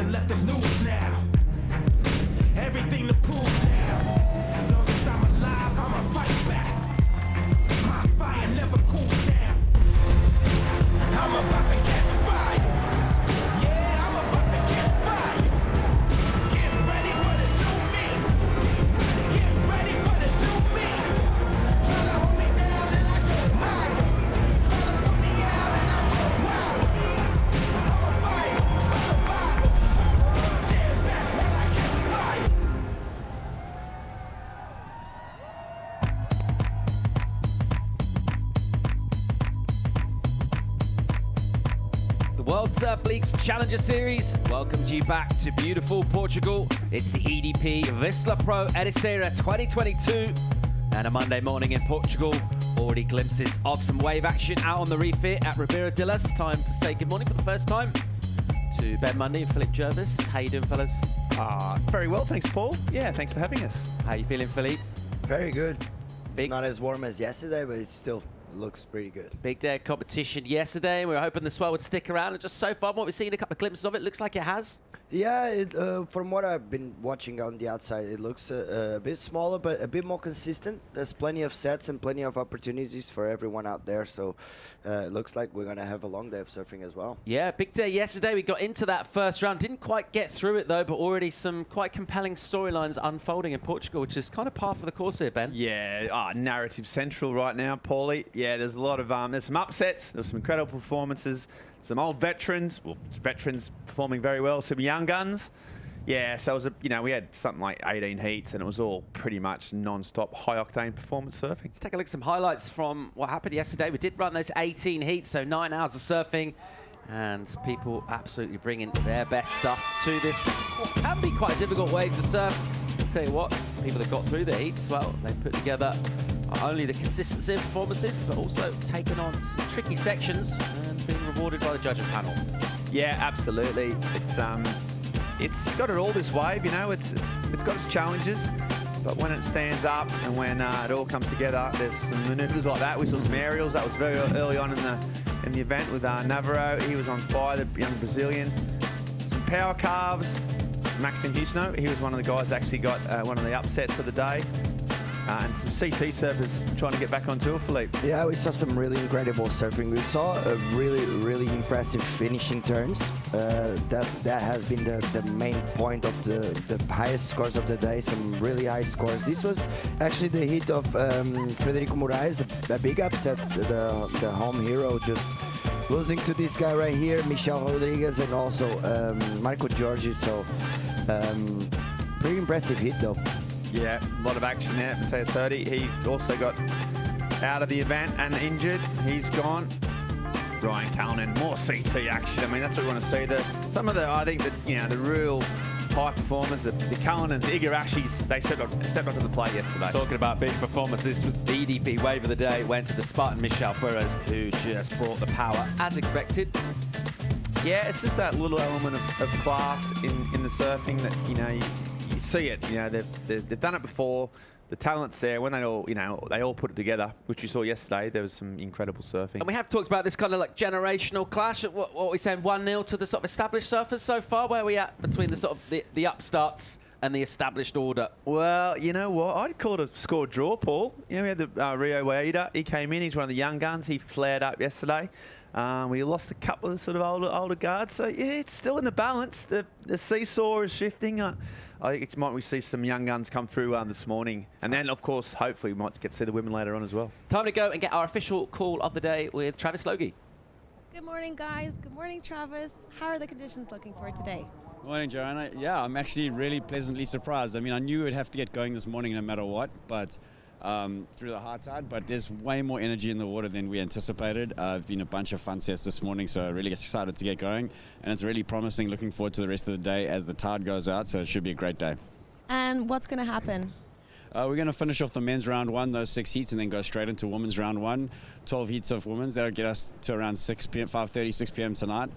and let them lose now. Everything to prove now. Long as I'm alive, I'ma fight back. My fire never cools down. I'm about to catch fire. Yeah, I'm about to catch fire. Get ready for the new me. Get ready for the new me. Try to hold me down and I go higher. Try to put me out and I go wilder. I'm a fighter, a survivor. Stand back when I catch fire. The World Surf League's Challenger Series welcomes you back to beautiful Portugal. It's the EDP Vissla Pro Ericeira 2022 and a Monday morning in Portugal. Already glimpses of some wave action out on the reef here at Ribeiro. Time to say good morning for the first time to Ben Mundy and Philippe Jervis. How you doing, fellas? Very well, thanks, Paul. Yeah, thanks for having us. How you feeling, Philippe? Very good. Big- It's not as warm as yesterday, but it still looks pretty good. Big day of competition yesterday. We were hoping the swell would stick around, and just so far, what we've seen, a couple of glimpses of it, looks like it has. Yeah, from what I've been watching on the outside, it looks a bit smaller, but a bit more consistent. There's plenty of sets and plenty of opportunities for everyone out there, so it looks like we're going to have a long day of surfing as well. Yeah, big day yesterday. We got into that first round. Didn't quite get through it, though, but already some quite compelling storylines unfolding in Portugal, which is kind of par for the course here, Ben. Yeah, narrative central right now, Paulie. Yeah, there's a lot of, there's some upsets, there's some incredible performances, some old veterans, well, veterans performing very well, some young guns. Yeah, so it was we had something like 18 heats, and it was all pretty much non-stop, high-octane performance surfing. Let's take a look at some highlights from what happened yesterday. We did run those 18 heats, so 9 hours of surfing, and people absolutely bringing their best stuff to this. What can be quite a difficult wave to surf. I'll tell you what, people that got through the heats, well, they put together not only the consistency of performances, but also taking on some tricky sections and being rewarded by the judging panel. Yeah, absolutely. It's got it all, this wave, it's got its challenges, but when it stands up and when it all comes together, there's some maneuvers like that. We saw some aerials. That was very early on in the event with Navarro. He was on fire, the young Brazilian. Some power carves. Maxime Husno, he was one of the guys that actually got one of the upsets of the day. And some CT surfers trying to get back on tour, Philippe. Yeah, we saw some really incredible surfing. We saw a really impressive finishing turns. That has been the main point of the highest scores of the day, some really high scores. This was actually the hit of Frederico Moraes, a big upset, the home hero, just losing to this guy right here, Michel Rodriguez, and also Marco Giorgi. So pretty impressive hit though. Yeah, a lot of action there. Mateo 30, he also got out of the event and injured. He's gone. Ryan Cullinan, more CT action. I mean, that's what we want to see. Some of the, I think that the real high performance, the Cullinans, the Igarashis, they stepped up to the plate yesterday. Talking about big performances, the EDP wave of the day went to the Spartan Michel Perez, who just brought the power as expected. Yeah, it's just that little element of class in the surfing that you see it. They've done it before. The talent's there. When they all put it together, which we saw yesterday, there was some incredible surfing. And we have talked about this kind of like generational clash. What we saying, 1-0 to the sort of established surfers so far. Where are we at between the sort of the upstarts and the established order? Well, you know what? I'd call it a score draw, Paul. We had the Rio Waida. He came in. He's one of the young guns. He flared up yesterday. We lost a couple of sort of older guards. So yeah, it's still in the balance. The seesaw is shifting. I think we see some young guns come through this morning. And then, of course, hopefully we might get to see the women later on as well. Time to go and get our official call of the day with Travis Logi. Good morning, guys. Good morning, Travis. How are the conditions looking for today? Morning, Joanna. Yeah, I'm actually really pleasantly surprised. I mean, I knew we'd have to get going this morning no matter what, but through the high tide, but there's way more energy in the water than we anticipated. It's been a bunch of fun sets this morning, so really excited to get going, and it's really promising. Looking forward to the rest of the day as the tide goes out, so it should be a great day. And what's going to happen? We're going to finish off the men's round 1, those 6 heats, and then go straight into women's round 1. 12 heats of women's. That'll get us to around 6 p.m., 5:30, 6 p.m. tonight.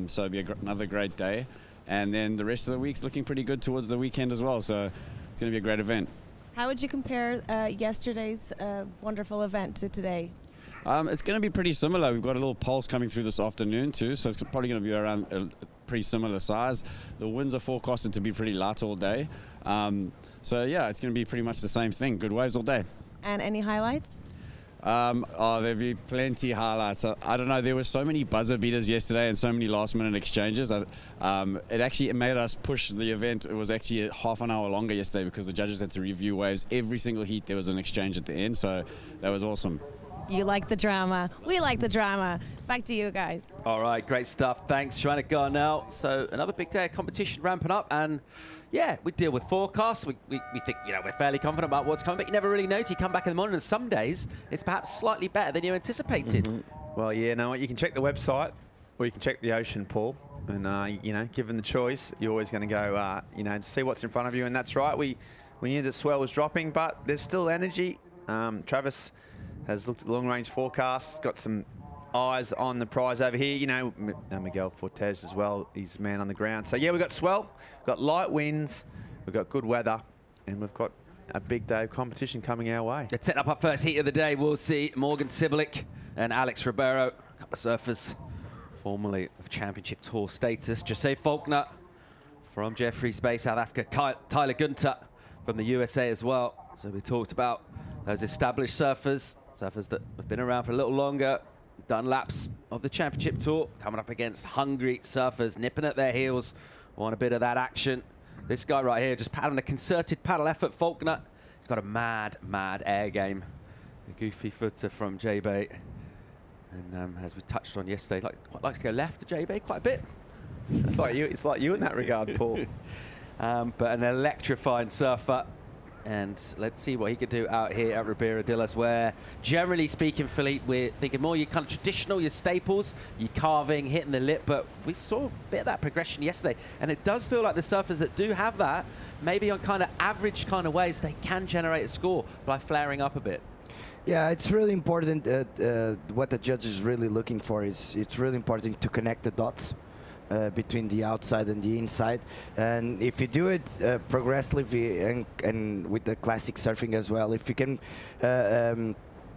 So it'll be another great day. And then the rest of the week's looking pretty good towards the weekend as well. So it's going to be a great event. How would you compare yesterday's wonderful event to today? It's going to be pretty similar. We've got a little pulse coming through this afternoon too, so it's probably going to be around a pretty similar size. The winds are forecasted to be pretty light all day. So yeah, it's going to be pretty much the same thing. Good waves all day. And any highlights? There'll be plenty highlights. I don't know, there were so many buzzer beaters yesterday and so many last minute exchanges. It actually made us push the event. It was actually half an hour longer yesterday because the judges had to review waves. Every single heat there was an exchange at the end, so that was awesome. You like the drama. We like the drama. Back to you guys. All right, great stuff. Thanks, Joanna Garnell. So another big day of competition ramping up, and yeah, we deal with forecasts. We think, you know, we're fairly confident about what's coming, but you never really know till you come back in the morning, and some days it's perhaps slightly better than you anticipated. Well, yeah, no, you can check the website or you can check the ocean, Paul. And, you know, given the choice, you're always going to go, you know, see what's in front of you. And that's right. We knew the swell was dropping, but there's still energy. Travis has looked at the long-range forecasts, got some eyes on the prize over here. You know, Miguel Fortes as well, he's man on the ground. So, yeah, we've got swell, we've got light winds, we've got good weather, and we've got a big day of competition coming our way. Let's set up our first heat of the day. We'll see Morgan Sibilic and Alex Ribeiro, a couple of surfers formerly of championship tour status. Jose Faulkner from Jeffreys Bay, South Africa. Tyler Gunter from the USA as well. So we talked about those established surfers that have been around for a little longer, done laps of the championship tour, coming up against hungry surfers, nipping at their heels, want a bit of that action. This guy right here, just paddling a concerted paddle effort, Faulkner. He's got a mad, mad air game. A goofy footer from J-Bay. And as we touched on yesterday, quite likes to go left to J-Bay quite a bit. It's like you in that regard, Paul. But an electrifying surfer. And let's see what he could do out here at Ribeiro Dillas, where, generally speaking, Philippe, we're thinking more your kind of traditional, your staples, your carving, hitting the lip, but we saw a bit of that progression yesterday. And it does feel like the surfers that do have that, maybe on kind of average kind of waves, they can generate a score by flaring up a bit. Yeah, it's really important. What the judge is really looking for is it's really important to connect the dots between the outside and the inside. And if you do it progressively and with the classic surfing as well, if you can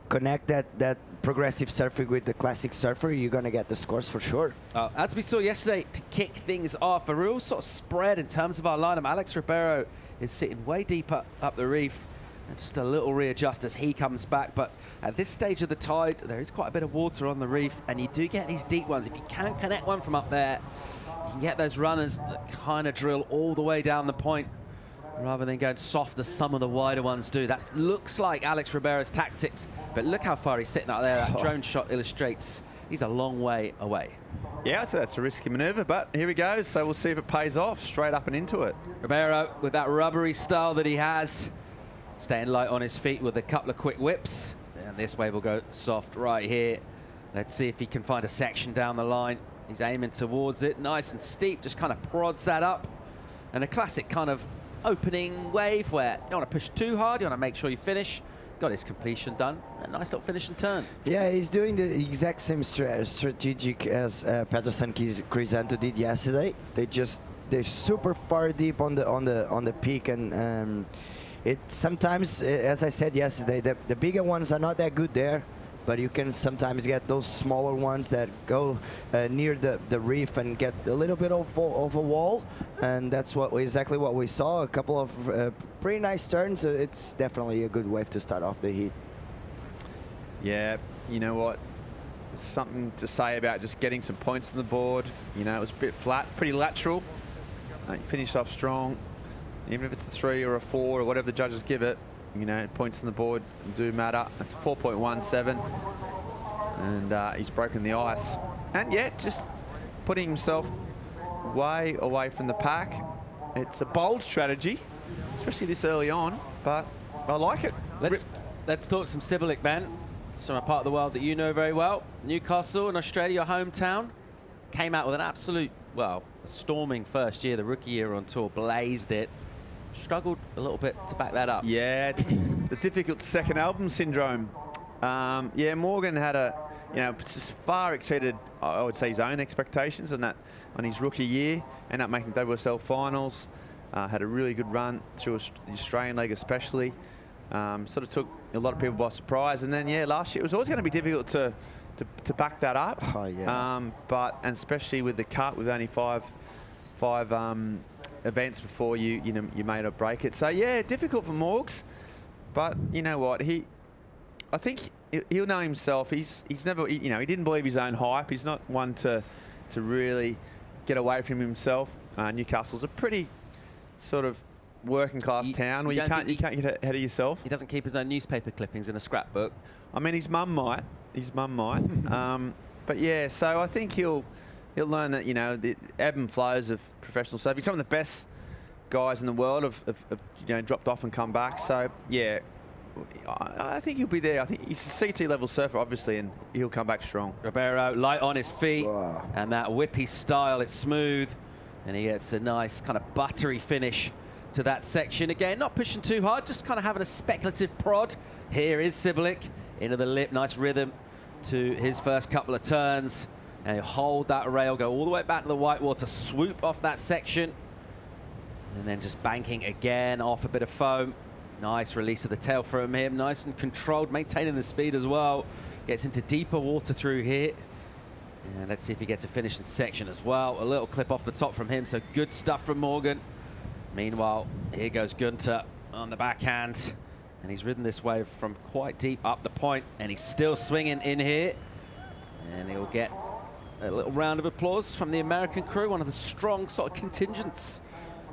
connect that progressive surfing with the classic surfer, you're going to get the scores for sure. As we saw yesterday, to kick things off, a real sort of spread in terms of our lineup. Alex Ribeiro is sitting way deep up the reef. And just a little readjust as he comes back. But at this stage of the tide, there is quite a bit of water on the reef, and you do get these deep ones. If you can connect one from up there, you can get those runners that kind of drill all the way down the point rather than going soft as some of the wider ones do. That looks like Alex Ribeiro's tactics, but look how far he's sitting out there. That drone shot illustrates he's a long way away. Yeah, so that's a risky maneuver, but here he goes. So we'll see if it pays off, straight up and into it. Ribeiro, with that rubbery style that he has, staying light on his feet with a couple of quick whips. And this wave will go soft right here. Let's see if he can find a section down the line. He's aiming towards it, nice and steep, just kind of prods that up. And a classic kind of opening wave where you don't want to push too hard, you want to make sure you finish. Got his completion done. A nice little finish and turn. Yeah, he's doing the exact same strategic as Peterson Crisanto did yesterday. They're super far deep on the peak, and it sometimes, as I said yesterday, the bigger ones are not that good there, but you can sometimes get those smaller ones that go near the reef and get a little bit of a wall, and that's exactly what we saw. A couple of pretty nice turns. It's definitely a good wave to start off the heat. Yeah, you know what? Something to say about just getting some points on the board. You know, it was a bit flat, pretty lateral. Finished off strong. Even if it's a 3 or a 4 or whatever the judges give it, you know, points on the board do matter. It's 4.17, and he's broken the ice. And yeah, just putting himself way away from the pack. It's a bold strategy, especially this early on, but I like it. Let's talk some Sibilic, Ben. It's from a part of the world that you know very well. Newcastle in Australia, your hometown. Came out with an absolute, well, a storming first year, the rookie year on tour, blazed it. Struggled a little bit to back that up. Yeah, the difficult second album syndrome. Yeah, Morgan had just far exceeded, I would say, his own expectations on his rookie year. Ended up making WSL finals. Had a really good run through the Australian League especially. Sort of took a lot of people by surprise. And then, yeah, last year it was always going to be difficult to back that up. Oh, yeah. And especially with the cut, with only five events before you made or break it. So yeah, difficult for Morgs. But you know what? I think he'll know himself. He's never, he didn't believe his own hype. He's not one to really get away from himself. Newcastle's a pretty sort of working class town where you can't get ahead of yourself. He doesn't keep his own newspaper clippings in a scrapbook. I mean, his mum might. But yeah, so I think he'll learn that, the ebb and flows of professional surfing. Some of the best guys in the world have dropped off and come back. So yeah, I think he'll be there. I think he's a CT level surfer, obviously, and he'll come back strong. Ribeiro light on his feet, Wow. and that whippy style, it's smooth, and he gets a nice kind of buttery finish to that section. Again, not pushing too hard, just kind of having a speculative prod. Here is Sibilic into the lip, nice rhythm to his first couple of turns, and he'll hold that rail, go all the way back to the whitewater, swoop off that section, and then just banking again off a bit of foam. Nice release of the tail from him, nice and controlled, maintaining the speed as well. Gets into deeper water through here. And let's see if he gets a finishing section as well. A little clip off the top from him, so good stuff from Morgan. Meanwhile, here goes Gunter on the backhand. And he's ridden this wave from quite deep up the point, and he's still swinging in here. And he'll get a little round of applause from the American crew, one of the strong sort of contingents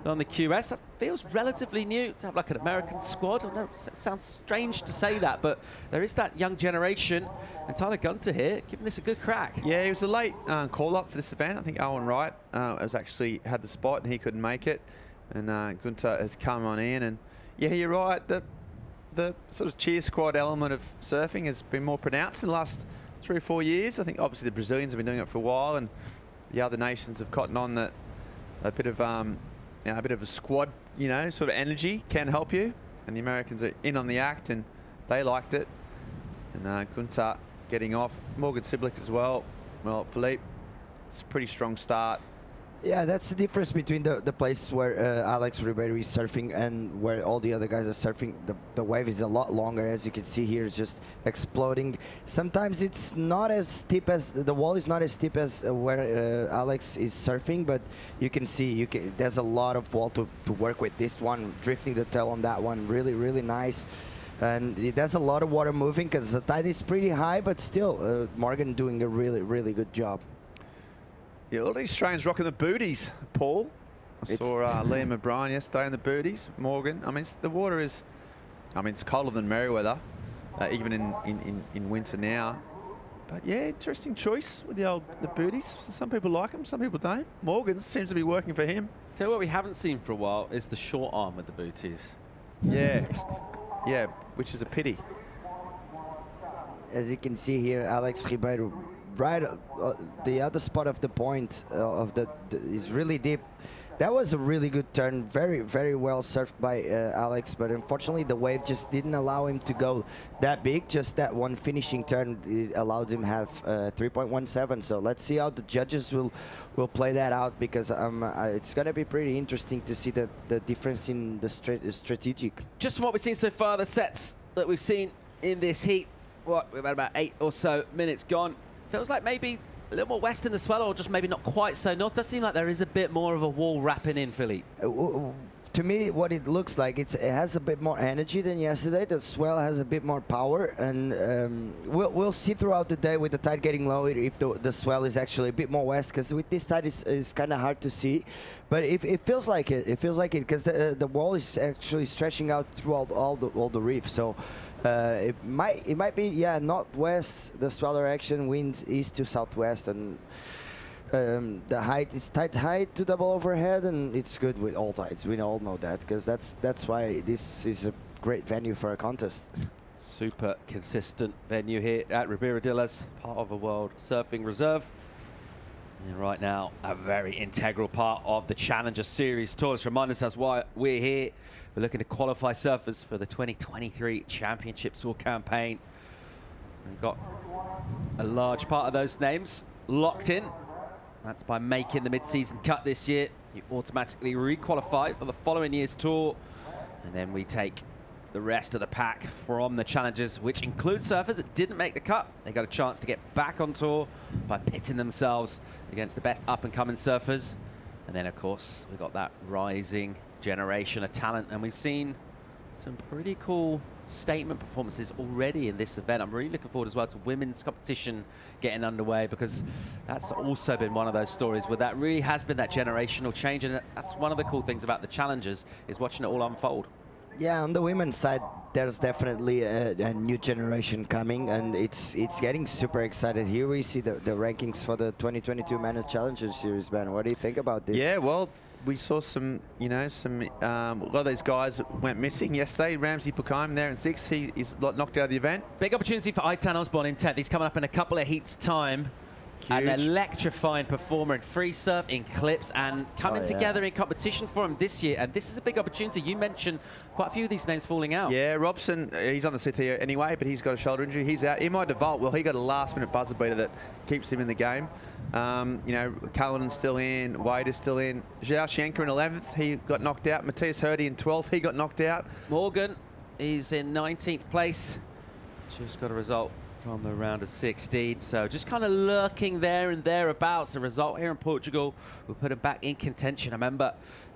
on the QS. That feels relatively new to have like an American squad. I know it sounds strange to say that, but there is that young generation, and Tyler Gunter here giving this a good crack. Yeah, he was a late call-up for this event. I think Owen Wright has actually had the spot and he couldn't make it, and Gunter has come on in. And yeah, you're right, the sort of cheer squad element of surfing has been more pronounced in the last 3 or 4 years. I think obviously the Brazilians have been doing it for a while, and the other nations have cottoned on that a bit of a squad, sort of energy can help you. And the Americans are in on the act, and they liked it. And Gunter getting off. Morgan Sibilic as well. Well, Philippe, it's a pretty strong start. Yeah, that's the difference between the place where Alex Ribeiro is surfing and where all the other guys are surfing. The wave is a lot longer, as you can see here, it's just exploding. Sometimes it's not as steep as, the wall is not as steep as where Alex is surfing, but you can see, there's a lot of wall to work with. This one, drifting the tail on that one, really, really nice. And there's a lot of water moving because the tide is pretty high, but still, Morgan doing a really, really good job. Yeah, all these Australians rocking the booties, Paul. I saw Liam O'Brien yesterday in the booties. Morgan. I mean, the water is, it's colder than Merriweather, even in winter now. But yeah, interesting choice with the booties. Some people like them, some people don't. Morgan seems to be working for him. So what we haven't seen for a while is the short arm with the booties. Yeah, yeah, which is a pity. As you can see here, Alex Ribeiro, right, the other spot of the point is really deep. That was a really good turn, very, very well surfed by Alex, but unfortunately the wave just didn't allow him to go that big. Just that one finishing turn allowed him have 3.17. So let's see how the judges will play that out, because it's going to be pretty interesting to see the difference in the strategic. Just from what we've seen so far, the sets that we've seen in this heat, we've had about 8 or so minutes gone. Feels like maybe a little more west in the swell, or just maybe not quite so north. Does seem like there is a bit more of a wall wrapping in, Philippe. To me, what it looks like, it has a bit more energy than yesterday. The swell has a bit more power, and we'll see throughout the day with the tide getting lower if the swell is actually a bit more west, because with this tide it's kind of hard to see. But if it feels like it, because the wall is actually stretching out throughout all the reef. So it might be, yeah, northwest, the swell direction, wind east to southwest, and the height is tide height to double overhead, and it's good with all tides. We all know that, because that's why this is a great venue for a contest. Super consistent venue here at Ribeiro de Las, part of a World Surfing Reserve. And right now, a very integral part of the Challenger Series Tour. Let's remind us why we're here. We're looking to qualify surfers for the 2023 Championship Tour campaign. We've got a large part of those names locked in. That's by making the mid-season cut this year. You automatically re-qualify for the following year's tour. And then we take the rest of the pack from the challenges, which include surfers that didn't make the cut. They got a chance to get back on tour by pitting themselves against the best up-and-coming surfers. And then, of course, we got that rising generation of talent, and we've seen some pretty cool statement performances already in this event. I'm really looking forward as well to women's competition getting underway, because that's also been one of those stories where that really has been that generational change, and that's one of the cool things about the challenges, is watching it all unfold. Yeah, on the women's side, there's definitely a new generation coming, and it's getting super excited. Here we see the rankings for the 2022 Men's Challenger Series, Ben. What do you think about this? Yeah, well, we saw some, a lot of these guys went missing yesterday. Ramsey Picklum there in 6th. He is knocked out of the event. Big opportunity for Osborne in 10th. He's coming up in a couple of heats' time. An electrifying performer in free surf, in clips, and coming together in competition for him this year. And this is a big opportunity. You mentioned quite a few of these names falling out. Yeah, Robson, he's on the sit here anyway, but he's got a shoulder injury. He's out. He might default. Well, he got a last-minute buzzer beater that keeps him in the game. Cullinan's still in. Waida's still in. Zhao Schenker in 11th. He got knocked out. Matthias Hurdy in 12th. He got knocked out. Morgan, he's in 19th place. Just got a result from the round of 16, so just kind of lurking there and thereabouts. A result here in Portugal will put him back in contention. I remember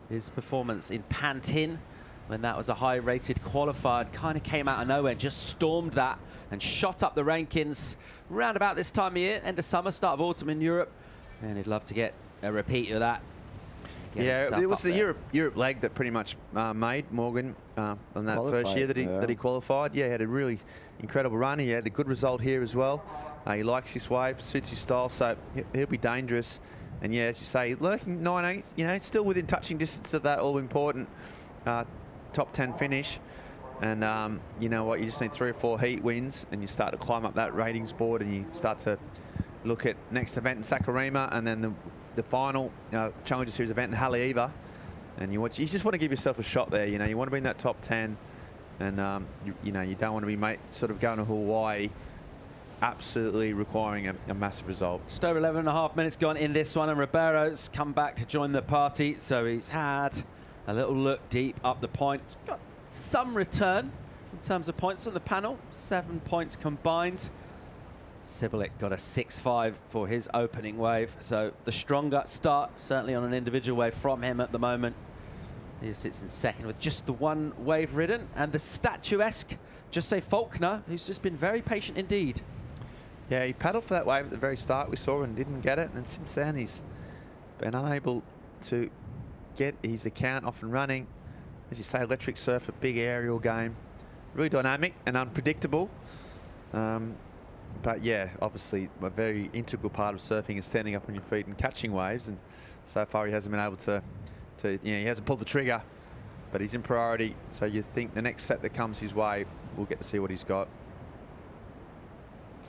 his performance in Pantin when that was a high-rated qualifier, kind of came out of nowhere and just stormed that and shot up the rankings round about this time of year, end of summer, start of autumn in Europe, and he'd love to get a repeat of that. Yeah, it was the Europe leg that pretty much made Morgan on that first year that he qualified. Yeah, he had a really incredible run. He had a good result here as well. He likes his wave, suits his style, so he'll be dangerous. And yeah, as you say, lurking 19th, still within touching distance of that all-important top 10 finish. And you know what, you just need 3 or 4 heat wins, and you start to climb up that ratings board, and you start to look at next event in Saquarema, and then the final Challenger Series event in Haleiwa. And you just want to give yourself a shot there. You want to be in that top 10. And you don't want to be sort of going to Hawaii, absolutely requiring a massive result. Just over 11.5 minutes gone in this one, and Ribeiro's come back to join the party. So he's had a little look deep up the point. Got some return in terms of points on the panel, 7 points combined. Sibilik got a 6.5 for his opening wave. So the stronger start, certainly on an individual wave from him at the moment. He sits in second with just the 1 wave ridden, and the statuesque Jose Faulkner, who's just been very patient indeed. Yeah, he paddled for that wave at the very start we saw and didn't get it, and since then he's been unable to get his account off and running. As you say, electric surf, a big aerial game, really dynamic and unpredictable. But yeah, obviously a very integral part of surfing is standing up on your feet and catching waves, and so far he hasn't been able to he hasn't pulled the trigger, but he's in priority. So you think the next set that comes his way, we'll get to see what he's got.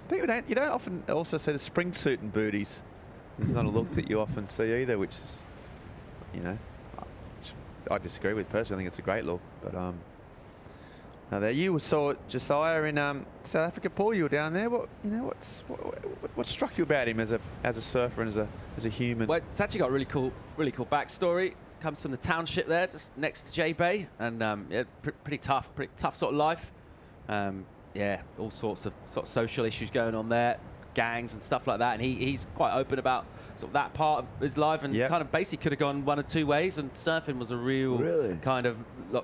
I think you don't often also see the spring suit and booties. It's not a look that you often see either, which is, I disagree with personally. I think it's a great look. But now there you saw Josiah in South Africa. Paul, you were down there. What struck you about him as a surfer and as a human? Well, it's actually got a really cool backstory. Comes from the township there, just next to J Bay, and yeah, pretty tough sort of life. Yeah, all sorts of social issues going on there, gangs and stuff like that. And he's quite open about sort of that part of his life, and kind of basically could have gone 1 or 2 ways. And surfing was a real kind of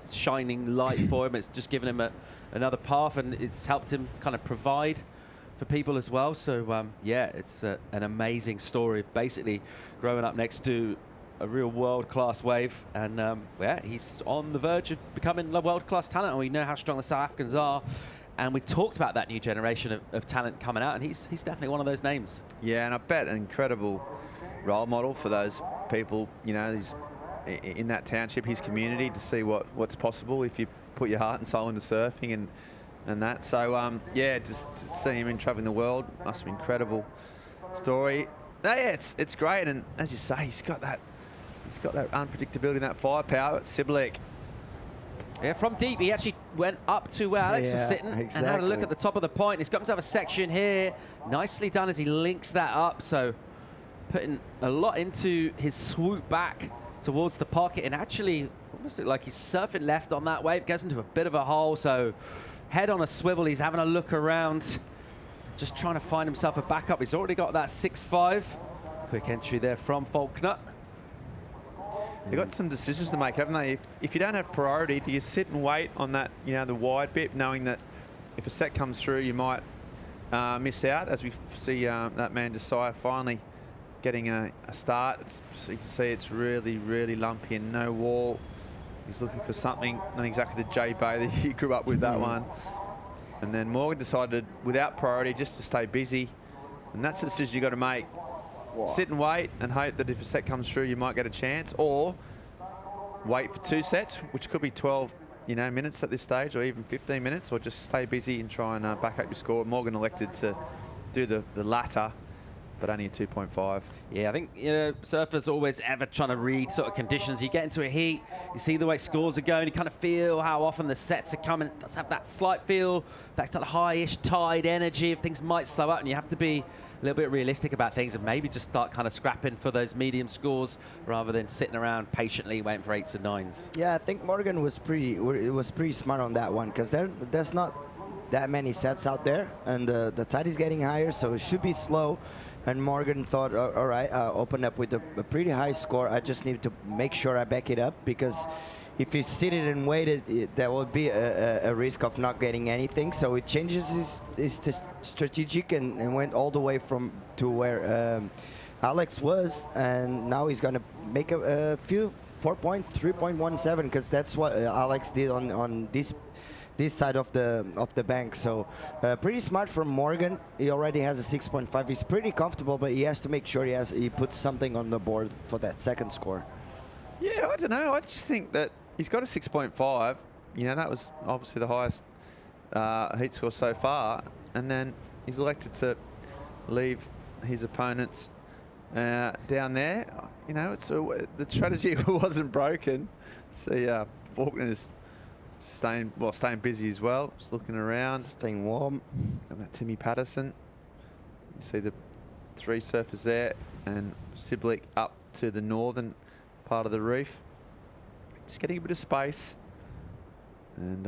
shining light for him. It's just given him another path, and it's helped him kind of provide for people as well. So yeah, it's an amazing story of basically growing up next to a real world-class wave, and yeah, he's on the verge of becoming a world-class talent, and we know how strong the South Africans are, and we talked about that new generation of talent coming out, and he's definitely one of those names. Yeah, and I bet an incredible role model for those people, he's in that township, his community, to see what's possible if you put your heart and soul into surfing and that. So yeah, just seeing him traveling the world must be an incredible story. Yeah, it's great, and as you say, he's got that unpredictability, that firepower. Sibilik. Yeah, from deep, he actually went up to where Alex was sitting and had a look at the top of the point. He's got himself a section here. Nicely done as he links that up. So putting a lot into his swoop back towards the pocket, and actually Almost look like he's surfing left on that wave, gets into a bit of a hole, so head on a swivel, he's having a look around, just trying to find himself a backup. He's already got that 6.5. Quick entry there from Faulkner. They've got some decisions to make, haven't they? If you don't have priority, do you sit and wait on that, you know, the wide bit, knowing that if a set comes through, you might miss out, as we see that man Josiah finally getting a start. So you can see it's really, really lumpy and no wall. He's looking for something, not exactly the J Bay that he grew up with, that one. And then Morgan decided, without priority, just to stay busy. And that's the decision you've got to make. Sit and wait and hope that if a set comes through, you might get a chance, or wait for 2 sets, which could be 12, you know, minutes at this stage, or even 15 minutes, or just stay busy and try and back up your score. Morgan elected to do the latter, but only a 2.5. Yeah, I think, you know, surfers always ever trying to read sort of conditions. You get into a heat, you see the way scores are going, you kind of feel how often the sets are coming. It does have that slight feel, that kind of high-ish tide energy if things might slow up, and you have to be a little bit realistic about things and maybe just start kind of scrapping for those medium scores rather than sitting around patiently waiting for 8s and 9s. Yeah, I think Morgan was pretty smart on that one, because there's not that many sets out there, and the tide is getting higher, so it should be slow. And Morgan thought, all right, open up with a pretty high score. I just need to make sure I back it up, because if he seated and waited, there would be a risk of not getting anything. So it changes his strategic and went all the way to where Alex was, and now he's going to make a few 3.17, because that's what Alex did on this side of the bank. So pretty smart from Morgan. He already has a 6.5. He's pretty comfortable, but he has to make sure he puts something on the board for that second score. Yeah, I don't know. I just think that he's got a 6.5. You know, that was obviously the highest heat score so far. And then he's elected to leave his opponents down there. You know, the strategy wasn't broken. See, Faulkner is staying busy as well. Just looking around. Staying warm. Got that Timmy Patterson. You see the 3 surfers there, and Siblick up to the northern part of the reef. Just getting a bit of space. And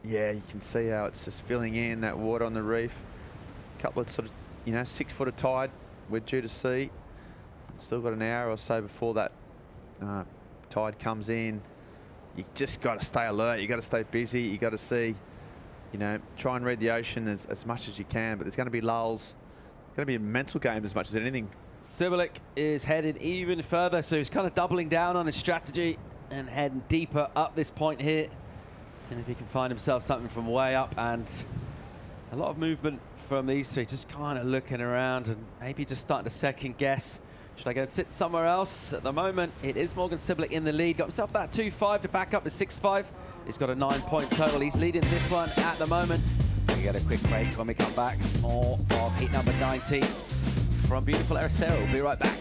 yeah, you can see how it's just filling in that water on the reef. A couple of sort of, you know, 6-footer tide we're due to see. Still got an hour or so before that tide comes in. You just got to stay alert. You got to stay busy. You got to see, you know, try and read the ocean as much as you can. But there's going to be lulls. It's going to be a mental game as much as anything. Sibilik is headed even further, so he's kind of doubling down on his strategy and heading deeper up this point here. Seeing if he can find himself something from way up, and a lot of movement from these 3, just kind of looking around and maybe just starting to second guess. Should I go and sit somewhere else? At the moment, it is Morgan Sibilik in the lead. Got himself that 2.5 to back up the 6.5. He's got a 9-point total. He's leading this one at the moment. We get a quick break. When we come back, more of heat number 19 from beautiful Ericeira. We'll be right back.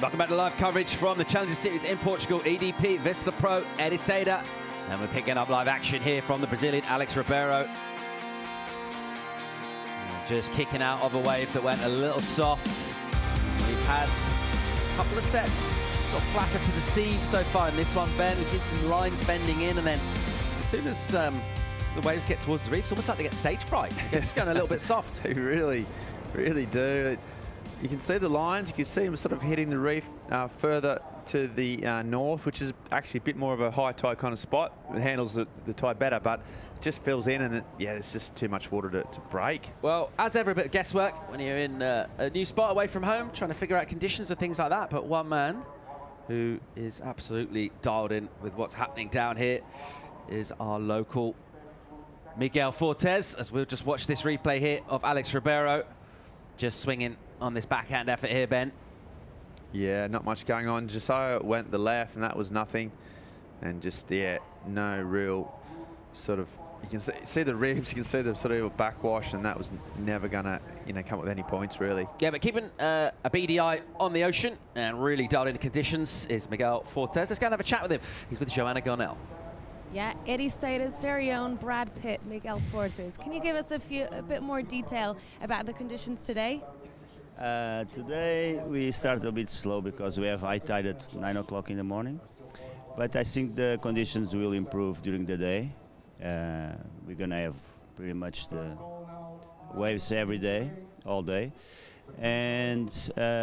Welcome back to live coverage from the Challenger Series in Portugal, EDP Vissla Pro Ericeira. And we're picking up live action here from the Brazilian Alex Ribeiro. And just kicking out of a wave that went a little soft. We've had a couple of sets sort of flatter to deceive so far in this one, Ben. We've seen some lines bending in, and then as soon as the waves get towards the reef, it's almost like they get stage fright. They're just going a little bit soft. They really, really do. You can see the lines, you can see them sort of hitting the reef further to the north, which is actually a bit more of a high tide kind of spot. It handles the tide better, but it just fills in, and yeah, it's just too much water to break. Well, as ever, a bit of guesswork when you're in a new spot away from home, trying to figure out conditions and things like that. But one man who is absolutely dialed in with what's happening down here is our local Miguel Fortes, as we'll just watch this replay here of Alex Ribeiro just swinging on this backhand effort here, Ben. Yeah, not much going on. Josiah went the left, and that was nothing. And just, yeah, no real sort of, you can see the ribs, you can see the sort of backwash, and that was never going to, come up with any points, really. Yeah, but keeping a beady eye on the ocean and really dialed into conditions is Miguel Fortes. Let's go and have a chat with him. He's with Joanna Garnell. Yeah, Ericeira's very own Brad Pitt, Miguel Fortes. Can you give us a bit more detail about the conditions today? Today we start a bit slow because we have high tide at 9 o'clock in the morning, but I think the conditions will improve during the day. We're gonna have pretty much the waves every day, all day, and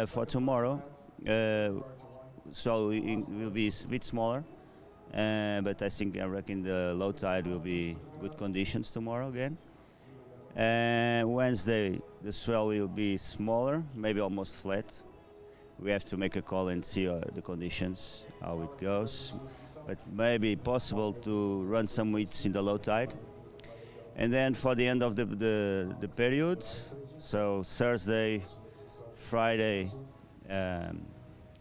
for tomorrow, so it will be a bit smaller, but I reckon the low tide will be good conditions tomorrow again. Wednesday, the swell will be smaller, maybe almost flat. We have to make a call and see the conditions, how it goes. But maybe possible to run some weights in the low tide. And then for the end of the period, so Thursday, Friday, and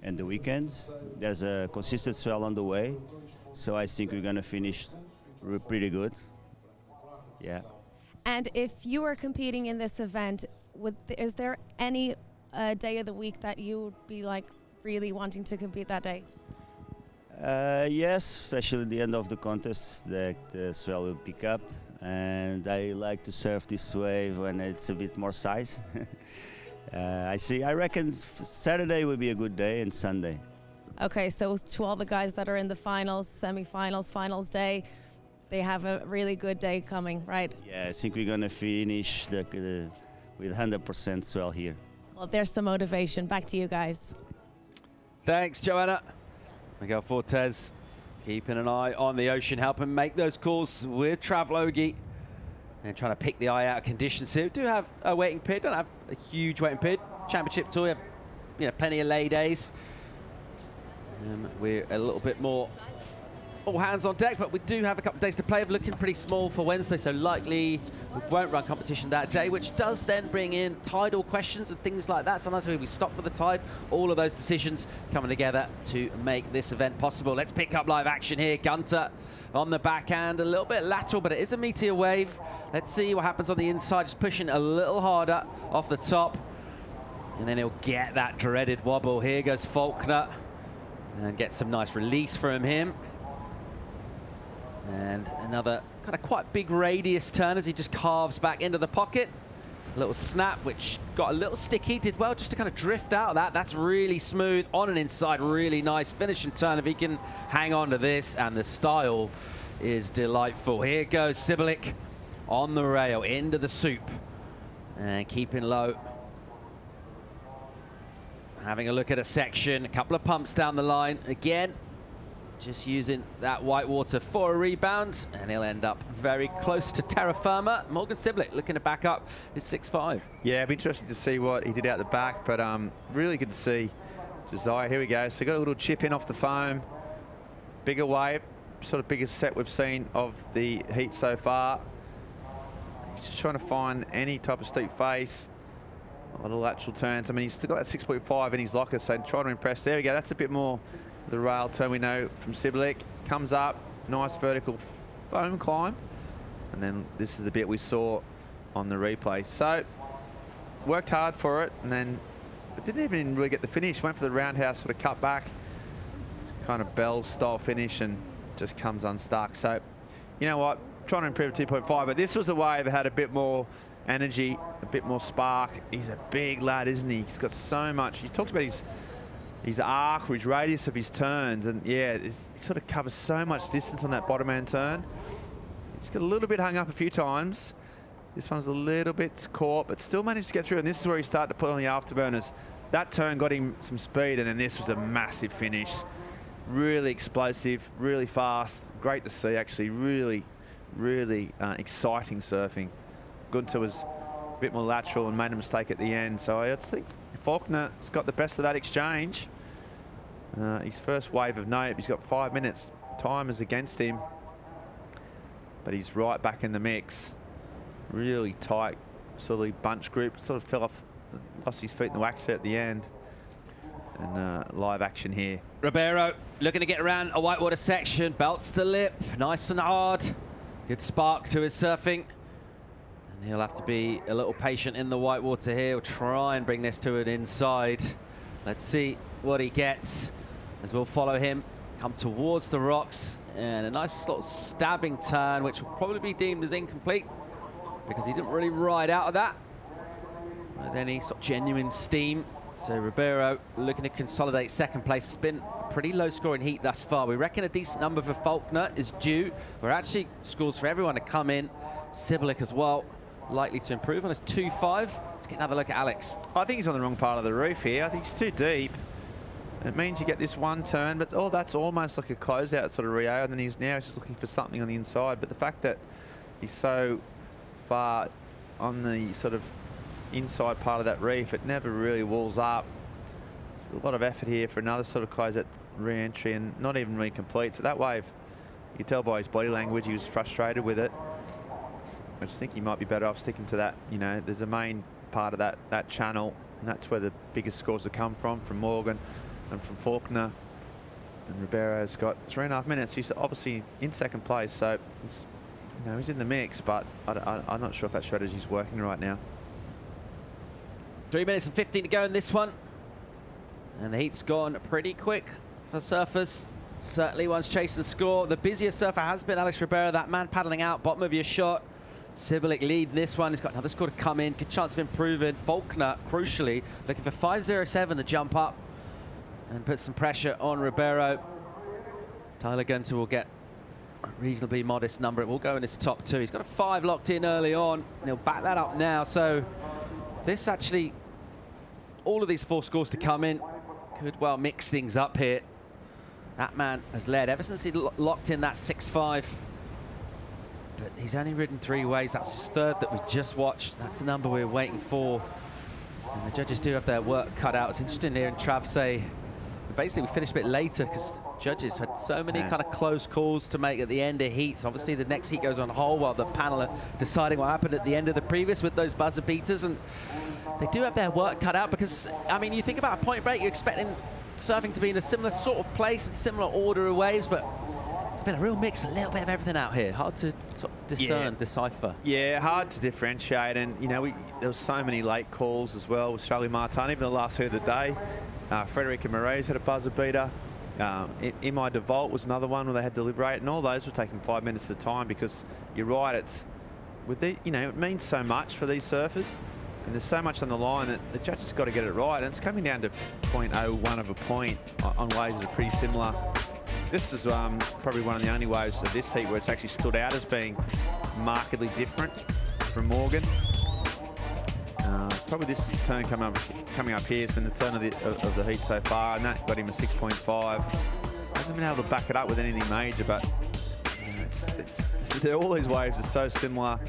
the weekend, there's a consistent swell on the way. So I think we're going to finish pretty good. Yeah. And if you were competing in this event, is there any day of the week that you would be like really wanting to compete that day? Yes, especially at the end of the contest, the swell will pick up, and I like to surf this wave when it's a bit more size. I reckon Saturday will be a good day, and Sunday. Okay, so to all the guys that are in the finals, semi-finals, finals day, they have a really good day coming, right? Yeah, I think we're going to finish with 100% swell here. Well, there's some motivation. Back to you guys. Thanks, Joanna. Miguel Fortes keeping an eye on the ocean, helping make those calls with Travis Logi and trying to pick the eye out of conditions here. We do have a waiting period, don't have a huge waiting period. Championship tour, we have plenty of lay days. We're a little bit more all hands on deck, but we do have a couple of days to play. We're looking pretty small for Wednesday, so likely we won't run competition that day, which does then bring in tidal questions and things like that. Sometimes we stop for the tide. All of those decisions coming together to make this event possible. Let's pick up live action here. Gunter on the backhand, a little bit lateral, but it is a meteor wave. Let's see what happens on the inside, just pushing a little harder off the top. And then he'll get that dreaded wobble. Here goes Faulkner and get some nice release from him. And another kind of quite big radius turn as he just carves back into the pocket. A little snap, which got a little sticky, did well just to kind of drift out of that. That's really smooth on and inside, really nice finishing turn if he can hang on to this, and the style is delightful. Here goes Sibilic on the rail, into the soup, and keeping low. Having a look at a section, a couple of pumps down the line. Again, just using that white water for a rebound, and he'll end up very close to terra firma. Morgan Sibilic looking to back up his 6.5. Yeah, it'd be interesting to see what he did out the back, but really good to see Josiah. Here we go. So got a little chip in off the foam. Bigger wave, sort of biggest set we've seen of the heat so far. He's just trying to find any type of steep face. A lot of lateral turns. I mean, he's still got that 6.5 in his locker, so trying to impress. There we go. That's a bit more the rail turn we know from Sibilic. Comes up, nice vertical foam climb, and then this is the bit we saw on the replay. So worked hard for it, and then the didn't even really get the finish. Went for the roundhouse, sort of cut back, kind of Bell style finish, and just comes unstuck. So, you know what? Trying to improve 2.5, but this was the wave that had a bit more energy, a bit more spark. He's a big lad, isn't he? He's got so much. He talks about his arc or his radius of his turns, and yeah, he sort of covers so much distance on that bottom end turn. He's got a little bit hung up a few times. This one's a little bit caught, but still managed to get through, and this is where he started to put on the afterburners. That turn got him some speed, and then this was a massive finish. Really explosive, really fast. Great to see, actually. Really exciting surfing. Gunter was a bit more lateral and made a mistake at the end, so I think Faulkner's got the best of that exchange. His first wave of note, he's got 5 minutes. Time is against him, but he's right back in the mix. Really tight, sort of bunch group. Sort of fell off, lost his feet in the wax there at the end. And live action here. Ribeiro looking to get around a whitewater section, belts the lip, nice and hard. Good spark to his surfing. And he'll have to be a little patient in the whitewater here. He'll try and bring this to an inside. Let's see what he gets as we'll follow him come towards the rocks, and a nice little stabbing turn, which will probably be deemed as incomplete because he didn't really ride out of that with any sort of genuine steam. So Ribeiro looking to consolidate second place. It's been a pretty low scoring heat thus far. We reckon a decent number for Faulkner is due. We're actually scores for everyone to come in. Sibilic as well, likely to improve on his 2.5. Let's get another look at Alex. I think he's on the wrong part of the reef here. I think he's too deep. It means you get this one turn, but that's almost like a closeout sort of Rio, and then he's just looking for something on the inside. But the fact that he's so far on the sort of inside part of that reef, it never really walls up. There's a lot of effort here for another sort of closeout re-entry, and not even really complete. So that wave, you could tell by his body language, he was frustrated with it. I just think he might be better off sticking to that. You know, there's a main part of that channel, and that's where the biggest scores have come from Morgan and from Faulkner. And Ribeiro's got 3.5 minutes. He's obviously in second place, so it's, you know, he's in the mix, but I'm not sure if that strategy's working right now. 3 minutes and 15 to go in this one. And the heat's gone pretty quick for surfers. Certainly one's chasing the score. The busiest surfer has been Alex Ribeiro, that man paddling out, bottom of your shot. Sibilic lead this one. He's got another score to come in. Good chance of improving. Faulkner, crucially, looking for 5.07 to jump up and put some pressure on Ribeiro. Tyler Gunter will get a reasonably modest number. It will go in his top two. He's got a 5 locked in early on, and he'll back that up now. So this actually, all of these 4 scores to come in, could well mix things up here. That man has led ever since he locked in that 6.5. But he's only ridden 3 waves. That was his 3rd that we just watched. That's the number we're waiting for. And the judges do have their work cut out. It's interesting here, and Trav say, basically we finished a bit later because judges had so many kind of close calls to make at the end of heats. Obviously the next heat goes on hold while the panel are deciding what happened at the end of the previous with those buzzer beaters, and they do have their work cut out because, I mean, you think about a point break, you're expecting surfing to be in a similar sort of place and similar order of waves, but it's been a real mix, a little bit of everything out here. Hard to sort of discern, decipher. Yeah, hard to differentiate, and you know, there was so many late calls as well with Charlie Martin, even the last heat of the day. Frederica Moraes had a buzzer beater. In My Devault was another one where they had to deliberate, and all those were taking 5 minutes at a time because you're right, it's with the, you know, it means so much for these surfers, and there's so much on the line that the judges got to get it right, and it's coming down to 0.01 of a point on waves that are pretty similar. This is probably one of the only waves of this heat where it's actually stood out as being markedly different from Morgan. Probably this turn coming up here has been the turn of the heat so far, and that got him a 6.5. Hasn't been able to back it up with anything major, but you know, all these waves are so similar.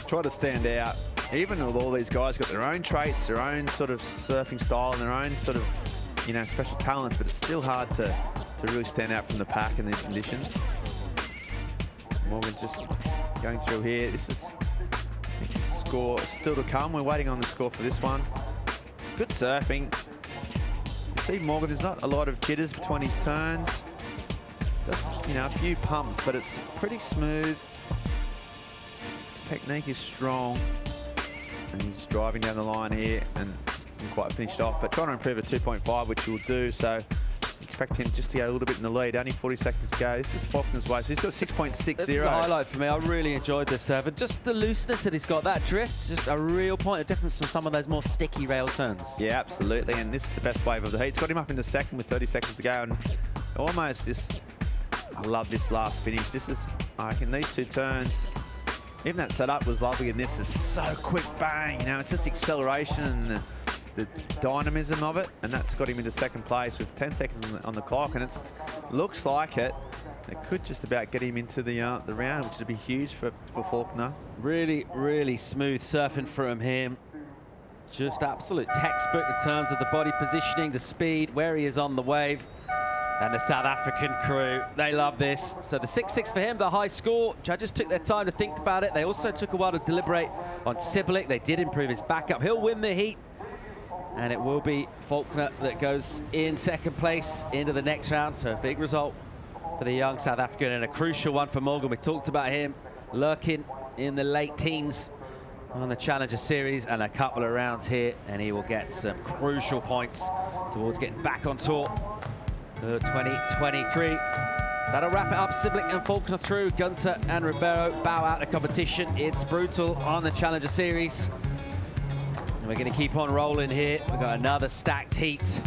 Try to stand out, even with all these guys got their own traits, their own sort of surfing style, and their own sort of, you know, special talents, but it's still hard to really stand out from the pack in these conditions. Morgan just going through here. This is score still to come. We're waiting on the score for this one. Good surfing. You see Morgan, there's not a lot of jitters between his turns. Does, you know, a few pumps, but it's pretty smooth. His technique is strong, and he's driving down the line here, and hasn't quite finished off, but trying to improve a 2.5, which he'll do. So expect him just to go a little bit in the lead. Only 40 seconds to go. This is Faulkner's way. So he's got 6.60. This is a highlight for me. I really enjoyed this serve. And just the looseness that he's got, that drift, just a real point of difference from some of those more sticky rail turns. Yeah, absolutely. And this is the best wave of the heat. It's got him up into second with 30 seconds to go. And almost this, I love this last finish. This is, I reckon, these two turns, even that setup was lovely. And this is so quick bang. You know, it's just acceleration and the dynamism of it, and that's got him into second place with 10 seconds on the clock, and it looks like it could just about get him into the round, which would be huge for Faulkner. Really, really smooth surfing from him. Just absolute textbook in terms of the body positioning, the speed, where he is on the wave. And the South African crew, they love this. So the 6-6 for him, the high score. Judges took their time to think about it. They also took a while to deliberate on Sibilic. They did improve his backup. He'll win the heat. And it will be Faulkner that goes in second place into the next round. So a big result for the young South African and a crucial one for Morgan. We talked about him lurking in the late teens on the Challenger Series, and a couple of rounds here, and he will get some crucial points towards getting back on tour 2023. That'll wrap it up. Sibilic and Faulkner through. Gunter and Ribeiro bow out of competition. It's brutal on the Challenger Series. We're going to keep on rolling here. We've got another stacked heat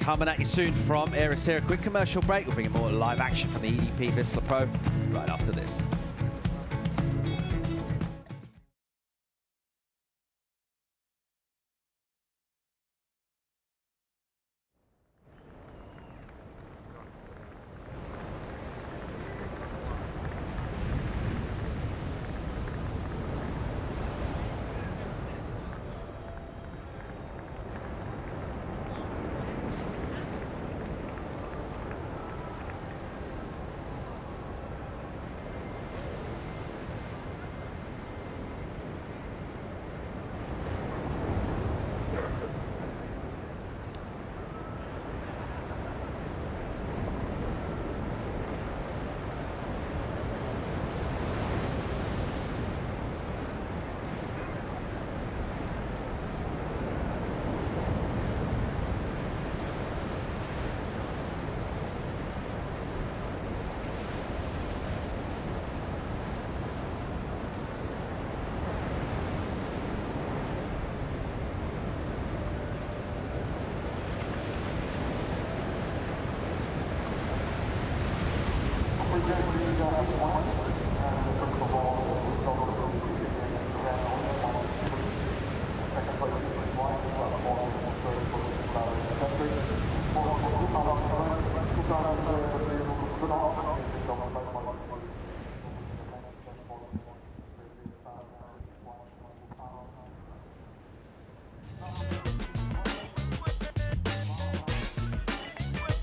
coming at you soon from Ericeira. Quick commercial break. We'll bring you more live action from the EDP Vissla Pro right after this.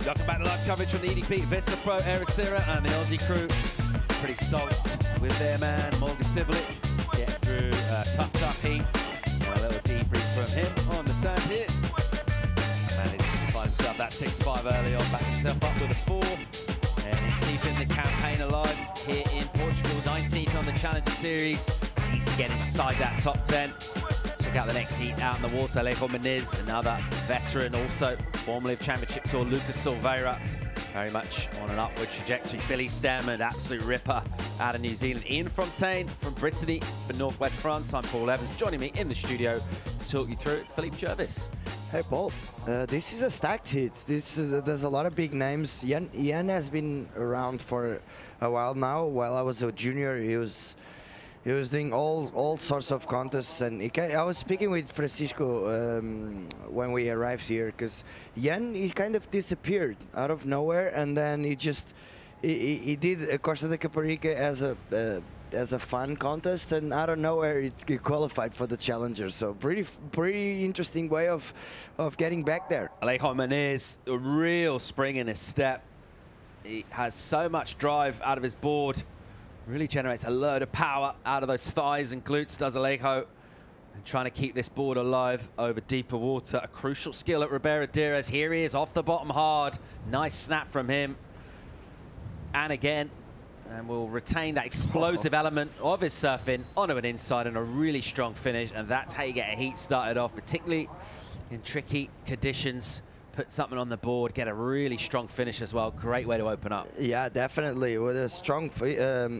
Welcome back to live coverage from the EDP Vissla Pro Ericeira, and the Aussie crew pretty stoked with their man Morgan Sibilic. Get through a tough heat. A little debrief from him on the sand here. Managed to find himself that 6-5 early on, back himself up with a 4. And keeping the campaign alive here in Portugal, 19th on the Challenger Series. Needs to get inside that top 10. Check out the next heat out in the water. Alejo Meniz, another veteran, also formerly of Championship Tour. Lucas Silvera, very much on an upward trajectory. Billy Stem, an absolute ripper out of New Zealand. Ian Fontaine from Brittany for Northwest France. I'm Paul Evans. Joining me in the studio to talk you through it, Philippe Jervis. Hey Paul, this is a stacked hit. There's a lot of big names. Ian has been around for a while now. While I was a junior, he was doing all sorts of contests, and I was speaking with Francisco when we arrived here, because he kind of disappeared out of nowhere, and then he did a Costa de Caparica as a fun contest, and out of nowhere he qualified for the Challenger. So pretty interesting way of getting back there. Alejo Meniz, a real spring in his step. He has so much drive out of his board. Really generates a load of power out of those thighs and glutes, does Alejo. And trying to keep this board alive over deeper water. A crucial skill at Ribeiro Dires. Here he is, off the bottom hard. Nice snap from him. And again, and will retain that explosive element of his surfing onto an inside and a really strong finish. And that's how you get a heat started off, particularly in tricky conditions. Put something on the board, get a really strong finish as well. Great way to open up. Yeah, definitely with a strong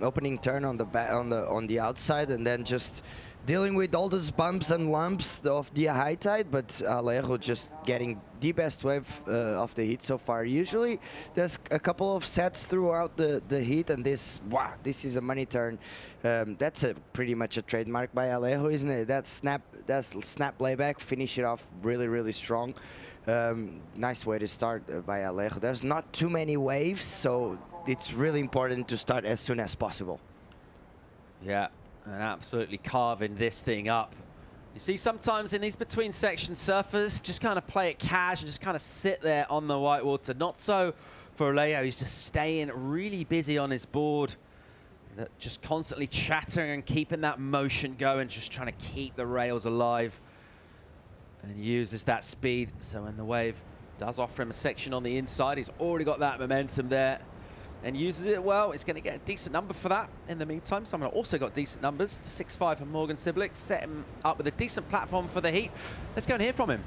opening turn on the outside, and then just dealing with all those bumps and lumps of the high tide. But Alejo just getting the best wave of the heat so far. Usually there's a couple of sets throughout the heat, and this is a money turn. That's pretty much a trademark by Alejo, isn't it? That snap layback, finish it off really strong. Nice way to start by Alejo. There's not too many waves, so it's really important to start as soon as possible. Yeah, and absolutely carving this thing up. You see sometimes in these between section surfers just kind of play it cash and just kind of sit there on the white water. Not so for Alejo. He's just staying really busy on his board, just constantly chattering and keeping that motion going, just trying to keep the rails alive. And uses that speed, so when the wave does offer him a section on the inside, he's already got that momentum there and uses it well. He's going to get a decent number for that in the meantime. Someone also got decent numbers, 6.5 for Morgan Siblick, set him up with a decent platform for the heat. Let's go and hear from him.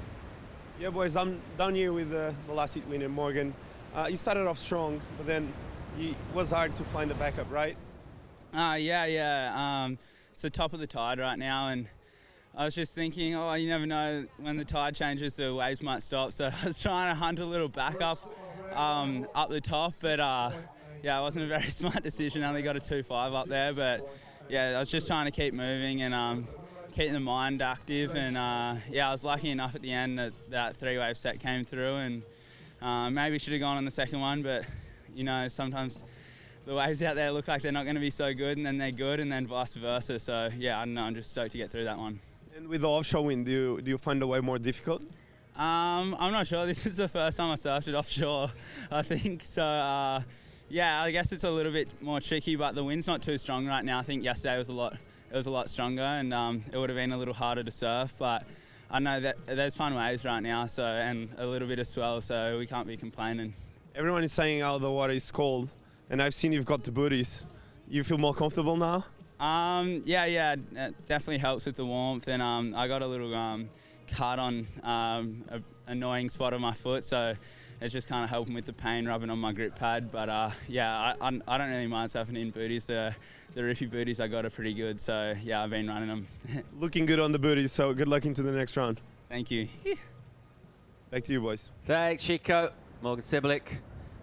Yeah, boys, I'm down here with the last heat winner, Morgan. You started off strong, but then it was hard to find the backup, right? Yeah. It's the top of the tide right now, and I was just thinking, oh, you never know, when the tide changes, the waves might stop. So I was trying to hunt a little backup up the top, but yeah, it wasn't a very smart decision. I only got a 2.5 up there, but yeah, I was just trying to keep moving and keeping the mind active. And yeah, I was lucky enough at the end that 3-wave set came through, and maybe should have gone on the second one, but you know, sometimes the waves out there look like they're not going to be so good, and then they're good, and then vice versa. So yeah, I don't know, I'm just stoked to get through that one. And with the offshore wind, do you find the wave more difficult? I'm not sure. This is the first time I surfed it offshore, I think. So yeah, I guess it's a little bit more tricky, but the wind's not too strong right now. I think yesterday was a lot stronger, and it would have been a little harder to surf. But I know that there's fun waves right now, so, and a little bit of swell, so we can't be complaining. Everyone is saying how the water is cold, and I've seen you've got the booties. You feel more comfortable now? Yeah, it definitely helps with the warmth, and I got a little cut on an annoying spot on my foot, so it's just kind of helping with the pain rubbing on my grip pad. But yeah, I don't really mind surfing in booties. The rippy booties I got are pretty good, so yeah, I've been running them. Looking good on the booties, so good luck into the next round. Thank you. Back to you, boys. Thanks, Chico. Morgan Siblick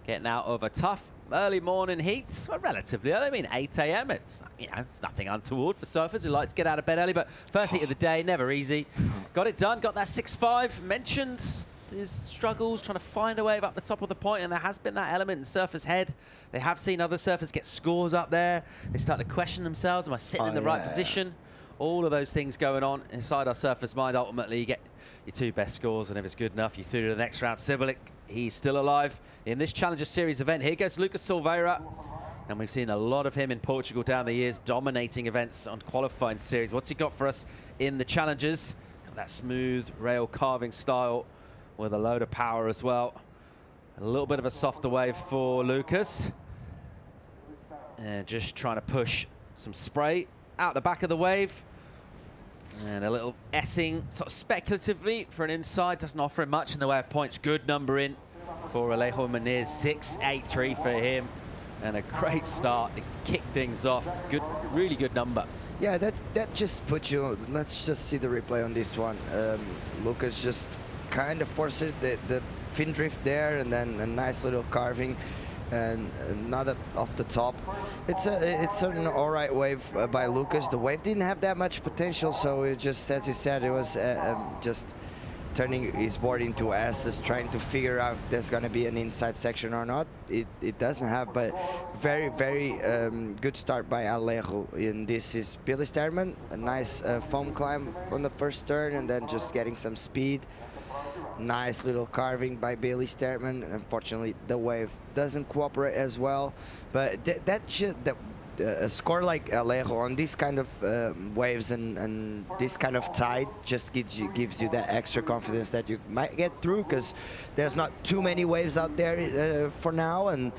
getting out of a tough early morning heats, well, relatively early. I mean, 8 a.m. It's, you know, it's nothing untoward for surfers who like to get out of bed early, but first heat of the day, never easy. Got it done, got that 6.5. Mentioned his struggles trying to find a wave up the top of the point, and there has been that element in surfers' head. They have seen other surfers get scores up there. They start to question themselves, am I sitting in the right position? All of those things going on inside our surfer's mind. Ultimately, you get your 2 best scores, and if it's good enough, you through to the next round. Siblick, he's still alive in this Challenger Series event. Here goes Lucas Silvera, and we've seen a lot of him in Portugal down the years, dominating events on qualifying series. What's he got for us in the Challengers? That smooth rail carving style with a load of power as well. A little bit of a softer wave for Lucas. And just trying to push some spray out the back of the wave. And a little S-ing sort of speculatively for an inside. Doesn't offer him much in the way of points. Good number in for Alejo Munir. 6.83 for him. And a great start to kick things off. Good, really good number. Yeah, that just puts you, let's just see the replay on this one. Lucas just kind of forced the fin drift there, and then a nice little carving, and another off the top. It's an all right wave by Lucas. The wave didn't have that much potential, so it just, as you said, it was just turning his board into S's, trying to figure out if there's going to be an inside section or not. It doesn't have, but very, very good start by Alejo. And this is Billy Sterman, a nice foam climb on the first turn, and then just getting some speed. Nice little carving by Billy Sterman. Unfortunately, the wave doesn't cooperate as well, but a score like Alejo on this kind of waves and this kind of tide just gives you that extra confidence that you might get through, because there's not too many waves out there for now, and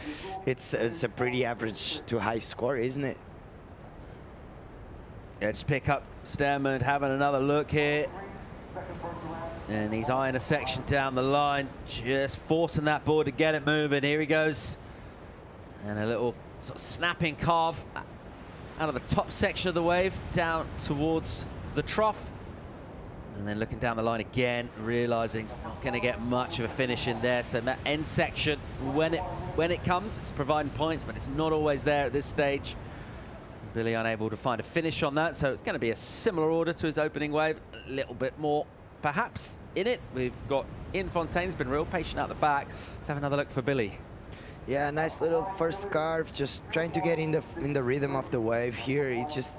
it's a pretty average to high score, isn't it? Let's pick up Stermund having another look here. And he's eyeing a section down the line, just forcing that board to get it moving. Here he goes. And a little sort of snapping carve out of the top section of the wave down towards the trough. And then looking down the line again, realizing it's not going to get much of a finish in there. So that end section, when it comes, it's providing points, but it's not always there at this stage. Billy unable to find a finish on that, so it's going to be a similar order to his opening wave, a little bit more perhaps in it. We've got Ian Fontaine's been real patient out the back. Let's have another look for Billy. Yeah, nice little first carve, just trying to get in the rhythm of the wave here. He just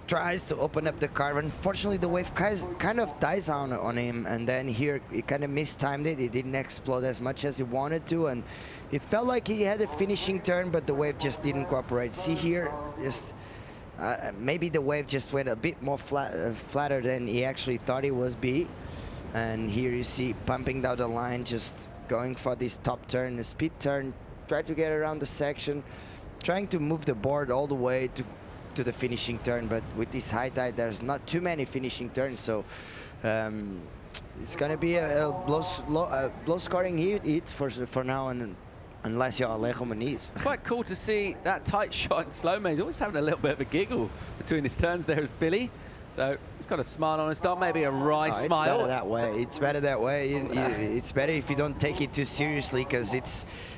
tries to open up the carve. Unfortunately, the wave kind of dies on him, and then here he kind of mistimed it. He didn't explode as much as he wanted to, and it felt like he had a finishing turn, but the wave just didn't cooperate. See here, just maybe the wave just went a bit more flatter than he actually thought it was be. And here you see pumping down the line, just going for this top turn, the speed turn, try to get around the section, trying to move the board all the way to the finishing turn. But with this high tide, there's not too many finishing turns, so it's going to be a low scoring heat for now, and unless you're Alejo Muniz. Quite cool to see that tight shot in slow-mo. He's always having a little bit of a giggle between his turns there as Billy. So he's got a smile on his start, maybe a wry smile. It's better that way. It's better that way. It's better if you don't take it too seriously, because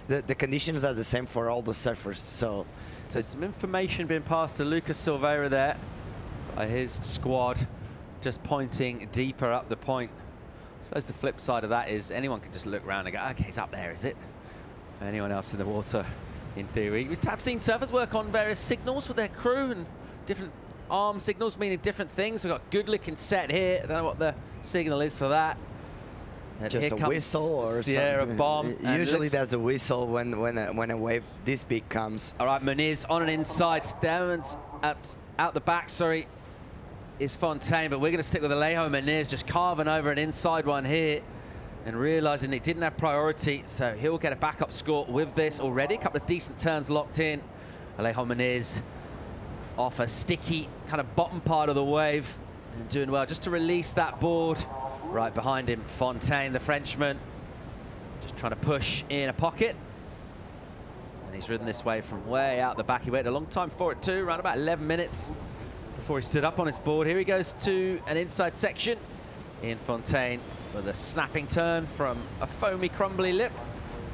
the conditions are the same for all the surfers. So some information being passed to Lucas Silvera there by his squad, just pointing deeper up the point. I suppose the flip side of that is anyone can just look around and go, okay, he's up there, is it? Anyone else in the water, in theory. I've seen surfers work on various signals with their crew, and different arm signals meaning different things. We've got good looking set here. I don't know what the signal is for that. And just a whistle or Sierra something. Bomb. Usually there's a whistle when a wave this big comes. All right, Muniz on an inside. Stermund's out the back, sorry, is Fontaine, but we're going to stick with Alejo Muniz, just carving over an inside one here and realizing he didn't have priority, so he'll get a backup score with this already. A couple of decent turns locked in. Alejo Muniz off a sticky kind of bottom part of the wave and doing well just to release that board. Right behind him, Fontaine, the Frenchman, just trying to push in a pocket. And he's ridden this wave from way out the back. He waited a long time for it too, around about 11 minutes before he stood up on his board. Here he goes to an inside section. Ian Fontaine with a snapping turn from a foamy, crumbly lip.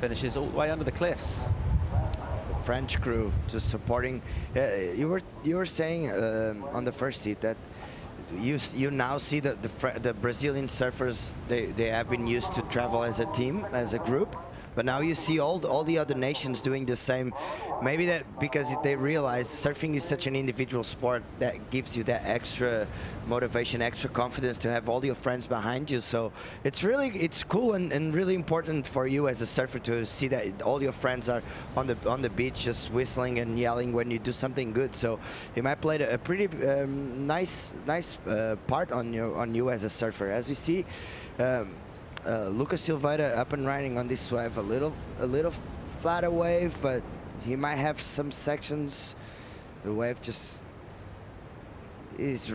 Finishes all the way under the cliffs. The French crew just supporting. You were saying on the first heat that you now see that the Brazilian surfers, they have been used to travel as a team, as a group. But now you see all the other nations doing the same. Maybe that because they realize surfing is such an individual sport that gives you that extra motivation, extra confidence to have all your friends behind you. So it's cool and really important for you as a surfer to see that all your friends are on the beach just whistling and yelling when you do something good. So it might play a pretty nice part on you as a surfer. As you see. Lucas Silvera up and riding on this wave, a little flatter wave, but he might have some sections. The wave just is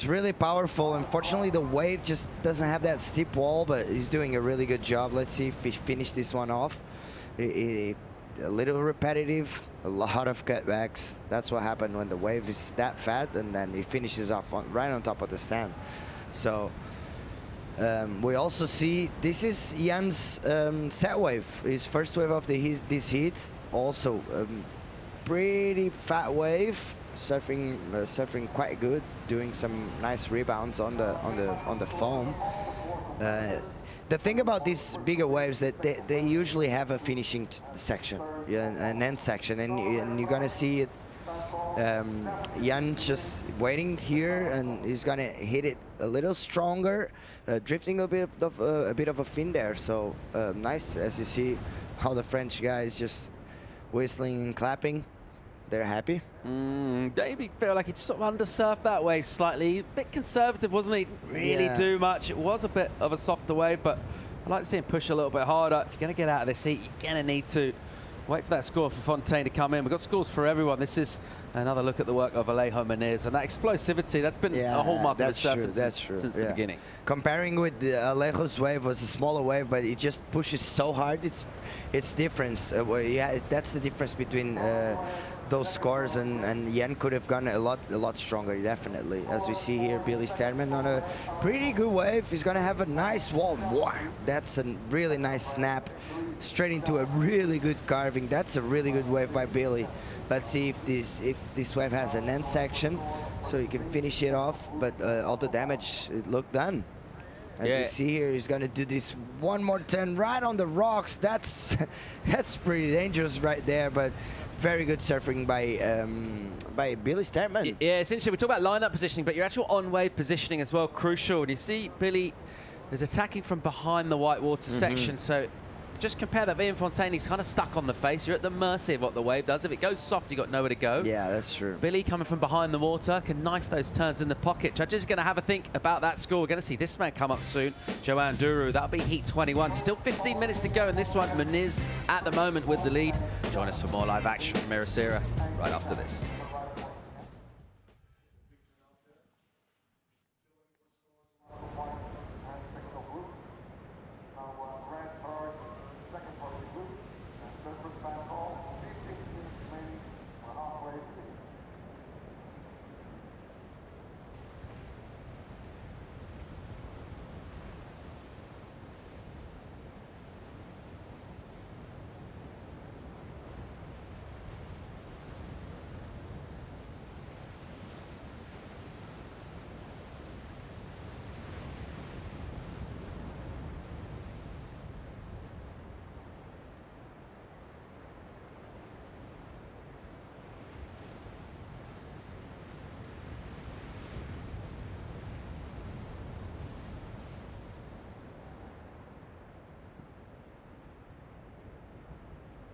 really powerful. Unfortunately, the wave just doesn't have that steep wall, but he's doing a really good job. Let's see if he finishes this one off. A little repetitive, a lot of cutbacks. That's what happened when the wave is that fat, and then he finishes off right on top of the sand. So. We also see this is Jan's set wave, his first wave of this heat. Also, pretty fat wave, surfing quite good, doing some nice rebounds on the foam. The thing about these bigger waves that they usually have a finishing section, an end section, and you're gonna see it. Jan just waiting here, and he's gonna hit it a little stronger, drifting a bit of a fin there. So nice, as you see how the French guys just whistling and clapping. they're happy. Maybe feel like he sort of undersurfed that wave slightly. A bit conservative, wasn't he? Didn't really do much. It was a bit of a softer wave, but I'd like to see him push a little bit harder. If you're going to get out of this heat, you're going to need to wait for that score for Fontaine to come in. We've got scores for everyone. This is another look at the work of Alejo Moniz, and that explosivity, that's been a hallmark of his surfing since the beginning. Comparing with the Alejo's wave, was a smaller wave, but it just pushes so hard. It's different. That's the difference between those scores, and Yen could have gone a lot stronger, definitely. As we see here, Billy Sterman on a pretty good wave. He's gonna have a nice wall. Wow, that's a really nice snap, straight into a really good carving. That's a really good wave by Billy. Let's see if this wave has an end section, so he can finish it off. But all the damage, it looked done. As we see here, he's gonna do this one more turn right on the rocks. That's pretty dangerous right there, but very good surfing by Billy Sterman. Yeah, it's interesting. We talk about lineup positioning, but your actual on-wave positioning as well, crucial. And you see Billy is attacking from behind the whitewater section, so just compare that. Ian Fontaine, he's kind of stuck on the face. You're at the mercy of what the wave does. If it goes soft, you've got nowhere to go. Yeah, that's true. Billy coming from behind the water can knife those turns in the pocket. Judges are going to have a think about that score. We're going to see this man come up soon, Joan Duru. That'll be heat 21. Still 15 minutes to go in this one. Moniz at the moment with the lead. Join us for more live action from Ericeira right after this.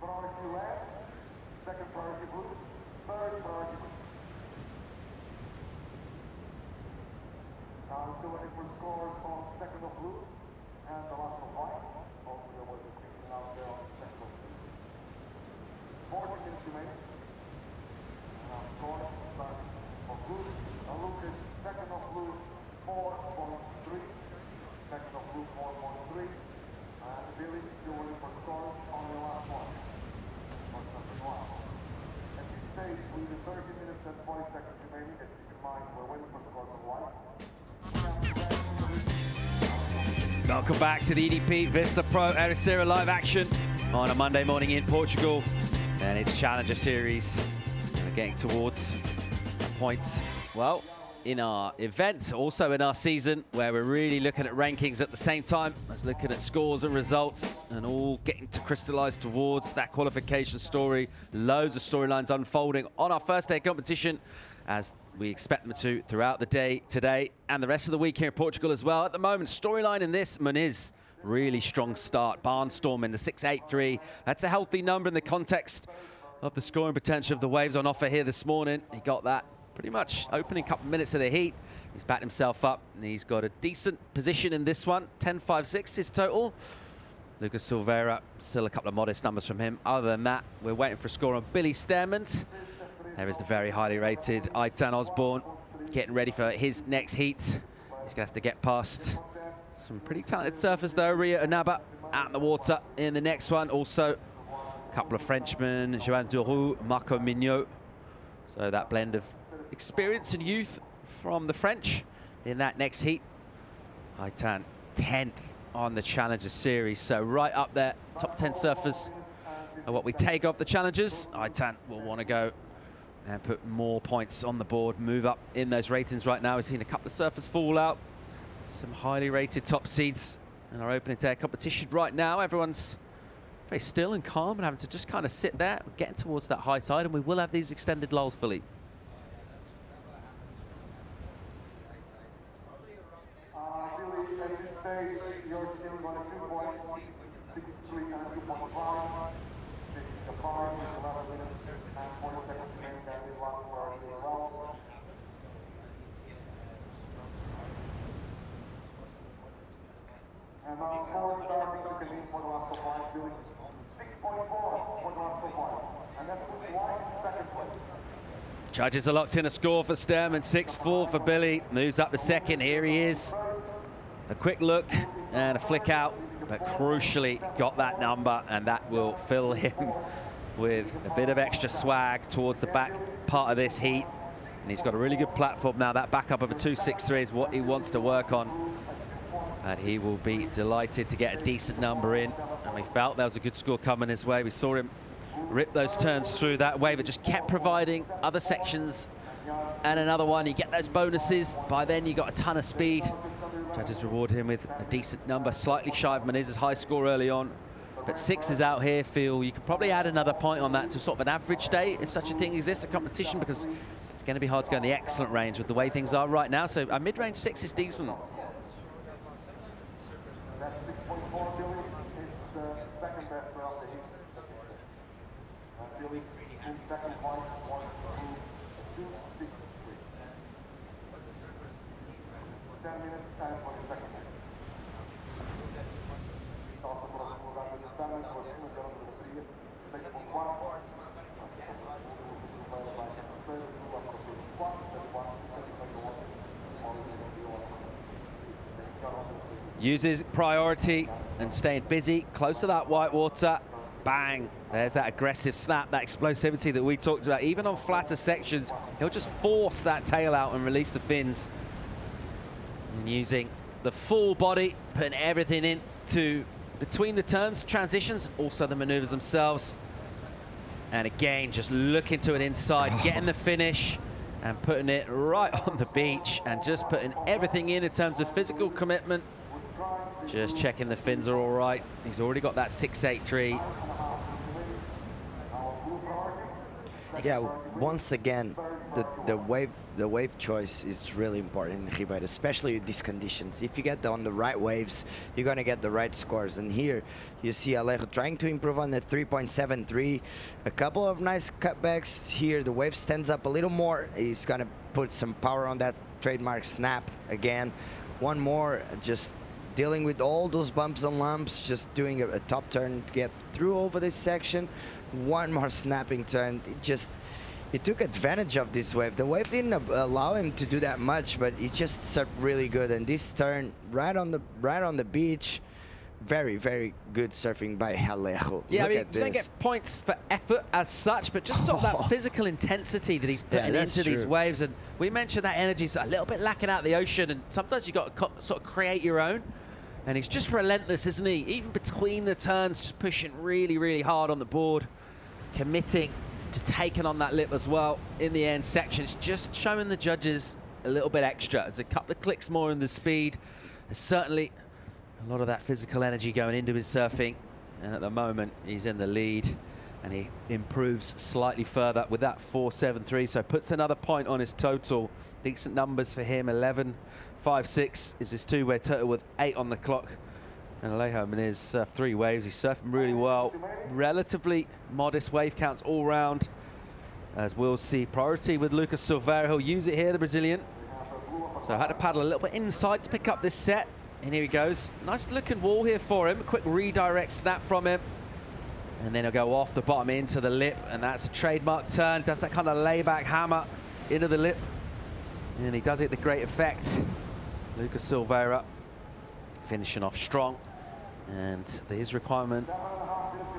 Priority red, second priority blue, third priority blue. Now we're still waiting for scores on second of blue and the last of white. Also there was a cleaning out there on second of blue. 40 minutes remaining. Now scores starting for blue. Now Lucas, second of blue, 4.3. Second of blue, 4.3. And Billy still waiting for scores on the last one. At this stage, with the 30 minutes and 40 seconds remaining, and keep in mind we're waiting for scores on white. Welcome back to the EDP Vissla Pro Ericeira live action on a Monday morning in Portugal. And it's Challenger Series. We're getting towards a point, well, in our event, also in our season, where we're really looking at rankings at the same time as looking at scores and results, and all getting to crystallize towards that qualification story. Loads of storylines unfolding on our first day of competition, as we expect them to throughout the day today and the rest of the week here in Portugal as well. At the moment, storyline in this, Moniz, really strong start. Barnstorm in the 6.83. That's a healthy number in the context of the scoring potential of the waves on offer here this morning. He got that pretty much opening couple minutes of the heat. He's backed himself up, and he's got a decent position in this one. 10.56 his total. Lucas Silvera, still a couple of modest numbers from him. Other than that, we're waiting for a score on Billy Sterman. There is the very highly rated Aitan Osborne, getting ready for his next heat. He's going to have to get past some pretty talented surfers though. Rio Waida out in the water in the next one. Also, a couple of Frenchmen, Joan Duru, Marco Mignot. So that blend of experience and youth from the French in that next heat. Aitan 10th on the Challenger Series, so right up there. Top 10 surfers are what we take off the Challengers. Aitan will want to go and put more points on the board, move up in those ratings right now. We've seen a couple of surfers fall out. Some highly rated top seeds in our opening day competition right now. Everyone's very still and calm and having to just kind of sit there. We're getting towards that high tide, and we will have these extended lulls, Philippe. Billy, at this stage, you're still running 2 points, 6.3 and 2.5. This is the bar with 11 minutes and 40 seconds remaining. 4 starting to come in for the last fight, Billy. 6.4 for the last fight. And that puts White in second place. Judges are locked in a score for Sturman, 6-4 for Billy. Moves up to second, here he is. A quick look and a flick out, but crucially got that number, and that will fill him with a bit of extra swag towards the back part of this heat. And he's got a really good platform now. That backup of a 2.63 is what he wants to work on. And he will be delighted to get a decent number in. And we felt there was a good score coming his way. We saw him rip those turns through that wave. It just kept providing other sections and another one. You get those bonuses. By then, you got a ton of speed. Judges reward him with a decent number, slightly shy of Menezes' high score early on. But 6 is out here, Phil. You could probably add another point on that to sort of an average day, if such a thing exists, a competition, because it's going to be hard to go in the excellent range with the way things are right now. So a mid-range 6 is decent. That's 6.4, Billy. It's the second best round of the heat. Billy in second place, 2.63. 10 minutes time for the second match. Also for the lugar do Sturman, for the segunda da bateria, 6.4. Uses priority and staying busy, close to that white water. Bang, there's that aggressive snap, that explosivity that we talked about. Even on flatter sections, he'll just force that tail out and release the fins. And using the full body, putting everything into between the turns, transitions, also the maneuvers themselves. And again, just looking to it inside, getting the finish and putting it right on the beach and just putting everything in terms of physical commitment. Just checking the fins are all right. He's already got that 6.83. Yeah, once again, the wave choice is really important in Ribeiro, especially with these conditions. If you get on the right waves, you're going to get the right scores. And here you see Alejo trying to improve on the 3.73. A couple of nice cutbacks here. The wave stands up a little more. He's going to put some power on that trademark snap again. One more, just dealing with all those bumps and lumps, just doing a top turn to get through over this section. One more snapping turn. He took advantage of this wave. The wave didn't allow him to do that much, but he just surfed really good. And this turn, right on the beach, very, very good surfing by Alejo. Yeah, Look I mean, at you don't this. get points for effort as such, but just sort of that physical intensity that he's putting into these waves. And we mentioned that energy's a little bit lacking out the ocean, and sometimes you've got to sort of create your own. And he's just relentless, isn't he? Even between the turns, just pushing really, really hard on the board, committing to taking on that lip as well in the end sections, just showing the judges a little bit extra. There's a couple of clicks more in the speed. There's certainly a lot of that physical energy going into his surfing, and at the moment he's in the lead, and he improves slightly further with that 4.73, so puts another point on his total. Decent numbers for him. 11.56 is his two-way total with 8 on the clock. And Alejo Menezes surfed 3 waves. He's surfing really well. Relatively modest wave counts all round, as we'll see. Priority with Lucas Silvera. He'll use it here, the Brazilian. So I had to paddle a little bit inside to pick up this set. And here he goes. Nice looking wall here for him. A quick redirect snap from him. And then he'll go off the bottom into the lip. And that's a trademark turn. Does that kind of layback hammer into the lip. And he does it with great effect. Lucas Silvera finishing off strong. And his requirement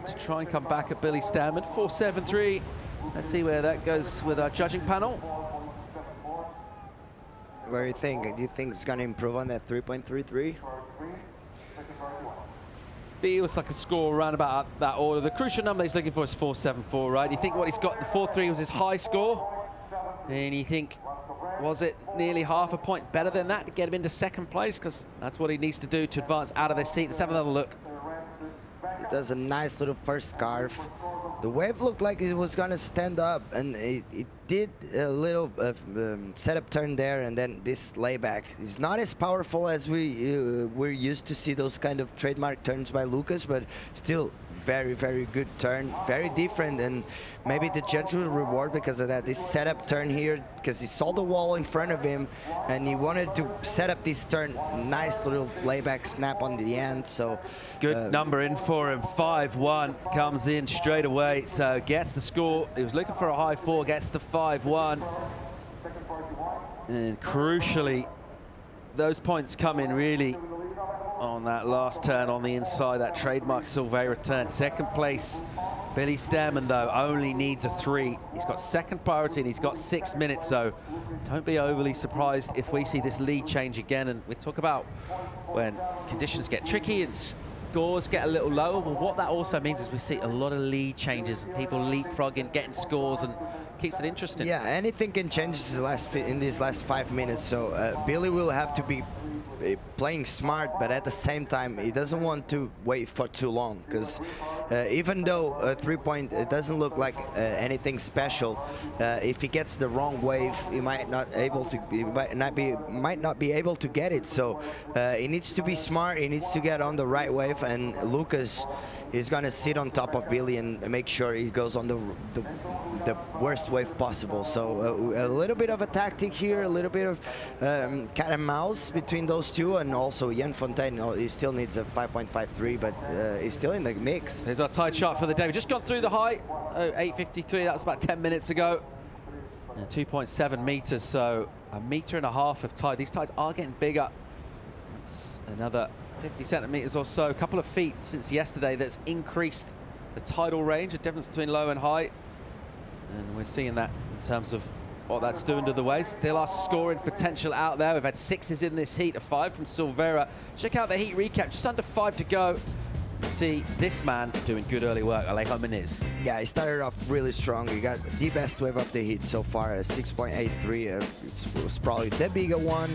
to try and come back at Billy Sturman, 4.73. Let's see where that goes with our judging panel. What do you think? Do you think it's going to improve on that 3.33? Feels like a score around about that order. The crucial number he's looking for is 4.74, right? You think what he's got, the 4.3 was his high score? And you think, was it nearly half a point better than that to get him into second place? Because that's what he needs to do to advance out of this seat. Let's have another look. It does a nice little first carve. The wave looked like it was going to stand up, and it did a little setup turn there, and then this layback is not as powerful as we're used to see those kind of trademark turns by Lucas, but still very, very good turn, very different, and maybe the judge will reward because of that. This setup turn here, because he saw the wall in front of him, and he wanted to set up this turn. Nice little layback snap on the end. So good number in for him. 5-1 comes in straight away, so gets the score. He was looking for a high 4, gets the 5-1, and crucially, those points come in really on that last turn on the inside, that trademark Silvera turn. Second place, Billy Sterman, though, only needs a 3. He's got second priority and he's got 6 minutes, so don't be overly surprised if we see this lead change again. And we talk about when conditions get tricky and scores get a little lower. Well, what that also means is we see a lot of lead changes and people leapfrogging, getting scores, and keeps it interesting. Yeah, anything can change in these last 5 minutes. So Billy will have to be playing smart, but at the same time, he doesn't want to wait for too long, because even though 3-point it doesn't look like anything special, if he gets the wrong wave, he might not be able to get it. So he needs to be smart. He needs to get on the right wave, and Lucas is going to sit on top of Billy and make sure he goes on the worst wave possible. So a little bit of a tactic here, a little bit of cat and mouse between those two, and also Jan Fontaine, he still needs a 5.53, but he's still in the mix. Here's our tide chart for the day. We've just gone through the height, 8:53, that was about 10 minutes ago. And 2.7 meters, so 1.5 meters of tide. These tides are getting bigger. That's another 50 centimeters or so, a couple of feet since yesterday. That's increased the tidal range, a difference between low and high. And we're seeing that in terms of what that's doing to the waves. Still our scoring potential out there. We've had 6s in this heat, a 5 from Silvera. Check out the heat recap, just under 5 to go. See this man doing good early work, Alejo Meniz. Yeah, he started off really strong. He got the best wave of the heat so far, 6.83. It was probably the bigger one,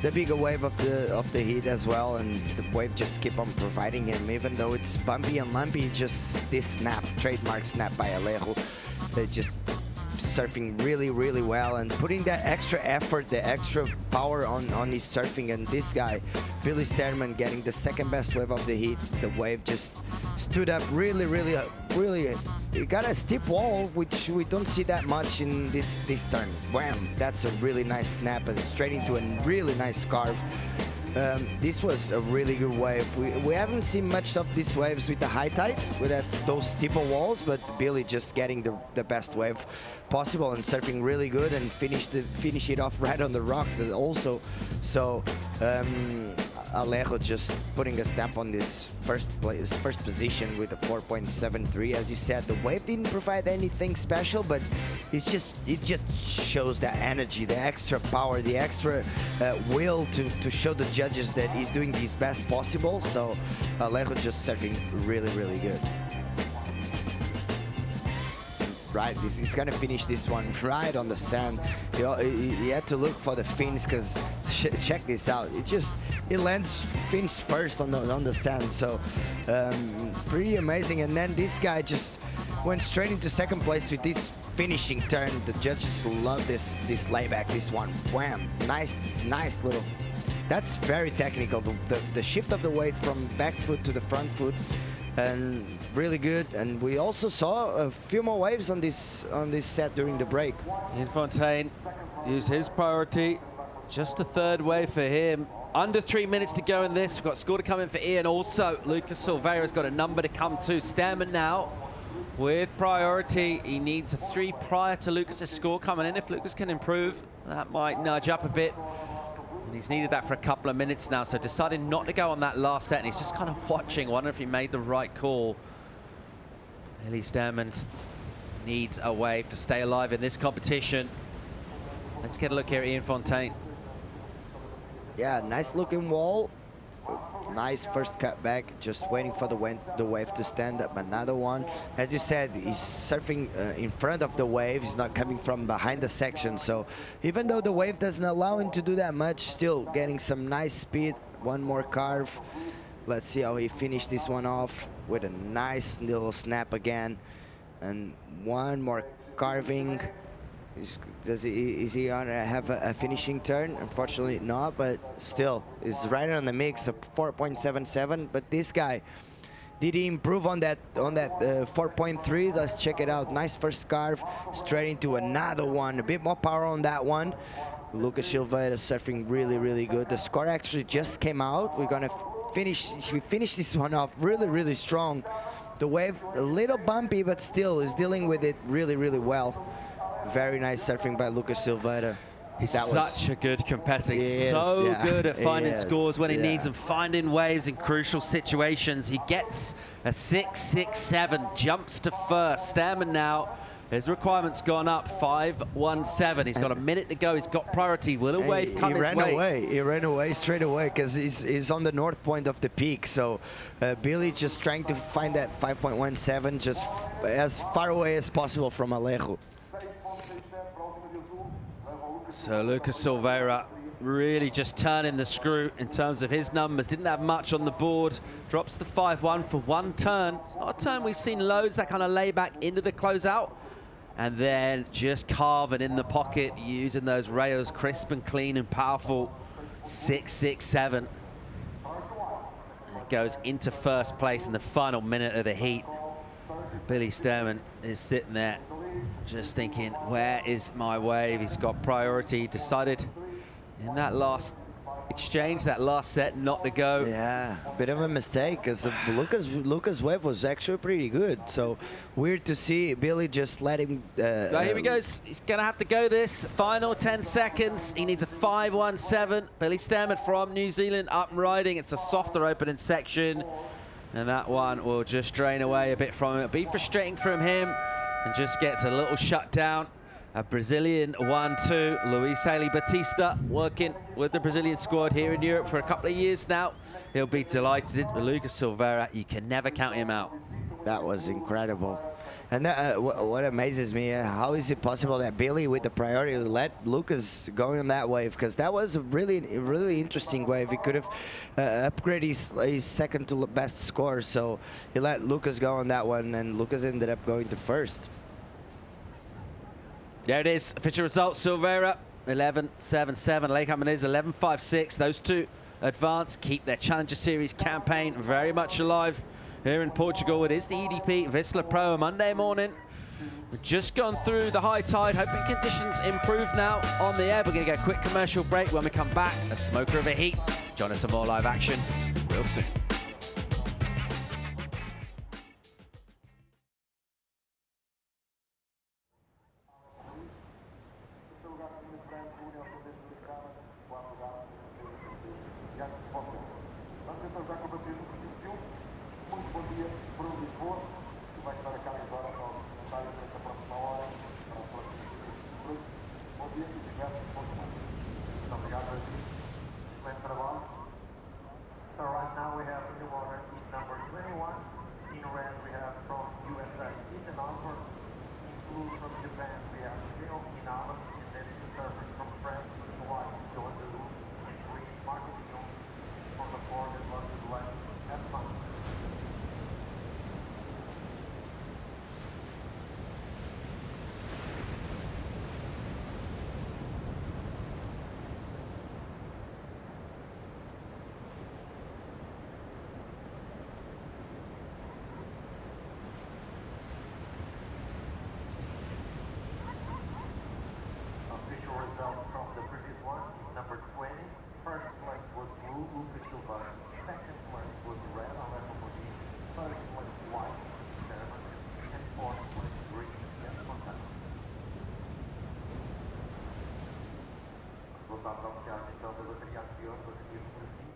the bigger wave of the heat as well, and the wave just keep on providing him, even though it's bumpy and lumpy. Just this snap, trademark snap by Alejo. They just surfing really, really well and putting that extra effort, the extra power on his surfing. And this guy, Billy Sterman, getting the second best wave of the heat. The wave just stood up really, really, really. He got a steep wall, which we don't see that much in this turn. Wham! That's a really nice snap and straight into a really nice carve. This was a really good wave. We haven't seen much of these waves with the high tide, with those steeper walls, but Billy just getting the best wave possible and surfing really good and finish it off right on the rocks also. So Alejo just putting a stamp on this first position with a 4.73. As you said, the wave didn't provide anything special, but it just shows that energy, the extra power, the extra will to show the judges that he's doing his best possible. So Alejo just surfing really, really good. Right, he's gonna finish this one right on the sand. He had to look for the fins, because check this out. It lands fins first on the sand. So pretty amazing. And then this guy just went straight into second place with this finishing turn. The judges love this layback. This one, wham! Nice little. That's very technical. The shift of the weight from back foot to the front foot. And really good, and we also saw a few more waves on this set during the break. Ian Fontaine used his priority, just a third wave for him. Under 3 minutes to go in this. We've got a score to come in for Ian. Also, Lucas Silvera's got a number to come to. Sterman now with priority. He needs a 3 prior to Lucas's score coming in. If Lucas can improve, that might nudge up a bit. And he's needed that for a couple of minutes now, so decided not to go on that last set, and he's just kind of watching, wondering if he made the right call. Billy Sterman needs a wave to stay alive in this competition. Let's get a look here at Ian Fontaine. Yeah, nice looking wall. Nice first cut back, just waiting for the wave to stand up. Another one. As you said, he's surfing in front of the wave. He's not coming from behind the section. So even though the wave doesn't allow him to do that much, still getting some nice speed. One more carve. Let's see how he finished this one off with a nice little snap again. And one more carving. Is he gonna have a finishing turn? Unfortunately not, but still is right on the mix of 4.77. But this guy Did he improve on that 4.3? Let's check it out. Nice first carve, straight into another one. A bit more power on that one. Lucas Silvera surfing really, really good. The score actually just came out. We're gonna finish this one off really, really strong. The wave a little bumpy, but still is dealing with it really, really well. Very nice surfing by Lucas Silvera. He's such a good competitor. He's so good at finding scores when he needs them, finding waves in crucial situations. He gets a 6.67, jumps to first. Stearman now, his requirement's gone up, 5.17. He's got a minute to go. He's got priority. Will a wave come his way? He ran away straight away because he's on the north point of the peak. So Billy just trying to find that 5.17 just as far away as possible from Alejo. So Lucas Silvera really just turning the screw in terms of his numbers. Didn't have much on the board. Drops the 5.1 for one turn. It's not a turn we've seen loads, that kind of layback into the closeout. And then just carving in the pocket, using those rails crisp and clean and powerful. 6.67. It goes into first place in the final minute of the heat. Billy Stearman is sitting there just thinking, where is my wave? He's got priority. Decided in that last exchange, that last set, not to go. Yeah, bit of a mistake because Lucas' wave was actually pretty good. So weird to see Billy just let him. Here he goes. He's going to have to go this final 10 seconds. He needs a 5.17. Billy Stearman from New Zealand up and riding. It's a softer opening section. And that one will just drain away a bit from him. It'll be frustrating from him. And just gets a little shutdown. A Brazilian 1-2. Luis Haley Batista working with the Brazilian squad here in Europe for a couple of years now. He'll be delighted. Lucas Silvera, you can never count him out. That was incredible. And what amazes me, how is it possible that Billy, with the priority, let Lucas go on that wave? Because that was a really interesting wave. He could have upgraded his second to best score. So he let Lucas go on that one, and Lucas ended up going to first. There it is. Official results. Silvera 11.77. Leiham is 11.56. Those two advance, keep their Challenger Series campaign very much alive. Here in Portugal, it is the EDP Vissla Pro Monday morning. We've just gone through the high tide, hoping conditions improve now on the air. We're going to get a quick commercial break. When we come back, a smoker of a heat. Join us for more live action real soon. So right now we have new owner in number 21. In red we have from USA Ethan Osborne. In blue from Japan we have Rio Waida. And then the surfers from France and Hawaii. Join the blue and green Marco Dion from the board as well as the left. Have fun. From the previous one, number 20. First place was blue, Lucas Silvera. Second place was red, Alejo Modin. Third place white, Stearman. And fourth place green, Jens Fontana. Resultados oficiais então da bateria anterior, bateria número 5.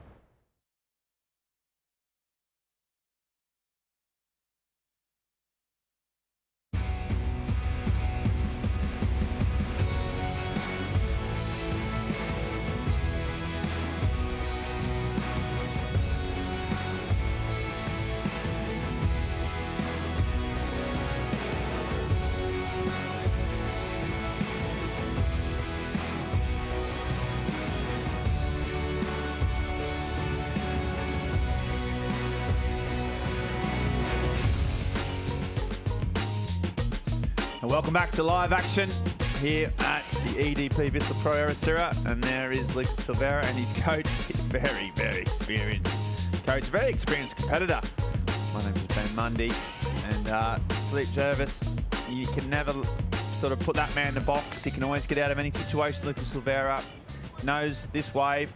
And welcome back to live action here at the EDP Vissla Pro Ericeira. And there is Lucas Silvera and his coach. He's very, very experienced coach, very experienced competitor. My name is Ben Mundy, and Philippe Jervis, you can never sort of put that man in the box. He can always get out of any situation. Lucas Silvera knows this wave,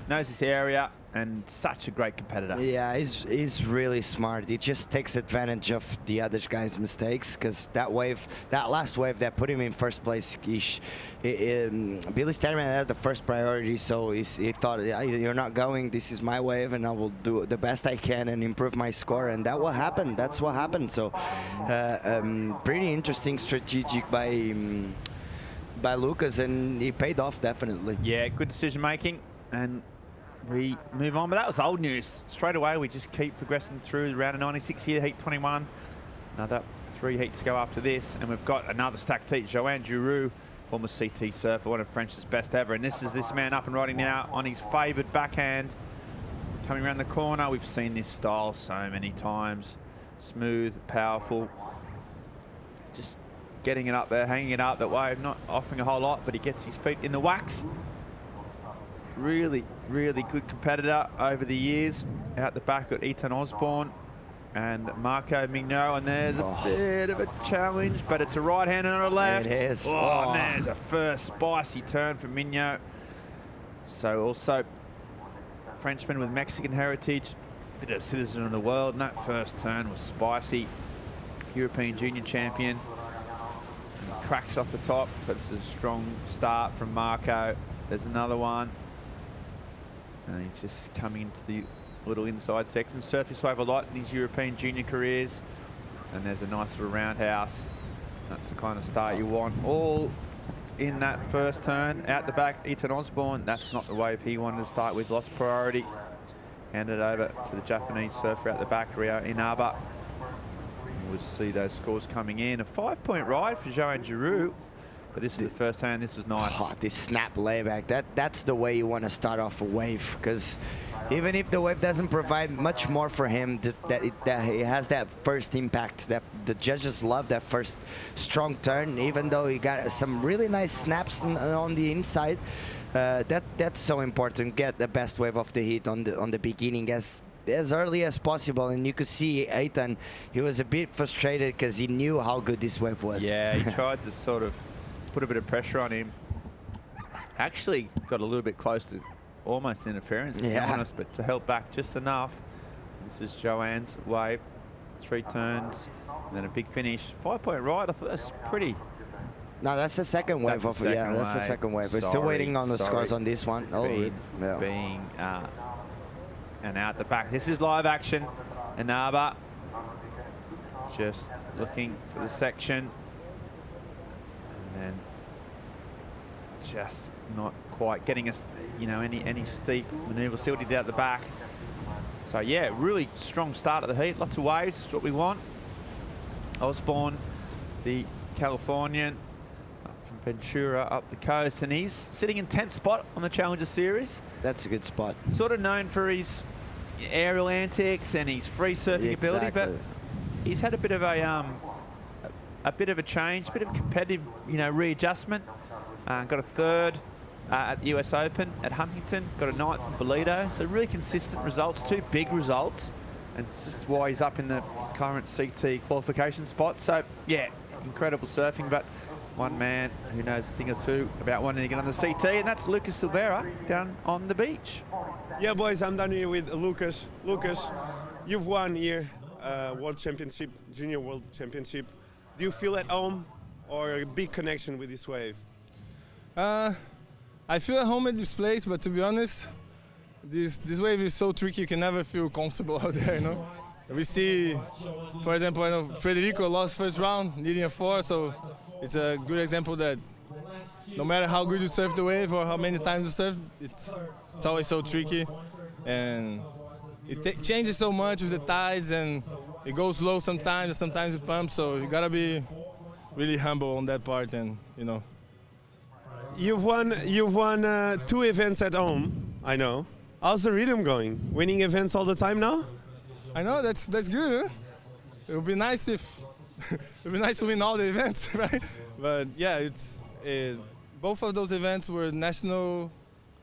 knows this area, and such a great competitor. Yeah, he's really smart. He just takes advantage of the other guy's mistakes, because that last wave that put him in first place, Billy Sterman had the first priority, so he thought, yeah, you're not going, this is my wave, and I will do the best I can and improve my score, and that will happen. That's what happened. So pretty interesting strategic by Lucas, and he paid off definitely. Yeah, good decision making, and we move on, but that was old news. Straight away, we just keep progressing through the round of 96 here, heat 21. Another 3 heats to go after this, and we've got another stacked heat. Joanne Giroux, former CT surfer, one of French's best ever, and this is this man up and riding now on his favoured backhand. Coming around the corner, we've seen this style so many times. Smooth, powerful, just getting it up there, hanging it up that way, not offering a whole lot, but he gets his feet in the wax. Really, really good competitor over the years. Out the back, got Ethan Osborne and Marco Mignot, and there's a bit of a challenge, but it's a right hand and a left. It is. Oh, and there's a first spicy turn for Mignot. So also Frenchman with Mexican heritage, bit of a citizen of the world, and that first turn was spicy. European Junior champion. And cracks off the top, so this is a strong start from Marco. There's another one. And he's just coming into the little inside section. Surfed this wave a lot in his European junior careers. And there's a nice little roundhouse. That's the kind of start you want. All in that first turn. Out the back, Ethan Osborne. That's not the wave he wanted to start with. Lost priority. Handed over to the Japanese surfer out the back, Rio Inaba. We'll see those scores coming in. A 5-point ride for Joanne Giroux. But this is the first hand. This was nice. Oh, this snap layback, that's the way you want to start off a wave, because even if the wave doesn't provide much more for him, just that he has that first impact, that the judges love that first strong turn, even though he got some really nice snaps on the inside. That's so important. Get the best wave of the heat on the beginning as early as possible, and you could see Ethan, he was a bit frustrated because he knew how good this wave was. Yeah, he tried to sort of put a bit of pressure on him. Actually got a little bit close to almost interference, to be honest, but to help back just enough. This is Joanne's wave. 3 turns, and then a big finish. 5-point ride. I thought that's pretty. No, that's the second wave. That's the second wave. We're still waiting on the scores on this one. And out the back. This is live action. Inaba just looking for the section. And then just not quite getting us, any steep manoeuvre. See what he did out the back. So yeah, really strong start of the heat. Lots of waves, that's what we want. Osborne, the Californian, from Ventura up the coast, and he's sitting in 10th spot on the Challenger Series. That's a good spot. Sort of known for his aerial antics and his free surfing ability, but he's had a bit of a change, a bit of a competitive, readjustment. Got a 3rd at the US Open at Huntington, got a 9th in Bolito, so really consistent results, 2 big results, and it's just why he's up in the current CT qualification spot. So yeah, incredible surfing, but one man who knows a thing or two about wanting to get on the CT, and that's Lucas Silvera down on the beach. Yeah, boys, I'm down here with Lucas. Lucas, you've won here World Championship, Junior World Championship. Do you feel at home or a big connection with this wave? I feel at home at this place, but to be honest, this wave is so tricky, you can never feel comfortable out there, We see, for example, I know Federico lost first round, needing a 4, so it's a good example that no matter how good you surf the wave or how many times you surf, it's always so tricky. And it changes so much with the tides, and it goes low sometimes it pumps, so you gotta be really humble on that part, and You've won 2 events at home, I know. How's the rhythm going? Winning events all the time now? I know, that's good, huh? It would be nice if it would be nice to win all the events, right? But yeah, both of those events were national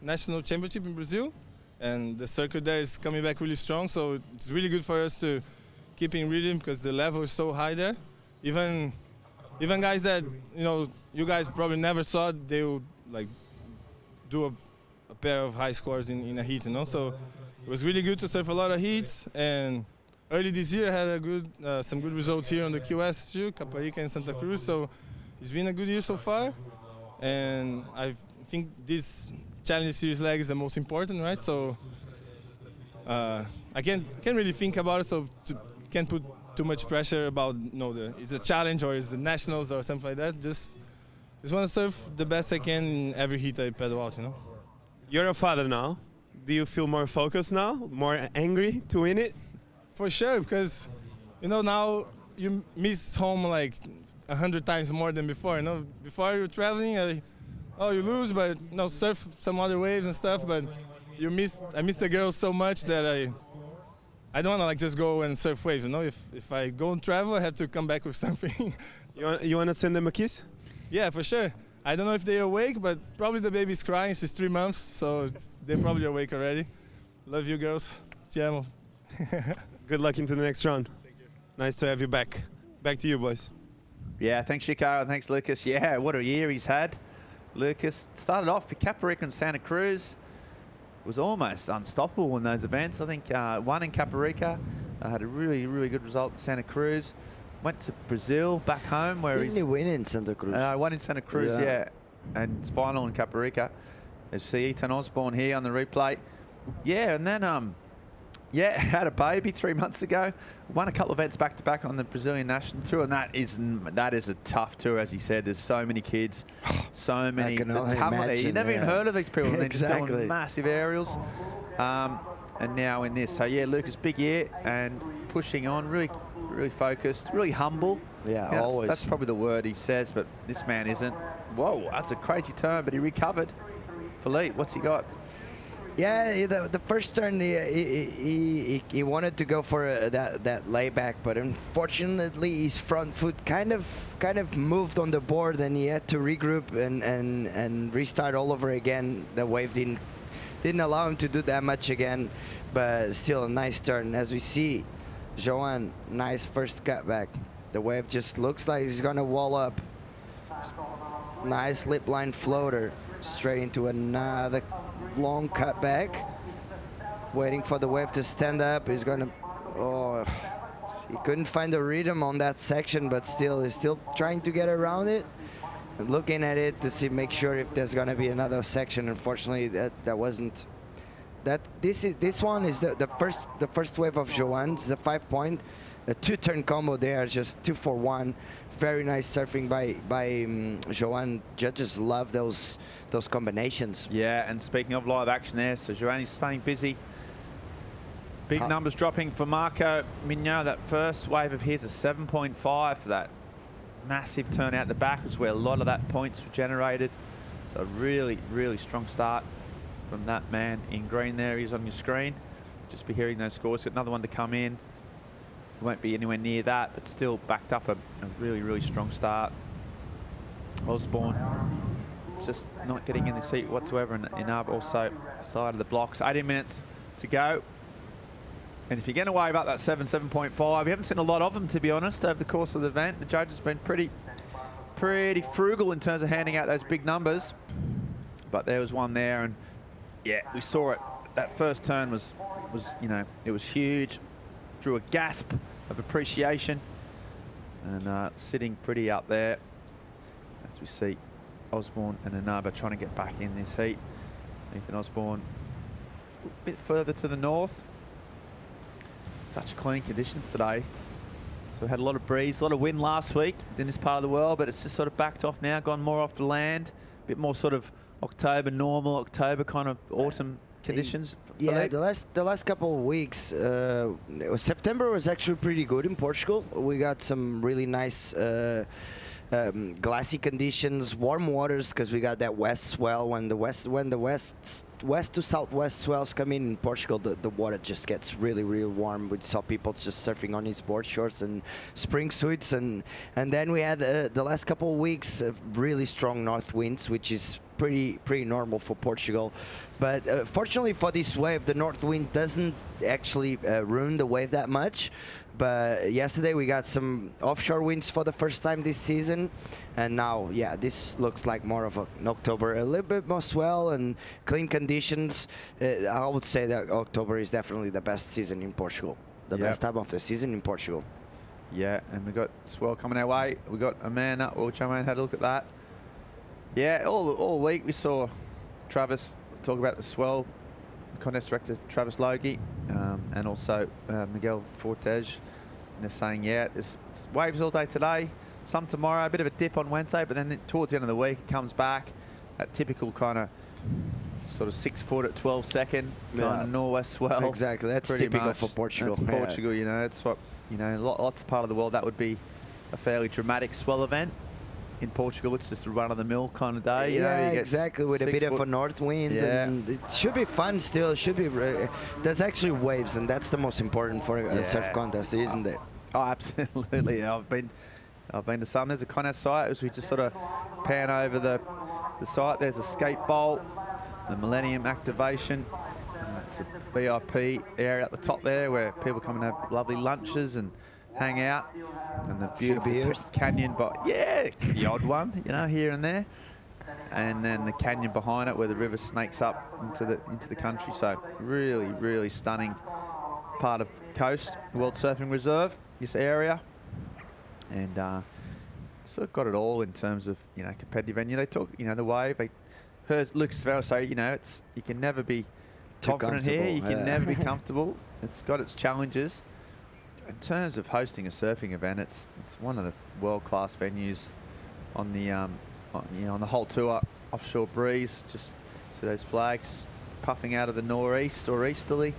championship in Brazil, and the circuit there is coming back really strong. So it's really good for us to keeping rhythm because the level is so high there. Even guys that you guys probably never saw, they would like do a pair of high scores in a heat, So it was really good to surf a lot of heats. And early this year, I had some good results here on the QS too, Caparica and Santa Cruz. So it's been a good year so far. And I think this Challenge Series leg is the most important, right? So I can't really think about it, so can't put too much pressure about it's a challenge or it's the nationals or something like that. Just want to surf the best I can in every heat I pedal out, You're a father now. Do you feel more focused now, more angry to win it? For sure, because now you miss home like 100 times more than before. Before you're traveling, you lose, but surf some other waves and stuff. But I miss the girls so much that I don't want to like just go and surf waves. If I go and travel, I have to come back with something. You want to send them a kiss? Yeah, for sure. I don't know if they're awake, but probably the baby's crying. She's 3 months, so they're probably awake already. Love you, girls. Te amo. Good luck into the next round. Thank you. Nice to have you back. Back to you, boys. Yeah, thanks, Chico, and thanks, Lucas. Yeah, what a year he's had. Lucas started off for Caparica and Santa Cruz. Was almost unstoppable in those events. I think won in Caparica. Had a really, really good result in Santa Cruz. Went to Brazil, back home, where Didn't he win in Santa Cruz? Won in Santa Cruz, yeah. And final in Caparica. As you see Ethan Osborne here on the replay. Yeah, and then had a baby 3 months ago. Won a couple of events back to back on the Brazilian National Tour, and that is a tough tour, as he said. There's so many kids, so many talent. You never even heard of these people. They're just doing massive aerials. And now in this, so yeah, Lucas, big year and pushing on, really focused, really humble. Yeah, always. That's probably the word he says, but this man isn't. Whoa, that's a crazy turn, but he recovered. Philippe, what's he got? Yeah, the first turn he wanted to go for that layback, but unfortunately his front foot kind of moved on the board, and he had to regroup and restart all over again. The wave didn't allow him to do that much again, but still a nice turn. As we see, Joan, nice first cutback. The wave just looks like he's gonna wall up. Nice lip line floater straight into another long cutback. Waiting for the wave to stand up. He's gonna. Oh, he couldn't find the rhythm on that section, but he's still trying to get around it. And looking at it to make sure if there's gonna be another section. Unfortunately, that wasn't. This one is the first wave of Joan's, the 5-point, a 2-turn combo there, just 2-for-1. Very nice surfing by Joan. Judges love those combinations. Yeah, and speaking of live action there, so Joan is staying busy. Big numbers dropping for Marco Mignot. That first wave of his, a 7.5 for that massive turn out the back, which is where a lot of that points were generated. So really, really strong start from that man in green there. He's on your screen. Just be hearing those scores. Got another one to come in. Won't be anywhere near that, but still backed up a really, really strong start. Osborne just not getting in the seat whatsoever, and Inab also side of the blocks. 18 minutes to go. And if you're going to wave up that 7.5, we haven't seen a lot of them, to be honest, over the course of the event. The judges have been pretty frugal in terms of handing out those big numbers. But there was one there, and yeah, we saw it. That first turn was it was huge. Drew a gasp of appreciation, and sitting pretty up there as we see Osborne and Inaba trying to get back in this heat. Ethan Osborne a bit further to the north. Such clean conditions today. So we had a lot of breeze, a lot of wind last week in this part of the world, but it's just sort of backed off now, gone more off the land, a bit more sort of October, normal October kind of autumn conditions. Yeah, the last couple of weeks, September was actually pretty good in Portugal. We got some really nice glassy conditions, warm waters, because we got that west swell. When the west to southwest swells come in Portugal, the water just gets really, really warm. We saw people just surfing on his board shorts and spring suits, and then we had the last couple of weeks of really strong north winds, which is pretty normal for Portugal. But fortunately for this wave, the north wind doesn't actually ruin the wave that much. But yesterday we got some offshore winds for the first time this season, and now, yeah, this looks like more of an October, a little bit more swell and clean conditions. I would say that October is definitely the best season in Portugal, the best time of the season in Portugal. Yeah, and we got swell coming our way. We got a man up. Well, Joanne had a look at that. Yeah, all week we saw Travis talk about the swell. Contest director Travis Logi, and also Miguel Fortes. And they're saying, yeah, there's waves all day today, some tomorrow, a bit of a dip on Wednesday, but then towards the end of the week it comes back. That typical kind of sort of 6 foot at 12 second kind of northwest swell. Exactly, that's typical for Portugal. That's Portugal, you know, it's what, you know, lots of part of the world that would be a fairly dramatic swell event. In Portugal, it's just a run-of-the-mill kind of day. You know, you exactly, with a bit of a north wind. And it should be fun still. It should be. There's actually waves, and that's the most important for a surf contest, isn't it? Oh, absolutely. I've been to some. There's a contest site as we just sort of pan over the site. There's a skate bowl, the Millennium Activation. It's a VIP area at the top there where people come and have lovely lunches and hang out, and the beautiful canyon, but yeah, the odd one, you know, here and there, and then the canyon behind it where the river snakes up into the country. So really stunning part of coast, World Surfing Reserve, this area, and sort of got it all in terms of, you know, competitive venue. They talk, you know, the wave. They heard Lucas Silvera say, you know, you can never be confident here. You can never be comfortable. It's got its challenges. In terms of hosting a surfing event, it's one of the world-class venues on the on the whole tour. Offshore breeze, just see those flags puffing out of the northeast or easterly.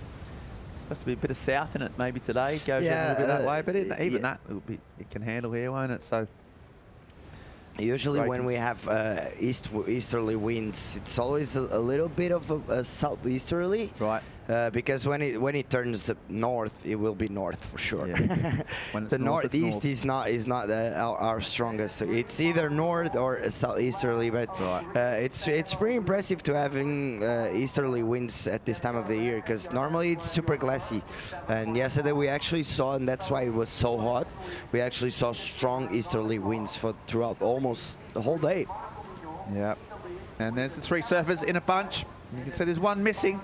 It's supposed to be a bit of south in it maybe today. Goes a little bit that way, but even that it can handle here, won't it? So usually when we have easterly winds, it's always a little bit of a southeasterly. Right. Because when it turns north, it will be north for sure. Yeah. The northeast is not our strongest. It's either north or southeasterly, but it's pretty impressive to having easterly winds at this time of the year, because normally it's super glassy. And yesterday we actually saw, and that's why it was so hot, we actually saw strong easterly winds throughout almost the whole day. Yeah. And there's the three surfers in a bunch. You can see there's one missing.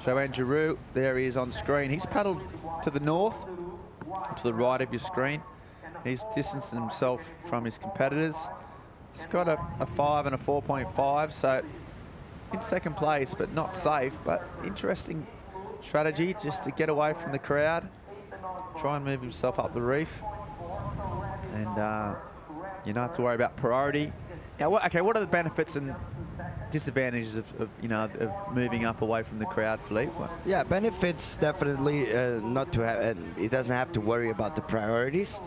Joanne Giroux, there he is on screen. He's paddled to the north, to the right of your screen. He's distanced himself from his competitors. He's got a 5 and a 4.5, so in second place, but not safe. But interesting strategy just to get away from the crowd, try and move himself up the reef. And you don't have to worry about priority. Now, okay, what are the benefits and disadvantages of moving up away from the crowd, Philippe? Yeah, benefits definitely not to have. It doesn't have to worry about the priorities.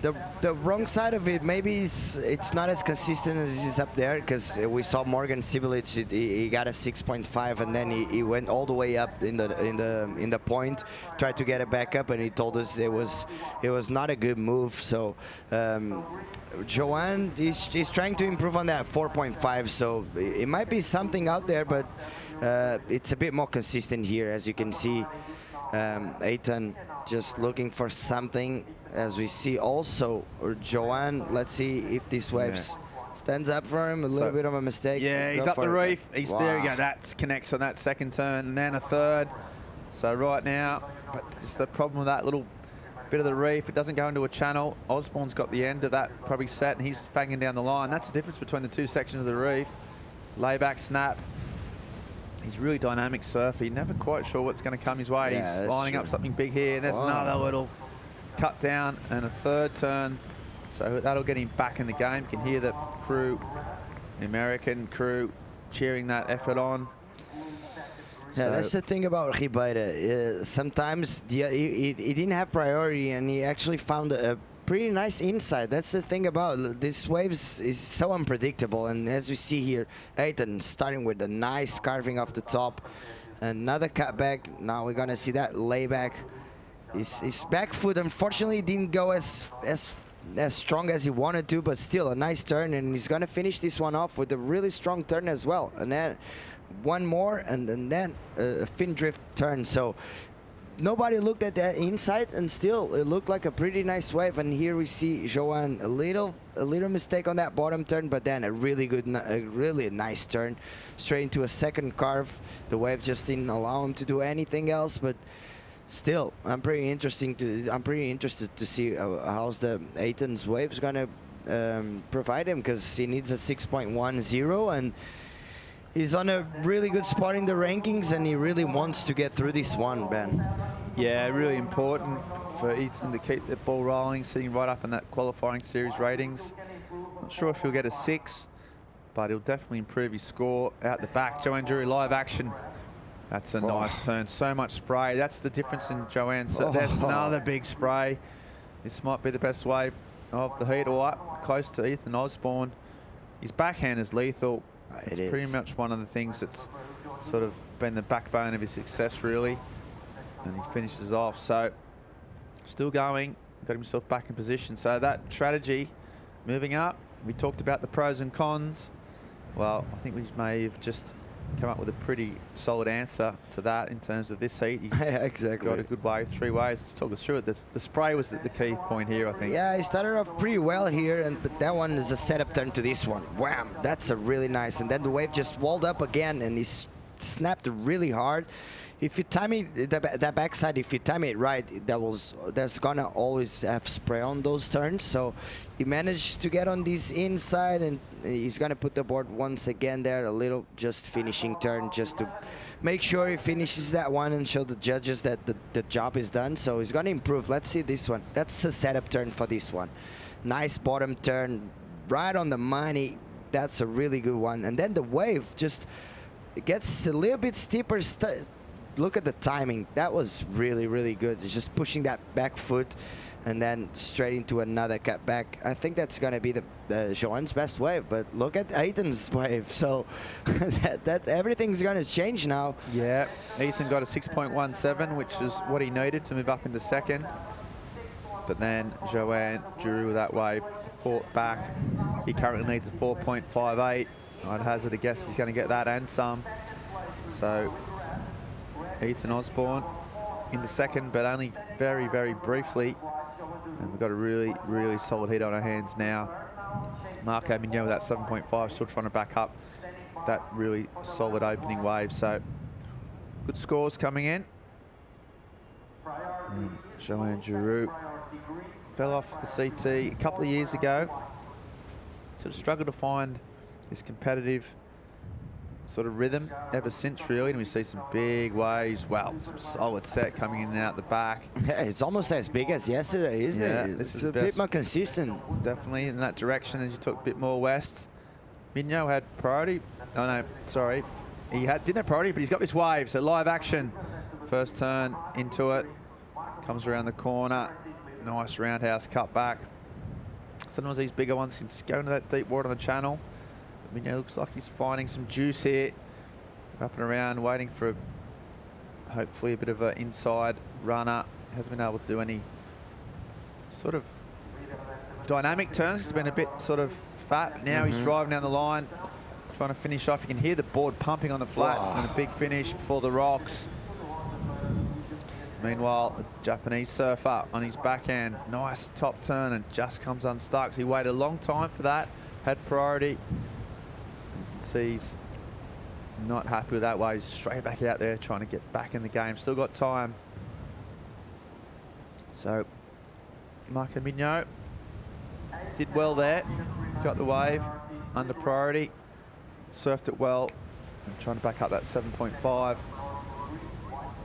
The wrong side of it, maybe it's not as consistent as it is up there, because we saw Morgan Sibilic, he got a 6.5, and then he went all the way up in the point, tried to get it back up, and he told us it was not a good move. So Joanne is trying to improve on that 4.5, so it might be something out there, but it's a bit more consistent here, as you can see. Eitan just looking for something, as we see also Joanne. Let's see if this wave stands up for him. A little bit of a mistake. Yeah, he's up the reef. He's there. You go. That connects on that second turn, and then a third. So right now, but just the problem with that little bit of the reef, it doesn't go into a channel. Osborne's got the end of that probably set, and he's fanging down the line. That's the difference between the two sections of the reef. Layback, snap. He's really dynamic surfer. You're never quite sure what's going to come his way. He's lining up something big here, and there's another little cut down and a third turn. So that'll get him back in the game. You can hear the crew, the American crew, cheering that effort on. Yeah, that's the thing about Ribeiro. Sometimes he didn't have priority, and he actually found a pretty nice inside. That's the thing about this waves is so unpredictable. And as we see here, Eitan starting with a nice carving off the top, another cutback. Now we're gonna see that layback. His back foot unfortunately didn't go as as strong as he wanted to, but still a nice turn, and he's going to finish this one off with a really strong turn as well. And then one more, and then a fin drift turn. So nobody looked at that inside, and still it looked like a pretty nice wave. And here we see Joan a little mistake on that bottom turn, but then a really nice turn straight into a second carve. The wave just didn't allow him to do anything else, but still, I'm pretty interested to see how's the Aiton's waves gonna provide him, because he needs a 6.10, and he's on a really good spot in the rankings, and he really wants to get through this one, Ben. Yeah, really important for Ethan to keep the ball rolling, sitting right up in that qualifying series ratings. Not sure if he'll get a 6, but he'll definitely improve his score. Out the back, Joanne Drury, live action. That's a nice turn. So much spray. That's the difference in Joanne. So there's another big spray. This might be the best wave of the heat, or up close to Ethan Osborne. His backhand is lethal. It's pretty much one of the things that's sort of been the backbone of his success, really. And he finishes off. So still going, got himself back in position. So that strategy, moving up, we talked about the pros and cons. Well, I think we may have just come up with a pretty solid answer to that in terms of this heat. He's exactly got a good wave, 3 waves. Let's talk us through it. The spray was the key point here, I think. Yeah, he started off pretty well here, but that one is a setup turn to this one. Wham! That's a really nice. And then the wave just walled up again, and he snapped really hard. If you time it, that backside, if you time it right, there's gonna always have spray on those turns. So he managed to get on this inside, and he's gonna put the board once again there, a little just finishing turn, just to make sure he finishes that one and show the judges that the job is done. So he's gonna improve. Let's see this one. That's a setup turn for this one. Nice bottom turn, right on the money. That's a really good one. And then the wave just gets a little bit steeper. Look at the timing. That was really, really good. It's just pushing that back foot and then straight into another cut back. I think that's going to be the Joan's best wave, but look at Aiton's wave. So that everything's going to change now. Yeah, Ethan got a 6.17, which is what he needed to move up into second. But then Joanne drew with that wave, fought back. He currently needs a 4.58. I'd hazard a guess he's going to get that and some. So Ethan Osborne into second, but only very, very briefly. And we've got a really, really solid heat on our hands now. Marco Mignon with that 7.5, still trying to back up that really solid opening wave. So good scores coming in. And Joanne Giroux fell off the CT a couple of years ago. Sort of struggled to find his competitive sort of rhythm ever since, really, and we see some big waves. Wow, some solid set coming in and out the back. Yeah, it's almost as big as yesterday, isn't it? This is a bit more consistent. Definitely in that direction as you took a bit more west. Mignon had priority. Oh no, sorry. He didn't have priority, but he's got this wave, so live action. First turn into it. Comes around the corner. Nice roundhouse cut back. Sometimes these bigger ones can just go into that deep water on the channel. Mignon looks like he's finding some juice here. Up and around, waiting for hopefully a bit of an inside runner. Hasn't been able to do any sort of dynamic turns. It's been a bit sort of fat. Now he's driving down the line, trying to finish off. You can hear the board pumping on the flats, and a big finish before the rocks. Meanwhile, the Japanese surfer on his backhand. Nice top turn and just comes unstuck. So he waited a long time for that, had priority. See, he's not happy with that way. He's straight back out there trying to get back in the game. Still got time. So Marco Mignon did well there. Got the wave under priority. Surfed it well. And trying to back up that 7.5.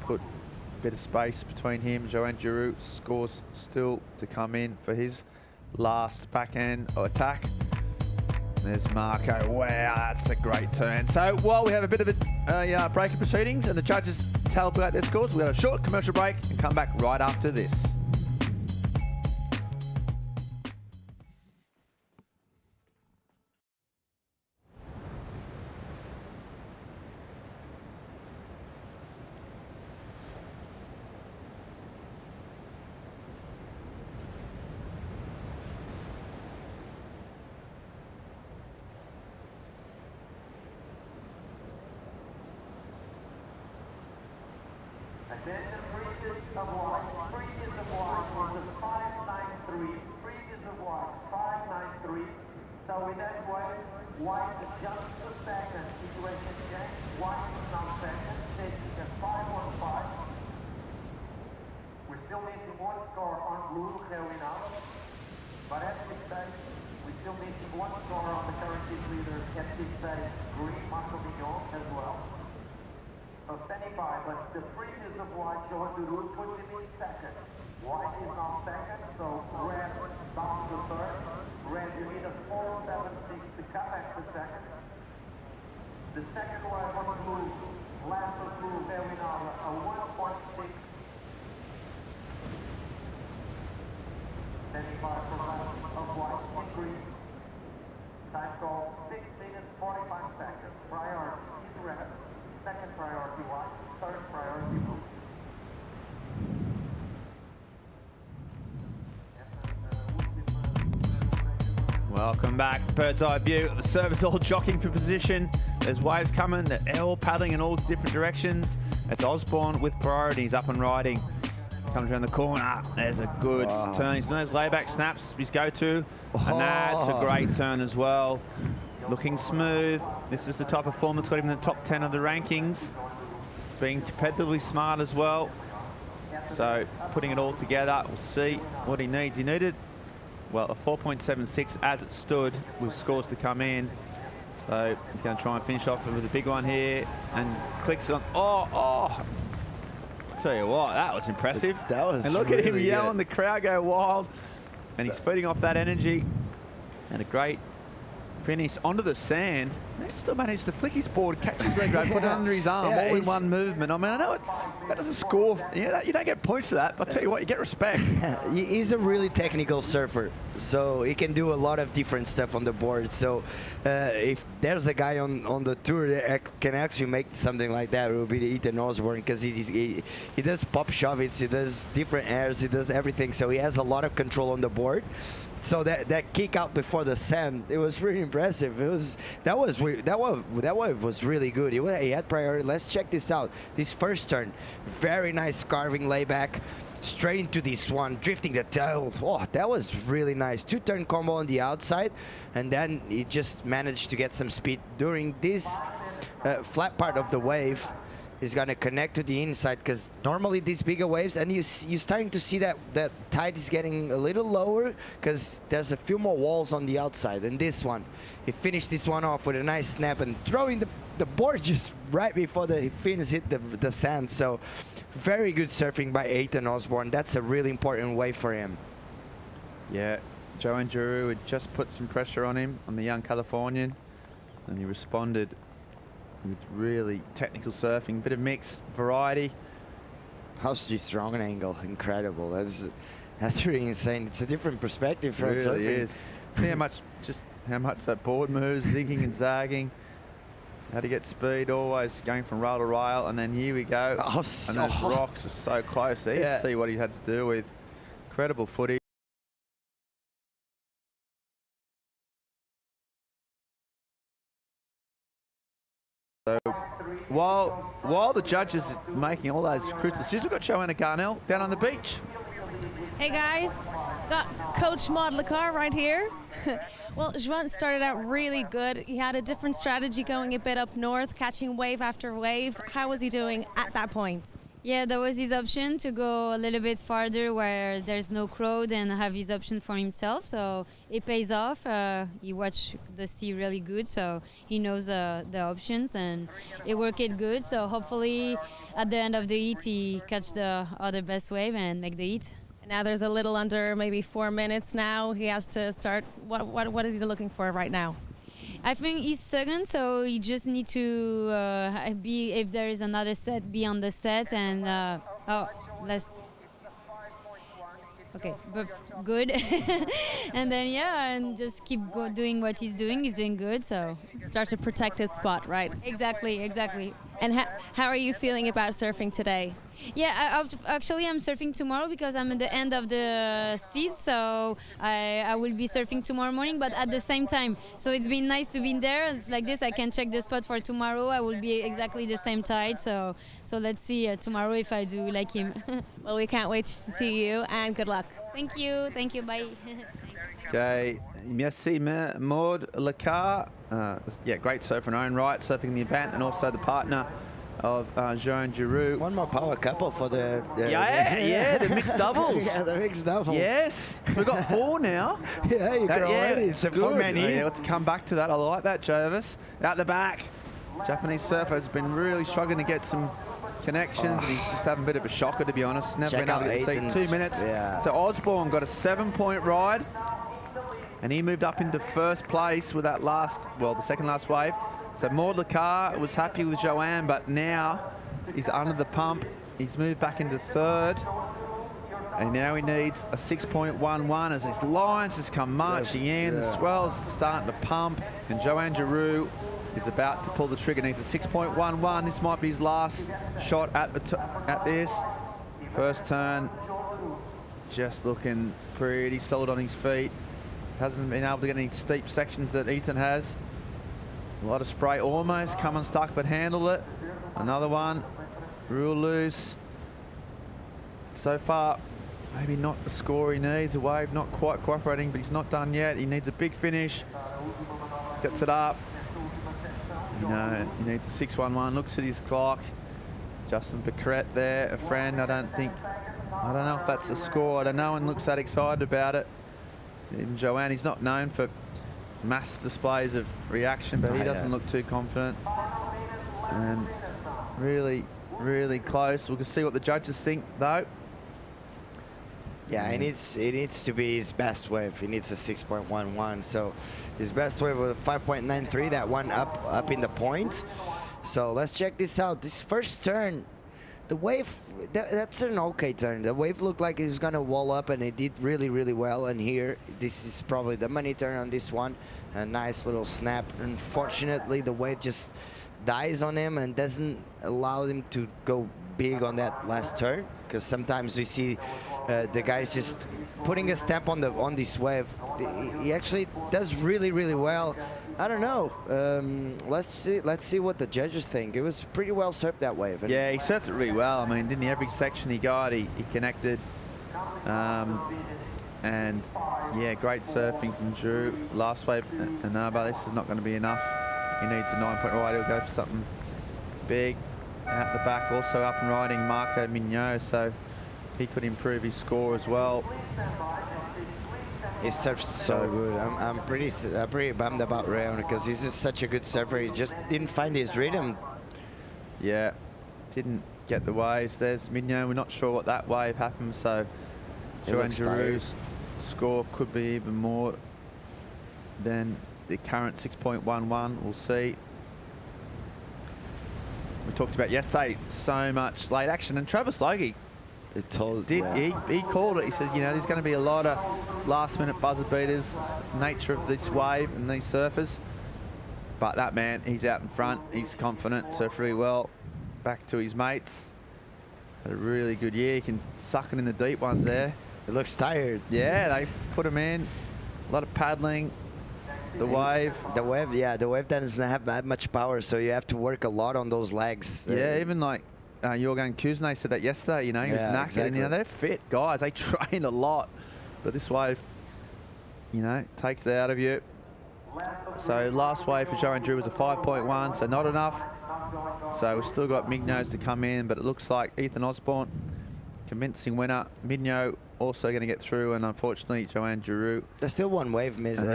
Put a bit of space between him and Joanne Giroux. Scores still to come in for his last backhand attack. There's Marco. Wow, that's a great turn. So while we have a bit of a break in proceedings and the judges tell out their scores, we've got a short commercial break and come back right after this. Then the previous of white was a 593. Previous of white, 593. So in that way, white adjusts the second situation change. White is now second, taking a 515. We're still missing one score on blue, Leonardo. But at this stage, we're still missing one score on the current team leader at this stage, green, Marco Vignon as well. So standing by, but the previous of white showing the route puts him in second. White is now second, so red down to third. Red, you need a 476 to come back to second. The second one on blue, last of blue, Leonardo, a 1.6. Standing by for last of white in green. Time call 6 minutes 45 seconds. Priority is red. Second priority white. Third priority blue. Welcome back. Bird's eye view. The servers all jockeying for position. There's waves coming. They're all paddling in all different directions. It's Osborne with priorities up and riding. Comes around the corner. There's a good turn. He's doing those layback snaps. His go-to. And that's a great turn as well. Looking smooth. This is the type of form that's got him in the top 10 of the rankings. Being competitively smart as well. So putting it all together, we'll see what he needs. He needed, well, a 4.76 as it stood with scores to come in. So he's going to try and finish off with a big one here and clicks on. Oh! Tell you what, that was impressive. That was. And look really at him yelling, good. the crowd go wild. And he's feeding off that energy. And a great finish onto the sand. He still managed to flick his board, catch his leg right, put it under his arm, all in one movement. I mean, I know that doesn't score. You don't get points for that, but I'll tell you what, you get respect. He's a really technical surfer, so he can do a lot of different stuff on the board. So if there's a guy on the tour that can actually make something like that, it will be the Ethan Osborne, because he does pop shove-its, he does different airs, he does everything. So he has a lot of control on the board. So that kick out before the sand, it was pretty impressive. That wave was really good. He had priority. Let's check this out. This first turn, very nice carving layback, straight into this one, drifting the tail. Oh, that was really nice. Two-turn combo on the outside, and then he just managed to get some speed during this flat part of the wave. He's going to connect to the inside, because normally these bigger waves, and you're starting to see that tide is getting a little lower because there's a few more walls on the outside. And this one, he finished this one off with a nice snap and throwing the board just right before the fins hit the sand. So very good surfing by Ethan Osborne. That's a really important wave for him. Yeah, Joe Andrew had just put some pressure on him, on the young Californian, and he responded with really technical surfing, bit of mix, variety. How's the strong angle? Incredible. That's really insane. It's a different perspective for It really surfing. is. See how much that board moves, zigging and zagging. How to get speed, always going from rail to rail, and then here we go. Oh, and those rocks are so close there. Yeah. You see what he had to do with. Incredible footage. So while the judges are making all those crucial decisions, we've got Joanna Garnell down on the beach. Hey guys, got Coach Maud Lacar right here. Well, Joan started out really good. He had a different strategy going a bit up north, catching wave after wave. How was he doing at that point? Yeah, there was his option to go a little bit farther where there's no crowd and have his option for himself. So it pays off. He watched the sea really good, so he knows the options, and it worked good. So hopefully at the end of the heat, he catch the other best wave and make the heat. And now there's a little under maybe 4 minutes now. He has to start. What is he looking for right now? I think he's second, so he just need to be, if there is another set, be on the set, and okay, but good. And then and just keep doing what he's doing. He's doing good, so start to protect his spot, right? Exactly. And how are you feeling about surfing today? Yeah, actually I'm surfing tomorrow because I'm at the end of the seat, so I will be surfing tomorrow morning, but at the same time. So it's been nice to be there. It's like this, I can check the spot for tomorrow. I will be exactly the same tide, so let's see tomorrow if I do like him. Well, we can't wait to see you, and good luck. Thank you, bye. Okay, merci, Maud Lacar. Yeah, great surfer in her own right, surfing the event, and also the partner of Joan Giroux. One more power couple for the yeah, the mixed doubles. Yeah, the mixed doubles. Yes, we've got 4 now. Yeah, you can already. It's a good. many. Yeah, let's come back to that. I like that, Travis. Out the back, Japanese surfer has been really struggling to get some connections, and he's just having a bit of a shocker, to be honest. Never been able to get to see 2 minutes. Yeah. So Osborne got a 7-point ride, and he moved up into first place with that the second last wave. So Maud Lacar was happy with Joanne, but now he's under the pump. He's moved back into third, and now he needs a 6.11 as his lines just come marching in. The swell's starting to pump, and Joanne Giroux is about to pull the trigger. Needs a 6.11. This might be his last shot at this. First turn, just looking pretty solid on his feet. Hasn't been able to get any steep sections that Ethan has. A lot of spray, almost come unstuck, but handled it. Another one, real loose. So far, maybe not the score he needs. A wave not quite cooperating, but he's not done yet. He needs a big finish. Gets it up. You know, he needs a 6.11. Looks at his clock. Justin Becret there, a friend. I don't know if that's the score. I don't know, and looks that excited about it. Even Joanne, he's not known for mass displays of reaction, but he doesn't look too confident. And really, really close. We'll see what the judges think, though. Yeah, it needs to be his best wave. He needs a 6.11. So his best wave was 5.93. That one up in the point. So let's check this out. This first turn, the wave, that's an okay turn. The wave looked like it was going to wall up, and it did really, really well. And here, this is probably the money turn on this one. A nice little snap. Unfortunately, the wave just dies on him and doesn't allow him to go big on that last turn, because sometimes we see the guys just putting a stamp on this wave. He actually does really, really well. I don't know. Let's see what the judges think. It was pretty well surfed, that wave. Yeah, he surfed it really well. I mean, didn't he? Every section he got, he connected. And yeah, great surfing from Drew. Last wave, no, but this is not going to be enough. He needs a 9-point ride. He'll go for something big. Out the back, also up and riding Marco Mignot, so he could improve his score as well. He surfs so good. I'm pretty bummed about Rayon, because he's just such a good surfer. He just didn't find his rhythm. Yeah, didn't get the waves. There's Mignot. We're not sure what that wave happened, so Joanne Giroux's score could be even more than the current 6.11. We'll see. We talked about yesterday, so much late action, and Travis Logi he called it. He said, you know, there's going to be a lot of last-minute buzzer beaters. It's the nature of this wave and these surfers. But that man, he's out in front. He's confident, surfed really well. Back to his mates. Had a really good year. He can suck it in the deep ones there. It looks tired. Yeah, they put him in. A lot of paddling. The wave. The wave doesn't have that much power, so you have to work a lot on those legs. Yeah, even like Jorgen Kuzne said that yesterday, you know, he was knackered. Exactly. And, you know, they're fit guys. They train a lot. But this wave, you know, takes it out of you. So last wave for Joanne Drew was a 5.1, so not enough. So we've still got Mignot to come in, but it looks like Ethan Osborne, convincing winner. Mignot also going to get through, and unfortunately Joanne Giroux. There's still one wave missing.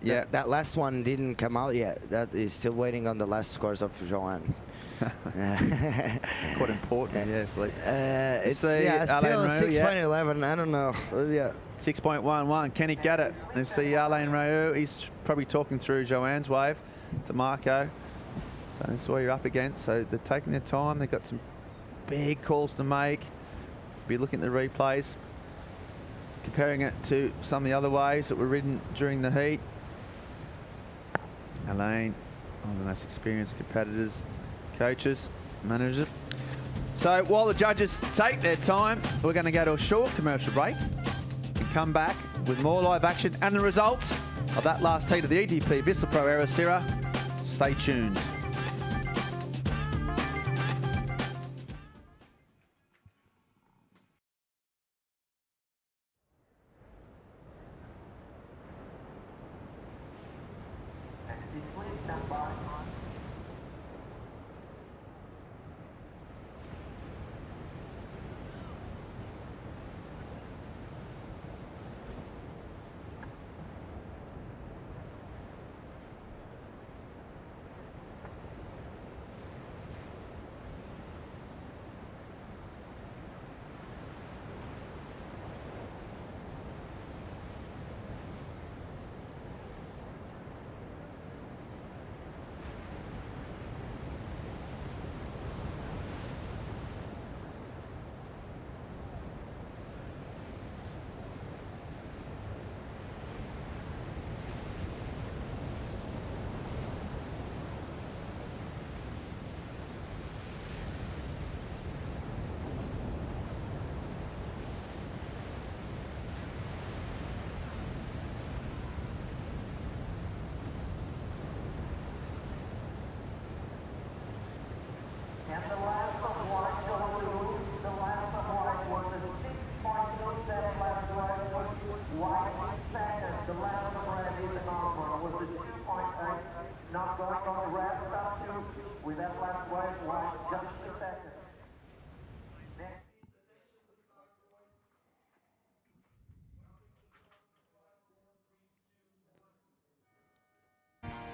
Yeah, that last one didn't come out yet. That is still waiting on the last scores of Joanne. Quite important, yeah. It's still 6.11. I don't know. Yeah. 6.11. Can he get it? Let's see Alain Raoult. He's probably talking through Joanne's wave to Marco. So this is what you're up against. So they're taking their time. They've got some big calls to make. Be looking at the replays, comparing it to some of the other waves that were ridden during the heat. Alain, one of the most experienced competitors, coaches, managers. So while the judges take their time, we're going to go to a short commercial break and come back with more live action and the results of that last heat of the EDP Vissla Pro Ericeira. Stay tuned.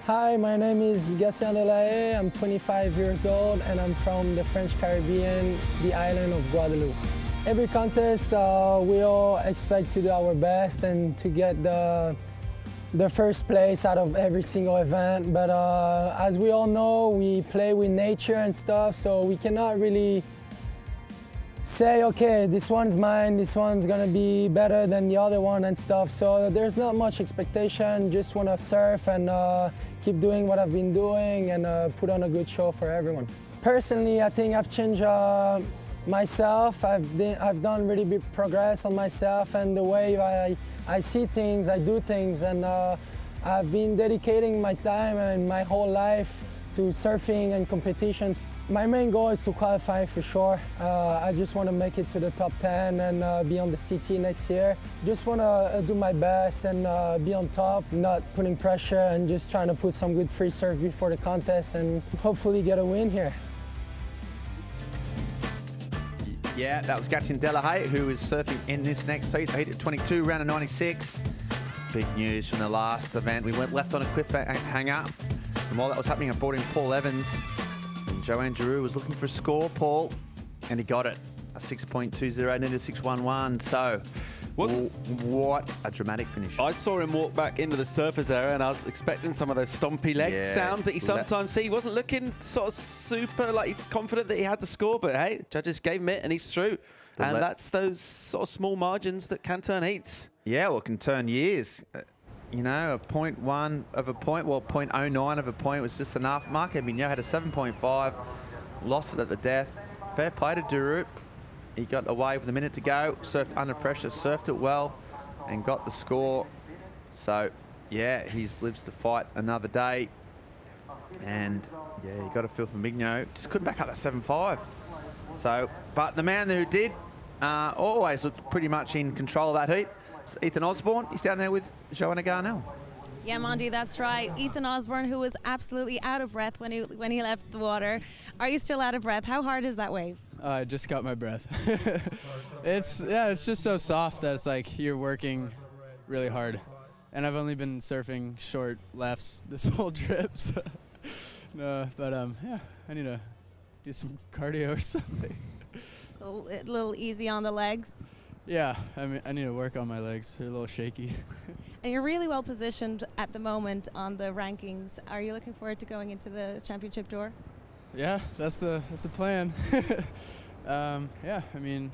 Hi, my name is Gatien Delahaye. I'm 25 years old and I'm from the French Caribbean, the island of Guadeloupe. Every contest, we all expect to do our best and to get the first place out of every single event. But as we all know, we play with nature and stuff, so we cannot really say, okay, this one's mine, this one's gonna be better than the other one and stuff. So there's not much expectation, just wanna surf and keep doing what I've been doing and put on a good show for everyone. Personally, I think I've changed myself. I've done really big progress on myself and the way I see things, I do things, and I've been dedicating my time and my whole life to surfing and competitions. My main goal is to qualify for sure. I just want to make it to the top 10 and be on the CT next year. Just want to do my best and be on top, not putting pressure and just trying to put some good free surf before the contest and hopefully get a win here. Yeah, that was Gatien Delahaye, who is surfing in this next heat, heat at 22, round of 96. Big news from the last event. We went left on a cliffhanger. And while that was happening, I brought in Paul Evans. And Joanne Giroux was looking for a score, Paul, and he got it. A 6.20, needed a 6.11. So, what a dramatic finish. I saw him walk back into the surface area and I was expecting some of those stompy leg sounds that you sometimes see. He wasn't looking sort of super confident that he had the score, but hey, judges gave him it and he's through. And that's those sort of small margins that can turn heats. Yeah, well, can turn years. You know, a 0.1 of a point, well, 0.09 of a point was just enough. Marc Mignot had a 7.5, lost it at the death. Fair play to Durup. He got away with a minute to go, surfed under pressure, surfed it well, and got the score. So, yeah, he lives to fight another day. And, yeah, you got to feel for Mignot. Just couldn't back up that 7.5. So, but the man who did always looked pretty much in control of that heat. It's Ethan Osborne. He's down there with Joanna Garnell. Yeah, Monty, that's right. Ethan Osborne, who was absolutely out of breath when he left the water. Are you still out of breath? How hard is that wave? I just got my breath. It's just so soft that it's like you're working really hard. And I've only been surfing short lefts this whole trip. So no, but yeah, I need to do some cardio or something. A little easy on the legs. Yeah, I mean, I need to work on my legs. They're a little shaky. And you're really well positioned at the moment on the rankings. Are you looking forward to going into the championship tour? Yeah, that's the plan. Yeah, I mean,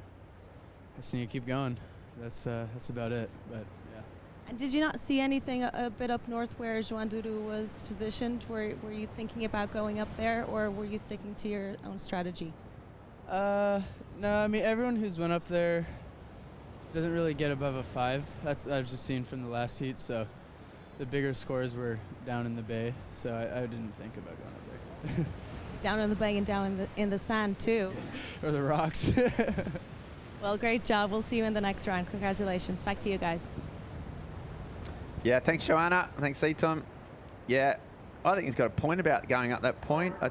I just need to keep going. That's about it. But yeah. And did you not see anything a bit up north where João Dudu was positioned? Were you thinking about going up there, or were you sticking to your own strategy? No, I mean, everyone who's went up there doesn't really get above a 5. That's I've just seen from the last heat, so the bigger scores were down in the bay, so I didn't think about going up there. Down in the bay and down in the sand too. Or the rocks. Well, great job. We'll see you in the next round. Congratulations. Back to you guys. Yeah, thanks, Joanna. Thanks, Eton. Yeah, I think he's got a point about going up that point. I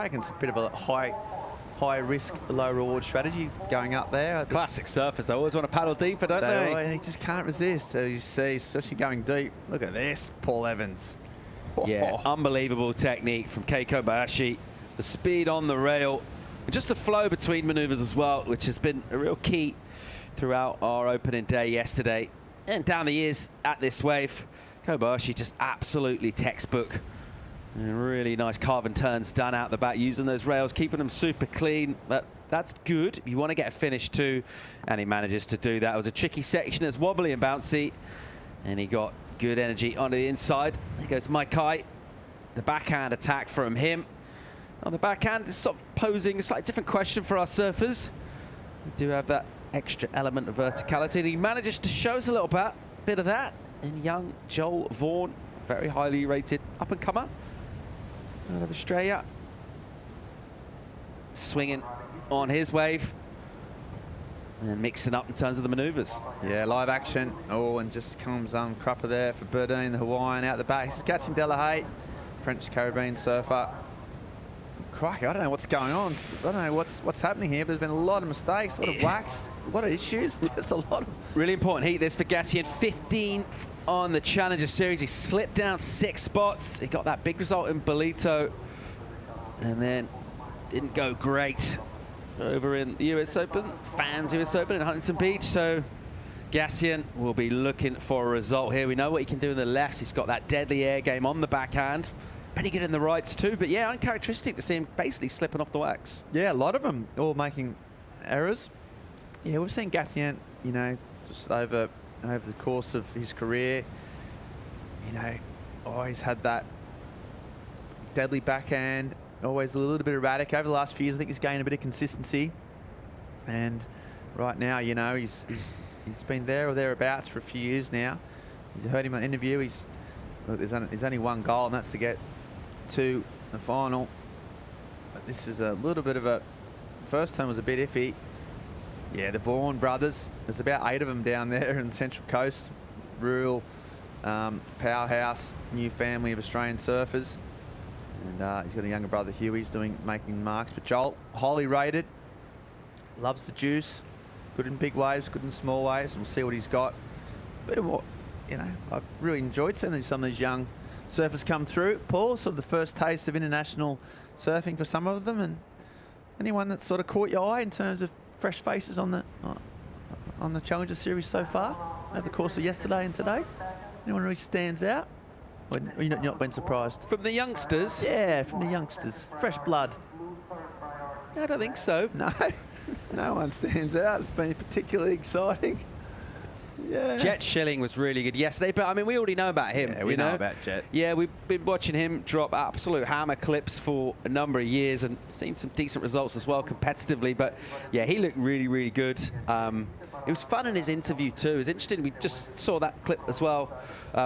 reckon it's a bit of a high risk, low reward strategy going up there. Classic surfers, they always want to paddle deeper, don't they? They just can't resist. So you see, especially going deep. Look at this, Paul Evans. Yeah, unbelievable technique from Kei Kobayashi. The speed on the rail, and just the flow between maneuvers as well, which has been a real key throughout our opening day yesterday. And down the years at this wave, Kobayashi just absolutely textbook. And really nice carve and turns done out the back using those rails, keeping them super clean. But that's good. You want to get a finish too, and he manages to do that. It was a tricky section. It's wobbly and bouncy, and he got good energy on the inside. There goes Maikai. The backhand attack from him. On the backhand, it's sort of posing a slightly different question for our surfers. We do have that extra element of verticality, and he manages to show us a little bit of that in young Joel Vaughan, very highly rated up-and-comer out of Australia. Swinging on his wave and mixing up in terms of the maneuvers. Yeah, live action. Oh, and just comes Crupper there for Burdine, the Hawaiian out the back. He's catching Delahaye, French Caribbean surfer. Crikey, I don't know what's going on. I don't know what's happening here, but there's been a lot of mistakes, a lot of wax, a lot of issues, just a lot of... Really important heat this for Gassian. 15th on the Challenger Series. He slipped down 6 spots. He got that big result in Bolito, and then didn't go great over in the US Open, Fans US Open in Huntington Beach. So Gassian will be looking for a result here. We know what he can do in the lefts. He's got that deadly air game on the backhand. Pretty good in the rights too, but yeah, uncharacteristic to see him basically slipping off the wax. Yeah, a lot of them all making errors. Yeah, we've seen Gassian, you know, just over the course of his career, you know, always had that deadly backhand, always a little bit erratic. Over the last few years, I think he's gained a bit of consistency. And right now, you know, he's been there or thereabouts for a few years now. You heard him on an interview. Look, there's only one goal, and that's to get to the final. But this is a little bit of a... First time was a bit iffy. Yeah, the Vaughan brothers. There's about 8 of them down there in the Central Coast. Rural powerhouse, new family of Australian surfers. And he's got a younger brother, Huey, making marks. But Joel, highly rated, loves the juice. Good in big waves, good in small waves. We'll see what he's got. Bit of what, you know, I've really enjoyed seeing some of these young surfers come through. Paul, sort of the first taste of international surfing for some of them, and anyone that sort of caught your eye in terms of fresh faces on the Challenger Series so far over the course of yesterday and today? Anyone really stands out? Or you've not been surprised? From the youngsters? Yeah, from the youngsters. Fresh blood. I don't think so. No, no one stands out. It's been particularly exciting. Yeah. Jet Schilling was really good yesterday, but I mean, we already know about him. Yeah, we know about Jet. Yeah, we've been watching him drop absolute hammer clips for a number of years and seen some decent results as well competitively. But yeah, he looked really, really good. It was fun in his interview too. It was interesting. We just saw that clip as well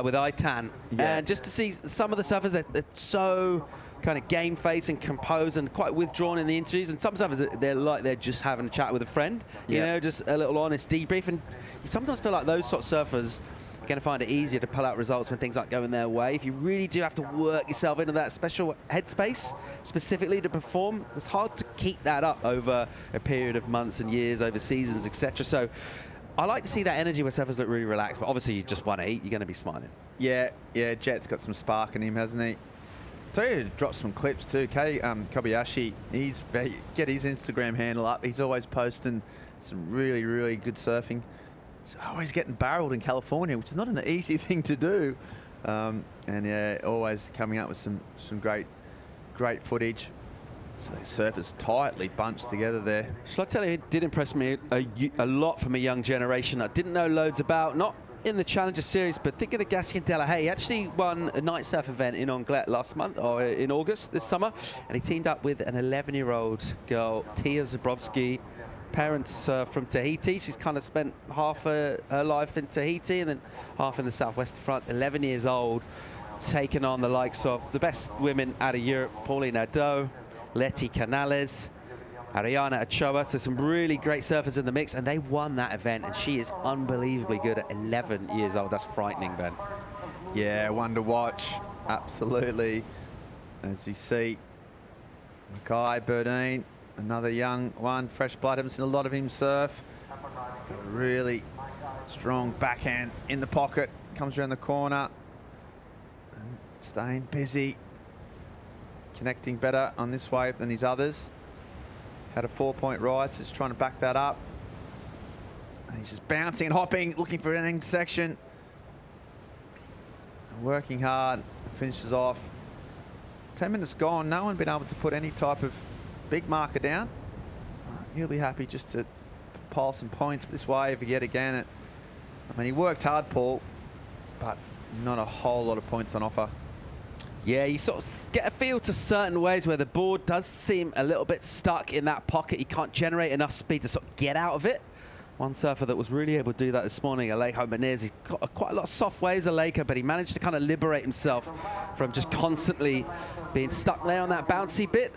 with Aitan, and just to see some of the surfers that they're so kind of game face and composed and quite withdrawn in the interviews, and some surfers they're just having a chat with a friend, you know, just a little honest debrief. And you sometimes feel like those sort of surfers are going to find it easier to pull out results when things aren't going their way. If you really do have to work yourself into that special headspace specifically to perform, it's hard to keep that up over a period of months and years, over seasons, etc. So I like to see that energy where surfers look really relaxed, but obviously you just won 8, you're going to be smiling. Yeah, Jet's got some spark in him, hasn't he? Tell you to drop some clips too. Kobayashi, get his Instagram handle up. He's always posting some really, really good surfing. He's always getting barreled in California, which is not an easy thing to do. And yeah, always coming up with some great footage. So surfers tightly bunched together there. Shall I tell you, it did impress me a lot from a young generation I didn't know loads about. Not in the Challenger Series, but thinking of Gatien De La Haye, he actually won a night surf event in Anglet last month, or in August this summer, and he teamed up with an 11-year-old girl, Tia Zabrowski. Parents from Tahiti. She's kind of spent half her life in Tahiti and then half in the southwest of France. 11 years old, taking on the likes of the best women out of Europe, Pauline Ado, Leti Canales, Ariana Ochoa. So some really great surfers in the mix, and they won that event, and she is unbelievably good at 11 years old. That's frightening, Ben. Yeah, one to watch, absolutely. As you see, Mackay, Burdine, another young one, fresh blood. Haven't seen a lot of him surf. Really strong backhand in the pocket, comes around the corner, and staying busy, connecting better on this wave than his others. Had a 4-point rise, just trying to back that up. And he's just bouncing and hopping, looking for an intersection. Working hard, finishes off. 10 minutes gone, no one been able to put any type of big marker down. He'll be happy just to pile some points this wave yet again. I mean, he worked hard, Paul, but not a whole lot of points on offer. Yeah, you sort of get a feel to certain ways where the board does seem a little bit stuck in that pocket. You can't generate enough speed to sort of get out of it. One surfer that was really able to do that this morning, Alejo Menez, he's got quite a lot of soft waves, Alejo, but he managed to kind of liberate himself from just constantly being stuck there on that bouncy bit.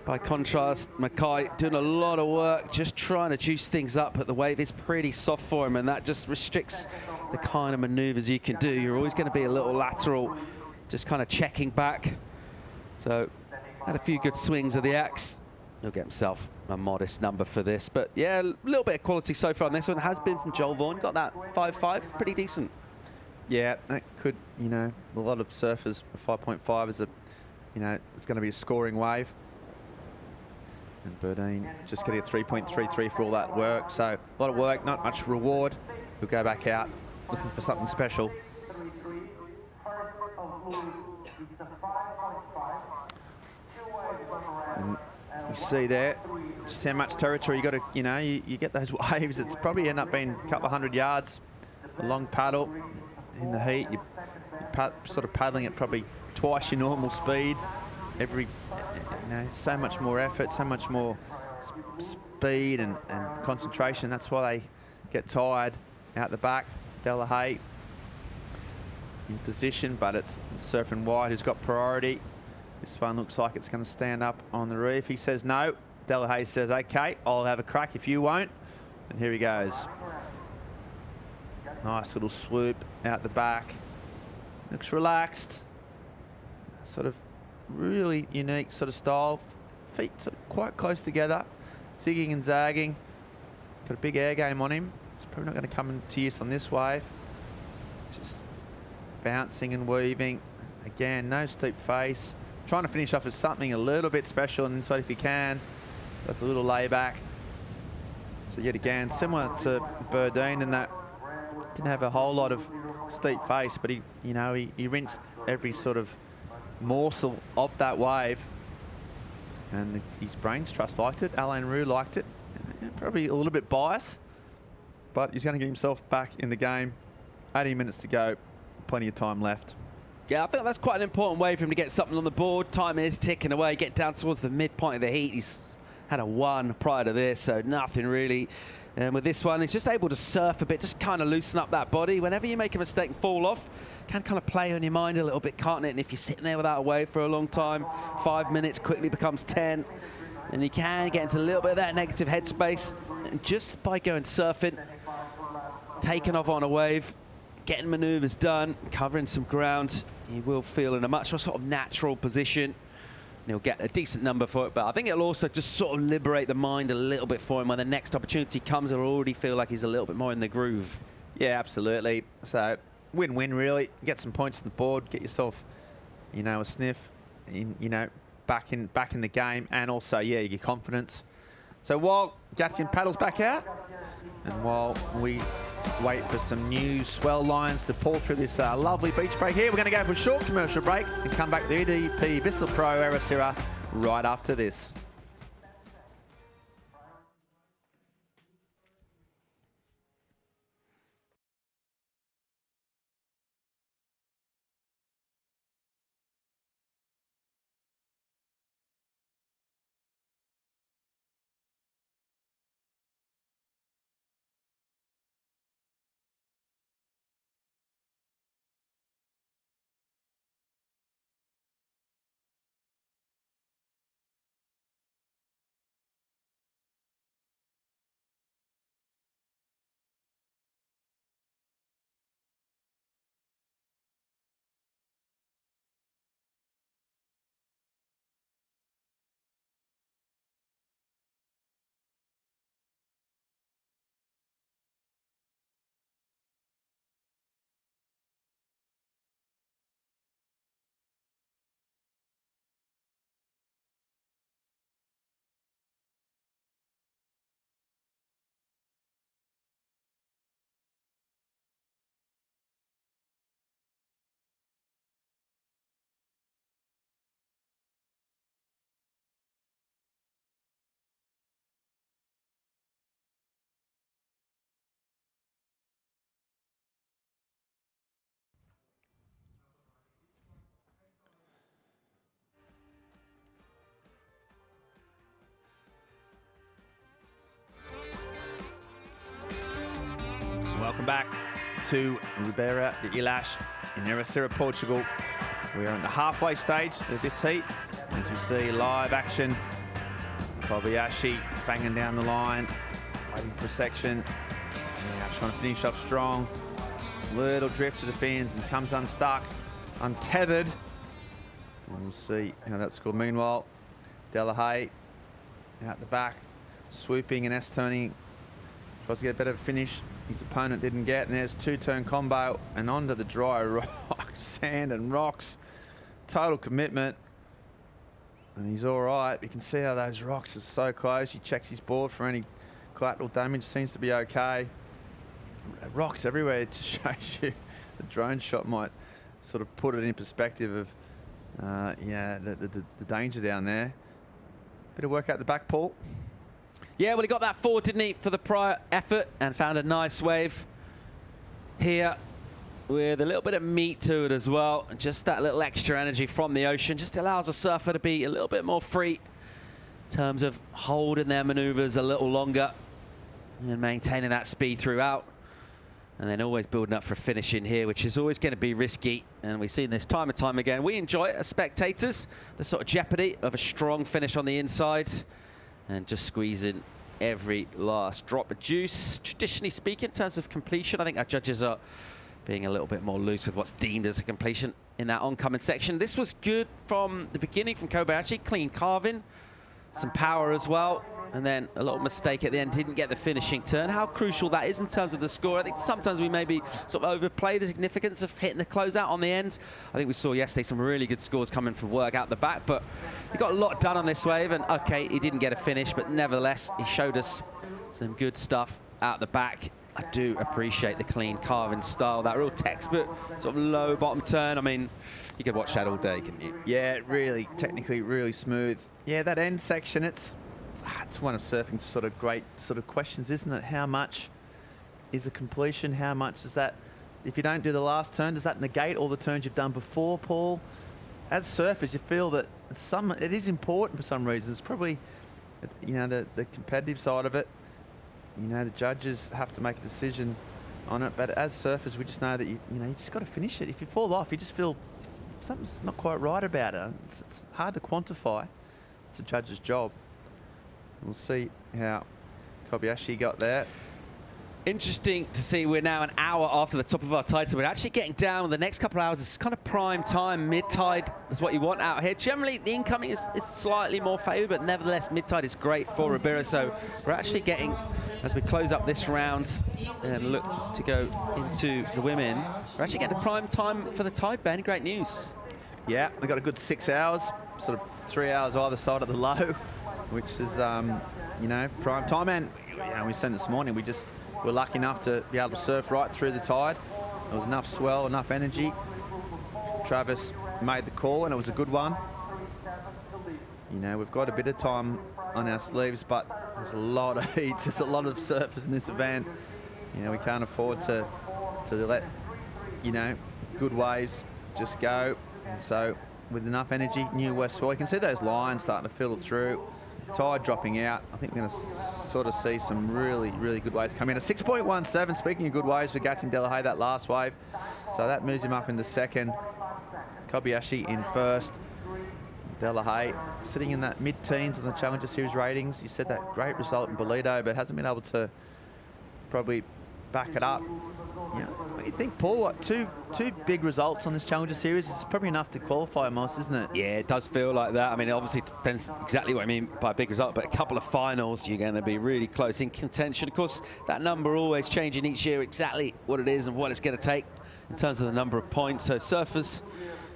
By contrast, Mackay doing a lot of work, just trying to juice things up, but the wave is pretty soft for him, and that just restricts the kind of maneuvers you can do. You're always going to be a little lateral, just kind of checking back. So, had a few good swings of the axe. He'll get himself a modest number for this, but yeah, a little bit of quality so far on this one. Has been from Joel Vaughan, got that 5.5, it's pretty decent. Yeah, that could, you know, a lot of surfers, 5.5 is a, you know, it's going to be a scoring wave. And Burdine just getting a 3.33 for all that work. So a lot of work, not much reward. He'll go back out looking for something special. And you see there just how much territory you got to, you know, you get those waves. It's probably end up being a couple of 100 yards. A long paddle in the heat. You're sort of paddling at probably twice your normal speed. Every, you know, so much more effort, so much more speed and concentration. That's why they get tired out the back. De La Haye in position, but it's surfing wide who's got priority. This one looks like it's going to stand up on the reef. He says no. De La Haye says, okay, I'll have a crack if you won't. And here he goes. Nice little swoop out the back. Looks relaxed. Sort of really unique sort of style. Feet sort of quite close together, zigging and zagging. Got a big air game on him. He's probably not going to come into use on this wave. Just bouncing and weaving. Again, no steep face. Trying to finish off with something a little bit special on the inside if he can. That's a little layback. So yet again, similar to Burdine in that didn't have a whole lot of steep face, but he, you know, he rinsed every sort of morsel of that wave, and his brains trust liked it. Alain Roux liked it. Probably a little bit biased, but he's going to get himself back in the game. 18 minutes to go, plenty of time left. Yeah, I think that's quite an important way for him to get something on the board. Time is ticking away, get down towards the midpoint of the heat. He's had a 1 prior to this, so nothing really. And with this one, he's just able to surf a bit, just kind of loosen up that body. Whenever you make a mistake and fall off, can kind of play on your mind a little bit, can't it? And if you're sitting there without a wave for a long time, 5 minutes quickly becomes 10. And you can get into a little bit of that negative headspace. And just by going surfing, taking off on a wave, getting maneuvers done, covering some ground, you will feel in a much more sort of natural position. He'll get a decent number for it, but I think it'll also just sort of liberate the mind a little bit for him. When the next opportunity comes, he'll already feel like he's a little bit more in the groove. Yeah, absolutely. So win-win, really. Get some points on the board, get yourself, you know, a sniff, in, you know, back in the game, and also, yeah, your confidence. So while Gatien paddles back out, and while we wait for some new swell lines to pull through this lovely beach break here, we're going to go for a short commercial break and come back to the EDP Vissla Pro Ericeira right after this. back to Ribeiro de Ilhas in Ericeira, Portugal. We are in the halfway stage of this heat. As you see, live action. Kobayashi banging down the line, waiting for a section. Yeah, trying to finish off strong. Little drift to the fins and comes unstuck, untethered. And we'll see how that's scored. Meanwhile, Delahaye out the back, swooping and S-turning. Tries to get a better finish. His opponent didn't get, and there's two-turn combo and onto the dry rock, sand and rocks. Total commitment. And he's all right. You can see how those rocks are so close. He checks his board for any collateral damage. Seems to be okay. Rocks everywhere. It just shows you the drone shot might sort of put it in perspective of, yeah, the danger down there. Bit of work out the back, Paul. Yeah, well, he got that forward, didn't he, for the prior effort, and found a nice wave here with a little bit of meat to it as well. And just that little extra energy from the ocean just allows a surfer to be a little bit more free in terms of holding their maneuvers a little longer and maintaining that speed throughout. And then always building up for finishing here, which is always going to be risky. And we've seen this time and time again. We enjoy it as spectators, the sort of jeopardy of a strong finish on the inside and just squeezing every last drop of juice. Traditionally speaking, in terms of completion, I think our judges are being a little bit more loose with what's deemed as a completion in that oncoming section. This was good from the beginning from Kobayashi, clean carving, some power as well. And then a little mistake at the end, didn't get the finishing turn. How crucial that is in terms of the score. I think sometimes we maybe sort of overplay the significance of hitting the closeout on the end. I think we saw yesterday some really good scores coming from work out the back, but he got a lot done on this wave, and okay, he didn't get a finish, but nevertheless, he showed us some good stuff out the back. I do appreciate the clean carving style, that real textbook sort of low bottom turn. I mean, you could watch that all day, couldn't you? Yeah, really, technically really smooth. Yeah, that end section, it's one of surfing's sort of great sort of questions, isn't it? How much is a completion? How much is that? If you don't do the last turn, does that negate all the turns you've done before, Paul? As surfers, you feel that it is important for some reason. It's probably, you know, the competitive side of it. You know, the judges have to make a decision on it. But as surfers, we just know that you just got to finish it. If you fall off, you just feel something's not quite right about it. It's hard to quantify. It's a judge's job. We'll see how Kobayashi got there. Interesting to see we're now an hour after the top of our tide, so we're actually getting down. The next couple of hours is kind of prime time. Mid-tide is what you want out here. Generally, the incoming is slightly more favoured, but nevertheless, mid-tide is great for Ribeiro. So we're actually getting, as we close up this round and look to go into the women, we're actually getting to prime time for the tide, Ben. Great news. Yeah, we've got a good 6 hours, sort of 3 hours either side of the low, which is, you know, prime time. And we said this morning, we're lucky enough to be able to surf right through the tide. There was enough swell, enough energy. Travis made the call, and it was a good one. You know, we've got a bit of time on our sleeves, but there's a lot of heats. There's a lot of surfers in this event. You know, we can't afford to let, you know, good waves just go. And so, with enough energy, new west swell, you can see those lines starting to filter through. Tide dropping out. I think we're going to sort of see some really, really good waves come in. A 6.17, speaking of good waves for Gatchin Delahaye, that last wave. So that moves him up into second. Kobayashi in first. Delahaye sitting in that mid-teens in the Challenger Series ratings. You said that great result in Bolito, but hasn't been able to probably back it up. Yeah, you think, Paul, what, two big results on this Challenger Series is probably enough to qualify almost, isn't it? Yeah, it does feel like that. I mean, it obviously depends exactly what I mean by a big result, but a couple of finals, you're going to be really close in contention. Of course, that number always changing each year, exactly what it is and what it's going to take in terms of the number of points. So surfers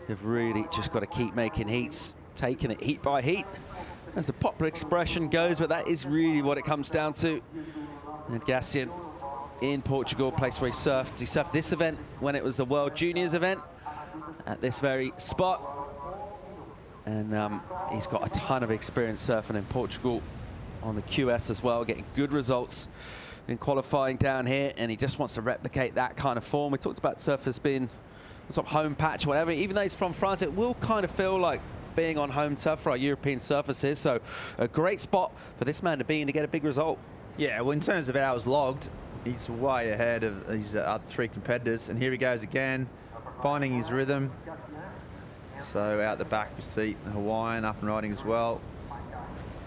have really just got to keep making heats, taking it heat by heat, as the popular expression goes, but that is really what it comes down to. And Gassian in Portugal, place where he surfed. He surfed this event when it was a World Juniors event at this very spot. And he's got a ton of experience surfing in Portugal on the QS as well, getting good results in qualifying down here. And he just wants to replicate that kind of form. We talked about surfers being sort of home patch, whatever. Even though he's from France, it will kind of feel like being on home turf for our European surfers here. So a great spot for this man to be in to get a big result. Yeah, well, in terms of hours logged, he's way ahead of his other 3 competitors. And here he goes again, finding his rhythm. So out the back, we see the Hawaiian up and riding as well.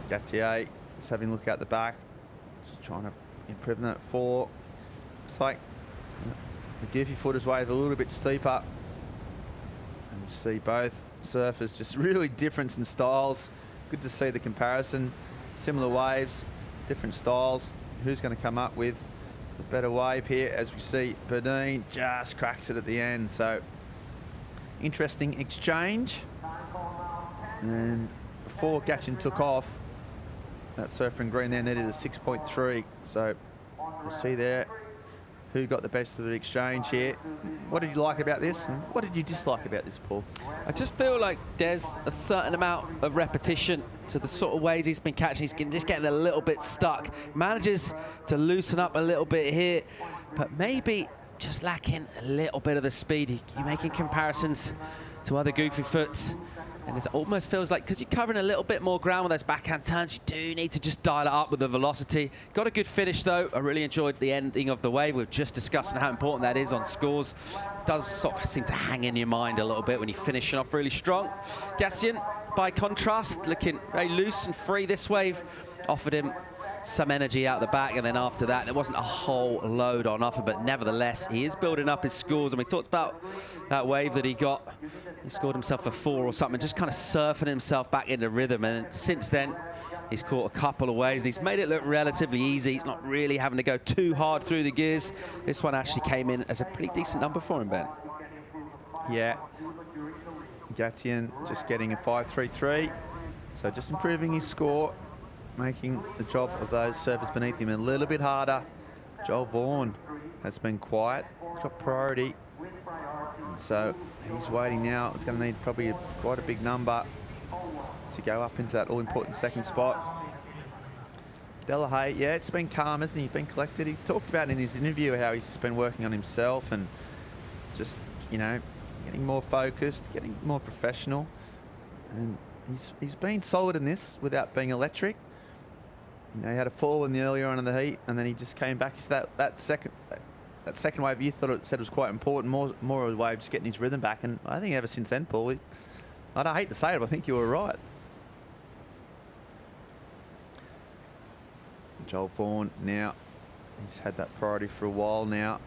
Gautier is having a look out the back, just trying to improve that 4. It's like the goofy footers wave a little bit steeper. And you see both surfers just really different in styles. Good to see the comparison. Similar waves, different styles. Who's going to come up with the better wave here? As we see, Berdine just cracks it at the end. So interesting exchange. And before Gatchin took off, that surfer in green there needed a 6.3. So we'll see there who got the best of the exchange here. What did you like about this, and what did you dislike about this, Paul? I just feel like there's a certain amount of repetition to the sort of waves he's been catching. He's just getting a little bit stuck. Manages to loosen up a little bit here, but maybe just lacking a little bit of the speed. You're making comparisons to other goofy foots, and it almost feels like, because you're covering a little bit more ground with those backhand turns, you do need to just dial it up with the velocity. Got a good finish, though. I really enjoyed the ending of the wave. We were just discussing how important that is on scores. Does sort of seem to hang in your mind a little bit when you're finishing off really strong. Gatchin, by contrast, looking very loose and free. This wave offered him some energy out the back, and then after that there wasn't a whole load on offer, but nevertheless he is building up his scores. And we talked about that wave that he got. He scored himself a 4 or something, just kind of surfing himself back into rhythm, and since then he's caught a couple of waves and he's made it look relatively easy. He's not really having to go too hard through the gears. This one actually came in as a pretty decent number for him, Ben. Yeah, Gatchin just getting a 5.33, so just improving his score, making the job of those surfers beneath him a little bit harder. Joel Vaughan has been quiet, got priority, and so he's waiting now. It's going to need probably quite a big number to go up into that all-important second spot. Delahaye, yeah, it's been calm, hasn't he? Been collected. He talked about in his interview how he's just been working on himself and just, you know, getting more focused, getting more professional, and he's been solid in this without being electric. You know, he had a fall in the earlier on in the heat, and then he just came back. So that second wave, you thought it was quite important. More of the wave, just getting his rhythm back. And I think ever since then, Paul, I don't hate to say it, but I think you were right. Joel Vaughan now, he's had that priority for a while now.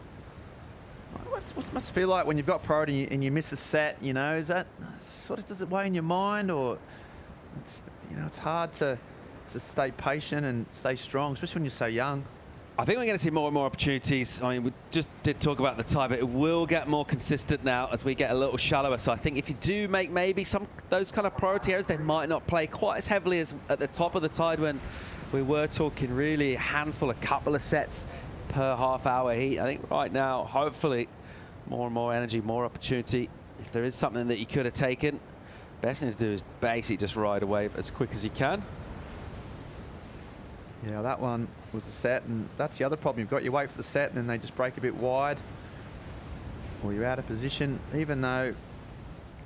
What must it feel like when you've got priority and you miss a set? You know, is that sort of, does it weigh in your mind, or it's, you know, it's hard to stay patient and stay strong, especially when you're so young? I think we're going to see more and more opportunities. I mean, we just did talk about the tide, but it will get more consistent now as we get a little shallower. So I think if you do make maybe some those kind of priority areas, they might not play quite as heavily as at the top of the tide when we were talking really a handful, a couple of sets per half-hour heat. I think right now, hopefully, more and more energy, more opportunity. If there is something that you could have taken, best thing to do is basically just ride a wave as quick as you can. Yeah, that one was a set, and that's the other problem. You've got your wait for the set, and then they just break a bit wide, or you're out of position, even though,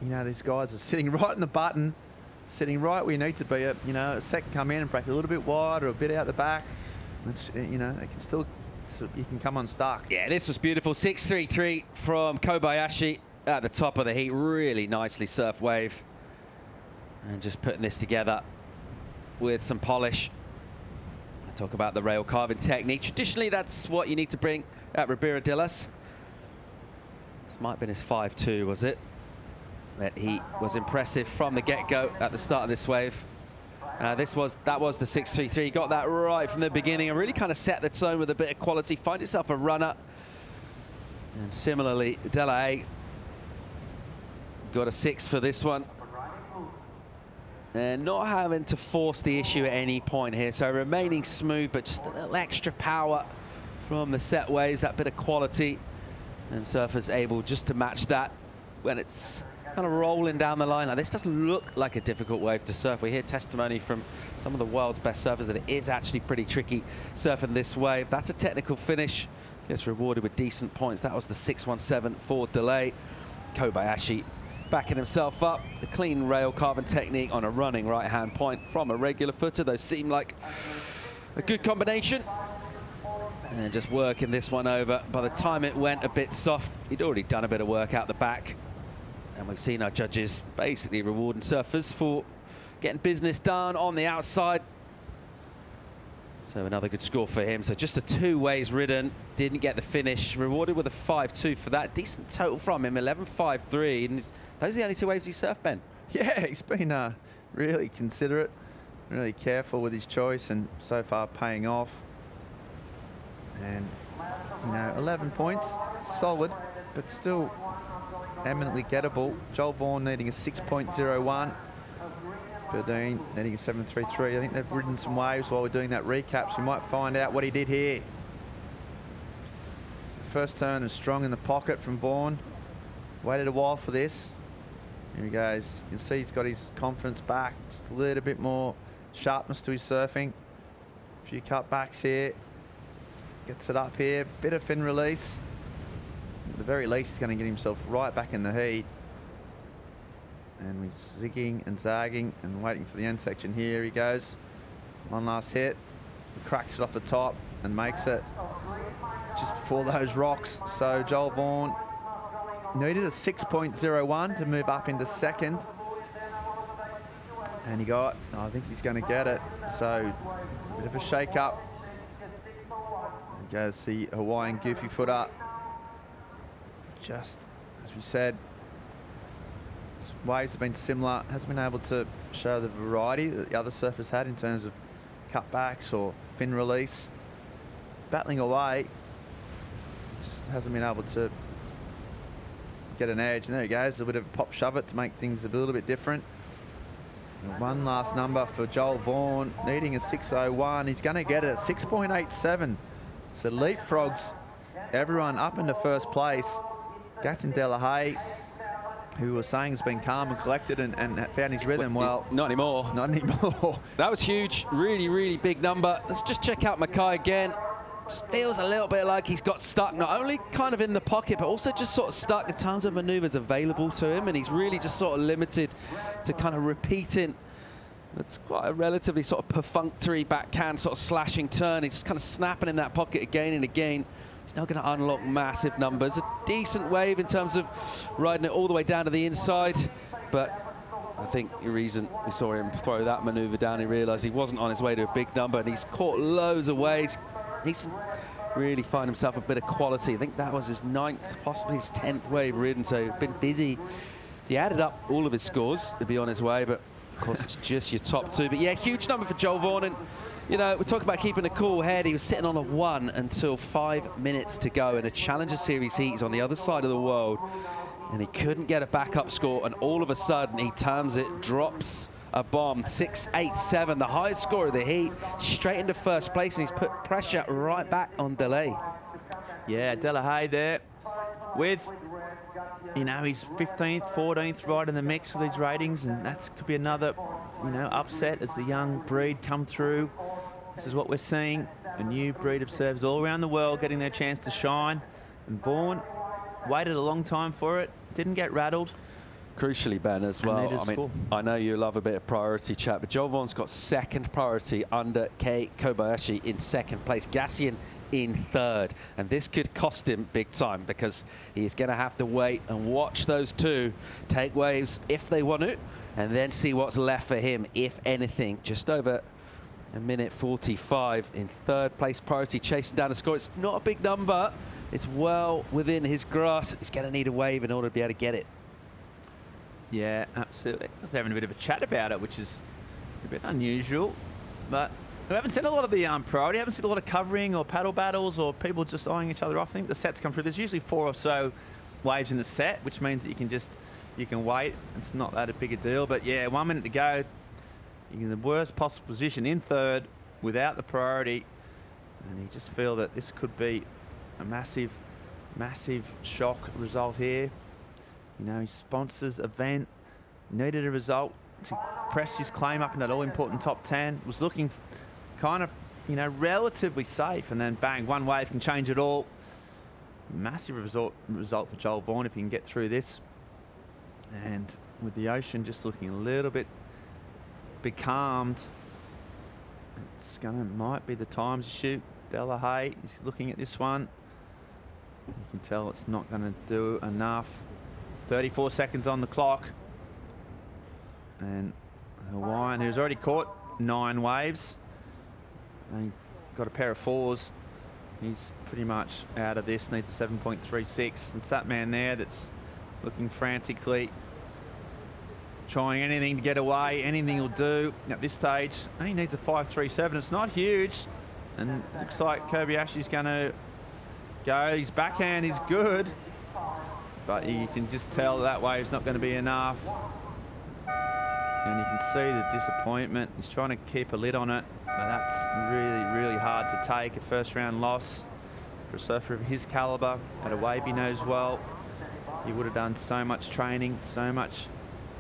you know, these guys are sitting right in the button, sitting right where you need to be. You know, a set can come in and break a little bit wide or a bit out the back. It's, you know, it can still, you can come unstuck. Yeah, this was beautiful. 6.33 from Kobayashi at the top of the heat. Really nicely surf wave. And just putting this together with some polish. Talk about the rail carving technique. Traditionally, that's what you need to bring at Ribeiro de Las. This might have been his 5.2, was it? That he was impressive from the get-go at the start of this wave. That was the 6.33. Got that right from the beginning and really kind of set the tone with a bit of quality. Find yourself a runner. And similarly, Delahaye got a 6 for this one. And not having to force the issue at any point here. So remaining smooth, but just a little extra power from the set waves, that bit of quality. And surfers able just to match that when it's kind of rolling down the line. Now, this doesn't look like a difficult wave to surf. We hear testimony from some of the world's best surfers that it is actually pretty tricky surfing this wave. That's a technical finish. Gets rewarded with decent points. That was the 6.17 for Delahaye. Kobayashi backing himself up. The clean rail carving technique on a running right-hand point from a regular footer. Those seem like a good combination. And just working this one over. By the time it went a bit soft, he'd already done a bit of work out the back. And we've seen our judges basically rewarding surfers for getting business done on the outside. So another good score for him. So just a 2 ways ridden, didn't get the finish. Rewarded with a 5-2 for that. Decent total from him, 11.53. And those are the only 2 waves he surfed, Ben. Yeah, he's been really considerate, really careful with his choice, and so far paying off. And, you know, 11 points, solid, but still eminently gettable. Joel Vaughan needing a 6.01. Burdine needing a 7.33. I think they've ridden some waves while we're doing that recap, so we might find out what he did here. So first turn is strong in the pocket from Vaughan. Waited a while for this. Here he goes. You can see he's got his confidence back. Just a little bit more sharpness to his surfing. A few cutbacks here. Gets it up here. Bit of fin release. At the very least, he's going to get himself right back in the heat. And we're zigging and zagging and waiting for the end section. Here he goes. One last hit. He cracks it off the top and makes it just before those rocks. So Joel Vaughan needed a 6.01 to move up into second. And he got, I think he's going to get it. So a bit of a shake up. There goes the Hawaiian goofy footer. Just as we said, waves have been similar. Hasn't been able to show the variety that the other surfers had in terms of cutbacks or fin release. Battling away, just hasn't been able to get an edge. And there he goes, a bit of a pop shove it to make things a little bit different. And one last number for Joel Vaughan, needing a 6.01. He's going to get it at 6.87. So leapfrogs everyone up into first place. Captain Delahaye, who was saying has been calm and collected and found his rhythm. Well, not anymore. Not anymore. That was huge. Really, really big number. Let's just check out Mackay again. Just feels a little bit like he's got stuck, not only kind of in the pocket, but also just sort of stuck in tons of maneuvers available to him. And he's really just sort of limited to kind of repeating. It's quite a relatively sort of perfunctory backhand sort of slashing turn. He's just kind of snapping in that pocket again and again. He's now going to unlock massive numbers. A decent wave in terms of riding it all the way down to the inside. But I think the reason we saw him throw that maneuver down, he realised he wasn't on his way to a big number, and he's caught loads of waves. He's really found himself a bit of quality. I think that was his 9th, possibly his 10th wave ridden, so been busy. He added up all of his scores to be on his way, but of course it's just your top 2. But yeah, huge number for Joel Vaughan. And you know, we're talking about keeping a cool head. He was sitting on a 1 until 5 minutes to go in a Challenger Series heat. He's on the other side of the world, and he couldn't get a backup score, and all of a sudden he turns it, drops a bomb, 6.87, the highest score of the heat, straight into first place, and he's put pressure right back on Delay. Yeah, Delahaye there with, you know, his 15th, 14th right in the mix for these ratings, and that could be another, you know, upset as the young breed come through. This is what we're seeing, a new breed of surfers all around the world getting their chance to shine. And Vaughan waited a long time for it, didn't get rattled. Crucially, Ben, as well. I mean, I know you love a bit of priority chat, but Joel Vaughan's got second priority under Kei Kobayashi in second place. Gassian in third, and this could cost him big time because he's going to have to wait and watch those two take waves if they want to, and then see what's left for him, if anything. Just over a minute 45 in third place priority, chasing down the score. It's not a big number. It's well within his grasp. He's going to need a wave in order to be able to get it. Yeah, absolutely. I was having a bit of a chat about it, which is a bit unusual, but we haven't seen a lot of the priority. Haven't seen a lot of covering or paddle battles or people just eyeing each other off. I think the sets come through. There's usually 4 or so waves in the set, which means that you can wait. It's not that big a deal. But yeah, 1 minute to go. You're in the worst possible position in third without the priority, and you just feel that this could be a massive, massive shock result here. You know, his sponsors event needed a result to press his claim up in that all-important top 10. Was looking kind of, you know, relatively safe, and then bang, one wave can change it all. Massive result for Joel Vaughan if he can get through this. And with the ocean just looking a little bit becalmed, might be the time to shoot. Delahaye is looking at this one. You can tell it's not going to do enough. 34 seconds on the clock. And Hawaiian, who's already caught 9 waves, and got a pair of 4s. He's pretty much out of this, needs a 7.36. It's that man there that's looking frantically, trying anything to get away, anything will do at this stage. And he needs a 5.37. It's not huge. And looks like Kobayashi's going to go. His backhand is good, but you can just tell that wave's not going to be enough. And you can see the disappointment. He's trying to keep a lid on it, but that's really, really hard to take. A first round loss for a surfer of his caliber at a wave he knows well. He would have done so much training, so much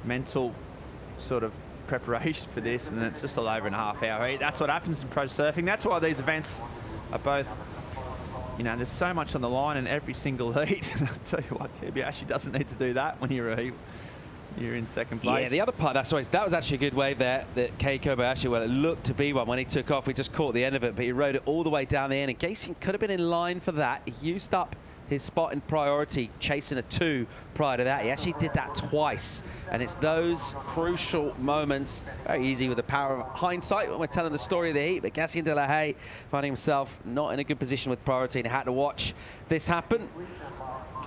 mental sort of preparation for this, and then it's just all over in a half-hour heat. That's what happens in pro surfing. That's why these events are both, you know, there's so much on the line in every single heat. I'll tell you what, Kobayashi doesn't need to do that when you're in second place. Yeah, the other part, that was actually a good wave there, that Kei Kobayashi, well, it looked to be one when he took off. We just caught the end of it, but he rode it all the way down the end, and Gacy could have been in line for that. He used up his spot in priority, chasing a 2 prior to that. He actually did that twice, and it's those crucial moments, very easy with the power of hindsight when we're telling the story of the heat, but Gacy Delahaye finding himself not in a good position with priority and had to watch this happen.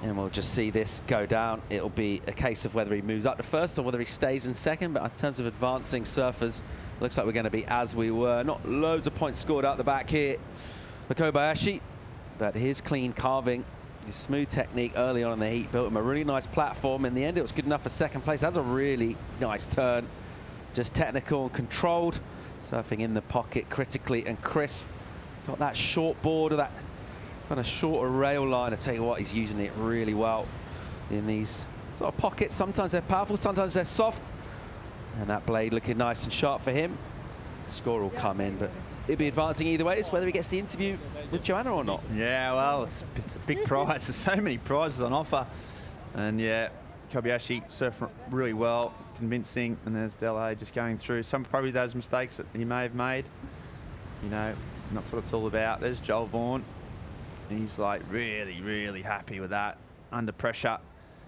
And we'll just see this go down. It'll be a case of whether he moves up to first or whether he stays in second. But in terms of advancing surfers, looks like we're going to be as we were. Not loads of points scored out the back here for Kobayashi, but his clean carving, his smooth technique early on in the heat built him a really nice platform. In the end, it was good enough for second place. That's a really nice turn. Just technical and controlled. Surfing in the pocket critically and crisp. Got that short board or that kind of shorter rail line. I tell you what, he's using it really well in these sort of pockets. Sometimes they're powerful, sometimes they're soft. And that blade looking nice and sharp for him. The score will come in, but he'll be advancing either way. It's whether he gets the interview with Joanna or not. Yeah, well, it's a big prize. There's so many prizes on offer. And yeah, Kobayashi surfing really well, convincing. And there's Delahaye just going through some probably those mistakes that he may have made. You know, that's what it's all about. There's Joel Vaughan. He's like really, really happy with that. Under pressure,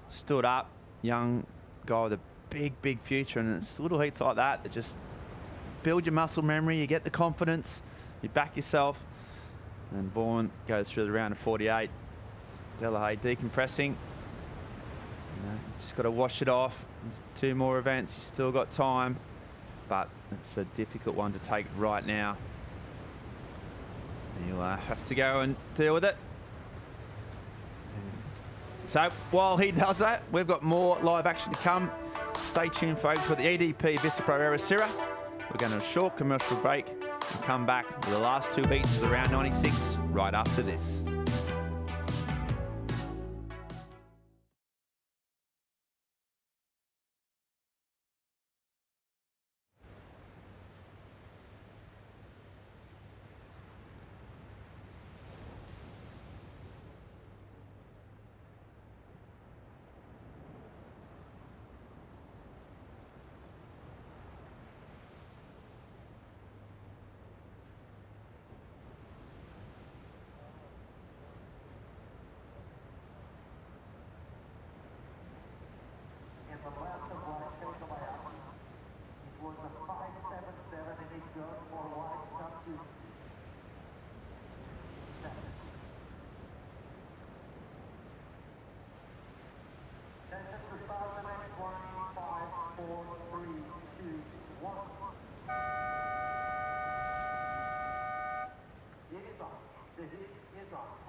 stood up, young guy with a big, big future. And it's little heats like that that just build your muscle memory. You get the confidence, you back yourself. And Vaughan goes through the round of 48. Delahaye decompressing. You know, just got to wash it off. There's 2 more events. You've still got time, but it's a difficult one to take right now. You'll have to go and deal with it. So while he does that, we've got more live action to come. Stay tuned, folks, for the EDP Vissla Pro Ericeira. We're going to a short commercial break and come back with the last 2 heats of the round 96 right after this.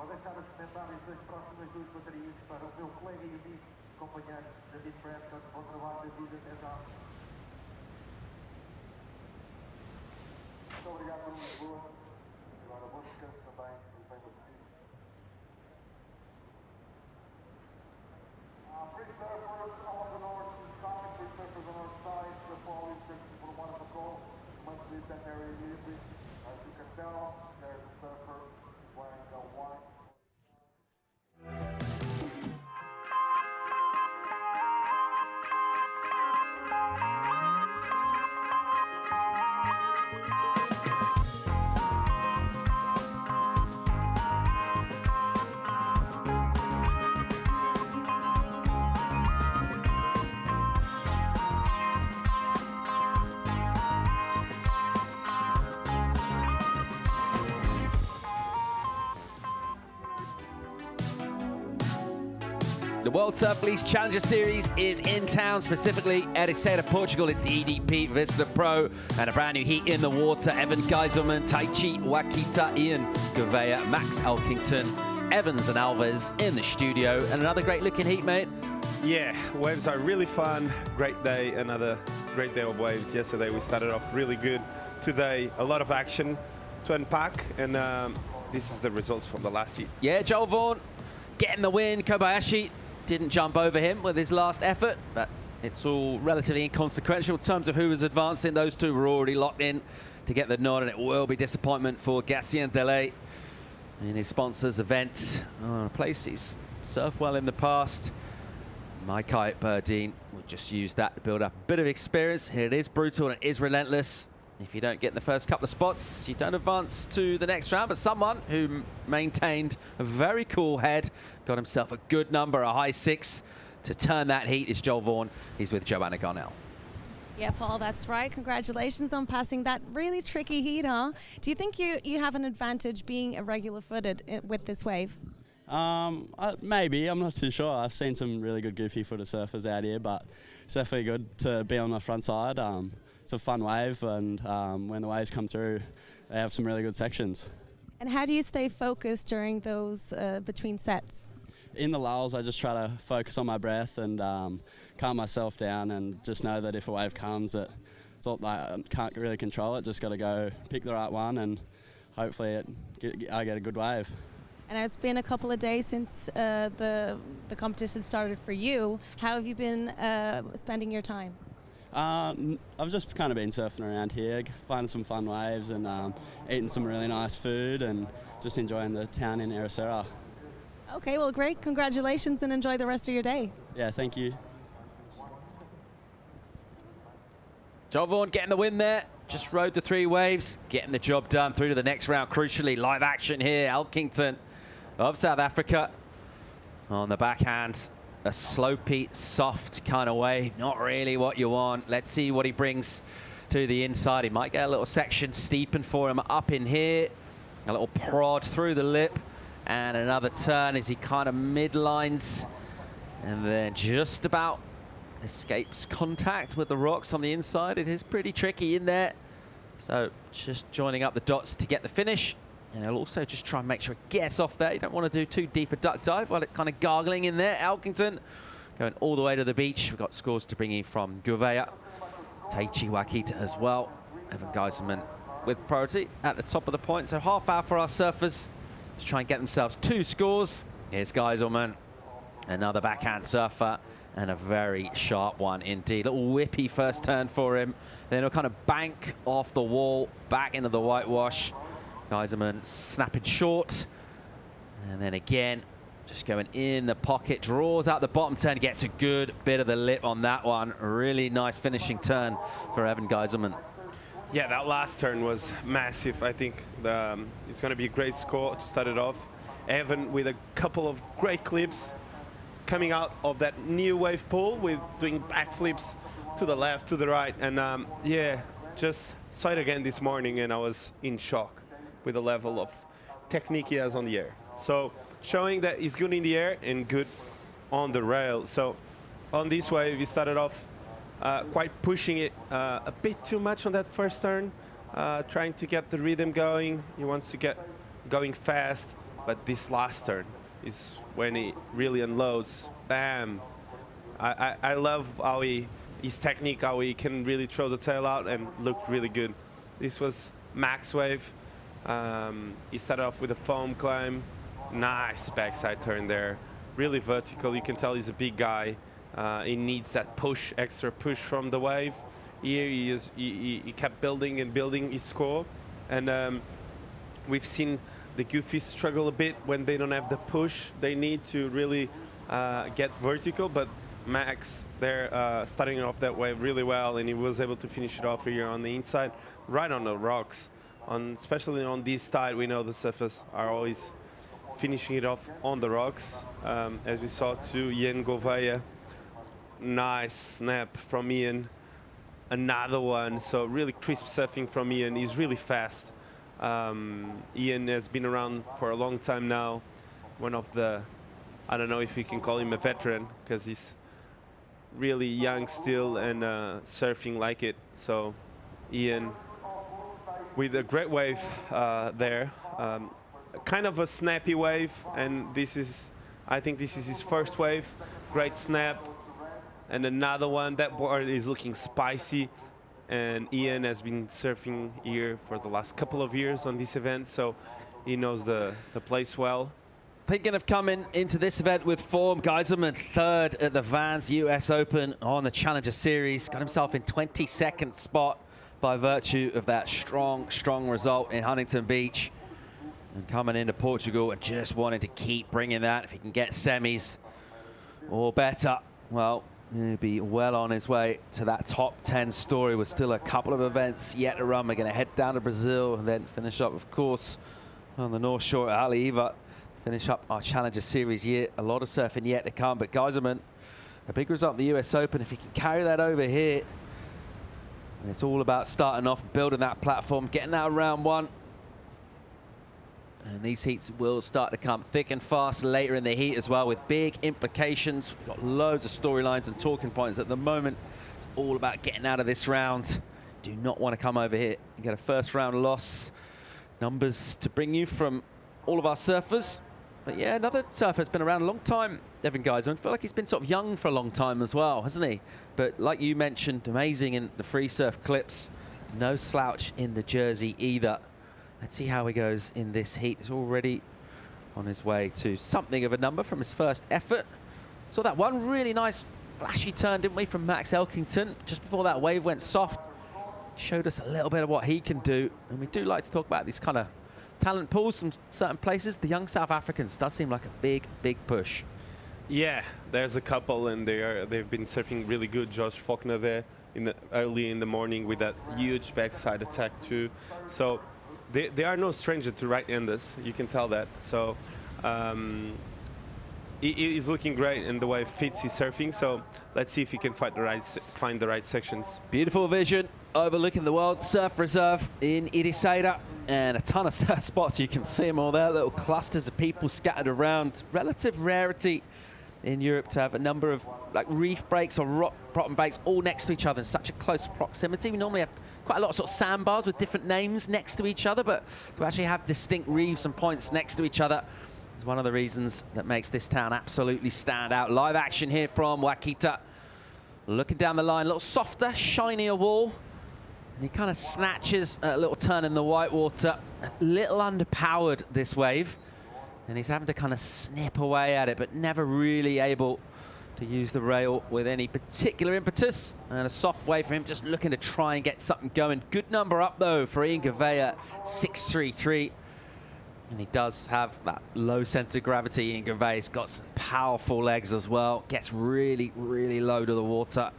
Vou deixar os comentários das próximas 2 baterias para o meu colega e amigo, companheiro David Preston. Bom trabalho, David, até já. Muito obrigado por Lisboa. Agora bom descanso também e bem merecido. Free surfers on the north side, free surfers on the north side, the fall is drinking for one of the goal. Must leave that area immediately. As you can tell, there's a surfer wearing the white. The World Surf Lease Challenger Series is in town, specifically Ericeira, Portugal. It's the EDP Vissla Pro and a brand new heat in the water. Evan Geiselman, Taichi Wakita, Ian Gouveia, Max Elkington, Evans and Alves in the studio. And another great looking heat, mate. Yeah, waves are really fun. Great day, another great day of waves. Yesterday we started off really good. Today, a lot of action to unpack, and this is the results from the last heat. Yeah, Joel Vaughan getting the win. Kobayashi didn't jump over him with his last effort, but it's all relatively inconsequential in terms of who was advancing. Those two were already locked in to get the nod, and it will be disappointment for Gatien Delay in his sponsor's event. A place he's surfed well in the past. Maikai Burdine will just use that to build up a bit of experience. Here it is brutal and it is relentless. If you don't get the first couple of spots, you don't advance to the next round. But someone who maintained a very cool head, got himself a good number, a high 6, to turn that heat is Joel Vaughan. He's with Joanna Garnell. Yeah, Paul, that's right. Congratulations on passing that really tricky heat, huh? Do you think you have an advantage being irregular-footed with this wave? Maybe. I'm not too sure. I've seen some really good goofy-footed surfers out here, but it's definitely good to be on the front side. It's a fun wave, and when the waves come through, they have some really good sections. And how do you stay focused during those between sets? In the lulls, I just try to focus on my breath and calm myself down, and just know that if a wave comes, that it's all, I can't really control it. Just got to go pick the right one, and hopefully I get a good wave. And it's been a couple of days since the competition started for you. How have you been spending your time? I've just kind of been surfing around here, finding some fun waves and eating some really nice food and just enjoying the town in Ericeira. Okay, well, great. Congratulations and enjoy the rest of your day. Yeah, thank you. Joel Vaughan getting the win there. Just rode the 3 waves, getting the job done through to the next round. Crucially, live action here. Elkington of South Africa on the backhand. A slopey, soft kind of wave. Not really what you want. Let's see what he brings to the inside. He might get a little section steepen for him up in here. A little prod through the lip. And another turn as he kind of mid-lines. And then just about escapes contact with the rocks on the inside. It is pretty tricky in there. So just joining up the dots to get the finish. And he'll also just try and make sure it gets off there. You don't want to do too deep a duck dive while it kind of gargling in there. Elkington going all the way to the beach. We've got scores to bring in from Gouveia, Taichi Wakita as well. Evan Geiselman with priority at the top of the point. So half hour for our surfers to try and get themselves 2 scores. Here's Geiselman, another backhand surfer, and a very sharp one indeed. Little whippy first turn for him. Then he'll kind of bank off the wall, back into the whitewash. Geiselman snapping short, and then again just going in the pocket, draws out the bottom turn, gets a good bit of the lip on that one. Really nice finishing turn for Evan Geiselman. Yeah, that last turn was massive. I think it's going to be a great score to start it off. Evan with a couple of great clips coming out of that new wave pool with doing backflips to the left, to the right, and yeah, just saw it again this morning and I was in shock with the level of technique he has on the air. So showing that he's good in the air and good on the rail. So on this wave, he started off quite pushing it a bit too much on that first turn, trying to get the rhythm going. He wants to get going fast, but this last turn is when he really unloads. Bam! I love how his technique, how he can really throw the tail out and look really good. This was max wave. He started off with a foam climb. Nice backside turn there. Really vertical. You can tell he's a big guy. He needs that push, extra push from the wave. Here he kept building and building his score. And we've seen the goofies struggle a bit when they don't have the push. They need to really get vertical. But Max there starting off that wave really well, and he was able to finish it off here on the inside, right on the rocks. Especially on this tide, we know the surfers are always finishing it off on the rocks, as we saw to Ian Gouveia. Nice snap from Ian. Another one, so really crisp surfing from Ian. He's really fast. Ian has been around for a long time now. One of the I don't know if you can call him a veteran because he's really young still and surfing like it. So Ian with a great wave there. Kind of a snappy wave, and I think this is his first wave. Great snap. And another one. That board is looking spicy. And Ian has been surfing here for the last couple of years on this event, so he knows the place well. Thinking of coming into this event with form, Geiselman third at the Vans US Open on the Challenger Series. Got himself in 22nd spot by virtue of that strong result in Huntington Beach. And coming into Portugal and just wanting to keep bringing that. If he can get semis or better, well, he'll be well on his way to that top 10 story with still a couple of events yet to run. We're going to head down to Brazil and then finish up, of course, on the North Shore at Haleiwa. Finish up our Challenger Series year. A lot of surfing yet to come, but Geiselman, a big result in the US Open. If he can carry that over here, and it's all about starting off, building that platform, getting out of round one. And these heats will start to come thick and fast later in the heat as well, with big implications. We've got loads of storylines and talking points at the moment. It's all about getting out of this round. Do not want to come over here and get a first round loss. Numbers to bring you from all of our surfers. But yeah, another surfer that's been around a long time, Evan Geiselman. I feel like he's been sort of young for a long time as well, hasn't he? But like you mentioned, amazing in the free surf clips. No slouch in the jersey either. Let's see how he goes in this heat. He's already on his way to something of a number from his first effort. Saw that one really nice flashy turn, didn't we, from Max Elkington just before that wave went soft. Showed us a little bit of what he can do. And we do like to talk about these kind of talent pools from certain places. The young South Africans does seem like a big push. Yeah, there's a couple, and they've been surfing really good. Josh Faulkner there early in the morning with that huge backside attack too. So they are no stranger to right-handers. You can tell that. So he is looking great in the way Fitz is surfing. So let's see if he can find the right sections. Beautiful vision overlooking the World Surf Reserve in Ericeira, and a ton of surf spots. You can see them all there, little clusters of people scattered around. Relative rarity in Europe to have a number of like reef breaks or rock bottom breaks all next to each other in such a close proximity. We normally have quite a lot of sort of sandbars with different names next to each other, but to actually have distinct reefs and points next to each other is one of the reasons that makes this town absolutely stand out. Live action here from Waikita. Looking down the line, a little softer, shinier wall. And he kind of snatches a little turn in the white water. A little underpowered, this wave. And he's having to kind of snip away at it, but never really able to use the rail with any particular impetus. And a soft wave for him, just looking to try and get something going. Good number up, though, for Ian Gouveia, 6.33. And he does have that low center of gravity. Ian Gouveia's got some powerful legs as well. Gets really low to the water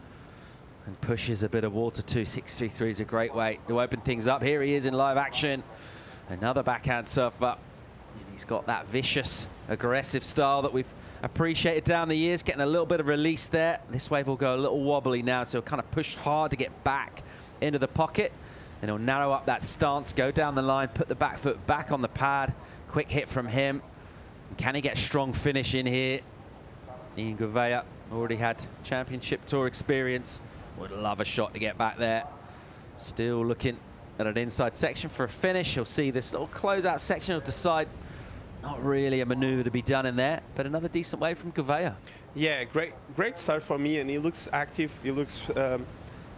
and pushes a bit of water too. 6.33 is a great way to open things up. Here he is in live action. Another backhand surfer. And he's got that vicious, aggressive style that we've appreciated down the years. Getting a little bit of release there. This wave will go a little wobbly now, so he'll kind of push hard to get back into the pocket. And he'll narrow up that stance, go down the line, put the back foot back on the pad. Quick hit from him. And can he get a strong finish in here? Ian Gouveia already had championship tour experience. Would love a shot to get back there. Still looking at an inside section for a finish. He'll see this little closeout section. He'll decide not really a maneuver to be done in there, but another decent wave from Gouveia. Yeah, great start for me, and he looks active. He looks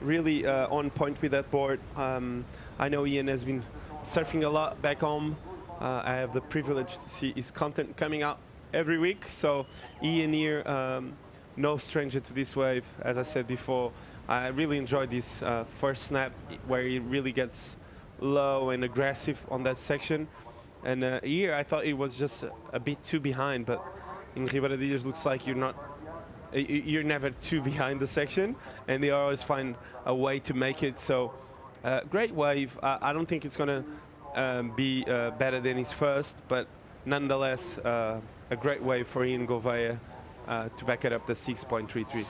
really on point with that board. I know Ian has been surfing a lot back home. I have the privilege to see his content coming out every week. So Ian here, no stranger to this wave. As I said before, I really enjoyed this first snap where he really gets low and aggressive on that section. And here I thought it was just a bit too behind, but in Ribeiro looks like you're never too behind the section, and they always find a way to make it. So great wave. I don't think it's going to be better than his first, but nonetheless a great wave for Ian Gouveia to back it up to 6.33.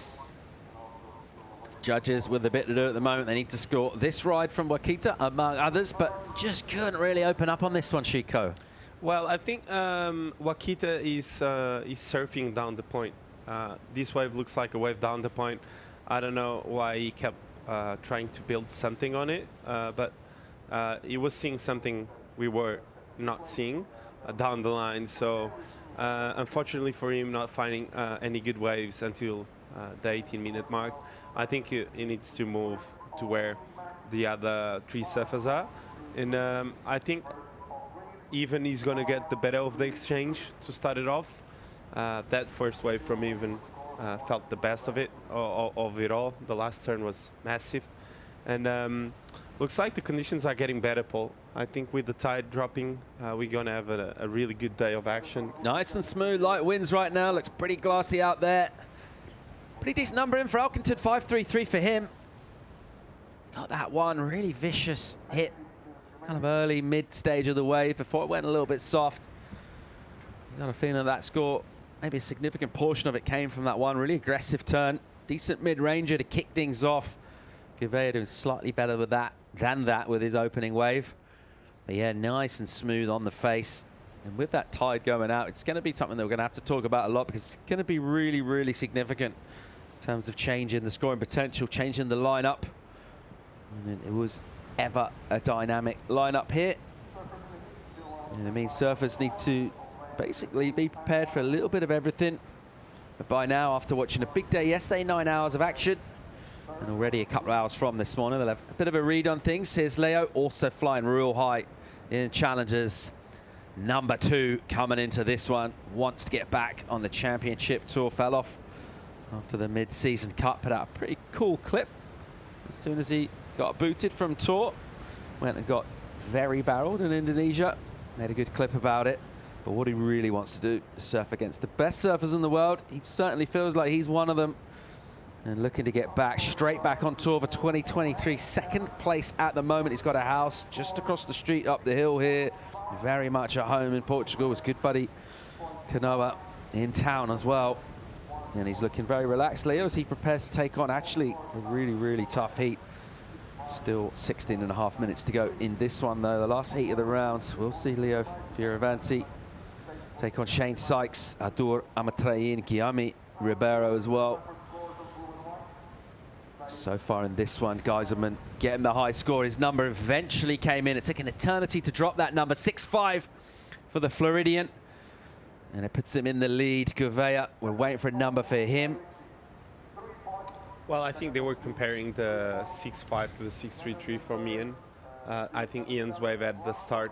Judges with a bit to do at the moment. They need to score this ride from Waikita, among others, but just couldn't really open up on this one, Chico. Well, I think Wakita is surfing down the point. This wave looks like a wave down the point. I don't know why he kept trying to build something on it, but he was seeing something we were not seeing down the line. So unfortunately for him, not finding any good waves until the 18-minute mark. I think he needs to move to where the other 3 surfers are. And I think even he's going to get the better of the exchange to start it off. That first wave from even felt the best of it all. The last turn was massive. And looks like the conditions are getting better, Paul. I think with the tide dropping, we're going to have a really good day of action. Nice and smooth, light winds right now. Looks pretty glassy out there. Pretty decent number in for Elkington, 5.33 for him. Got that one really vicious hit, kind of early, mid-stage of the wave before it went a little bit soft. Got a feeling that score, maybe a significant portion of it came from that one really aggressive turn. Decent mid-ranger to kick things off. Gouveia doing slightly better with that than that with his opening wave. But yeah, nice and smooth on the face. And with that tide going out, it's going to be something that we're going to have to talk about a lot because it's going to be really, really significant in terms of changing the scoring potential, changing the lineup. And it was ever a dynamic lineup here. And it means surfers need to basically be prepared for a little bit of everything. But by now, after watching a big day yesterday, 9 hours of action, and already a couple of hours from this morning, they'll have a bit of a read on things. Here's Leo, also flying real high in Challengers. Number 2 coming into this one, wants to get back on the championship tour. Fell off after the mid-season cut, put out a pretty cool clip as soon as he got booted from tour. Went and got very barreled in Indonesia. Made a good clip about it. But what he really wants to do is surf against the best surfers in the world. He certainly feels like he's one of them. And looking to get back, straight back on tour for 2023. Second place at the moment. He's got a house just across the street up the hill here. Very much at home in Portugal. His good buddy Kanoa in town as well. And he's looking very relaxed, Leo, as he prepares to take on actually a really, really tough heat. Still 16.5 minutes to go in this one, though. The last heat of the rounds. We'll see Leo Fioravanti take on Shane Sykes, Adur Amatrain, Guillaume Ribeiro as well. So far in this one, Geiserman getting the high score. His number eventually came in. It took an eternity to drop that number. 6.5 for the Floridian. And it puts him in the lead. Gouveia, we're waiting for a number for him. Well, I think they were comparing the 6.5 to the 6.33 from Ian. I think Ian's wave at the start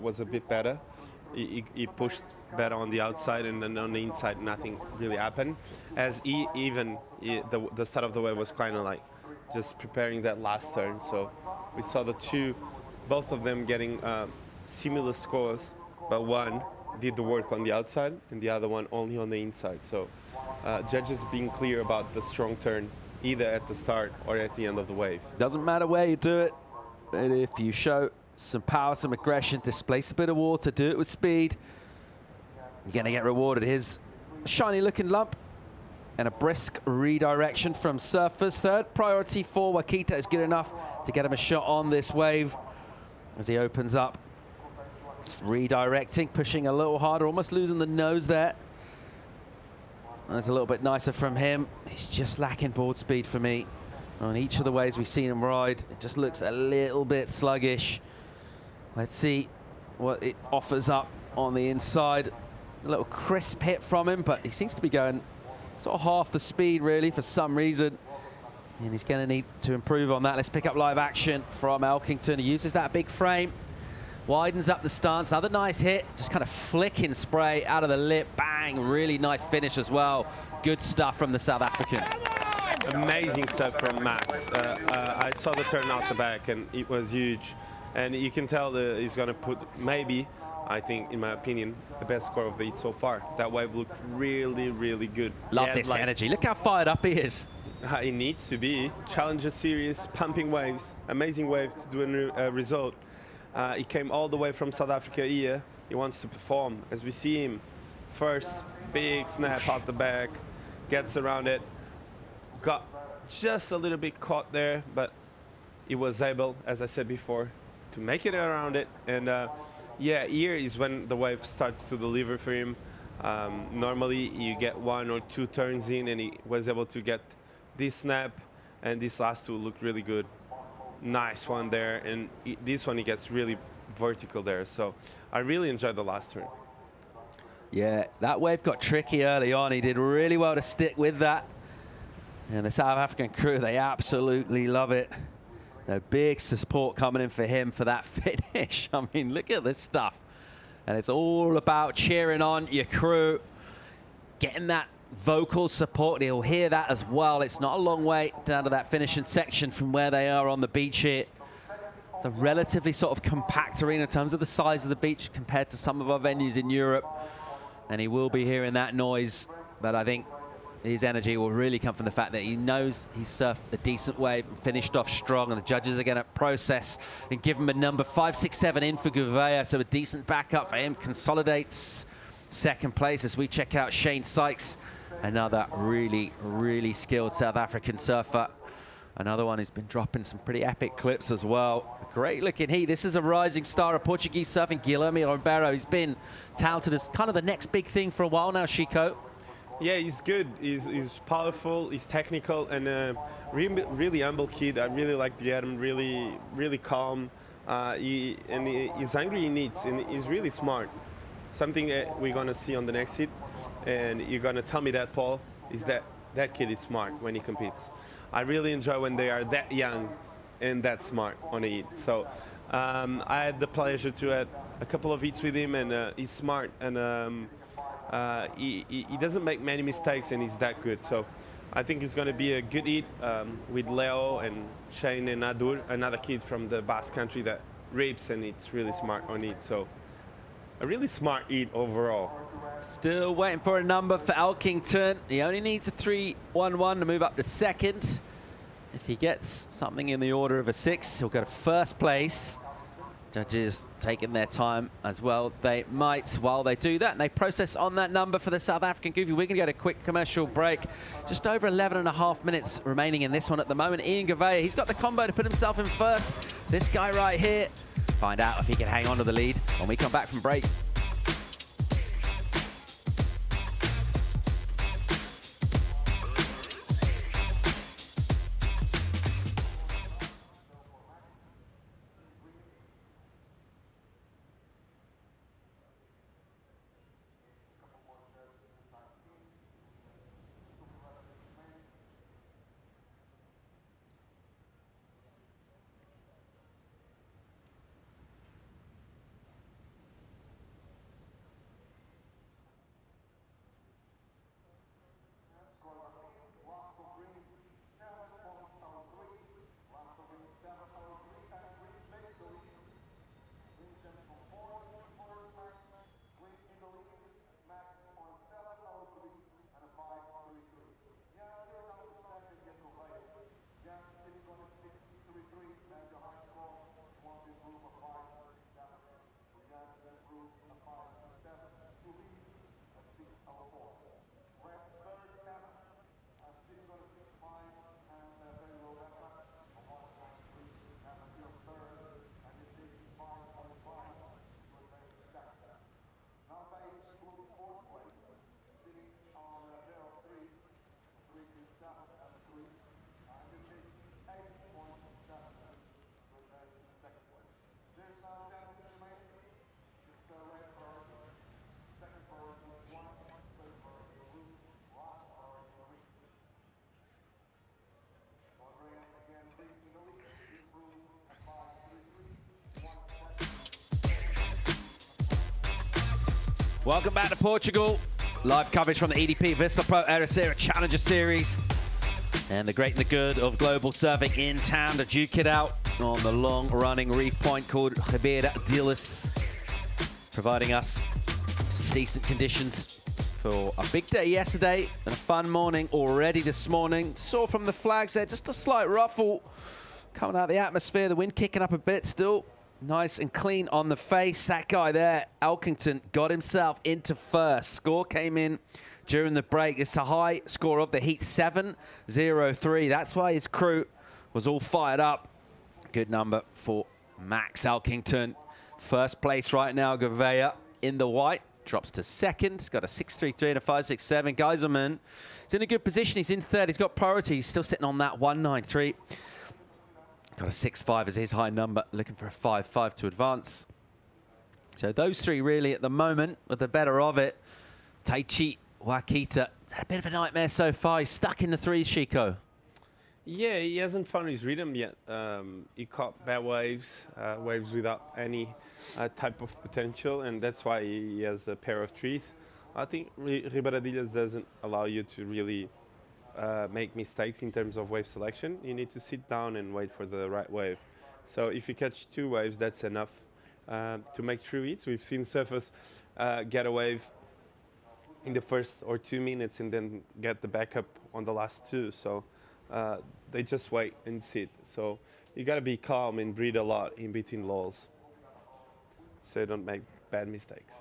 was a bit better. He pushed better on the outside, and then on the inside nothing really happened. As the start of the wave was kind of like just preparing that last turn. So we saw both of them getting similar scores, but one did the work on the outside and the other one only on the inside. So judges being clear about the strong turn either at the start or at the end of the wave. Doesn't matter where you do it, but if you show some power, some aggression, displace a bit of water, do it with speed, you're going to get rewarded. Here's a shiny looking lump and a brisk redirection from surfers. Third priority for Wakita is good enough to get him a shot on this wave as he opens up. Just redirecting, pushing a little harder, almost losing the nose there. That's a little bit nicer from him. He's just lacking board speed for me. On each of the waves we've seen him ride, it just looks a little bit sluggish. Let's see what it offers up on the inside. A little crisp hit from him, but he seems to be going sort of half the speed really for some reason. And he's going to need to improve on that. Let's pick up live action from Elkington. He uses that big frame, widens up the stance. Another nice hit, just kind of flicking spray out of the lip. Bang, really nice finish as well. Good stuff from the South African. Amazing stuff from Max. I saw the turn out the back and it was huge. And you can tell that he's going to put maybe, I think, in my opinion, the best score of the heat so far. That wave looked really, really good. Love this energy. Look how fired up he is. He needs to be. Challenger series, pumping waves. Amazing wave to do a result. He came all the way from South Africa here. He wants to perform. As we see him, first big snap out the back, gets around it. Got just a little bit caught there, but he was able, as I said before, to make it around it. And Yeah, here is when the wave starts to deliver for him. Normally you get 1 or 2 turns in, and he was able to get this snap, and this last 2 looked really good. Nice one there, and this one he gets really vertical there. So I really enjoyed the last turn. Yeah, that wave got tricky early on. He did really well to stick with that. And the South African crew, they absolutely love it. The big support coming in for him for that finish. I mean, look at this stuff. And it's all about cheering on your crew, getting that vocal support. He'll hear that as well. It's not a long way down to that finishing section from where they are on the beach here. It's a relatively sort of compact arena in terms of the size of the beach compared to some of our venues in Europe. And he will be hearing that noise, but I think his energy will really come from the fact that he knows he's surfed a decent wave and finished off strong, and the judges are going to process and give him a number 567 in for Gouveia, so a decent backup for him. Consolidates second place as we check out Shane Sykes, another really, really skilled South African surfer. Another one who's been dropping some pretty epic clips as well. Great looking heat. This is a rising star of Portuguese surfing, Guilherme Ribeiro. He's been touted as kind of the next big thing for a while now, Chico. Yeah, he's good. He's powerful. He's technical, and really humble kid. I really like Guilherme. Really calm. He's hungry in needs, and he's really smart. Something that we're gonna see on the next hit, and you're gonna tell me that, Paul, is that kid is smart when he competes. I really enjoy when they are that young and that smart on a hit. So I had the pleasure to have a couple of hits with him, and he's smart, and he doesn't make many mistakes, and he's that good. So I think it's going to be a good hit with Leo and Shane and Adur, another kid from the Basque country that rips, and it's really smart on it. So a really smart hit overall. Still waiting for a number for Elkington. He only needs a 3-1-1 to move up to second. If he gets something in the order of a 6, he'll go to first place. Judges taking their time as well. They might, while they do that, and they process on that number for the South African Goofy. We're going to go to a quick commercial break. Just over 11.5 minutes remaining in this one at the moment. Ian Gouveia, he's got the combo to put himself in first. This guy right here. Find out if he can hang on to the lead when we come back from break. Welcome back to Portugal. Live coverage from the EDP Vissla Pro Ericeira Challenger Series. And the great and the good of global surfing in town to duke it out on the long-running reef point called Ribeiro Dilas, providing us some decent conditions for a big day yesterday and a fun morning already this morning. Saw from the flags there just a slight ruffle coming out of the atmosphere, the wind kicking up a bit still. Nice and clean on the face. That guy there, Elkington, got himself into first. Score came in during the break. It's a high score of the heat, 7.03. That's why his crew was all fired up. Good number for Max Elkington. First place right now, Gouveia in the white. Drops to second. He's got a 6.33 and a 5.67. Geiserman is in a good position. He's in third. He's got priority. He's still sitting on that 1.93. Got a 6.5 as his high number. Looking for a 5.5 to advance. So those three really at the moment with the better of it. Taichi Wakita had a bit of a nightmare so far. He's stuck in the threes, Chico. Yeah, he hasn't found his rhythm yet. He caught bad waves, waves without any type of potential, and that's why he has a pair of threes. I think Ribeiro doesn't allow you to really make mistakes in terms of wave selection. You need to sit down and wait for the right wave. So if you catch 2 waves, that's enough to make 3 hits. We've seen surfers get a wave in the first or 2 minutes and then get the backup on the last 2. So they just wait and sit. So you got to be calm and breathe a lot in between lulls so you don't make bad mistakes.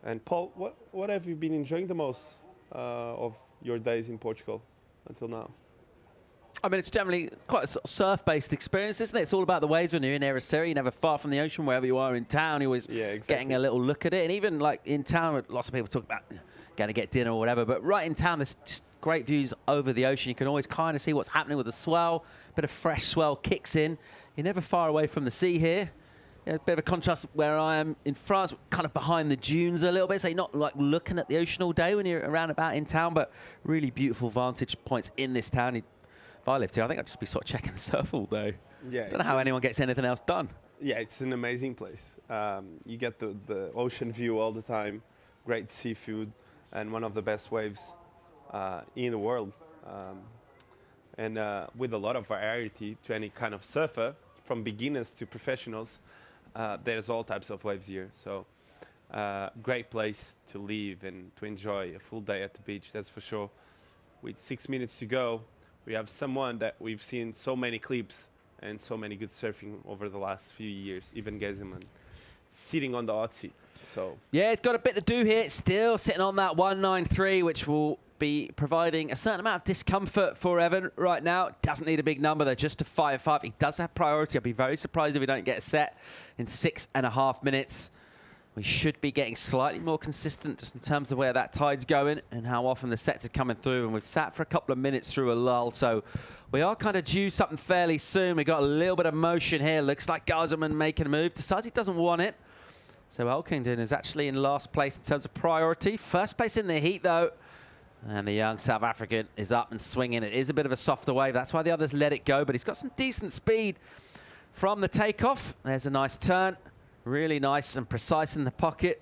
And Paul, what have you been enjoying the most of your days in Portugal until now? I mean, it's generally quite a sort of surf-based experience, isn't it? It's all about the waves when you're in Ericeira. You're never far from the ocean, wherever you are in town. You're always getting a little look at it. And even like in town, lots of people talk about going to get dinner or whatever. But right in town, there's just great views over the ocean. You can always kind of see what's happening with the swell. A bit of fresh swell kicks in. You're never far away from the sea here. Yeah, a bit of a contrast where I am in France, kind of behind the dunes a little bit. So you're not like looking at the ocean all day when you're around about in town, but really beautiful vantage points in this town. If I lived here, I think I'd just be sort of checking the surf all day. Yeah, don't know how anyone gets anything else done. Yeah, it's an amazing place. You get the ocean view all the time, great seafood, and one of the best waves in the world. And with a lot of variety to any kind of surfer, from beginners to professionals, there's all types of waves here. So great place to live and to enjoy a full day at the beach, that's for sure. With 6 minutes to go, we have someone that we've seen so many clips and so many good surfing over the last few years, even Geiserman, sitting on the hot seat. So yeah, it's got a bit to do here. Still sitting on that 1.93, which will be providing a certain amount of discomfort for Evan right now. Doesn't need a big number though, just a 5.5. He does have priority. I'd be very surprised if we don't get a set in 6.5 minutes. We should be getting slightly more consistent just in terms of where that tide's going and how often the sets are coming through. And we've sat for a couple of minutes through a lull, so we are kind of due something fairly soon. We've got a little bit of motion here. Looks like Geiserman making a move. Decides he doesn't want it. So Elkington is actually in last place in terms of priority. First place in the heat, though. And the young South African is up and swinging. It is a bit of a softer wave. That's why the others let it go. But he's got some decent speed from the takeoff. There's a nice turn. Really nice and precise in the pocket.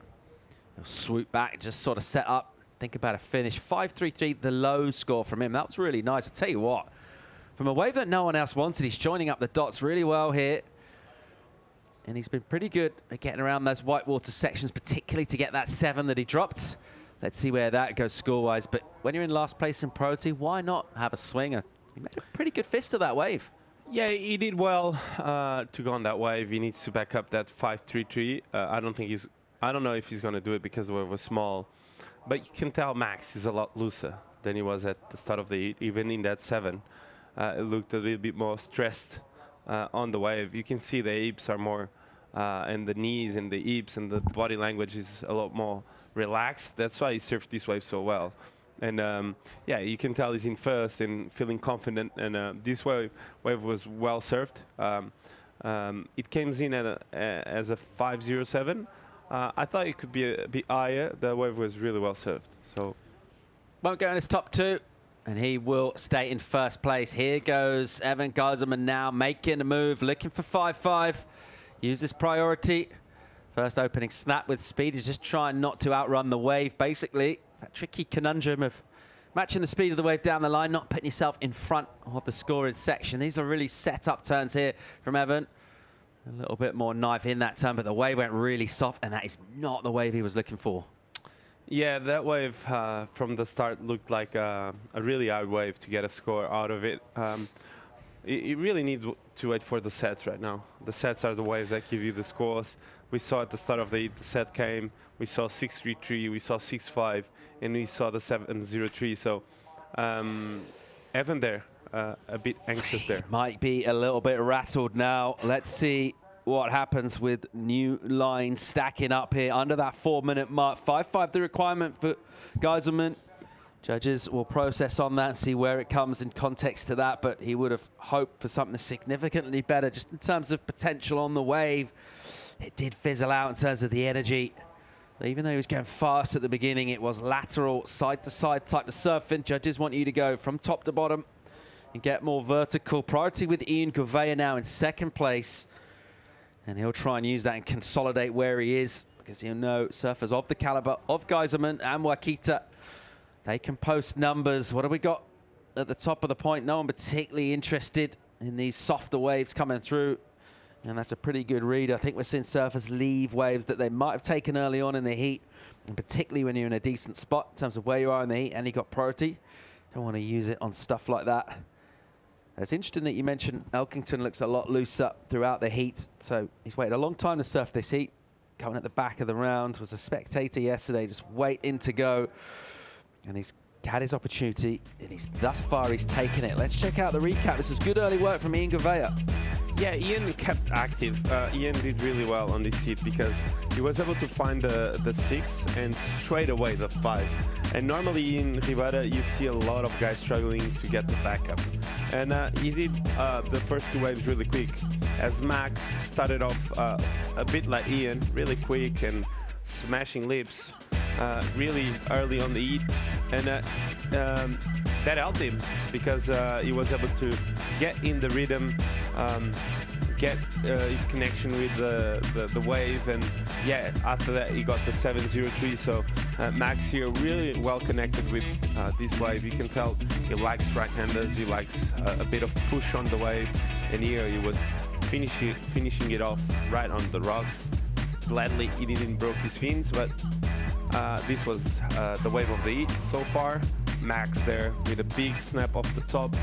He'll swoop back, just sort of set up. Think about a finish. 5.33, the low score from him. That was really nice. I tell you what, from a wave that no one else wanted, he's joining up the dots really well here. And he's been pretty good at getting around those whitewater sections, particularly to get that 7 that he dropped. Let's see where that goes score-wise. But when you're in last place in priority, why not have a swinger? He made a pretty good fist of that wave. yeah, he did well to go on that wave. He needs to back up that 5.33. I don't know if he's going to do it because the wave was small. But you can tell Max is a lot looser than he was at the start of the heat. Even in that 7, it looked a little bit more stressed on the wave. You can see the hips are more, and the knees and the hips and the body language is a lot more relaxed. That's why he surfed this wave so well. And yeah, you can tell he's in first and feeling confident. And this wave was well surfed. It came in as a 5.07. I thought it could be a bit higher. The wave was really well surfed. So won't go in his top 2, and he will stay in first place. Here goes Evan Geiserman now, making a move, looking for 5.5. Uses priority. First opening snap with speed. He's just trying not to outrun the wave, basically. It's that tricky conundrum of matching the speed of the wave down the line, not putting yourself in front of the scoring section. These are really set up turns here from Evan. A little bit more knife in that turn, but the wave went really soft, and that is not the wave he was looking for. yeah, that wave from the start looked like a really hard wave to get a score out of it. You really need to wait for the sets right now. The sets are the waves that give you the scores. We saw at the start of the heat, the set came. We saw 6.33, we saw 6.5, and we saw the 7.03. So Evan there, a bit anxious there. Might be a little bit rattled now. Let's see what happens with new lines stacking up here under that 4-minute mark. 5.5 the requirement for Geiselman. Judges will process on that and see where it comes in context to that, but he would have hoped for something significantly better just in terms of potential on the wave. It did fizzle out in terms of the energy. Even though he was going fast at the beginning, it was lateral, side-to-side type of surfing. Judges want you to go from top to bottom and get more vertical. Priority with Ian Gouveia now in second place. And he'll try and use that and consolidate where he is, because he'll know surfers of the caliber of Geiselman and Wakita, they can post numbers. What have we got at the top of the point? No one particularly interested in these softer waves coming through. And that's a pretty good read. I think we're seeing surfers leave waves that they might have taken early on in the heat, and particularly when you're in a decent spot in terms of where you are in the heat and you got priority. Don't want to use it on stuff like that. It's interesting that you mentioned Elkington looks a lot looser throughout the heat. So he's waited a long time to surf this heat. Coming at the back of the round, was a spectator yesterday, just waiting to go. And he's had his opportunity, and thus far he's taken it. Let's check out the recap. This is good early work from Ian Gouveia. Yeah, Ian kept active. Ian did really well on this heat because he was able to find the 6 and straight away the 5. And normally in Rio Waida, you see a lot of guys struggling to get the backup. And he did the first 2 waves really quick. As Max started off a bit like Ian, really quick and smashing lips really early on the heat. And that helped him because he was able to get in the rhythm, get his connection with the wave, and yeah, after that he got the 703. So Max here really well connected with this wave. You can tell he likes right-handers, he likes a bit of push on the wave, and here he was finishing it off right on the rocks. Gladly he didn't broke his fins, but this was the wave of the heat so far. Max there with a big snap off the top.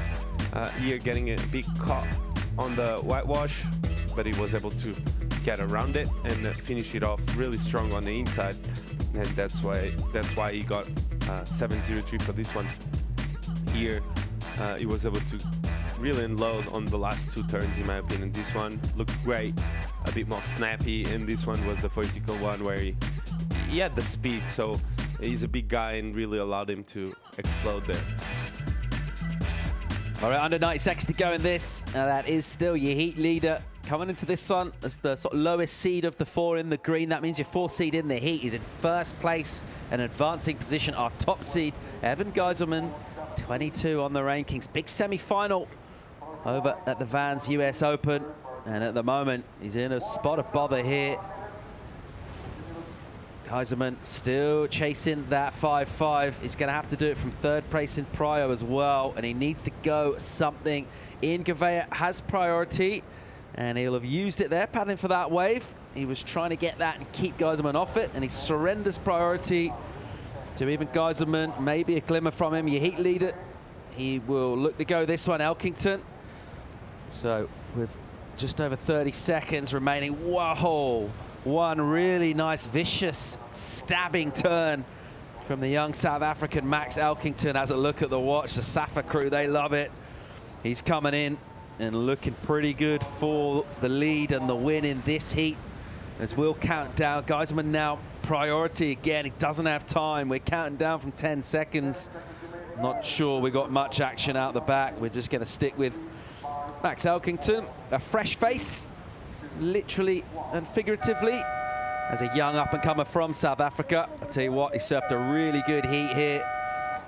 Here getting a big cut on the whitewash, but he was able to get around it and finish it off really strong on the inside. And that's why he got 703 for this one. Here he was able to really unload on the last 2 turns, in my opinion. This one looked great, a bit more snappy, and this one was the vertical one where he had the speed, so he's a big guy and really allowed him to explode there. All right, under 90 seconds to go in this. That is still your heat leader. Coming into this one as the sort of lowest seed of the 4 in the green. That means your 4th seed in the heat is in first place, an advancing position. Our top seed, Evan Geiselman, 22 on the rankings. Big semi-final over at the Vans US Open. And at the moment, he's in a spot of bother here. Geiselman still chasing that 5.5. He's going to have to do it from 3rd place in prio as well, and he needs to go something. Ian Gouveia has priority, and he'll have used it there, paddling for that wave. He was trying to get that and keep Geiselman off it, and he surrenders priority to even Geiselman. Maybe a glimmer from him, your heat leader. He will look to go this one, Elkington. So with just over 30 seconds remaining, whoa! One really nice, vicious, stabbing turn from the young South African Max Elkington. Has a look at the watch. The Safa crew, they love it. He's coming in and looking pretty good for the lead and the win in this heat. As we'll count down. Geiselman now priority again. He doesn't have time. We're counting down from 10 seconds. Not sure we got much action out the back. We're just going to stick with Max Elkington. A fresh face, literally and figuratively, as a young up-and-comer from South Africa. I tell you what, he surfed a really good heat here.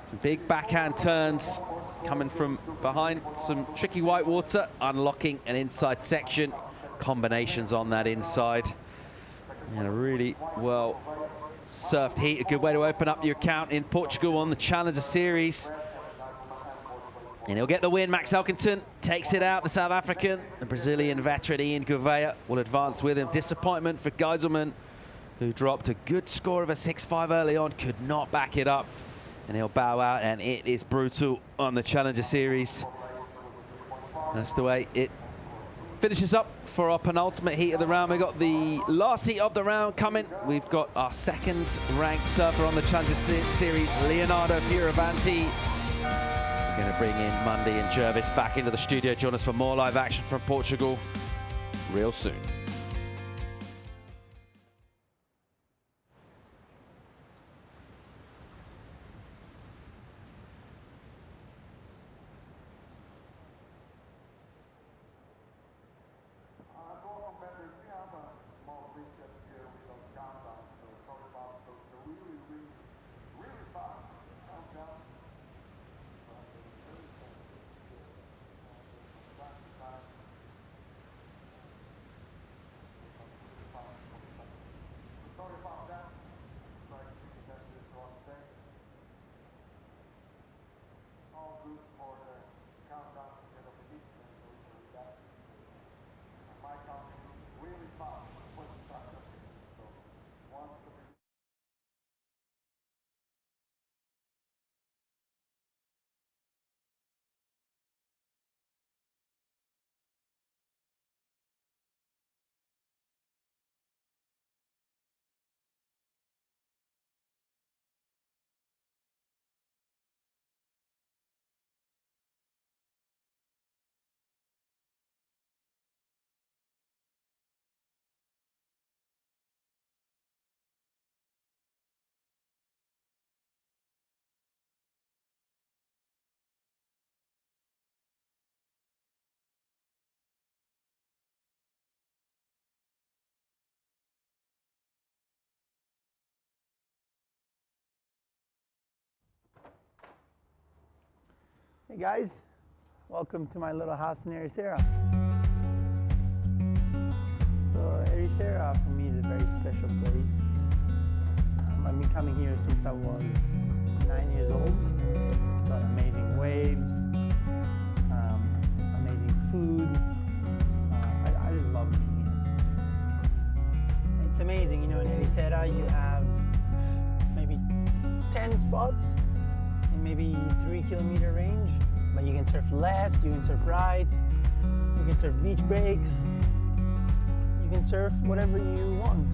Some big backhand turns coming from behind some tricky white water, unlocking an inside section, combinations on that inside. And a really well surfed heat, a good way to open up your account in Portugal on the Challenger Series. And he'll get the win. Max Elkington takes it out, the South African. The Brazilian veteran Ian Gouveia will advance with him. Disappointment for Geiselman, who dropped a good score of a 6.5 early on, could not back it up. And he'll bow out, and it is brutal on the Challenger Series. That's the way it finishes up for our penultimate heat of the round. We've got the last heat of the round coming. We've got our 2nd-ranked surfer on the Challenger Series, Leonardo Fioravanti. Going to bring in Mundy and Jervis back into the studio. Join us for more live action from Portugal real soon. Hey guys, welcome to my little house in Ericeira. So Ericeira for me is a very special place. I've been coming here since I was 9 years old. It's got amazing waves, amazing food. I just love it here. It's amazing, you know, in Ericeira you have maybe 10 spots in maybe 3 kilometer range, but you can surf lefts, you can surf rights, you can surf beach breaks, you can surf whatever you want.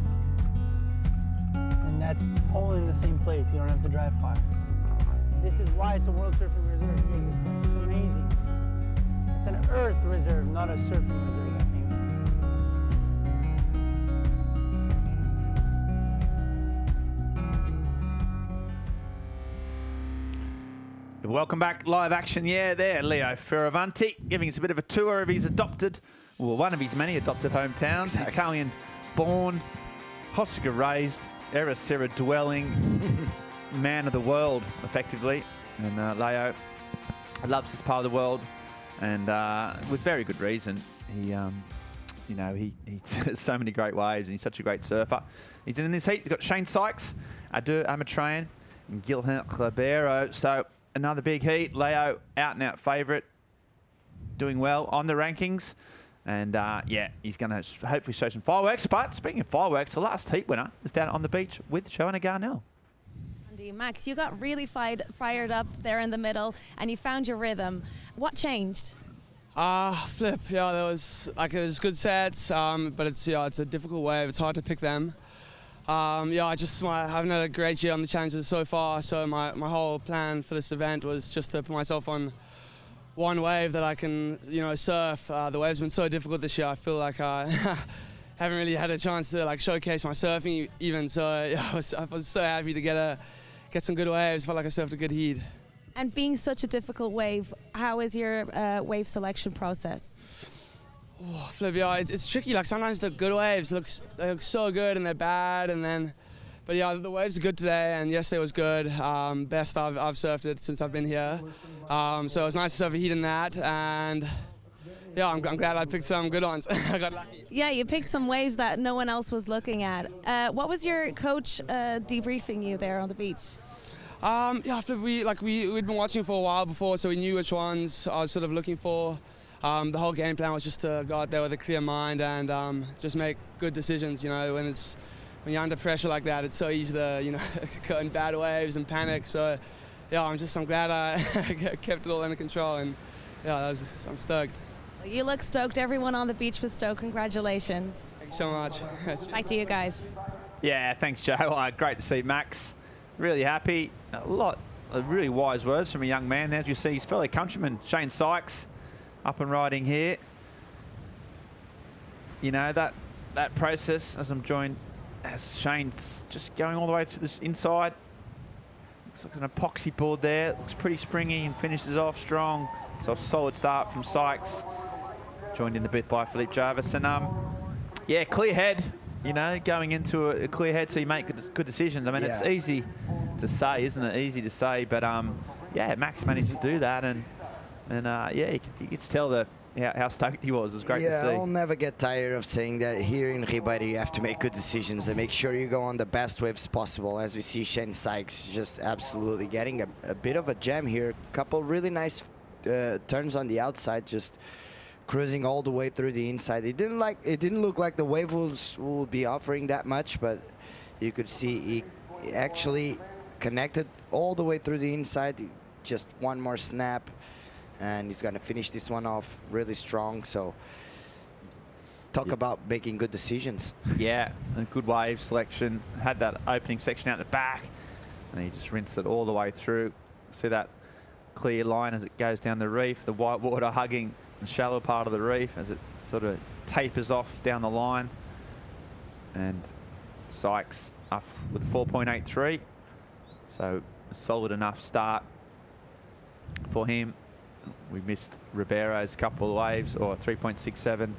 And that's all in the same place, you don't have to drive far. This is why it's a World Surfing Reserve. It's amazing. It's an earth reserve, not a surfing reserve, I think. Welcome back, live action. Yeah, there, Leo Fioravanti giving us a bit of a tour of his adopted, well, one of his many adopted hometowns. Exactly. Italian born, Corsica raised, Ericeira dwelling, man of the world, effectively. And Leo loves this part of the world, and with very good reason. He, you know, he has so many great waves, and he's such a great surfer. He's in this heat. He's got Shane Sykes, Adu Amatreyan, and Guilherme Ribeiro. So another big heat. Leo, out and out favourite, doing well on the rankings. And yeah, he's going to hopefully show some fireworks. But speaking of fireworks, the last heat winner is down on the beach with Joanna Garnell. Andy, Max, you got really fired up there in the middle, and you found your rhythm. What changed? Flip. Yeah, there was it was good sets, but it's it's a difficult wave. It's hard to pick them. I haven't had a great year on the challenges so far. So my whole plan for this event was just to put myself on one wave that I can surf. The wave's been so difficult this year. I feel like I haven't really had a chance to showcase my surfing even. So I was so happy to get some good waves. Felt like I surfed a good heat. And being such a difficult wave, how is your wave selection process? Oh, Flip, it's tricky. Like sometimes the good waves they look so good and they're bad, but the waves are good today, and yesterday was good. Best I've surfed it since I've been here. So it was nice to surf a heat in that, and yeah, I'm glad I picked some good ones. I got lucky. Yeah, you picked some waves that no one else was looking at. What was your coach debriefing you there on the beach? Flip, we'd been watching for a while before, so we knew which ones I was sort of looking for. The whole game plan was just to go out there with a clear mind and just make good decisions. When you're under pressure like that, it's so easy to go in bad waves and panic. So yeah, I'm glad I kept it all under control, and yeah, I'm stoked. You look stoked. Everyone on the beach was stoked. Congratulations. Thank you so much. Back to you guys. Yeah, thanks, Joe. Great to see Max. Really happy. A lot of really wise words from a young man. As you see, his fellow countryman Shane Sykes up and riding here. That process, as I'm joined, as Shane's just going all the way to this inside. Looks like an epoxy board there. Looks pretty springy and finishes off strong. So a solid start from Sykes. Joined in the booth by Philippe Jarvis. And yeah, clear head. Going into a clear head, so you make good decisions. I mean, It's easy to say, isn't it? Easy to say, but yeah, Max managed to do that, and yeah, you could tell how stoked he was. It was great to see. Yeah, I'll never get tired of saying that here in Ribeiro you have to make good decisions and make sure you go on the best waves possible. As we see Shane Sykes just absolutely getting a bit of a jam here. A couple really nice turns on the outside, just cruising all the way through the inside. It didn't look like the wave will be offering that much, but you could see he actually connected all the way through the inside. Just one more snap, and he's gonna finish this one off really strong. So talk about making good decisions. Yeah, and good wave selection. Had that opening section out the back, and he just rinsed it all the way through. See that clear line as it goes down the reef, the white water hugging the shallow part of the reef as it sort of tapers off down the line. And Sykes up with a 4.83, so a solid enough start for him. We missed Ribeiro's couple of waves, or 3.67,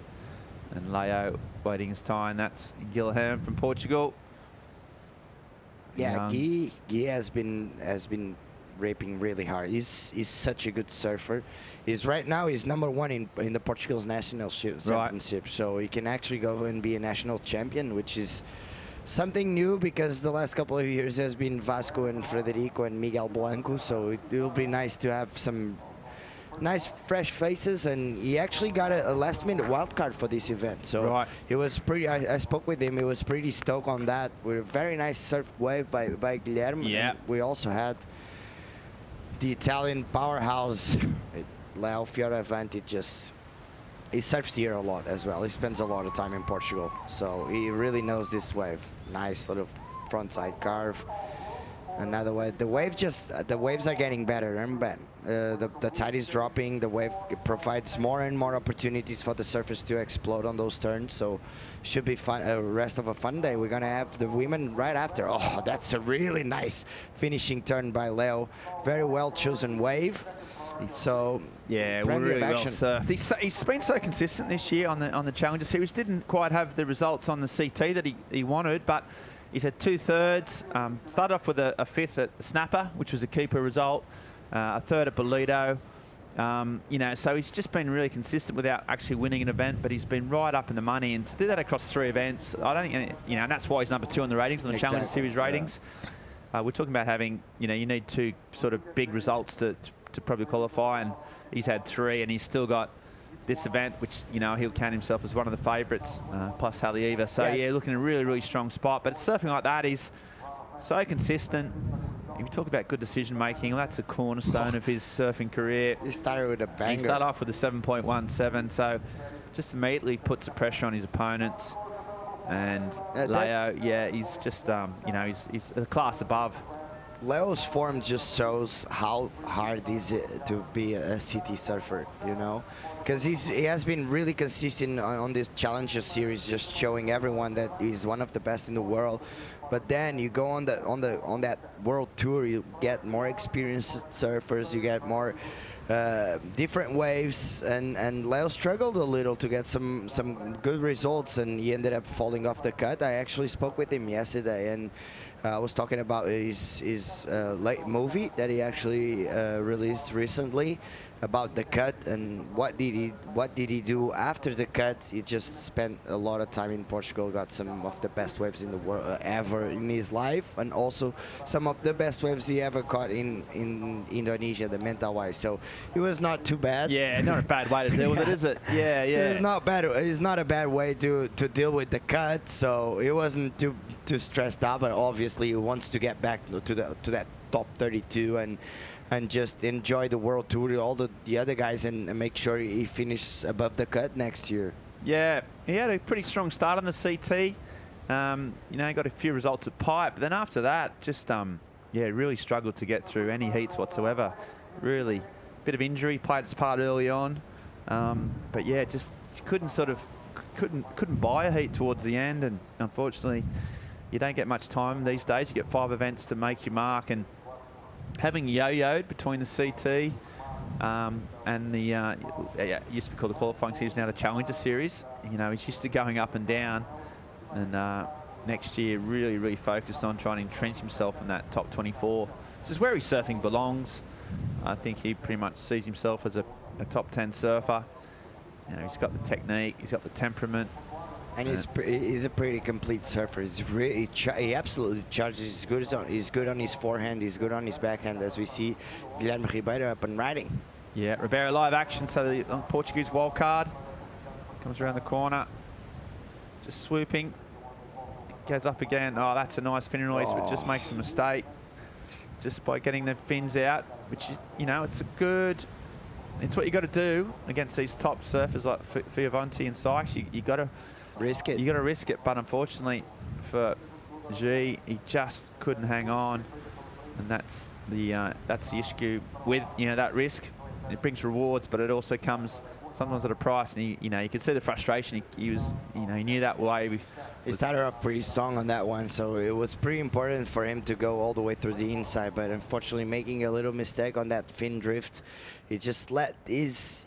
and Leo waiting his time. That's Guilherme from Portugal. Yeah, Guy has been ripping really hard. He's such a good surfer. Right now he's #1 in the Portugal's national championship, so he can actually go and be a national champion, which is something new because the last couple of years has been Vasco and Frederico and Miguel Blanco, so it will be nice to have some nice fresh faces. And he actually got a last-minute wild card for this event, so he was pretty. I spoke with him. He was pretty stoked on that. With a very nice surf wave by Guilherme. Yeah. And we also had the Italian powerhouse Leo Fioravanti. He surfs here a lot as well. He spends a lot of time in Portugal, so he really knows this wave. Nice little frontside carve. Another wave. The waves are getting better and better. The tide is dropping. The wave provides more and more opportunities for the surfers to explode on those turns. So should be fun. Rest of a fun day. We're gonna have the women right after. Oh, that's a really nice finishing turn by Leo. Very well chosen wave. So yeah, plenty really of well action. surfed. He's been so consistent this year on the Challenger Series. Didn't quite have the results on the CT that he wanted, but he's had 2/3. Started off with a 5th at Snapper, which was a keeper result. A 3rd at Bolito. You know, so he's just been really consistent without actually winning an event, but he's been right up in the money, and to do that across 3 events, I don't think, you know, and that's why he's #2 on the ratings, on the Challenger Series ratings. Yeah. We're talking about having, you know, you need 2 sort of big results to probably qualify, and he's had 3, and he's still got this event, which, you know, he'll count himself as one of the favourites, plus Haleiwa. So yeah, looking in a really, really strong spot. But surfing like that, he's so consistent. If you talk about good decision making, well, that's a cornerstone of his surfing career. He started with a banger. He started off with a 7.17, so just immediately puts the pressure on his opponents. And Leo, yeah, he's just, you know, he's a class above. Leo's form just shows how hard it is to be a CT surfer, you know, because he has been really consistent on this Challenger Series, just showing everyone that he's one of the best in the world. But then you go on that world tour, you get more experienced surfers, you get more different waves, and Leo struggled a little to get some good results, and he ended up falling off the cut. I actually spoke with him yesterday, and I was talking about his late movie that he actually released recently about the cut, and what did he do after the cut. He just spent a lot of time in Portugal, got some of the best waves in the world ever in his life, and also some of the best waves he ever caught in Indonesia, the Mentawai. So it was not too bad. Yeah, not a bad way to deal with it, is it? Yeah, yeah. It's not bad. It's not a bad way to deal with the cut. So it wasn't too stressed out, but obviously he wants to get back to that top 32 and just enjoy the world tour, all the other guys, and make sure he finishes above the cut next year. Yeah, he had a pretty strong start on the CT. You know, he got a few results at Pipe, but then after that, just yeah, really struggled to get through any heats whatsoever. Really, bit of injury played its part early on, but yeah, just couldn't buy a heat towards the end, and unfortunately, you don't get much time these days. You get 5 events to make your mark, and having yo-yoed between the CT and the it used to be called the qualifying series, now the Challenger Series. You know, he's used to going up and down, and next year really focused on trying to entrench himself in that top 24. This is where his surfing belongs. I think he pretty much sees himself as a top 10 surfer. You know, he's got the technique, he's got the temperament. And he's a pretty complete surfer. He absolutely charges. He's good on his forehand. He's good on his backhand, as we see Guilherme Ribeiro up and riding. Yeah, Ribeiro live action. So the Portuguese wild card comes around the corner, just swooping. Goes up again. Oh, that's a nice fin release, but just makes a mistake just by getting the fins out. Which, you know, it's what you got to do against these top surfers like Fioravanti and Sykes. You got to risk it. You got to risk it, but unfortunately for G, he just couldn't hang on, and that's the issue with, you know, that risk. It brings rewards, but it also comes sometimes at a price. And he, you know, you could see the frustration. He was, you know, he knew that wave. He started off pretty strong on that one, so it was pretty important for him to go all the way through the inside. But unfortunately, making a little mistake on that fin drift, he just let his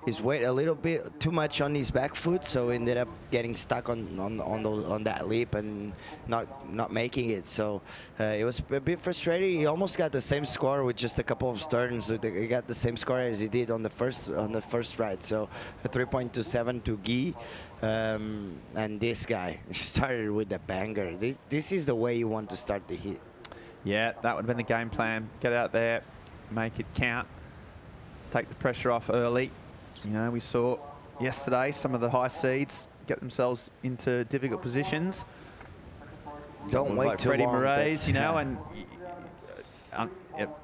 his weight a little bit too much on his back foot, so ended up getting stuck on that lip and not making it. So it was a bit frustrating. He almost got the same score with just a couple of turns. He got the same score as he did on the first ride. So a 3.27 to Guy. And this guy started with a banger. This is the way you want to start the heat. Yeah, that would have been the game plan. Get out there, make it count, take the pressure off early. You know, we saw yesterday some of the high seeds get themselves into difficult positions. Don't wait like too Freddie long. Moraes, you know, and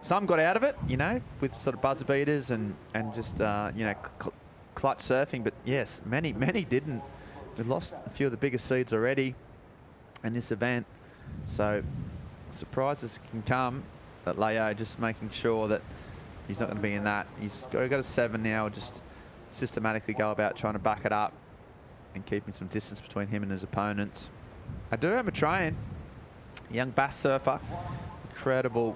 some got out of it, you know, with sort of buzzer beaters and just you know, clutch surfing. But yes, many didn't. We lost a few of the bigger seeds already in this event, so surprises can come. But Leo just making sure that he's not going to be in that. He's got a 7 now. Just systematically go about trying to back it up and keeping some distance between him and his opponents. I do remember trying young bass surfer, incredible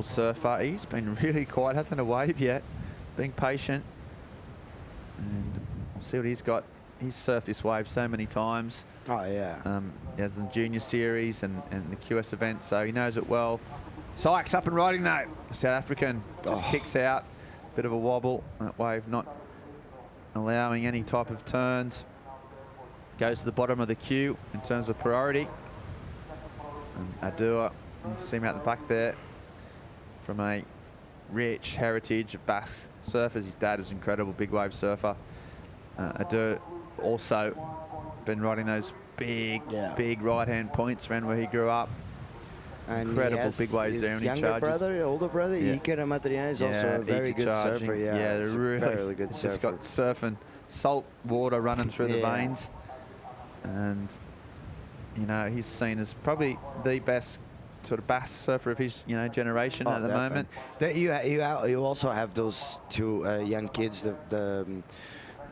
surfer. He's been really quiet, hasn't a wave yet, being patient, and we'll see what he's got. He's surfed this wave so many times. Oh yeah. He has the junior series and the QS event, so he knows it well. Sykes up and riding though. South African just kicks out, bit of a wobble. That wave not allowing any type of turns. Goes to the bottom of the queue in terms of priority. And Adua, you see him out the back there, from a rich heritage of bass surfers. His dad was an incredible big wave surfer. Adua also been riding those big right-hand points around where he grew up. And incredible big waves there. His younger brother, older brother, Iker Amatrian, is also a very good surfer. Yeah, they're really good surfer. Just surfer. got surfing salt water running through the veins, and you know, he's seen as probably the best sort of bass surfer of his generation at the moment. You also have those two young kids,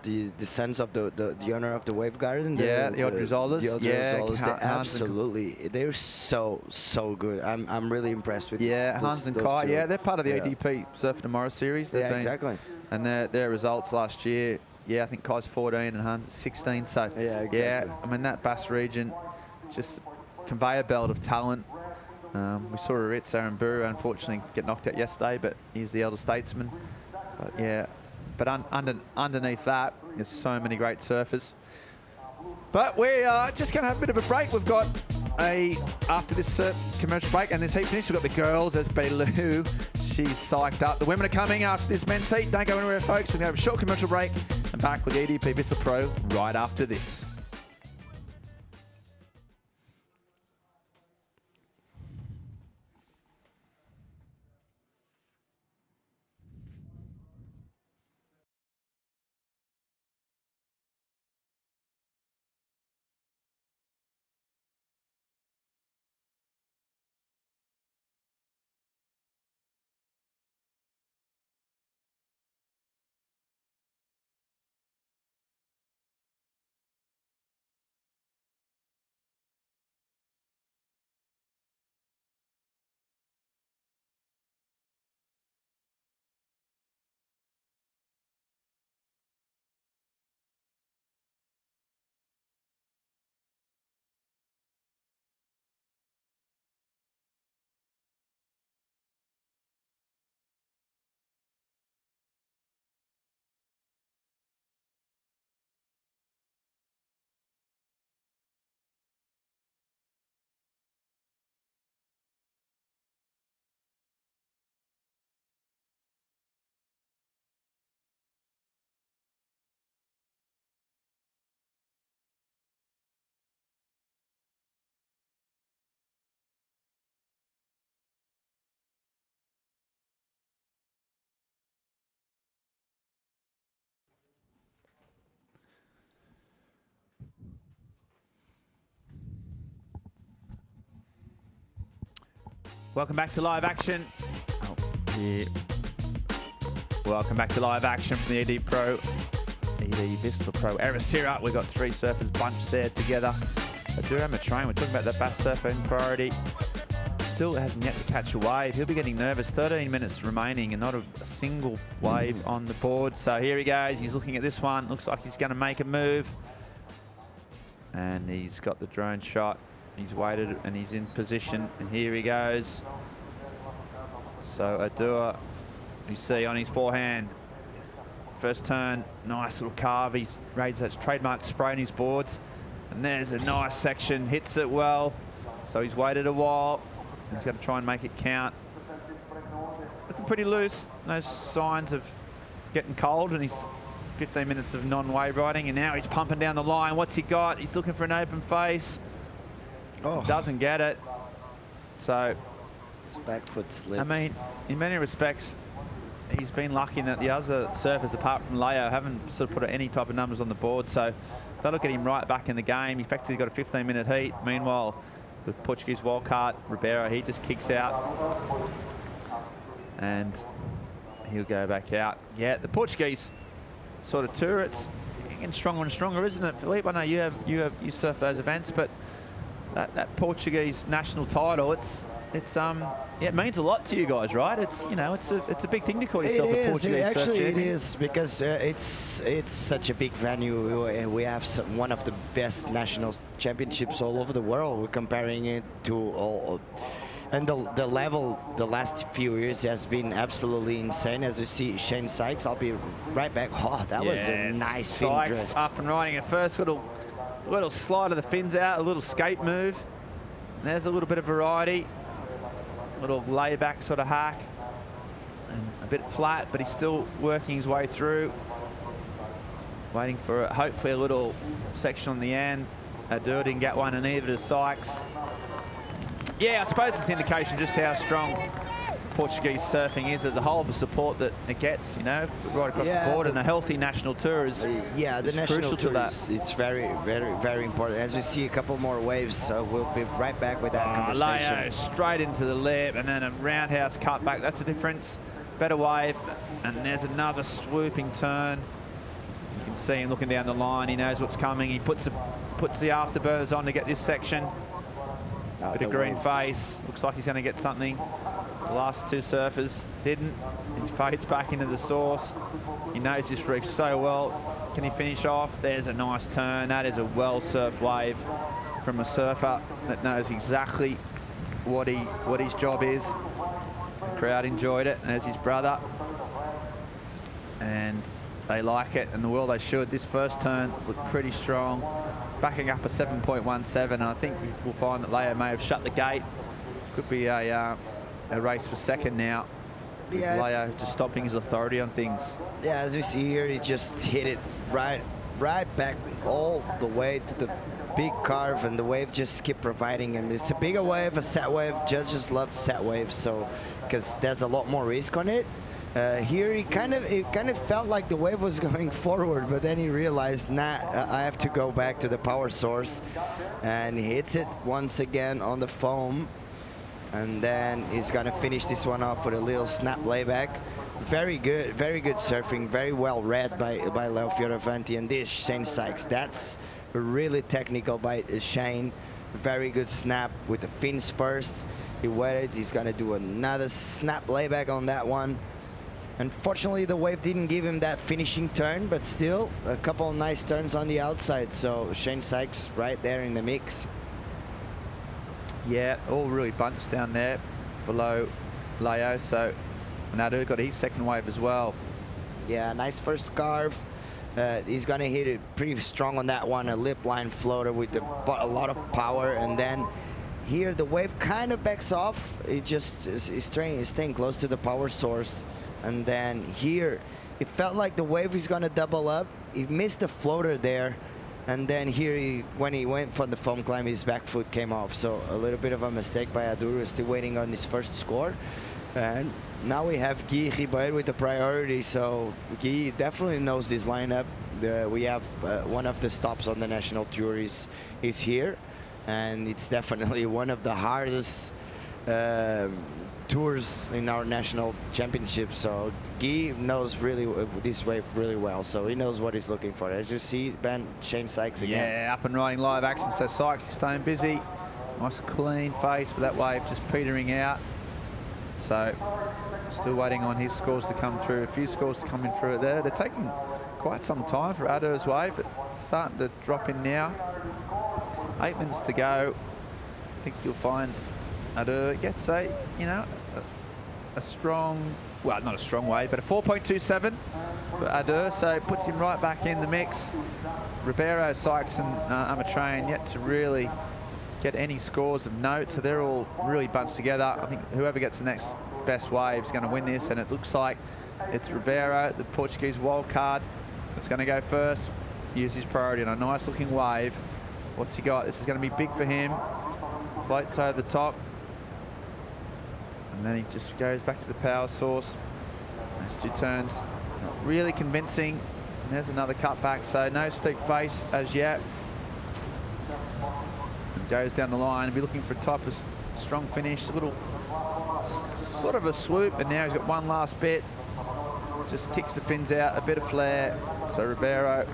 the sons of the owner of the Wave Garden. The Odrizolas. Absolutely, they're so good. I'm really impressed with. Hans and Kai. Yeah, they're part of the EDP Surf Tomorrow series. Exactly. And their results last year. Yeah, I think Kai's 14 and Hans 16. So yeah, I mean that bass region, just conveyor belt of talent. We saw Aritz Aaron Buru unfortunately get knocked out yesterday, but he's the elder statesman. But yeah. But underneath that, there's so many great surfers. But we are just going to have a bit of a break. We've got after this commercial break and this heat finish, we've got the girls as Belu. She's psyched up. The women are coming after this men's heat. Don't go anywhere, folks. We're going to have a short commercial break and back with the EDP Vissla Pro right after this. Welcome back to live action. Welcome back to live action from the EDP Vissla Pro Ericeira. We've got 3 surfers bunched there together. I do have a train. We're talking about the bass surfer in priority. still hasn't yet to catch a wave. He'll be getting nervous. 13 minutes remaining and not a single wave on the board. So here he goes. He's looking at this one. Looks like he's going to make a move. And he's got the drone shot. He's waited and he's in position. And here he goes. So Adua, you see on his forehand. First turn, nice little carve. He raids that trademark spray on his boards. And there's a nice section, hits it well. So he's waited a while. He's got to try and make it count. Looking pretty loose. No signs of getting cold, and he's 15 minutes of non-wave riding, and now he's pumping down the line. What's he got? He's looking for an open face. Oh. Doesn't get it. So, back foot slip. I mean, in many respects, he's been lucky in that the other surfers, apart from Leo, haven't sort of put any type of numbers on the board. So that'll get him right back in the game. He effectively got a 15-minute heat. Meanwhile, the Portuguese wildcard, Ribeiro, he just kicks out. And he'll go back out. Yeah, the Portuguese sort of tour, it's getting stronger and stronger, isn't it, Philippe? I know you surf those events, but that Portuguese national title, it means a lot to you guys, right? It's it's a big thing to call yourself a Portuguese surf champion. It is, because it's such a big venue. We have one of the best national championships all over the world. We're comparing it to all, and the level the last few years has been absolutely insane. As you see, Shane Sykes, I'll be right back. Oh, that was a nice fin Sykes drift. Up and riding at first, little slide of the fins out, a little skate move. And there's a little bit of variety. Little layback sort of hack, and a bit flat, but he's still working his way through. Waiting for hopefully a little section on the end. Adua didn't get one, and neither does Sykes. Yeah, I suppose it's indication just how strong Portuguese surfing is as a whole, the support that it gets, right across the board, and a healthy national tour is the national crucial tour to that. It's very, very, very important. As we see a couple more waves, we'll be right back with that conversation. Leo straight into the lip, and then a roundhouse cut back. That's the difference. Better wave, and there's another swooping turn. You can see him looking down the line. He knows what's coming. He puts the afterburners on to get this section. Bit of green face. Looks like he's going to get something. The last two surfers didn't. He fades back into the source. He knows this reef so well. Can he finish off? There's a nice turn. That is a well-surfed wave from a surfer that knows exactly what his job is. The crowd enjoyed it, as his brother. And they like it, and well they should. This first turn looked pretty strong. Backing up a 7.17. I think we'll find that Leo may have shut the gate. Could be a race for second now. Yeah. Leo just stopping his authority on things. Yeah, as we see here, he just hit it right back all the way to the big carve, and the wave just kept providing him. It's a bigger wave, a set wave. Judges love set waves, so because there's a lot more risk on it. Here it kind of felt like the wave was going forward, but then he realized, nah, I have to go back to the power source, and he hits it once again on the foam, and then he's gonna finish this one off with a little snap layback. Very good surfing, very well read by Leo Fioravanti, and this Shane Sykes. That's really technical by Shane. Very good snap with the fins first. He waited. He's gonna do another snap layback on that one. Unfortunately, the wave didn't give him that finishing turn, but still a couple of nice turns on the outside. So Shane Sykes right there in the mix. Yeah, all really bunched down there below Leo. So Leonardo got his second wave as well. Yeah, nice first carve. He's going to hit it pretty strong on that one, a lip line floater with a lot of power. And then here the wave kind of backs off. It just is staying close to the power source. And then here, it felt like the wave is going to double up. He missed the floater there. And then here, when he went for the foam climb, his back foot came off. So a little bit of a mistake by Adura, still waiting on his first score. And now we have Guy Ribeiro with the priority. So Guy definitely knows this lineup. We have one of the stops on the national tour is here. And it's definitely one of the hardest tours in our national championship. So Guy knows this wave really well, so he knows what he's looking for. As you see, Shane Sykes again. Yeah, up and riding live action. So Sykes is staying busy. Nice clean face, but that wave just petering out. So still waiting on his scores to come through. A few scores to come in through it there. They're taking quite some time for Adur's wave, but it's starting to drop in now. 8 minutes to go. I think you'll find Adur gets a strong, well, not a strong wave, but a 4.27 for Adur, so it puts him right back in the mix. Ribeiro, Sykes and Amatrain yet to really get any scores of note, so they're all really bunched together. I think whoever gets the next best wave is going to win this, and it looks like it's Ribeiro, the Portuguese wild card, that's going to go first. Use his priority on a nice looking wave. What's he got? This is going to be big for him. Floats over the top. And then he just goes back to the power source. Those two turns, not really convincing. And there's another cutback, so no steep face as yet. And goes down the line. He'll be looking for a type of strong finish. A little sort of a swoop, and now he's got one last bit. Just kicks the fins out, a bit of flare. So Ribeiro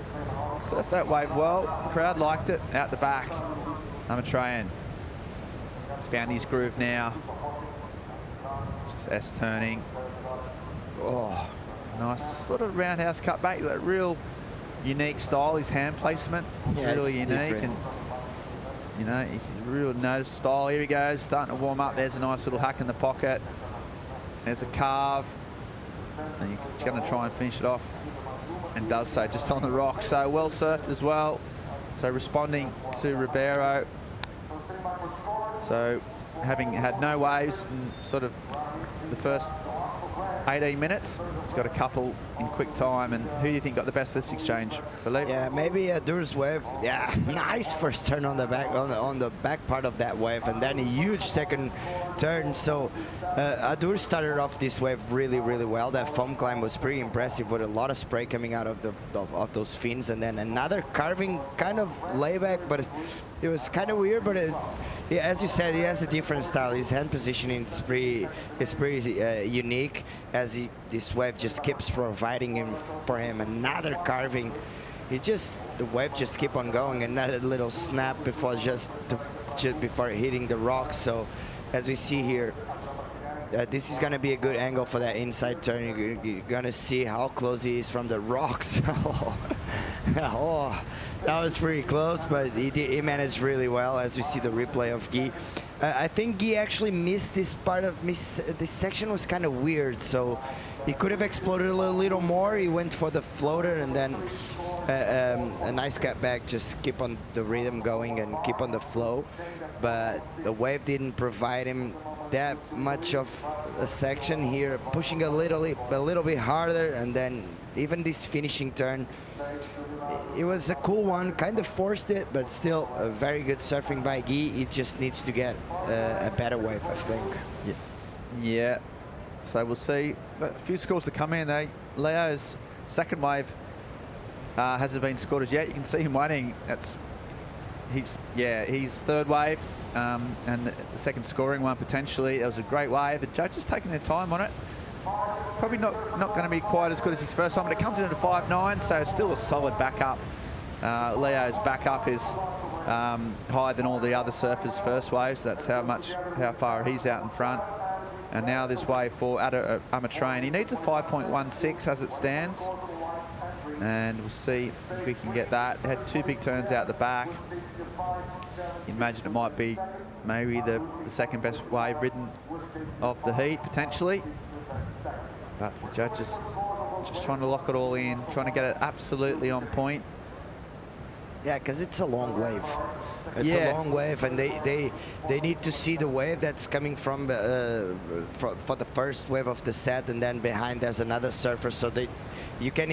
surfed that wave well. The crowd liked it. Out the back, Amatrain. Found his groove now. Just S turning. Oh, nice sort of roundhouse cutback. That real unique style. His hand placement, yeah, really unique, different. and you know, you can really notice style. Here he goes, starting to warm up. There's a nice little hack in the pocket. There's a carve, and he's going to try and finish it off, and does so just on the rock. So well surfed as well. So responding to Ribeiro. So having had no waves in sort of the first 18 minutes, he's got a couple in quick time. And who do you think got the best of this exchange, Philippe? Yeah, maybe Adur's wave. Yeah, nice first turn on the back on the back part of that wave, and then a huge second turn. So Adur started off this wave really well. That foam climb was pretty impressive with a lot of spray coming out of the those fins, and then another carving kind of layback, but it was kind of weird. But yeah, as you said, he has a different style. His hand positioning is pretty unique, as this wave just keeps providing for him another carving. The wave just keep on going, another little snap before just before hitting the rocks. So as we see here, this is going to be a good angle for that inside turn. You're going to see how close he is from the rocks. Oh, that was pretty close, but he managed really well, as we see the replay of Guy. I think Guy actually missed this part of this section was kind of weird, so he could have exploded a little more. He went for the floater, and then a nice cut back, just keep on the rhythm going and keep on the flow. But the wave didn't provide him that much of a section here, pushing a little bit harder, and then even this finishing turn, it was a cool one, kind of forced it, but still a very good surfing by Guy. He just needs to get a better wave, I think. Yeah. So we'll see a few scores to come in. Leo's second wave hasn't been scored as yet. You can see him waiting. He's third wave, and the second scoring one potentially. It was a great wave. The judges taking their time on it. Probably not going to be quite as good as his first one, but it comes in at a 5.9, so still a solid backup. Leo's backup is higher than all the other surfers' first waves. That's how far he's out in front. And now this wave for Amatrain. He needs a 5.16 as it stands. And we'll see if we can get that. It had two big turns out the back. You imagine it might be maybe the second best wave ridden of the heat, potentially. But the judges just trying to lock it all in, trying to get it absolutely on point. Yeah, because it's a long wave. It's a long wave, and they need to see the wave that's coming from for the first wave of the set, and then behind there's another surfer, so you can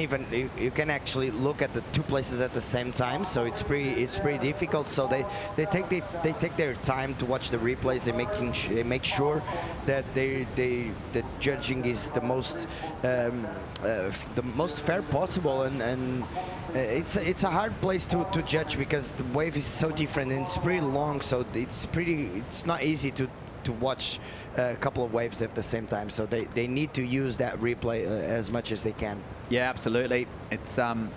actually look at the two places at the same time. So it's pretty difficult. So they take their time to watch the replays. They make sure that the judging is the most fair possible, and it's a hard place to judge, because the wave is so different and it's pretty long. So it's not easy to watch a couple of waves at the same time. So they need to use that replay as much as they can. Yeah, absolutely. It's they've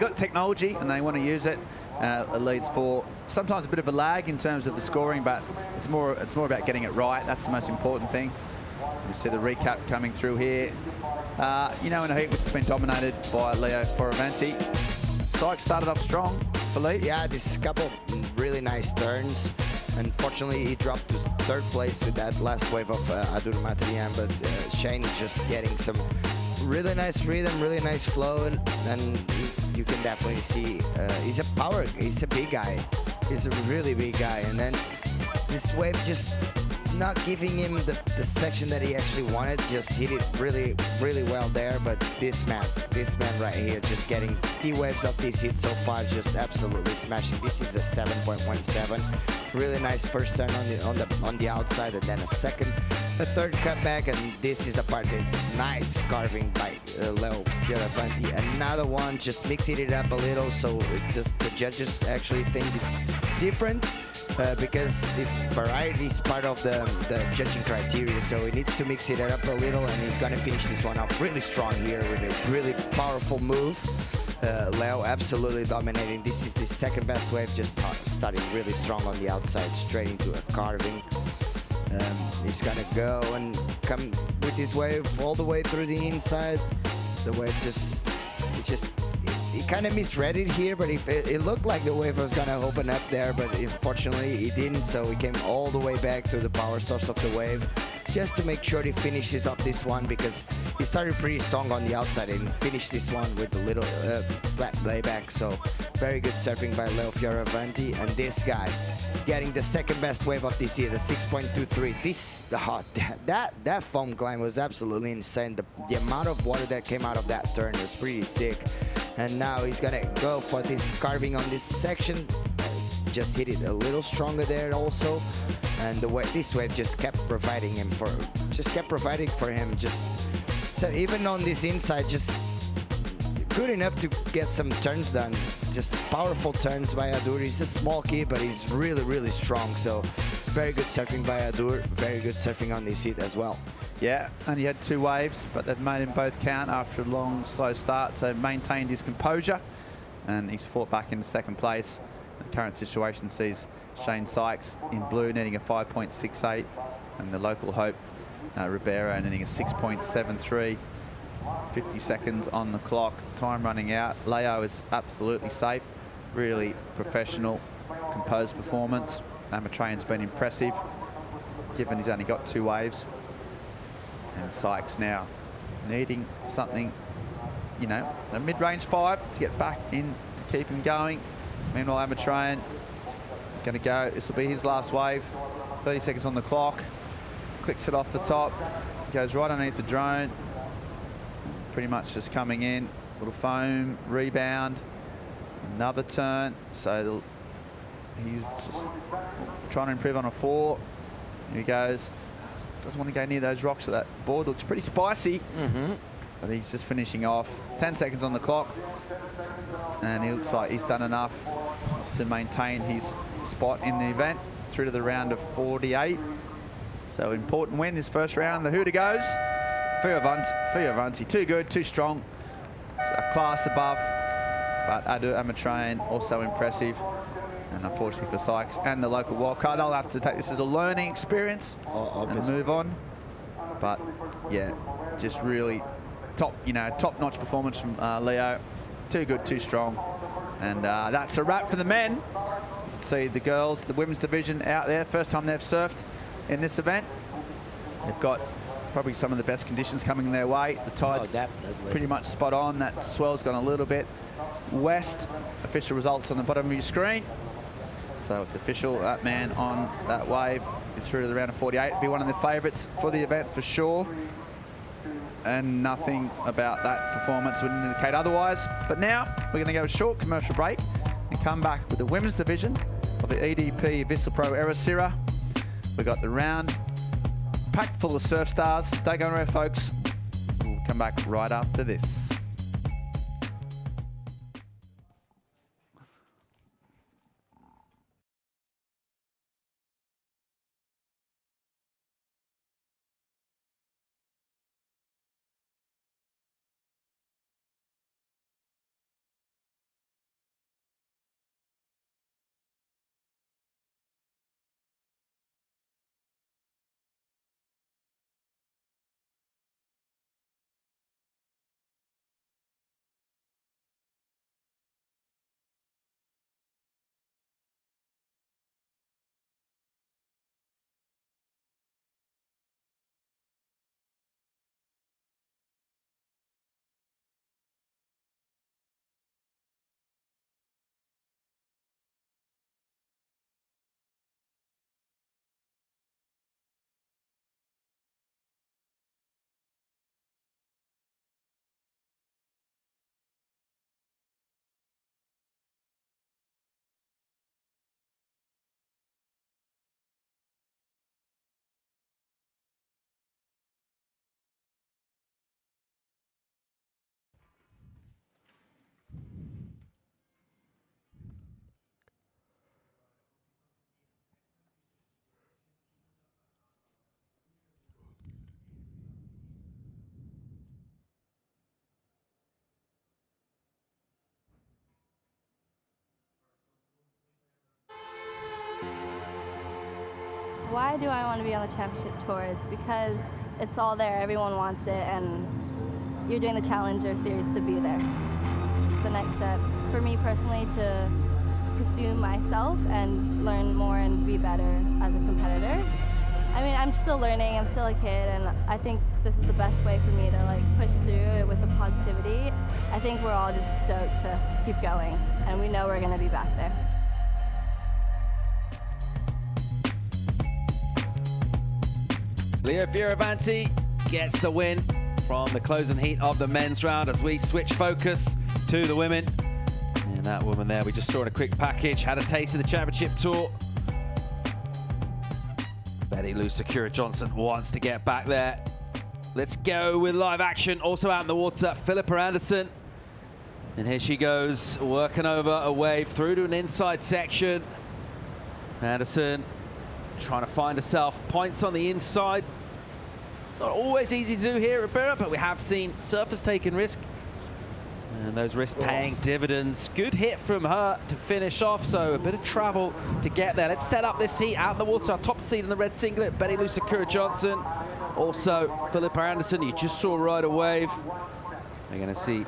got technology and they want to use it. leads for. Sometimes a bit of a lag in terms of the scoring, but it's more about getting it right. That's the most important thing. You see the recap coming through here. You know, in a heat which has been dominated by Leo Fioravanti. Sykes started off strong, Philippe. Yeah, this couple really nice turns. Unfortunately, he dropped to third place with that last wave of Adur Matrian, but Shane just getting some really nice rhythm, really nice flow, and you can definitely see he's a big guy. He's a really big guy, and then this wave just not giving him the section that he actually wanted. Just hit it really, really well there, but this man right here just getting the waves of this hit so far, just absolutely smashing. This is a 7.17. Really nice first turn on the outside, and then a third cutback, and this is the part that nice carving by Leo Fioravanti. Another one, just mixing it up a little, so the judges actually think it's different. Because variety is part of the judging criteria, so he needs to mix it up a little, and he's going to finish this one up really strong here with a really powerful move. Leo absolutely dominating. This is the second best wave, just starting really strong on the outside, straight into a carving. He's going to go and come with this wave all the way through the inside. The wave he kind of misread it here, but it looked like the wave was gonna open up there, but unfortunately he didn't, so he came all the way back through the power source of the wave just to make sure he finishes up this one, because he started pretty strong on the outside and finished this one with a little slap layback. So very good surfing by Leo Fioravanti, and this guy getting the second best wave of this year, the 6.23. That foam climb was absolutely insane. The amount of water that came out of that turn was pretty sick. And now he's gonna go for this carving on this section. Just hit it a little stronger there also, and this wave just kept providing for him. So even on this inside, just good enough to get some turns done. Just powerful turns by Adur. He's a small kid, but he's really, really strong. So very good surfing by Adur. Very good surfing on this heat as well. Yeah, only had 2 waves, but they've made him both count after a long, slow start, so maintained his composure, and he's fought back into second place. The current situation sees Shane Sykes in blue netting a 5.68, and the local hope, Ribeiro, netting a 6.73. 50 seconds on the clock, time running out. Leo is absolutely safe, really professional, composed performance. Amatrayan's been impressive, given he's only got 2 waves. And Sykes now needing something, you know, a mid-range 5 to get back in to keep him going. Meanwhile, Amatrayan going to go. This will be his last wave. 30 seconds on the clock. Clicks it off the top. Goes right underneath the drone. Pretty much just coming in. Little foam, rebound. Another turn. So he's just trying to improve on a 4. Here he goes. Doesn't want to go near those rocks, so that board looks pretty spicy. But he's just finishing off. 10 seconds on the clock, and he looks like he's done enough to maintain his spot in the event through to the round of 48. So important win this first round. The hooter goes. Fioravanti, too good, too strong. It's a class above, but Adur Amatrayan also impressive. And unfortunately for Sykes and the local wildcard, they'll have to take this as a learning experience and move on. But yeah, just really top-notch performance from Leo. Too good, too strong. And that's a wrap for the men. You can see the girls, the women's division out there. First time they've surfed in this event. They've got probably some of the best conditions coming their way. The tide's pretty much spot on. That swell's gone a little bit west. Official results on the bottom of your screen. So it's official, that man on that wave is through to the round of 48. It'll be one of the favourites for the event for sure. And nothing about that performance would indicate otherwise. But now we're going to go a short commercial break and come back with the women's division of the EDP Vissla Pro Ericeira. We've got the round packed full of surf stars. Don't go anywhere, folks. We'll come back right after this. why do I want to be on the championship tour? It's because it's all there, everyone wants it, and you're doing the Challenger Series to be there. It's the next step for me personally to pursue myself and learn more and be better as a competitor. I mean, I'm still learning, I'm still a kid, and I think this is the best way for me to like push through it with the positivity. I think we're all just stoked to keep going, and we know we're going to be back there. Leo Fioravanti gets the win from the closing heat of the men's round as we switch focus to the women. And that woman there we just saw in a quick package had a taste of the championship tour. Betty Lou Sakura Johnson wants to get back there. Let's go with live action. Also out in the water, Philippa Anderson. And here she goes, working over a wave through to an inside section. Anderson trying to find herself points on the inside. Not always easy to do here at Ribeiro, but we have seen surfers taking risk. And those risks paying dividends. Good hit from her to finish off, so a bit of travel to get there. Let's set up this heat out in the water. Our top seed in the red singlet, Betty Lou Sakura Johnson. Also, Philippa Anderson, you just saw right a wave. We're going to see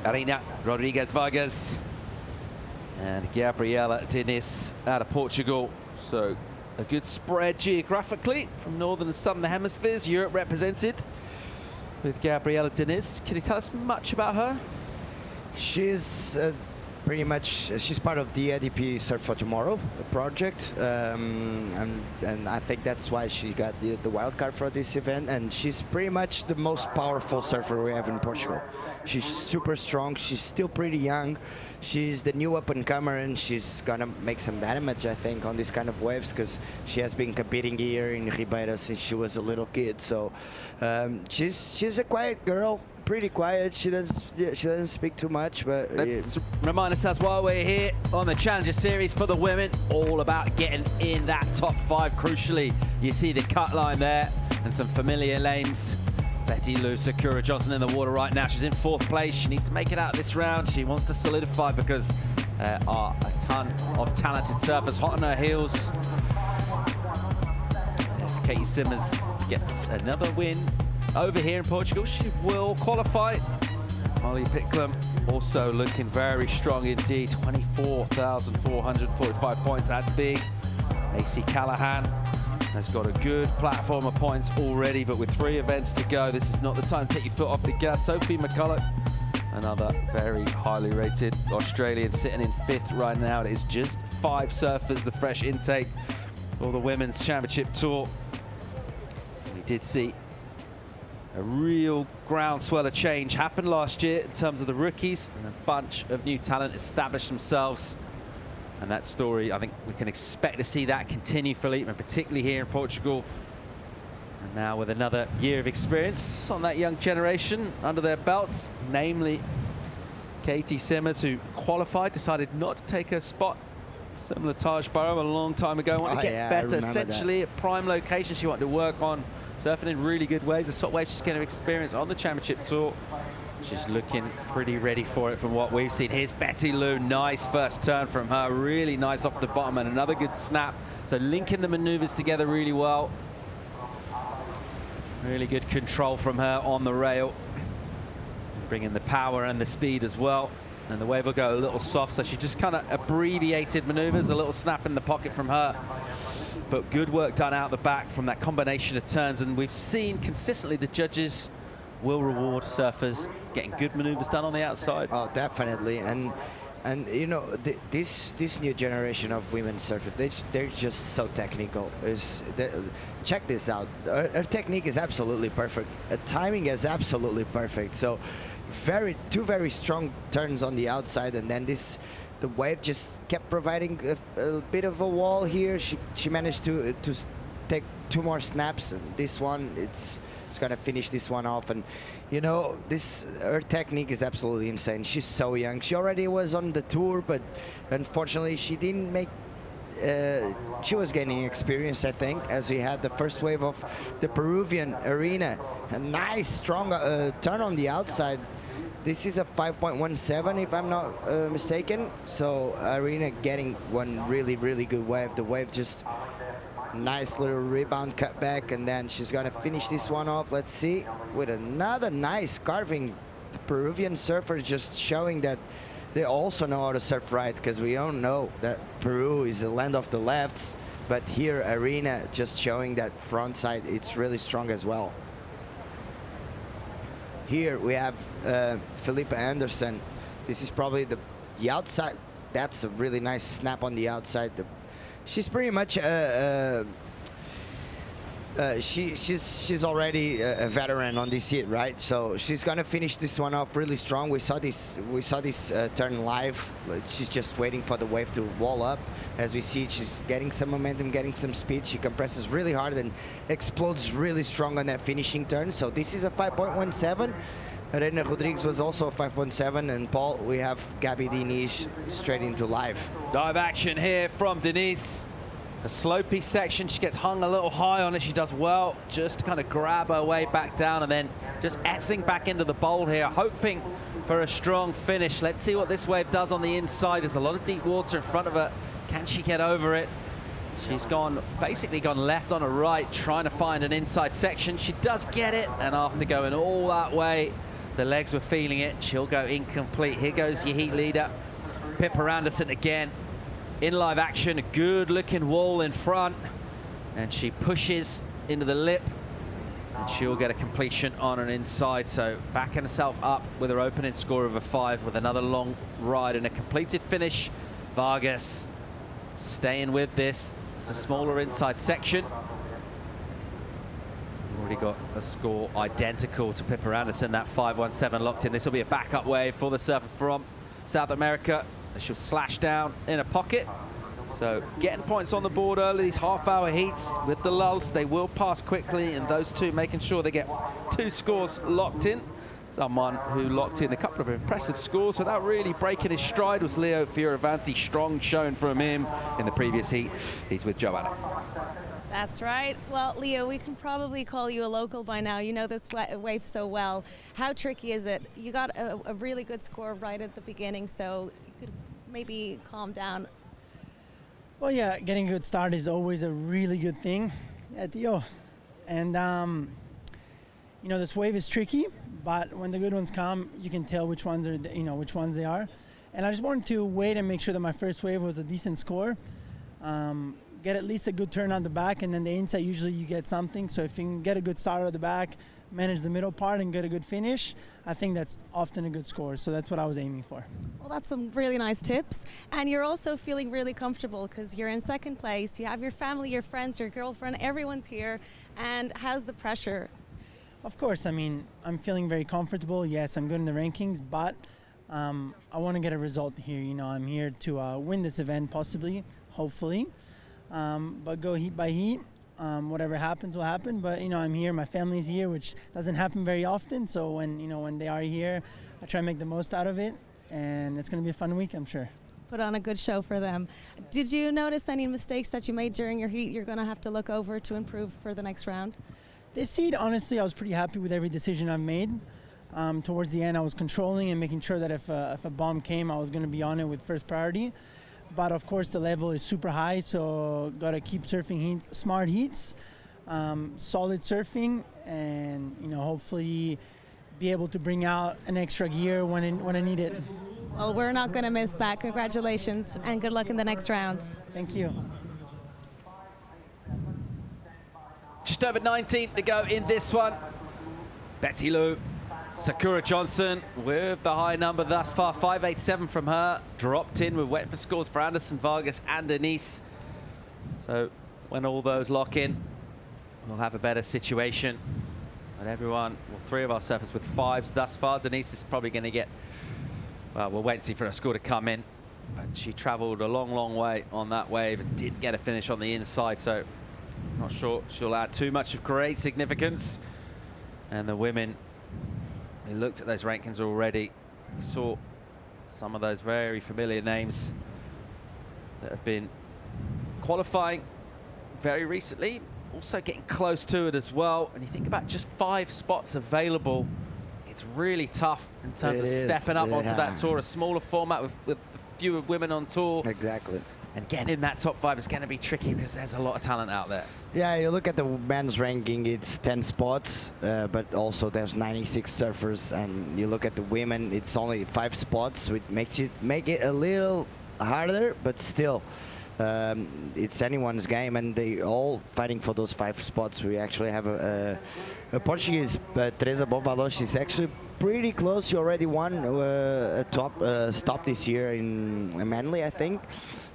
Arina Rodriguez Vargas and Gabriela Diniz out of Portugal. So a good spread geographically from northern and southern hemispheres. Europe represented with Gabriela Diniz. Can you tell us much about her? She's pretty much, she's part of the EDP Surf for Tomorrow project, and I think that's why she got the wild card for this event, and she's pretty much the most powerful surfer we have in Portugal. She's super strong, she's still pretty young, she's the new up-and-comer, and she's gonna make some damage, I think, on these kind of waves, because she has been competing here in Ribeiro since she was a little kid. So she's a quiet girl, pretty quiet. She doesn't speak too much, but let's remind ourselves while we're here on the Challenger Series for the women, all about getting in that top 5. Crucially, you see the cut line there and some familiar lanes. Betty Lou Sakura Johnson in the water right now. She's in 4th place. She needs to make it out this round. She wants to solidify because there are a ton of talented surfers hot on her heels. If Caity Simmers gets another win over here in Portugal, she will qualify. Molly Picklum also looking very strong indeed. 24,445 points. That's big. AC Callahan has got a good platform of points already, but with 3 events to go, this is not the time to take your foot off the gas. Sophie McCulloch, another very highly rated Australian, sitting in 5th right now. It is just 5 surfers, the fresh intake for the Women's Championship Tour. We did see a real groundswell of change happen last year in terms of the rookies, and a bunch of new talent established themselves. And that story, I think we can expect to see that continue for Leitman, particularly here in Portugal. And now with another year of experience on that young generation under their belts, namely Caity Simmers, who qualified, decided not to take her spot. Similar to Taj Burrow a long time ago, wanted to get better, essentially a prime location she wanted to work on, surfing in really good waves. The top wave she's going to experience on the Championship Tour. She's looking pretty ready for it from what we've seen. Here's Betty Lou, nice first turn from her, really nice off the bottom, and another good snap. So linking the maneuvers together really well. Really good control from her on the rail. Bringing the power and the speed as well. And the wave will go a little soft, so she just kind of abbreviated maneuvers, a little snap in the pocket from her. But good work done out the back from that combination of turns, and we've seen consistently the judges will reward surfers getting good maneuvers done on the outside. Oh, definitely. And you know, this new generation of women surfers, they're just so technical. Check this out. Her technique is absolutely perfect. Her timing is absolutely perfect. So two very strong turns on the outside, and then the wave just kept providing a bit of a wall here. She managed to take 2 more snaps, and this one, it's gonna finish this one off. And you know, her technique is absolutely insane. She's so young. She already was on the tour, but unfortunately she didn't make she was gaining experience, I think, as we had the first wave of the Peruvian Arena. A nice strong turn on the outside. This is a 5.17 if I'm not mistaken. So Arena getting one really good wave. The wave just Nice little rebound cut back, and then she's gonna finish this one off. Let's see, with another nice carving. The Peruvian surfer just showing that they also know how to surf right, because we all know that Peru is the land of the lefts, but here Arena just showing that front side, it's really strong as well. Here we have Philippa Anderson. This is probably the outside. That's a really nice snap on the outside. She's pretty much she's already a veteran on this hit, right? So she's gonna finish this one off really strong. We saw this turn live. She's just waiting for the wave to wall up. As we see, she's getting some momentum, getting some speed. She compresses really hard and explodes really strong on that finishing turn. So this is a 5.17. Reina Rodrigues was also a 5.7, and Paul, we have Gabby Diniz straight into live. Dive action here from Denise. A slopey section, she gets hung a little high on it. She does well just to kind of grab her way back down and then just etzing back into the bowl here, hoping for a strong finish. Let's see what this wave does on the inside. There's a lot of deep water in front of her. Can she get over it? She's basically gone left on a right, trying to find an inside section. She does get it, and after going all that way, the legs were feeling it. She'll go incomplete. Here goes your heat leader, Pippa Anderson again. In live action, a good looking wall in front, and she pushes into the lip, and she'll get a completion on an inside. So backing herself up with her opening score of a 5 with another long ride and a completed finish. Vargas staying with this. It's a smaller inside section. Already got a score identical to Pippa Anderson, that 5.17 locked in. This will be a backup wave for the surfer from South America. She'll slash down in a pocket. So getting points on the board early, these half-hour heats with the lulls, they will pass quickly, and those two making sure they get 2 scores locked in. Someone who locked in a couple of impressive scores without really breaking his stride was Leo Fioravanti. Strong showing from him in the previous heat. He's with Joanna. That's right. Well, Leo, we can probably call you a local by now. You know this wave so well. How tricky is it? You got a really good score right at the beginning, so you could maybe calm down. Well, yeah, getting a good start is always a really good thing. Yeah, Tio. And, you know, this wave is tricky, but when the good ones come, you can tell which ones are, which ones they are. And I just wanted to wait and make sure that my first wave was a decent score. Get at least a good turn on the back, and then the inside, usually you get something. So if you can get a good start at the back, manage the middle part, and get a good finish, I think that's often a good score. So that's what I was aiming for. Well, that's some really nice tips. And you're also feeling really comfortable because you're in second place. You have your family, your friends, your girlfriend, everyone's here. And how's the pressure? Of course, I mean, I'm feeling very comfortable. Yes, I'm good in the rankings, but I want to get a result here. You know, I'm here to win this event, possibly, hopefully. But go heat by heat. Whatever happens will happen. But, you know, I'm here. My family's here, which doesn't happen very often. So when they are here, I try to make the most out of it. And it's going to be a fun week, I'm sure. Put on a good show for them. Did you notice any mistakes that you made during your heat you're going to have to look over to improve for the next round? This heat, honestly, I was pretty happy with every decision I've made. Towards the end, I was controlling and making sure that if a bomb came, I was going to be on it with first priority. But of course, the level is super high, so got to keep surfing heats, smart heats, solid surfing, and hopefully be able to bring out an extra gear when I need it. Well, we're not going to miss that. Congratulations, and good luck in the next round. Thank you. Just over 19 to go in this one. Betty Lou, Sakura Johnson with the high number thus far, 5.87 from her. Dropped in with wet for scores for Anderson, Vargas and Denise. So when all those lock in, we'll have a better situation. But everyone, well, 3 of our surfers with 5s thus far. Denise is probably going to get, well, we'll wait and see for her score to come in. But she traveled a long, long way on that wave and didn't get a finish on the inside. So not sure she'll add too much of great significance. And the women, we looked at those rankings already. We saw some of those very familiar names that have been qualifying very recently, also getting close to it as well. And you think about just 5 spots available, it's really tough in terms of stepping up onto that tour, a smaller format with fewer women on tour. Exactly. And getting in that top 5 is going to be tricky because there's a lot of talent out there. Yeah, you look at the men's ranking, it's 10 spots, but also there's 96 surfers. And you look at the women, it's only 5 spots, which make it a little harder, but still. It's anyone's game, and they all fighting for those 5 spots. We actually have a Portuguese, Teresa Bobalo. She's actually pretty close. She already won a top stop this year in Manly, I think.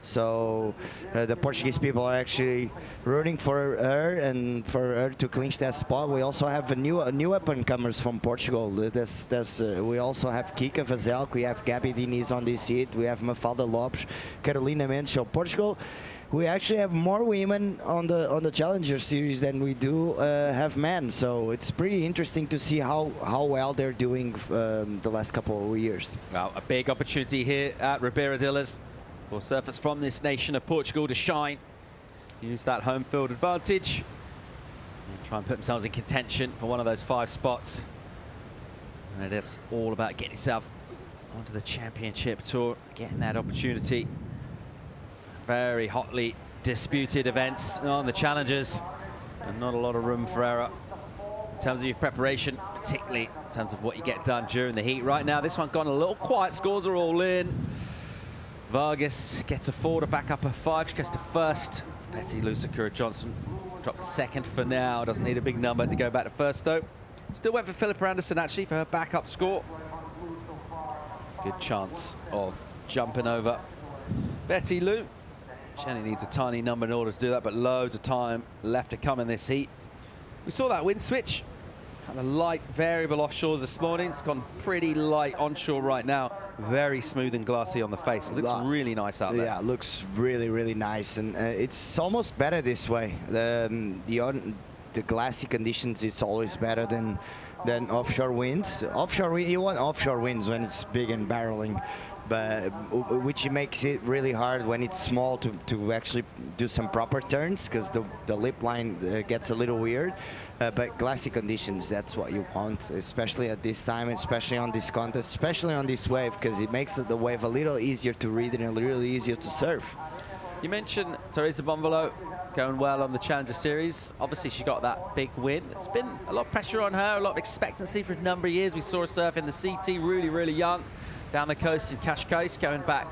So the Portuguese people are actually rooting for her and for her to clinch that spot. We also have a new up-and-comers from Portugal. We also have Kika Vazelk, we have Gabi Diniz on this seat, we have Mafalda Lopes, Carolina Mendes. So Portugal, we actually have more women on the Challenger Series than we do have men. So it's pretty interesting to see how well they're doing the last couple of years. Well, a big opportunity here at Ribeiro de Ilhas for surfers from this nation of Portugal to shine, use that home field advantage, and try and put themselves in contention for one of those 5 spots. And it is all about getting yourself onto the championship tour, getting that opportunity. Very hotly disputed events on the Challengers, and not a lot of room for error in terms of your preparation, particularly in terms of what you get done during the heat. Right now, this one gone a little quiet, scores are all in. Vargas gets a 4 to back up a 5. She goes to first. Betty Lusakura Johnson dropped second for now. Doesn't need a big number to go back to first, though. Still went for Philippa Anderson, actually, for her backup score. Good chance of jumping over Betty Lou. She only needs a tiny number in order to do that, but loads of time left to come in this heat. We saw that wind switch. Kind of light variable offshores this morning. It's gone pretty light onshore right now. Very smooth and glassy on the face. Looks really nice out there. Yeah, looks really, really nice. And it's almost better this way. The glassy conditions, it's always better than offshore winds. You want offshore winds when it's big and barreling, but which makes it really hard when it's small to actually do some proper turns, because the lip line gets a little weird. But glassy conditions, that's what you want, especially at this time, especially on this contest, especially on this wave, because it makes the wave a little easier to read and a little easier to surf. You mentioned Teresa Bonvalo going well on the Challenger Series. Obviously, she got that big win. It's been a lot of pressure on her, a lot of expectancy for a number of years. We saw her surf in the CT really, really young, down the coast in Cascais, going back,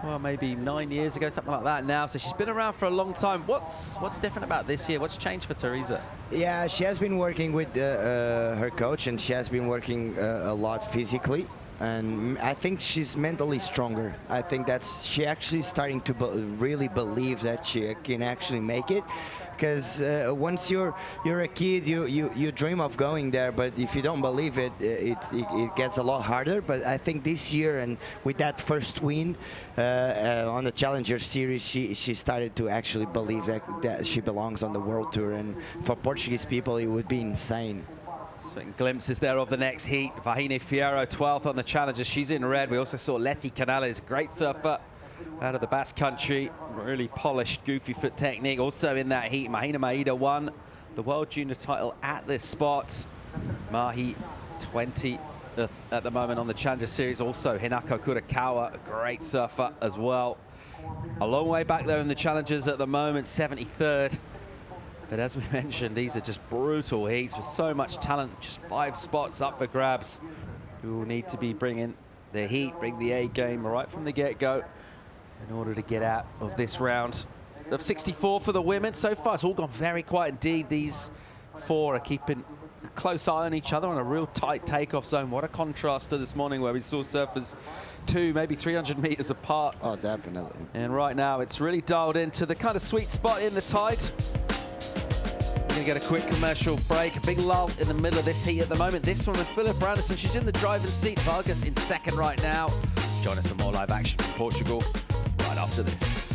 well, maybe 9 years ago, something like that now. So she's been around for a long time. What's different about this year? What's changed for Teresa? Yeah, she has been working with her coach, and she has been working a lot physically. And I think she's mentally stronger. I think she actually starting to really believe that she can actually make it. Because once you're a kid, you dream of going there, but if you don't believe it, it gets a lot harder. But I think this year, and with that first win on the Challenger Series, she started to actually believe that she belongs on the World Tour. And for Portuguese people, it would be insane. Glimpses there of the next heat. Vahine Fierro, 12th on the Challengers. She's in red. We also saw Leti Canales, great surfer out of the Basque Country. Really polished, goofy foot technique. Also in that heat, Mahina Maeda won the World Junior title at this spot. Mahi, 20th at the moment on the Challenger Series. Also Hinako Kurakawa, a great surfer as well. A long way back there in the Challengers at the moment, 73rd. But as we mentioned, these are just brutal heats with so much talent, just 5 spots up for grabs. We will need to be bringing the heat, bring the A game right from the get-go in order to get out of this round of 64 for the women. So far, it's all gone very quiet indeed. These 4 are keeping a close eye on each other on a real tight takeoff zone. What a contrast to this morning where we saw surfers 200, maybe 300 meters apart. Oh, definitely. And right now, it's really dialed into the kind of sweet spot in the tide. We're going to get a quick commercial break. A big lull in the middle of this heat at the moment. This one with Philippa Anderson. She's in the driving seat. Vargas in second right now. Join us for more live action from Portugal right after this.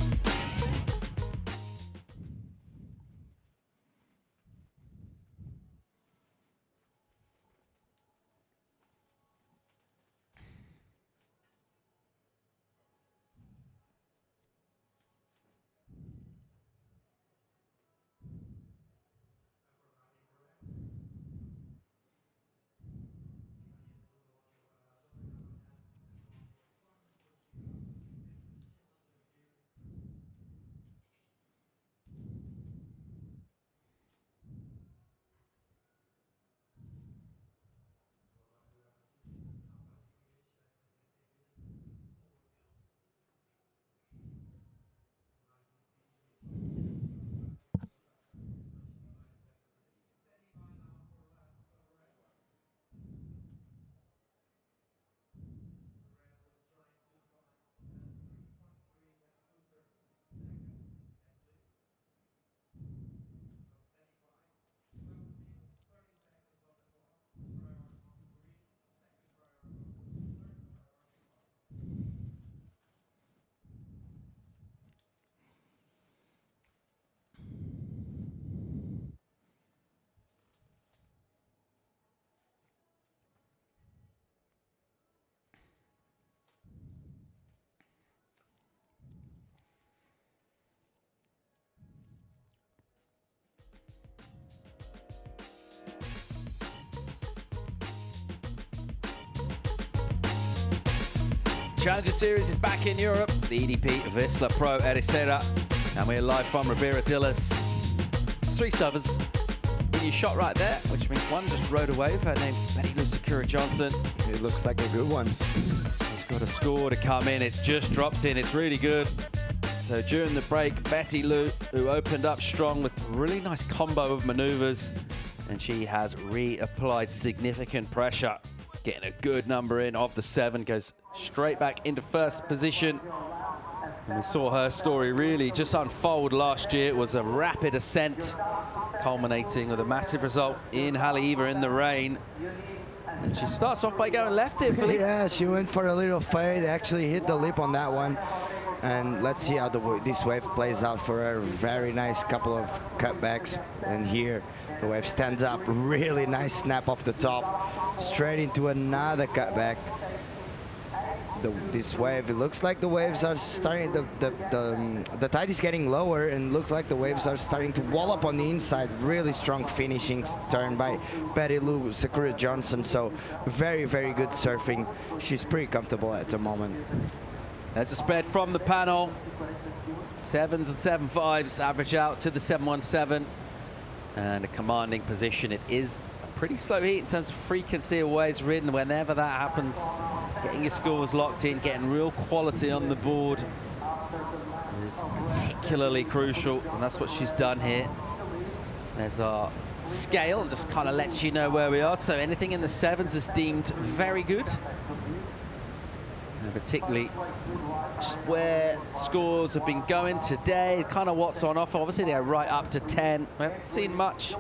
Challenger Series is back in Europe. The EDP Vissla Pro Ericeira. And we're live from Ribeiro. It's 3 servers. You shot right there, which means one just rode away. Her name's Betty Lou Sakura Johnson. It looks like a good one. He's got a score to come in. It just drops in. It's really good. So during the break, Betty Lou, who opened up strong with a really nice combo of maneuvers, and she has reapplied significant pressure, getting a good number in of the 7, goes straight back into first position. And we saw her story really just unfold last year. It was a rapid ascent, culminating with a massive result in Haleiwa in the rain. And she starts off by going left here, Philippe. Yeah, she went for a little fade, actually hit the lip on that one. And let's see how this wave plays out for her. Very nice couple of cutbacks. And here, the wave stands up. Really nice snap off the top. Straight into another cutback. This wave, it looks like the waves are starting, the tide is getting lower, and looks like the waves are starting to wall up on the inside. Really strong finishing turn by Betty Lou Sakura Johnson. So very, very good surfing. She's pretty comfortable at the moment. There's a spread from the panel. 7s and 7.5s average out to the 7.17. And a commanding position. It is a pretty slow heat in terms of frequency of waves ridden. Whenever that happens, getting your scores locked in, getting real quality on the board is particularly crucial, and that's what she's done here. There's our scale, just kind of lets you know where we are. So anything in the 7s is deemed very good, and particularly just where scores have been going today, kind of what's on offer. Obviously they're right up to 10. We haven't seen much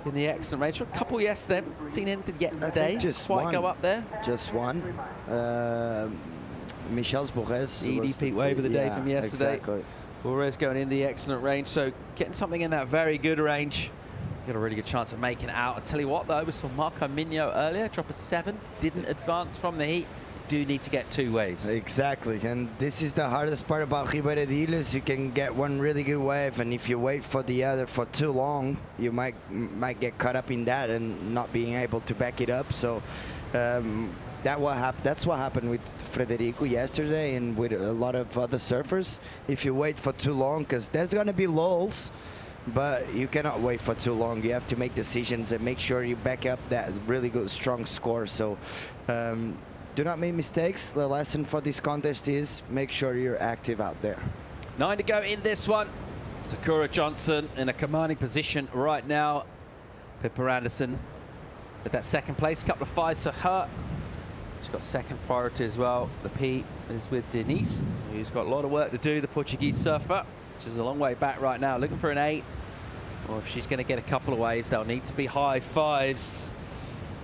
in the excellent range. A couple yesterday, haven't seen anything yet today. Just quite one. Go up there. Just one. Michel's Borges. EDP wave of the day from yesterday. Exactly. Borges going in the excellent range, so getting something in that very good range. Got a really good chance of making it out. I'll tell you what though, we saw Marco Minho earlier, drop a 7, didn't advance from the heat. Do need to get 2 waves. Exactly, and this is the hardest part about Ribeiro de Ilhas. You can get one really good wave, and if you wait for the other for too long, you might get caught up in that and not being able to back it up. So that's what happened with Frederico yesterday, and with a lot of other surfers. If you wait for too long, because there's going to be lulls, but you cannot wait for too long. You have to make decisions and make sure you back up that really good, strong score. So do not make mistakes. The lesson for this contest is make sure you're active out there. 9 to go in this one. Sakura Johnson in a commanding position right now. Pippa Anderson with that 2nd place, couple of 5s for her. She's got 2nd priority as well. The P is with Denise, who's got a lot of work to do, the Portuguese surfer. She's a long way back right now, looking for an 8. Or if she's going to get a couple of waves, they'll need to be high 5s.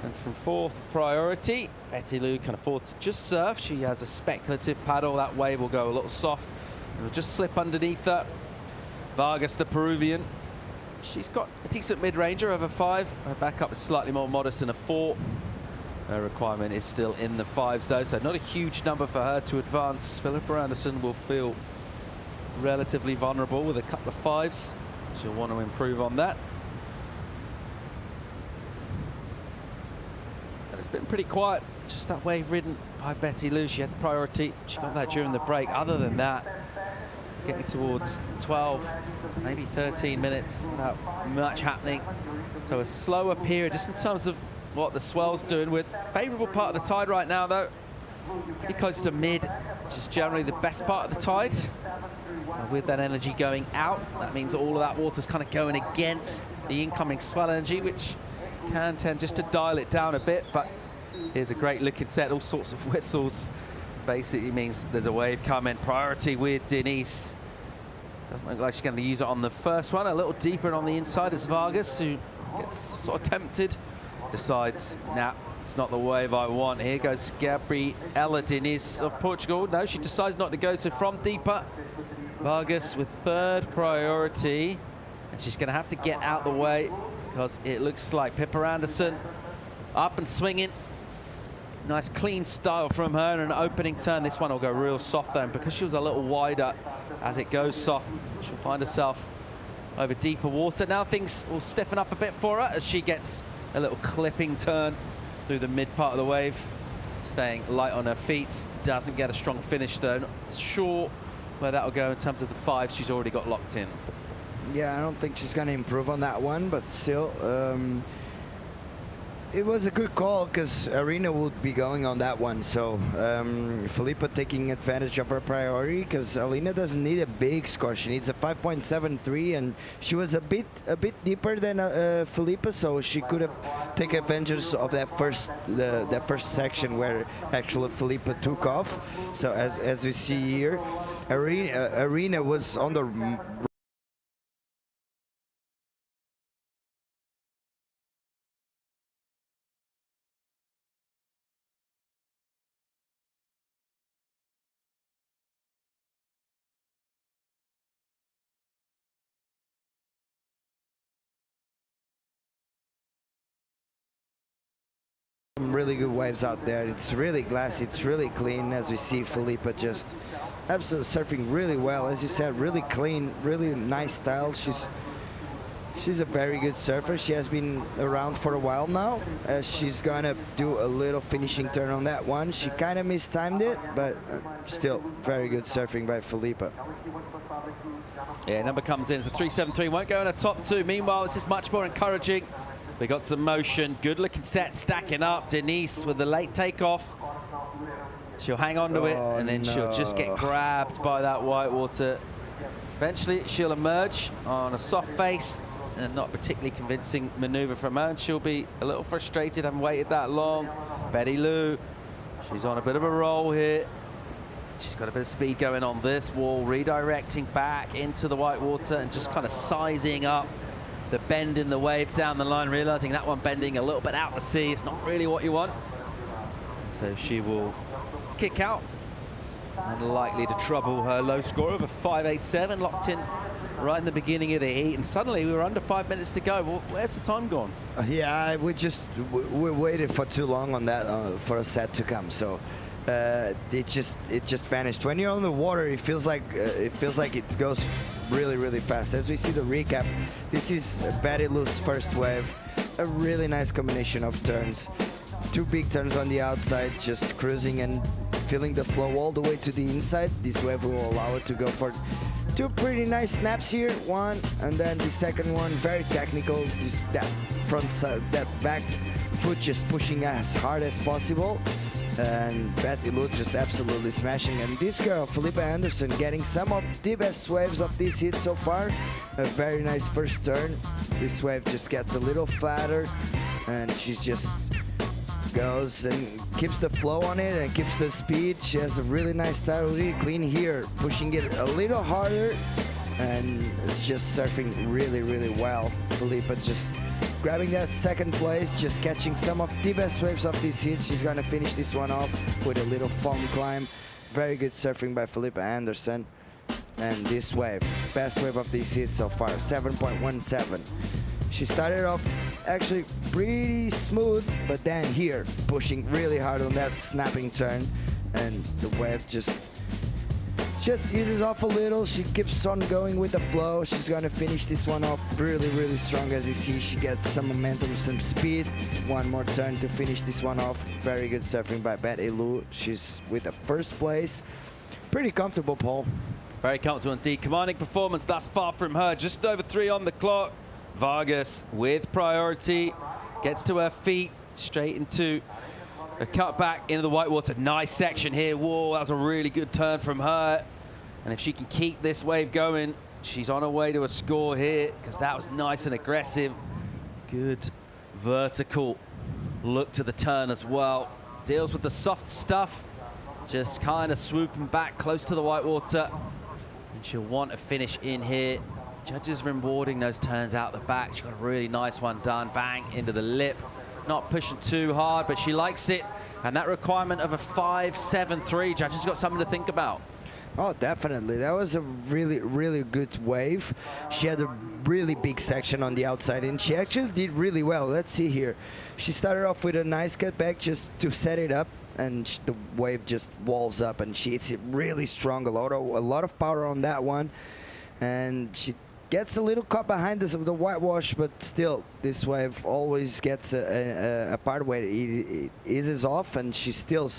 And from 4th priority, Betty Lou can afford to just surf. She has a speculative paddle. That wave will go a little soft. It'll just slip underneath her. Vargas, the Peruvian. She's got a decent mid-ranger of a 5. Her backup is slightly more modest than a 4. Her requirement is still in the 5s though, so not a huge number for her to advance. Philippa Anderson will feel relatively vulnerable with a couple of 5s. She'll want to improve on that. And it's been pretty quiet, just that wave ridden by Betty Lou. She had priority, she got that during the break. Other than that, getting towards 12, maybe 13 minutes without much happening. So a slower period, just in terms of what the swell's doing. With favourable part of the tide right now though, pretty close to mid, which is generally the best part of the tide. And with that energy going out, that means all of that water's kind of going against the incoming swell energy, which can tend just to dial it down a bit. But here's a great looking set, all sorts of whistles. Basically means there's a wave coming. Priority with Denise. Doesn't look like she's going to use it on the first one. A little deeper and on the inside is Vargas, who gets sort of tempted. Decides, nah, it's not the wave I want. Here goes Gabriela Diniz of Portugal. No, she decides not to go, so from deeper. Vargas with 3rd priority. And she's going to have to get out the way, because it looks like Pippa Anderson up and swinging. Nice clean style from her and an opening turn. This one will go real soft though, and because she was a little wider, as it goes soft, she'll find herself over deeper water. Now things will stiffen up a bit for her as she gets a little clipping turn through the mid part of the wave. staying light on her feet. Doesn't get a strong finish though. Not sure where that'll go in terms of the 5 she's already got locked in. Yeah, I don't think she's going to improve on that one, but still, it was a good call because Arena would be going on that one. So Felipe taking advantage of her priority because Alina doesn't need a big score. She needs a 5.73, and she was a bit deeper than Felipe, so she could have taken advantage of that first section where actually Felipe took off. So as we see here, Arena was on the really good waves out there. It's really glassy, it's really clean, as we see Felipe just absolutely surfing really well. As you said, really clean, really nice style. She's a very good surfer. She has been around for a while now. She's gonna do a little finishing turn on that one. She kind of mistimed it, but still very good surfing by Felipe. Yeah, number comes in, so 3.73, won't go in a top 2. Meanwhile, this is much more encouraging. We got some motion, good looking set stacking up. Denise with the late takeoff. She'll hang on to it, and then she'll just get grabbed by that whitewater. Eventually, she'll emerge on a soft face, and not particularly convincing maneuver from her, and she'll be a little frustrated having waited that long. Betty Lou, she's on a bit of a roll here. She's got a bit of speed going on this wall, redirecting back into the whitewater and just kind of sizing up the bend in the wave down the line, realizing that one bending a little bit out to sea. It's not really what you want. So she will kick out, and likely to trouble her low score of a 5.87, locked in right in the beginning of the heat. And suddenly we were under 5 minutes to go. Well, where's the time gone? Yeah, we waited for too long on that for a set to come. So it just vanished. When you're on the water, it feels like it goes really fast. As we see the recap, this is Betty Lou's first wave. A really nice combination of turns. 2 big turns on the outside, just cruising and feeling the flow all the way to the inside. This wave will allow her to go for 2 pretty nice snaps here. One, and then the second one, very technical. Just that front side, that back foot just pushing as hard as possible. And Betty Lou just absolutely smashing. And this girl, Felipe Anderson, getting some of the best waves of this hit so far. A very nice first turn. This wave just gets a little flatter, and she's just goes and keeps the flow on it and keeps the speed. She has a really nice style, really clean here, pushing it a little harder, and it's just surfing really well. Felipe just grabbing that second place, just catching some of the best waves of this hit. She's gonna finish this one off with a little foam climb. Very good surfing by Felipe Anderson. And this wave, best wave of this hit so far, 7.17. She started off actually pretty smooth, but then here, pushing really hard on that snapping turn, and the wave just eases off a little. She keeps on going with the flow. She's gonna finish this one off really strong. As you see, she gets some momentum, some speed. One more turn to finish this one off. Very good surfing by Betty Lou. She's with the first place. Pretty comfortable, Paul. Very comfortable indeed. Commanding performance thus far from her. Just over 3 on the clock. Vargas with priority, gets to her feet, straight into a cutback into the whitewater. Nice section here. Whoa, that was a really good turn from her. And if she can keep this wave going, she's on her way to a score here, because that was nice and aggressive. Good vertical look to the turn as well. Deals with the soft stuff, just kind of swooping back close to the whitewater. And she'll want a finish in here. Judges rewarding those turns out the back. She got a really nice one done. Bang, into the lip. Not pushing too hard, but she likes it. And that requirement of a 5.73, judges got something to think about. Oh, definitely. That was a really good wave. She had a really big section on the outside, and she actually did really well. Let's see here. She started off with a nice cutback just to set it up, and the wave just walls up, and she hits it really strong. A lot of power on that one, and she gets a little caught behind the whitewash, but still, this wave always gets a part where it eases off, and she still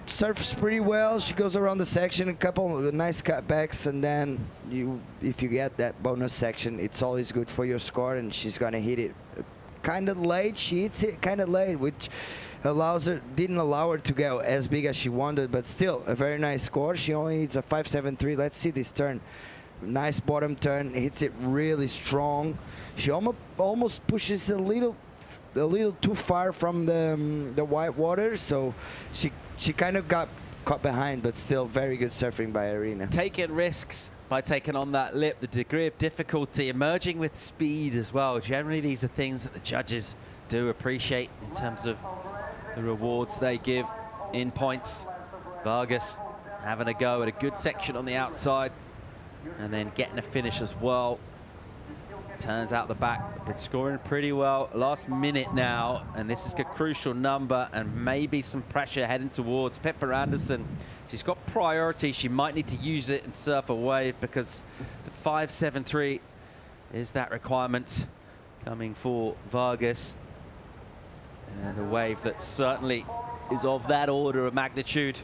surfs pretty well. She goes around the section, a couple of nice cutbacks, and then if you get that bonus section, it's always good for your score, and she's gonna hit it kind of late. She hits it kind of late, which didn't allow her to go as big as she wanted, but still a very nice score. She only hits a 5.73. Let's see this turn. Nice bottom turn, hits it really strong. She almost pushes a little too far from the white water, so she kind of got caught behind, but still very good surfing by Irina. Taking risks by taking on that lip, the degree of difficulty, emerging with speed as well. Generally, these are things that the judges do appreciate in terms of the rewards they give in points. Vargas having a go at a good section on the outside and then getting a finish as well. Turns out the back, been scoring pretty well. Last minute now, and this is a crucial number and maybe some pressure heading towards Pippa Anderson. She's got priority. She might need to use it and surf a wave because the 5.73 is that requirement coming for Vargas. And a wave that certainly is of that order of magnitude.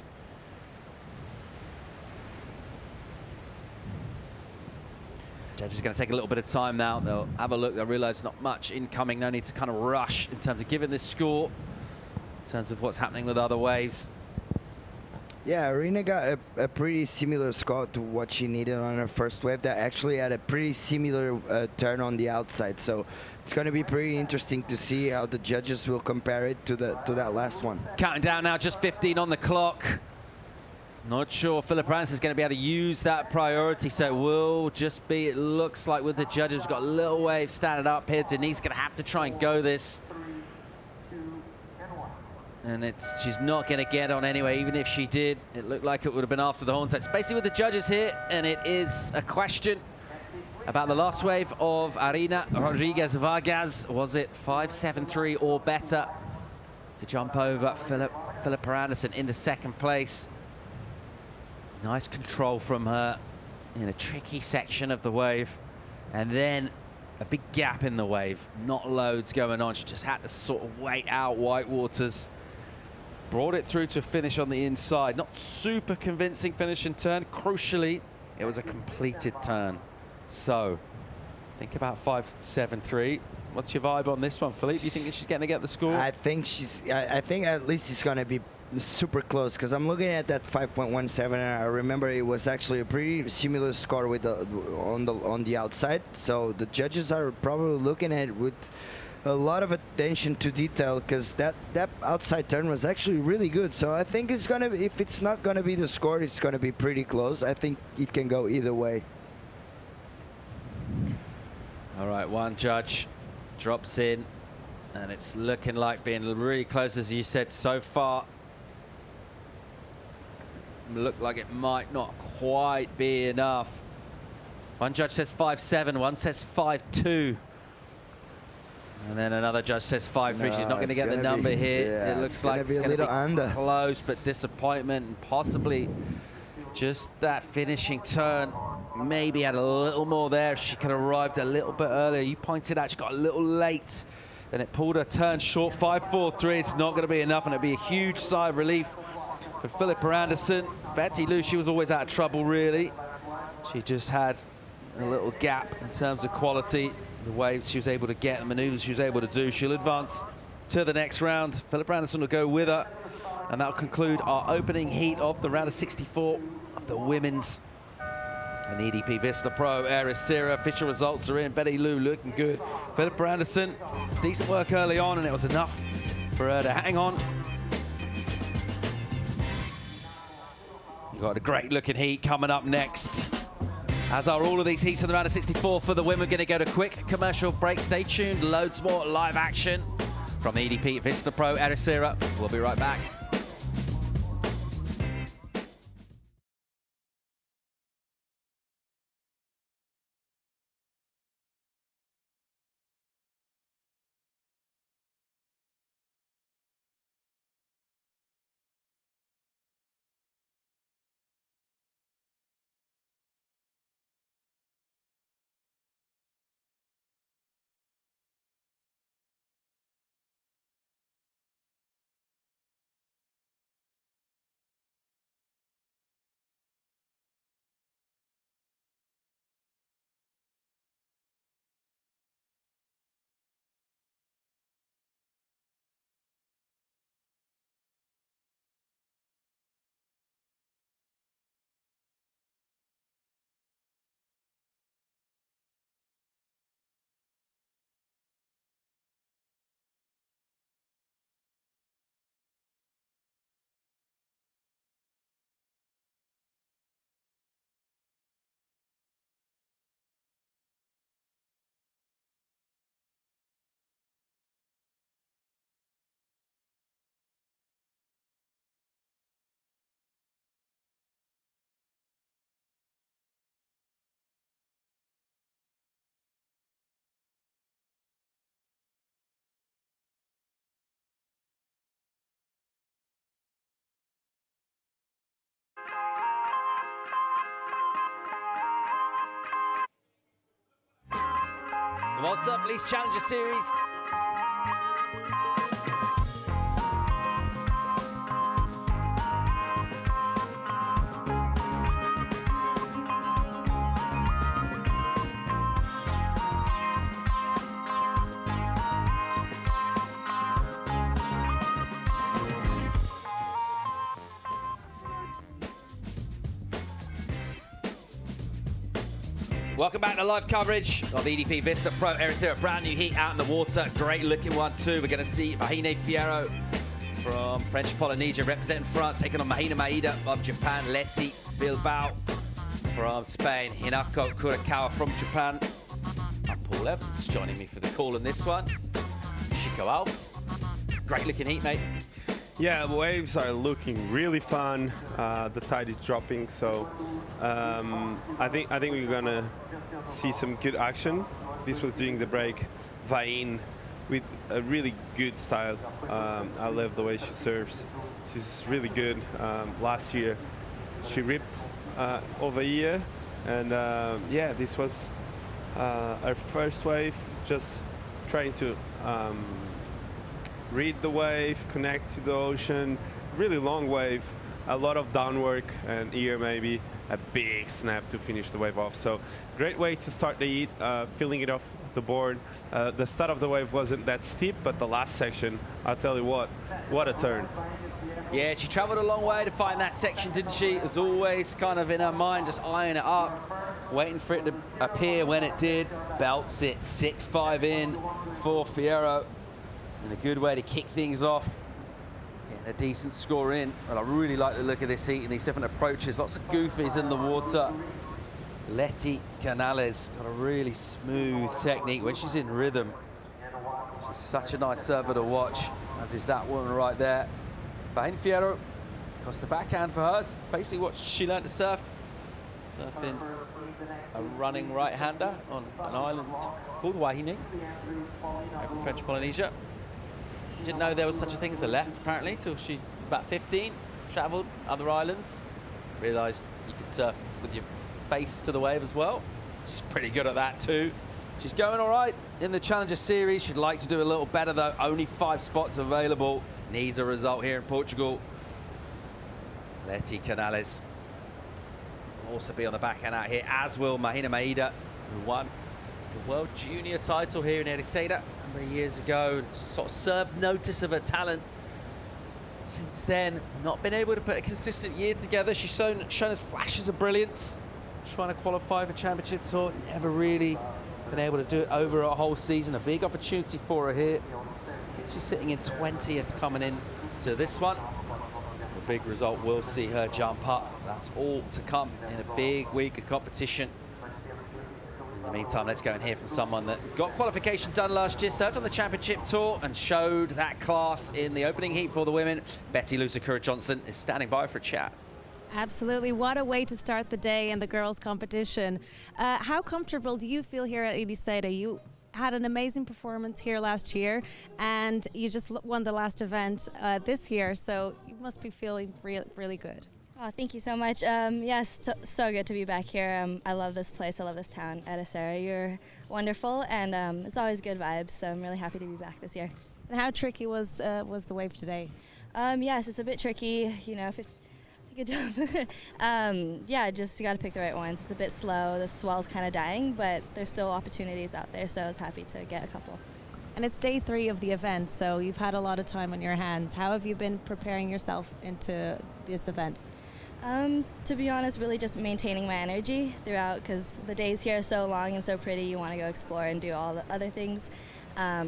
Judges are going to take a little bit of time now. They'll have a look. They'll realize not much incoming. No need to kind of rush in terms of giving this score, in terms of what's happening with other waves. Yeah, Irina got a pretty similar score to what she needed on her first wave. That actually had a pretty similar turn on the outside. So it's going to be pretty interesting to see how the judges will compare it to that last one. Counting down now, just 15 on the clock. Not sure Philippa Anderson is going to be able to use that priority, so it will just be, it looks like with the judges, we've got a little wave standing up here. Denise going to have to try and go this. And she's not going to get on anyway. Even if she did, it looked like it would have been after the horn. So it's basically with the judges here, and it is a question about the last wave of Irina Rodriguez Vargas. Was it 5.73 or better to jump over Philippa Anderson into second place? Nice control from her in a tricky section of the wave, and then a big gap in the wave. Not loads going on. She just had to sort of wait out white waters. Brought it through to finish on the inside. Not super convincing finish and turn. Crucially, it was a completed turn. So, think about 5.73. What's your vibe on this one, Philippe? You think she's going to get the score? I think at least it's going to be super close, because I'm looking at that 5.17 and I remember it was actually a pretty similar score with on the outside. So the judges are probably looking at it with a lot of attention to detail, because that outside turn was actually really good. So I think it's gonna be, if it's not gonna be the score, it's gonna be pretty close. I think it can go either way. All right, one judge drops in, and it's looking like being really close, as you said, so far. Look like it might not quite be enough. One judge says 5.7, one says 5.2. And then another judge says 5.3. No, She's not going to get the number here. Yeah, it looks like it's going to be under. Close, but disappointment, and possibly just that finishing turn. Maybe had a little more there. She could have arrived a little bit earlier. You pointed out she got a little late, and it pulled her turn short. 5.43. It's not going to be enough, and it'd be a huge sigh of relief for Philippa Anderson. Betty Lou, she was always out of trouble, really. She just had a little gap in terms of quality. The waves she was able to get, the maneuvers she was able to do. She'll advance to the next round. Philippa Anderson will go with her. And that'll conclude our opening heat of the round of 64 of the women's. And EDP Vissla Pro Ericeira. Official results are in. Betty Lou looking good. Philippa Anderson, decent work early on, and it was enough for her to hang on. You've got a great looking heat coming up next, as are all of these heats in the round of 64 for the women. We're going to go to a quick commercial break. Stay tuned. Loads more live action from the EDP Vissla Pro Ericeira. We'll be right back. The World Surf Lease Challenger Series. Welcome back to live coverage of the EDP Vissla Pro Ericeira. Brand new heat out in the water. Great looking one too. We're going to see Leonardo Fioravanti from French Polynesia representing France, taking on Mahina Maeda of Japan. Letty Bilbao from Spain. Hinako Kurakawa from Japan. And Paul Evans joining me for the call on this one. Chico Alves. Great looking heat, mate. Yeah, the waves are looking really fun. The tide is dropping, so I think we're gonna see some good action. This was during the break. Vain with a really good style. I love the way she serves. She's really good. Last year she ripped over here, and yeah, this was our first wave. Just trying to read the wave, connect to the ocean. Really long wave, a lot of down work, and here maybe a big snap to finish the wave off. So great way to start the heat, filling it off the board. The start of the wave wasn't that steep, but the last section, I'll tell you what a turn. Yeah, she travelled a long way to find that section, didn't she? It was always kind of in her mind, just eyeing it up, waiting for it to appear. When it did, belts it 6-5 in for Fioravanti. And a good way to kick things off, getting a decent score in. And I really like the look of this heat and these different approaches. Lots of goofies in the water. Letty Canales got a really smooth technique when she's in rhythm. She's such a nice server to watch, as is that woman right there. Behind Fioravanti, across the backhand for hers. Basically what she learned to surf. Surfing a running right-hander on an island called Wahine, over in French Polynesia. Didn't know there was such a thing as a left, apparently, till she was about 15. Travelled other islands. Realised you could surf with your face to the wave as well. She's pretty good at that too. She's going all right in the Challenger Series. She'd like to do a little better though. Only 5 spots available. Needs a result here in Portugal. Letty Canales will also be on the backhand out here, as will Mahina Maeda, who won the World Junior title here in Ericeira a number of years ago. Sort of served notice of her talent. Since then, not been able to put a consistent year together. She's shown us flashes of brilliance. Trying to qualify for Championship Tour, never really been able to do it over a whole season. A big opportunity for her here. She's sitting in 20th coming in to this one. A big result will see her jump up. That's all to come in a big week of competition. In the meantime, let's go and hear from someone that got qualification done last year, served on the Championship Tour and showed that class in the opening heat for the women. Betty Lusakura-Johnson is standing by for a chat. Absolutely. What a way to start the day in the girls' competition. How comfortable do you feel here at Ericeira? You had an amazing performance here last year, and you just won the last event this year, so you must be feeling really good. Oh, thank you so much. Yes, so good to be back here. I love this place. I love this town, Ericeira. You're wonderful, and it's always good vibes, so I'm really happy to be back this year. And how tricky was the wave today? Yes, it's a bit tricky, you know. Good job. Yeah, just you got to pick the right ones. It's a bit slow. The swell's kind of dying, but there's still opportunities out there, so I was happy to get a couple. And it's day 3 of the event, so you've had a lot of time on your hands. How have you been preparing yourself into this event? To be honest, really just maintaining my energy throughout, because the days here are so long and so pretty. You want to go explore and do all the other things. But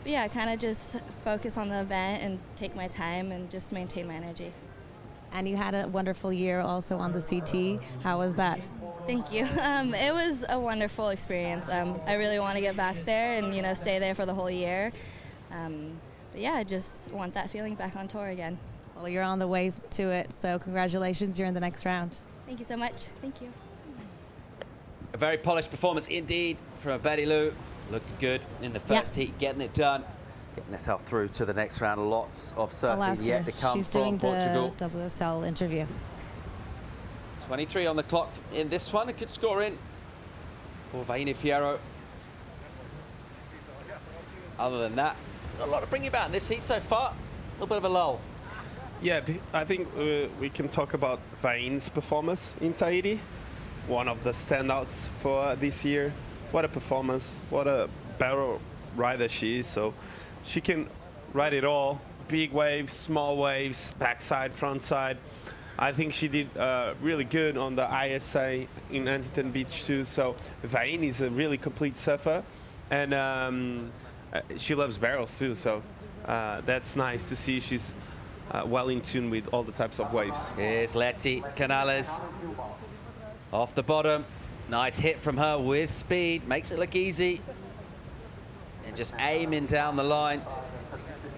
yeah, kind of just focus on the event and take my time and just maintain my energy. And you had a wonderful year also on the CT. How was that? Thank you. It was a wonderful experience. I really want to get back there and, you know, stay there for the whole year. But yeah, I just want that feeling back on tour again. Well, you're on the way to it, so congratulations, you're in the next round. Thank you so much. Thank you. A very polished performance indeed from Betty Lou. Looked good in the first heat, getting it done. Getting herself through to the next round. Lots of surfing yet to come from Portugal. She's doing the WSL interview. 23 on the clock in this one. A good score in for Leonardo Fioravanti. other than that, not a lot to bring you about in this heat so far. A little bit of a lull. Yeah, I think we can talk about Vain's performance in Tahiti. One of the standouts for this year. What a performance, what a barrel rider she is. So she can ride it all. Big waves, small waves, backside, front side. I think she did really good on the ISA in Huntington Beach too. So Vain is a really complete surfer, and she loves barrels too. So that's nice to see she's well in tune with all the types of waves. Here's Letty Canales off the bottom. Nice hit from her with speed, makes it look easy. And just aiming down the line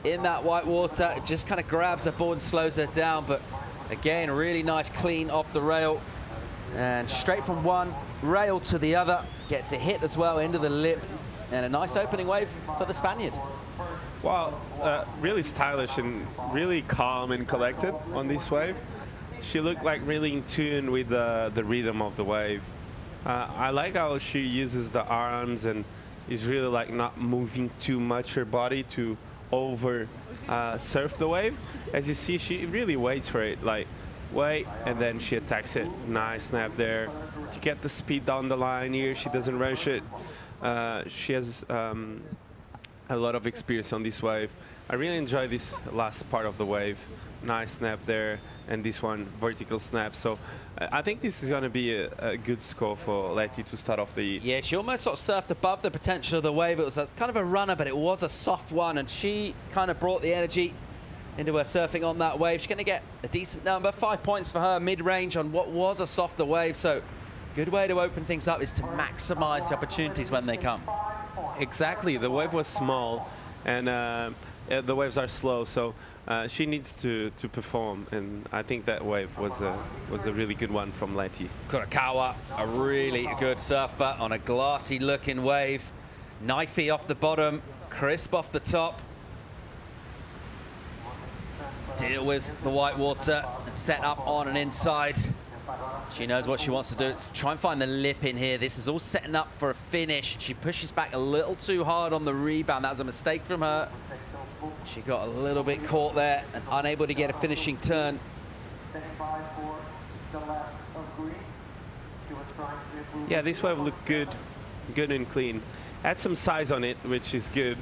in that white water. It just kind of grabs her board and slows her down. But again, really nice clean off the rail. And straight from one rail to the other. Gets a hit as well into the lip. And a nice opening wave for the Spaniard. Wow, really stylish and really calm and collected on this wave. She looked like really in tune with the rhythm of the wave. I like how she uses the arms and is really like not moving too much her body to over surf the wave. As you see, she really waits for it, like wait, and then she attacks it. Nice snap there to get the speed down the line here. She doesn't rush it. She has a lot of experience on this wave. I really enjoy this last part of the wave. Nice snap there, and this one vertical snap. So I think this is going to be a good score for Letty to start off the year. Yeah, she almost sort of surfed above the potential of the wave. It was kind of a runner, but it was a soft one, and she kind of brought the energy into her surfing on that wave. She's going to get a decent number, 5 points for her, mid-range on what was a softer wave. So good way to open things up is to maximize the opportunities when they come. Exactly, the wave was small, and the waves are slow, so she needs to perform, and I think that wave was a really good one from Letty. Kurakawa, a really good surfer on a glassy looking wave. Knifey off the bottom, crisp off the top. Deal with the white water and set up on and inside. She knows what she wants to do. It's try and find the lip in here. This is all setting up for a finish. She pushes back a little too hard on the rebound. That was a mistake from her. She got a little bit caught there and unable to get a finishing turn. Yeah, this wave looked good and clean. Had some size on it, which is good.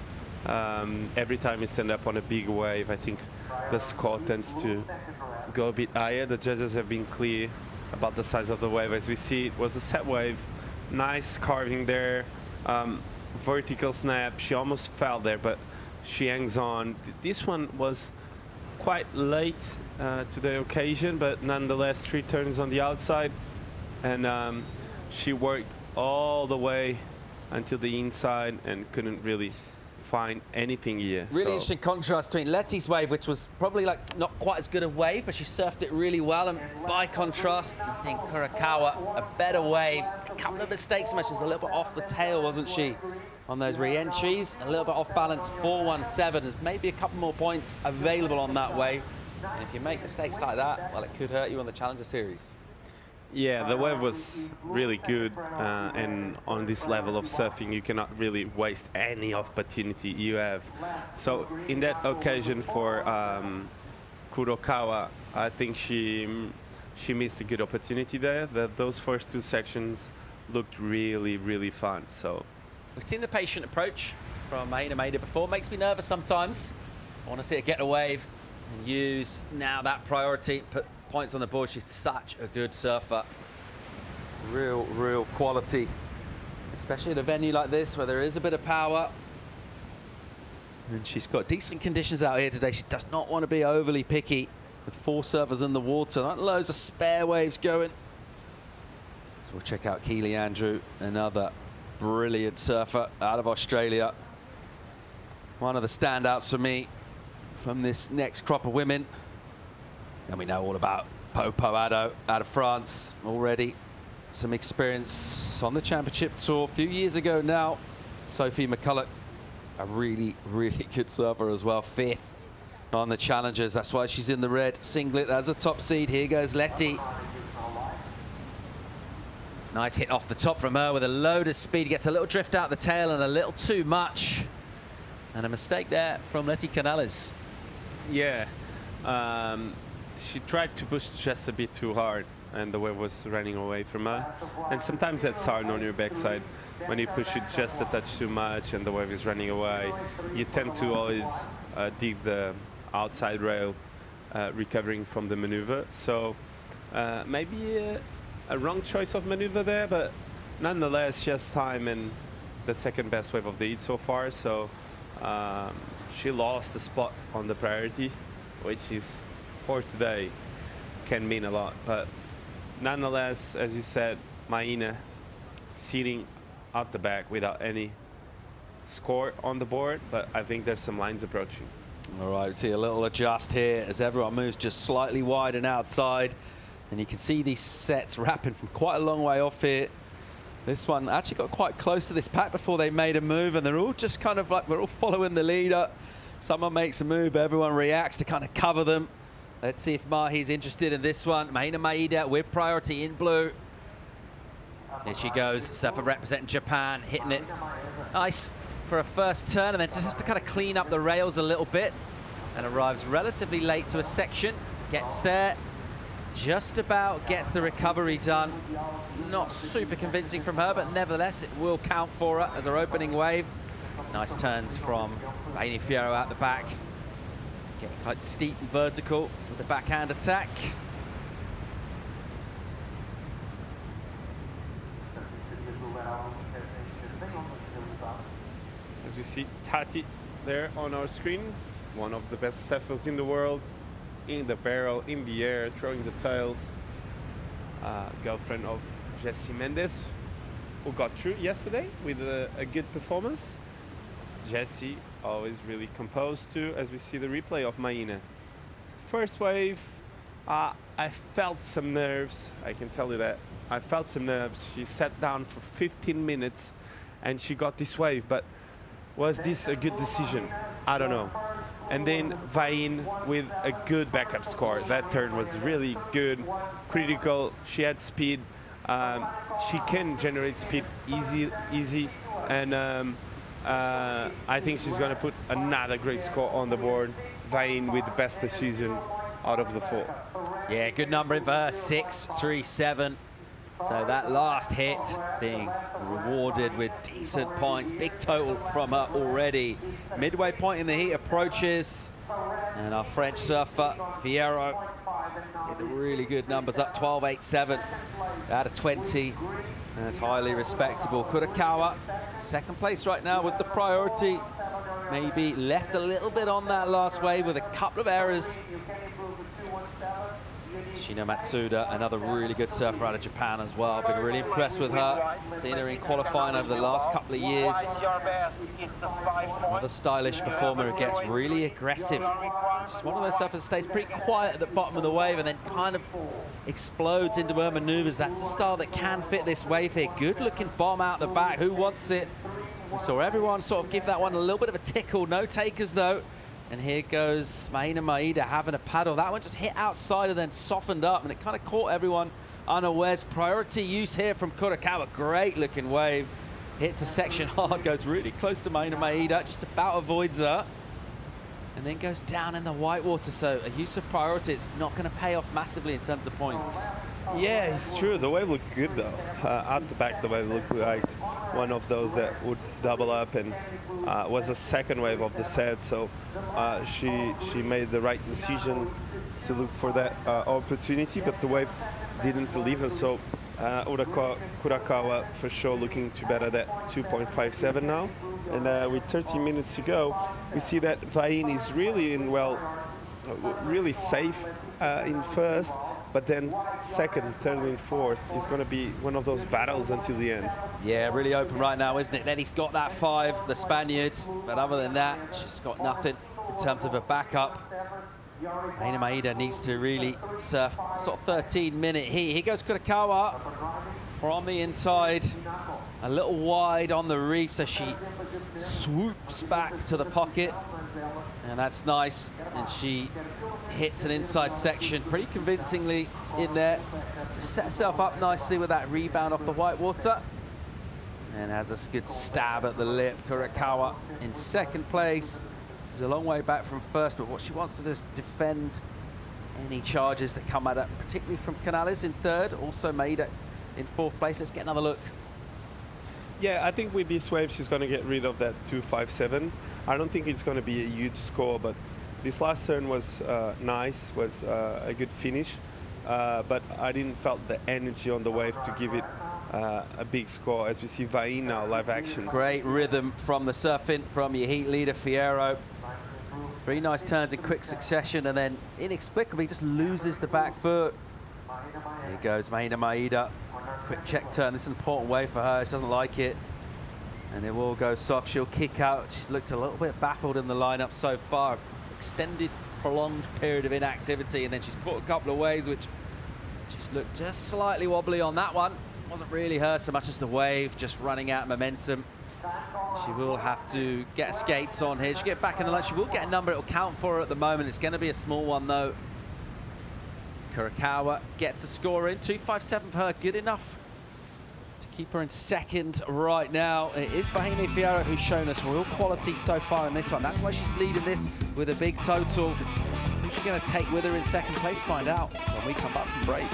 Every time you stand up on a big wave, I think the score tends to go a bit higher. The judges have been clear about the size of the wave. As we see, it was a set wave. Nice carving there. Vertical snap. She almost fell there, but she hangs on. This one was quite late to the occasion, but nonetheless 3 turns on the outside, and she worked all the way until the inside and couldn't really find anything here. Really interesting contrast between Letty's wave, which was probably like not quite as good a wave, but she surfed it really well, and by contrast, I think Kurakawa, a better wave. A couple of mistakes, she was a little bit off the tail, wasn't she, on those re-entries? A little bit off balance, 417. There's maybe a couple more points available on that wave. And if you make mistakes like that, well, it could hurt you on the Challenger Series. Yeah, the wave was really good, and on this level of surfing, you cannot really waste any opportunity you have. So in that occasion for Kurokawa, I think she missed a good opportunity there. Those first 2 sections looked really, really fun. So we've seen the patient approach from Maeda before. Makes me nervous sometimes. I want to see her get a wave and use now that priority, put points on the board. She's such a good surfer. Real quality, especially at a venue like this where there is a bit of power. And she's got decent conditions out here today. She does not want to be overly picky with 4 surfers in the water. Not loads of spare waves going. So we'll check out Keely Andrew, another brilliant surfer out of Australia. One of the standouts for me from this next crop of women. And we know all about Popo Addo out of France already. Some experience on the championship tour a few years ago now. Sophie McCulloch, a really good surfer as well. 5th on the Challengers. That's why she's in the red singlet as a top seed. Here goes Letty. Nice hit off the top from her with a load of speed. Gets a little drift out the tail and a little too much. And a mistake there from Letty Canales. Yeah, she tried to push just a bit too hard, and the wave was running away from her. And sometimes that's hard on your backside. When you push it just a touch too much and the wave is running away, you tend to always dig the outside rail, recovering from the maneuver. So maybe a wrong choice of maneuver there, but nonetheless, she has time and the second best wave of the heat so far. So she lost a spot on the priority, which is for today can mean a lot. But nonetheless, as you said, Maina sitting out the back without any score on the board, but I think there's some lines approaching. All right, see a little adjust here as everyone moves just slightly wide and outside. And you can see these sets wrapping from quite a long way off here. This one actually got quite close to this pack before they made a move, and they're all just kind of like, we're all following the leader. Someone makes a move, everyone reacts to kind of cover them. Let's see if Mahi's interested in this one. Mahina Maeda with priority in blue. Here she goes, surfer representing Japan, hitting it nice for a first turn, and then just has to kind of clean up the rails a little bit, and arrives relatively late to a section, gets there, just about gets the recovery done. Not super convincing from her, but nevertheless it will count for her as her opening wave. Nice turns from Lainey Fierro out the back, getting quite steep and vertical with the backhand attack. As we see Tati there on our screen, one of the best surfers in the world, in the barrel, in the air, throwing the tails. Girlfriend of Jesse Mendes, who got through yesterday with a good performance. Jesse always really composed too, as we see the replay of Maina. First wave, I felt some nerves, I can tell you that. I felt some nerves. She sat down for 15 minutes and she got this wave, but was this a good decision? I don't know. And then Vain with a good backup score. That turn was really good, critical. She had speed. She can generate speed easy. And I think she's going to put another great score on the board. Vain with the best decision out of the four. Yeah, good number in for her, 6.37. So that last hit being rewarded with decent points. Big total from her already. Midway point in the heat approaches. And our French surfer, Fierro, with the really good numbers up 12.87 out of 20. That's highly respectable. Kurakawa, second place right now with the priority. Maybe left a little bit on that last wave with a couple of errors. Shino Matsuda, another really good surfer out of Japan as well. Been really impressed with her. Seen her in qualifying over the last couple of years. Another stylish performer who gets really aggressive. Just one of those surfers that stays pretty quiet at the bottom of the wave and then kind of explodes into her maneuvers. That's the style that can fit this wave here. Good looking bomb out the back. Who wants it? We saw everyone sort of give that one a little bit of a tickle. No takers though. And here goes Mahina Maeda having a paddle. That one just hit outside and then softened up, and it kind of caught everyone unawares. Priority use here from Kurakawa. Great looking wave. Hits the section hard, goes really close to Mahina Maeda, just about avoids her. And then goes down in the whitewater. So a use of priority is not going to pay off massively in terms of points. Yeah, it's true. The wave looked good though. At the back, the wave looked like one of those that would double up, and was the second wave of the set. So she made the right decision to look for that opportunity, but the wave didn't deliver. So Kurakawa for sure looking to better that 2.57 now. And with 30 minutes to go, we see that Vain is really in, well, really safe in first. But then second, third, and fourth is going to be one of those battles until the end. Yeah, really open right now, isn't it? Then he's got that 5, the Spaniards. But other than that, she's got nothing in terms of a backup. Mahina Maeda needs to really surf sort of 13-minute heat. Here goes Kurakawa from the inside. A little wide on the reef, so she swoops back to the pocket. And that's nice. And she hits an inside section pretty convincingly in there. Just set herself up nicely with that rebound off the whitewater. and has a good stab at the lip. Kurakawa in second place. She's a long way back from first, but what she wants to do is defend any charges that come at her, particularly from Canales in third, also Maida in fourth place. Let's get another look. Yeah, I think with this wave, she's going to get rid of that 257. I don't think it's going to be a huge score, but this last turn was nice, was a good finish. But I didn't felt the energy on the wave to give it a big score, as we see Vain now live action. Great rhythm from the surfing from your heat leader, Fierro. 3 nice turns in quick succession, and then inexplicably just loses the back foot. Here goes Mahina Maida. Quick check turn. This is an important wave for her. She doesn't like it. And it will go soft. She'll kick out. She's looked a little bit baffled in the lineup so far. Extended, prolonged period of inactivity, and then she's caught a couple of waves, which she's looked just slightly wobbly on that one. Wasn't really her so much as the wave, just running out of momentum. She will have to get skates on here. She'll get back in the line. She will get a number. It'll count for her at the moment. It's going to be a small one, though. Kurakawa gets a score in. 257 for her. Good enough to keep her in second right now. It is Vahine Fierro who's shown us real quality so far in this one. That's why she's leading this with a big total. Who's she going to take with her in second place? Find out when we come back from break.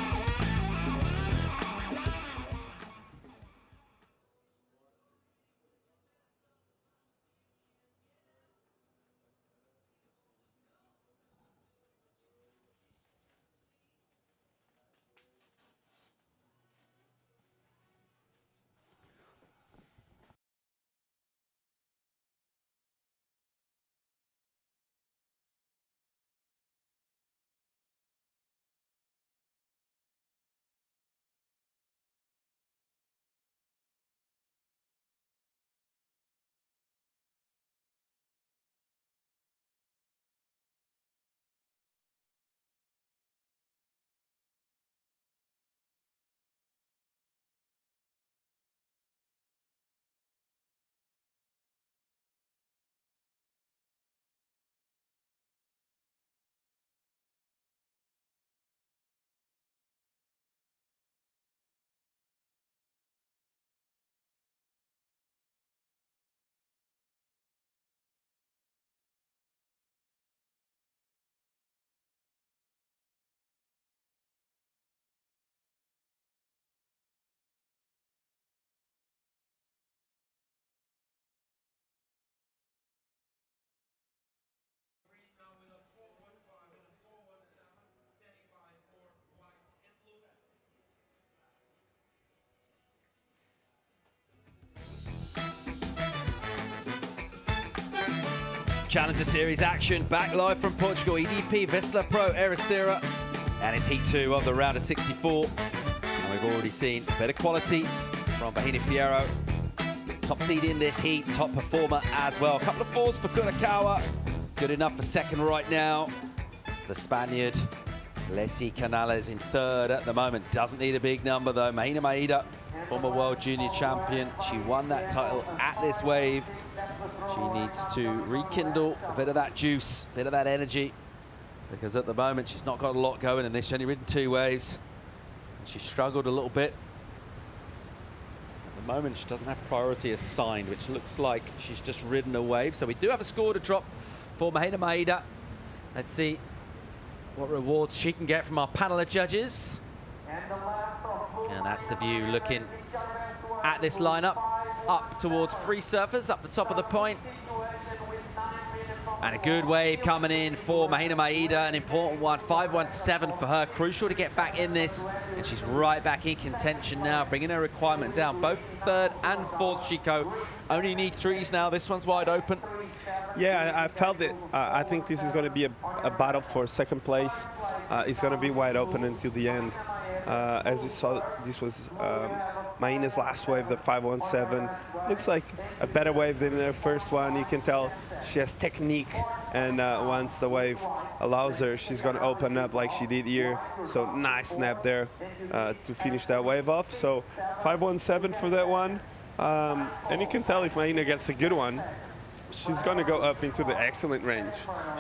Challenger Series action back live from Portugal. EDP Vissla Pro Ericeira, and it's heat 2 of the round of 64. And we've already seen a bit of quality from Vahine Fierro. Top seed in this heat, top performer as well. A couple of fours for Kurakawa. Good enough for second right now. The Spaniard, Leti Canales, in third at the moment. Doesn't need a big number though. Mahina Maida, former world junior champion. She won that title at this wave. She needs to rekindle a bit of that juice, a bit of that energy, because at the moment she's not got a lot going in this. She's only ridden 2 waves, and she struggled a little bit. At the moment she doesn't have priority assigned, which looks like she's just ridden a wave. So we do have a score to drop for Mahina Maida. Let's see what rewards she can get from our panel of judges. And that's the view looking at this lineup. Up towards free surfers, up the top of the point. And a good wave coming in for Mahina Maida, an important one, 517 for her. Crucial to get back in this, and she's right back in contention now, bringing her requirement down. Both third and fourth, Chico. Only need 3s now. This one's wide open. Yeah, I felt it. I think this is going to be a battle for second place. It's going to be wide open until the end. As you saw, this was Mahina's last wave, the 517. Looks like a better wave than her first one. You can tell she has technique, and once the wave allows her, she's going to open up like she did here. So nice snap there to finish that wave off. So 517 for that one. And you can tell if Mahina gets a good one, she's going to go up into the excellent range.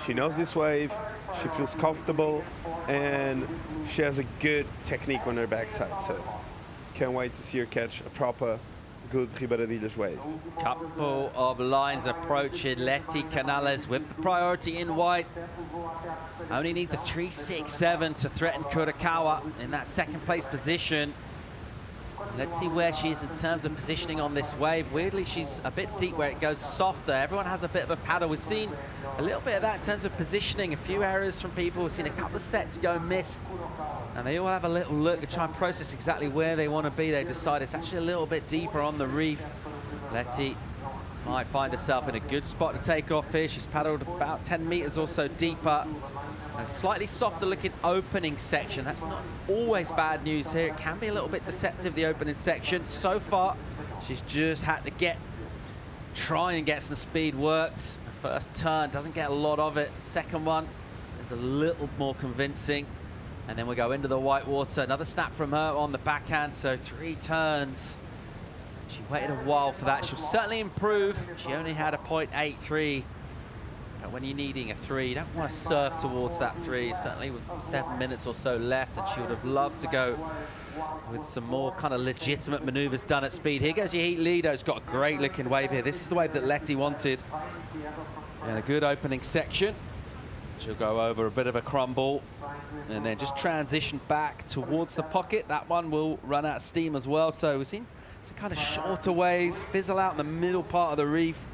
She knows this wave, she feels comfortable, and she has a good technique on her backside. So can't wait to see her catch a proper good Ribeiro wave. Couple of lines approaching. Leti Canales with the priority in white. Only needs a 3.67 to threaten Kurakawa in that second place position. Let's see where she is in terms of positioning on this wave. Weirdly, she's a bit deep where it goes softer. Everyone has a bit of a paddle. We've seen a little bit of that in terms of positioning. A few errors from people. We've seen a couple of sets go missed. And they all have a little look to try and process exactly where they want to be. They've decided it's actually a little bit deeper on the reef. Leti might find herself in a good spot to take off here. She's paddled about 10 meters or so deeper. A slightly softer looking opening section. That's not always bad news here. It can be a little bit deceptive, the opening section. So far, she's just had to try and get some speed worked. Her first turn, doesn't get a lot of it. Second one is a little more convincing. And then we go into the white water. Another snap from her on the backhand, so 3 turns. She waited a while for that. She'll certainly improve. She only had a .83. But when you're needing a 3, you don't want to surf towards that 3, certainly with 7 minutes or so left, and she would have loved to go with some more kind of legitimate maneuvers done at speed. Here goes your heat leader. It's got a great looking wave here. This is the wave that Leti wanted. And a good opening section. She'll go over a bit of a crumble and then just transition back towards the pocket. That one will run out of steam as well. So we've seen some kind of shorter waves fizzle out in the middle part of the reef.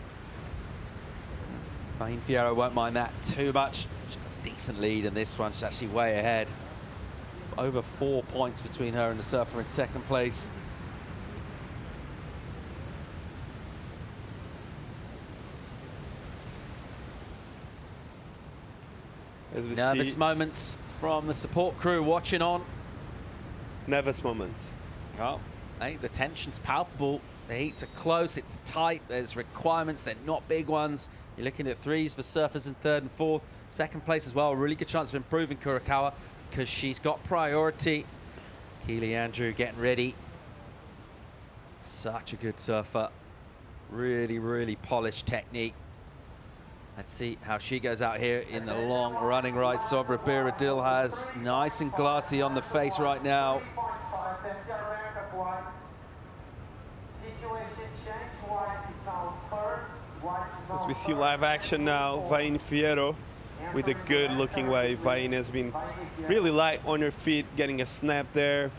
Fiora won't mind that too much. She's got a decent lead in this one. She's actually way ahead. Over 4 points between her and the surfer in second place. Nervous moments from the support crew watching on. Nervous moments. Well, I think the tension's palpable. The heats are close, it's tight, there's requirements, they're not big ones. You're looking at 3s for surfers in 3rd and 4th. Second place as well, a really good chance of improving Kurakawa because she's got priority. Keely Andrew getting ready. Such a good surfer. Really, really polished technique. Let's see how she goes out here in the long running right. So Ribeiro has nice and glassy on the face right now. As we see live action now, Vain Fierro with a good looking wave. Vain has been really light on her feet, getting a snap there.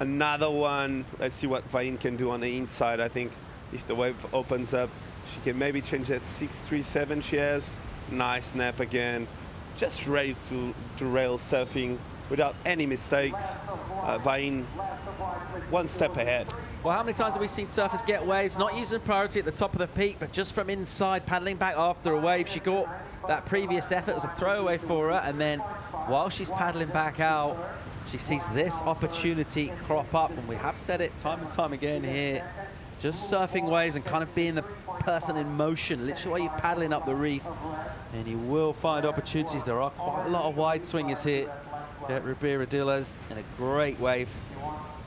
Another one. Let's see what Vain can do on the inside. I think if the wave opens up, she can maybe change that 6.37 she has. Nice snap again. Just ready to rail surfing without any mistakes. Vain, one step ahead. Well, how many times have we seen surfers get waves, not using priority at the top of the peak, but just from inside, paddling back after a wave? She caught that previous effort. It was a throwaway for her, and then while she's paddling back out, she sees this opportunity crop up, and we have said it time and time again here. Just surfing waves and kind of being the person in motion, literally while you're paddling up the reef, and you will find opportunities. There are quite a lot of wide swingers here at Ribeiro and a great wave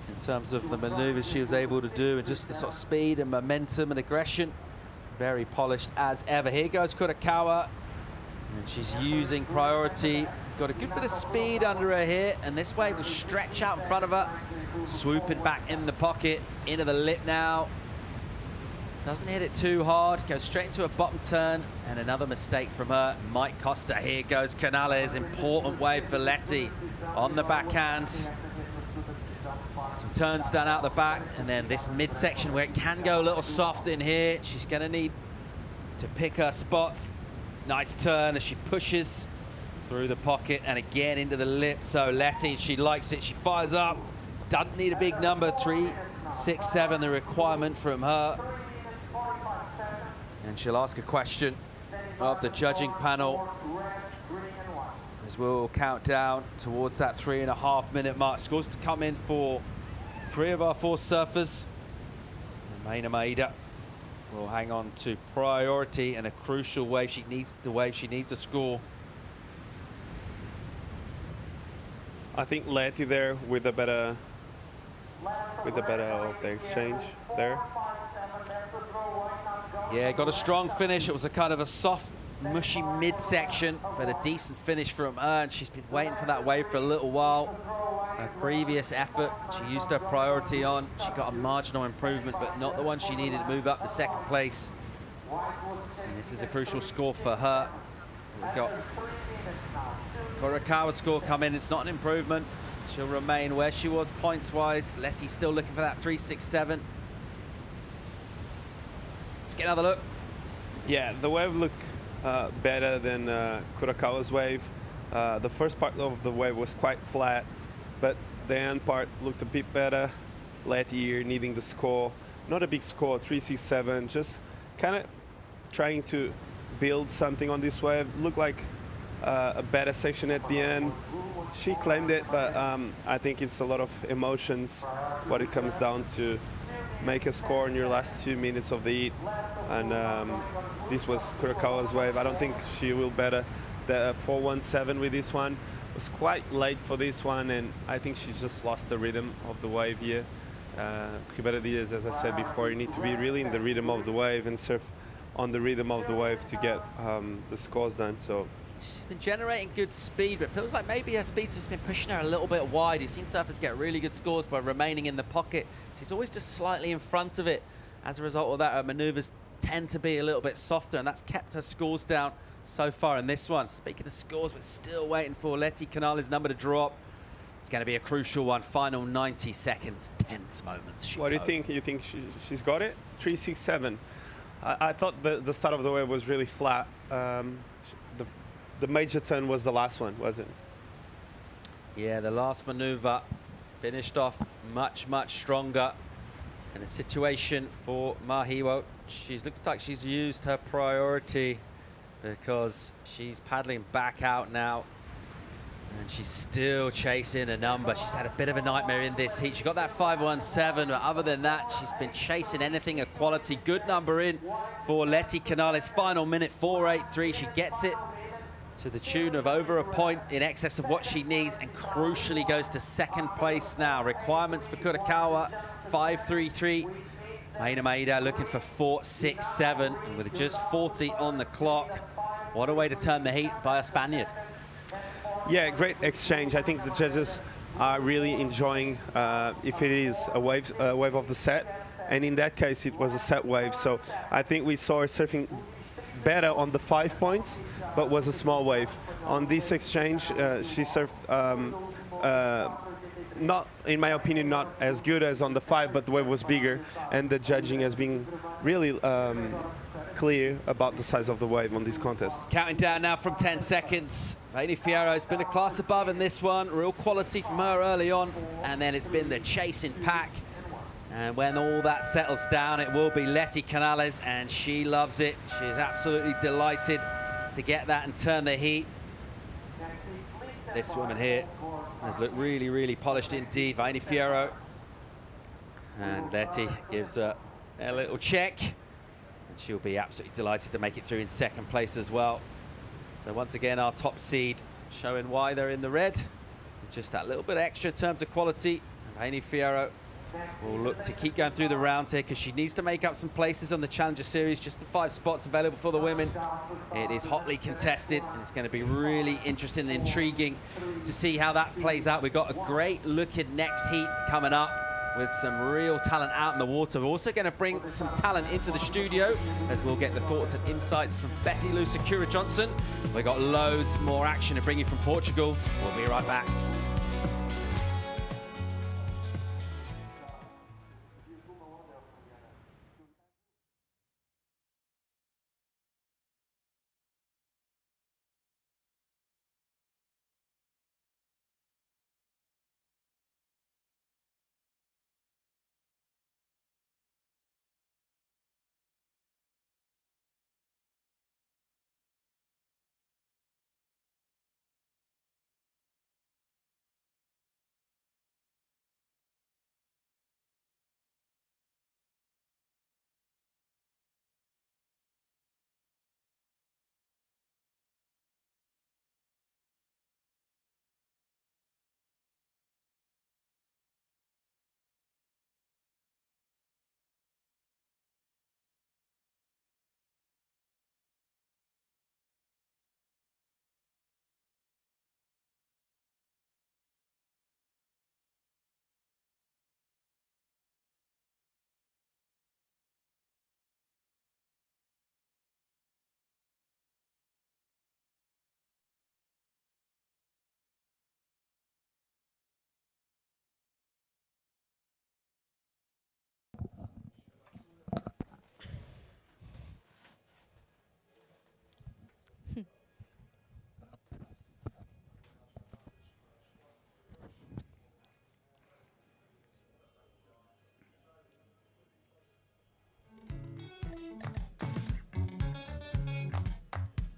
in terms of the maneuvers she was able to do and just the sort of speed and momentum and aggression. Very polished as ever. Here goes Kurakawa, and she's using priority. Got a good bit of speed under her here, and this wave will stretch out in front of her, swooping back in the pocket, into the lip now. Doesn't hit it too hard, goes straight into a bottom turn, and another mistake from her might cost her. Here goes Canales, important wave for Leti on the backhand. Some turns down out the back, and then this midsection where it can go a little soft in here. She's gonna need to pick her spots. Nice turn as she pushes through the pocket and again into the lip. So Leti, she likes it, she fires up. Doesn't need a big number, 3.67, the requirement from her. And she'll ask a question of the judging panel as we'll count down towards that 3.5 minute mark. Scores to come in for 3 of our 4 surfers. Maina Maeda will hang on to priority and a crucial wave. She needs to score. I think Leti there with the better of the exchange there. Yeah, got a strong finish. It was a kind of a soft mushy midsection, but a decent finish from her, and she's been waiting for that wave for a little while. Her previous effort, she used her priority on. She got a marginal improvement, but not the one she needed to move up to second place. And this is a crucial score for her. We've got Kurakawa's score come in. It's not an improvement. She'll remain where she was points-wise. Letty's still looking for that 3.67. Let's get another look. Yeah, the wave looked better than Kurakawa's wave. The first part of the wave was quite flat, but the end part looked a bit better. Letty here needing the score. Not a big score, 3.67, just kind of trying to build something on this wave. Looked like a better section at the end. She claimed it, but I think it's a lot of emotions, what it comes down to. Make a score in your last 2 minutes of the heat, and this was Kurakawa's wave. I don't think she will better the 4.17 with this one. It was quite late for this one, and I think she's just lost the rhythm of the wave here. Ribeiro Diaz, as I said before, you need to be really in the rhythm of the wave and surf on the rhythm of the wave to get the scores done. So she's been generating good speed, but feels like maybe her speed's just been pushing her a little bit wide. You've seen surfers get really good scores by remaining in the pocket. She's always just slightly in front of it. As a result of that, her maneuvers tend to be a little bit softer, and that's kept her scores down so far in this one. Speaking of scores, we're still waiting for Letty Canales' number to drop. It's going to be a crucial one. Final 90 seconds, tense moments. what do you think? You think she's got it? 3.67. I thought the start of the wave was really flat. The major turn was the last one, wasn't it? Yeah, the last maneuver finished off much, much stronger. And the situation for Mahiwo, looks like she's used her priority, because she's paddling back out now. And she's still chasing a number. She's had a bit of a nightmare in this heat. She got that 5.17, but other than that, she's been chasing anything of quality. Good number in for Letty Canales. Final minute, 4.83. She gets it to the tune of over a point in excess of what she needs, and crucially goes to second place now. Requirements for Kurakawa, 5.33. Maina Maeda looking for 4.67, and with just 40 on the clock, what a way to turn the heat by a Spaniard. Yeah, great exchange. I think the judges are really enjoying if it is a wave of the set, and in that case it was a set wave. So I think we saw her surfing better on the 5 points, but was a small wave. On this exchange, she surfed not, in my opinion, not as good as on the 5, but the wave was bigger, and the judging has been really clear about the size of the wave on this contest. Counting down now from 10 seconds. Vaini Fierro's been a class above in this one. Real quality from her early on, and then it's been the chasing pack. And when all that settles down, it will be Letty Canales, and she loves it. She is absolutely delighted to get that and turn the heat. This woman here has looked really, really polished indeed. Vaini Fierro. And Letty gives her a little check. And she'll be absolutely delighted to make it through in second place as well. So once again, our top seed showing why they're in the red. Just that little bit extra in terms of quality. And Vaini Fierro will look to keep going through the rounds here, because she needs to make up some places on the Challenger Series. Just the 5 spots available for the women. It is hotly contested, and it's going to be really interesting and intriguing to see how that plays out. We've got a great looking next heat coming up with some real talent out in the water. We're also going to bring some talent into the studio, as we'll get the thoughts and insights from Betty Lou Sakura Johnson. We've got loads more action to bring you from Portugal. We'll be right back.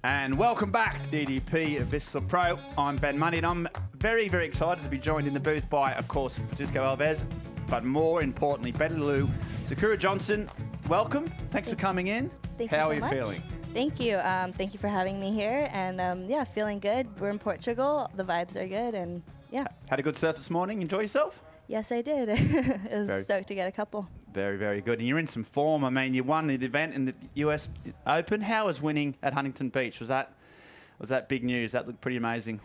And welcome back to the EDP Vissla Pro. I'm Ben Money, and I'm very, very excited to be joined in the booth by, of course, Francisco Alves, but more importantly, Betty Lou, Sakura Johnson. Welcome. Thanks for coming in. Thank you How so are you much. feeling? Thank you. Thank you for having me here. And yeah, feeling good. We're in Portugal. The vibes are good. And yeah. Had a good surf this morning. Enjoy yourself? Yes, I did. I was Very- stoked to get a couple. Very, very good. And you're in some form. I mean, you won the event in the US Open. How was winning at Huntington Beach? Was that big news? That looked pretty amazing.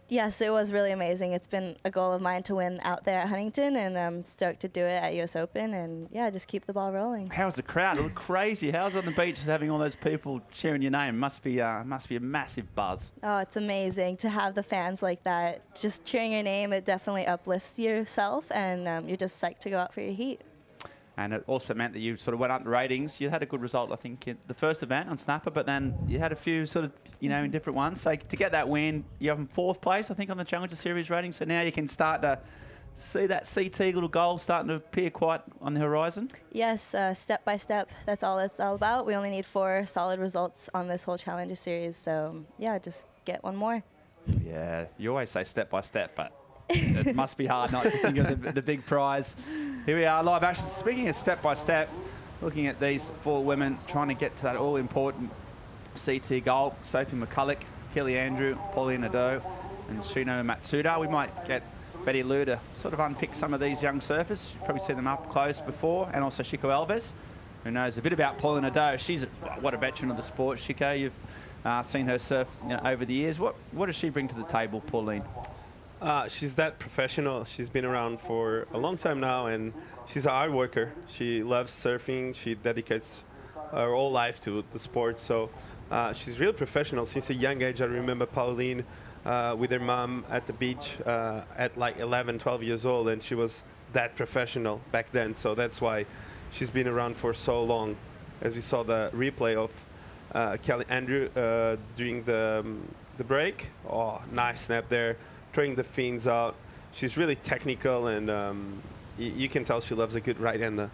Yes, it was really amazing. It's been a goal of mine to win out there at Huntington, and I'm stoked to do it at US Open. And yeah, just keep the ball rolling. How's the crowd? It looked crazy. How's on the beach having all those people cheering your name? Must be a massive buzz. Oh, it's amazing to have the fans like that. Just cheering your name, it definitely uplifts yourself, and you're just psyched to go out for your heat. And it also meant that you sort of went up the ratings. You had a good result, I think, in the first event on Snapper, but then you had a few sort of, in different ones. So to get that win, you're in 4th place, I think, on the Challenger Series rating. So now you can start to see that CT little goal starting to appear quite on the horizon. Yes, step by step. That's all it's all about. We only need 4 solid results on this whole Challenger Series. So yeah, just get one more. Yeah, you always say step by step, but it must be hard not to think of the big prize. Here we are, live action. Speaking of step by step, looking at these 4 women trying to get to that all-important CT goal. Sophie McCulloch, Kelly Andrew, Pauline Nadeau, and Shino Matsuda. We might get Betty Lou to sort of unpick some of these young surfers. You've probably seen them up close before, and also Chico Alves, who knows a bit about Pauline Nadeau. She's what a veteran of the sport. Chico, you've seen her surf over the years. What does she bring to the table, Pauline? She's that professional. She's been around for a long time now, and she's a hard worker. She loves surfing. She dedicates her whole life to the sport. So she's real professional. Since a young age, I remember Pauline with her mom at the beach at like 11, 12 years old, and she was that professional back then. So that's why she's been around for so long. As we saw the replay of Kelly Andrew during the break. Oh, nice snap there. Throwing the fins out. She's really technical, and you can tell she loves a good right-hander.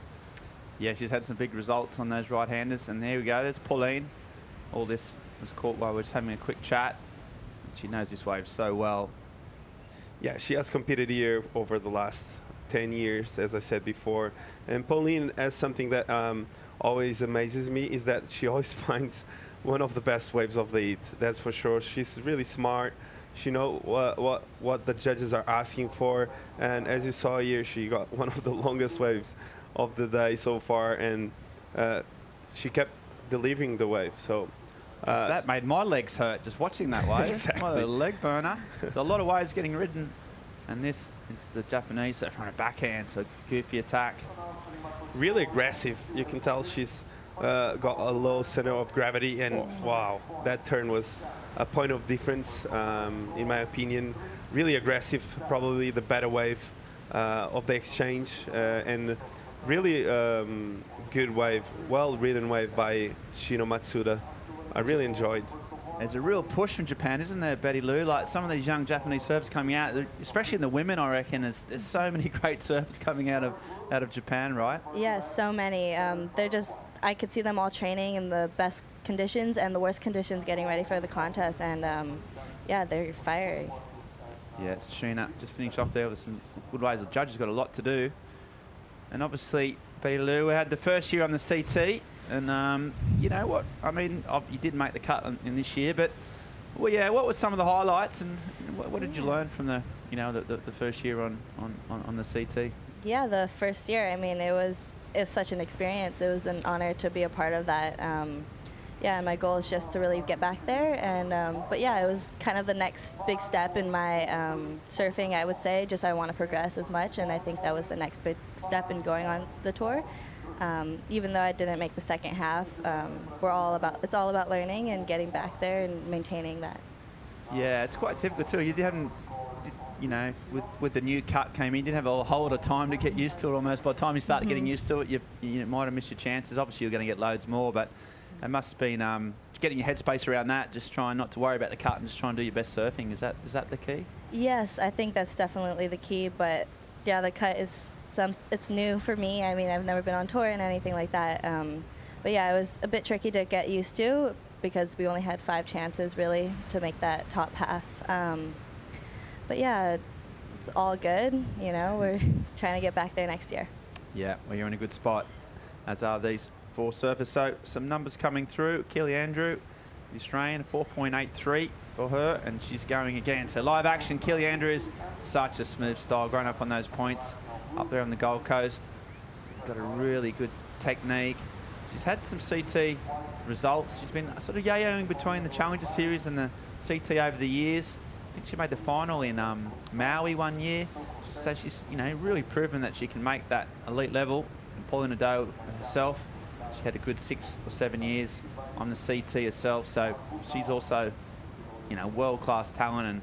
Yeah, she's had some big results on those right-handers, and there we go. There's Pauline. All this was caught while we're just having a quick chat. She knows this wave so well. Yeah, she has competed here over the last 10 years, as I said before. And Pauline has something that always amazes me, is that she always finds one of the best waves of the heat. That's for sure. She's really smart. She knows what the judges are asking for, and as you saw here, she got one of the longest waves of the day so far, and she kept delivering the wave. So that made my legs hurt just watching that wave. Exactly. What a leg burner. There's a lot of waves getting ridden, and this is the Japanese that front of backhand, so goofy attack. Really aggressive. You can tell she's got a low center of gravity, and wow, that turn was a point of difference, in my opinion. Really aggressive, probably the better wave of the exchange, and really good wave, well-ridden wave by Shino Matsuda. I really enjoyed. There's a real push from Japan, isn't there, Betty Lou? Like some of these young Japanese surfers coming out, especially in the women, I reckon. There's so many great surfers coming out of Japan, right? Yes, so many. They're just, I could see them all training in the best conditions and the worst conditions, getting ready for the contest, and yeah, they're fiery. Yeah, it's Sheena just finished off there with some good waves. The judges got a lot to do. And obviously, Betty Lou had the first year on the CT, and you know what? I mean, you did make the cut in this year, but well, yeah, what were some of the highlights, and what did you learn from the first year on the CT? Yeah, the first year, I mean, it was such an experience. It was an honor to be a part of that. Yeah, my goal is just to really get back there, and but yeah, it was kind of the next big step in my surfing, I would say. Just I want to progress as much, and I think that was the next big step in going on the tour. Even though I didn't make the second half, it's all about learning and getting back there and maintaining that. Yeah, it's quite difficult too. You hadn't, you know, with the new cut came in, you didn't have a whole lot of time to get used to it almost. By the time you started getting used to it, you might have missed your chances. Obviously, you're going to get loads more, but it must have been getting your headspace around that, just trying not to worry about the cut and just try and do your best surfing. Is that the key? Yes, I think that's definitely the key, but yeah, the cut is it's new for me. I mean, I've never been on tour and anything like that. But yeah, it was a bit tricky to get used to. because we only had 5 chances really to make that top half. But yeah, it's all good. You know, we're trying to get back there next year. Yeah, well, you're in a good spot, as are these 4 surfers. So some numbers coming through. Keely Andrew, the Australian, 4.83 for her, and she's going again. So live action, Keely Andrew is such a smooth style, growing up on those points up there on the Gold Coast. Got a really good technique. She's had some CT results. She's been sort of yo-yoing between the Challenger Series and the CT over the years. I think she made the final in Maui one year. So she's, you know, really proven that she can make that elite level and pull in a dough herself. She had a good 6 or 7 years on the CT herself. So she's also, you know, world-class talent, and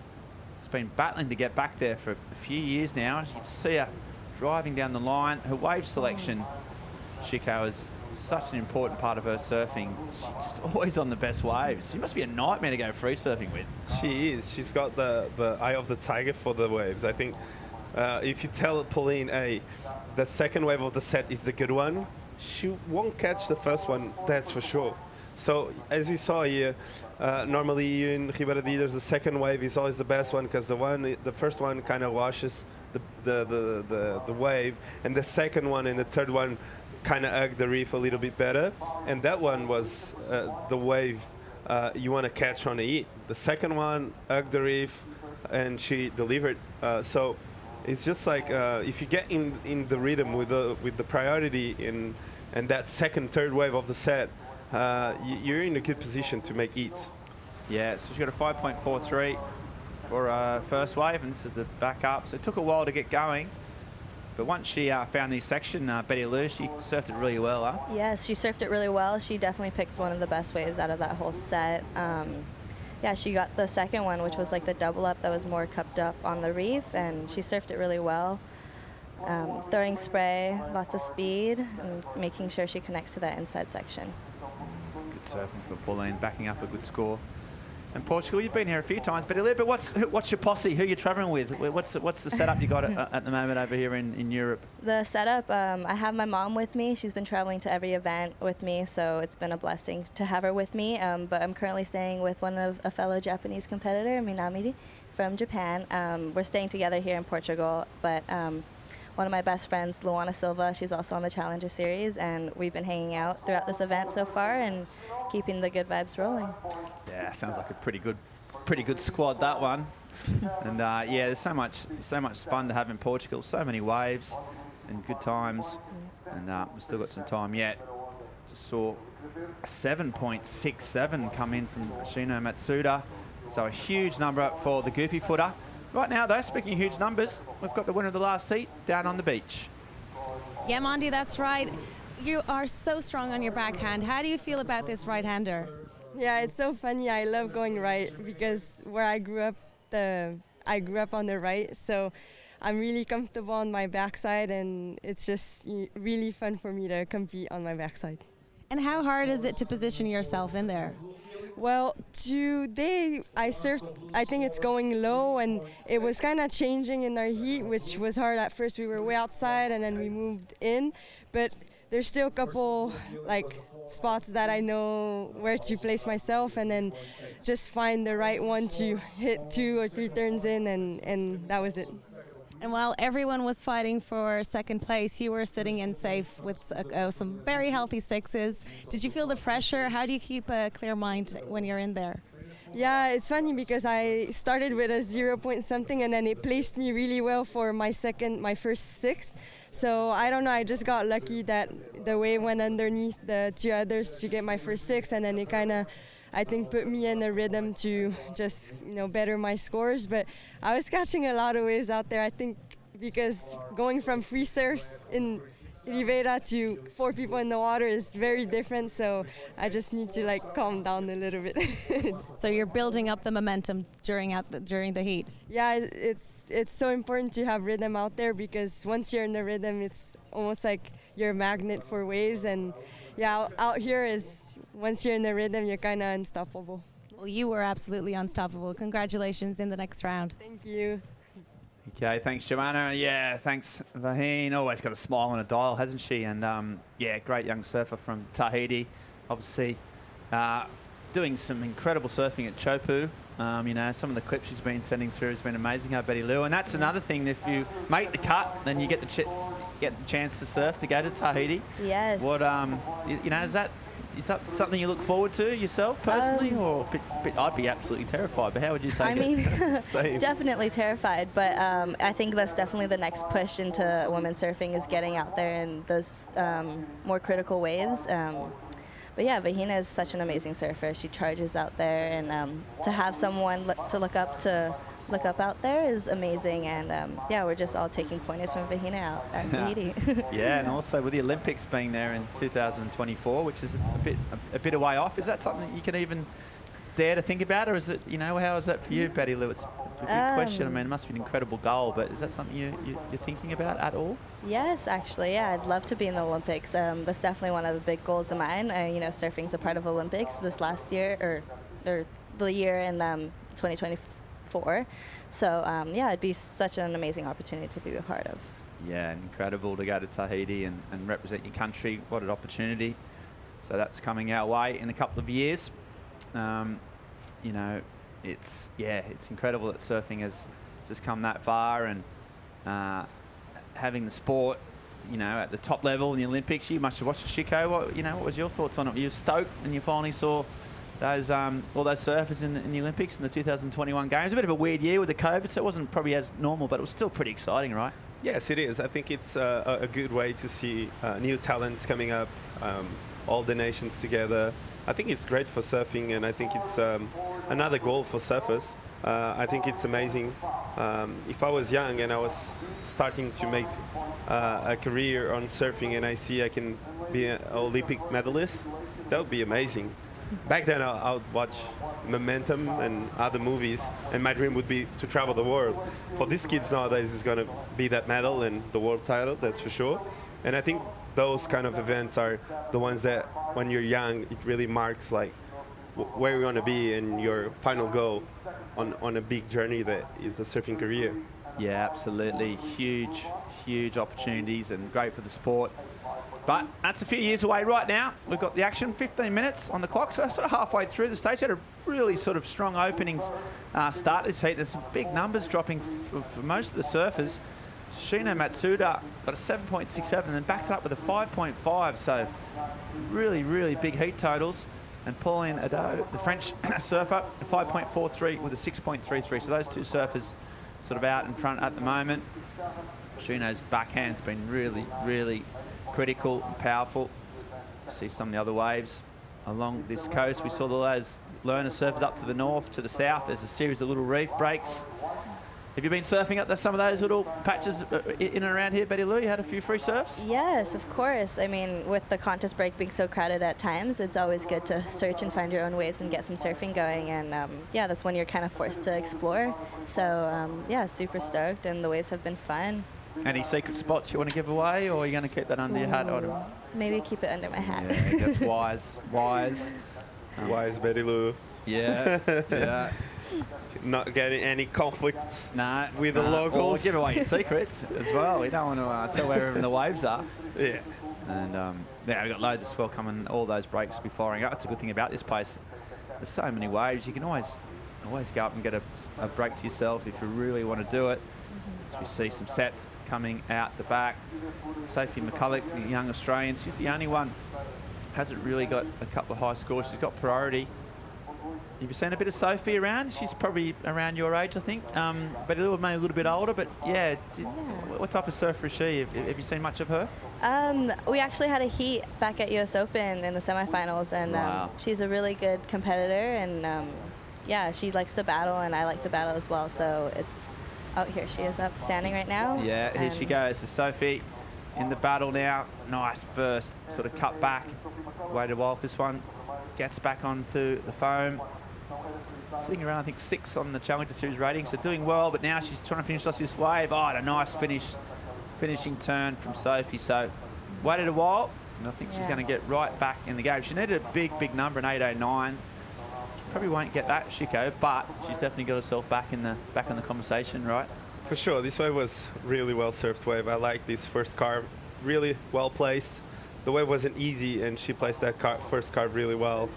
has been battling to get back there for a few years now. You see her driving down the line. Her wave selection, Chico, is such an important part of her surfing. She's just always on the best waves. She must be a nightmare to go free surfing with. She is. She's got the eye of the tiger for the waves. I think if you tell Pauline, hey, the second wave of the set is the good one, she won't catch the first one, that's for sure. So as we saw here, normally in Ribeiro, the second wave is always the best one, because the first one kind of washes the wave, and the second one and the third one kind of hug the reef a little bit better. And that one was the wave you want to catch on the heat. The second one hugged the reef, and she delivered. So it's just like if you get in the rhythm with the priority and that second, third wave of the set, you're in a good position to make heats. Yeah, so she got a 5.43 for first wave, and this is the back up. So it took a while to get going, but once she found this section, Betty Lou, she surfed it really well, huh? Yes, she surfed it really well. She definitely picked one of the best waves out of that whole set. Yeah, she got the second one, which was like the double up that was more cupped up on the reef, and she surfed it really well. Throwing spray, lots of speed, and making sure she connects to that inside section. Good surfing for Pauline, backing up a good score. And Portugal, you've been here a few times, but a little bit, what's your posse? Who are you traveling with? What's the setup you got at the moment over here in Europe? The setup, I have my mom with me. She's been traveling to every event with me, so it's been a blessing to have her with me. But I'm currently staying with a fellow Japanese competitor, Minami, from Japan. We're staying together here in Portugal, but one of my best friends, Luana Silva, she's also on the Challenger Series, and we've been hanging out throughout this event so far and keeping the good vibes rolling. Yeah, sounds like a pretty good squad, that one. And yeah, there's so much fun to have in Portugal. So many waves and good times, and we've still got some time yet. Just saw a 7.67 come in from Shino Matsuda, so a huge number for the goofy footer. Right now, though, speaking of huge numbers, we've got the winner of the last heat down on the beach. Yeah, Mondi, that's right. You are so strong on your backhand. How do you feel about this right-hander? Yeah, it's so funny. I love going right because where I grew up on the right, so I'm really comfortable on my backside, and it's just really fun for me to compete on my backside. And how hard is it to position yourself in there? Well, today I surfed, I think it's going low, and it was kind of changing in our heat, which was hard at first. We were way outside and then we moved in, but there's still a couple like spots that I know where to place myself, and then just find the right one to hit 2 or 3 turns in, and that was it. And while everyone was fighting for second place, you were sitting in safe with some very healthy sixes. Did you feel the pressure? How do you keep a clear mind when you're in there? Yeah, it's funny because I started with a 0 point something, and then it placed me really well for my first 6. So I don't know, I just got lucky that the wave went underneath the 2 others to get my first 6, and then it kind of, I think, put me in a rhythm to just, better my scores. But I was catching a lot of waves out there, I think, because going from free surfs in Ribeiro to 4 people in the water is very different. So I just need to calm down a little bit. So you're building up the momentum during the heat. Yeah, it's so important to have rhythm out there, because once you're in the rhythm, it's almost like you're a magnet for waves. And yeah, out here is, once you're in the rhythm, you're kind of unstoppable. Well, you were absolutely unstoppable. Congratulations in the next round. Thank you. Okay, thanks, Joanna. Yeah, thanks, Vaheen. Always got a smile on a dial, hasn't she? And yeah, great young surfer from Tahiti. Obviously, doing some incredible surfing at Chopu. You know, some of the clips she's been sending through has been amazing, Betty Lou. And that's another thing, if you make the cut, then you get the chance to surf, to go to Tahiti. Yes. What, you know, is that something you look forward to yourself personally? Or I'd be absolutely terrified, but how would you take it? I mean, definitely terrified, but I think that's definitely the next push into women's surfing is getting out there in those more critical waves. But yeah, Vahina is such an amazing surfer. She charges out there, and to have someone to look up out there is amazing. And yeah, we're just all taking pointers from Vahina out at Tahiti. Yeah, and also with the Olympics being there in 2024, which is a bit away off, is that something you can even dare to think about, or is it, you know, how is that for you, Betty Lou? It's a good question. I mean, it must be an incredible goal, but is that something you're thinking about at all? Yes, actually, yeah, I'd love to be in the Olympics. That's definitely one of the big goals of mine. You know, surfing's a part of Olympics this last year, or the year in 2024. So yeah, it'd be such an amazing opportunity to be a part of. Yeah, incredible to go to Tahiti and represent your country. What an opportunity. So that's coming our way in a couple of years. You know, it's incredible that surfing has just come that far, and having the sport, you know, at the top level in the Olympics. You must have watched the Chico. What was your thoughts on it? You were stoked, and you finally saw those all those surfers in the Olympics in the 2021 games. A bit of a weird year with the COVID, so it wasn't probably as normal, but it was still pretty exciting, right? Yes, it is. I think it's a good way to see new talents coming up, all the nations together. I think it's great for surfing, and I think it's another goal for surfers. I think it's amazing. If I was young and I was starting to make a career on surfing, and I see I can be an Olympic medalist, that would be amazing. Back then, I would watch Momentum and other movies, and my dream would be to travel the world. For these kids nowadays, it's going to be that medal and the world title, that's for sure. And I think those kind of events are the ones that, when you're young, it really marks like where you want to be and your final goal on a big journey that is a surfing career. Yeah, absolutely. Huge opportunities, and great for the sport. But that's a few years away right now. We've got the action, 15 minutes on the clock, so sort of halfway through the stage. Had a really sort of strong opening start this heat. There's some big numbers dropping for most of the surfers. Shino Matsuda got a 7.67 and then backed it up with a 5.5, so really big heat totals. And Pauline Ado, the French surfer, a 5.43 with a 6.33. So those two surfers sort of out in front at the moment. Shino's backhand's been really critical and powerful. See some of the other waves along this coast. We saw those learner surfers up to the north, to the south. There's a series of little reef breaks. Have you been surfing up some of those little patches in and around here, Betty Lou? You had a few free surfs? Yes, of course. I mean, with the contest break being so crowded at times, it's always good to search and find your own waves and get some surfing going. And yeah, that's when you're kind of forced to explore. So yeah, super stoked, and the waves have been fun. Any secret spots you want to give away, or are you going to keep that under your hat? Maybe keep it under my hat. Yeah, that's wise. Wise, Betty Lou. Yeah, yeah. Not getting any conflicts with the locals. Well, give away your secrets as well. We don't want to tell where even the waves are. Yeah. And yeah, we've got loads of swell coming. All those breaks will be firing up. That's a good thing about this place. There's so many waves. You can always go up and get a break to yourself if you really want to do it. As we see some sets coming out the back. Sophie McCulloch, the young Australian, she's the only one hasn't really got a couple of high scores. She's got priority. Have you seen a bit of Sophie around? She's probably around your age, I think. But maybe a little bit older. But yeah, what type of surfer is she? Have you seen much of her? We actually had a heat back at US Open in the semifinals, and wow. She's a really good competitor, and yeah, she likes to battle, and I like to battle as well. So it's here she is up standing right now. Yeah, here she goes. So Sophie in the battle now. Nice burst, sort of cut back. Waited a while for this one. Gets back onto the foam. Sitting around, I think, 6 on the Challenger Series rating, so doing well, but now she's trying to finish off this wave. Oh, and a nice finishing turn from Sophie. So waited a while, and I think she's going to get right back in the game. She needed a big number, an 8.09. She probably won't get that, Chico, but she's definitely got herself back in the conversation, right? For sure, this wave was really well surfed wave. I like this first carve, really well placed. the wave wasn't easy, and she placed that first carve really well.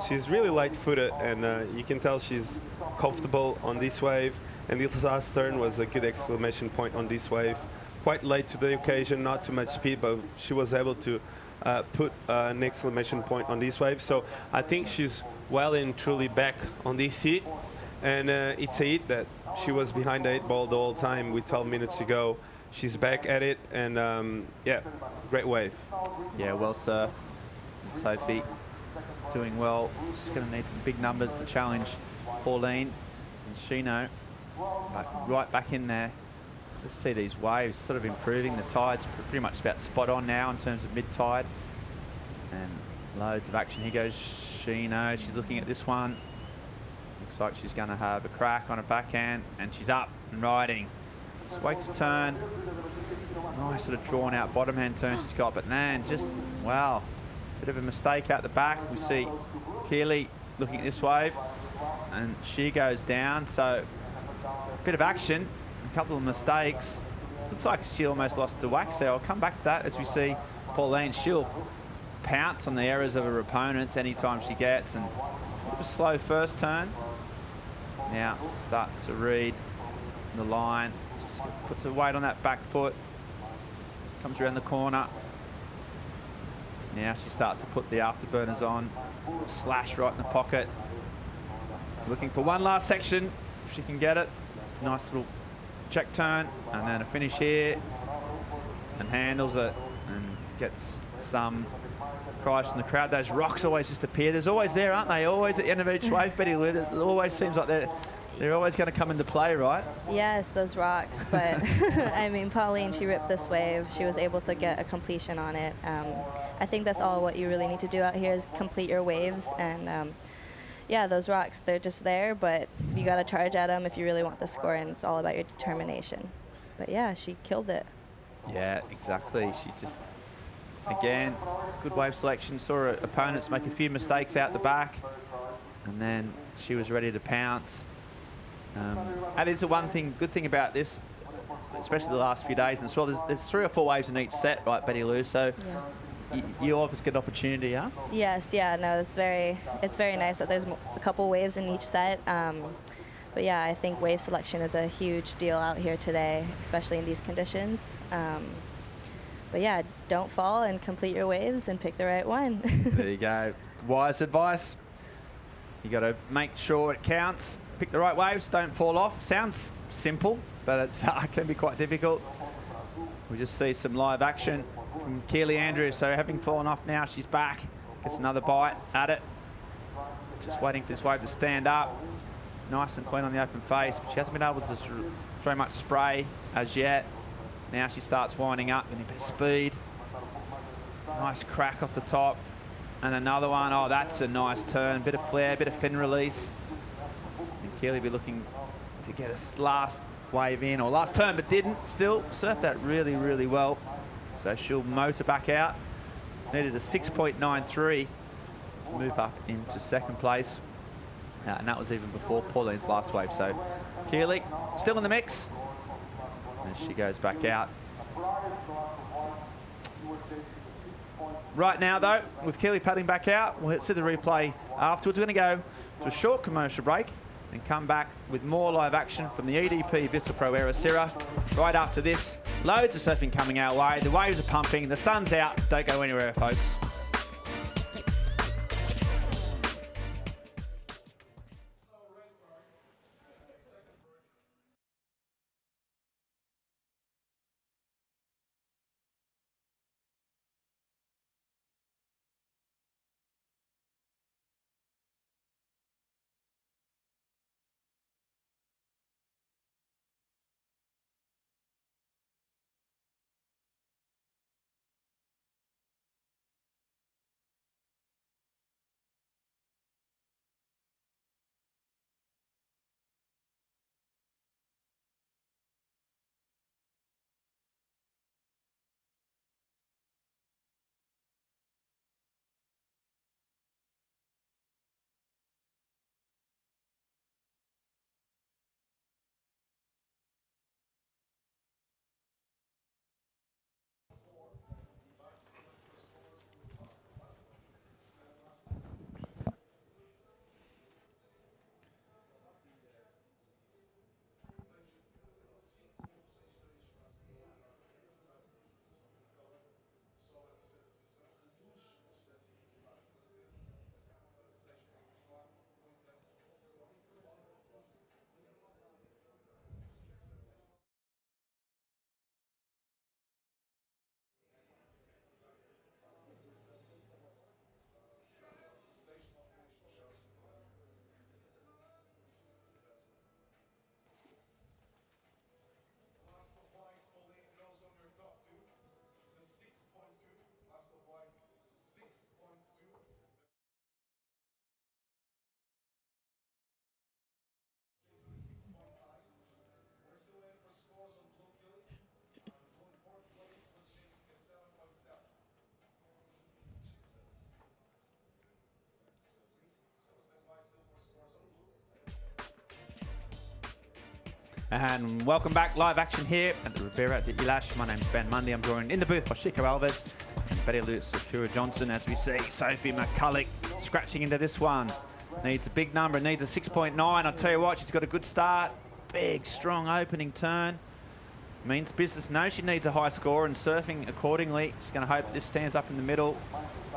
She's really light-footed, and you can tell she's comfortable on this wave. And this last turn was a good exclamation point on this wave. Quite late to the occasion, not too much speed, but she was able to put an exclamation point on this wave. So I think she's well and truly back on this heat. And it's a heat that she was behind the 8 ball the whole time with 12 minutes to go. She's back at it, and yeah, great wave. Yeah, well surfed. Sophie doing well. She's going to need some big numbers to challenge Pauline and Shino. Right back in there. Let's just see these waves sort of improving. The tide's pretty much about spot on now in terms of mid-tide. And loads of action. Here goes Shino. She's looking at this one. Looks like she's going to have a crack on her backhand, and she's up and riding. Just waits a turn. Nice sort of drawn out bottom hand turn she's got, but man, just, wow. Bit of a mistake out the back. We see Keely looking at this wave, and she goes down. So a bit of action, a couple of mistakes. Looks like she almost lost the wax there. I'll come back to that as we see Pauline. She'll pounce on the errors of her opponents anytime she gets, and a slow first turn. Now starts to read the line, just puts her weight on that back foot, comes around the corner. Now she starts to put the afterburners on, slash right in the pocket. Looking for one last section, if she can get it. Nice little check turn, and then a finish here, and handles it, and gets some cries from the crowd. Those rocks always just appear. There's always there, aren't they? Always at the end of each wave, Betty Lou. It always seems like they're always going to come into play, right? Yes, those rocks, but I mean, Pauline, she ripped this wave. She was able to get a completion on it. I think that's all what you really need to do out here is complete your waves. And yeah, those rocks, they're just there, but you got to charge at them if you really want the score, and it's all about your determination. But yeah, she killed it. Yeah, exactly. She just, again, good wave selection. Saw her opponents make a few mistakes out the back, and then she was ready to pounce. That is the one thing, good thing about this, especially the last few days. And as well, there's 3 or 4 waves in each set, right, Betty Lou? So yes. You always get an opportunity, huh? Yes, yeah, no, it's very nice that there's a couple waves in each set. But yeah, I think wave selection is a huge deal out here today, especially in these conditions. But yeah, don't fall and complete your waves and pick the right one. There you go. Wise advice. You got to make sure it counts. Pick the right waves, don't fall off. Sounds simple, but it's can be quite difficult. We just see some live action from Keely Andrews. So having fallen off now, she's back. Gets another bite at it. Just waiting for this wave to stand up. Nice and clean on the open face, but she hasn't been able to throw much spray as yet. Now she starts winding up, getting a bit of speed. Nice crack off the top. And another one. Oh, that's a nice turn. Bit of flare, bit of fin release. And Keely be looking to get a last wave in, or last turn, but didn't. Still surfed that really, really well. So she'll motor back out. Needed a 6.93 to move up into second place. And that was even before Pauline's last wave. So Keely still in the mix as she goes back out. Right now, though, with Keely paddling back out, we'll see the replay afterwards. We're going to go to a short commercial break and come back with more live action from the EDP Vissla Pro Ericeira. Right after this, loads of surfing coming our way. The waves are pumping, the sun's out. Don't go anywhere, folks. And welcome back, live action here at the Ribeiro at the Ilash. My name's Ben Mundy. I'm joined in the booth by Chico Alves and Betty Lou Sakura Johnson. As we see, Sophie McCulloch scratching into this one. Needs a big number, needs a 6.9. I'll tell you what, she's got a good start. Big, strong opening turn. Means business. Knows she needs a high score and surfing accordingly. She's going to hope this stands up in the middle.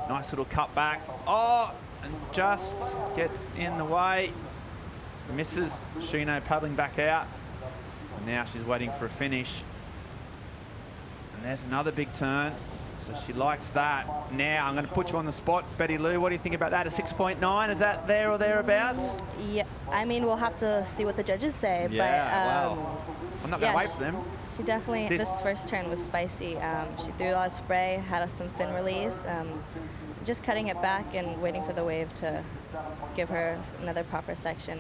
Nice little cut back. Oh, and just gets in the way. Misses. Shino paddling back out. Now she's waiting for a finish. And there's another big turn. So she likes that. Now I'm going to put you on the spot, Betty Lou. What do you think about that? A 6.9? Is that there or thereabouts? Yeah, I mean, we'll have to see what the judges say. Yeah, but, wow. I'm not going to wait for them. She definitely, this first turn was spicy. She threw a lot of spray, had some fin release. Just cutting it back and waiting for the wave to give her another proper section.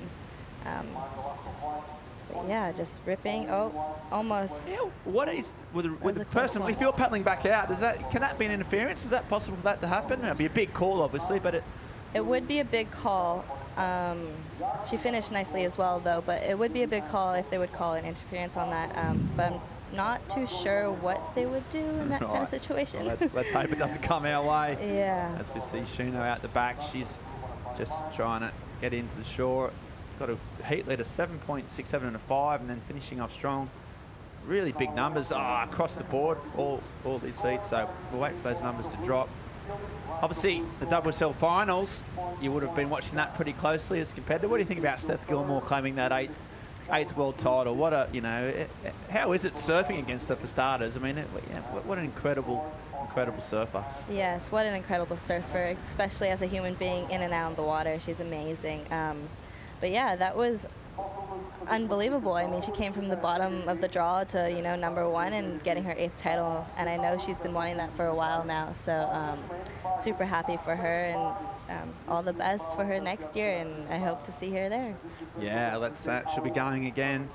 But yeah, just ripping. Oh, almost. Yeah, what is with the person? If you're paddling back out, can that be an interference? Is that possible for that to happen? It'd be a big call, obviously, but it would be a big call. She finished nicely as well, though, but it would be a big call if they would call an interference on that. But I'm not too sure what they would do in that kind of situation. Well, let's hope it doesn't come our way. Yeah. As we see Shino out the back, she's just trying to get into the shore. Got a heat lead of 7.67 and a 5, and then finishing off strong. Really big numbers across the board, all these heats. So we'll wait for those numbers to drop. Obviously, the WSL finals, you would have been watching that pretty closely as a competitor. What do you think about Steph Gilmore claiming that eighth world title? What a, how is it surfing against her for starters? I mean, what an incredible surfer. Yes, what an incredible surfer, especially as a human being in and out of the water. She's amazing. But yeah, that was unbelievable. I mean, she came from the bottom of the draw to, #1 and getting her 8th title. And I know she's been wanting that for a while now. So super happy for her, and all the best for her next year. And I hope to see her there. Yeah, she'll be going again.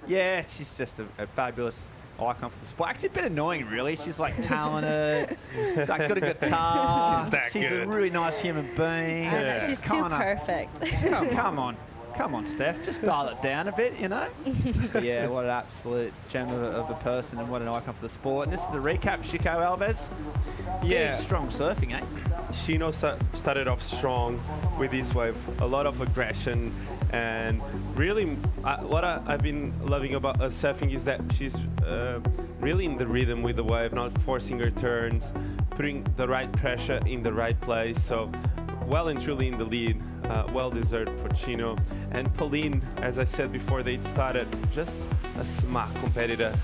Yeah, she's just a fabulous icon for the sport. Actually, a bit annoying, really. She's like talented. She's like got a guitar. She's a really nice human being. Yeah. She's too perfect. Come on, Steph. Just dial it down a bit, But yeah, what an absolute gem of a person and what an icon for the sport. And this is the recap, Chico Alves. Yeah. Big, strong surfing, eh? Shino started off strong with this wave, a lot of aggression, and really what I've been loving about her surfing is that she's really in the rhythm with the wave, not forcing her turns, putting the right pressure in the right place. So well and truly in the lead, well deserved for Chino. And Pauline, as I said before they started, just a smart competitor.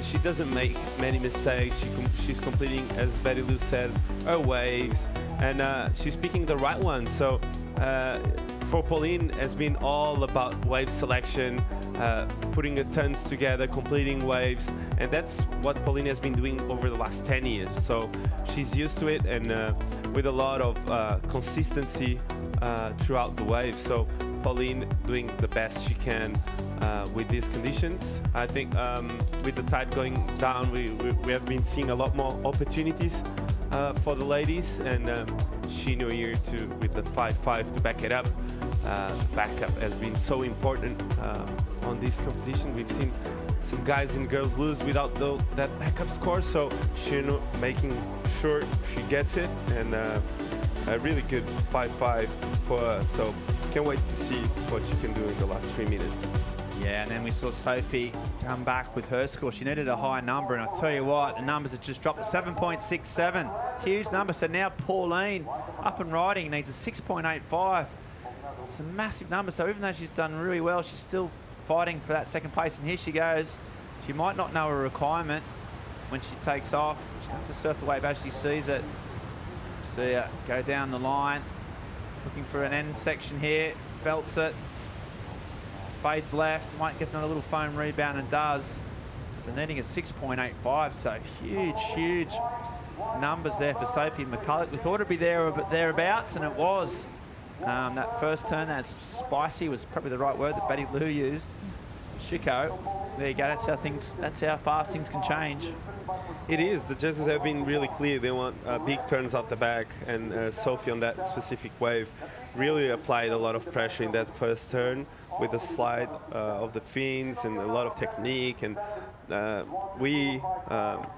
She doesn't make many mistakes. She's completing, as Betty Lou said, her waves, and she's picking the right one. So for Pauline, has been all about wave selection, putting the turns together, completing waves, and that's what Pauline has been doing over the last 10 years. So she's used to it, and with a lot of consistency throughout the wave. So Pauline doing the best she can with these conditions. I think with the tide going down, we have been seeing a lot more opportunities for the ladies, and Shino here with the 5.5 to back it up. Backup has been so important on this competition. We've seen some guys and girls lose without that backup score, so Shino making sure she gets it, and a really good 5.5 for her. So can't wait to see what she can do in the last 3 minutes. Yeah, and then we saw Sophie come back with her score. She needed a high number, and I'll tell you what, the numbers have just dropped to 7.67. Huge number. So now Pauline, up and riding, needs a 6.85. It's a massive number. So even though she's done really well, she's still fighting for that second place. And here she goes. She might not know her requirement when she takes off. She's going to surf the wave as she sees it. See her go down the line, looking for an end section here. Belts it. Fades left, might get another little foam rebound, and does. So needing a 6.85, so huge numbers there for Sophie McCulloch. We thought it'd be there or thereabouts, and it was. That first turn, that spicy was probably the right word that Betty Lou used. Chico, there you go, that's how fast things can change. It is. The judges have been really clear. They want big turns off the back, and Sophie on that specific wave really applied a lot of pressure in that first turn. with the slide of the fins and a lot of technique, and we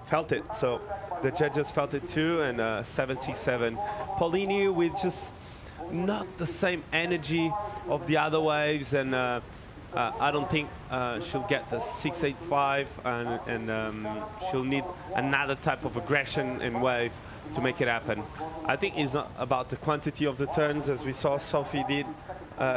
felt it. So the judges felt it too, and 767. Paulini with just not the same energy of the other waves, and I don't think she'll get the 685, and she'll need another type of aggression and wave to make it happen. I think it's not about the quantity of the turns, as we saw Sophie did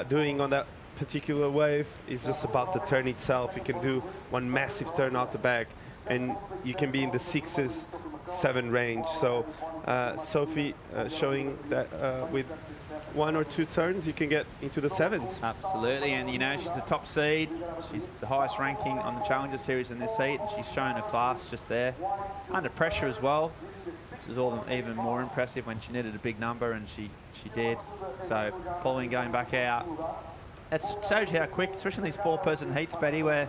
doing on that particular wave. It's just about the turn itself. You can do one massive turn out the back, and you can be in the 6s, 7 range. So Sophie showing that with 1 or 2 turns, you can get into the 7s. Absolutely, and you know, she's a top seed. She's the highest ranking on the Challenger Series in this heat, and she's shown her class just there. Under pressure as well, which is all even more impressive when she needed a big number, and she did. So Pauline going back out. That shows you how quick, especially in these 4-person heats, Betty, where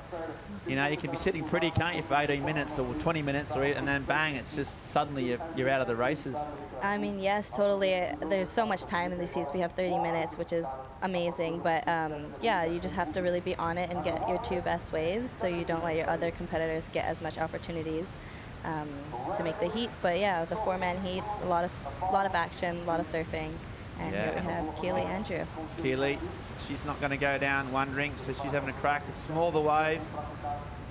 you know you can be sitting pretty, can't you, for 18 minutes or 20 minutes, and then bang, it's just suddenly you're out of the races. I mean, yes, totally. There's so much time in these heats. We have 30 minutes, which is amazing. But yeah, you just have to really be on it and get your 2 best waves, so you don't let your other competitors get as much opportunities to make the heat. But yeah, the 4-man heats, a lot of action, a lot of surfing, and here we have Keely Andrew. Keely, she's not going to go down one rink, so she's having a crack. It's small the wave,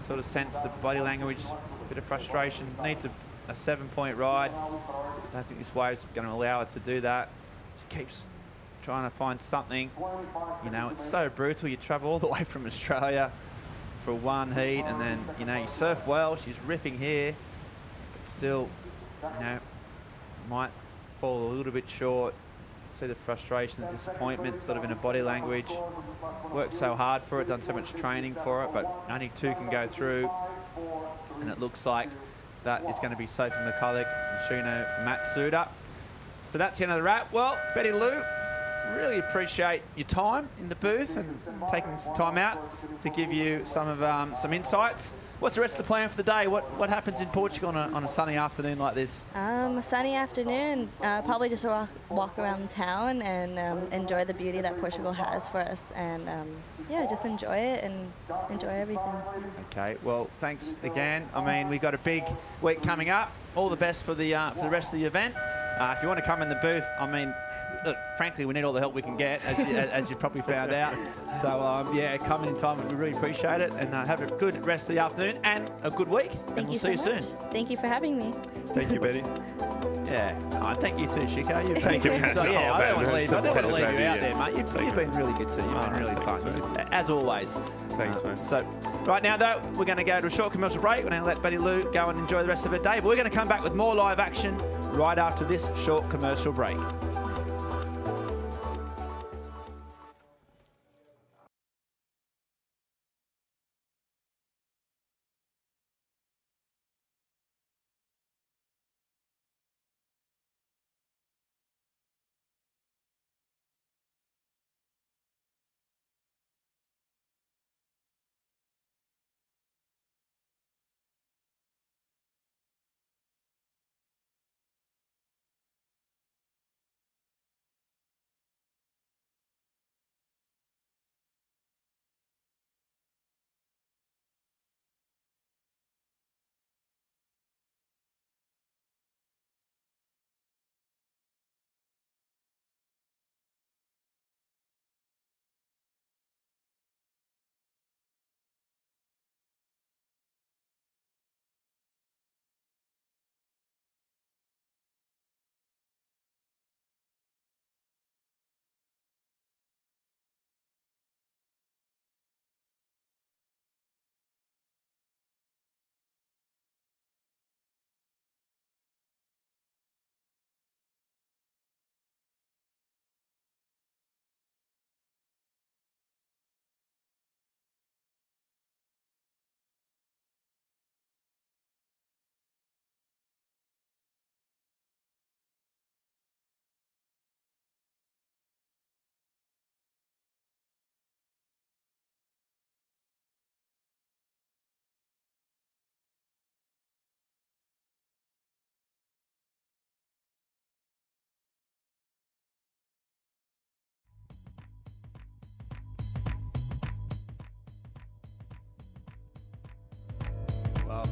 sort of sense the body language, a bit of frustration. Needs a 7-point ride. I don't think this wave's going to allow her to do that. She keeps trying to find something. You know, it's so brutal. You travel all the way from Australia for one heat, and then, you know, you surf well. She's ripping here, but still, you know, might fall a little bit short. See the frustration, the disappointment sort of in her body language. Worked so hard for it, done so much training for it, but only 2 can go through. And it looks like that is going to be Sophie McCulloch and Shino Matsuda. So that's the end of the wrap. Well, Betty Lou, really appreciate your time in the booth and taking some time out to give you some insights. What's the rest of the plan for the day? What happens in Portugal on a sunny afternoon like this? A sunny afternoon, probably just walk around town and enjoy the beauty that Portugal has for us, and yeah, just enjoy it and enjoy everything. Okay, well, thanks again. I mean, we've got a big week coming up. All the best for the rest of the event. If you want to come in the booth, I mean, look, frankly, we need all the help we can get, as you probably found out. So, yeah, come in time, we really appreciate it, and have a good rest of the afternoon and a good week. Thank you so much. See you soon. Thank you for having me. Thank you, Betty. Yeah, thank you too, Shiko. You've Thank you. So, yeah, I don't want to leave you out there, mate. You've you. been really good too. You've been really fun, as always. Thanks, man. So, right now, though, we're going to go to a short commercial break. We're going to let Betty Lou go and enjoy the rest of her day. But we're going to come back with more live action right after this short commercial break.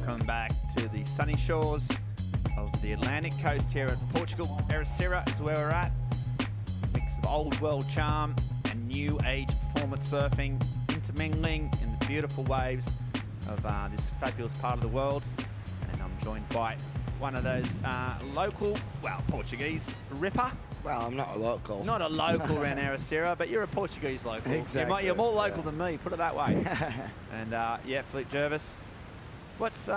Welcome back to the sunny shores of the Atlantic coast here at Portugal. Ericeira is where we're at. Mix of old world charm and new age performance surfing intermingling in the beautiful waves of this fabulous part of the world. And I'm joined by one of those local, well, Portuguese ripper. Well, I'm not a local. Not a local around Ericeira, but you're a Portuguese local. Exactly. You're more local than me, put it that way. And yeah, Philippe Jervis. What's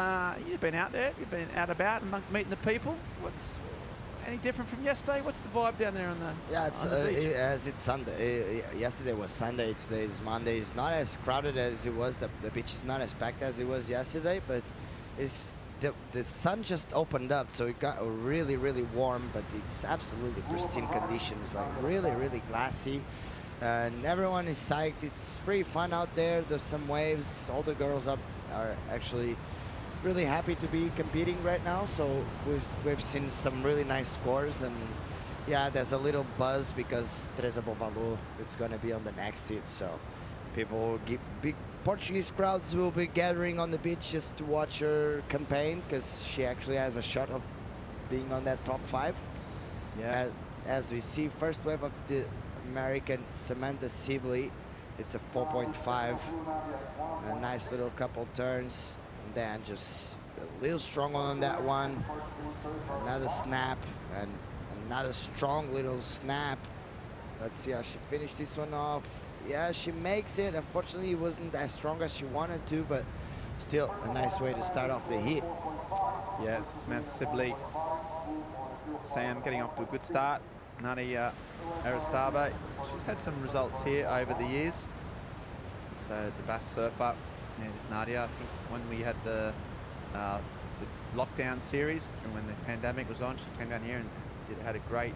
you've been out there? You've been out about and meeting the people. What's any different from yesterday? What's the vibe down there on the Yeah, it's on the beach? as it's Sunday. Yesterday was Sunday. Today is Monday. It's not as crowded as it was. The beach is not as packed as it was yesterday, but it's the sun just opened up, so it got really, really warm. But it's absolutely pristine conditions, like really, really glassy. And everyone is psyched. It's pretty fun out there. There's some waves. All the girls are actually really happy to be competing right now. So we've seen some really nice scores, and yeah, there's a little buzz because Teresa Bovalo is going to be on the next hit. So people, big Portuguese crowds will be gathering on the beach just to watch her campaign, because she actually has a shot of being on that top 5. Yeah. As we see, first wave of the American Samantha Sibley. It's a 4.5. A nice little couple turns. And then just a little strong on that one. Another snap and another strong little snap. Let's see how she finished this one off. Yeah, she makes it. Unfortunately, it wasn't as strong as she wanted to, but still a nice way to start off the heat. Yes, Samantha Sibley. Sam getting off to a good start. Nadia Aristabe, she's had some results here over the years. So the Bass Surfer, and it's Nadia. I think when we had the lockdown series and when the pandemic was on, she came down here and had a great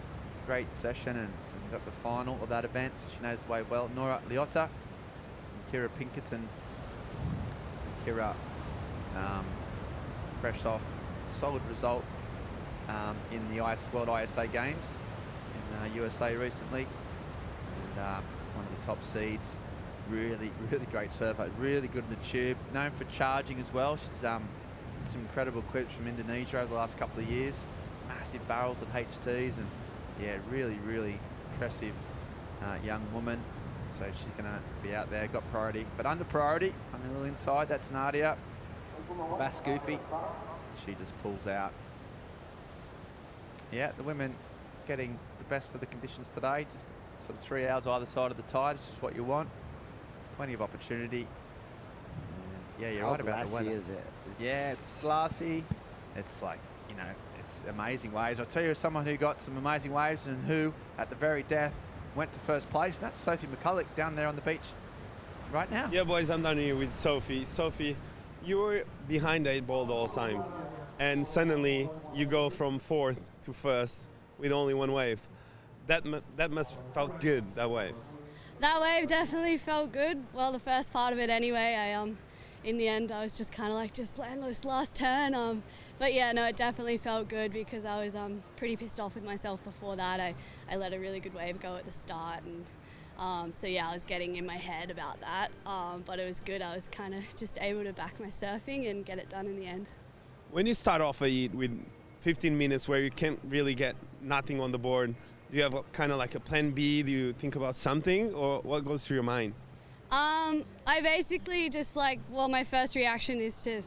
session and got the final of that event. So she knows the way well. Nora Liotta, and Kira Pinkerton. Kira, fresh off, solid result in the World ISA Games in USA recently, and one of the top seeds. Really great surfer, really good in the tube, known for charging as well. She's did some incredible clips from Indonesia over the last couple of years, massive barrels at HTs, and yeah, really impressive young woman. So she's going to be out there, got priority, but under priority on the little inside, that's Nadia. Bass Goofy, she just pulls out. Yeah, the women getting the best of the conditions today, just sort of 3 hours either side of the tide. It's just what you want. Plenty of opportunity. And yeah, you're right about the weather. How glassy is it? Yeah, it's glassy. It's like, you know, it's amazing waves. I'll tell you someone who got some amazing waves and who, at the very death, went to first place, and that's Sophie McCulloch down there on the beach right now. Yeah, boys, I'm down here with Sophie. Sophie, you were behind the 8 ball the whole time, and suddenly you go from 4th to 1st with only 1 wave. That must felt good, that wave. That wave definitely felt good. Well, the first part of it anyway. In the end, I was just kind of like, just land this last turn. But yeah, no, it definitely felt good because I was pretty pissed off with myself before that. I let a really good wave go at the start, and so yeah, I was getting in my head about that. But it was good. I was kind of just able to back my surfing and get it done in the end. When you start off a heat with 15 minutes where you can't really get nothing on the board, do you have kind of like a plan B? Do you think about something, or what goes through your mind? I basically just my first reaction is to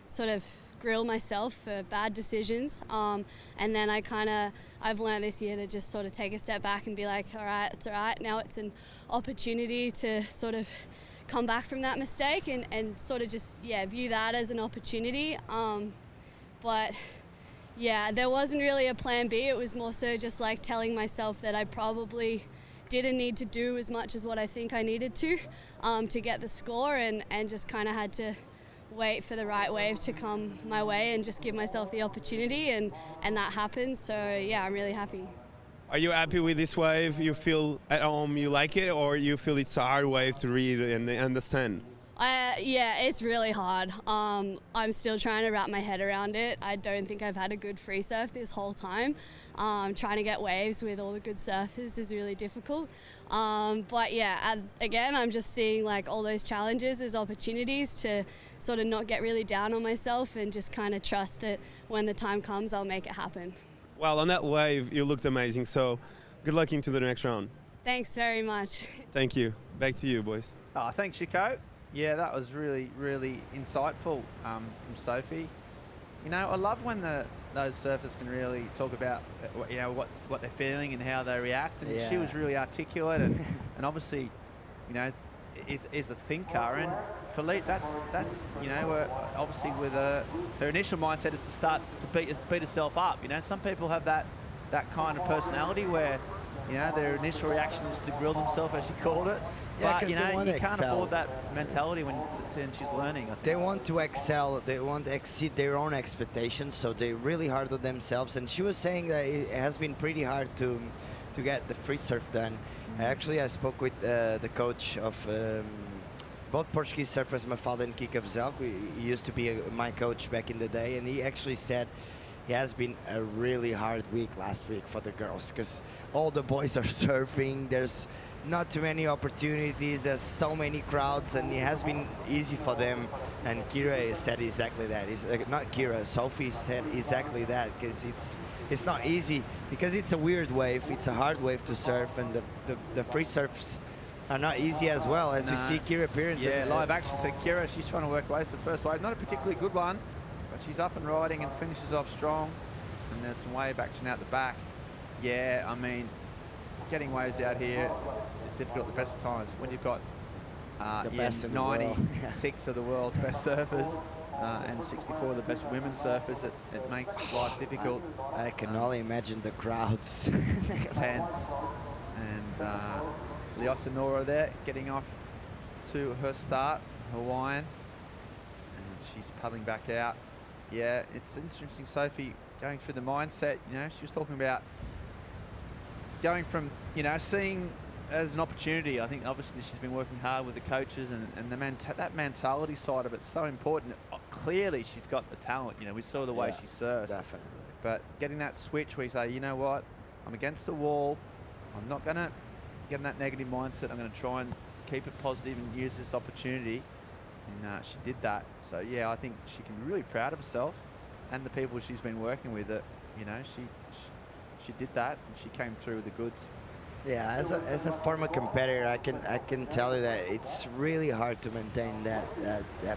sort of grill myself for bad decisions. And then I've learned this year to just sort of take a step back and be like, all right, it's all right. Now it's an opportunity to sort of come back from that mistake and sort of just, view that as an opportunity. But yeah, there wasn't really a plan B. It was more so just like telling myself that I probably didn't need to do as much as what I think I needed to get the score, and just kind of had to wait for the right wave to come my way and just give myself the opportunity, and that happened. So yeah, I'm really happy. Are you happy with this wave? You feel at home you like it, or you feel it's a hard wave to read and understand? Yeah, it's really hard. I'm still trying to wrap my head around it. I don't think I've had a good free surf this whole time. Trying to get waves with all the good surfers is really difficult. But yeah, again, I'm just seeing like all those challenges as opportunities to sort of not get really down on myself and just kind of trust that when the time comes, I'll make it happen. Well, on that wave, you looked amazing. So good luck into the next round. Thanks very much. Thank you. Back to you, boys. Oh, thanks, Chico. Yeah, that was really, really insightful from Sophie. You know, I love when those surfers can really talk about, you know, what they're feeling and how they react. And she was really articulate and obviously, you know, is a thinker. And Philippe, that's you know, obviously with her initial mindset is to start to beat herself up. You know, some people have that kind of personality where, you know, their initial reaction is to grill themselves, as she called it. Yeah, but, you know, you can't excel. afford that mentality when she's learning. They want to excel. They want to exceed their own expectations, so they're really hard on themselves. And she was saying that it has been pretty hard to get the free surf done. Actually, I spoke with the coach of both Portuguese surfers, Mafalda and Kika Vissla. He used to be my coach back in the day, and he actually said it has been a really hard week last week for the girls because all the boys are surfing. There's not too many opportunities. There's so many crowds, and it has been easy for them. And Kira said exactly that. Not Kira, Sophie said exactly that, because it's not easy because it's a weird wave. It's a hard wave to surf, and the free surfs are not easy as well, as you see Kira appearing. Yeah, live action. So Kira, she's trying to work away. It's the first wave, not a particularly good one, but she's up and riding and finishes off strong. And there's some wave action out the back. Yeah, I mean, getting waves out here is difficult at the best of times. When you've got the best in the world. 96 of the world's best surfers and 64 of the best women surfers, it makes life difficult. I can only imagine the crowds. Tense. And Leota Nora there getting off to her start, Hawaiian. And she's paddling back out. Yeah, it's interesting, Sophie, going through the mindset. You know, she was talking about going from, you know, seeing as an opportunity. I think obviously she's been working hard with the coaches, and that mentality side of it's so important. Clearly she's got the talent. You know, we saw the way she surfs. Definitely. But getting that switch where you say, you know what, I'm against the wall. I'm not going to get in that negative mindset. I'm going to try and keep it positive and use this opportunity. And she did that. So yeah, I think she can be really proud of herself and the people she's been working with. That, you know, she did that and she came through with the goods. Yeah, as a former competitor, I can tell you that it's really hard to maintain that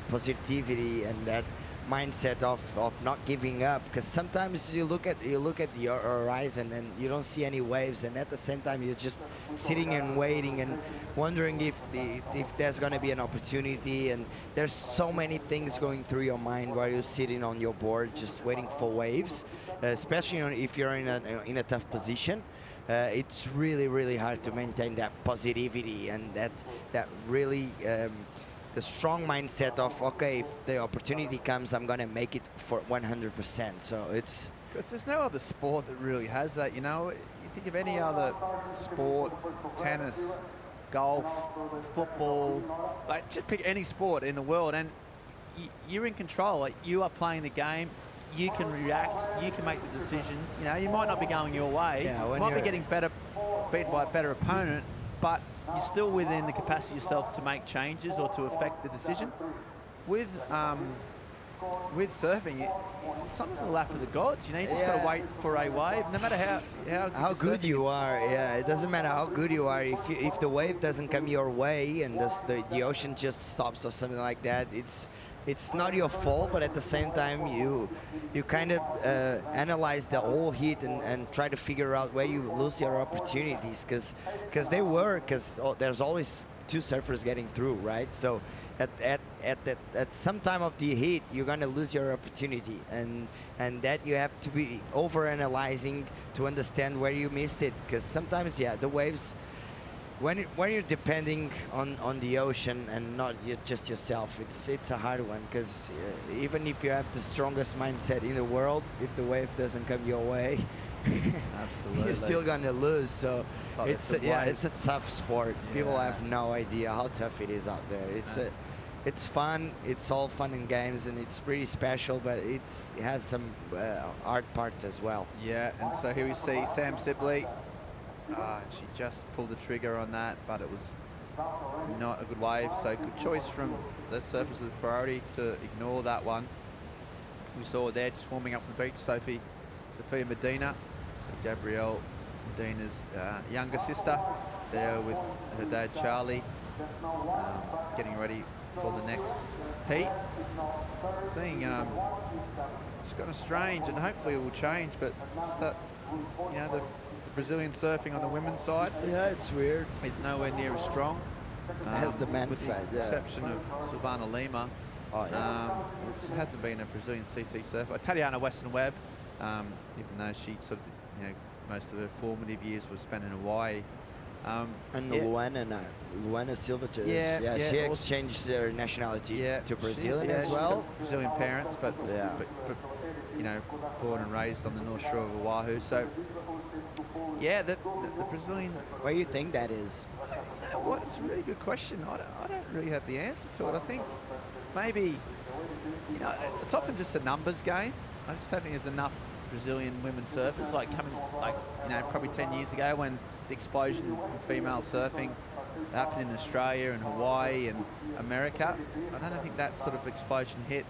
positivity and that mindset of not giving up, because sometimes you look at the horizon and you don't see any waves, and at the same time you're just sitting and waiting and wondering if there's going to be an opportunity, and there's so many things going through your mind while you're sitting on your board just waiting for waves, especially if you're in a tough position. It's really hard to maintain that positivity and that really the strong mindset of, okay, if the opportunity comes, I'm going to make it for 100%. So it's... Because there's no other sport that really has that, you know. You think of any other sport, tennis, golf, football, like just pick any sport in the world and you're in control. Like, you are playing the game, you can react, you can make the decisions. You know, you might not be going your way, you might be getting beaten by a better opponent, but you're still within the capacity yourself to make changes or to affect the decision. With surfing, it's something to the lap of the gods. You know, you just got to wait for a wave, no matter how good you are. Yeah, it doesn't matter how good you are. If the wave doesn't come your way and the ocean just stops or something like that, it's not your fault, but at the same time you kind of analyze the whole heat and try to figure out where you lose your opportunities, because there's always two surfers getting through, right? So at some time of the heat you're gonna lose your opportunity, and that you have to be over analyzing to understand where you missed it, because sometimes the waves, when you're depending on the ocean and not just yourself, it's a hard one, because even if you have the strongest mindset in the world, if the wave doesn't come your way, absolutely, you're still gonna lose. So it's a tough sport. People have no idea how tough it is out there. it's fun. It's all fun and games, and it's pretty special. But it has some art parts as well. Yeah, and so here we see Sam Sibley. She just pulled the trigger on that, but it was not a good wave. So good choice from the surfers with priority to ignore that one. We saw there just warming up on the beach, Sophia Medina, Gabrielle Medina's younger sister, there with her dad Charlie, getting ready for the next heat. Seeing it's kind of strange, and hopefully it will change, but just that, you know, the Brazilian surfing on the women's side, yeah, it's weird. Is nowhere near as strong as the men's side, with the exception of Silvana Lima. Oh, yeah. It hasn't been a Brazilian CT surfer. Tatiana Weston-Webb, even though she sort of, you know, most of her formative years was spent in Hawaii. And yeah. Luana Silva, she also exchanged her nationality to Brazilian as as well. Brazilian parents, but you know, born and raised on the North Shore of Oahu. So yeah, the Brazilian. What do you think that is? Well, it's a really good question. I don't really have the answer to it. I think maybe, you know, it's often just a numbers game. I just don't think there's enough Brazilian women surfers like coming, like, you know, probably 10 years ago when the explosion in female surfing happened in Australia and Hawaii and America. I don't think that sort of explosion hit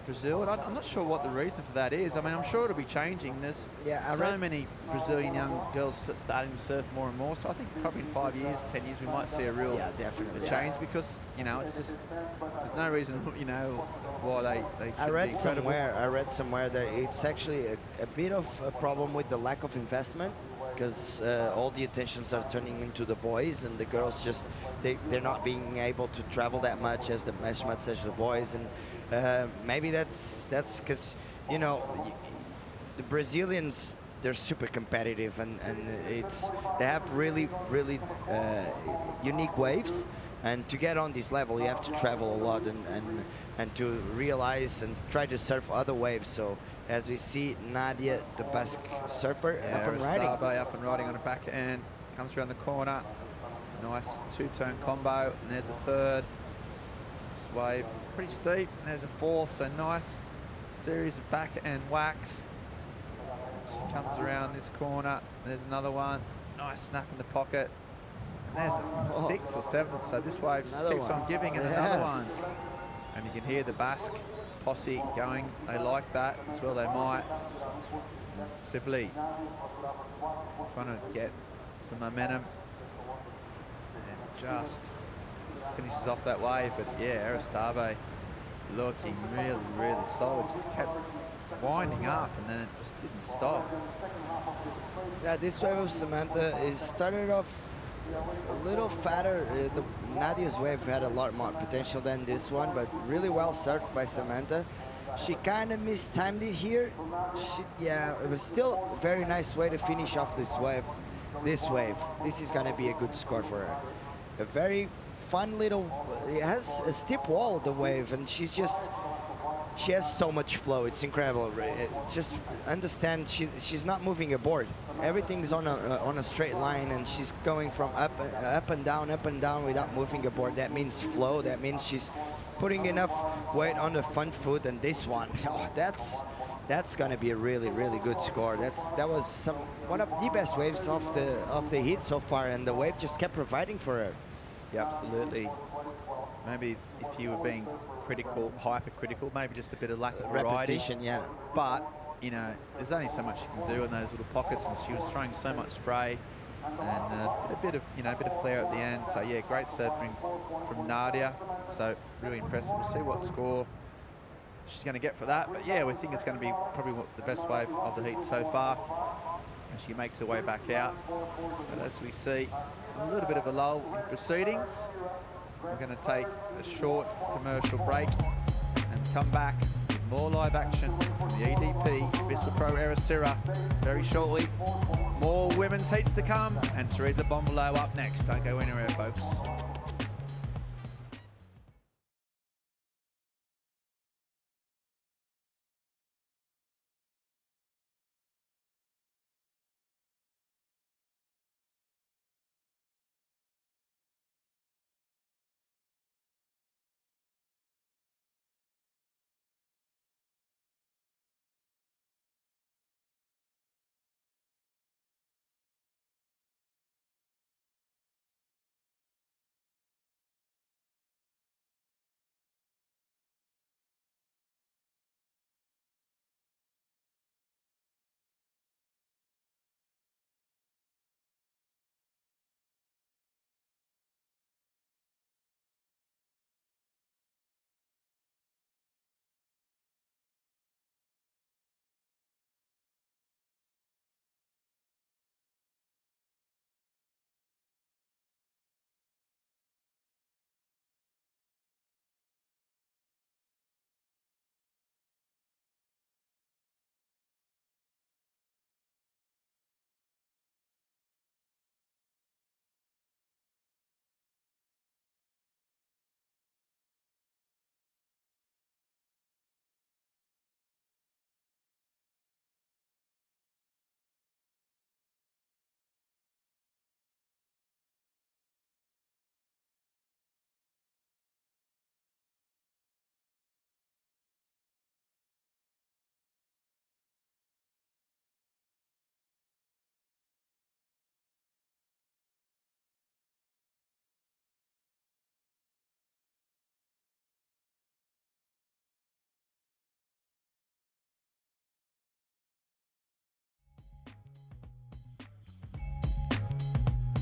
Brazil, and I'm not sure what the reason for that is. I mean, I'm sure it'll be changing. There's so many Brazilian young girls starting to surf more and more, so I think probably in 5 years, 10 years, we might see a real change, because, you know, it's just, there's no reason, you know, why they should I read be incredible. I read somewhere that it's actually a bit of a problem with the lack of investment, because all the attentions are turning into the boys, and the girls just they're not being able to travel that much as much as the boys, and maybe that's because, you know, the Brazilians, they're super competitive, and they have really unique waves, and to get on this level you have to travel a lot and to realize and try to surf other waves. So as we see, Nadia, the Basque surfer, up and riding. Up and riding on a back end, comes around the corner. Nice two-turn combo, and there's a third. This wave pretty steep, and there's a fourth, so nice series of back end whacks. She comes around this corner, there's another one. Nice snap in the pocket. And there's a sixth or seventh, so this wave just keeps on giving, and another one. And you can hear the Basque posse going. They like that as well, they might. Sibley trying to get some momentum, and just finishes off that wave. But yeah, Aristave looking really solid. Just kept winding up, and then it just didn't stop. Yeah, this wave of Samantha started off a little fatter. Nadia's wave had a lot more potential than this one, but really well surfed by Samantha. She kind of mistimed it here. It was still a very nice way to finish off this wave. This is gonna be a good score for her. A very fun little, it has a steep wall, the wave, and she has so much flow. It's incredible. Just understand, she's not moving a board. Everything's on a straight line, and she's going from up and down without moving a board. That means flow. That means she's putting enough weight on the front foot. And this one, that's gonna be a really good score. That was one of the best waves of the heat so far, and the wave just kept providing for her. Yeah, absolutely. Maybe if you were being critical, hypercritical, maybe just a bit of lack of variety. Repetition, yeah. But, you know, there's only so much you can do in those little pockets, and she was throwing so much spray, and a bit of flare at the end. So yeah, great surfing from Nadia. So really impressive. We'll see what score she's going to get for that. But yeah, we think it's going to be probably the best wave of the heat so far, and she makes her way back out. But as we see, a little bit of a lull in proceedings. We're going to take a short commercial break and come back with more live action from the EDP Vissla Pro Ericeira very shortly. More women's heats to come, and Teresa Bombolo up next. Don't go anywhere, folks.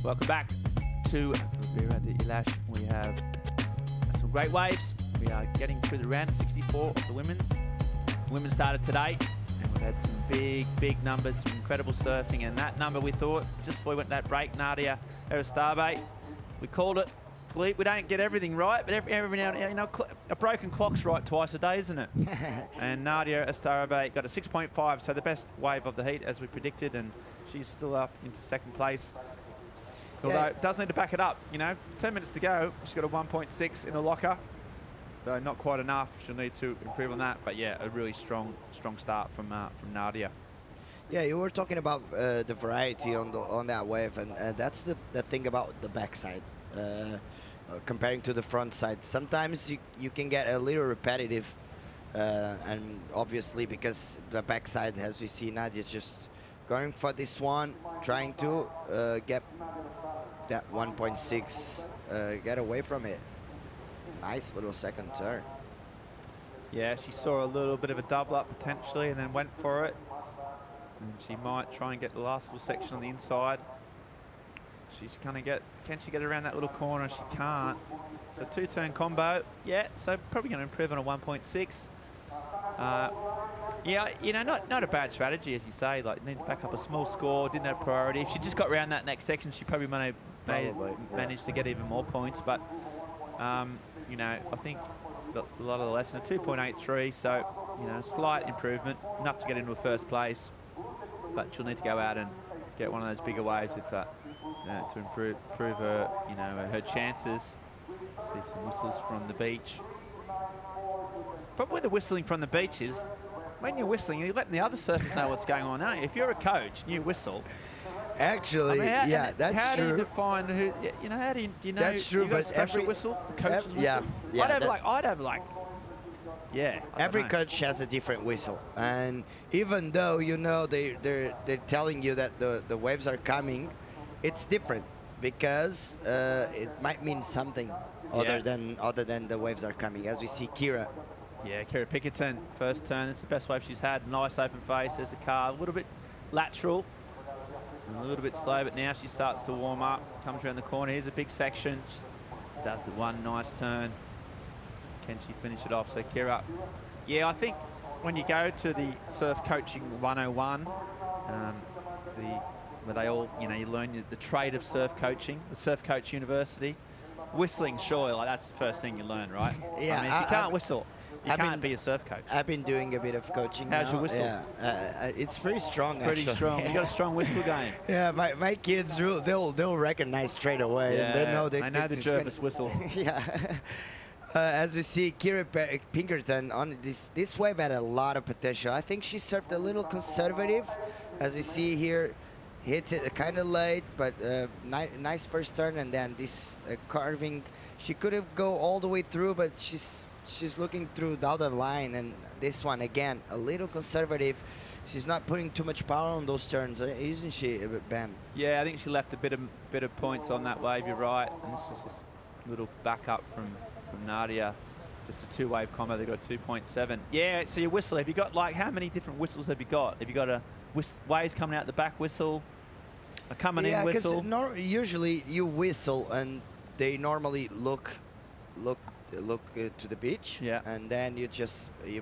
Welcome back to Ribeiro at the Ilash. We have some great waves. We are getting through the round of 64 of the women's. Women started today, and we've had some big numbers, some incredible surfing. And that number we thought, just before we went to that break, Nadia Ericeira, we called it. We don't get everything right, but every now and then, you know, a broken clock's right twice a day, isn't it? And Nadia Ericeira got a 6.5, so the best wave of the heat, as we predicted, and she's still up into second place. Although it does need to back it up, you know. 10 minutes to go, she's got a 1.6 in a locker. Though not quite enough, she'll need to improve on that. But yeah, a really strong start from Nadia. Yeah, you were talking about the variety on that wave, and that's the thing about the backside. Comparing to the front side, sometimes you can get a little repetitive, and obviously because the backside, as we see Nadia just going for this one, trying to get that 1.6, get away from it. Nice little second turn. Yeah, she saw a little bit of a double up potentially and then went for it. And she might try and get the last little section on the inside. She's gonna can she get around that little corner? She can't. So 2-turn combo. Yeah, so probably gonna improve on a 1.6. Yeah, you know, not a bad strategy, as you say. Like, need to back up a small score, didn't have priority. If she just got around that next section, she probably may manage to get even more points. But, you know, I think a lot of the lesson, 2.83, so, you know, slight improvement, enough to get into a first place. But she'll need to go out and get one of those bigger waves if that, to improve her, you know, her chances. See some whistles from the beach. Problem with the whistling from the beach is, when you're whistling, you're letting the other surfers know what's going on, aren't you? If you're a coach and you whistle, actually, I mean, yeah, that's how true. How do you define who? You know, how do you know? That's true, you got a but special whistle, coach's whistle. Yeah, I'd have like. Yeah. Every coach has a different whistle, and even though you know they're telling you that the waves are coming, it's different because it might mean something other than the waves are coming. As we see Kira. Yeah, Kira Pickerton, first turn. It's the best wave she's had. Nice open face. There's the car. A little bit lateral. And a little bit slow, but now she starts to warm up. Comes around the corner. Here's a big section. She does the one nice turn. Can she finish it off? So Kira, yeah, I think when you go to the Surf Coaching 101, where they all, you know, you learn the trade of surf coaching, the Surf Coach University, whistling, sure, like that's the first thing you learn, right? Yeah, I mean, if you can't whistle, you can't be a surf coach. I've been doing a bit of coaching. How's your now. whistle? Yeah, it's pretty strong. Pretty actually. strong. You got a strong whistle game. Yeah, my kids, they'll recognize straight away, and they know I know the Jervis whistle. Yeah. As you see, Kira Pinkerton on this wave had a lot of potential. I think she surfed a little conservative. As you see here, hits it kind of late, but nice first turn, and then this carving. She could have go all the way through, but she's looking through the other line, and this one again a little conservative. She's not putting too much power on those turns, isn't she, Ben? Yeah, I think she left a bit of points on that wave. You're right, and this is just a little backup from Nadia. Just a two-wave combo. They got 2.7. Yeah, so your whistle. Have you got, like, how many different whistles have you got? Have you got a waves coming out the back whistle, a coming in whistle? Yeah, because usually you whistle and they normally look to the beach. Yeah. And then you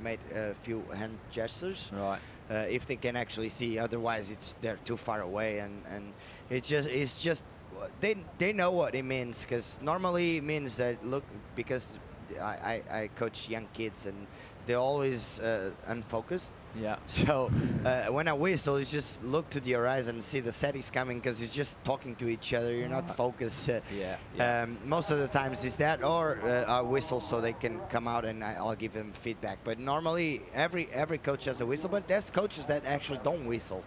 make a few hand gestures. Right. If they can actually see, otherwise they're too far away, and it's just they know what it means, because normally it means that because I coach young kids and they're always unfocused. Yeah. So when I whistle, it's just look to the horizon and see the set is coming, because it's just talking to each other. You're not focused. Yeah. Most of the times it's that, or I whistle so they can come out and I'll give them feedback. But normally every coach has a whistle, but there's coaches that actually don't whistle.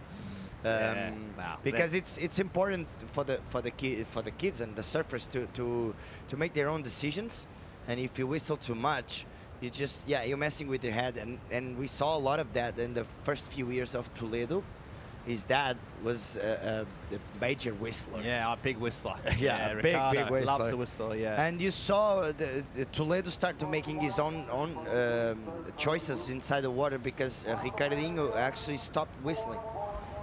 Because it's important for the kids and the surfers to make their own decisions. And if you whistle too much, you're messing with your head, and we saw a lot of that in the first few years of Toledo. His dad was a major whistler. Yeah, a big whistler. Yeah, a big whistler. Loves to whistle, yeah. And you saw the Toledo start to making his own choices inside the water, because Ricardinho actually stopped whistling.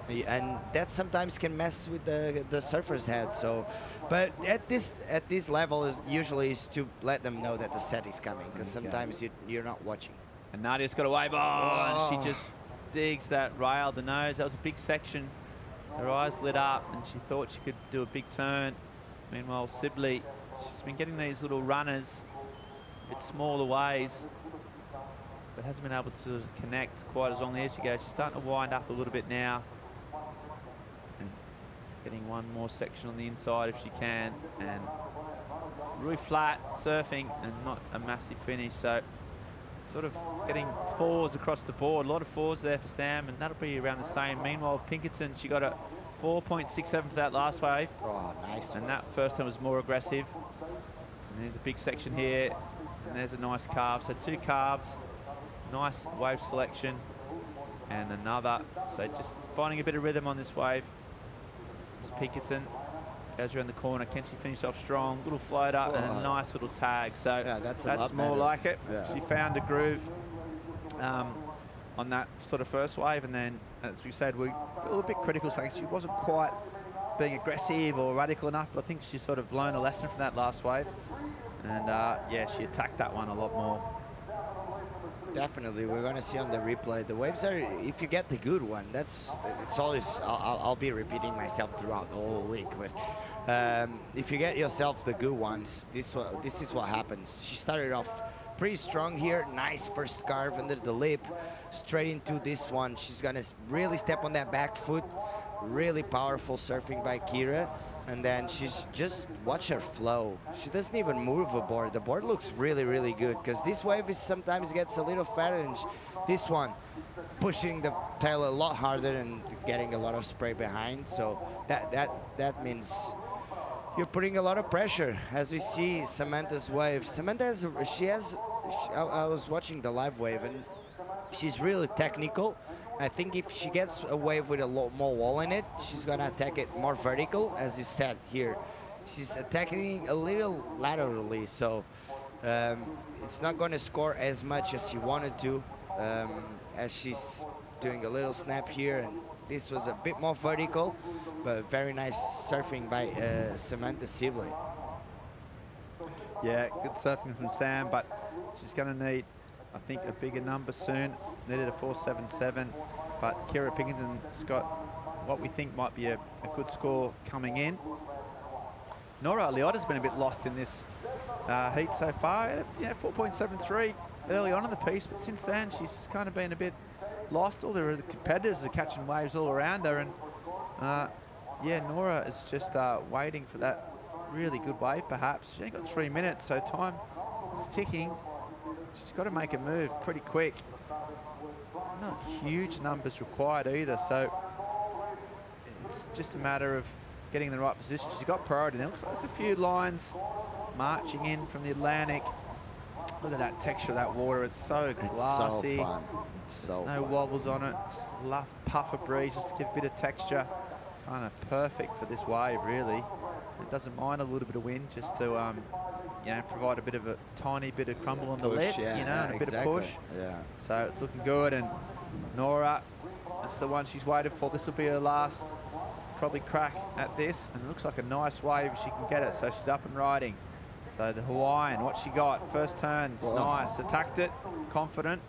And that sometimes can mess with the surfer's head. So, but at this level, usually is to let them know that the set is coming, because sometimes you're not watching. And Nadia's got a wave on, and she just digs that rail, the nose. That was a big section. Her eyes lit up, and she thought she could do a big turn. Meanwhile, Sibley, she's been getting these little runners, a bit smaller waves, but hasn't been able to connect quite as long. There she goes. She's starting to wind up a little bit now. And getting one more section on the inside if she can. And it's really flat surfing and not a massive finish. So sort of getting fours across the board. A lot of fours there for Sam, and that'll be around the same. Meanwhile, Pinkerton, she got a 4.67 for that last wave. Oh, nice. And that first one was more aggressive. And there's a big section here, and there's a nice carve. So 2 carves, nice wave selection, and another. So just finding a bit of rhythm on this wave. It's Pinkerton. Goes around the corner. Can she finish off strong? Little floater and a nice little tag. So yeah, that's more better. like it. Yeah. She found a groove on that sort of first wave, and then, as we said, we were a little bit critical, saying she wasn't quite being aggressive or radical enough, but I think she sort of learned a lesson from that last wave. And yeah, she attacked that one a lot more. Definitely, we're going to see on the replay. The waves are, if you get the good one, it's always, I'll be repeating myself throughout the whole week. But if you get yourself the good ones, this is what happens. She started off pretty strong here. Nice first carve under the lip. Straight into this one. She's going to really step on that back foot. Really powerful surfing by Kira. And then she's just, watch her flow. She doesn't even move a board. The board looks really, really good, because this wave is sometimes gets a little fatter, and this one pushing the tail a lot harder and getting a lot of spray behind. So that means you're putting a lot of pressure. As we see Samantha's wave. Samantha has, I was watching the live wave, and she's really technical. I think if she gets a wave with a lot more wall in it, she's gonna attack it more vertical, as you said here. She's attacking a little laterally, so it's not gonna score as much as she wanted to, as she's doing a little snap here, and this was a bit more vertical, but very nice surfing by Samantha Sibley. Yeah, good surfing from Sam, but she's gonna need, I think, a bigger number soon. Needed a 4.77, but Kira Pinkerton's got what we think might be a good score coming in. Nora Liotta's been a bit lost in this heat so far. Yeah, 4.73 early on in the piece, but since then she's kind of been a bit lost. All the other competitors are catching waves all around her, and yeah, Nora is just waiting for that really good wave perhaps. She only got 3 minutes, so time is ticking. She's got to make a move pretty quick. Not huge numbers required either, so it's just a matter of getting in the right position. She's got priority. There looks like there's a few lines marching in from the Atlantic. Look at that texture of that water. It's so glassy. It's so fun. It's so no fun. wobbles on it. Just a rough puff of breeze just to give a bit of texture. Kind of perfect for this wave, really. It doesn't mind a little bit of wind just to you know, provide a bit of a tiny bit of crumble on the lip, yeah, you know, and a bit of push. Yeah. So it's looking good, and Nora, that's the one she's waited for. This will be her last probably crack at this, and it looks like a nice wave if she can get it, so she's up and riding. So the Hawaiian, what she got, first turn, it's nice, attacked it, confident,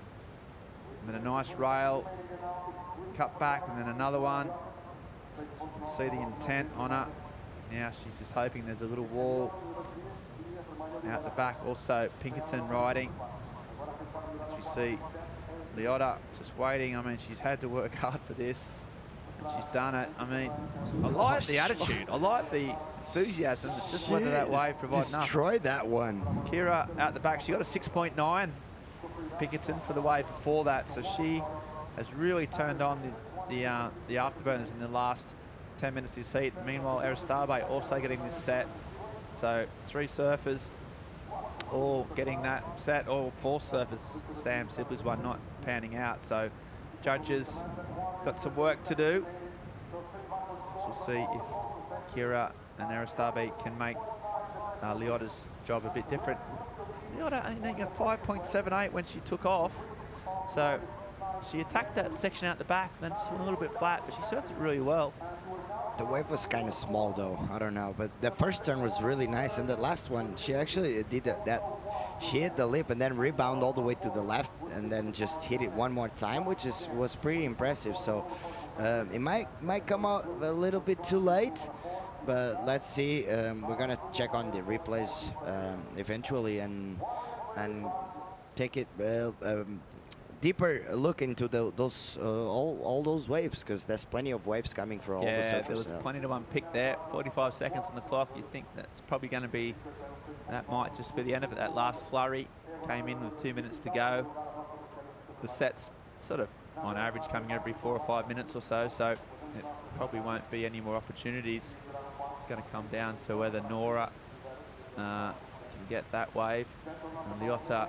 and then a nice rail, cut back, and then another one. You can see the intent on her. Now she's just hoping there's a little wall out the back. Also Pinkerton riding, as we see Liotta just waiting. I mean, she's had to work hard for this, and she's done it. I mean, I like the attitude, I like the enthusiasm. It's just whether that wave provides enough. Destroyed that one. Kira out the back, she got a 6.9 Pinkerton for the wave before that, so she has really turned on the afterburners in the last 10 minutes of this heat. Meanwhile, Ericeira also getting this set. So 3 surfers all getting that set, all 4 surfers. Sam Sibley's one not panning out. So judges got some work to do. So we'll see if Kira and Ericeira can make Liotta's job a bit different. Liotta only got 5.78 when she took off. So she attacked that section out the back, then just went a little bit flat, but she surfed it really well. The wave was kind of small though, I don't know, but the first turn was really nice, and the last one, she actually did that. She hit the lip and then rebound all the way to the left, and then just hit it one more time, which was pretty impressive. So it might come out a little bit too late, but let's see. We're gonna check on the replays eventually and take it deeper look into those all those waves, because there's plenty of waves coming for all the surfers. Yeah, there was plenty to unpick there. 45 seconds on the clock. You'd think that's probably going to be, that might just be the end of it. That last flurry came in with 2 minutes to go. The set's sort of on average coming every 4 or 5 minutes or so, so it probably won't be any more opportunities. It's going to come down to whether Nora can get that wave. And Liotta,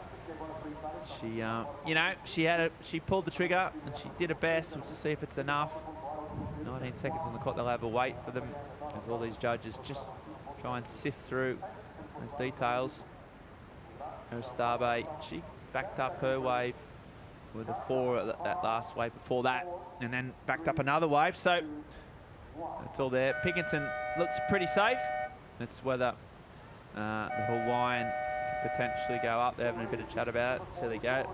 she, you know, she pulled the trigger and she did her best. We'll just see if it's enough. 19 seconds on the clock. They'll have a wait for them as all these judges just try and sift through those details. Ericeira, she backed up her wave with a 4 at that last wave before that, and then backed up another wave. So that's all there. Pickinton looks pretty safe. It's whether the Hawaiian could potentially go up. They're having a bit of chat about it. So there you go.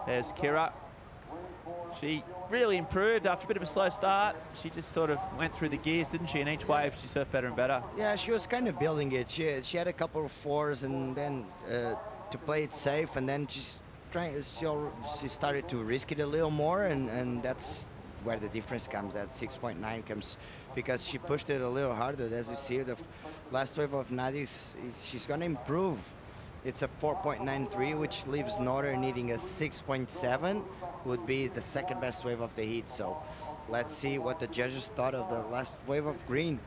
There's Kira. She really improved after a bit of a slow start. She just sort of went through the gears, didn't she? In each wave, she surfed better and better. Yeah, she was kind of building it. She had a couple of 4s, and then to play it safe, and then she's trying. She started to risk it a little more, and that's where the difference comes. That 6.9 comes because she pushed it a little harder. As you see, the last wave of Nadi's, she's going to improve. It's a 4.93, which leaves Nora needing a 6.7, would be the second best wave of the heat. So let's see what the judges thought of the last wave of green.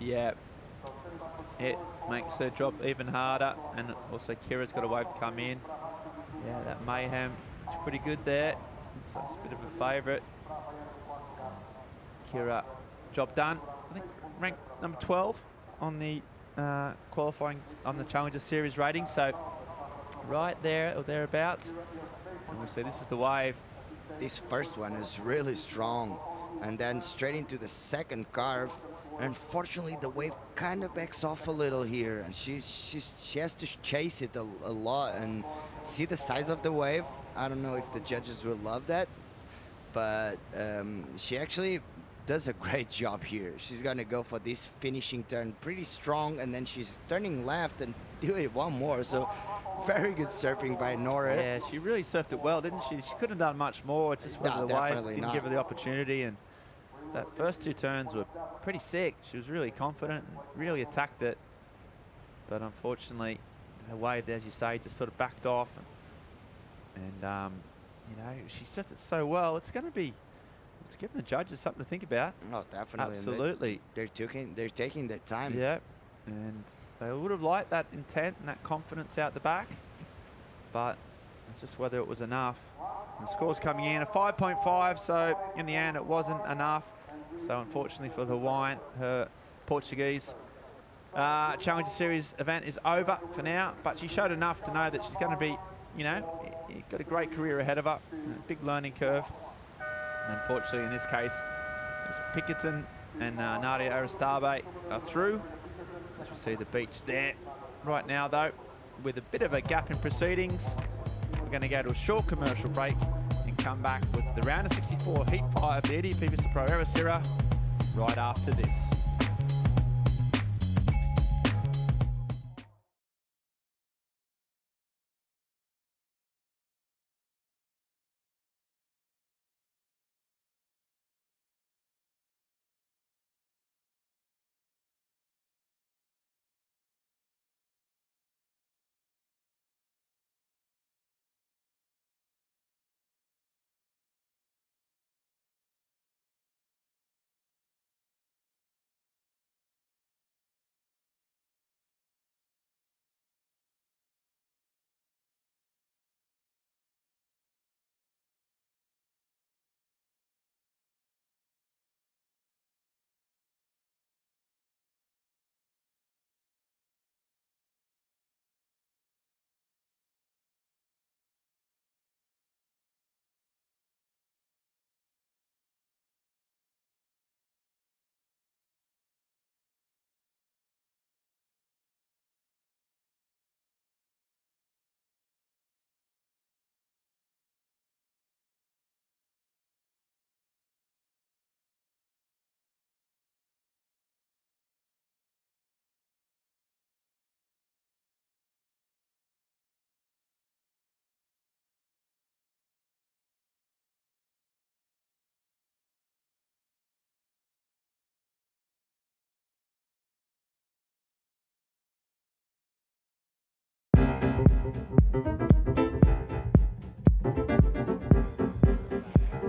Yeah, it makes her job even harder, and also Kira's got a wave to come in. Yeah, that Mayhem is pretty good there, so it's a bit of a favourite. Kira, job done. I think ranked number 12 on the qualifying, on the Challenger Series rating, so right there or thereabouts. And we see this is the wave. This first one is really strong, and then straight into the second carve. Unfortunately, the wave kind of backs off a little here, and she has to chase it a lot. And see the size of the wave. I don't know if the judges will love that, but she actually does a great job here. She's gonna go for this finishing turn pretty strong, and then she's turning left and do it one more. So very good surfing by Nora. Yeah, she really surfed it well, didn't she? She couldn't have done much more. It's just whether the wave didn't give her the opportunity, and that first 2 turns were pretty sick. She was really confident and really attacked it, but unfortunately the wave, as you say, just sort of backed off, and you know, she surfed it so well. It's going to be, it's giving the judges something to think about. Oh, definitely. Absolutely. They're taking their time. Yeah, and they would have liked that intent and that confidence out the back, but it's just whether it was enough. And the score's coming in a 5.5, so in the end it wasn't enough. So unfortunately for the Hawaiian, her Portuguese Challenger Series event is over for now, but she showed enough to know that she's going to be, you know, got a great career ahead of her, big learning curve. And unfortunately in this case, Pickinton and Nadia Ericeira are through. As we see the beach there. Right now though, with a bit of a gap in proceedings, we're going to go to a short commercial break and come back with the round of 64 Heat 5, the EDP Vissla Pro Ericeira, right after this.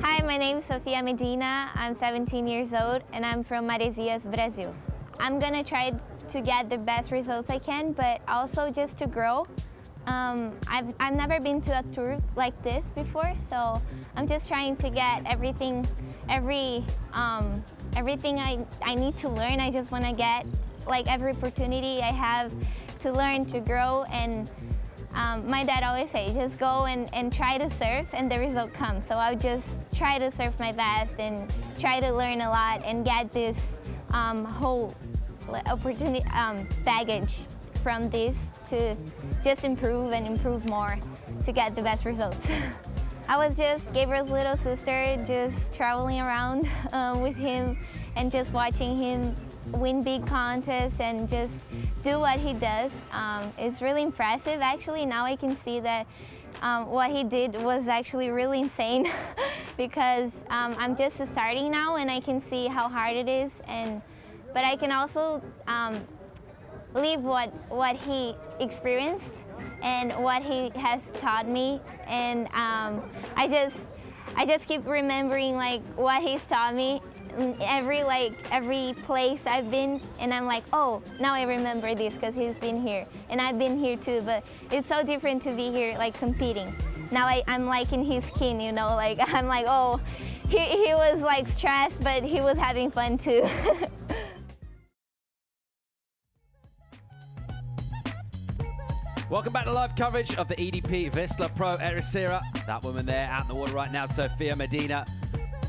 Hi, my name is Sofia Medina. I'm 17 years old and I'm from Maresias, Brazil. I'm gonna try to get the best results I can, but also just to grow. I've never been to a tour like this before, so I'm just trying to get everything I need to learn. I just want to get like every opportunity I have to learn, to grow, and my dad always say, just go and try to surf and the result comes. So I'll just try to surf my best and try to learn a lot and get this whole opportunity baggage from this to just improve and improve more to get the best results. I was just Gabriel's little sister, just traveling around with him and just watching him win big contests and just do what he does. It's really impressive actually. Now I can see that what he did was actually really insane because I'm just starting now and I can see how hard it is, but I can also live what he experienced and what he has taught me, and I just keep remembering like what he's taught me in every place I've been, and I'm like, oh, now I remember this because he's been here and I've been here too, but it's so different to be here like competing. Now I'm like in his skin, you know, like I'm like, oh, he was like stressed, but he was having fun too. Welcome back to live coverage of the EDP Vissla Pro Ericeira. That woman there out in the water right now, Sofia Medina,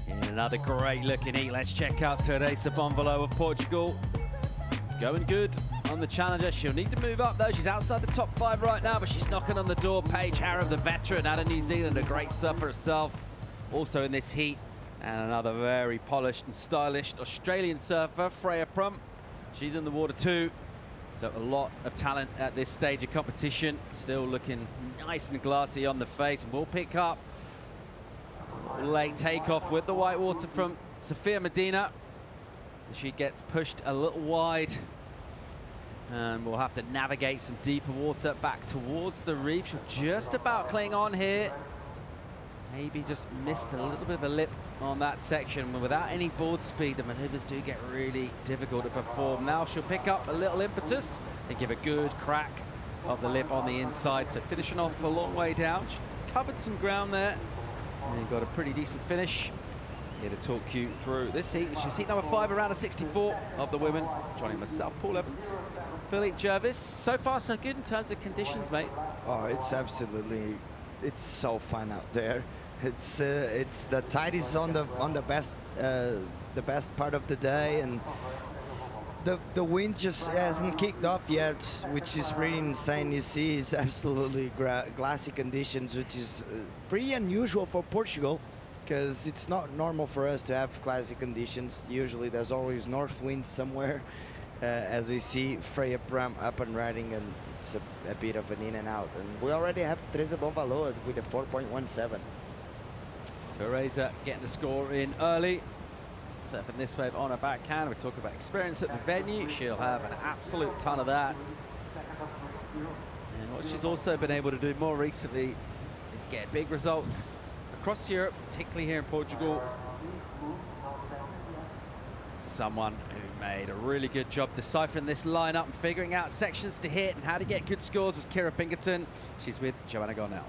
in another great looking heat. Let's check out Teresa Bonvalo of Portugal. Going good on the challenger. She'll need to move up though. She's outside the top 5 right now, but she's knocking on the door. Paige Harrow, the veteran out of New Zealand, a great surfer herself, also in this heat. And another very polished and stylish Australian surfer, Freya Prum. She's in the water too. So a lot of talent at this stage of competition. Still looking nice and glassy on the face. And we'll pick up late takeoff with the white water from Sofia Medina. She gets pushed a little wide. And we'll have to navigate some deeper water back towards the reef. She'll just about cling on here. Maybe just missed a little bit of a lip on that section. Without any board speed, the maneuvers do get really difficult to perform. Now she'll pick up a little impetus and give a good crack of the lip on the inside. So finishing off a long way down. She covered some ground there and got a pretty decent finish. Here to talk you through this heat, which is heat number 5 around a 64 of the women. Joining myself, Paul Evans, Philippe Jervis. So far so good in terms of conditions, mate. Oh, it's absolutely, it's so fun out there. It's the tide is on the best part of the day, and the wind just hasn't kicked off yet, which is pretty insane. You see, it's absolutely glassy conditions, which is pretty unusual for Portugal, because it's not normal for us to have glassy conditions. Usually, there's always north wind somewhere. As we see, Freya Prum up and riding, and it's a bit of an in and out. And we already have Teresa Bonvalo with a 4.17. Teresa getting the score in early. Surfing this wave on her backhand. We talk about experience at the venue. She'll have an absolute ton of that. And what she's also been able to do more recently is get big results across Europe, particularly here in Portugal. Someone who made a really good job deciphering this lineup and figuring out sections to hit and how to get good scores was Kira Pinkerton. She's with Joanna Gornell.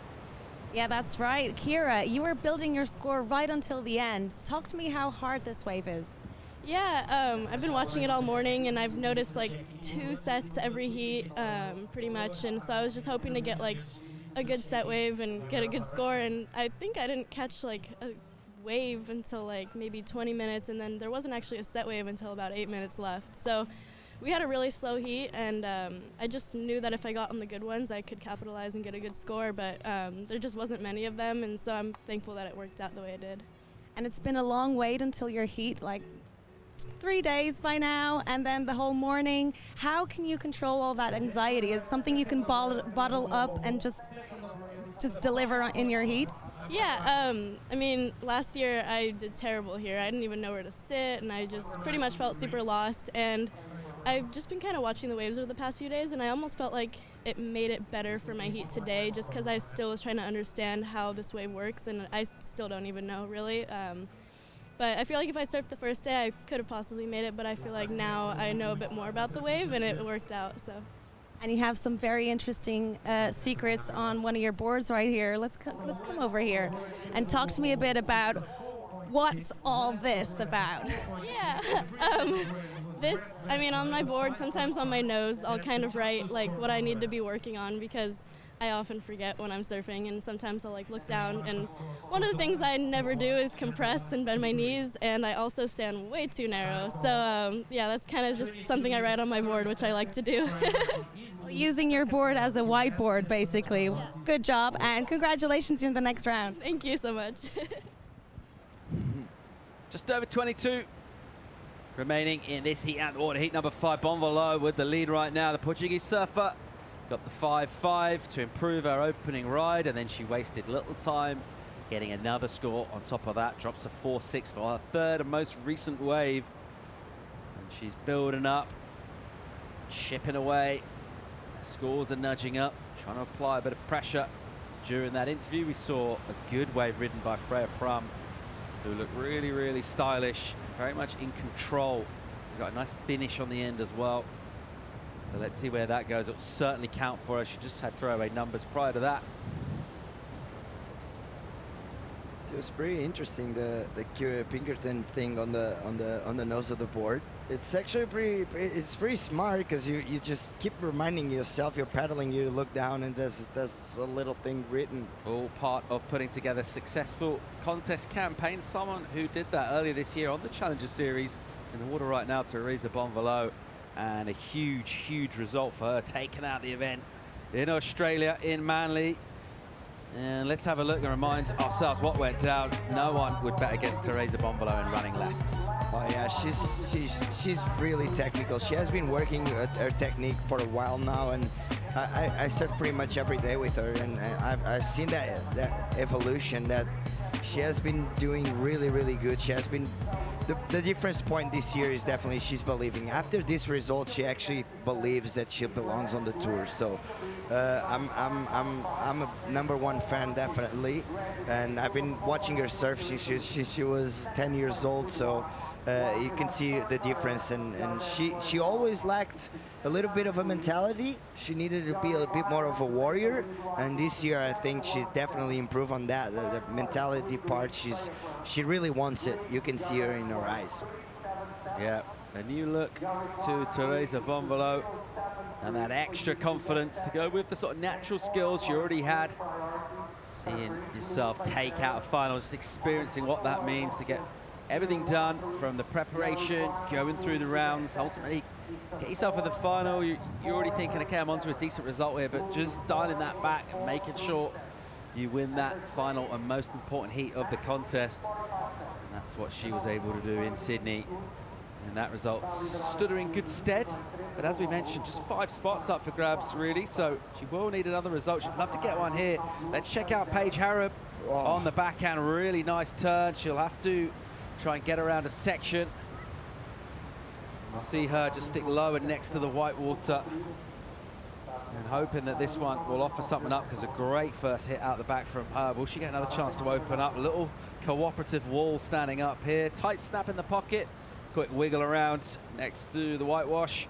Yeah, that's right. Kira, you were building your score right until the end. Talk to me how hard this wave is. Yeah, I've been watching it all morning, and I've noticed like 2 sets every heat, pretty much. And so I was just hoping to get like a good set wave and get a good score. And I think I didn't catch like a wave until like maybe 20 minutes, and then there wasn't actually a set wave until about 8 minutes left. So we had a really slow heat, and I just knew that if I got on the good ones, I could capitalize and get a good score, but there just wasn't many of them, and so I'm thankful that it worked out the way it did. And it's been a long wait until your heat, like 3 days by now, and then the whole morning. How can you control all that anxiety? Is it something you can bottle up and just deliver in your heat? Yeah, I mean, last year I did terrible here. I didn't even know where to sit, and I just pretty much felt super lost, and I've just been kind of watching the waves over the past few days, and I almost felt like it made it better for my heat today, just because I still was trying to understand how this wave works, and I still don't even know really. But I feel like if I surfed the first day, I could have possibly made it, but I feel like now I know a bit more about the wave, and it worked out. So. And you have some very interesting secrets on one of your boards right here. Let's come over here and talk to me a bit about what's all this about. Yeah. This, I mean, on my board, sometimes on my nose, I'll kind of write like what I need to be working on, because I often forget when I'm surfing, and sometimes I'll like look down, and one of the things I never do is compress and bend my knees, and I also stand way too narrow. So yeah, that's kind of just something I write on my board, which I like to do. Using your board as a whiteboard, basically. Good job, and congratulations in the next round. Thank you so much. Just over 22 remaining in this heat and water. Heat number 5, Bonvalot with the lead right now. The Portuguese surfer got the 5.5 to improve her opening ride, and then she wasted little time getting another score on top of that. Drops a 4.6 for her third and most recent wave. And she's building up, chipping away. Her scores are nudging up, trying to apply a bit of pressure. During that interview, we saw a good wave ridden by Freya Prum, who looked really, really stylish, very much in control. Got a nice finish on the end as well. So let's see where that goes. It'll certainly count for her. She just had throwaway numbers prior to that. It was pretty interesting, the Kira Pinkerton thing on the nose of the board. It's actually pretty smart, because you just keep reminding yourself you're paddling, you look down, and there's a little thing written. All part of putting together a successful contest campaign. Someone who did that earlier this year on the Challenger Series in the water right now, Teresa Bonvalot, and a huge, huge result for her, taking out the event in Australia, in Manly. And let's have a look and remind ourselves what went down. No one would bet against Teresa Bonvalot in running lefts. Oh yeah, she's really technical. She has been working at her technique for a while now, and I surf pretty much every day with her, and I've seen that evolution that she has been doing really, really good. She has been. The difference point this year is definitely she's believing. After this result, she actually believes that she belongs on the tour. So I'm a #1 fan, definitely, and I've been watching her surf. She was 10 years old, so you can see the difference. And she always lacked a little bit of a mentality. She needed to be a bit more of a warrior, and this year I think she definitely improved on that. The mentality part, she really wants it. You can see her in her eyes. Yeah, a new look to Teresa Bonvalot, and that extra confidence to go with the sort of natural skills she already had. Seeing yourself take out a final, just experiencing what that means to get everything done from the preparation, going through the rounds, ultimately get yourself in the final. You're already thinking, okay, I'm onto a decent result here, but just dialing that back and making sure you win that final and most important heat of the contest. And that's what she was able to do in Sydney. And that result stood her in good stead. But as we mentioned, just 5 spots up for grabs, really. So she will need another result. She'd love to get one here. Let's check out Paige Harrop on the backhand. Really nice turn. She'll have to try and get around a section. We'll see her just stick low and next to the white water, and hoping that this one will offer something up, because a great first hit out the back from her. Will she get another chance to open up? A little cooperative wall standing up here. Tight snap in the pocket. Quick wiggle around next to the whitewash.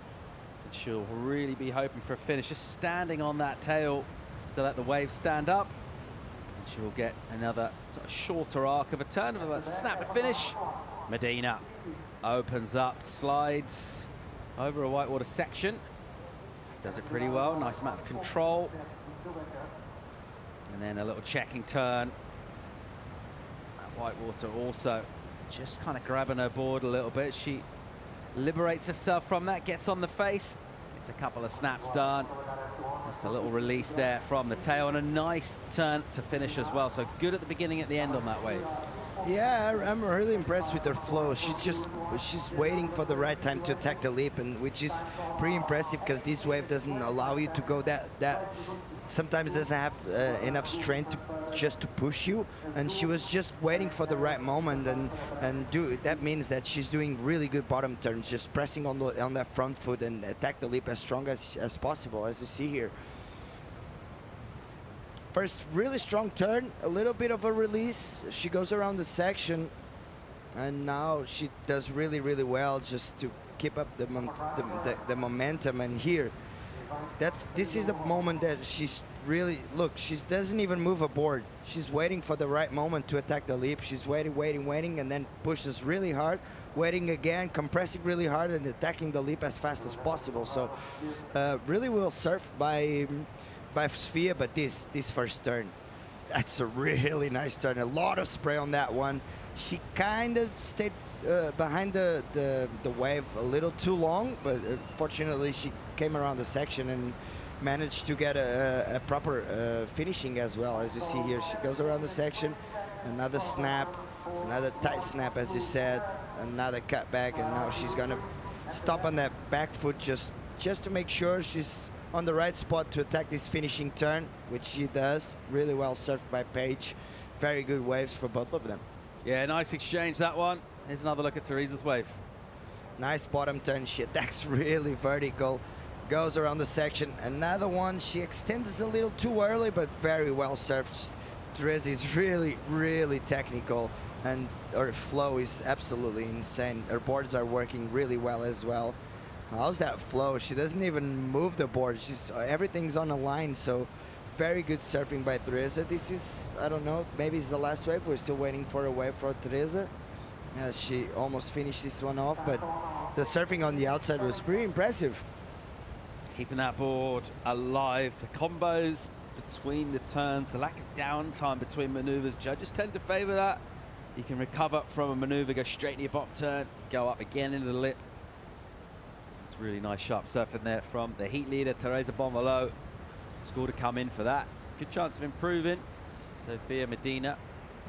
And she'll really be hoping for a finish, just standing on that tail to let the wave stand up. And she will get another sort of shorter arc of a turn of a snap to finish. Medina opens up, slides over a whitewater section. Does it pretty well, nice amount of control. And then a little checking turn. That whitewater also just kind of grabbing her board a little bit. She liberates herself from that, gets on the face. It's a couple of snaps done. Just a little release there from the tail, and a nice turn to finish as well. So good at the beginning, at the end on that wave. Yeah, I'm really impressed with her flow. She's waiting for the right time to attack the lip, and which is pretty impressive, because this wave doesn't allow you to go that sometimes doesn't have enough strength just to push you, and she was just waiting for the right moment, and that means that she's doing really good bottom turns, just pressing on that front foot and attack the lip as strong as possible, as you see here. first really strong turn, a little bit of a release. She goes around the section, and now she does really, really well just to keep up the momentum. And here, this is the moment that she's really, look, she doesn't even move aboard. She's waiting for the right moment to attack the leap. She's waiting, and then pushes really hard, waiting again, compressing really hard, and attacking the leap as fast as possible. So really well surfed by Sofia, but this first turn, that's a really nice turn. A lot of spray on that one. She kind of stayed behind the wave a little too long, but fortunately she came around the section and managed to get a proper finishing as well. As you see here, she goes around the section, another snap, another tight snap, as you said, another cutback, and now she's gonna stop on that back foot just to make sure she's on the right spot to attack this finishing turn, which she does. Really well surfed by Paige. Very good waves for both of them. Yeah, nice exchange, that one. Here's another look at Teresa's wave. Nice bottom turn. She attacks really vertical, goes around the section. Another one, she extends a little too early, but very well surfed. Teresa is really, really technical, and her flow is absolutely insane. Her boards are working really well as well. How's that flow? She doesn't even move the board. Everything's on a line, so very good surfing by Teresa. This is, I don't know, maybe it's the last wave. We're still waiting for a wave for Teresa. She almost finished this one off, but the surfing on the outside was pretty impressive. Keeping that board alive. The combos between the turns, the lack of downtime between maneuvers. Judges tend to favor that. You can recover from a maneuver, go straight into your bottom turn, go up again into the lip. It's really nice sharp surfing there from the heat leader, Teresa Bonvalot. Score to come in for that. Good chance of improving. Sofia Medina,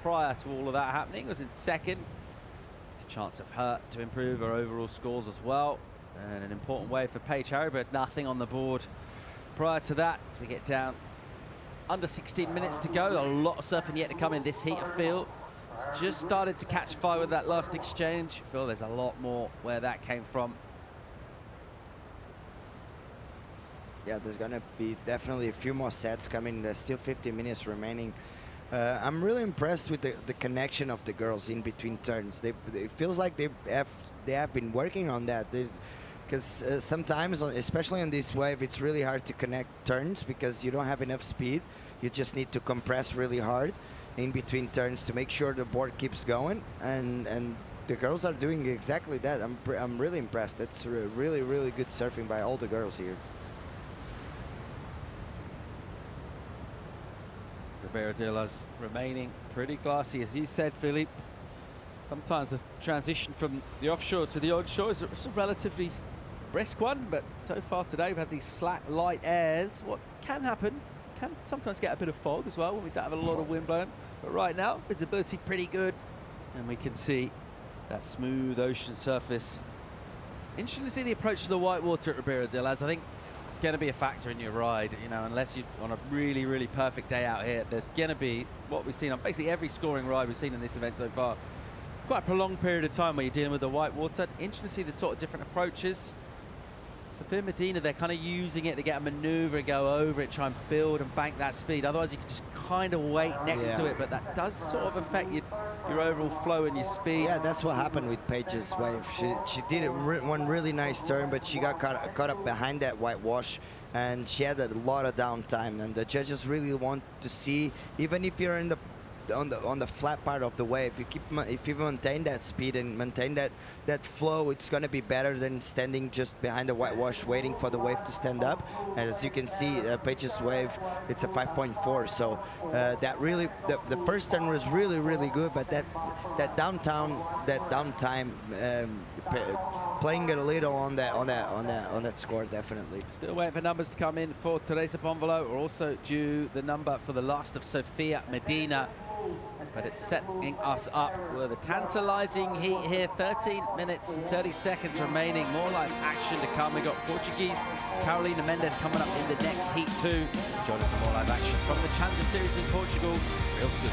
prior to all of that happening, was in second. Good chance of her to improve her overall scores as well. And an important wave for Paige Harry, but nothing on the board prior to that. As we get down under 16 minutes to go, a lot of surfing yet to come in this heat of field. It's just started to catch fire with that last exchange. I feel there's a lot more where that came from. Yeah, there's gonna be definitely a few more sets coming. There's still 50 minutes remaining. I'm really impressed with the connection of the girls in between turns. It feels like they have been working on that. Because sometimes, especially on this wave, it's really hard to connect turns because you don't have enough speed. You just need to compress really hard in between turns to make sure the board keeps going. And the girls are doing exactly that. I'm really impressed. That's really, really good surfing by all the girls here. Ribeiro de las remaining pretty classy, as you said, Philippe. Sometimes the transition from the offshore to the onshore is a relatively brisk one, but so far today we've had these slack, light airs. What can happen, can sometimes get a bit of fog as well when we don't have a lot of wind blowing. But right now, visibility pretty good, and we can see that smooth ocean surface. Interesting to see the approach to the white water at Ribeiro de las. I think it's going to be a factor in your ride, you know, unless you're on a really, really perfect day out here. There's going to be what we've seen on basically every scoring ride we've seen in this event so far. Quite a prolonged period of time where you're dealing with the white water. Interesting to see the sort of different approaches. Sofia Medina, they're kind of using it to get a maneuver and go over it, try and build and bank that speed. Otherwise, you can just kind of wait next to it, but that does sort of affect your overall flow and your speed. Yeah, that's what happened with Paige's wave. She did one really nice turn, but she got caught up behind that whitewash, and she had a lot of downtime. And the judges really want to see, even if you're in on the flat part of the wave, if you maintain that speed and maintain that flow, it's going to be better than standing just behind the whitewash waiting for the wave to stand up. And as you can see, Paige's wave, it's a 5.4. So that really, the first turn was really, really good, but that downtime playing it a little on that score, definitely. Still waiting for numbers to come in for Teresa Bonvalot. We're also due the number for the last of Sofia Medina, but it's setting us up with a tantalizing heat here. 13 minutes, 30 seconds remaining. More live action to come. We've got Portuguese Carolina Mendes coming up in the next heat too. Join us for more live action from the Challenger Series in Portugal real soon.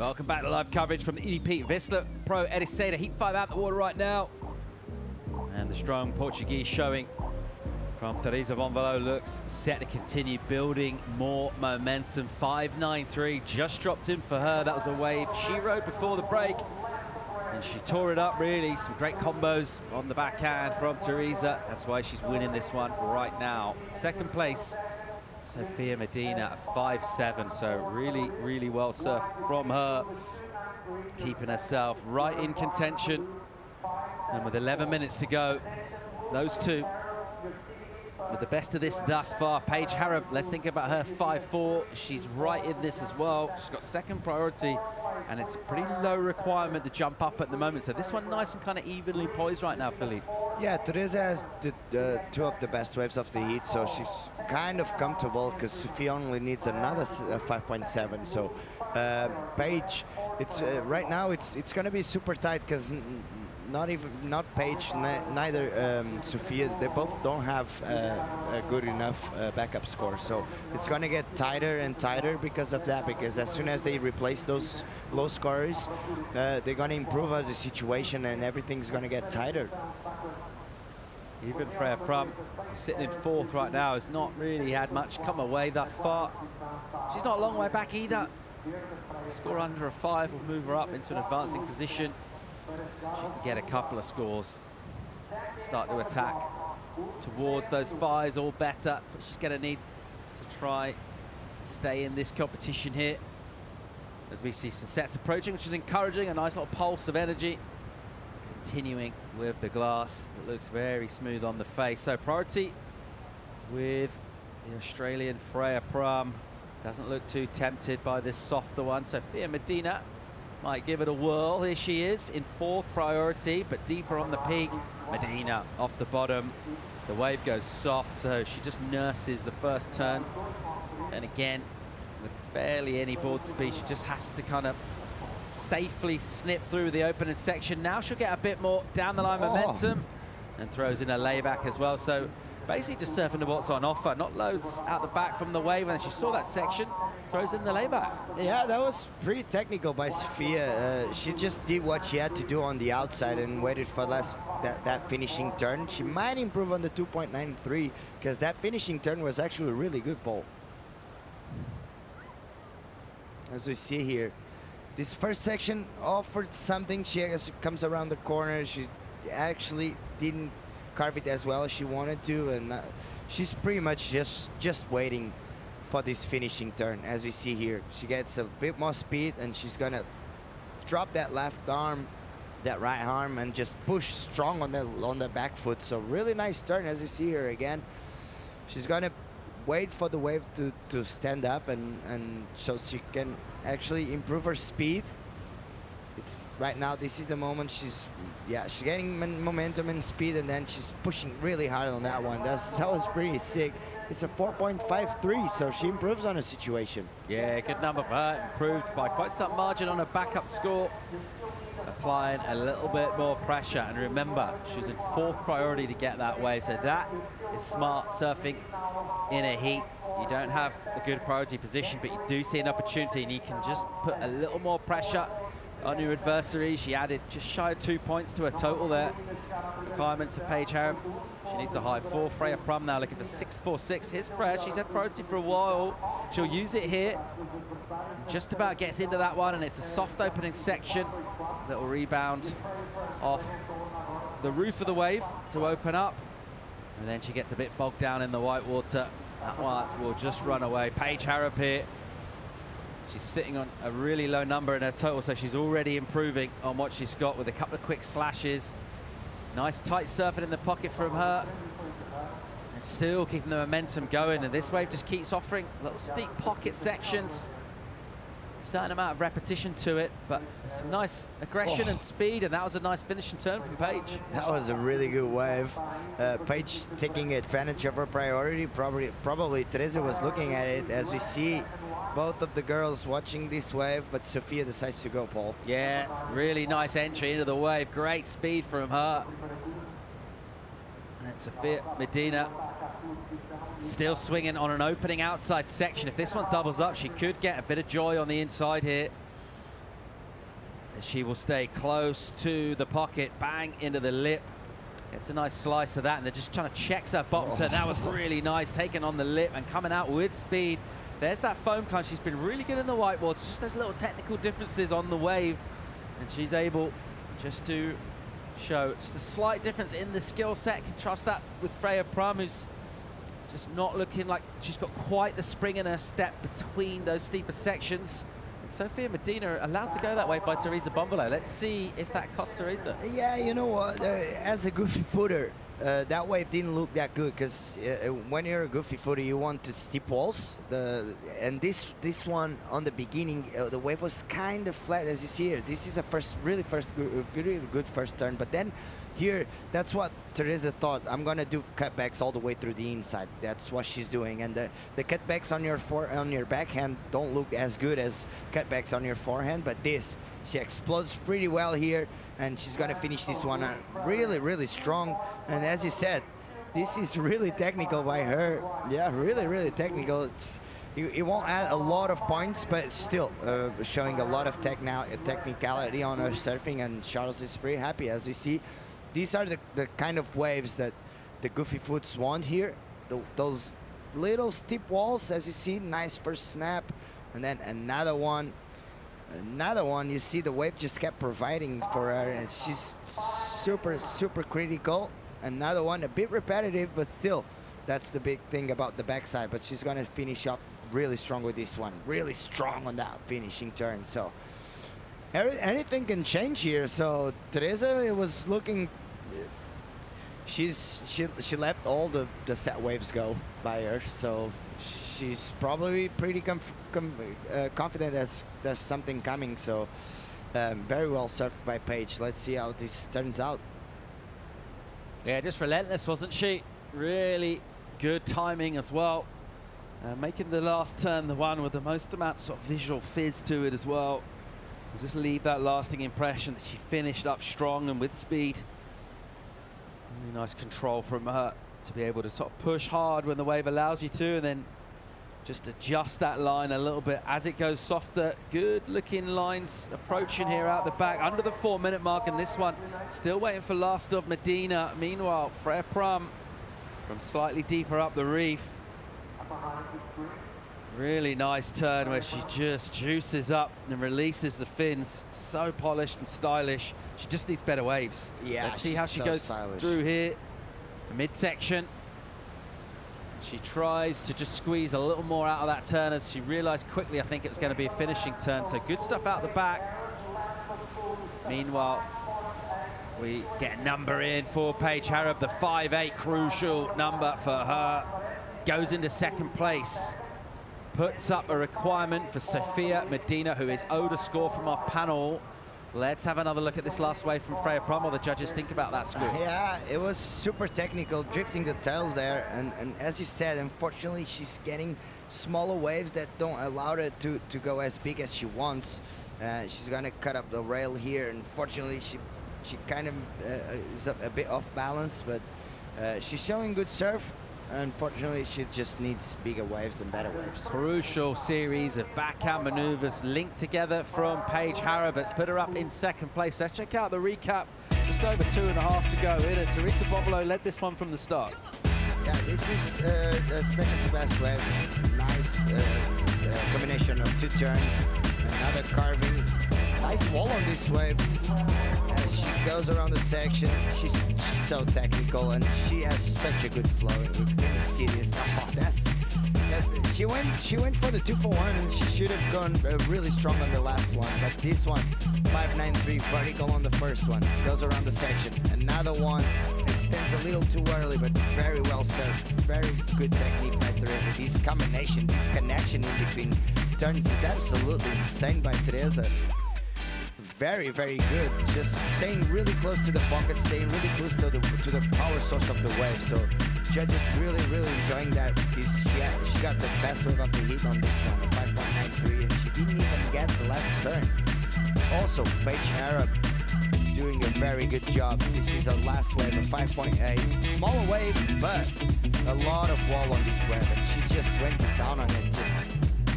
Welcome back to live coverage from the EDP Vissla Pro Ericeira. Heat 5 out the water right now. And the strong Portuguese showing from Teresa Bonvalot looks set to continue building more momentum. 5.93 just dropped in for her. That was a wave she rode before the break. And she tore it up, really. Some great combos on the backhand from Teresa. That's why she's winning this one right now. Second place, Sofia Medina at 5.7. So really, really well surfed from her. Keeping herself right in contention. And with 11 minutes to go, those two with the best of this thus far. Paige Harrop, let's think about her 5.4. She's right in this as well. She's got second priority, and it's a pretty low requirement to jump up at the moment. So this one nice and kind of evenly poised right now, Philly. Yeah, Teresa has two of the best waves of the heat, so she's kind of comfortable because Sofia only needs another 5.7. So Paige, it's right now it's going to be super tight because not Paige, neither Sofia, they both don't have a good enough backup score. So it's going to get tighter and tighter because of that, because as soon as they replace those low scorers, they're going to improve the situation and everything's going to get tighter. Even Freya Prum, who's sitting in fourth right now, has not really had much come away thus far. She's not a long way back either. Score under a 5 will move her up into an advancing position. She can get a couple of scores, start to attack towards those 5s, all better. That's what she's going to need to try and stay in this competition here. As we see some sets approaching, which is encouraging, a nice little pulse of energy. Continuing with the glass, it looks very smooth on the face. So priority with the Australian Freya Prum. Doesn't look too tempted by this softer one. Sofia Medina might give it a whirl. Here she is in fourth priority, but deeper on the peak. Medina off the bottom. The wave goes soft, so she just nurses the first turn. And again, with barely any board speed, she just has to kind of safely snip through the opening section. Now she'll get a bit more down the line momentum and throws in a layback as well. So basically just surfing to what's on offer, not loads out the back from the wave. And she saw that section, throws in the layback. Yeah, that was pretty technical by Sofia. She just did what she had to do on the outside and waited for that finishing turn. She might improve on the 2.93 because that finishing turn was actually a really good ball. As we see here, this first section offered something. She comes around the corner. She actually didn't carve it as well as she wanted to, and she's pretty much just waiting for this finishing turn. As we see here, she gets a bit more speed, and she's gonna drop that left arm, that right arm, and just push strong on the back foot. So really nice turn, as you see here again. She's gonna wait for the wave to stand up, and so she can actually improve her speed. It's right now, this is the moment she's getting momentum and speed, and then she's pushing really hard on that one. That was pretty sick. It's a 4.53, so she improves on the situation. Yeah, good number for her. Improved by quite some margin on a backup score. Applying a little bit more pressure, and remember, she was in fourth priority to get that wave, so that is smart surfing in a heat. You don't have a good priority position, but you do see an opportunity, and you can just put a little more pressure on your adversary. She added just shy of 2 points to her total there. Requirements of Paige Harrop. She needs a high 4. Freya Prum now looking for 6.46. Here's Freya. She's had priority for a while. She'll use it here. Just about gets into that one, and it's a soft opening section that will rebound off the roof of the wave to open up. And then she gets a bit bogged down in the white water. That one will just run away. Paige Harrop here. She's sitting on a really low number in her total, so she's already improving on what she's got with a couple of quick slashes. Nice tight surfing in the pocket from her. And still keeping the momentum going, and this wave just keeps offering little steep pocket sections. Certain amount of repetition to it, but some nice aggression and speed, and that was a nice finishing turn from Paige. That was a really good wave. Paige taking advantage of her priority. Probably Teresa was looking at it, as we see both of the girls watching this wave, but Sofia decides to go, Paul. Yeah, really nice entry into the wave. Great speed from her. And Sofia Medina still swinging on an opening outside section. If this one doubles up, she could get a bit of joy on the inside here. She will stay close to the pocket, bang into the lip. Gets a nice slice of that, and they're just trying to check her bottom turn. That was really nice, taking on the lip and coming out with speed. There's that foam climb. She's been really good in the whiteboard. It's just those little technical differences on the wave, and she's able just to show just a slight difference in the skill set. Contrast that with Freya Prum, who's just not looking like she's got quite the spring in her step between those steeper sections. And Sofia Medina allowed to go that way by Teresa Bombolo. Let's see if that costs Teresa. Yeah, you know what? As a goofy footer, that wave didn't look that good because when you're a goofy footer, you want to steep walls. And this one on the beginning, the wave was kind of flat, as you see here. This is a really good first turn, but then here, that's what Teresa thought. I'm gonna do cutbacks all the way through the inside. That's what she's doing, and the cutbacks on your backhand don't look as good as cutbacks on your forehand. But she explodes pretty well here, and she's gonna finish this one really strong. And as you said, this is really technical by her. Yeah, really technical. It won't add a lot of points, but still showing a lot of technicality on her surfing, and Charles is pretty happy, as we see. These are the kind of waves that the goofy foots want here. Those little steep walls, as you see, nice first snap, and then another one. You see the wave just kept providing for her, and she's super critical. Another one, a bit repetitive, but still, that's the big thing about the backside. But she's gonna finish up really strong with this one, really strong on that finishing turn. So anything can change here. So Teresa, it was looking. She let all the set waves go by her, so she's probably pretty confident there's something coming. So very well surfed by Paige. Let's see how this turns out. Yeah, just relentless, wasn't she? Really good timing as well. Making the last turn the one with the most amount of sort of visual fizz to it as well. We'll just leave that lasting impression that she finished up strong and with speed. Really nice control from her to be able to sort of push hard when the wave allows you to, and then just adjust that line a little bit as it goes softer. Good looking lines approaching here out the back under the 4-minute mark, and this one still waiting for last of Medina. Meanwhile, Freya Prum from slightly deeper up the reef. Really nice turn where she just juices up and releases the fins. So polished and stylish. She just needs better waves. Yeah, let's see how she goes through here. The midsection. She tries to just squeeze a little more out of that turn as she realized quickly, I think it was going to be a finishing turn. So good stuff out the back. Meanwhile, we get a number in for Paige Harrop, the 5.8, crucial number for her. Goes into second place. Puts up a requirement for Sofia Medina, who is owed a score from our panel. Let's have another look at this last wave from Freya Prum, while the judges think about that score. Yeah, it was super technical, drifting the tails there. And as you said, unfortunately, she's getting smaller waves that don't allow her to go as big as she wants. She's going to cut up the rail here. Unfortunately, she kind of is a bit off balance, but she's showing good surf. Unfortunately, she just needs bigger waves and better waves. Crucial series of backhand maneuvers linked together from Paige Harrop. Let's put her up in second place. Let's check out the recap. Just over 2.5 to go in it. Teresa Bombolo led this one from the start. Yeah, this is the second to best wave. Nice combination of two turns. Another carving. Nice wall on this wave. As she goes around the section, she's so technical, and she has such a good flow. We're gonna see this. Oh, she went for the 2-for-1, and she should have gone really strong on the last one. But this one, 5.93 vertical on the first one, goes around the section. Another one extends a little too early, but very well served. Very good technique by Teresa. This combination, this connection in between turns is absolutely insane by Teresa. Very good. Just staying really close to the pocket, staying really close to the power source of the wave. So judges really enjoying that. She got the best wave of the heat on this one, a 5.93, and she didn't even get the last turn. Also, Paige Harrop doing a very good job. This is her last wave, a 5.8. Smaller wave, but a lot of wall on this wave, and she just went to town on it. Just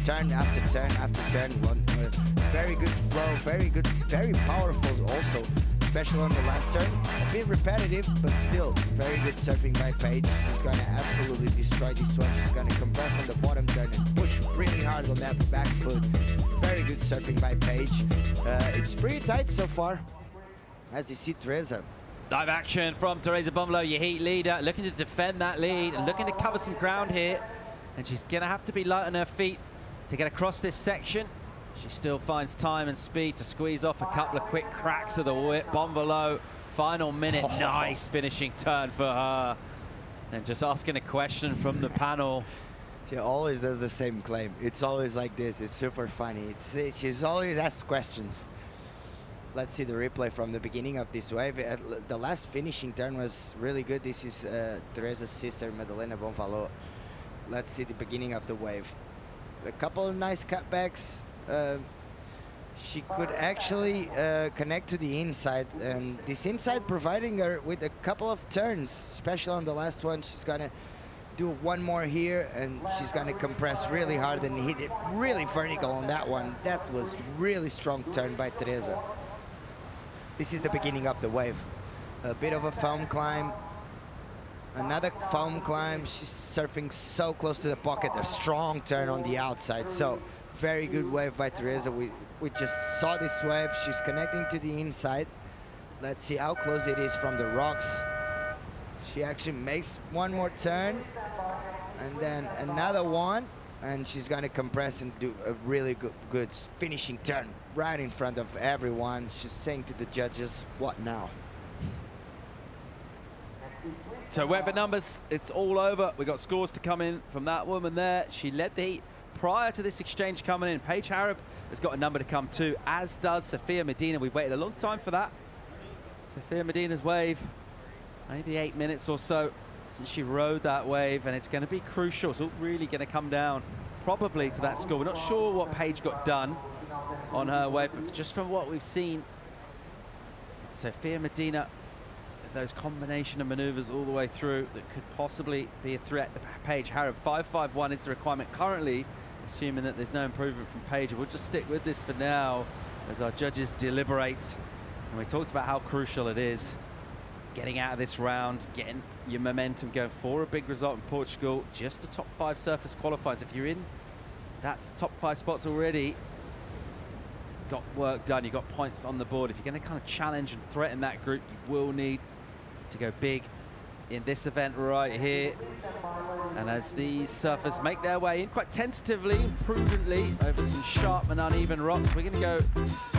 turn after turn after turn. very good flow, very good, very powerful also, especially on the last turn. A bit repetitive, but still very good surfing by Paige. She's going to absolutely destroy this one. She's going to compress on the bottom turn and push really hard on that back foot. Very good surfing by Paige. It's pretty tight so far, as you see Teresa. Dive action from Teresa Bonvalo, your heat leader, looking to defend that lead and looking to cover some ground here. And she's going to have to be light on her feet to get across this section. She still finds time and speed to squeeze off a couple of quick cracks of the whip. Bonvalo, final minute, nice finishing turn for her. And just asking a question from the panel. She always does the same claim. It's always like this. It's super funny. She's always asks questions. Let's see the replay from the beginning of this wave. The last finishing turn was really good. This is Teresa's sister, Madalena Bonvalo. Let's see the beginning of the wave. A couple of nice cutbacks. She could actually connect to the inside, and this inside providing her with a couple of turns, especially on the last one. She's gonna do one more here, and she's gonna compress really hard and hit it really vertical on that one. That was really strong turn by Teresa. This is the beginning of the wave. A bit of a foam climb, another foam climb. She's surfing so close to the pocket, a strong turn on the outside. So very good wave by Teresa. We just saw this wave. She's connecting to the inside. Let's see how close it is from the rocks. She actually makes one more turn and then another one, and she's gonna compress and do a really good finishing turn right in front of everyone. She's saying to the judges, what now? So wave numbers, it's all over. We got scores to come in from that woman there. She led the heat prior to this exchange coming in. Paige Harrop has got a number to come too, as does Sophia Medina. We've waited a long time for that. Sophia Medina's wave, maybe 8 minutes or so since she rode that wave, and it's going to be crucial. It's all really going to come down probably to that score. We're not sure what Paige got done on her wave, but just from what we've seen, it's Sophia Medina, those combination of maneuvers all the way through that could possibly be a threat to Paige Harrop. 5.51 is the requirement currently, assuming that there's no improvement from Paige. We'll just stick with this for now as our judges deliberate. And we talked about how crucial it is getting out of this round, getting your momentum going for a big result in Portugal. Just the top 5 surface qualifiers. If you're in that's top 5 spots already, got work done, you got points on the board. If you're going to kind of challenge and threaten that group, you will need to go big in this event right here. And as these surfers make their way in quite tentatively and prudently over some sharp and uneven rocks, we're going to go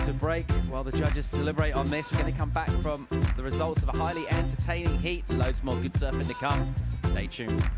to break while the judges deliberate on this. We're going to come back from the results of a highly entertaining heat. Loads more good surfing to come. Stay tuned.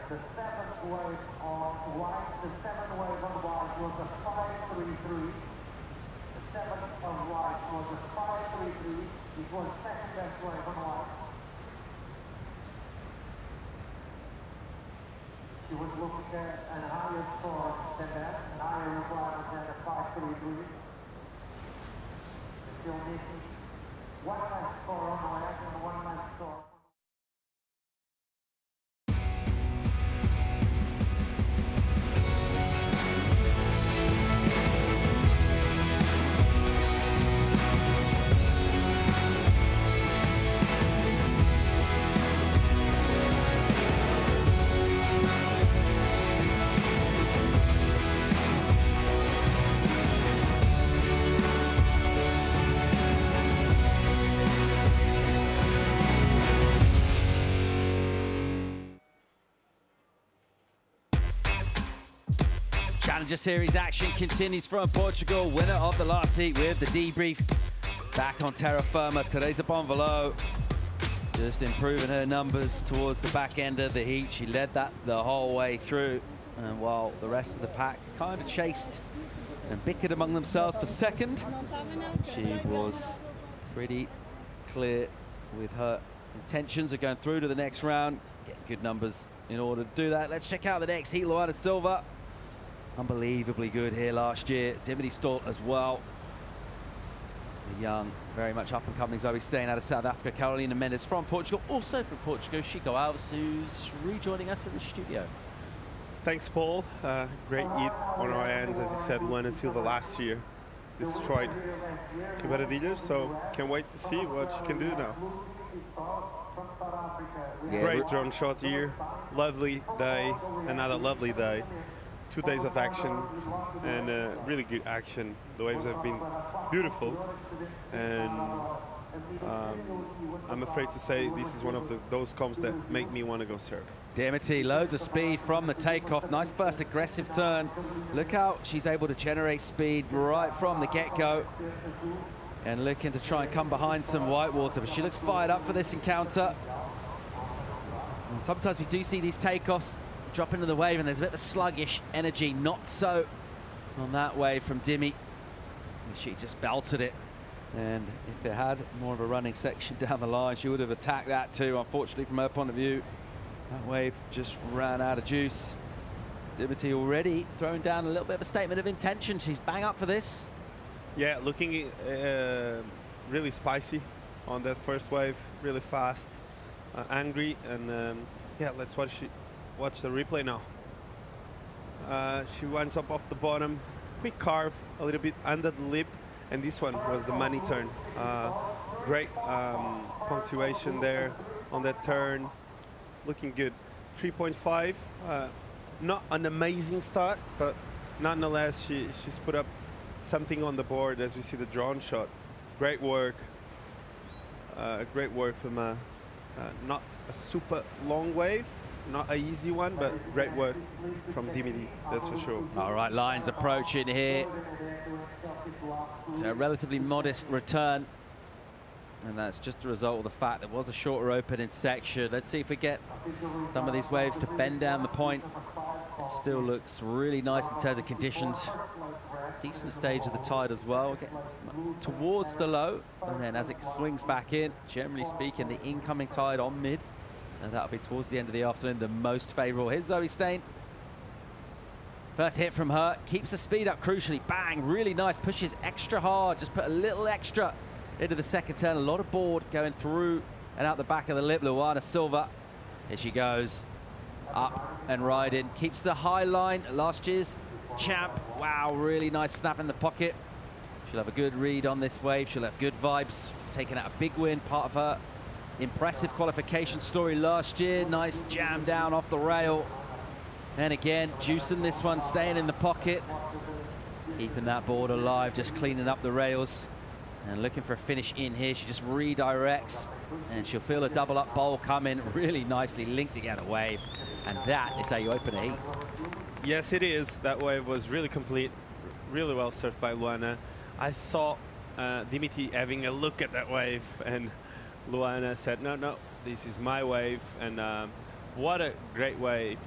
The 7th wave on white, the 7th wave on white was a 5.33. The 7th on white was a 5.33. It was second best wave on white. She was looking at a higher score than that, a higher requirement than a 5.33. Still missing one last score on white and one last score. Challenger Series action continues from Portugal. Winner of the last heat with the debrief. Back on terra firma, Teresa Bonvalot just improving her numbers towards the back end of the heat. She led that the whole way through. And while the rest of the pack kind of chased and bickered among themselves for second, she was pretty clear with her intentions of going through to the next round, getting good numbers in order to do that. Let's check out the next heat. Luana Silva, unbelievably good here last year. Dimity Stolt as well. The young, very much up-and-coming Zoe Stein out of South Africa. Carolina Mendes from Portugal, also from Portugal, Chico Alves, who's rejoining us in the studio. Thanks, Paul. Great hit on our hands, as you said. Luana Silva last year destroyed Ribeiro, so can't wait to see what she can do now. Yeah, great drone shot here. Lovely day, another lovely day. 2 days of action and really good action. The waves have been beautiful, and I'm afraid to say this is one of those comps that make me want to go surf. Dimity, loads of speed from the takeoff. Nice first aggressive turn. Look how she's able to generate speed right from the get-go. And looking to try and come behind some whitewater, but she looks fired up for this encounter. And sometimes we do see these takeoffs drop into the wave and there's a bit of a sluggish energy. Not so on that wave from Dimmy. She just belted it. And if it had more of a running section down the line, she would have attacked that too. Unfortunately, from her point of view, that wave just ran out of juice. Dimity already throwing down a little bit of a statement of intention. She's bang up for this. Yeah, looking really spicy on that first wave, really fast, angry, and yeah, let's watch the replay now. She winds up off the bottom, quick carve, a little bit under the lip, and this one was the money turn. Great punctuation there on that turn, looking good. 3.5, not an amazing start, but nonetheless, she's put up something on the board as we see the drone shot. Great work from not a super long wave, not an easy one, but great work from Dimity, that's for sure. All right, lines approaching here. It's a relatively modest return, and that's just a result of the fact there was a shorter opening section. Let's see if we get some of these waves to bend down the point. It still looks really nice in terms of conditions. Decent stage of the tide as well. Get towards the low, and then as it swings back in, generally speaking, the incoming tide on mid. So that'll be towards the end of the afternoon, the most favorable. Here's Zoe Stein. First hit from her, keeps the speed up crucially. Bang, really nice, pushes extra hard, just put a little extra into the second turn. A lot of board going through and out the back of the lip. Luana Silva, here she goes, up and riding. Keeps the high line, last year's champ. Wow, really nice snap in the pocket. She'll have a good read on this wave. She'll have good vibes, taking out a big win, part of her impressive qualification story last year. Nice jam down off the rail. And again, juicing this one, staying in the pocket. Keeping that board alive, just cleaning up the rails. And looking for a finish in here. She just redirects, and she'll feel a double up bowl coming. Really nicely linked together wave. And that is how you open a heat. Yes, it is. That wave was really complete, really well surfed by Luana. I saw Dimity having a look at that wave, and Luana said, no, this is my wave. And what a great wave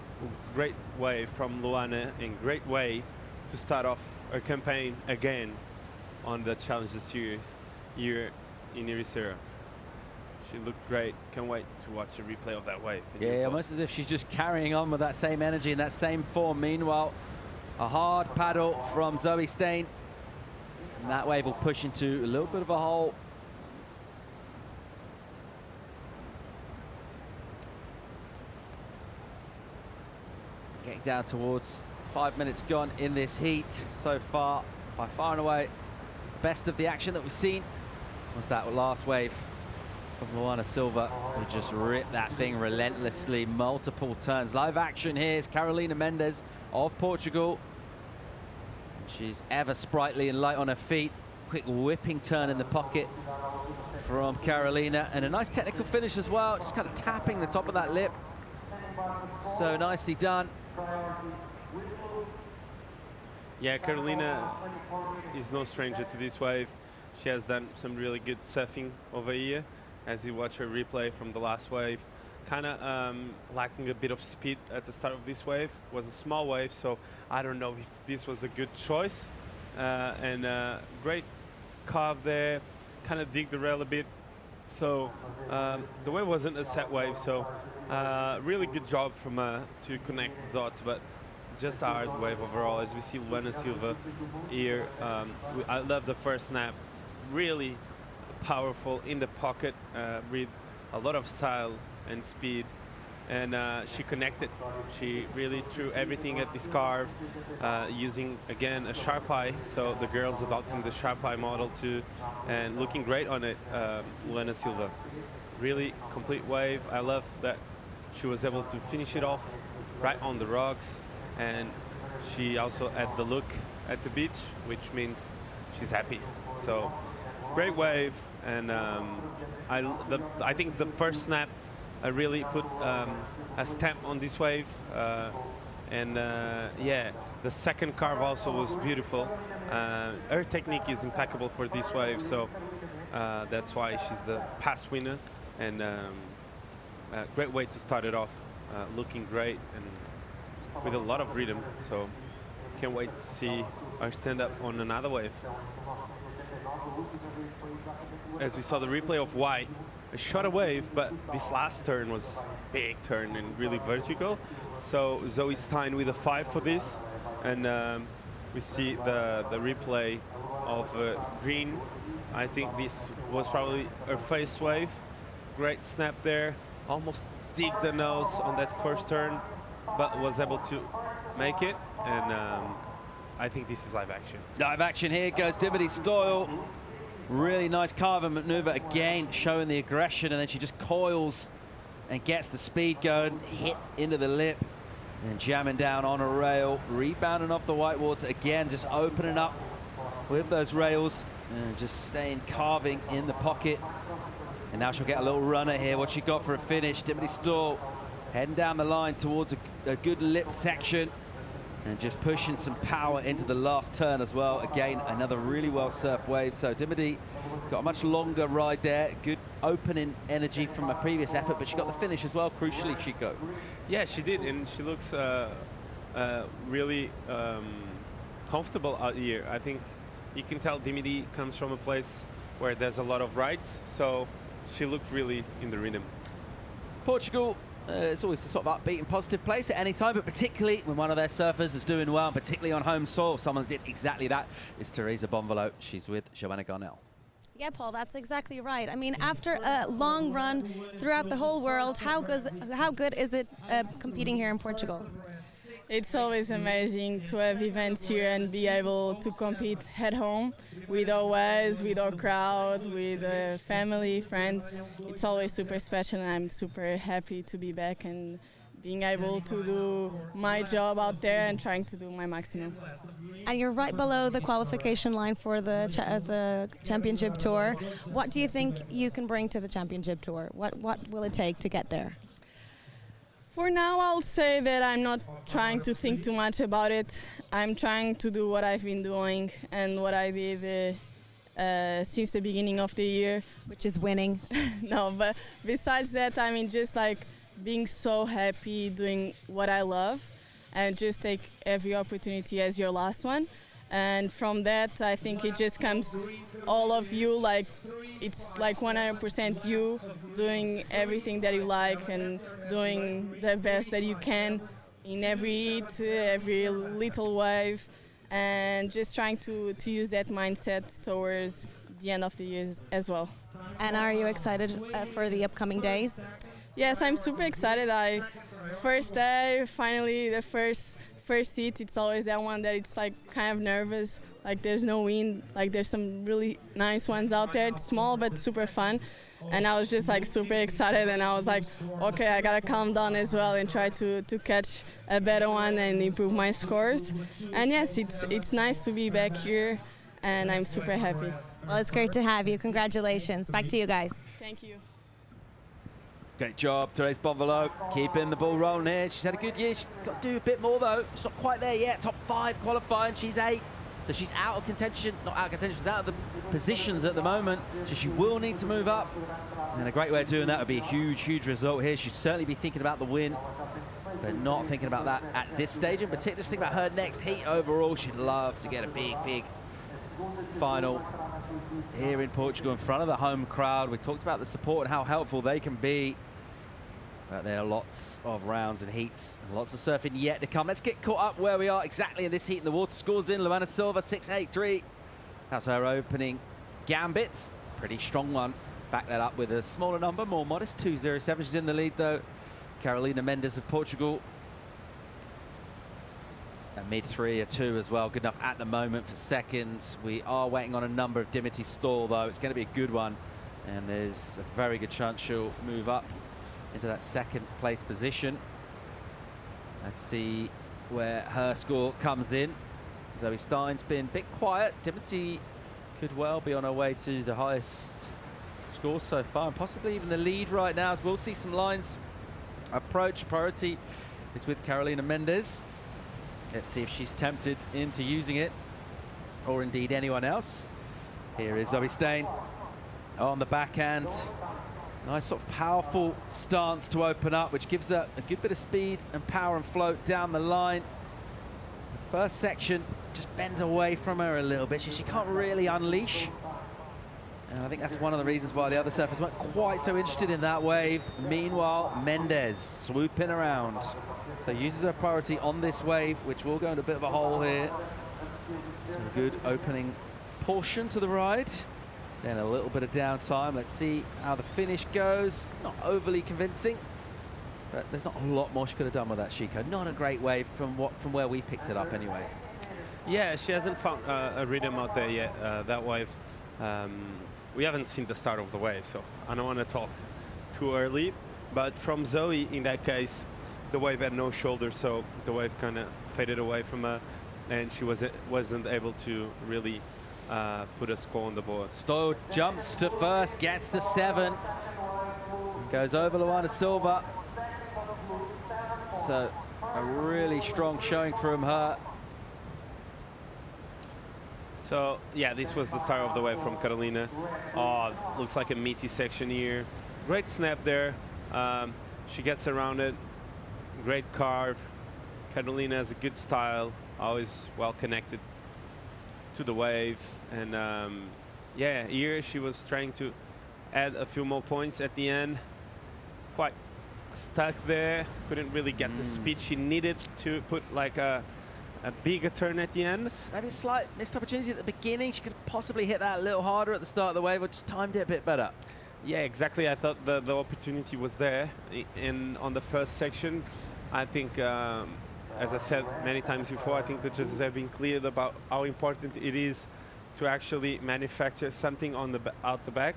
from Luana, and great way to start off a campaign again on the Challenger Series here in Ericeira. She looked great. Can't wait to watch a replay of that wave. Yeah, almost as if she's just carrying on with that same energy and that same form. Meanwhile, a hard paddle from Zoe Stein. And that wave will push into a little bit of a hole. Getting down towards 5 minutes gone in this heat so far. By far and away, best of the action that we've seen was that last wave from Luana Silva, who just ripped that thing relentlessly, multiple turns. Live action here is Carolina Mendes of Portugal. She's ever sprightly and light on her feet. Quick whipping turn in the pocket from Carolina, and a nice technical finish as well, just kind of tapping the top of that lip. So nicely done. Yeah, Carolina is no stranger to this wave. She has done some really good surfing over here. As you watch her replay from the last wave, kind of lacking a bit of speed at the start of this wave. Was a small wave, so I don't know if this was a good choice. And great carve there, kind of dig the rail a bit. So the wave wasn't a set wave, so really good job from to connect the dots, but just a hard wave overall. As we see Luana Silva here, I love the first snap, really powerful in the pocket with a lot of style and speed, and she connected. She really threw everything at this carve, using again a sharp eye, so the girls adopting the sharp eye model too, and looking great on it. Luana Silva, really complete wave. I love that she was able to finish it off right on the rocks, and she also had the look at the beach, which means she's happy. So great wave, and I think the first snap really put a stamp on this wave, and yeah, the second carve also was beautiful. Her technique is impeccable for this wave, so that's why she's the past winner, and great way to start it off, looking great and with a lot of rhythm, so can't wait to see her stand up on another wave. As we saw the replay of White, a shorter wave, but this last turn was big turn and really vertical. So Zoe Stein with a 5 for this, and we see the replay of Green. I think this was probably her face wave. Great snap there, almost dig the nose on that first turn, but was able to make it, and I think this is live action. Live action, here goes Dimity Stoyle. Really nice carving maneuver again, showing the aggression, and then she just coils and gets the speed going, hit into the lip, and jamming down on a rail, rebounding off the whitewater again, just opening up with those rails, and just staying carving in the pocket. And now she'll get a little runner here. What she got for a finish, Dimity Stoyle heading down the line towards a good lip section, and just pushing some power into the last turn as well. Again, another really well surfed wave. So Dimity got a much longer ride there. Good opening energy from a previous effort, but she got the finish as well, crucially, Chico. Yeah, she did, and she looks really comfortable out here. I think you can tell Dimity comes from a place where there's a lot of rides, so she looked really in the rhythm. Portugal, it's always a sort of upbeat and positive place at any time, but particularly when one of their surfers is doing well, and particularly on home soil. Someone that did exactly that is Teresa Bonvalo. She's with Joanna Garnell. Yeah, Paul, that's exactly right. I mean, after a long run throughout the whole world, how good is it competing here in Portugal? It's always amazing to have events here and be able to compete at home with our waves, with our crowd, with family, friends. It's always super special, and I'm super happy to be back and being able to do my job out there and trying to do my maximum. And you're right below the qualification line for the championship tour. What do you think you can bring to the championship tour? What will it take to get there? For now, I'll say that I'm not trying to think too much about it. I'm trying to do what I've been doing and what I did since the beginning of the year. Which is winning. No, but besides that, I mean, just like being so happy doing what I love and just take every opportunity as your last one. And from that, I think it just comes all of you, like it's like 100% you doing everything that you like and doing the best that you can in every heat, every little wave, and just trying to use that mindset towards the end of the year as well. And are you excited for the upcoming days? Yes, I'm super excited. First day, finally the first heat, it's always that one that it's like kind of nervous, like there's no wind, like there's some really nice ones out there. It's small but super fun, and I was just like super excited, and I was like, okay, I gotta calm down as well and try to catch a better one and improve my scores. And yes, it's nice to be back here, and I'm super happy. Well, it's great to have you. Congratulations. Back to you guys. Thank you. Great job, Therese Bonvalo, keeping the ball rolling here. She's had a good year. She's got to do a bit more, though. She's not quite there yet. Top 5 qualifying. She's 8. So she's out of contention. Not out of contention, she's out of the positions at the moment. So she will need to move up. And a great way of doing that would be a huge, huge result here. She'd certainly be thinking about the win, but not thinking about that at this stage. In particular, just think about her next heat overall. She'd love to get a big, big final here in Portugal in front of the home crowd. We talked about the support and how helpful they can be. But there are lots of rounds and heats and lots of surfing yet to come. Let's get caught up where we are exactly in this heat. And the water scores in. Luana Silva, 6.83. That's her opening gambit. Pretty strong one. Back that up with a smaller number, more modest, 2.07. She's in the lead, though. Carolina Mendes of Portugal. A mid-3, a 2 as well. Good enough at the moment for seconds. We are waiting on a number of Dimity Stall, though. It's going to be a good one. And there's a very good chance she'll move up into that second place position. Let's see where her score comes in. Zoe Stein's been a bit quiet. Dimity could well be on her way to the highest score so far, and possibly even the lead right now, as we'll see some lines approach. Priority is with Carolina Mendes. Let's see if she's tempted into using it, or indeed anyone else. Here is Zoe Stein on the backhand. Nice sort of powerful stance to open up, which gives her a good bit of speed and power and float down the line. The first section just bends away from her a little bit. She can't really unleash. And I think that's one of the reasons why the other surfers weren't quite so interested in that wave. Meanwhile, Mendes swooping around. So uses her priority on this wave, which will go into a bit of a hole here. So a good opening portion to the ride. Then a little bit of downtime. Let's see how the finish goes. Not overly convincing, but there's not a lot more she could have done with that, Chico. Not a great wave from where we picked it up anyway. Yeah, she hasn't found a rhythm out there yet, that wave. We haven't seen the start of the wave, so I don't want to talk too early. But from Zoe, in that case, the wave had no shoulder, so the wave kind of faded away from her, and she wasn't able to really put a score on the board. Stoll jumps to first, gets to 7. Goes over Luana Silva. So a really strong showing from her. So yeah, this was the start of the wave from Carolina. Oh, looks like a meaty section here. Great snap there. She gets around it. Great carve. Carolina has a good style, always well connected to the wave. And yeah, here she was trying to add a few more points at the end. Quite stuck there. Couldn't really get the speed she needed to put like a bigger turn at the end. Maybe a slight missed opportunity at the beginning. She could possibly hit that a little harder at the start of the wave, or just timed it a bit better. Yeah, exactly. I thought the opportunity was there on the first section. I think, as I said many times before, I think the judges have been clear about how important it is to actually manufacture something on out the back.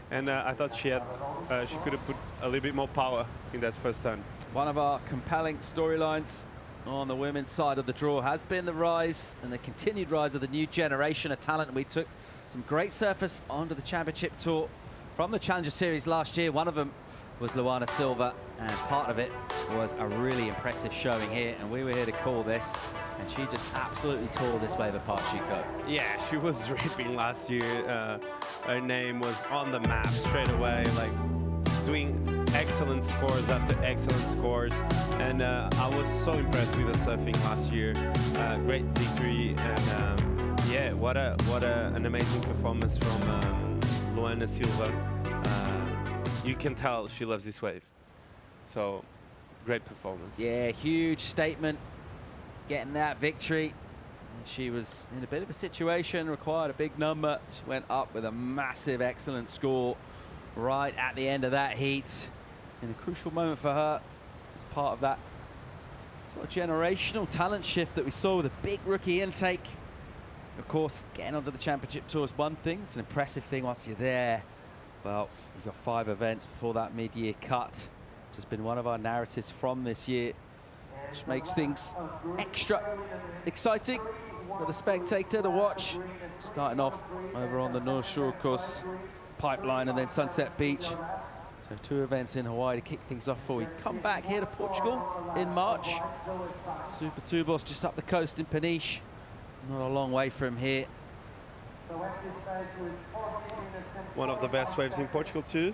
And I thought she could have put a little bit more power in that first turn. One of our compelling storylines on the women's side of the draw has been the rise and the continued rise of the new generation of talent. We took some great surfers onto the championship tour from the Challenger Series last year. One of them was Luana Silva, and part of it was a really impressive showing here, and we were here to call this, and she just absolutely tore this wave apart, Chico. Yeah, she was ripping last year. Her name was on the map straight away, like doing excellent scores after excellent scores, and I was so impressed with her surfing last year. Great victory, and yeah, what an amazing performance from Luana Silva. You can tell she loves this wave, so great performance. Yeah, huge statement, getting that victory. And she was in a bit of a situation, required a big number. She went up with a massive, excellent score right at the end of that heat. In a crucial moment for her as part of that sort of generational talent shift that we saw with a big rookie intake. Of course, getting onto the championship tour is one thing. It's an impressive thing once you're there. Well, you've got 5 events before that mid-year cut. Which has been one of our narratives from this year, which makes things extra exciting for the spectator to watch. Starting off over on the North Shore, of course, Pipeline and then Sunset Beach. So So 2 events in Hawaii to kick things off before we come back here to Portugal in March. Super Tubos just up the coast in Peniche. Not a long way from here. One of the best waves in Portugal too.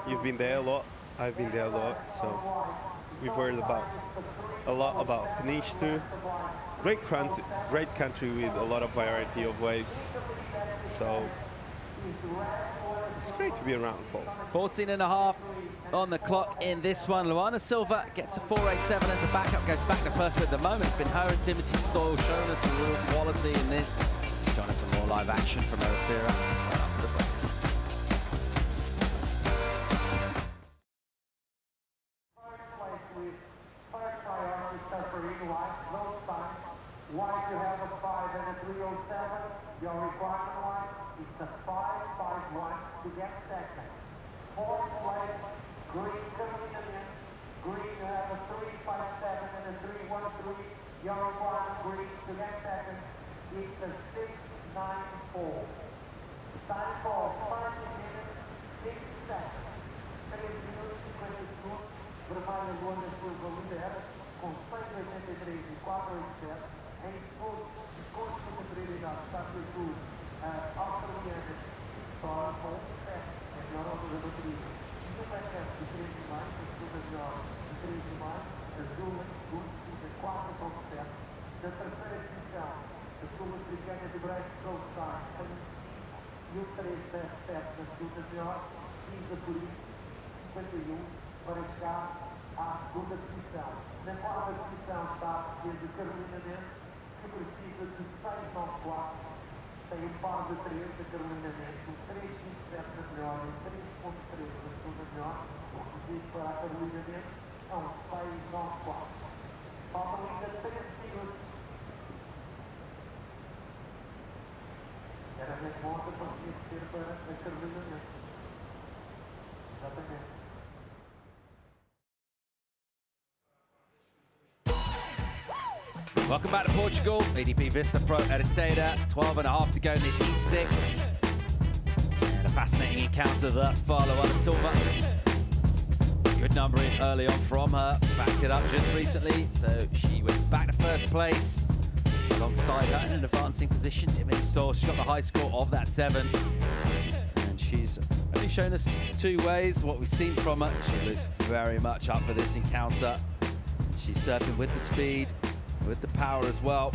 You've been there a lot. I've been there a lot. So we've heard a lot about Peniche too. Great country with a lot of variety of waves. So it's great to be around, Paul. 14.5 on the clock in this one. Luana Silva gets a 4.87 as a backup, goes back to first at the moment. It's been her and Timothy Stoyle showing us the real quality in this. Showing us some more live action from Ericeira right after the break. White, you have a 5 and a 307. Your requirement line is a 5.51 to get second. Fourth place, green coming in. Green, you have a 3.57 and a 3.13. Your requirement green to get second is a 6.94. Time for 5 minutes, 6 seconds. 3 minutos e 50 segundos. Vermelho Luana Silva lidera com 6.83 e 4.87. Em discurso de superioridade está feito australiana só com 7, é melhor altura da bateria. No back-up de 3,5, a segunda melhor de 3,5, a Zula de segundo fica 4.7. Na terceira posição, a sul-africana de Brecht Goldstein tem 5 e o 3.7 na segunda melhor, 15 por isso, 51 para chegar à segunda posição. Na quarta posição está a portuguesa Carolina Mendes, que precisa de 6.94, tem um par de 3 da Carolina Mendes, um 3.57 na melhor e um 3.13 na segunda melhor, o requisito para a Carolina Mendes é um 6.94. Faltam ainda 3 minutos. Era mesmo ontem para conseguir ser para a Carolina Mendes. Exatamente. Welcome back to Portugal. EDP Vissla Pro Ericeira, 12.5 to go in this Heat 6. And a fascinating encounter thus far, Luana Silva. Good numbering early on from her, backed it up just recently, so she went back to first place. Alongside her in an advancing position, Timothy Stoyle. She's got the high score of that 7. And she's only shown us 2 ways. What we've seen from her, she looks very much up for this encounter. She's surfing with the speed, with the power as well.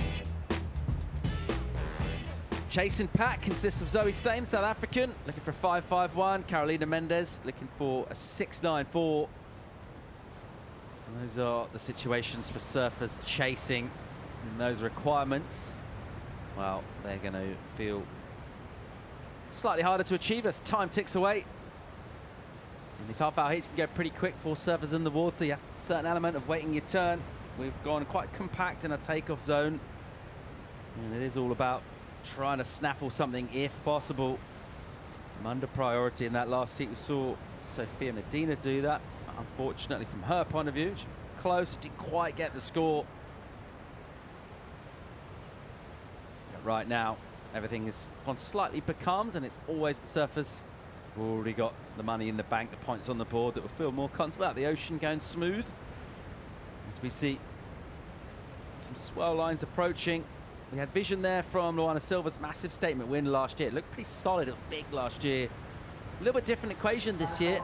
Chasing pack consists of Zoe Stain, South African, looking for a 5.51. Carolina Mendes looking for a 6.94. Those are the situations for surfers chasing in those requirements. Well, they're going to feel slightly harder to achieve as time ticks away. And these half-hour heats can go pretty quick for surfers in the water. You have a certain element of waiting your turn. We've gone quite compact in a takeoff zone. And it is all about trying to snaffle something if possible. I'm under priority in that last heat. We saw Sophia Medina do that. Unfortunately, from her point of view, she was close, didn't quite get the score. But right now, everything has gone slightly becalmed, and it's always the surfers who've already got the money in the bank, the points on the board, that will feel more comfortable about the ocean going smooth. As we see some swell lines approaching. We had vision there from Luana Silva's massive statement win last year. It looked pretty solid, it was big last year. A little bit different equation this year.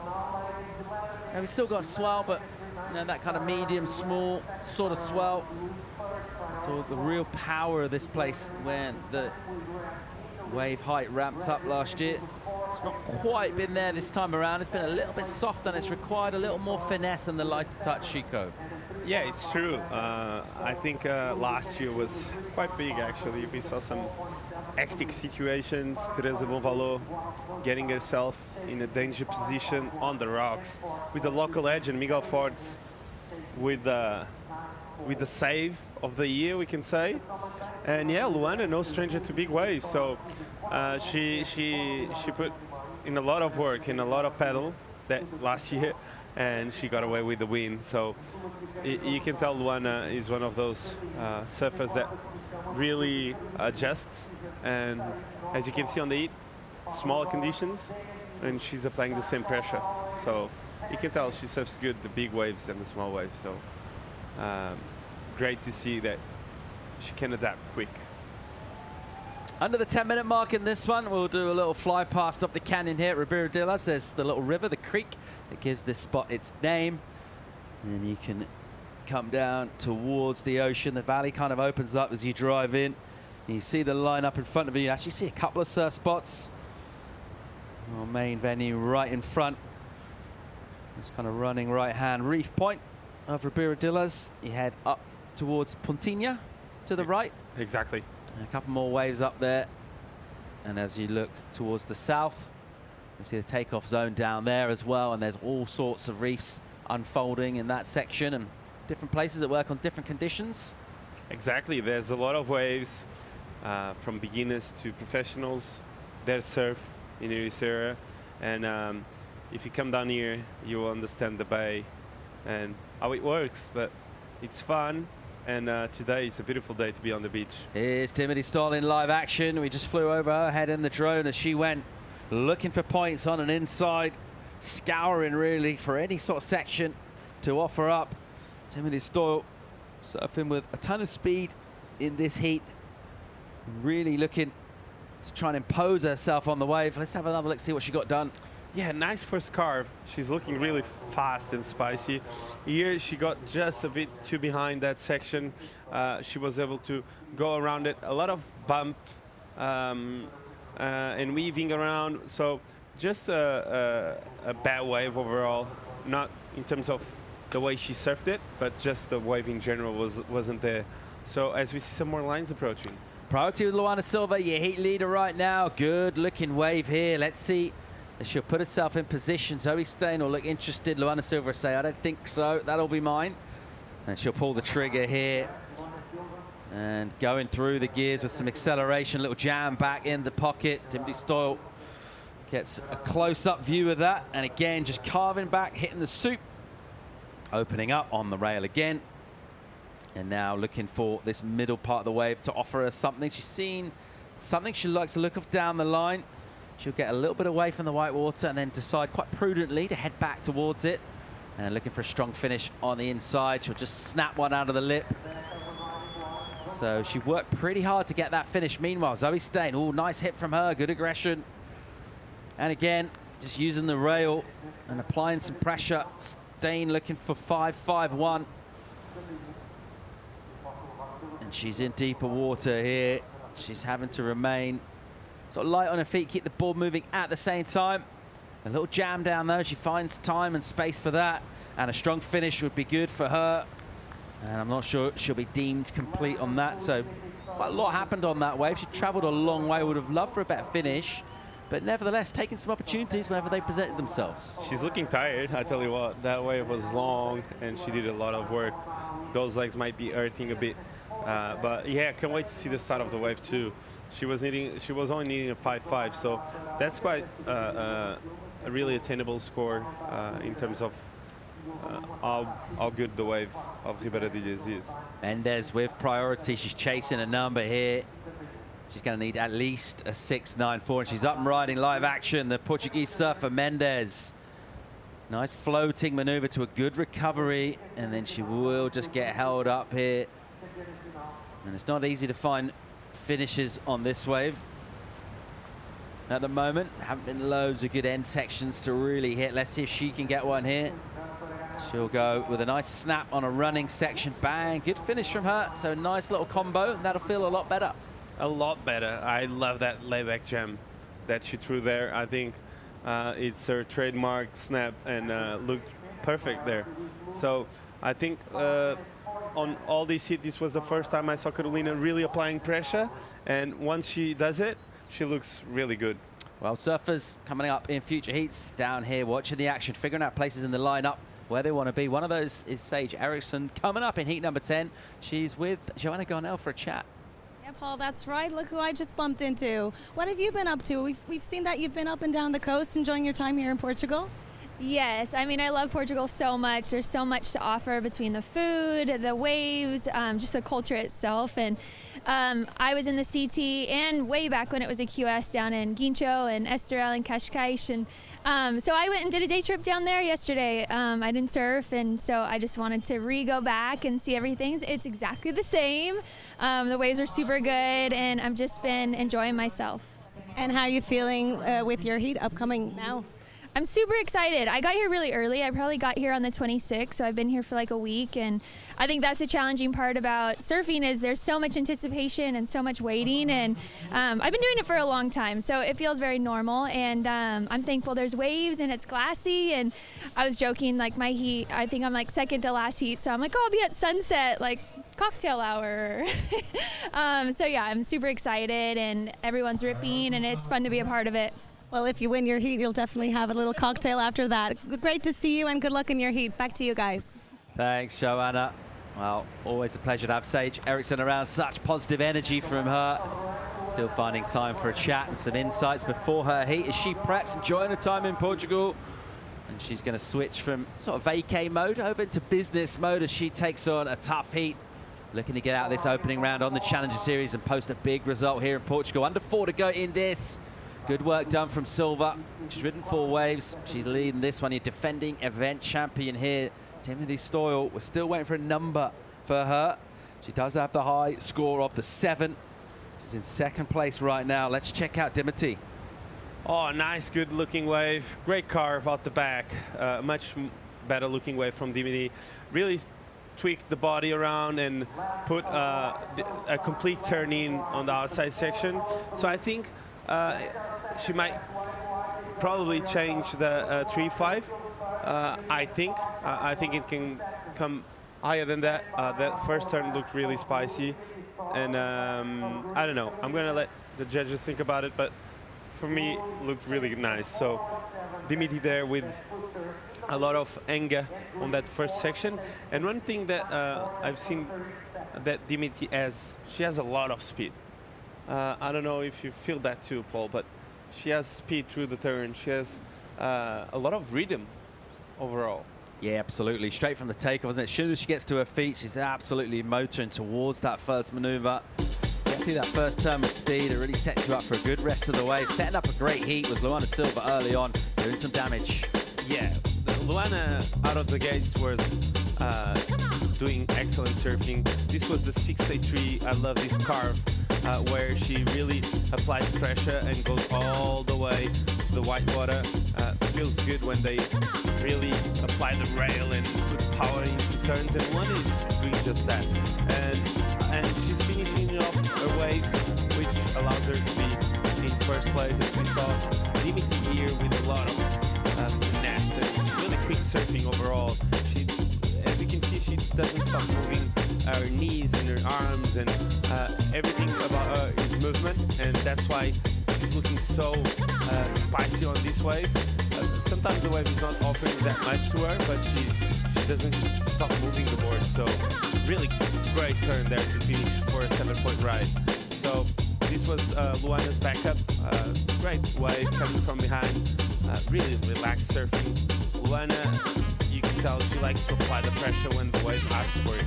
And we've still got swell, but you know, that kind of medium, small sort of swell. So the real power of this place when the wave height ramped up last year. It's not quite been there this time around. It's been a little bit soft and it's required a little more finesse and the lighter touch, Chico. Yeah, it's true. I think last year was quite big, actually. We saw some hectic situations. Teresa Bonvalot getting herself in a danger position on the rocks with the local legend Miguel Fortes with the save of the year, we can say. And yeah, Luana, no stranger to big waves. So she put in a lot of work, in a lot of pedal that last year, and she got away with the win. So you can tell Luana is one of those surfers that really adjusts. And as you can see on the heat, smaller conditions, and she's applying the same pressure. So you can tell she surfs good, the big waves and the small waves. So great to see that she can adapt quick. Under the 10-minute mark in this one, we'll do a little fly past up the canyon here at Ribeiro de las. There's the little river, the creek, that gives this spot its name. And you can come down towards the ocean. The valley kind of opens up as you drive in. You see the line up in front of you. You actually see a couple of surf spots. Our main venue right in front. This kind of running right-hand reef point of Ribeiro de las. You head up towards Pontinha to the right. Exactly. And a couple more waves up there. And as you look towards the south, you see the takeoff zone down there as well. And there's all sorts of reefs unfolding in that section, and different places that work on different conditions. Exactly. There's a lot of waves from beginners to professionals that surf in Ericeira. And if you come down here, you will understand the bay and how it works. But it's fun. And today it's a beautiful day to be on the beach. Here's Timothy Stoll in live action. We just flew over her head in the drone as she went looking for points on an inside, scouring really for any sort of section to offer up. Timothy Stoll surfing with a ton of speed in this heat, really looking to try and impose herself on the wave. Let's have another look, see what she got done. Yeah, nice first carve. She's looking really fast and spicy. Here she got just a bit too behind that section. She was able to go around it. A lot of bump and weaving around. So just a bad wave overall. Not in terms of the way she surfed it, but just the wave in general wasn't there. So as we see some more lines approaching. Priority with Luana Silva, your heat leader right now. Good looking wave here. Let's see. She'll put herself in position. Zoe Stein will look interested. Luana Silva will say, I don't think so. That'll be mine. And she'll pull the trigger here. And going through the gears with some acceleration. Little jam back in the pocket. Timothy Stoll gets a close-up view of that. And again, just carving back, hitting the soup. Opening up on the rail again. And now looking for this middle part of the wave to offer her something. She's seen something she likes to look off down the line. She'll get a little bit away from the white water and then decide quite prudently to head back towards it. And looking for a strong finish on the inside. She'll just snap one out of the lip. So she worked pretty hard to get that finish. Meanwhile, Zoe Stein, oh, nice hit from her, good aggression. And again, just using the rail and applying some pressure. Stein looking for 5.51. And she's in deeper water here. She's having to remain sort of light on her feet, keep the board moving at the same time. A little jam down there. She finds time and space for that. And a strong finish would be good for her. And I'm not sure she'll be deemed complete on that. So quite a lot happened on that wave. She traveled a long way, would have loved for a better finish. But nevertheless, taking some opportunities whenever they presented themselves. She's looking tired, I tell you what. That wave was long and she did a lot of work. Those legs might be earthing a bit. But yeah, can't wait to see the start of the wave too. She was only needing a 5.5, so that's quite a really attainable score in terms of how good the wave of Ribeiro de las is. Mendes with priority. She's chasing a number here. She's going to need at least a 6.94, and she's up and riding live action. The Portuguese surfer Mendes. Nice floating maneuver to a good recovery, and then she will just get held up here. And it's not easy to find finishes on this wave at the moment. Haven't been loads of good end sections to really hit. Let's see if she can get one here. She'll go with a nice snap on a running section. Bang, good finish from her. So a nice little combo, and that'll feel a lot better. A lot better. I love that layback jam that she threw there. I think it's her trademark snap and looked perfect there. So I think on all these hits, this was the first time I saw Carolina really applying pressure. And once she does it, she looks really good. Well, surfers coming up in future heats down here, watching the action, figuring out places in the lineup where they want to be. One of those is Sage Eriksson coming up in heat number 10. She's with Joanna Garnell for a chat. Yeah, Paul, that's right. Look who I just bumped into. What have you been up to? We've seen that you've been up and down the coast enjoying your time here in Portugal. Yes, I mean, I love Portugal so much. There's so much to offer between the food, the waves, just the culture itself. And I was in the CT and way back when it was a QS down in Guincho and Estoril and Cascais. And so I went and did a day trip down there yesterday. I didn't surf, and so I just wanted to go back and see everything. It's exactly the same. The waves are super good, and I've just been enjoying myself. And how are you feeling with your heat upcoming now? I'm super excited. I got here really early. I probably got here on the 26th, so I've been here for like a week. And I think that's a challenging part about surfing is there's so much anticipation and so much waiting. And I've been doing it for a long time, so it feels very normal. And I'm thankful there's waves and it's glassy. And I was joking, like my heat, I think I'm like second to last heat. So I'm like, oh, I'll be at sunset, like cocktail hour. So yeah, I'm super excited and everyone's ripping and it's fun to be a part of it. Well, if you win your heat, you'll definitely have a little cocktail after that. Great to see you and good luck in your heat. Back to you guys. Thanks, Joanna. Well, always a pleasure to have Sage Eriksson around. Such positive energy from her. Still finding time for a chat and some insights before her heat as she preps, enjoying her time in Portugal. And she's going to switch from sort of vacay mode over into business mode as she takes on a tough heat. Looking to get out of this opening round on the Challenger Series and post a big result here in Portugal. Under 4 to go in this. Good work done from Silva. She's ridden 4 waves. She's leading this one. You're defending event champion here. Timothy Stoyle. We're still waiting for a number for her. She does have the high score of the 7. She's in second place right now. Let's check out Dimity. Oh, nice, good looking wave. Great carve out the back. Much better looking wave from Dimity. Really tweaked the body around and put a complete turn in on the outside section. So I think she might probably change the 3.5. I think it can come higher than that. That first turn looked really spicy, and I don't know. I'm gonna let the judges think about it, but for me, it looked really nice. So Dimity there with a lot of anger on that first section. And one thing that I've seen that Dimity has, she has a lot of speed. I don't know if you feel that too, Paul, but she has speed through the turn. She has a lot of rhythm overall. Yeah, absolutely. Straight from the takeoff, isn't it? As soon as she gets to her feet, she's absolutely motoring towards that first maneuver. Get through that first turn with speed. It really sets you up for a good rest of the way. Setting up a great heat with Luana Silva early on, doing some damage. Yeah, Luana out of the gates was doing excellent surfing. This was the 683. I love this carve. Where she really applies pressure and goes all the way to the white water. Feels good when they really apply the rail and put power into turns, and one is doing just that. And she's finishing off her waves, which allows her to be in first place, as we saw. Dimity here with a lot of finesse and really quick surfing overall. As you can see, she doesn't stop moving her knees and her arms, and everything about her is movement, and that's why she's looking so spicy on this wave. Sometimes the wave is not offering that much to her, but she doesn't stop moving the board. So really great turn there to finish for a 7-point ride. So this was Luana's backup. Great wave coming from behind. Really relaxed surfing. Luana, you can tell she likes to apply the pressure when the wave asks for it.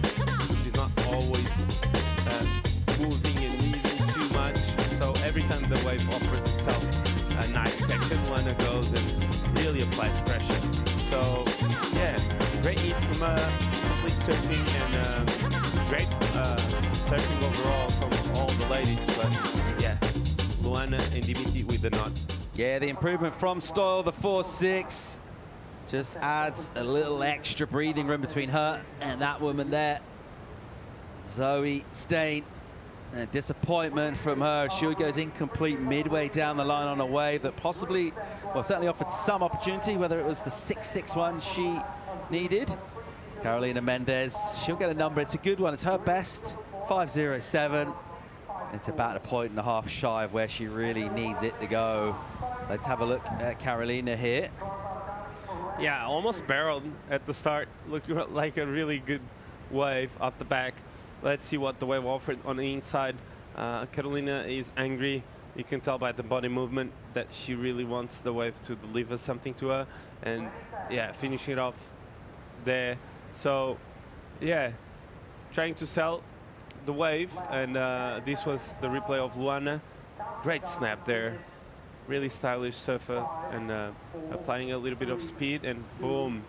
She's not always moving and leaving too much. So every time the wave offers itself a nice section, Luana goes and really applies pressure. So yeah, great heat from complete surfing and great surfing overall from all the ladies. But yeah, Luana and Dimity with the knot. Yeah, the improvement from Stoyle, the 4.6. Just adds a little extra breathing room between her and that woman there. Zoe Stain. A disappointment from her. She goes incomplete midway down the line on a wave that possibly, well, certainly offered some opportunity, whether it was the 6.61 she needed. Carolina Mendez, she'll get a number. It's a good one. It's her best, 5.07. It's about a 1.5 points shy of where she really needs it to go. Let's have a look at Carolina here. Yeah, almost barreled at the start. Looked like a really good wave out the back. Let's see what the wave offered on the inside. Carolina is angry, You can tell by the body movement that she really wants the wave to deliver something to her, and yeah, finishing it off there. So yeah, trying to sell the wave, and this was the replay of Luana. Great snap there, really stylish surfer, and applying a little bit of speed, and boom,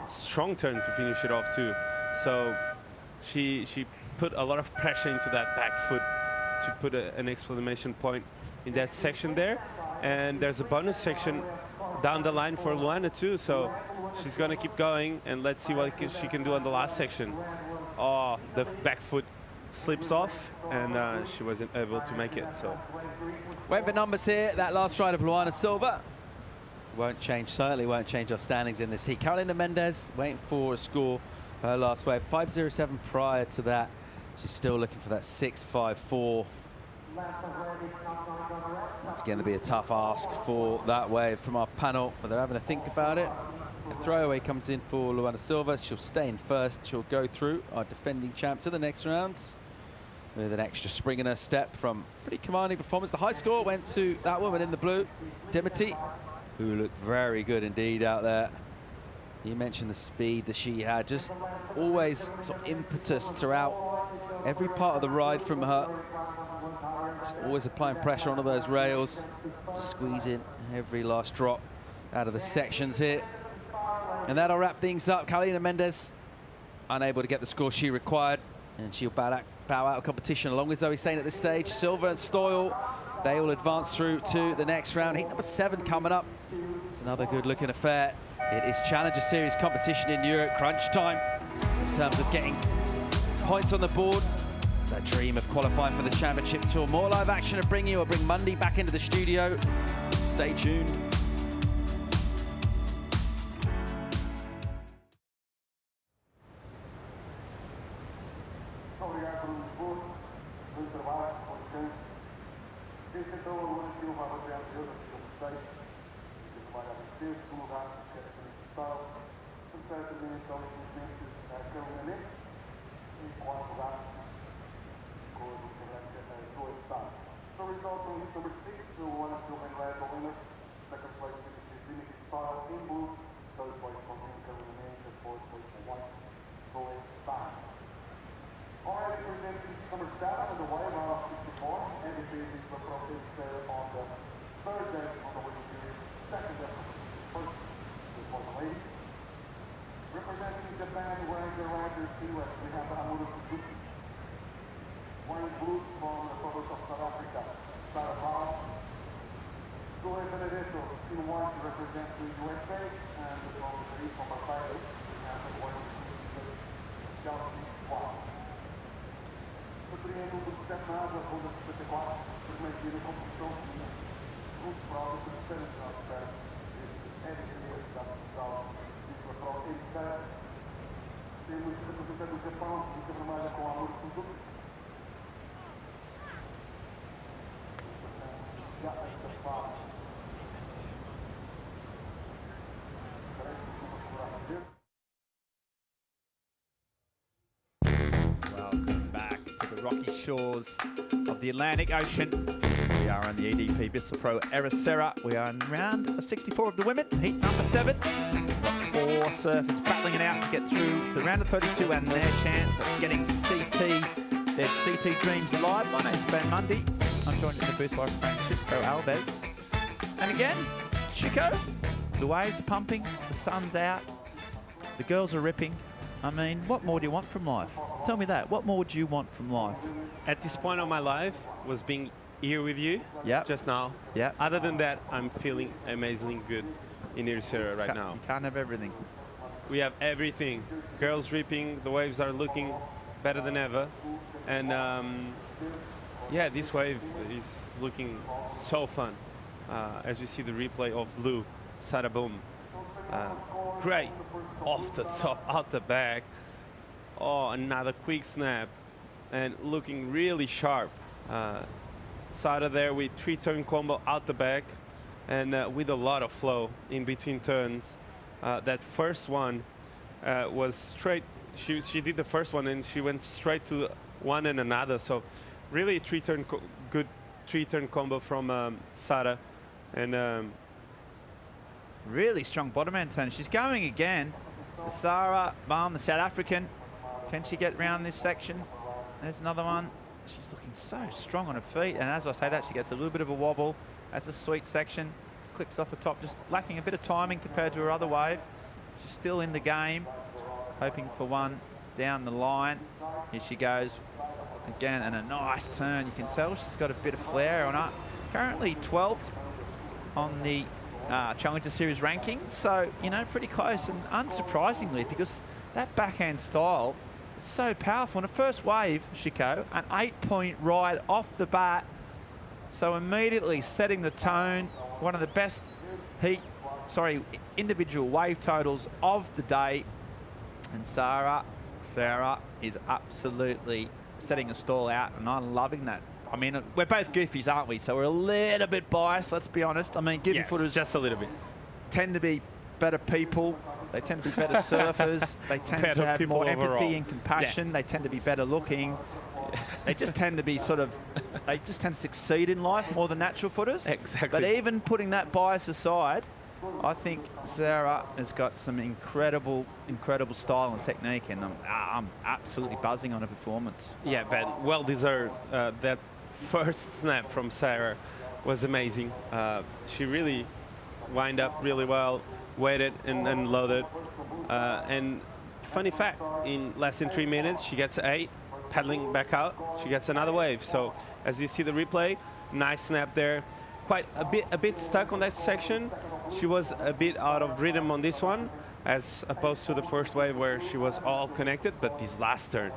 strong turn to finish it off too. So she put a lot of pressure into that back foot to put an exclamation point in that section there. And there's a bonus section down the line for Luana too, so she's gonna keep going, and let's see what she can do on the last section. Oh, the back foot slips off, and she wasn't able to make it. So wait for numbers here. That last ride of Luana Silva won't change, certainly won't change our standings in this heat. Carolina Mendez waiting for a score, her last wave, 5.07 prior to that. She's still looking for that 6.54. That's going to be a tough ask for that wave from our panel, but they're having to think about it. A throwaway comes in for Luana Silva. She'll stay in first. She'll go through, our defending champ, to the next rounds with an extra spring in her step from pretty commanding performance. The high score went to that woman in the blue, Dimity, who looked very good indeed out there. You mentioned the speed that she had, just always sort of impetus throughout every part of the ride from her. Just always applying pressure onto those rails, just squeezing every last drop out of the sections here. And that'll wrap things up. Carolina Mendez unable to get the score she required, and she'll bow out of competition along with Zoe Stain at this stage. Silva and Stoyle, they will advance through to the next round. Heat number 7 coming up. It's another good-looking affair. It is Challenger Series competition in Europe, crunch time in terms of getting points on the board. That dream of qualifying for the championship tour. More live action to bring you. I'll bring Monday back into the studio. Stay tuned. Welcome back to the rocky shores of the Atlantic Ocean. We are on the EDP Vissla Pro Ericeira. We are in round of 64 of the women, heat number 7. We've got 4 surfers battling it out to get through to the round of 32 and their chance of getting CT. Their CT Dreams Live. My name's Ben Mundy. I'm joined at the booth by Francisco Alves. And again, Chico, the waves are pumping, the sun's out, the girls are ripping. I mean, what more do you want from life? Tell me that. What more would you want from life? at this point of my life was being here with you just now. Yeah. Other than that, I'm feeling amazingly good in Ericeira right now. You can't have everything. We have everything. Girls reaping, the waves are looking better than ever. And yeah, this wave is looking so fun. As you see the replay of Blue, Saraboom. Great, off the top, out the back. Oh, another quick snap. And looking really sharp. Sada there with 3-turn combo out the back. And with a lot of flow in between turns. That first one was straight. She did the first one and she went straight to one and another. So really good 3-turn combo from Sarah. And really strong bottom end turn. She's going again. So Sarah Baum, the South African. Can she get round this section? There's another one. She's looking so strong on her feet. And as I say that, she gets a little bit of a wobble. That's a sweet section. Clicks off the top, just lacking a bit of timing compared to her other wave. She's still in the game, hoping for one down the line. Here she goes again, and a nice turn. You can tell she's got a bit of flair on her. Currently 12th on the Challenger Series ranking, so, you know, pretty close. And unsurprisingly, because that backhand style is so powerful. In the first wave, Chico, an 8-point ride off the bat. So immediately setting the tone, one of the best individual wave totals of the day. And Sarah is absolutely setting a stall out, and I'm loving that. I mean, we're both goofies, aren't we? So we're a little bit biased, let's be honest. I mean, goofy footers just a little bit tend to be better people. They tend to be better surfers. They tend to have more empathy and compassion. Yeah. They tend to be better looking. They just tend to be they just tend to succeed in life more than natural footers. Exactly. But even putting that bias aside, I think Sarah has got some incredible style and technique, and I'm absolutely buzzing on her performance. Yeah, Ben, well deserved. That first snap from Sarah was amazing. She really wind up really well, weighted and loaded. And funny fact, in less than 3 minutes, she gets 8. Paddling back out, she gets another wave. So as you see the replay, nice snap there. Quite a bit stuck on that section. She was a bit out of rhythm on this one, as opposed to the first wave where she was all connected. But this last turn,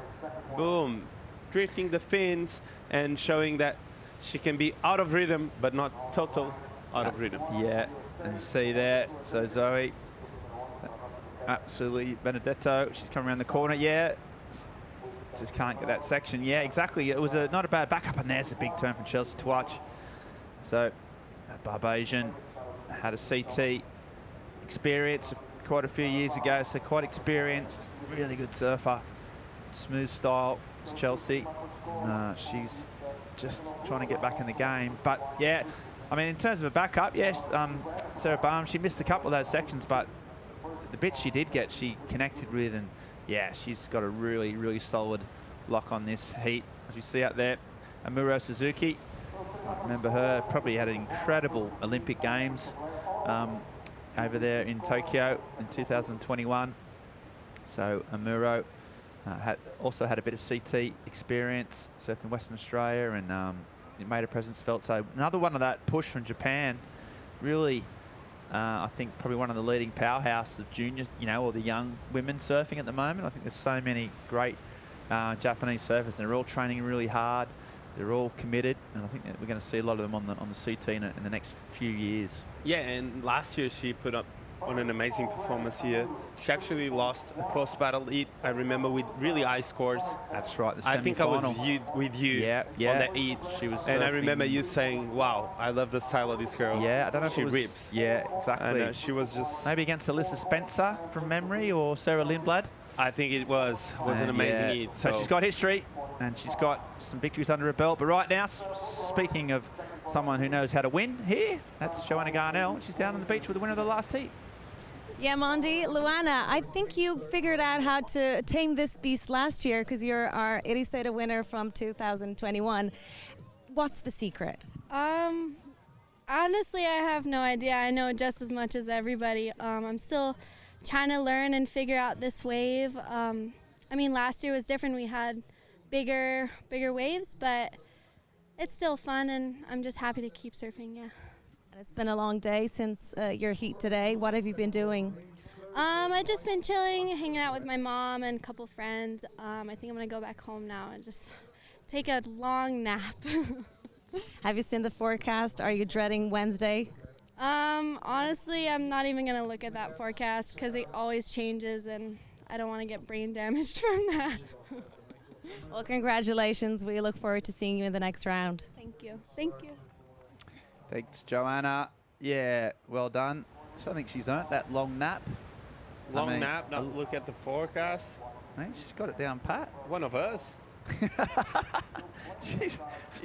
boom, drifting the fins and showing that she can be out of rhythm, but not total out of rhythm. Yeah, and you see there, so Zoe, absolutely Benedetto, she's coming around the corner, yeah. Just can't get that section. Yeah, exactly. It was not a bad backup, and there's a big turn from Chelsea to watch. So, Barbasian had a CT experience quite a few years ago, so quite experienced, really good surfer, smooth style. It's Chelsea. She's just trying to get back in the game. But yeah, I mean, in terms of a backup, yes, Sarah Baum, she missed a couple of those sections, but the bits she did get, she connected with, and yeah, she's got a really solid lock on this heat. As you see out there, Amuro Suzuki, remember her, probably had an incredible Olympic Games over there in Tokyo in 2021. So Amuro also had a bit of CT experience, surfed in Western Australia, and it made her presence felt. So another one of that push from Japan, really, I think probably one of the leading powerhouses of juniors, you know, or the young women surfing at the moment. I think there's so many great Japanese surfers. They're all training really hard. They're all committed, and I think that we're going to see a lot of them on the CT in the next few years. Yeah, and last year she put up on an amazing performance here. She actually lost a close battle heat, I remember, with really high scores. That's right, the I think I was with you on that heat. She was, and I remember you saying, "Wow, I love the style of this girl." Yeah, I don't know if she it was, rips. Yeah, exactly. And she was just maybe against Alyssa Spencer from memory, or Sarah Lindblad. I think it was an amazing heat. So she's got history, and she's got some victories under her belt. But right now, speaking of someone who knows how to win here, that's Joanna Garnell. She's down on the beach with the winner of the last heat. Yeah, Mondi, Luana, I think you figured out how to tame this beast last year because you're our Ericeira winner from 2021. What's the secret? Honestly, I have no idea. I know just as much as everybody. I'm still trying to learn and figure out this wave. I mean, last year was different. We had bigger waves, but it's still fun, and I'm just happy to keep surfing, yeah. And it's been a long day since your heat today. What have you been doing? I've just been chilling, hanging out with my mom and a couple friends. I think I'm going to go back home now and just take a long nap. Have you seen the forecast? Are you dreading Wednesday? Honestly, I'm not even going to look at that forecast because it always changes, and I don't want to get brain damaged from that. Well, congratulations. We look forward to seeing you in the next round. Thank you. Thank you. Thanks, Joanna. Yeah, well done. So I think she's earned that long nap. Long nap, not look at the forecast. Hey, she's got it down pat. One of us. she's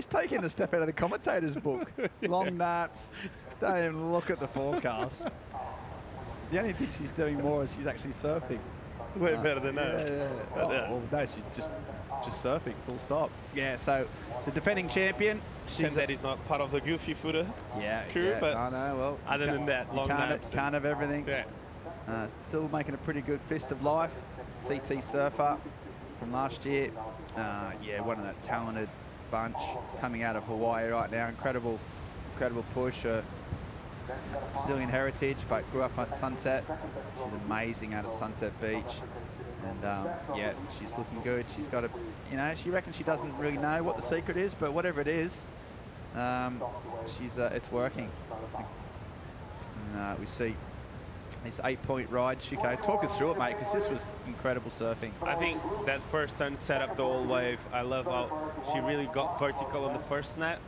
taking a step out of the commentator's book. Long naps, don't even look at the forecast. The only thing she's doing more is she's actually surfing. Way better than us. Yeah. Well, no, she's just surfing, full stop. Yeah, so the defending champion. Shame that is not part of the goofy footer crew, but I know, well, other than that, long naps. Can't have everything. Yeah. Still making a pretty good fist of life. CT surfer from last year. Yeah, one of that talented bunch coming out of Hawaii right now. Incredible push. Brazilian heritage, but grew up on Sunset. She's amazing out at Sunset Beach. And yeah, she's looking good. She's got a, you know, she reckons she doesn't really know what the secret is, but whatever it is, it's working. And we see this 8-point ride. Shiko, talk us through it, mate, because this was incredible surfing. I think that first turn set up the whole wave. I love how she really got vertical on the first snap,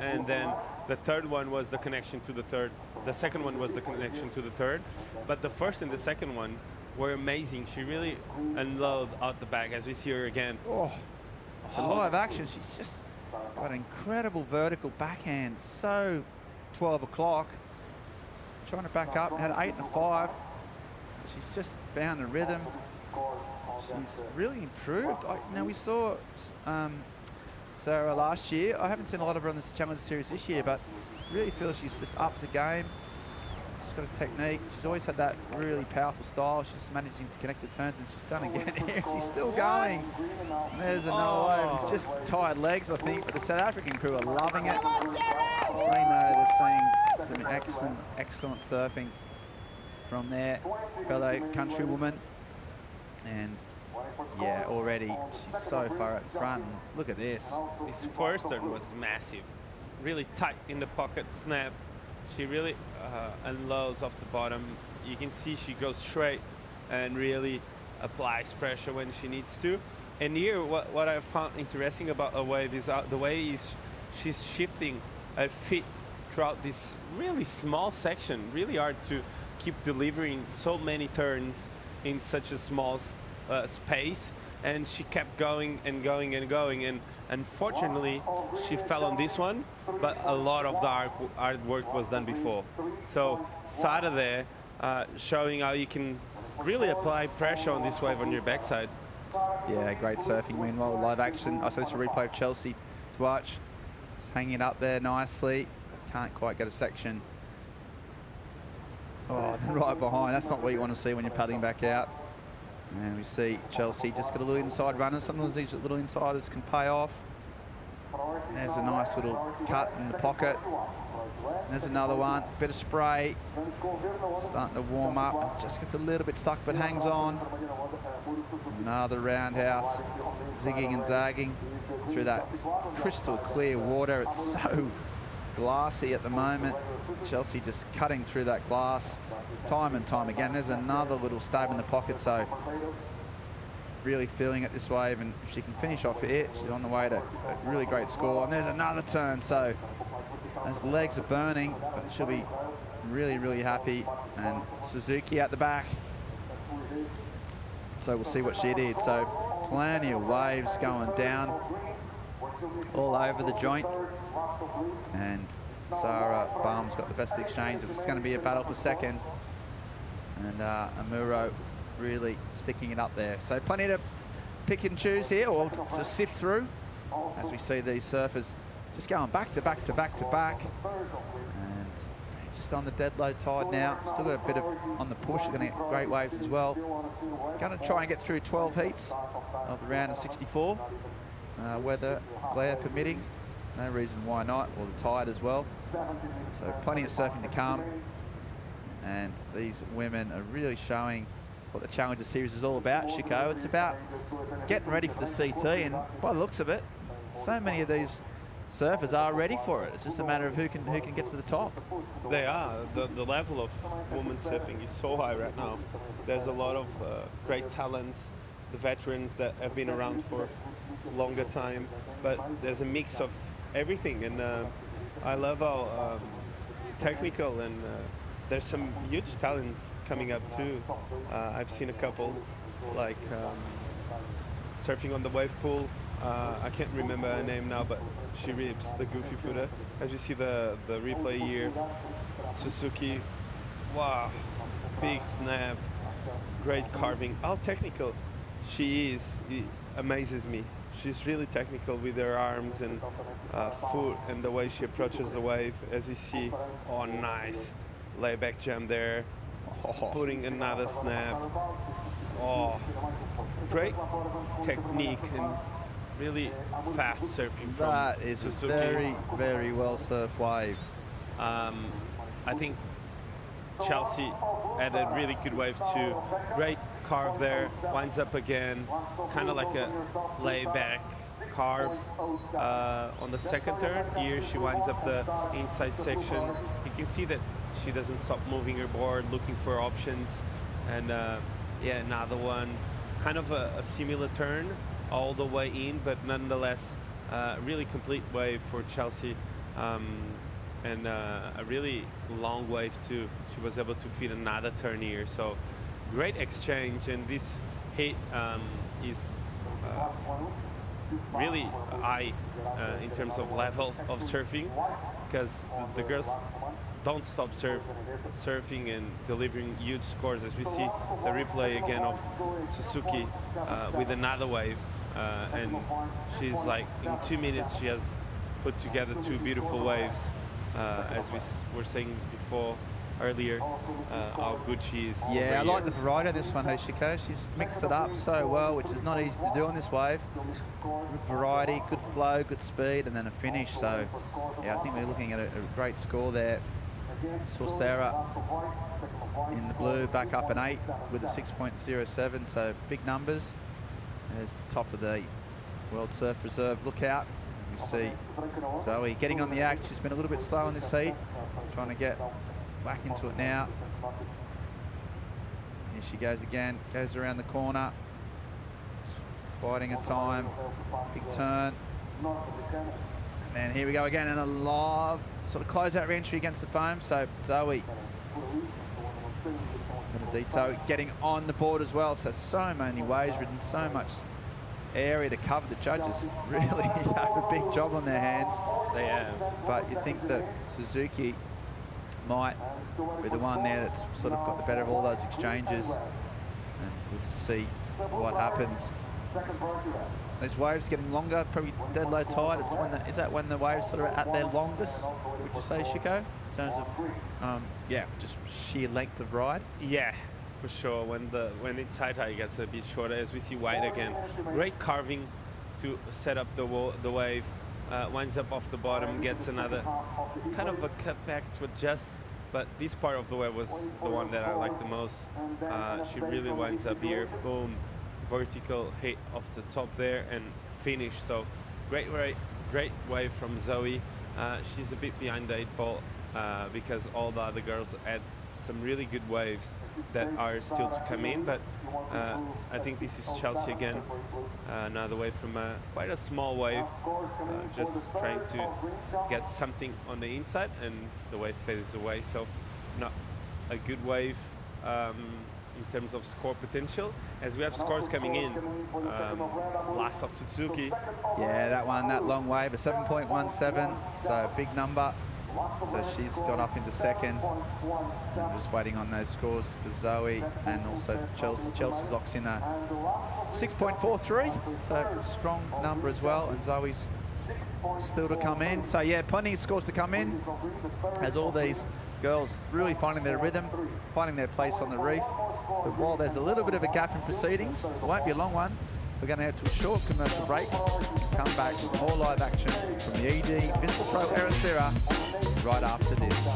and then the third one was the connection to the third. The second one was the connection to the third, but the first and the second one were amazing. She really unloaded out the back, as we see her again. Oh, the live action, she's just got an incredible vertical backhand. So 12 o'clock, trying to back up, had 8 and a 5. She's just found a rhythm. She's really improved. Now we saw Sarah last year. I haven't seen a lot of her on this Challenger Series this year, but really feel she's just up to game. She's got a technique. She's always had that really powerful style. She's managing to connect her turns, and she's done again here. She's still going. And there's another wave. Just tired legs, I think, but the South African crew are loving it. They know they're seeing some excellent surfing from their fellow countrywoman. And yeah, already she's so far up front. And look at this. This first turn was massive. Really tight in the pocket snap. She really unloads off the bottom. You can see she goes straight and really applies pressure when she needs to. And here, what I found interesting about a wave is the way she's shifting her feet throughout this really small section. Really hard to keep delivering so many turns in such a small space. And she kept going and going and going, and unfortunately she fell on this one, but a lot of the hard work was done before. So Sada there showing how you can really apply pressure on this wave on your backside. Yeah, great surfing. Meanwhile, live action. I saw this a replay of Chelsea to watch. Just hanging it up there nicely. Can't quite get a section. Oh, right behind. That's not what you want to see when you're paddling back out. And we see Chelsea just got a little inside runner. Sometimes these little insiders can pay off. There's a nice little cut in the pocket. There's another one. Bit of spray. Starting to warm up. Just gets a little bit stuck, but hangs on. Another roundhouse. Zigging and zagging through that crystal clear water. It's so glassy at the moment. Chelsea just cutting through that glass time and time again. There's another little stab in the pocket, so really feeling it this wave, and if she can finish off it, she's on the way to a really great score. And there's another turn, so those legs are burning, but she'll be really, really happy. And Suzuki at the back, so we'll see what she did. So plenty of waves going down all over the joint, and Sarah Baum's got the best of the exchange. It's going to be a battle for second, and Amuro really sticking it up there. So plenty to pick and choose here, or to sift through, as we see these surfers just going back to back to back to back. And just on the dead low tide now. Still got a bit of on the push. They're going to get great waves as well. Going to try and get through 12 heats of the round of 64. Weather, glare permitting. No reason why not, or the tide as well. So plenty of surfing to come. And these women are really showing what the Challenger Series is all about, Shiko. It's about getting ready for the CT, and by the looks of it, so many of these surfers are ready for it. It's just a matter of who can get to the top. They are. The level of women's surfing is so high right now. There's a lot of great talents, the veterans that have been around for a longer time, but there's a mix of everything, and I love how technical, and there's some huge talents coming up too. I've seen a couple like surfing on the wave pool. I can't remember her name now, but she rips the goofy footer. As you see the replay here, Suzuki, wow, big snap, great carving. How technical she is, it amazes me. She's really technical with her arms and foot and the way she approaches the wave. As you see, oh, nice layback jump there, putting another snap. Oh, great technique and really fast surfing from That is Suzuki. a very, very well surfed wave. I think Chelsea had a really good wave too. Great carve there, winds up again, kind of like a layback carve on the second turn. Here she winds up the inside section. You can see that she doesn't stop moving her board, looking for options. And yeah, another one, kind of a similar turn all the way in, but nonetheless, really complete wave for Chelsea. And a really long wave too. She was able to fit another turn here. So great exchange, and this hit is really high in terms of level of surfing, because the girls don't stop surfing and delivering huge scores. As we see the replay again of Suzuki with another wave, and she's like, in 2 minutes she has put together 2 beautiful waves. As we were saying before, earlier, how good she is. Yeah, I like the variety of this one, Hoshiko. She's mixed it up so well, which is not easy to do on this wave. Good variety, good flow, good speed, and then a finish. So, yeah, I think we're looking at a great score there. Saw Sarah in the blue back up an 8 with a 6.07, so big numbers. There's the top of the World Surf Reserve lookout. You see Zoe getting on the act. She's been a little bit slow in this heat, trying to get back into it now. Here she goes again, goes around the corner, biding her time, big turn. And then here we go again, and a live sort of closeout re-entry against the foam. So Zoe, Benedito getting on the board as well. So many waves ridden, so much area to cover. The judges really have a big job on their hands. They have. But you think that Suzuki might be the one there that's sort of got the better of all those exchanges, and we'll just see what happens. These waves getting longer, probably dead low tide. It's when is that when the waves sort of are at their longest, would you say, Shiko, in terms of yeah, just sheer length of ride? Yeah, for sure. When it's high tide, it gets a bit shorter. As we see Waida again, great carving to set up the wave. Winds up off the bottom, gets another kind of a cutback to adjust. But this part of the wave was the one that I liked the most. She really winds up here, boom, vertical hit off the top there and finish. So great wave from Zoe. She's a bit behind the 8 ball because all the other girls had some really good waves that are still to come in, but I think this is Chelsea again. Another wave from quite a small wave, just trying to get something on the inside, and the wave fades away. So not a good wave in terms of score potential, as we have scores coming in. Last of Suzuki. Yeah, that one, that long wave, a 7.17, so big number. So she's got up into second. I'm just waiting on those scores for Zoe and also for Chelsea. Chelsea locks in a 6.43, so a strong number as well. And Zoe's still to come in. So yeah, plenty of scores to come in, as all these girls really finding their rhythm, finding their place on the reef. But while there's a little bit of a gap in proceedings, it won't be a long one. We're going to head to a short commercial break, come back with more live action from the EDP Vissla Pro Ericeira right after this.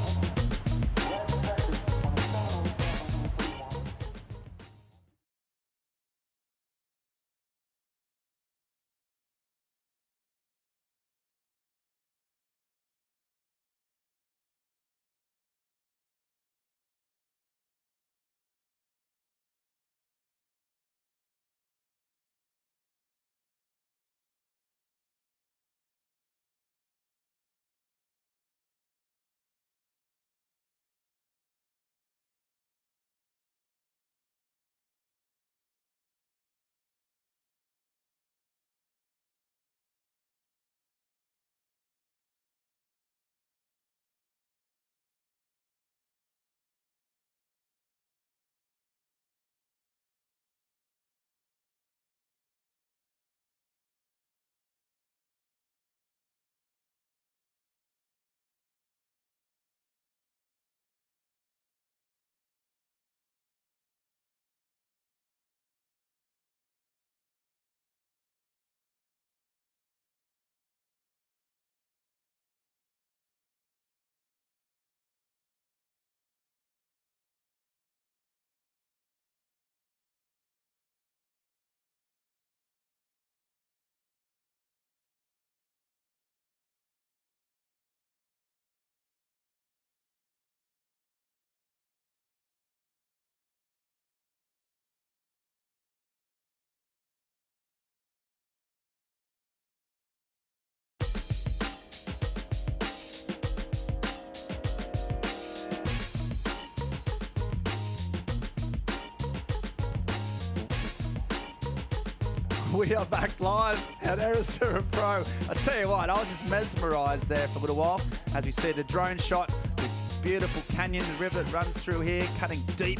We are back live at Ericeira Pro. I tell you what, I was just mesmerised there for a little while as we see the drone shot with beautiful canyon, the river that runs through here, cutting deep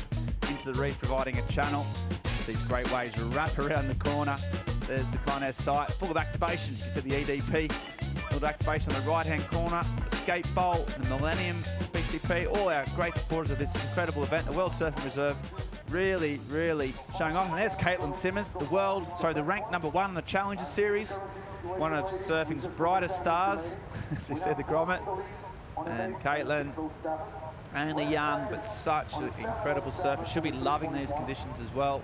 into the reef, providing a channel. These great waves wrap around the corner. There's the contest site, full of activations. You can see the EDP, full of activation on the right-hand corner, the skate bowl, the Millennium PCP, all our great supporters of this incredible event, the World Surfing Reserve. Really, really showing off. And there's Caity Simmers, the ranked #1 in the Challenger Series. One of surfing's brightest stars, as you said, the grommet. And Caitlin, only young, but such an incredible surfer. She'll be loving these conditions as well.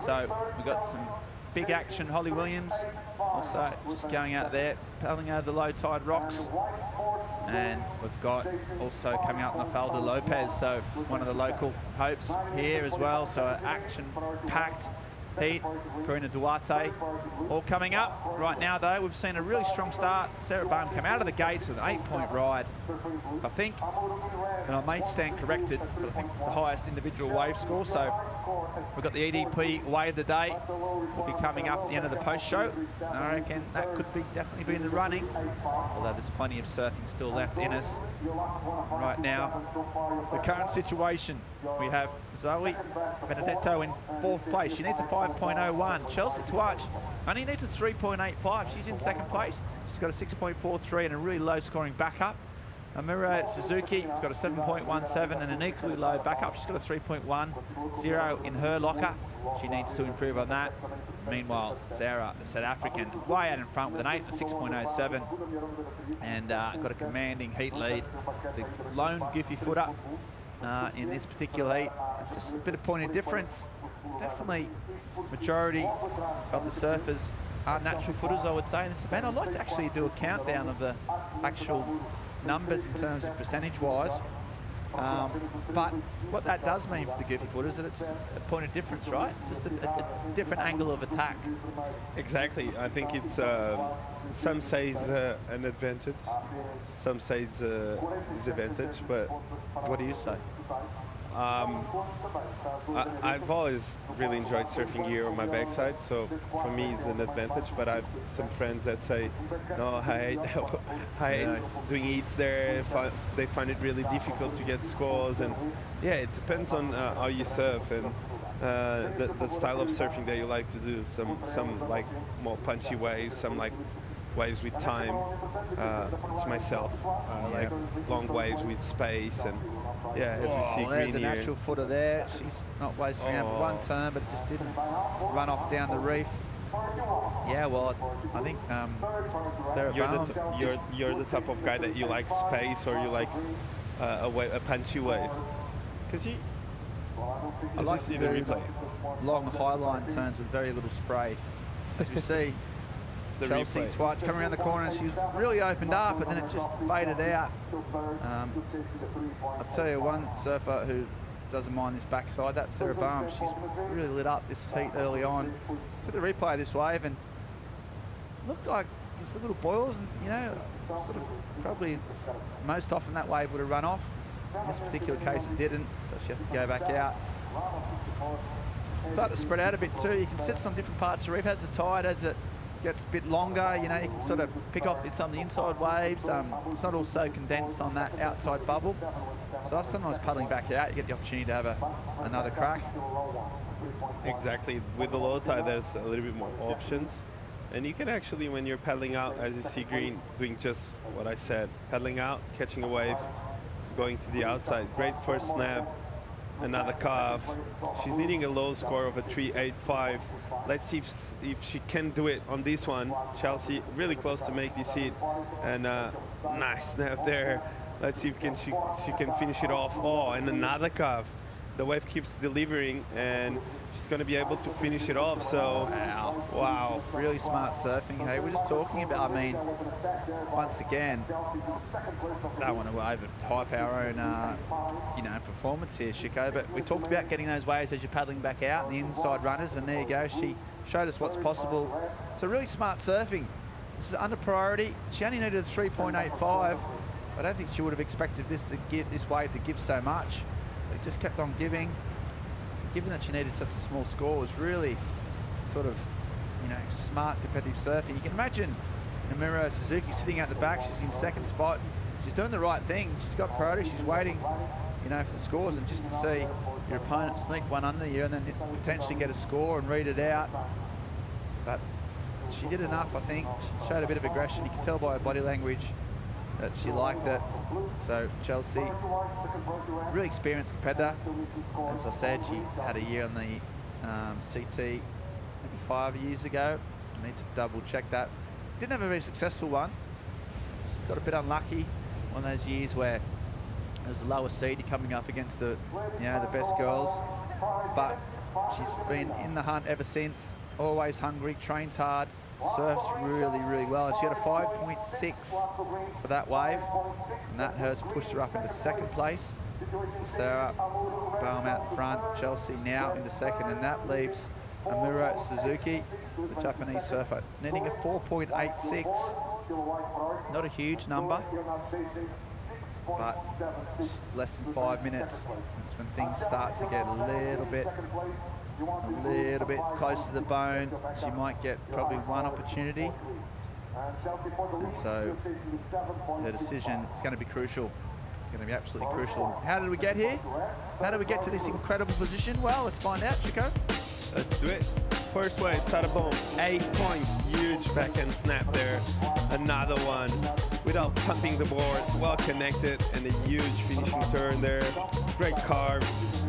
So we've got some big action. Holly Williams also just going out there, paddling over the low tide rocks. And we've got also coming out Mafalda Lopez, so one of the local hopes here as well. So an action-packed heat. Karina Duarte all coming up. Right now, though, we've seen a really strong start. Sarah Baum come out of the gates with an 8-point ride. I think, and I may stand corrected, but I think it's the highest individual wave score. So we've got the EDP wave of the day. Will be coming up at the end of the post-show. I reckon that could be definitely be in the running, although there's plenty of surfing still left in us. Right now, the current situation, we have Zoe Benedetto in 4th place. She needs a 5.01. Chelsea Twatch only needs a 3.85. She's in 2nd place. She's got a 6.43 and a really low scoring backup. Amira Suzuki has got a 7.17 and an equally low backup. She's got a 3.10 in her locker. She needs to improve on that. Meanwhile, Sarah, the South African, way out in front with an 8 and a 6.07, and got a commanding heat lead. The lone goofy footer in this particular heat. Just a bit of point of difference. Definitely majority of the surfers are natural footers, I would say, in this event. I'd like to actually do a countdown of the actual numbers in terms of percentage-wise. But what that does mean for the goofy footers is that it's just a point of difference, right? Just a different angle of attack. Exactly. I think it's, some say it's an advantage, some say it's a disadvantage, but... What do you say? I've always really enjoyed surfing here on my backside, so for me it's an advantage, but I've some friends that say, no, I hate doing heats there, they find it really difficult to get scores, and yeah, it depends on how you surf and the style of surfing that you like to do. Some like more punchy waves, some like waves with time. It's myself. Like long waves with space, and yeah, as we see there's green an here. actual footer there. She's not wasting around for one turn, but it just didn't run off down the reef. Yeah, well, I think Sarah Baum, you're the type of guy that you like space, or you like a punchy wave, because I like to do long high line turns with very little spray. As we see, Chelsea Twatch coming around the corner, and she's really opened up, and then it just faded out. I'll tell you one surfer who doesn't mind this backside, that's Sarah Baum. She's really lit up this heat early on. Took the replay of this wave, and it looked like it's the little boils, and you know, sort of probably most often that wave would have run off. In this particular case it didn't, so she has to go back out. Start to spread out a bit too. You can sit on different parts of the reef as the tide, as it gets a bit longer, you know, you can sort of pick off in some of the inside waves. It's not all so condensed on that outside bubble. So sometimes paddling back out, you get the opportunity to have another crack. Exactly. With the low tide, there's a little bit more options. And you can actually, when you're paddling out, as you see green, doing just what I said, paddling out, catching a wave, going to the outside. Great first snap, another carve. She's needing a low score of a 3.85. Let's see if she can do it on this one. Chelsea really close to make this hit, and nice snap there. Let's see if she can finish it off. Oh, and another carve. The wave keeps delivering, and she's going to be able to finish it off. So wow, really smart surfing. Hey, we're just talking about, I mean, once again, I don't want to overhype our own, you know, performance here, Chico, but we talked about getting those waves as you're paddling back out, and the inside runners, and there you go. She showed us what's possible. So really smart surfing. This is under priority. She only needed a 3.85. I don't think she would have expected this wave to give so much. It just kept on giving. Given that she needed such a small score, was really sort of smart competitive surfing. You can imagine Namiro Suzuki sitting out the back. She's in second spot. She's doing the right thing. She's got priority. She's waiting, for the scores, and just to see your opponent sneak one under you and then potentially get a score and read it out. But she did enough, I think. She showed a bit of aggression. You can tell by her body language that she liked it. So Chelsea, really experienced competitor. As I said, she had a year on the CT maybe 5 years ago. I need to double check that. Didn't have a very successful one. Just got a bit unlucky. One of those years where it was the lowest seed coming up against the best girls. But she's been in the hunt ever since. Always hungry, trains hard, surfs really, really well. And she had a 5.6 for that wave, and that has pushed her up into second place. Sarah Baum out front, Chelsea now into second, and that leaves Amuro Suzuki, the Japanese surfer, needing a 4.86. Not a huge number, but less than 5 minutes. That's when things start to get a little bit close to the bone. She might get probably one opportunity, and so her decision is going to be crucial. Going to be absolutely crucial. How did we get here? How did we get to this incredible position? Well, let's find out, Chico. Let's do it. First wave, Sarabon, 8 points, huge backhand snap there. Another one without pumping the board, well connected, and a huge finishing turn there. Great carve,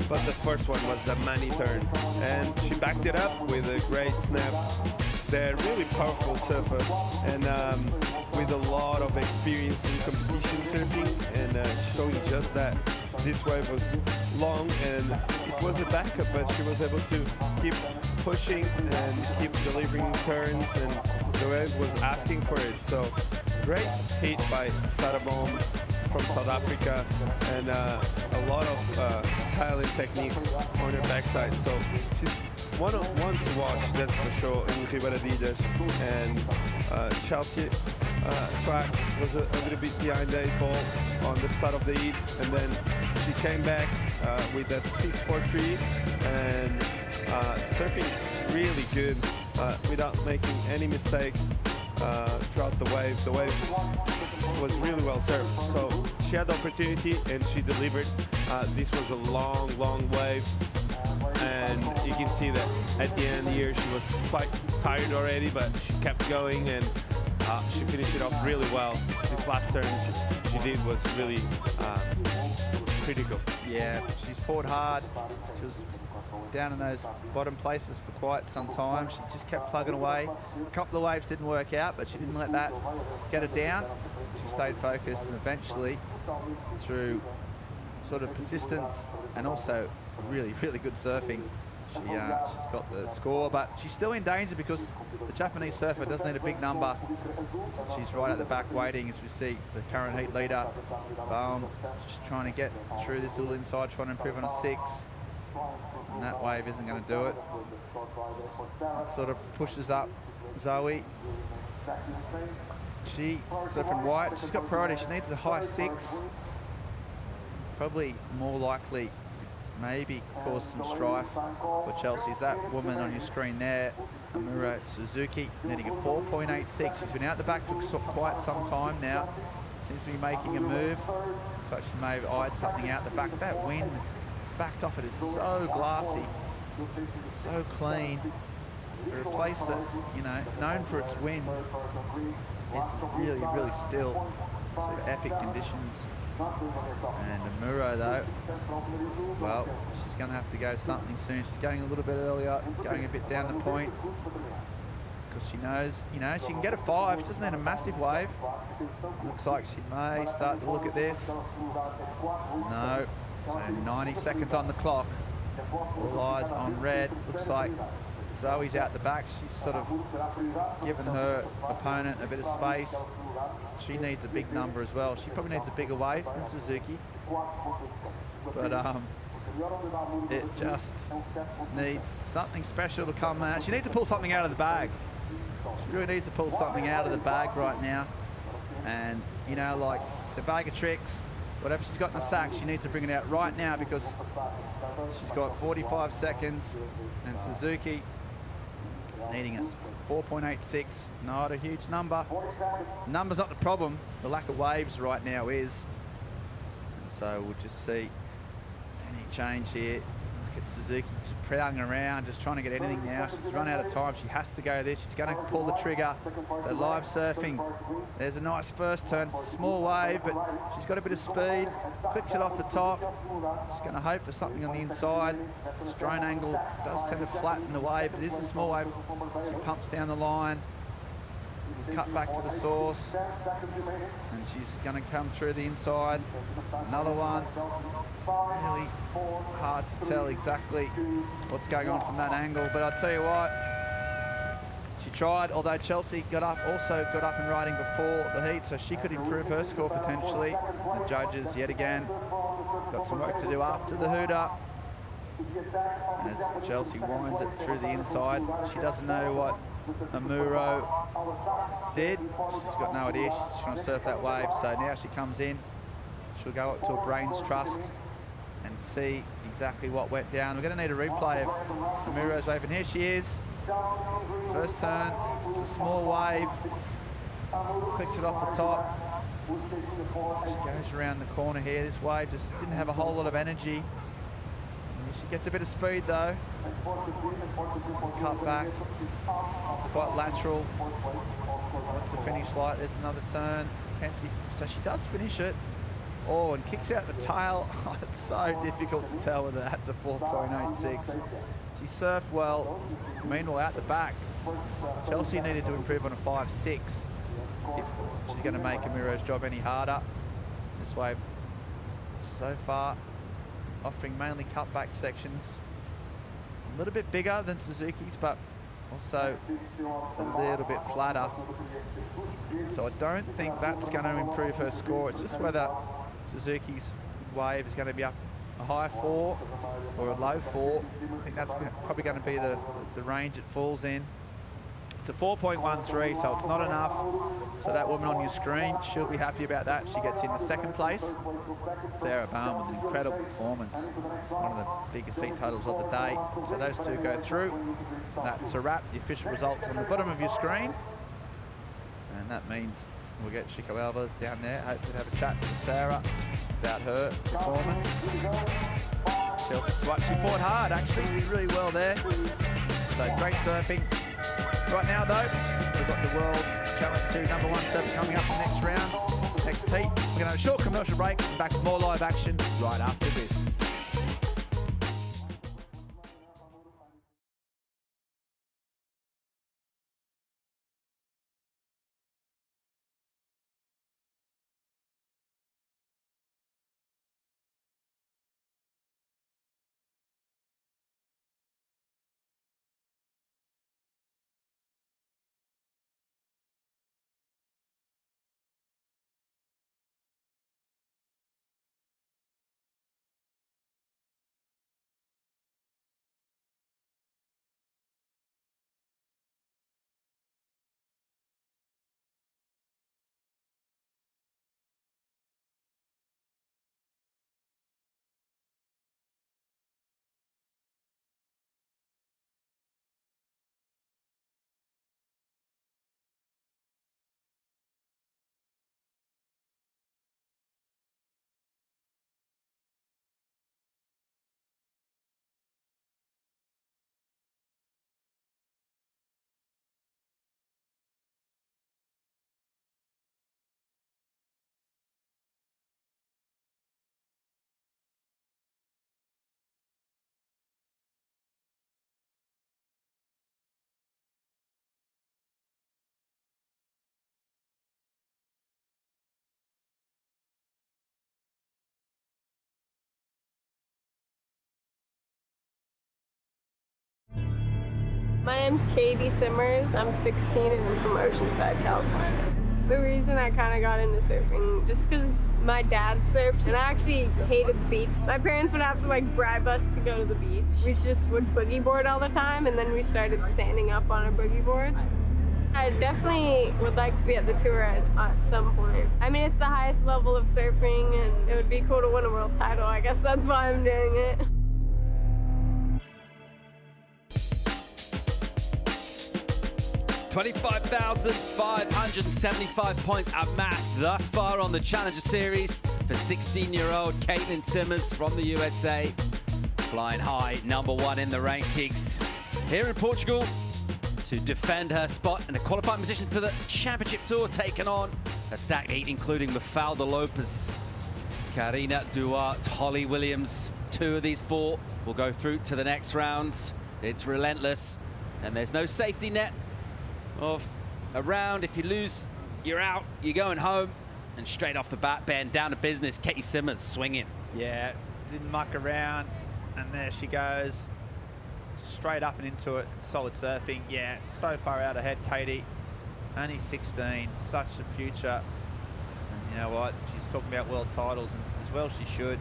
but the first one was the money turn. And she backed it up with a great snap. They're really powerful surfer, and with a lot of experience in competition surfing, and showing just that. This wave was long and it was a backup, but she was able to keep pushing and keep delivering turns, and the wave was asking for it. So great hit by Sarabon from South Africa, and a lot of style and technique on her backside. So she's one to watch, that's for sure, in Ribeiro. And Chelsea track was a little bit behind the 8 ball on the start of the heat, and then she came back with that 6.43 and surfing really good without making any mistake throughout the wave. The wave was really well served, so she had the opportunity and she delivered. This was a long wave, and you can see that at the end here she was quite tired already, but she kept going, and she finished it off really well. This last turn she did was really critical. Yeah, she's fought hard. She was down in those bottom places for quite some time. She just kept plugging away. A couple of waves didn't work out, but she didn't let that get her down. She stayed focused, and eventually, through sort of persistence and also really good surfing, she's got the score, but she's still in danger because the Japanese surfer does need a big number. She's right at the back waiting, as we see the current heat leader, Baum, just trying to get through this little inside, trying to improve on a 6. And that wave isn't going to do it. It sort of pushes up Zoe. She, surfing white, she's got priority. She needs a high 6. Probably more likely to maybe cause some strife for Chelsea. Is that woman on your screen there, Amuro Suzuki, needing a 4.86. She's been out the back for quite some time now. Seems to be making a move. Looks like she may have eyed something out the back. That wind backed off it is so glassy, so clean. For a place that, known for its wind, it's really still, sort of epic conditions. And Amuro, though, well, she's going to have to go something soon. She's going a little bit earlier, going a bit down the point, because she knows, she can get a 5. She doesn't need a massive wave. Looks like she may start to look at this. No, so 90 seconds on the clock. All eyes on red. Looks like Zoe's out the back. She's sort of given her opponent a bit of space. She needs a big number as well. She probably needs a bigger wave than Suzuki. But it just needs something special to come out. She needs to pull something out of the bag. She really needs to pull something out of the bag right now. And, like the bag of tricks, whatever she's got in the sack, she needs to bring it out right now, because she's got 45 seconds, and Suzuki needing a 4.86, not a huge number. Number's not the problem, the lack of waves right now is. And so we'll just see any change here. Look at Suzuki just prowling around, just trying to get anything now. She's run out of time, she has to go this. She's going to pull the trigger. So live surfing, there's a nice first turn. It's a small wave, but she's got a bit of speed. Clicks it off the top. She's going to hope for something on the inside. Drone angle does tend to flatten the wave, but it is a small wave. She pumps down the line. Cut back to the source. And she's going to come through the inside. Another one. Really hard to tell exactly what's going on from that angle, but I'll tell you what, she tried, although Chelsea also got up and riding before the heat, so she could improve her score potentially. The judges, yet again, got some work to do after the hooter. As Chelsea winds it through the inside, she doesn't know what Amuro did. She's got no idea. She's trying to surf that wave, so now she comes in. She'll go up to a brains trust and see exactly what went down. We're going to need a replay of Amuro's wave, and here she is. First turn, it's a small wave. Clicks it off the top. She goes around the corner here. This wave just didn't have a whole lot of energy. She gets a bit of speed though. Cut back, quite lateral. What's the finish like? There's another turn. So she does finish it. Oh, and kicks out the tail. It's so difficult to tell whether that's a 4.86. She surfed well. Meanwhile, out the back, Chelsea needed to improve on a 5.6 if she's going to make Amuro's job any harder. This wave, so far, offering mainly cutback sections. A little bit bigger than Suzuki's, but also a little bit flatter. So I don't think that's going to improve her score. It's just whether Suzuki's wave is going to be up a high 4 or a low 4. I think that's probably going to be the range it falls in. It's a 4.13, so it's not enough. So that woman on your screen, she'll be happy about that. She gets in the second place. Sarah Baum with an incredible performance. One of the biggest heat totals of the day. So those two go through. That's a wrap. The official results on the bottom of your screen. And that means we'll get Chico Alvarez down there. Hopefully have a chat with Sarah about her performance. She fought hard, actually. Did really well there. So great surfing. Right now, though, we've got the World Challenge Series #1 surf coming up in the next round, next heat. We're going to have a short commercial break and back with more live action right after this. My name's Caity Simmers. I'm 16 and I'm from Oceanside, California. The reason I kind of got into surfing, just because my dad surfed and I actually hated the beach. My parents would have to like bribe us to go to the beach. We just would boogie board all the time, and then we started standing up on a boogie board. I definitely would like to be at the tour at some point. I mean, it's the highest level of surfing and it would be cool to win a world title. I guess that's why I'm doing it. 25,575 points amassed thus far on the Challenger Series for 16-year-old Caity Simmers from the USA. Flying high, #1 in the rankings here in Portugal to defend her spot in a qualifying position for the Championship Tour, taking on a stacked heat including Mafalda Lopes, Karina Duarte, Holly Williams. 2 of these 4 will go through to the next round. It's relentless, and there's no safety net of a round. If you lose, you're out, you're going home. And straight off the bat, Ben, down to business. Caity Simmers swinging. Yeah, didn't muck around, and there she goes. Straight up and into it, solid surfing. Yeah, so far out ahead, Caity. Only 16, such a future. And you know what? She's talking about world titles, and as well she should.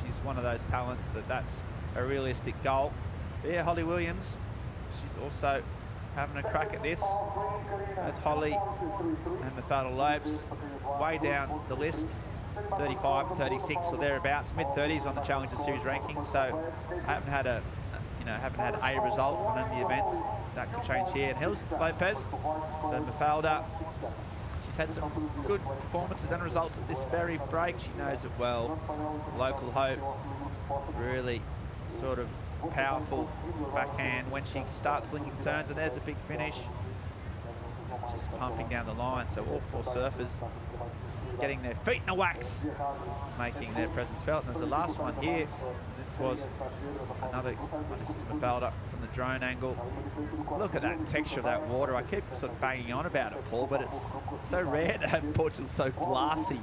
She's one of those talents that's a realistic goal. But yeah, Holly Williams, she's also having a crack at this. Both Holly and Mafalda Lopes way down the list, 35, 36 or thereabouts, mid-30s on the Challenger Series ranking. So haven't had a result on any of the events. That could change here. And here's Lopez. So Mafalda, she's had some good performances and results at this very break. She knows it well. Local hope, really sort of powerful backhand when she starts linking turns, and there's a big finish. Just pumping down the line. So all 4 surfers getting their feet in the wax, making their presence felt. And there's the last one here. This was another one. This is Mafalda from the drone angle. Look at that texture of that water. I keep sort of banging on about it, Paul, but it's so rare to have Portugal so glassy. You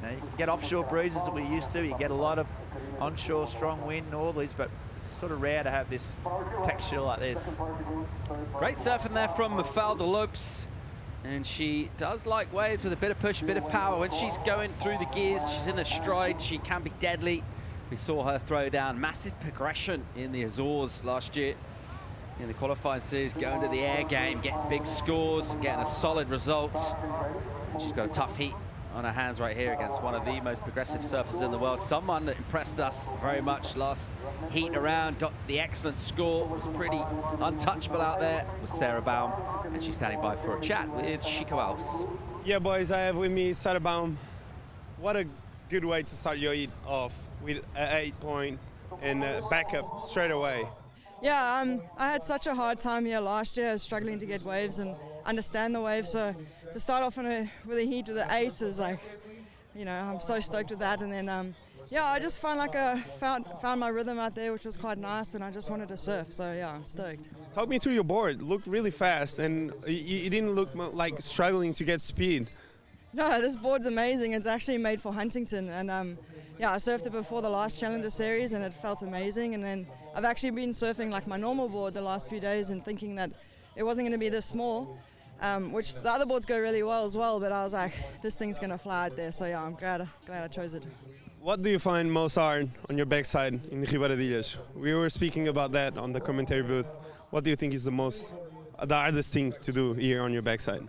know, you can get offshore breezes that we're used to. You get a lot of onshore strong wind northerlies, but it's sort of rare to have this texture like this. Great surfing there from Mafalda Lopes. And she does like waves with a bit of push, a bit of power. When she's going through the gears, she's in a stride, she can be deadly. We saw her throw down massive progression in the Azores last year in the qualifying series, going to the air game, getting big scores, getting a solid result. And she's got a tough heat on her hands right here against one of the most progressive surfers in the world. Someone that impressed us very much last heat around, got the excellent score, was pretty untouchable out there, was Sarah Baum, and she's standing by for a chat with Chico Alves. Yeah, boys, I have with me Sarah Baum. What a good way to start your heat off with an 8-point and back up straight away. Yeah, I had such a hard time here last year, struggling to get waves and understand the waves. So to start off with a heat with an 8 is like, you know, I'm so stoked with that. And then, yeah, I just found my rhythm out there, which was quite nice, and I just wanted to surf. So yeah, I'm stoked. Talk me through your board. It looked really fast, and you didn't look like struggling to get speed. No, this board's amazing. It's actually made for Huntington, and yeah, I surfed it before the last Challenger Series, and it felt amazing. And then I've actually been surfing like my normal board the last few days and thinking that it wasn't going to be this small, which the other boards go really well as well, but I was like, this thing's going to fly out there. So yeah, I'm glad I chose it. What do you find most hard on your backside in Ribeiro de Ilhas? We were speaking about that on the commentary booth. What do you think is the hardest thing to do here on your backside?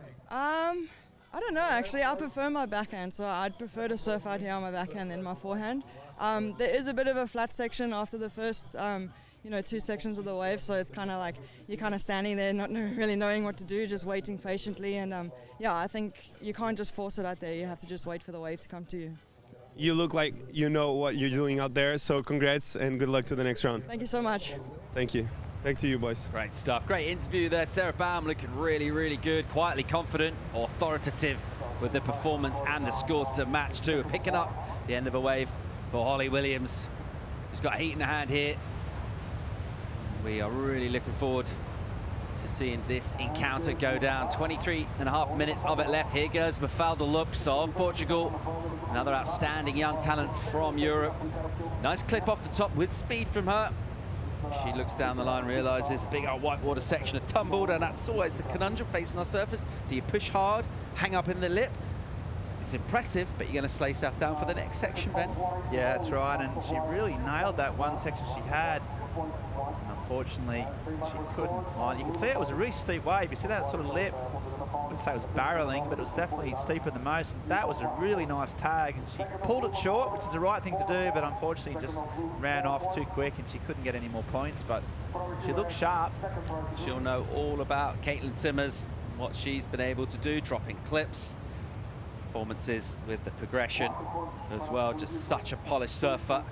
I don't know, actually. I prefer my backhand, so I'd prefer to surf out here on my backhand than my forehand. There is a bit of a flat section after the first, 2 sections of the wave, so it's kind of like you're kind of standing there not really knowing what to do, just waiting patiently. And yeah, I think you can't just force it out there. You have to just wait for the wave to come to you. You look like you know what you're doing out there, so congrats and good luck to the next round. Thank you so much. Thank you. Back to you, boys. Great stuff. Great interview there. Sarah Baum looking really, really good, quietly confident, authoritative with the performance and the scores to match too. Picking up the end of a wave for Holly Williams, who's got a heat in the hand here. We are really looking forward to seeing this encounter go down. 23.5 minutes of it left. Here goes Mafalda Lopes of Portugal. Another outstanding young talent from Europe. Nice clip off the top with speed from her. She looks down the line, realises a big old whitewater section of tumbled, and that's always the conundrum facing our surfers. Do you push hard, hang up in the lip? It's impressive, but you're going to slow yourself down for the next section, Ben. Yeah, that's right, and she really nailed that one section she had. And unfortunately, she couldn't. Well, you can see it was a really steep wave. You see that sort of lip? I wouldn't say it was barreling, but it was definitely steeper than most. And that was a really nice tag, and she pulled it short, which is the right thing to do, but unfortunately just ran off too quick, and she couldn't get any more points. But she looked sharp. She'll know all about Caity Simmers what she's been able to do, dropping clips, performances with the progression as well. Just such a polished surfer.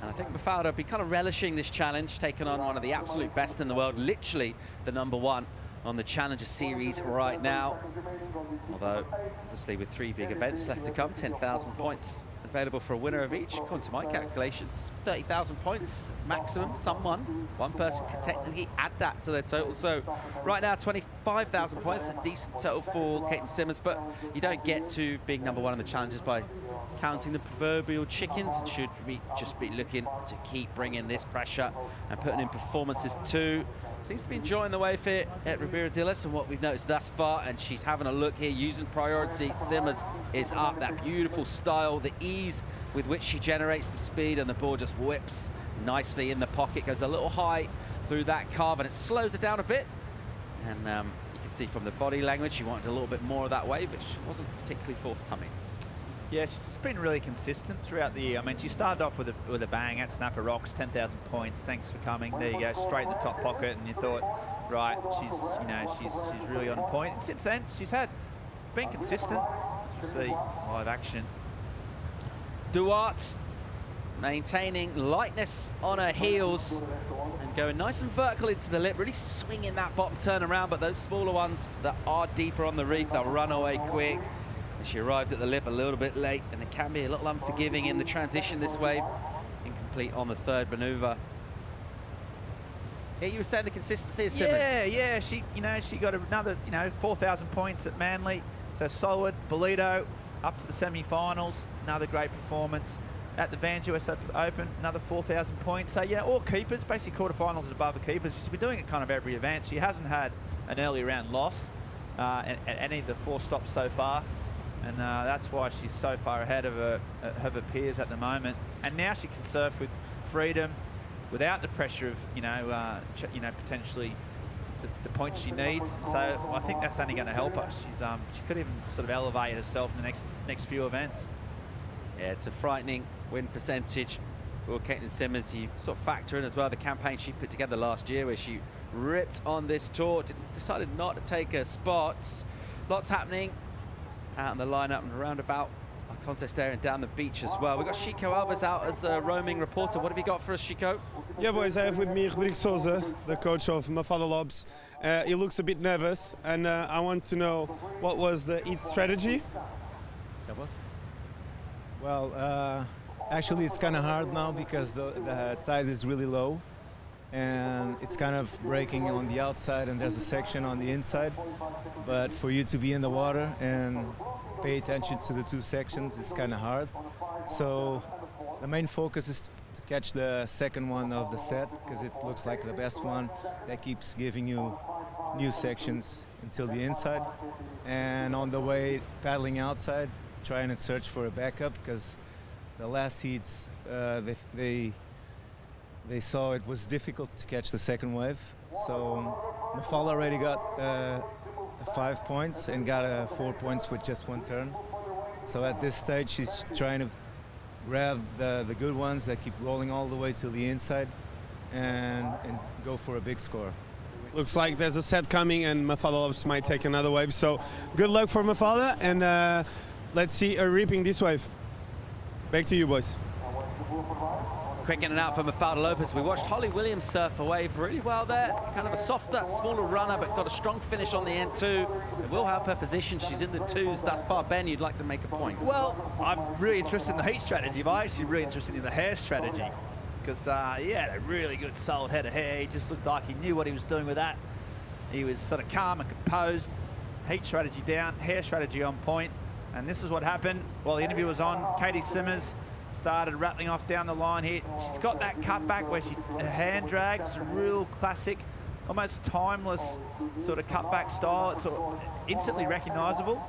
And I think Mafalda will be kind of relishing this challenge, taking on one of the absolute best in the world, literally the #1 on the Challenger Series right now. Although, obviously, with 3 big events left to come, 10,000 points available for a winner of each. According to my calculations, 30,000 points maximum. One person could technically add that to their total. So right now, 25,000 points is a decent total for Caity Simmers, but you don't get to being #1 in the challenges by counting the proverbial chickens. Should we just be looking to keep bringing this pressure and putting in performances too. Seems to be enjoying the wave here at Ribeiro and what we've noticed thus far, and she's having a look here, using priority. Simmers is up, that beautiful style, the ease with which she generates the speed, and the ball just whips nicely in the pocket, goes a little high through that carve, and it slows it down a bit. And you can see from the body language, she wanted a little bit more of that wave, which wasn't particularly forthcoming. Yeah, she's been really consistent throughout the year. I mean, she started off with a bang at Snapper Rocks, 10,000 points. Thanks for coming. There you go, straight in the top pocket, and you thought, right, she's really on point. And since then, she's been consistent, as you see live action. Duarte maintaining lightness on her heels and going nice and vertical into the lip, really swinging that bottom turn around, but those smaller ones that are deeper on the reef, they'll run away quick. And she arrived at the lip a little bit late, and it can be a little unforgiving in the transition this wave. Incomplete on the 3rd maneuver. Yeah, you were saying the consistency of Simmers. Yeah, she got another, 4,000 points at Manly. So solid. Bolito up to the semi-finals, another great performance. At the Vans US Open, another 4,000 points. So yeah, all keepers, basically quarterfinals and above the keepers. She's been doing it kind of every event. She hasn't had an early round loss at any of the 4 stops so far. And that's why she's so far ahead of her peers at the moment. And now she can surf with freedom, without the pressure of potentially the points she needs. So I think that's only going to help her. She could even sort of elevate herself in the next few events. Yeah, it's a frightening win percentage for Caity Simmers. You sort of factor in as well the campaign she put together last year, where she ripped on this tour, decided not to take her spots. Lots happening out in the lineup and around about our contest area and down the beach as well. We've got Chico Alves out as a roaming reporter. What have you got for us, Chico? Yeah, boys, I have with me Rodrigo Souza, the coach of Mafalda Lopes. He looks a bit nervous, and I want to know what was the EAT strategy? Well, actually it's kind of hard now because the tide is really low, and it's kind of breaking on the outside, and there's a section on the inside. But for you to be in the water and pay attention to the 2 sections is kind of hard. So the main focus is to catch the second one of the set, because it looks like the best one that keeps giving you new sections until the inside. And on the way paddling outside, trying to search for a backup, because the last heats they saw it was difficult to catch the second wave. So Mafalda already got 5 points and got 4 points with just 1 turn. So at this stage she's trying to grab the good ones that keep rolling all the way to the inside and go for a big score. Looks like there's a set coming, and Mafalda Lopes might take another wave. So good luck for Mafalda, and let's see her ripping this wave. Back to you, boys. Quick in and out for Mafalda Lopes. We watched Holly Williams surf a wave really well there. Kind of a softer, smaller runner, but got a strong finish on the end too. It will help her position. She's in the 2s thus far. Ben, you'd like to make a point? Well, I'm really interested in the heat strategy, but I'm actually really interested in the hair strategy. Because he had a really good solid head of hair. He just looked like he knew what he was doing with that. He was sort of calm and composed. Heat strategy down, hair strategy on point. And this is what happened while the interview was on. Caity Simmers started rattling off down the line here. She's got that cutback where her hand drags. It's a real classic, almost timeless sort of cutback style. It's sort of instantly recognisable,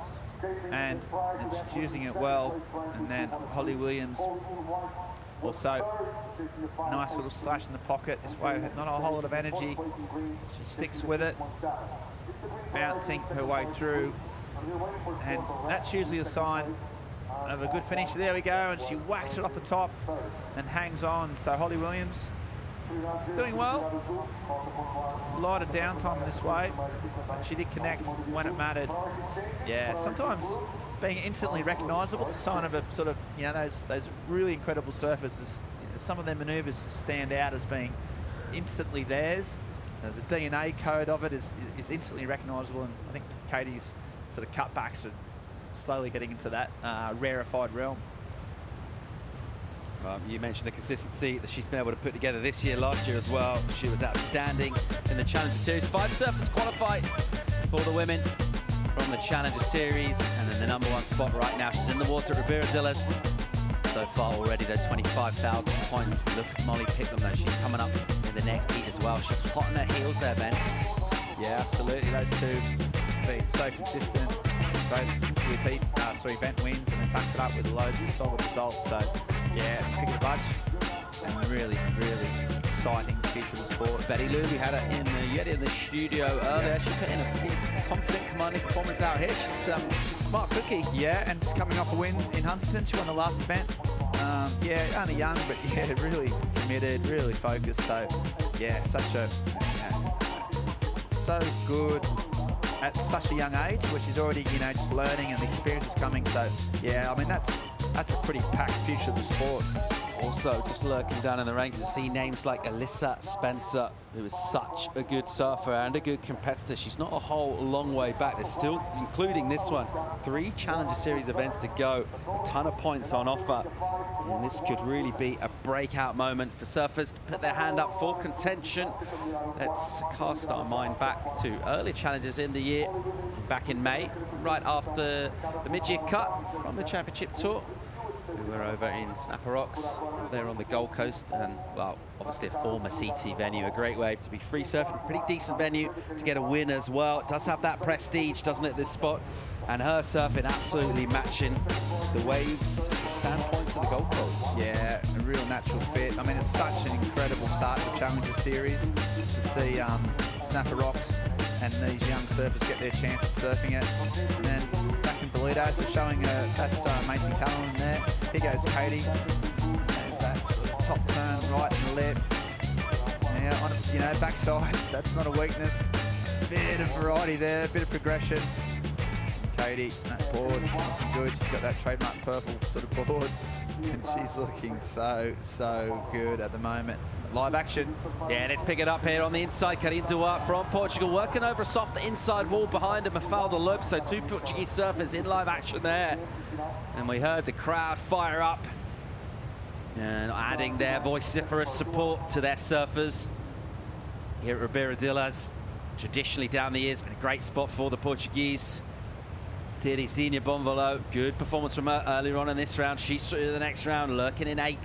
and she's using it well. And then Holly Williams also nice little slash in the pocket. This way, not a whole lot of energy. She sticks with it, bouncing her way through, and that's usually a sign of a good finish. There we go, and she whacks it off the top and hangs on. So Holly Williams doing well. A lot of downtime in this wave, but she did connect when it mattered. Yeah, sometimes being instantly recognisable is a sign of a sort of, you know, those really incredible surfers. Some of their manoeuvres stand out as being instantly theirs. The DNA code of it is instantly recognisable, and I think Caity's sort of cutbacks are slowly getting into that rarefied realm. You mentioned the consistency that she's been able to put together this year, last year as well. She was outstanding in the Challenger Series. 5 surfers qualified for the women from the Challenger Series, and then the #1 spot right now. She's in the water at Ribeiro. So far already, those 25,000 points. Look at Molly Picklum though, she's coming up in the next heat as well. She's hot on her heels there, Ben. Yeah, absolutely. Those two being so consistent. Both repeat, event wins, and then backed it up with loads of solid results. So, yeah, pick it a bunch. And really, really exciting future of the sport. Betty Lou, we had her in the studio earlier. She put in a pretty confident, commanding performance out here. She's a smart cookie. Yeah, and just coming off a win in Huntington. She won the last event. Yeah, only young, but yeah, really committed, really focused. So, yeah, so good at such a young age, where she's already, you know, just learning and the experience is coming. So, yeah, I mean, that's a pretty packed future of the sport. Also, just lurking down in the ranks to see names like Alyssa Spencer, who is such a good surfer and a good competitor. She's not a whole long way back. There's still, including this one, 3 Challenger Series events to go, a ton of points on offer. And this could really be a breakout moment for surfers to put their hand up for contention. Let's cast our mind back to early challenges in the year, back in May, right after the mid-year cut from the Championship Tour. We were over in Snapper Rocks, there on the Gold Coast, and, well, obviously a former CT venue, a great wave to be free surfing, pretty decent venue to get a win as well. It does have that prestige, doesn't it, this spot? And her surfing absolutely matching the waves, the sand points of the Gold Coast. Yeah, a real natural fit. I mean, it's such an incredible start to the Challenger Series to see Snapper Rocks and these young surfers get their chance at surfing it. And then back in Bolitos, they're showing that's Macy Cullen there. Here goes Caity. There's that sort of top turn right and left. Now, on a, you know, backside, that's not a weakness. Bit of variety there, bit of progression. Caity, that board, looking good. She's got that trademark purple sort of board, and she's looking so good at the moment. Live action. Yeah, let's pick it up here on the inside. Karine Duarte from Portugal, working over a soft inside wall behind her, Mafalda Lopes. So 2 Portuguese surfers in live action there. And we heard the crowd fire up and adding their vociferous support to their surfers here at Ribeiro. Traditionally down the years, been a great spot for the Portuguese. Terezinha Bonvolo, good performance from her earlier on in this round. She's through to the next round, lurking in 8th.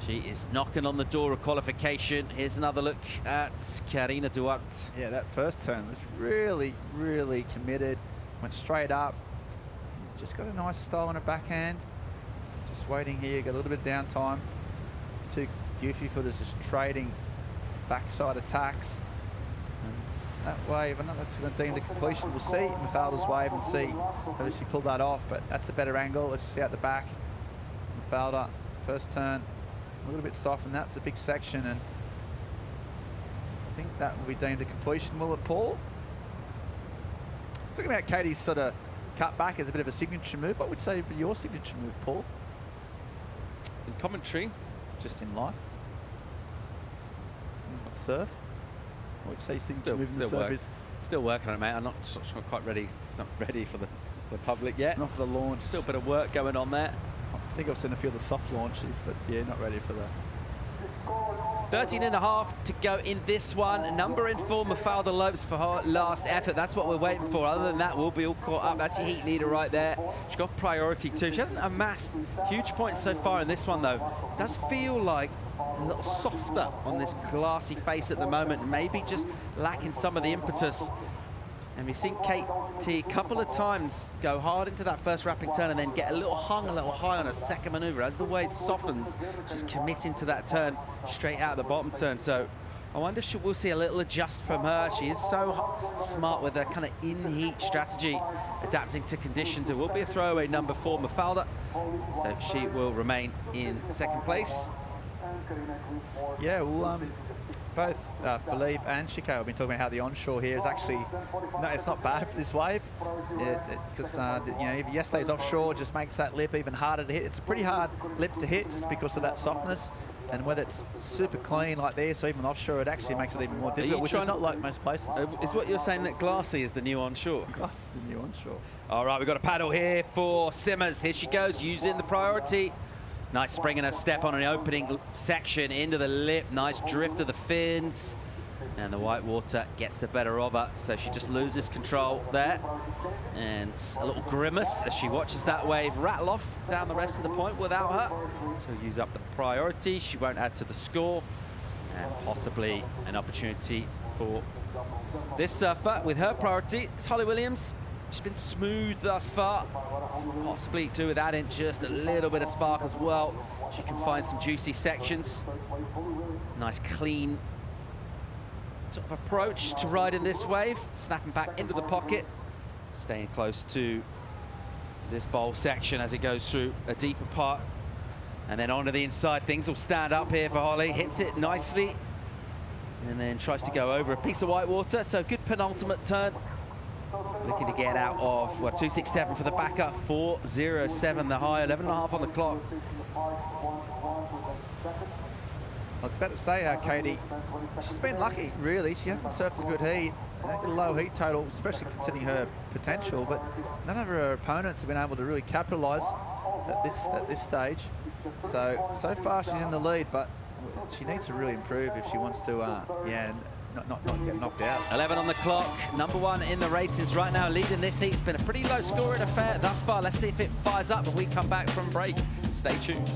She is knocking on the door of qualification. Here's another look at Karine Duarte. Yeah, that first turn was really, really committed. Went straight up. Just got a nice style on her backhand. Just waiting here, got a little bit of downtime. 2 goofy footers just trading backside attacks. And that wave, I know that's going to deem to completion. We'll see Mafalda's wave and see whether she pulled that off, but that's a better angle. Let's just see out the back. Mafalda, first turn, a little bit soft, and that's a big section, and I think that will be deemed to completion. Will it, Paul? Talking about Caity's sort of cut back as a bit of a signature move, what would you say would be your signature move, Paul? In commentary? Just in life? Not surf? What would you say your signature move in the surf is? Still working on it, mate. I'm not quite ready. It's not ready for the public yet. Not for the launch. Still a bit of work going on there. I think I've seen a few of the soft launches, but yeah, not ready for that. 13.5 to go in this one. Number in for Mafalda Lopes for her last effort. That's what we're waiting for. Other than that, we'll be all caught up. That's your heat leader right there. She's got priority too. She hasn't amassed huge points so far in this one, though. It does feel like a little softer on this glassy face at the moment. Maybe just lacking some of the impetus. And we've seen Caity a couple of times go hard into that first wrapping turn and then get a little hung, a little high on a second maneuver. As the wave softens, she's committing to that turn straight out the bottom turn. So I wonder if we'll see a little adjust from her. She is so smart with her kind of in-heat strategy, adapting to conditions. It will be a throwaway number for Mafalda. So she will remain in second place. Yeah, well, both Philippe and Chico have been talking about how the onshore here is actually, no, it's not bad for this wave, because you know, yesterday's offshore just makes that lip even harder to hit. It's a pretty hard lip to hit just because of that softness, and whether it's super clean like this or even offshore, it actually makes it even more difficult, which is not like most places. Is what you're saying that glassy is the new onshore? Glassy is the new onshore. All right, we've got a paddle here for Simmers. Here she goes, using the priority. Nice spring and a step on an opening section into the lip. Nice drift of the fins. And the white water gets the better of her. So she just loses control there. And a little grimace as she watches that wave rattle off down the rest of the point without her. She'll use up the priority. She won't add to the score. And possibly an opportunity for this surfer with her priority. It's Holly Williams. She's been smooth thus far. Possibly do with adding just a little bit of spark as well. She can find some juicy sections. Nice clean sort of approach to riding this wave. Snapping back into the pocket. Staying close to this bowl section as it goes through a deeper part. And then onto the inside. Things will stand up here for Holly. Hits it nicely. And then tries to go over a piece of white water. So good penultimate turn. Looking to get out of, well, 267 for the backer, 407 the high, 11.5 on the clock. I was about to say, Caity, she's been lucky, really. She hasn't surfed a good heat, a low heat total, especially considering her potential, but none of her opponents have been able to really capitalise at this stage. So far she's in the lead, but she needs to really improve if she wants to, not get knocked out. 11 on the clock, number one in the ratings right now, leading this heat. It's been a pretty low scoring affair thus far. Let's see if it fires up when we come back from break. Stay tuned.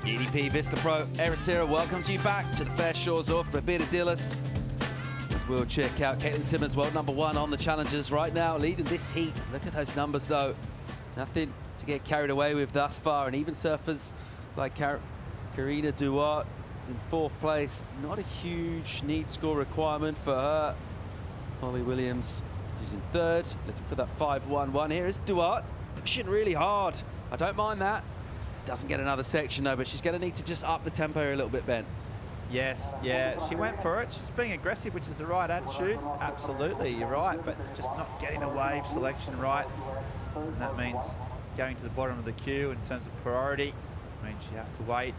EDP Vissla Pro Ericeira welcomes you back to the fair shores of Ribeiro. As we'll check out Caity Simmers, world number one on the challenges right now, leading this heat. Look at those numbers though. Nothing to get carried away with thus far, and even surfers like Karina Duarte in fourth place. Not a huge need score requirement for her. Holly Williams is in third, looking for that 5-1-1. Here is Duarte, pushing really hard. I don't mind that. Doesn't get another section though, but she's going to need to just up the tempo here a little bit, Ben. Yes, yeah, she went for it. She's being aggressive, which is the right attitude. Absolutely, you're right, but just not getting the wave selection right. And that means going to the bottom of the queue in terms of priority. I mean, she has to wait.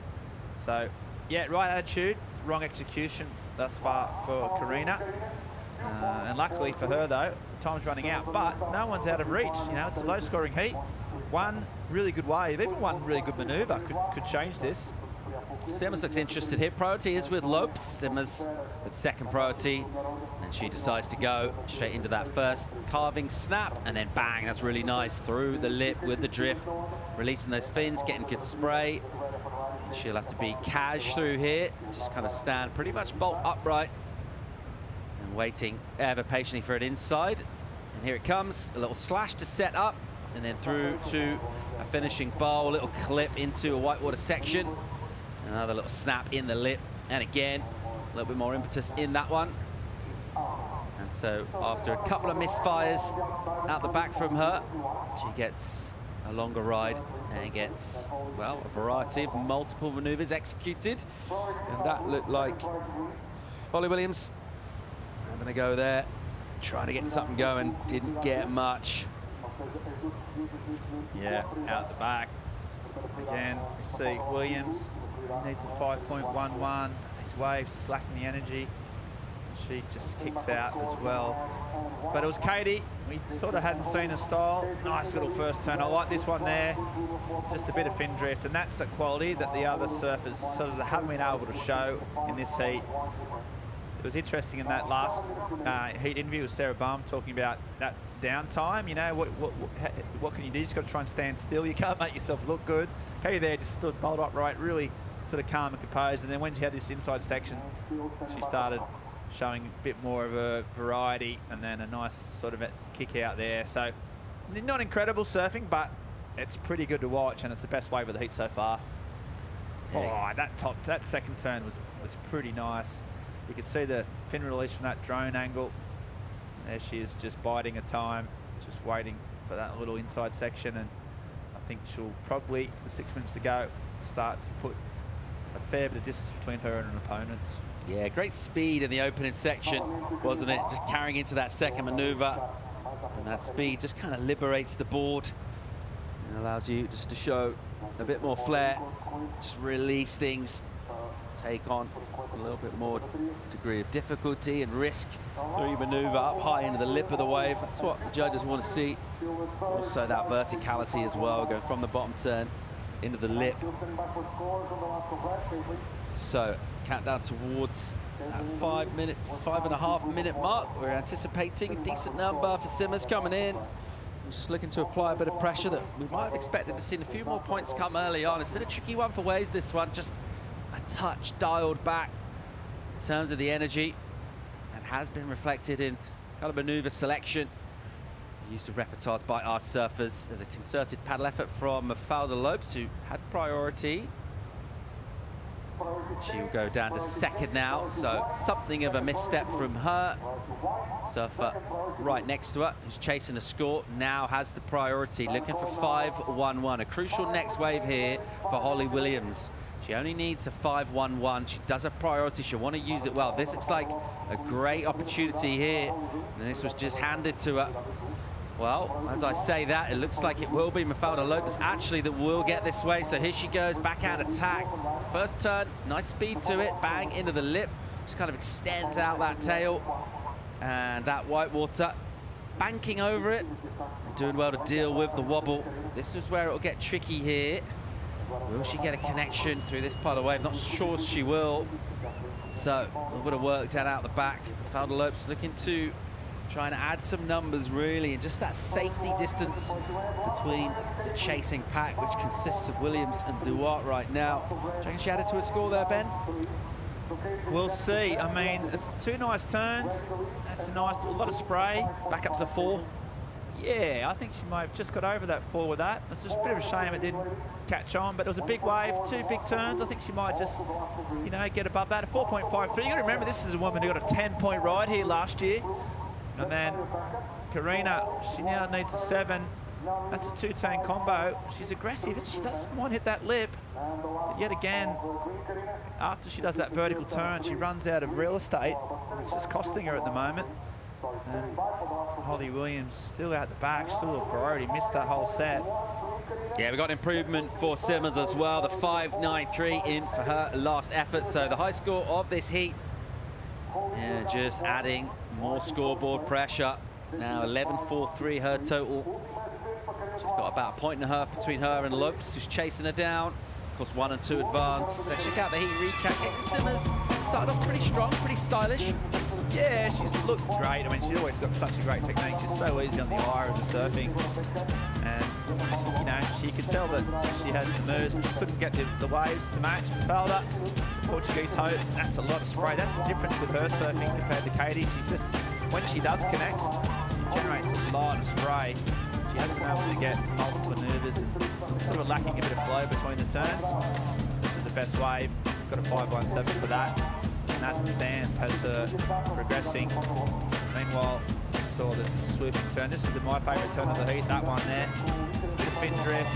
So, yeah, right attitude, wrong execution thus far for Karina. And luckily for her, though, time's running out, but no one's out of reach. You know, it's a low-scoring heat. One really good wave, even one really good manoeuvre could change this. Simmers looks interested here. Priority is with Lopes. Simmers with second priority, and she decides to go straight into that first carving snap, and then bang, that's really nice through the lip with the drift, releasing those fins, getting good spray. And she'll have to be cash through here, just kind of stand pretty much bolt upright. And waiting ever patiently for it inside. And here it comes, a little slash to set up, and then through to a finishing bowl, a little clip into a whitewater section. Another little snap in the lip, and again, a little bit more impetus in that one. And so after a couple of misfires out the back from her, she gets a longer ride and gets, well, a variety of multiple maneuvers executed. And that looked like Holly Williams having a go there, trying to get something going, didn't get much. Yeah, out the back. Again, you see Williams needs a 5.11. His waves just lacking the energy. She just kicks out as well. But it was Caity. We sort of hadn't seen the style. Nice little first turn. I like this one there. Just a bit of fin drift, and that's the quality that the other surfers sort of haven't been able to show in this heat. It was interesting in that last heat interview with Sarah Baum talking about that downtime. You know, what can you do? You just got to try and stand still. You can't make yourself look good. Caity there just stood bolt upright, really sort of calm and composed. And then when she had this inside section, she started showing a bit more of a variety, and then a nice sort of kick out there. So not incredible surfing, but it's pretty good to watch, and it's the best wave of the heat so far. Yeah. Oh, that second turn was pretty nice. You could see the fin release from that drone angle. There she is, just biding her time, just waiting for that little inside section, and I think she'll probably, with 6 minutes to go, start to put a fair bit of distance between her and her opponents. Yeah, great speed in the opening section, wasn't it? Just carrying into that second maneuver. And that speed just kind of liberates the board and allows you just to show a bit more flair, just release things, take on a little bit more degree of difficulty and risk through your maneuver up high into the lip of the wave. That's what the judges want to see. Also that verticality as well, going from the bottom turn into the lip. So countdown towards that 5 minutes, 5.5 minute mark. We're anticipating a decent number for Simmers coming in. Just looking to apply a bit of pressure that we might have expected to see a few more points come early on. It's been a tricky one for Waves, this one, just a touch dialed back in terms of the energy, and has been reflected in kind of maneuver selection. Use of repertoires by our surfers as a concerted paddle effort from Mafalda Lopes, who had priority. She'll go down to second now, so something of a misstep from her. Surfer right next to her, who's chasing the score, now has the priority, looking for 5.11. A crucial next wave here for Holly Williams. She only needs a 5.11. She does have priority. She'll want to use it well. This looks like a great opportunity here, and this was just handed to her. Well, as I say that, it looks like it will be Mafalda Lopes actually that will get this way. So here she goes, back out attack. First turn, nice speed to it, bang into the lip. Just kind of extends out that tail. And that whitewater banking over it. Doing well to deal with the wobble. This is where it'll get tricky here. Will she get a connection through this part of the wave? Not sure she will. So a little bit of work down out the back. Mafalda Lopes looking to trying to add some numbers, really, and just that safety distance between the chasing pack, which consists of Williams and Duarte right now. Do you reckon she added to a score there, Ben? We'll see. I mean, it's two nice turns. That's a lot of spray. Back up to 4. Yeah, I think she might have just got over that 4 with that. It's just a bit of a shame it didn't catch on, but it was a big wave, 2 big turns. I think she might just, you know, get above that. A 4.53. You got to remember, this is a woman who got a 10-point ride here last year. And then Karina, she now needs a 7. That's a 2-turn combo. She's aggressive, and she doesn't want to hit that lip. But yet again, after she does that vertical turn, she runs out of real estate. It's just costing her at the moment. And Holly Williams still out the back, still a priority, missed that whole set. Yeah, we got improvement for Simmers as well. The 5.93 in for her last effort. So the high score of this heat, yeah, just adding more scoreboard pressure. Now 11.43 her total. She's got about a 1.5 between her and Lopes, who's chasing her down. Of course, 1 and 2 advance. So check out the heat recap. Caity Simmers started off pretty strong, pretty stylish. Yeah, she's looked great. I mean, she's always got such a great technique. She's so easy on the eye of the surfing. And, you know, she could tell that she had the moves, but she couldn't get the waves to match. Mafalda, Portuguese hope, that's a lot of spray. That's the difference with her surfing compared to Caity. She's just, when she does connect, she generates a lot of spray. She hasn't been able to get multiple manoeuvres and sort of lacking a bit of flow between the turns. This is the best wave. Got a 517 for that. And that stance has her progressing. Meanwhile, we saw the swooping turn. This is my favourite turn of the heat, that one there. Just a bit of fin drift.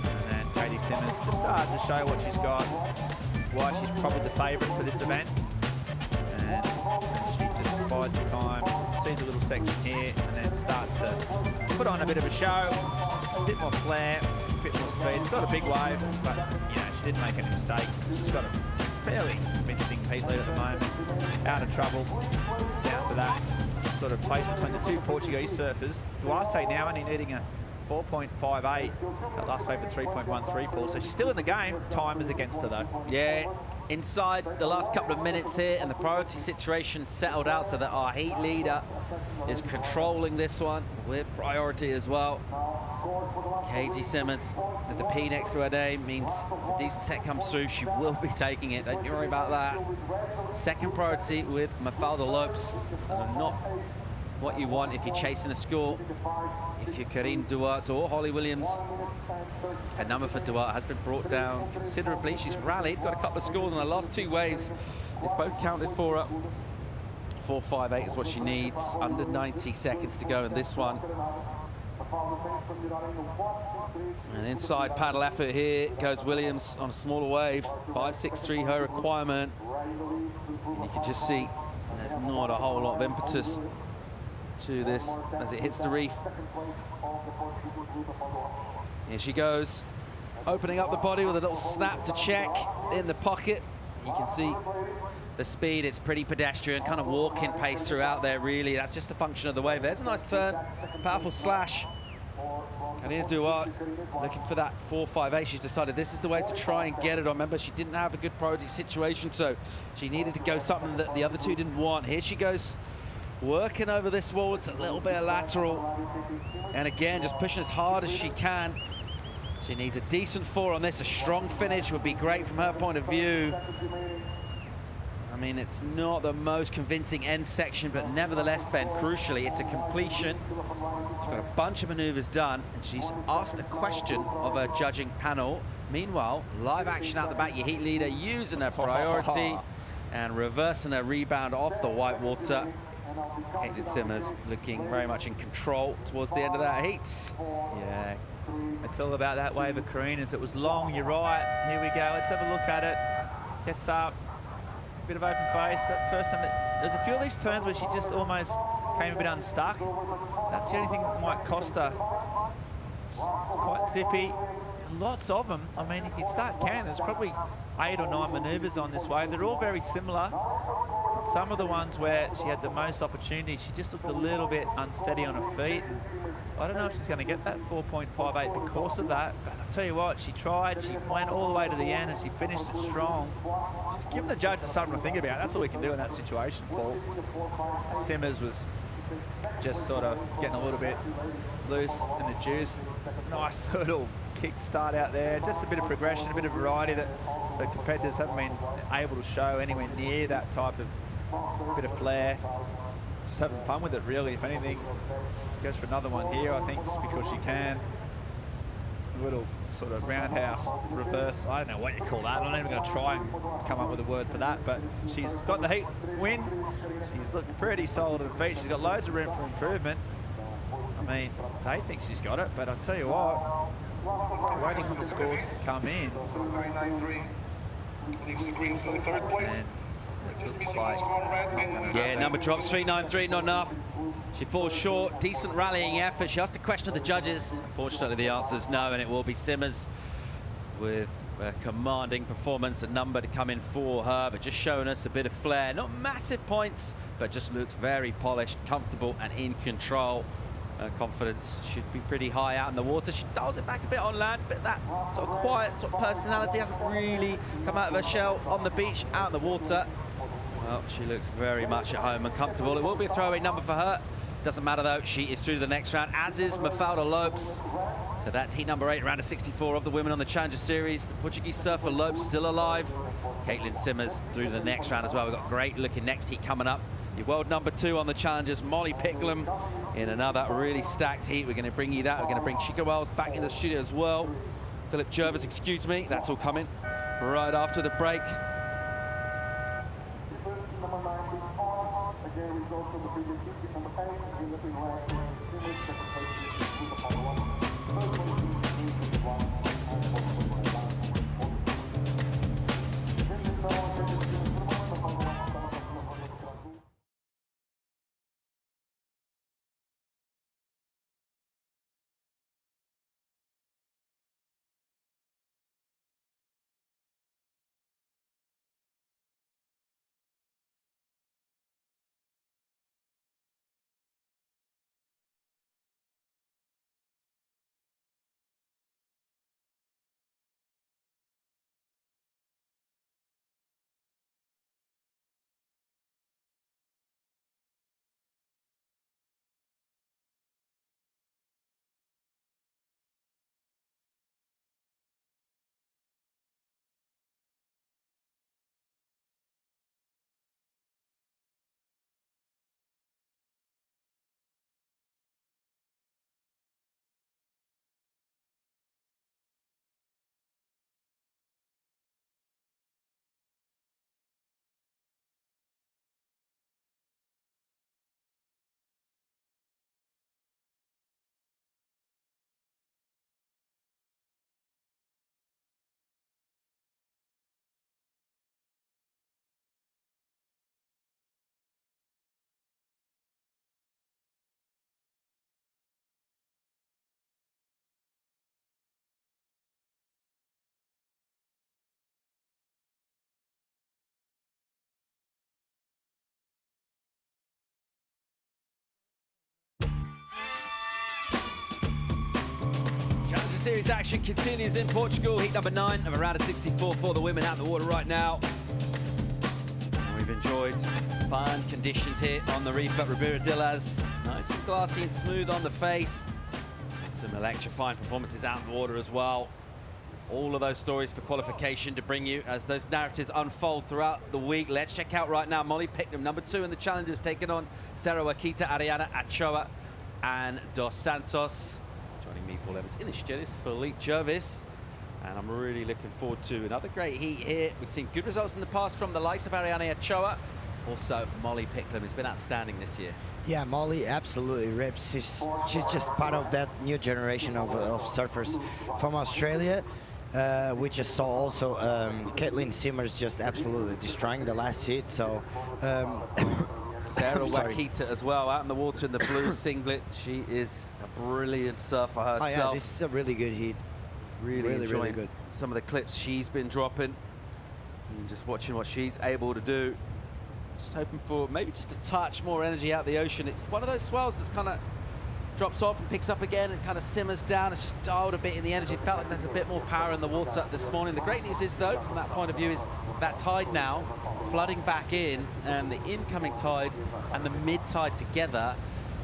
And then Caity Simmers just started to show what she's got, why she's probably the favourite for this event. And she just bides the time, sees a little section here, and then starts to put on a bit of a show, a bit more flair, a bit more speed. It's not a big wave, but you know, she didn't make any mistakes. She's got a fairly convincing heat lead at the moment. Out of trouble. It's down to that sort of place between the two Portuguese surfers. Duarte now only needing a 4.58. That last wave at 3.13, Paul. So she's still in the game. Time is against her, though. Yeah, inside the last couple of minutes here, and the priority situation settled out so that our heat leader is controlling this one with priority as well. Caity Simmers with the P next to her name means the decent set comes through, she will be taking it. Don't you worry about that. Second priority with Mafalda Lopes. Not what you want if you're chasing a score. If you're Karim Duarte or Holly Williams, her number for Duarte has been brought down considerably. She's rallied, got a couple of scores on the last two waves. They both counted for her. 4.58 is what she needs. Under 90 seconds to go in this one. And inside paddle effort here goes Williams on a smaller wave. 5.63 her requirement. And you can just see there's not a whole lot of impetus to this as it hits the reef. Here she goes, opening up the body with a little snap to check in the pocket. You can see the speed, it's pretty pedestrian, kind of walking pace throughout there, really. That's just a function of the wave. There's a nice turn, powerful slash. Karina Duarte looking for that 4.58. She's decided this is the way to try and get it on. Remember, she didn't have a good priority situation, so she needed to go something that the other two didn't want. Here she goes, working over this wall. It's a little bit of lateral. And again, just pushing as hard as she can. She needs a decent 4 on this. A strong finish would be great from her point of view. I mean, it's not the most convincing end section, but nevertheless, Ben, crucially, it's a completion. She's got a bunch of maneuvers done, and she's asked a question of her judging panel. Meanwhile, live action out the back, your heat leader using her priority and reversing her rebound off the white water. Caity Simmers looking very much in control towards the end of that heat. Yeah, it's all about that wave of Karina's. It was long, you're right. Here we go, let's have a look at it. Gets up, bit of open face. That first time, there's a few of these turns where she just almost came a bit unstuck. That's the only thing that might cost her. It's quite zippy. Lots of them. I mean, if you start counting, there's probably 8 or 9 maneuvers on this wave. They're all very similar. Some of the ones where she had the most opportunity, she just looked a little bit unsteady on her feet. I don't know if she's going to get that 4.58 because of that, but I'll tell you what, she tried, she went all the way to the end and she finished it strong. She's given the judges something to think about. That's all we can do in that situation, Paul. Simmers was just sort of getting a little bit loose in the juice. Nice little kick start out there. Just a bit of progression, a bit of variety that the competitors haven't been able to show anywhere near that type of bit of flair. Just having fun with it, really, if anything. Goes for another one here, I think, just because she can. A little sort of roundhouse reverse. I don't know what you call that. I'm not even going to try and come up with a word for that, but she's got the heat win. She's looking pretty solid at her feet. She's got loads of room for improvement. I mean, they think she's got it, but I'll tell you what, waiting for the scores to come in. And it looks like yeah, number drops, 3.93, not enough. She falls short. Decent rallying effort. She asked a question of the judges. Unfortunately, the answer is no, and it will be Simmers with a commanding performance, a number to come in for her, but just showing us a bit of flair. Not massive points, but just looks very polished, comfortable, and in control. Her confidence should be pretty high out in the water. She dials it back a bit on land, but that sort of quiet sort of personality hasn't really come out of her shell on the beach, out in the water. Well, she looks very much at home and comfortable. It will be a throwaway number for her. Doesn't matter though, she is through to the next round, as is Mafalda Lopes. So that's heat number 8, round of 64 of the women on the Challenger Series. The Portuguese surfer Lopes still alive. Caity Simmers through to the next round as well. We've got a great looking next heat coming up. Your world number 2 on the Challengers, Molly Picklum, in another really stacked heat. We're going to bring you that. We're going to bring Chica Wells back in the studio as well. Philip Jervis, excuse me. That's all coming right after the break. Challenger Series action continues in Portugal. Heat number 9 of a round of 64 for the women out in the water right now. We've enjoyed fun conditions here on the reef at Ribeiro. Nice and glassy and smooth on the face. Some electrifying performances out in the water as well. All of those stories for qualification to bring you as those narratives unfold throughout the week. Let's check out right now Molly Picklum, number 2 in the Challengers, taking on Sarah Wakita, Ariana Ochoa, and Dos Santos. Joining me, Paul Evans, in the studio is Philippe Jervis. And I'm really looking forward to another great heat here. We've seen good results in the past from the likes of Ariana Ochoa. Also, Molly Picklum has been outstanding this year. Yeah, Molly absolutely rips. She's just part of that new generation of surfers from Australia. We just saw also Caity Simmers just absolutely destroying the last heat. So Sarah Wakita as well, out in the water in the blue singlet. She is a brilliant surfer herself. Oh yeah, this is a really good heat. Really enjoying good. Some of the clips she's been dropping. And just watching what she's able to do. Just hoping for maybe just a touch more energy out the ocean. It's one of those swells that's kind of drops off and picks up again. It kind of simmers down. It's just dialed a bit in the energy. It felt like there's a bit more power in the water this morning. The great news is, though, from that point of view, is that tide now flooding back in, and the incoming tide and the mid-tide together,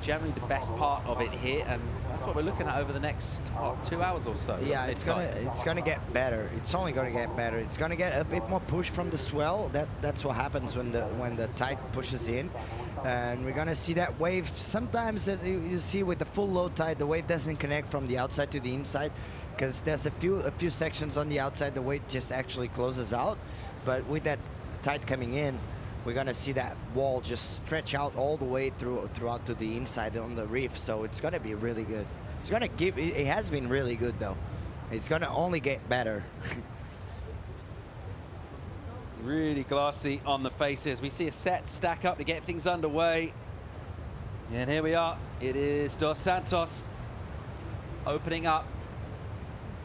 generally the best part of it here, and that's what we're looking at over the next, what, 2 hours or so. Yeah, it's gonna get better. It's only gonna get better. It's gonna get a bit more push from the swell. That's what happens when the tide pushes in, and we're gonna see that wave. Sometimes that you see with the full low tide, the wave doesn't connect from the outside to the inside, because there's a few sections on the outside the wave just actually closes out, but with that tide coming in, we're gonna see that wall just stretch out all the way throughout to the inside on the reef. So it's gonna be really good. It's gonna give. It has been really good though. It's gonna only get better. Really glassy on the faces. We see a set stack up to get things underway. And here we are. It is Dos Santos opening up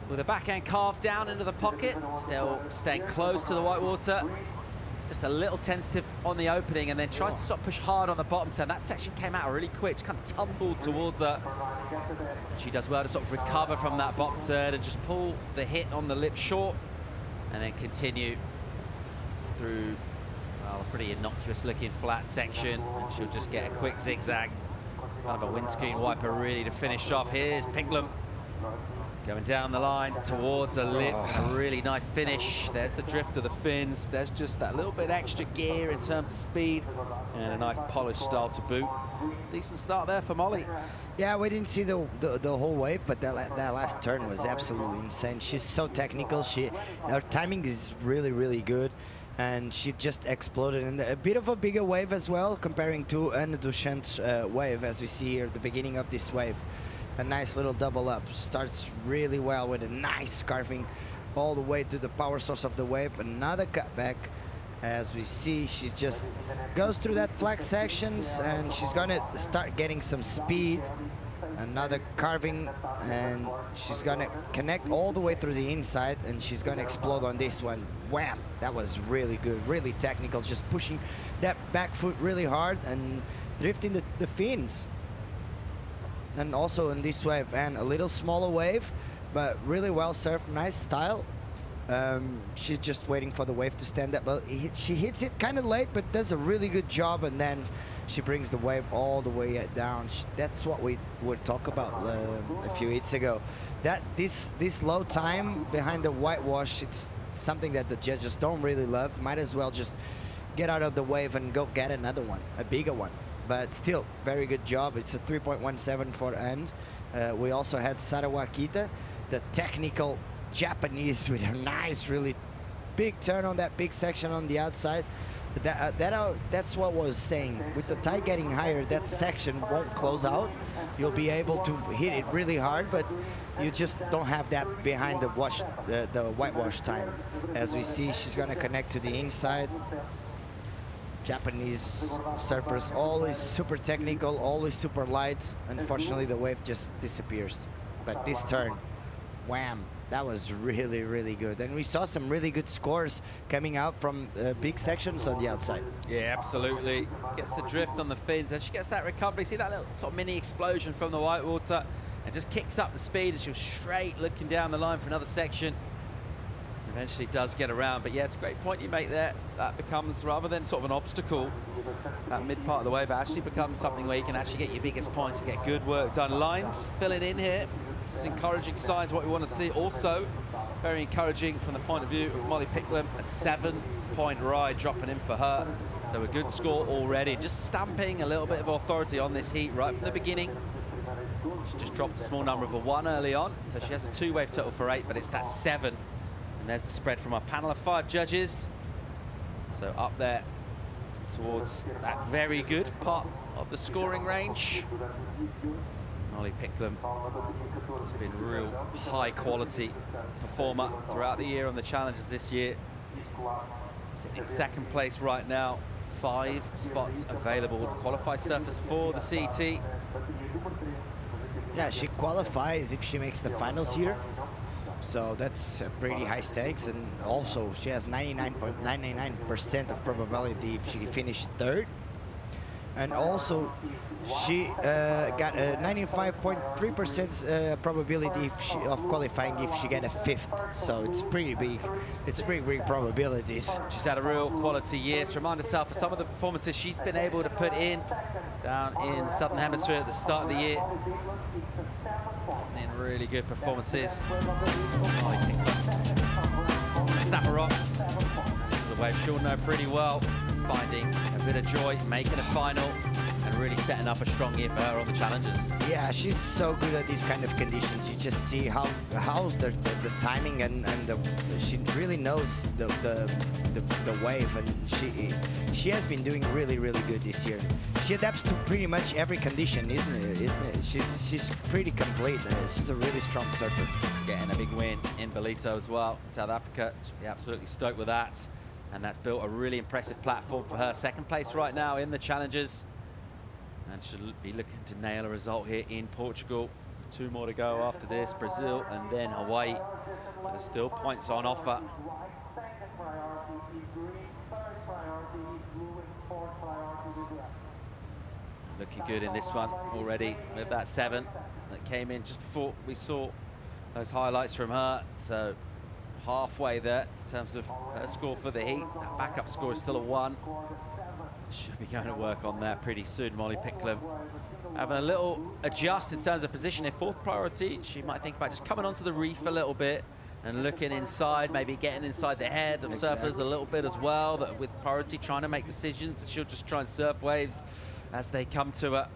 with a backhand carved down into the pocket, still staying close to the white water. Just a little tentative on the opening, and then tries to sort of push hard on the bottom turn. That section came out really quick, just kind of tumbled towards her. She does well to sort of recover from that bottom turn and just pull the hit on the lip short, and then continue through Well, a pretty innocuous looking flat section, and she'll just get a quick zigzag. Kind of a windscreen wiper really to finish off. Here's Picklum going down the line towards a lip. A really nice finish. There's the drift of the fins. There's just that little bit extra gear in terms of speed, and a nice polished style to boot. Decent start there for Molly. Yeah, we didn't see the whole wave, but that last turn was absolutely insane. She's so technical. Her timing is really, really good, and she just exploded. And a bit of a bigger wave as well, comparing to Anne Duchamp's wave, as we see here at the beginning of this wave. A nice little double up. Starts really well with a nice scarfing all the way to the power source of the wave. Another cutback. As we see, she just goes through that flag sections, and she's gonna start getting some speed. Another carving, and she's gonna connect all the way through the inside, and she's gonna explode on this one. Wham! That was really good, really technical, just pushing that back foot really hard and drifting the fins. And also in this wave, and a little smaller wave, but really well surfed, nice style. She's just waiting for the wave to stand up, but she hits it kind of late, but does a really good job, and then she brings the wave all the way down. That's what we would talk about a few weeks ago. That this low time behind the whitewash, it's something that the judges don't really love. Might as well just get out of the wave and go get another one, a bigger one. But still, very good job. It's a 3.17 for end. We also had Sarawa Akita, the technical Japanese, with a nice, really big turn on that big section on the outside. That's what I was saying. With the tide getting higher, that section won't close out. You'll be able to hit it really hard, but you just don't have that behind the whitewash time. As we see, she's gonna connect to the inside. Japanese surfers, always super technical, always super light. Unfortunately, the wave just disappears. But this turn, wham, that was really, really good. And we saw some really good scores coming out from big sections on the outside. Yeah, absolutely. Gets the drift on the fins, and she gets that recovery. See that little sort of mini explosion from the whitewater, and just kicks up the speed, and she's straight looking down the line for another section. Eventually does get around, but yeah, it's a great point you make there. That becomes, rather than sort of an obstacle, that mid part of the wave actually becomes something where you can actually get your biggest points and get good work done. Lines filling in here. This is encouraging signs, what we want to see. Also, very encouraging from the point of view of Molly Picklum, a 7-point ride dropping in for her. So a good score already, just stamping a little bit of authority on this heat right from the beginning. She just dropped a small number of a 1 early on, so she has a 2-wave total for 8, but it's that 7. And there's the spread from our panel of 5 judges. So up there towards that very good part of the scoring range. Molly Picklum has been a real high quality performer throughout the year on the challenges this year. Sitting in 2nd place right now, 5 spots available to qualify surfers for the CT. Yeah, she qualifies if she makes the finals here. So that's pretty high stakes, and also she has 99.99% of probability if she finished 3rd. And also she got a 95.3% probability of qualifying if she get a 5th. So it's pretty big. It's pretty big probabilities. She's had a real quality year. To remind herself of some of the performances she's been able to put in down in the Southern Hemisphere at the start of the year. In really good performances. Snapper rocks. This is a wave she'll know pretty well. Finding a bit of joy, making a final, and really setting up a strong year for her on the challenges. Yeah, she's so good at these kind of conditions. You just see how's the timing, and she really knows the wave, and she has been doing really, really good this year. She adapts to pretty much every condition, isn't it? She's pretty complete. She's a really strong surfer. Getting a big win in Belito as well in South Africa. She'll be absolutely stoked with that. And that's built a really impressive platform for her. 2nd place right now in the challenges. And she'll be looking to nail a result here in Portugal. 2 more to go after this, Brazil and then Hawaii. But there's still points on offer. Looking good in this one already with that 7 that came in just before we saw those highlights from her. So halfway there in terms of her score for the heat. That backup score is still a 1. Should be going to work on that pretty soon. Molly Picklum having a little adjust in terms of position. If 4th priority, she might think about just coming onto the reef a little bit and looking inside, maybe getting inside the head of surfers a little bit as well, that with priority trying to make decisions. She'll just try and surf waves as they come to her.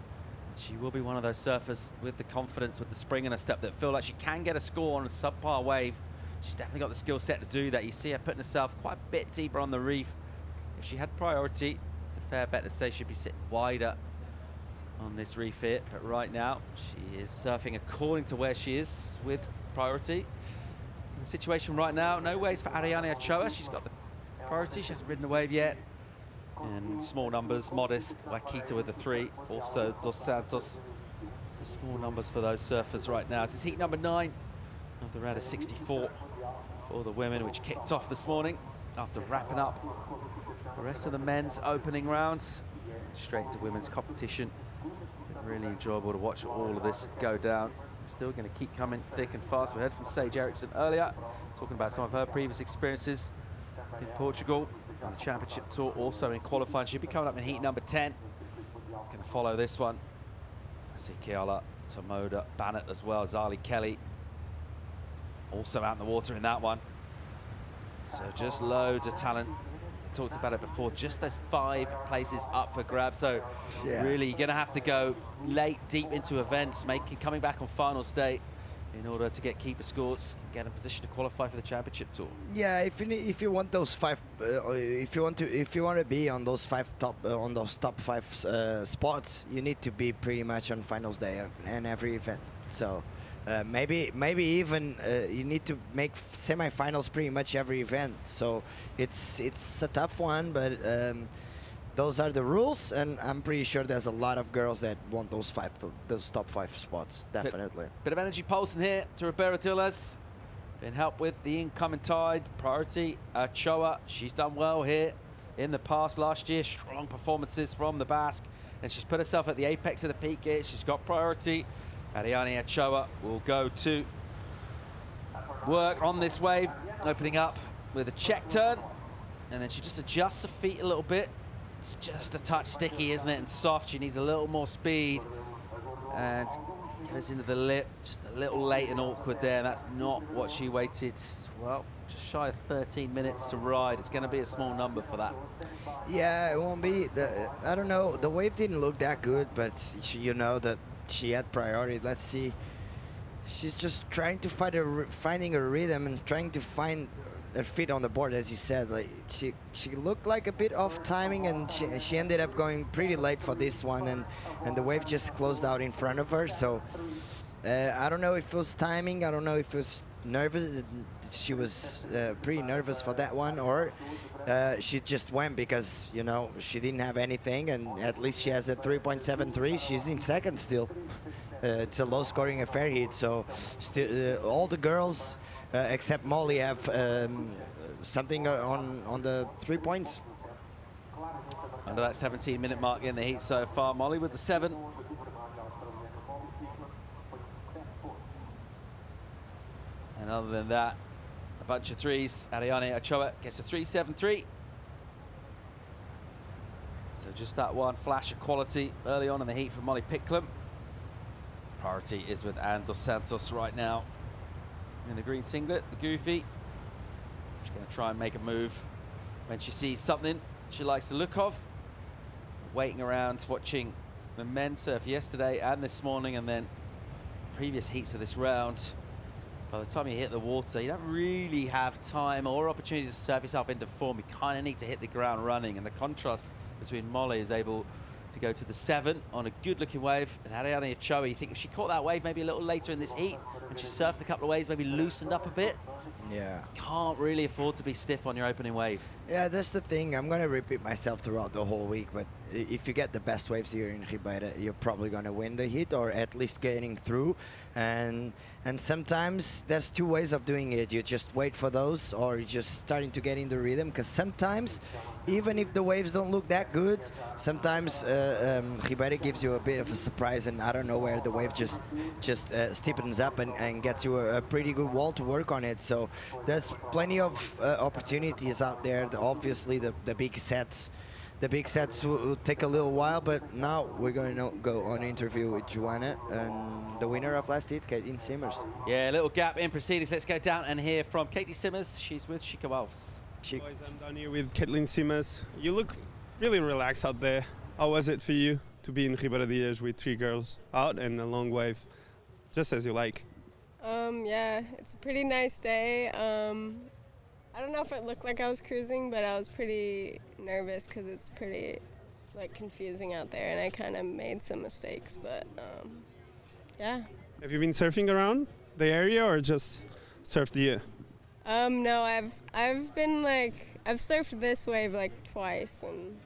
She will be one of those surfers with the confidence, with the spring in her step, that feel like she can get a score on a subpar wave. She's definitely got the skill set to do that. You see her putting herself quite a bit deeper on the reef. If she had priority, it's a fair bet to say she'd be sitting wider on this reef here. But right now, she is surfing according to where she is with priority. In the situation right now, no waves for Ariane Ochoa. She's got the priority. She hasn't ridden a wave yet. And small numbers, modest. Waikita with the 3. Also Dos Santos. So small numbers for those surfers right now. This is heat number 9 of the round of 64 for the women, which kicked off this morning after wrapping up the rest of the men's opening rounds. Straight into women's competition. Really enjoyable to watch all of this go down. Still going to keep coming thick and fast. We heard from Sage Ericsson earlier, talking about some of her previous experiences in Portugal on the championship tour, also in qualifying. She'll be coming up in heat number 10. It's going to follow this one. I see Keala, Tomoda, Bannett as well, Zali Kelly. Also out in the water in that one. So just loads of talent. We talked about it before, just those 5 places up for grabs. So really you're going to have to go late, deep into events, coming back on finals day in order to get keeper scores and get in position to qualify for the championship tour. Yeah, if you want those 5, if you want to be on those 5 top 5 spots, you need to be pretty much on finals day and every event. So maybe even you need to make semifinals pretty much every event. So it's a tough one, but those are the rules, and I'm pretty sure there's a lot of girls that want those top 5 spots, definitely. Bit of energy pulsing here to Ribeiro Dilas. Been helped with the incoming tide. Priority, Ochoa. She's done well here in the past last year. Strong performances from the Basque. And she's put herself at the apex of the peak here. She's got priority. Ariane Ochoa will go to work on this wave, opening up with a check turn. And then she just adjusts her feet a little bit. It's just a touch sticky, isn't it, and soft. She needs a little more speed and goes into the lip, just a little late and awkward there. That's not what she waited, well, just shy of 13 minutes to ride. It's going to be a small number for that. Yeah, it won't be. I don't know. The wave didn't look that good, but you know that she had priority. Let's see. She's just trying to finding a rhythm and trying to find her feet on the board, as you said. Like she looked like a bit off timing, and she ended up going pretty late for this one, and the wave just closed out in front of her. So I don't know if it was timing. I don't know if it was nervous. She was pretty nervous for that one, or she just went because, you know, she didn't have anything, and at least she has a 3.73. She's in second still. It's a low-scoring affair heat, so still all the girls except Molly have something on the 3 points. Under that 17-minute mark in the heat so far. Molly with the 7. And other than that, a bunch of 3s. Ariane Ochoa gets a 3.73. So just that one flash of quality early on in the heat for Molly Picklum. Priority is with Anne Dos Santos right now. In the green singlet, the goofy. She's going to try and make a move when she sees something she likes the look of. Waiting around, watching the men surf yesterday and this morning, and then previous heats of this round. By the time you hit the water, you don't really have time or opportunity to surf yourself into form. You kind of need to hit the ground running, and the contrast between Molly is able to go to the 7 on a good-looking wave, and Ariane Ochoa, you think if she caught that wave maybe a little later in this heat, and she surfed a couple of waves, maybe loosened up a bit, yeah, can't really afford to be stiff on your opening wave. Yeah, that's the thing. I'm going to repeat myself throughout the whole week, but if you get the best waves here in Ribeiro, you're probably going to win the heat, or at least getting through. And sometimes there's 2 ways of doing it. You just wait for those, or you're just starting to get in the rhythm, because sometimes, even if the waves don't look that good, sometimes Ribeiro gives you a bit of a surprise, and I don't know where the wave just steepens up and gets you a pretty good wall to work on it. So there's plenty of opportunities out there. Obviously, the big sets. The big sets will take a little while, but now we're going to go on an interview with Joanna and the winner of last heat, Caity Simmers. Yeah, a little gap in proceedings. Let's go down and hear from Caity Simmers. She's with Chica Wells. Boys, I'm down here with Caity Simmers. You look really relaxed out there. How was it for you to be in Ribeiro with 3 girls out and a long wave, just as you like? Yeah, it's a pretty nice day. I don't know if it looked like I was cruising, but I was pretty nervous because it's pretty confusing out there, and I kind of made some mistakes, but yeah. Have you been surfing around the area or just surfed here? No, I've been I've surfed this wave twice, and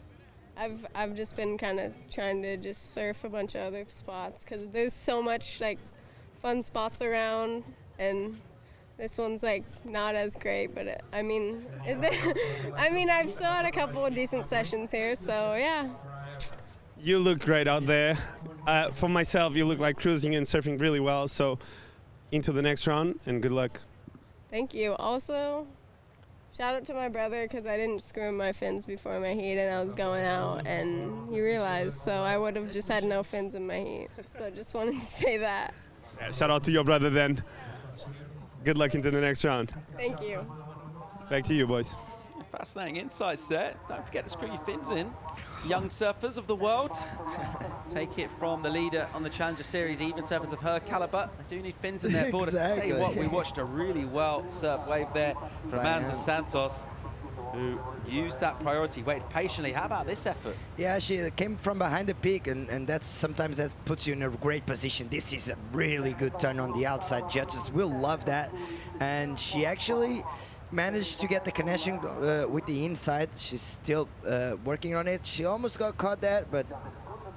I've just been kind of trying to just surf a bunch of other spots because there's so much fun spots around, and this one's not as great, but I mean I've still had a couple of decent sessions here, so yeah. You look great out there. For myself, you look like cruising and surfing really well, so into the next round and good luck. Thank you. Also, shout out to my brother because I didn't screw my fins before my heat and I was going out and he realized, so I would have just had no fins in my heat. So just wanted to say that. Yeah, shout out to your brother then. Good luck into the next round. Thank you. Back to you, boys. Fascinating insights there. Don't forget to screw your fins in. Young surfers of the world. Take it from the leader on the Challenger Series, even surfers of her caliber. They do need fins in their board. Exactly. I tell you what, we watched a really well surf wave there from Amanda Santos, who used that priority, waited patiently. How about this effort? Yeah, she came from behind the peak, and that's sometimes that puts you in a great position. This is a really good turn on the outside. Judges will love that. And she actually managed to get the connection with the inside. She's still working on it. She almost got caught there, but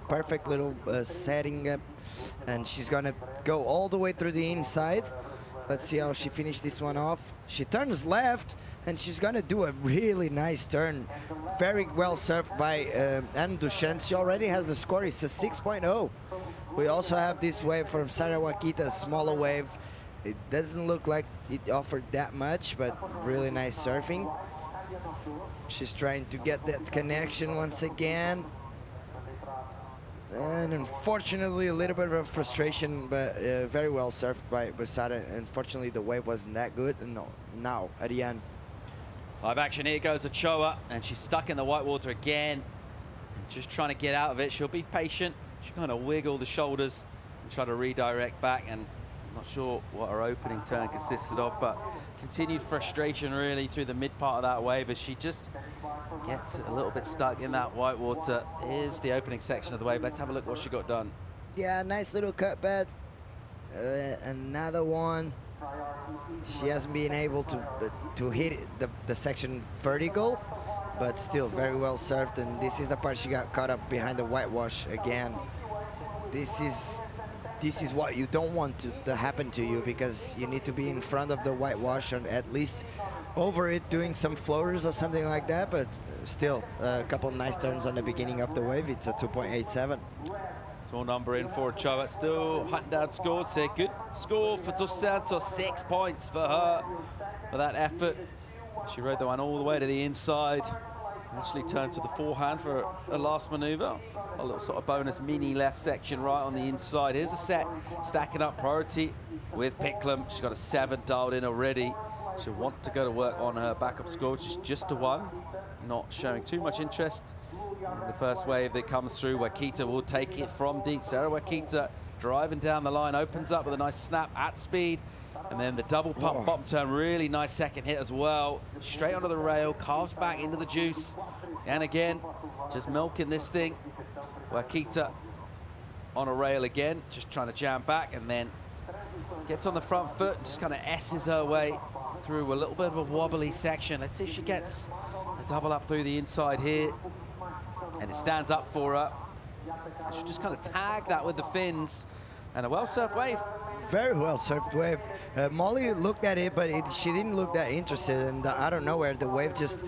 perfect little setting up. And she's gonna go all the way through the inside. Let's see how she finished this one off. She turns left, and she's gonna do a really nice turn. Very well surfed by Anne Duchenne. She already has the score. It's a 6.0. We also have this wave from Sarah Wakita, a smaller wave. It doesn't look like it offered that much, but really nice surfing. She's trying to get that connection once again. And unfortunately, a little bit of frustration, but very well surfed by Sarah. Unfortunately, the wave wasn't that good. No, now, at the end. Live action, here goes Ochoa, and she's stuck in the white water again. And just trying to get out of it. She'll be patient. She'll kind of wiggle the shoulders and try to redirect back. And I'm not sure what her opening turn consisted of, but continued frustration really through the mid part of that wave as she just gets a little bit stuck in that white water. Here's the opening section of the wave. Let's have a look what she got done. Yeah, nice little cut bed. Another one. She hasn't been able to hit the section vertical, but still very well surfed. And this is the part she got caught up behind the whitewash again. This is what you don't want to happen to you, because you need to be in front of the whitewash and at least over it doing some floaters or something like that. But still, a couple of nice turns on the beginning of the wave. It's a 2.87. Small number in for Ochoa. Still hunting down scores here. Good score for Dos Santos. 6 points for her for that effort. She rode the one all the way to the inside. Actually turned to the forehand for a last maneuver. A little sort of bonus mini left section right on the inside. Here's a set stacking up priority with Picklum. She's got a 7 dialed in already. She'll want to go to work on her backup score, which is just a 1. Not showing too much interest in the first wave that comes through. Wakita will take it from deep. Sarah Wakita driving down the line, opens up with a nice snap at speed. And then the double pump bottom turn, really nice second hit as well. Straight onto the rail, carves back into the juice. And again, just milking this thing. Wakita on a rail again, just trying to jam back, and then gets on the front foot and just kind of S's her way through a little bit of a wobbly section. Let's see if she gets a double up through the inside here. And it stands up for her. She just kind of tagged that with the fins. And a well-surfed wave. Very well-surfed wave. Molly looked at it, but she didn't look that interested. And out of nowhere, the wave just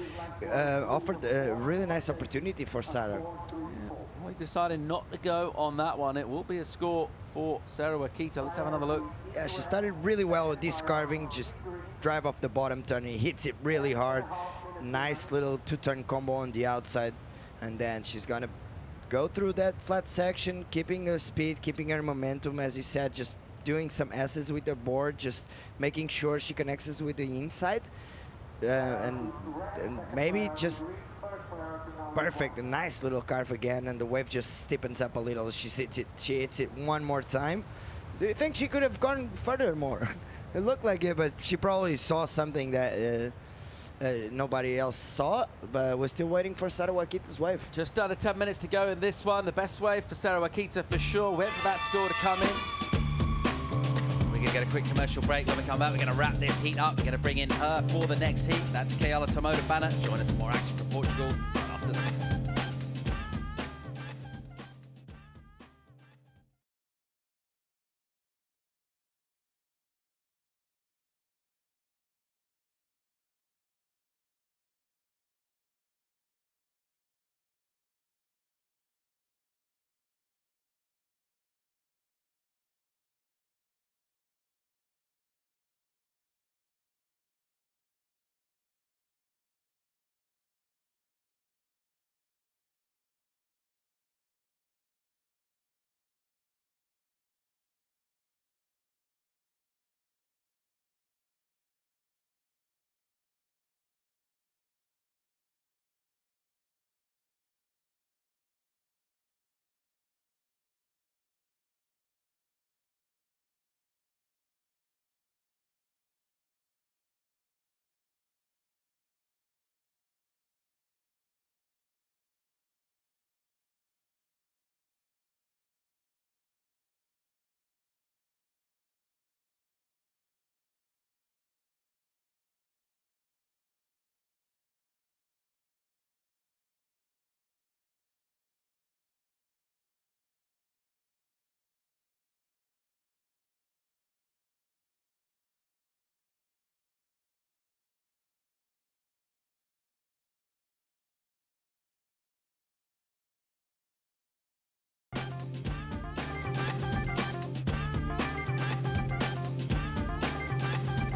offered a really nice opportunity for Sarah. Yeah. We decided not to go on that one. It will be a score for Sarah Wakita. Let's have another look. Yeah, she started really well with this carving, just drive off the bottom turn. He hits it really hard. Nice little two-turn combo on the outside. And then she's gonna go through that flat section, keeping her speed, keeping her momentum, as you said, just doing some S's with the board, just making sure she connects with the inside. And maybe just perfect, a nice little carve again, and the wave just stiffens up a little. She hits it one more time. Do you think she could have gone further more? It looked like it, but she probably saw something that nobody else saw, but we're still waiting for Sarah Wakita's wave. Just under 10 minutes to go in this one. The best wave for Sarah Wakita for sure. Wait for that score to come in. We're going to get a quick commercial break. When we come back, we're going to wrap this heat up. We're going to bring in her for the next heat. That's Keala Tomoda-Banner. Join us for more action from Portugal after this.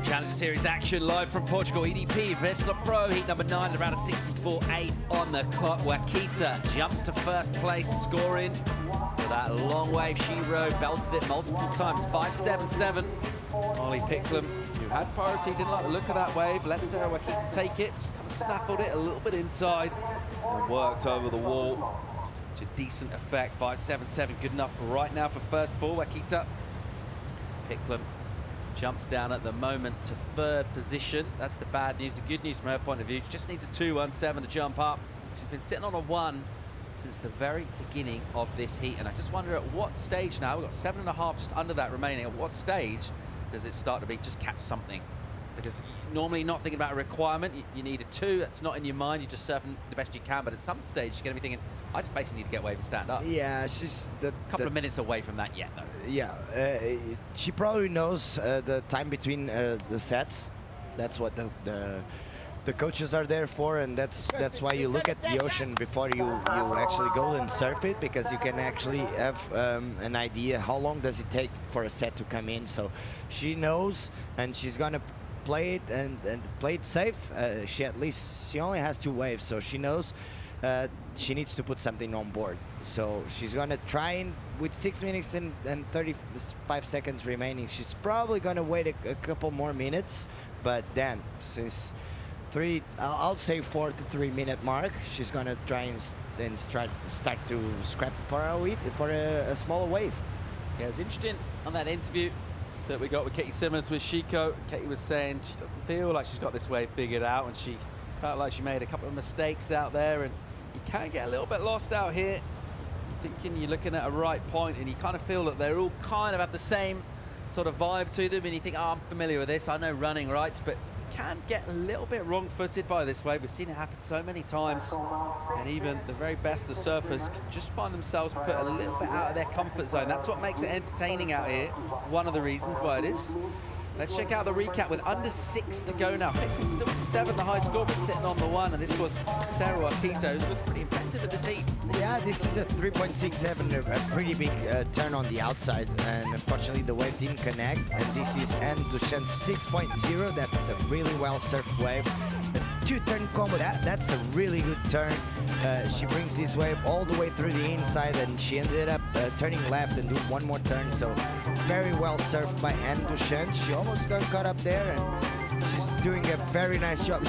Challenger Series action live from Portugal. EDP Vissla Pro, heat number 9, around a 64.8 on the clock. Wakita jumps to first place, scoring for that long wave she rode, belted it multiple times, 5.77. Molly Picklum, who had priority, didn't like the look of that wave, let Sarah Wakita take it. She kind of snaffled it a little bit inside and worked over the wall to decent effect. 5.77, good enough right now for first for Wakita. Picklum jumps down at the moment to third position. That's the bad news. The good news from her point of view, she just needs a 2.17 to jump up. She's been sitting on a 1 since the very beginning of this heat, and I just wonder at what stage now, we've got 7.5 just under that remaining, at what stage does it start to be just catch something? Because normally not thinking about a requirement, you need a 2, that's not in your mind, you're just surfing the best you can, but at some stage you're going to be thinking, I just basically need to get away and stand up. Yeah, she's a couple of minutes away from that yet, though. Yeah, she probably knows the time between the sets. That's what the coaches are there for, and that's why you look at the ocean before you actually go and surf it, because you can actually have an idea how long does it take for a set to come in. So she knows, and she's gonna play it and play it safe. She only has 2 waves, so she knows she needs to put something on board. So she's gonna try, and with 6 minutes and 35 seconds remaining, she's probably gonna wait a couple more minutes. But then, since I'll say 4 to 3 minute mark, she's gonna try and start to scrap for a smaller wave. Yeah, it's interesting on that interview that we got with Caity Simmers with Shiko. Caity was saying she doesn't feel like she's got this wave figured out, and she felt like she made a couple of mistakes out there, and you can get a little bit lost out here, thinking you're looking at a right point, and you kind of feel that they're all kind of have the same sort of vibe to them, and you think, oh, I'm familiar with this, I know running rights, but can get a little bit wrong-footed by this wave. We've seen it happen so many times, and even the very best of surfers can just find themselves put a little bit out of their comfort zone. That's what makes it entertaining out here. One of the reasons why it is. Let's check out the recap with under 6 to go now. Picklum still with 7, the high score, but sitting on the 1. And this was Sarah Wakita, who's looked pretty impressive at this heat. Yeah, this is a 3.67, a pretty big turn on the outside. And unfortunately, the wave didn't connect. And this is Anne Duchen's 6.0. That's a really well-surfed wave. A 2-turn combo, that's a really good turn. She brings this wave all the way through the inside, and she ended up turning left and doing one more turn. So very well surfed by Anne Duchen. She almost got caught up there, and she's doing a very nice job.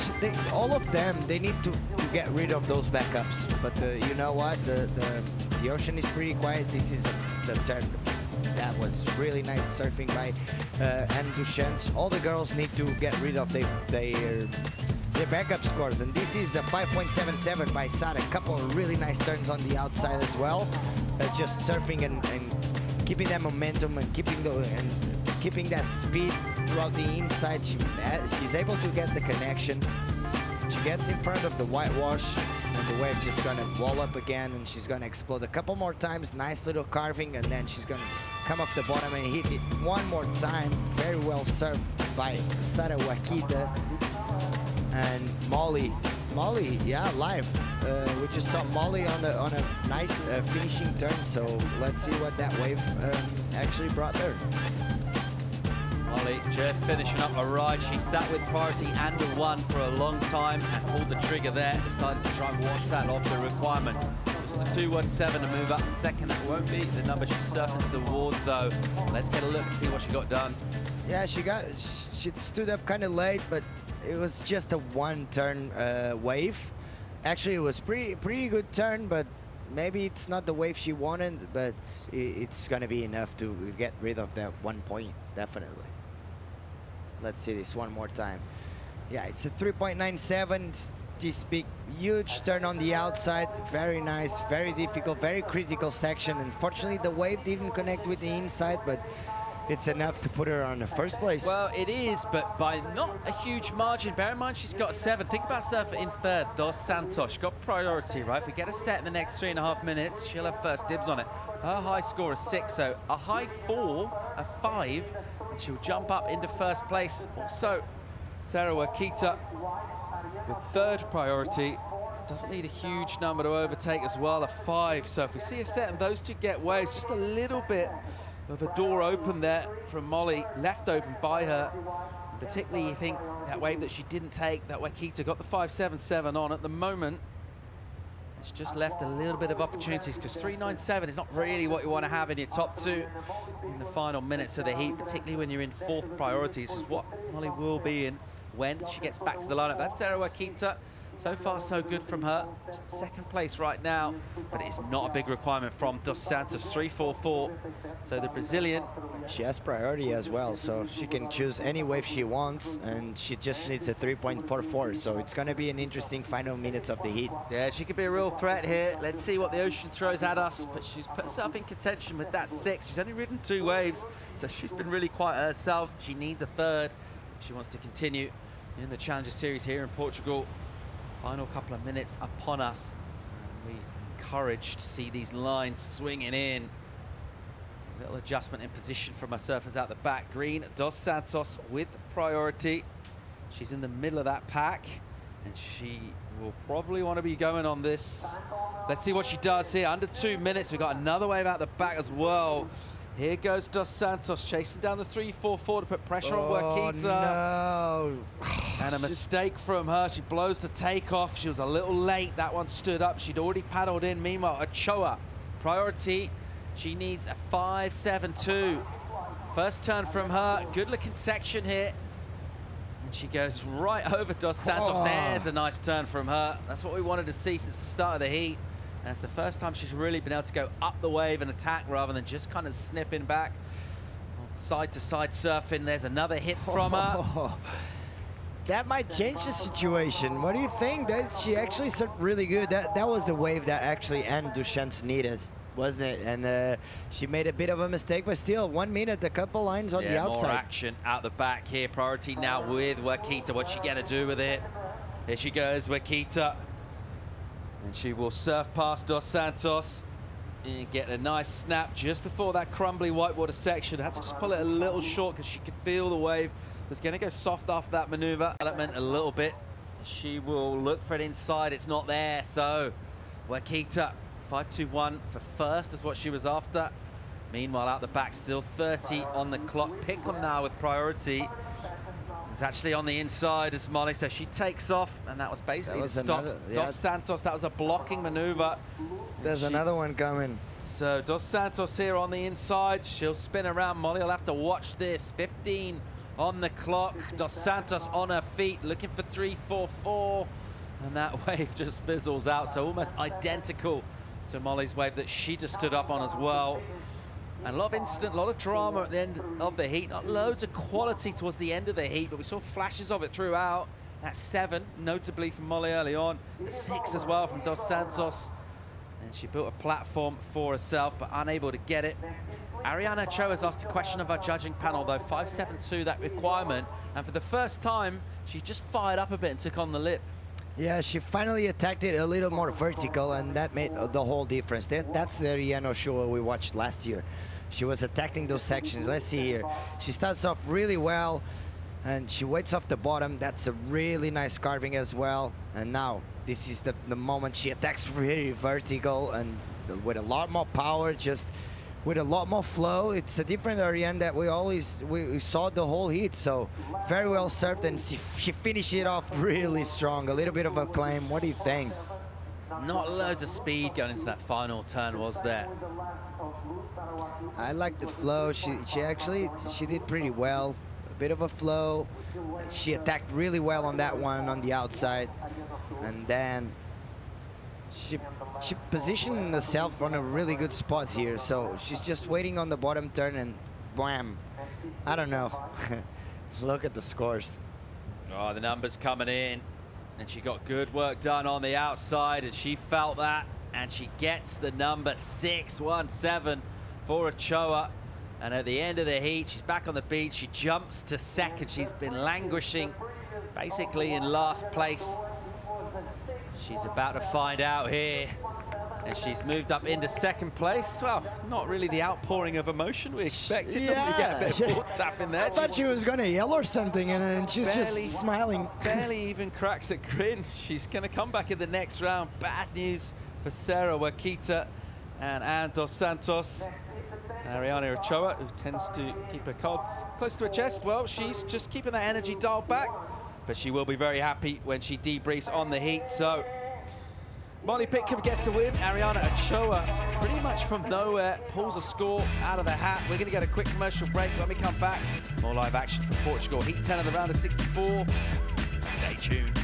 All of them, they need to get rid of those backups. But you know what? The ocean is pretty quiet. This is the turn. That was really nice surfing by Anne Duchen. All the girls need to get rid of their backup scores, and this is a 5.77 by Sara. A couple of really nice turns on the outside as well. Just surfing and keeping that momentum and keeping that speed throughout the inside. She's able to get the connection. She gets in front of the whitewash, and the wave just gonna wall up again, and she's gonna explode a couple more times. Nice little carving, and then she's gonna come off the bottom and hit it one more time. Very well surfed by Sara Wakita. And Molly, yeah, live. We just saw Molly on a nice finishing turn. So let's see what that wave actually brought her. Molly just finishing up a ride. She sat with priority and a 1 for a long time and pulled the trigger there. Decided to try and wash that off the requirement. Just a 2.17 to move up the second. That won't be the number she's surfing towards, though. Let's get a look and see what she got done. Yeah, she stood up kind of late, but it was just a 1-turn wave. Actually, it was pretty good turn, but maybe it's not the wave she wanted, but it's gonna be enough to get rid of that 1 point, definitely. Let's see this one more time. Yeah, it's a 3.97. This big, huge turn on the outside. Very nice, very difficult, very critical section. Unfortunately, the wave didn't connect with the inside, but it's enough to put her on the first place. Well, it is, but by not a huge margin. Bear in mind, she's got a 7. Think about surfer in third, Dos Santos. She got priority, right? If we get a set in the next 3.5 minutes, she'll have first dibs on it. Her high score is 6, so a high 4, a 5, and she'll jump up into first place. Also, Sarah Wakita with third priority. Doesn't need a huge number to overtake as well, a 5. So if we see a set and those two get waves, just a little bit of a door open there from Molly, left open by her. And particularly, you think that wave that she didn't take, that Wakita got the 5.77 on at the moment. It's just left a little bit of opportunities, because 3.97 is not really what you want to have in your top 2 in the final minutes of the heat, particularly when you're in 4th priority. This is what Molly will be in when she gets back to the lineup. That's Sarah Wakita. So far, so good from her. She's in second place right now, but it's not a big requirement from Dos Santos. 3.44. So the Brazilian. She has priority as well, so she can choose any wave she wants, and she just needs a 3.44. So it's going to be an interesting final minutes of the heat. Yeah, she could be a real threat here. Let's see what the ocean throws at us, but she's put herself in contention with that 6. She's only ridden 2 waves, so she's been really quiet herself. She needs a 3rd if she wants to continue in the Challenger Series here in Portugal. Final couple of minutes upon us, and we encouraged to see these lines swinging in. A little adjustment in position from our surfers out the back. Green, Dos Santos with priority. She's in the middle of that pack, and she will probably want to be going on this. Let's see what she does here. Under 2 minutes, we've got another wave out the back as well. Here goes Dos Santos chasing down the 3.44 to put pressure on Wakita. No. And a mistake from her. She blows the takeoff. She was a little late. That one stood up. She'd already paddled in. Meanwhile, Ochoa, priority. She needs a 5.72. First turn from her. Good looking section here. And she goes right over Dos Santos. Oh. There's a nice turn from her. That's what we wanted to see since the start of the heat. And it's the first time she's really been able to go up the wave and attack rather than just kind of snipping back. Side to side surfing. There's another hit from her. That might change the situation. What do you think? She actually surfed really good. That was the wave that actually Anne Duchen's needed, wasn't it? And she made a bit of a mistake, but still 1 minute, a couple lines on the outside. More action out the back here. Priority now with Wakita. What's she gonna do with it? Here she goes, Wakita. And she will surf past Dos Santos. And get a nice snap just before that crumbly whitewater section. Had to just pull it a little short because she could feel the wave was going to go soft after that maneuver. Element a little bit. She will look for it inside. It's not there. So Wakita 5-2-1 for first is what she was after. Meanwhile, out the back, still 30 on the clock. Picklum now with priority. It's actually on the inside as Molly says. She takes off, and that was basically to stop Dos Santos. That was a blocking maneuver. There's another one coming. So Dos Santos here on the inside. She'll spin around. Molly will have to watch this. 15 on the clock. Dos Santos on her feet, looking for 3-4-4. And that wave just fizzles out. So almost identical to Molly's wave that she just stood up on as well. And a lot of incident, a lot of drama at the end of the heat. Not loads of quality towards the end of the heat, but we saw flashes of it throughout. That's 7, notably from Molly early on. The 6 as well from Dos Santos. And she built a platform for herself, but unable to get it. Ariana Cho has asked a question of our judging panel, though. 5.72, that requirement. And for the first time, she just fired up a bit and took on the lip. Yeah, she finally attacked it a little more vertical, and that made the whole difference. That's the Ariana show we watched last year. She was attacking those sections. Let's see here. She starts off really well, and she waits off the bottom. That's a really nice carving as well. And now, this is the moment she attacks really vertical and with a lot more power, just with a lot more flow. It's a different Ariane that we saw the whole heat. So very well served, and she finished it off really strong. A little bit of a claim. What do you think? Not loads of speed going into that final turn, was there? I like the flow. She did pretty well. A bit of a flow. She attacked really well on that one on the outside, and then she positioned herself on a really good spot here. So she's just waiting on the bottom turn, and bam! I don't know. Look at the scores. Oh, the numbers coming in, and she got good work done on the outside, and she felt that, and she gets the number 6-1-7 for Ochoa. And at the end of the heat, she's back on the beach. She jumps to second. She's been languishing basically in last place. She's about to find out here. And she's moved up into second place. Well, not really the outpouring of emotion we expected. Yeah. You get a bit of foot tap in there. I thought she was going to yell or something, and she's just smiling. Barely even cracks a grin. She's going to come back in the next round. Bad news for Sarah Wakita and Ann Dos Santos. Ariana Ochoa, who tends to keep her cards close to her chest, well, she's just keeping that energy dialed back, but she will be very happy when she debriefs on the heat. So Molly Picklum gets the win. Ariana Ochoa, pretty much from nowhere, pulls a score out of the hat. We're going to get a quick commercial break. When we come back, more live action from Portugal. Heat 10 of the round of 64. Stay tuned.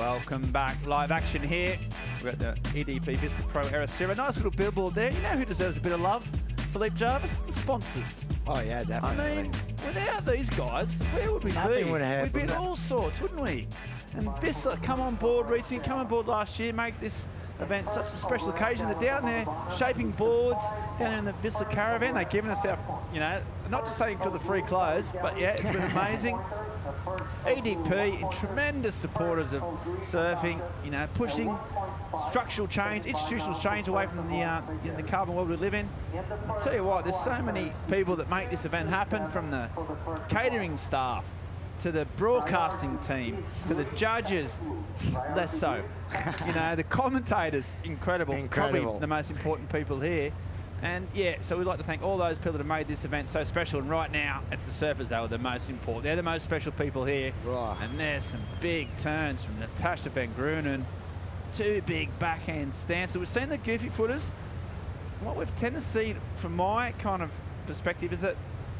Welcome back. Live action here. We're at the EDP Vissla Pro Ericeira. Nice little billboard there. You know who deserves a bit of love? Philippe Jarvis, the sponsors. Oh, yeah, definitely. I mean, without these guys, where would we Nothing be? would happen. We'd be in all sorts, wouldn't we? And Vissla come on board recently, come on board last year, make this event such a special occasion. They're down there shaping boards, down there in the Vissla Caravan. They've given us our, you know, not just saying for the free clothes, but yeah, it's been amazing. EDP, tremendous supporters of surfing, you know, pushing structural change, institutional change away from the, you know, the carbon world we live in. I'll tell you what, there's so many people that make this event happen, from the catering staff to the broadcasting team to the judges, less so. You know, the commentators, incredible. Probably the most important people here. And yeah, so we'd like to thank all those people that have made this event so special. And right now, it's the surfers that are the most important. They're the most special people here. Right. And there's some big turns from Natasha Van Grunen. 2 big backhand stances. We've seen the goofy footers. What we've tended to see, from my kind of perspective, is that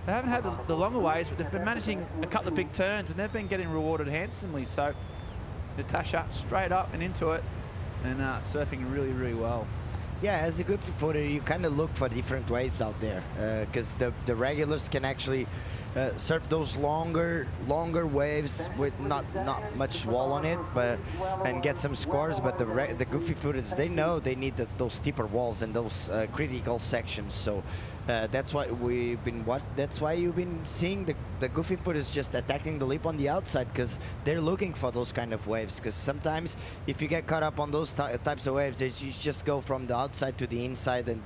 they haven't had the longer waves, but they've been managing a couple of big turns, and they've been getting rewarded handsomely. So Natasha straight up and into it, and surfing really, really well. Yeah, as a goofy footer, you kind of look for different waves out there, because the regulars can actually surf those longer waves with not much wall on it, and get some scores. But the goofy footers, they know they need those steeper walls and those critical sections. So that's why that's why you've been seeing the goofy footers just attacking the lip on the outside, because they're looking for those kind of waves. Because sometimes if you get caught up on those types of waves, you just go from the outside to the inside and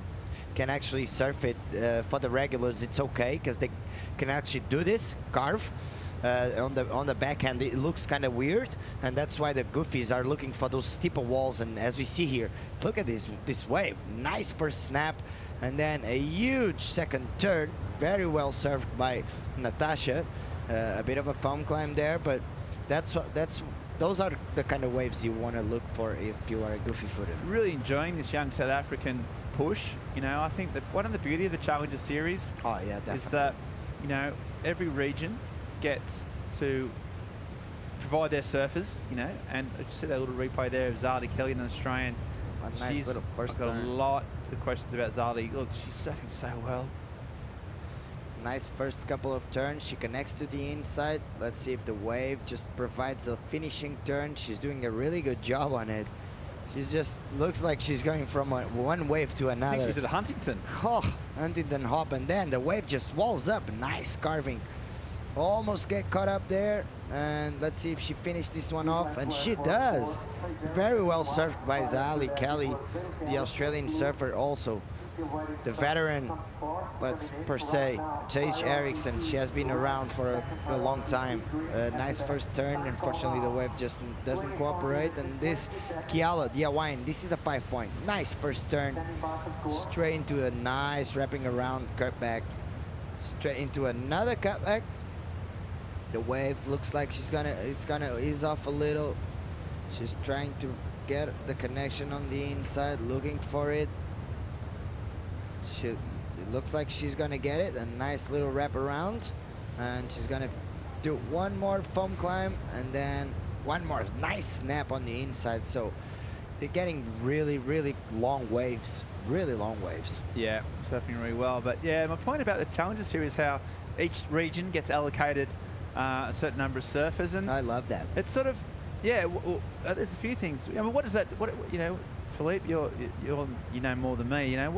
can actually surf it. For the regulars, it's okay, because they can actually do this carve on the backhand. It looks kind of weird, and that's why the goofies are looking for those steeper walls. And as we see here, look at this wave. Nice first snap, and then a huge second turn. Very well surfed by Natasha. A bit of a foam climb there, but those are the kind of waves you want to look for if you are a goofy footer. Really enjoying this young South African push. You know, I think that one of the beauty of the Challenger Series is that, you know, every region gets to provide their surfers, you know, and you see that little replay there of Zali Kelly, an Australian. A nice little first I've got a turn. lot of questions about Zali. Look, she's surfing so well. Nice first couple of turns. She connects to the inside. Let's see if the wave just provides a finishing turn. She's doing a really good job on it. She just looks like she's going from one wave to another. I think she's at Huntington. Oh, Huntington hop, and then the wave just walls up. Nice carving. Almost get caught up there, and let's see if she finished this one off, and she does. Very well surfed by Zali Kelly, the Australian surfer also. The veteran, let's per se, Chase Erickson. She has been around for a long time. Nice first turn. Unfortunately, the wave just doesn't cooperate. And this Kiala, the Hawaiian, this is the 5-point. Nice first turn. Straight into a nice wrapping around cutback. Straight into another cutback. The wave looks like it's gonna ease off a little. She's trying to get the connection on the inside, looking for it. It looks like she's gonna get it. A nice little wrap around, and she's gonna do one more foam climb, and then one more nice snap on the inside. So they're getting really, really long waves. Really long waves. Yeah, surfing really well. But yeah, my point about the Challenger Series, how each region gets allocated a certain number of surfers, and I love that. It's sort of, yeah. There's a few things. I mean, what does that? What, you know, Philippe, you know more than me. You know,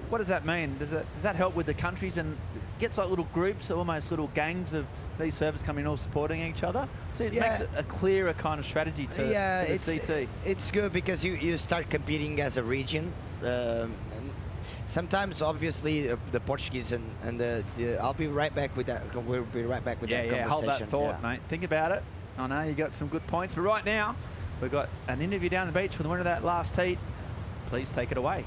what does that mean? Does that help with the countries, and gets like little groups, almost little gangs of these surfers coming all supporting each other? So it makes it a clearer kind of strategy to the CT. It's good because you start competing as a region. And sometimes, obviously, the Portuguese and the I'll be right back with that. We'll be right back with that conversation. Hold that thought, mate. Think about it. I know you got some good points, but right now we've got an interview down the beach with the winner of that last heat. Please take it away.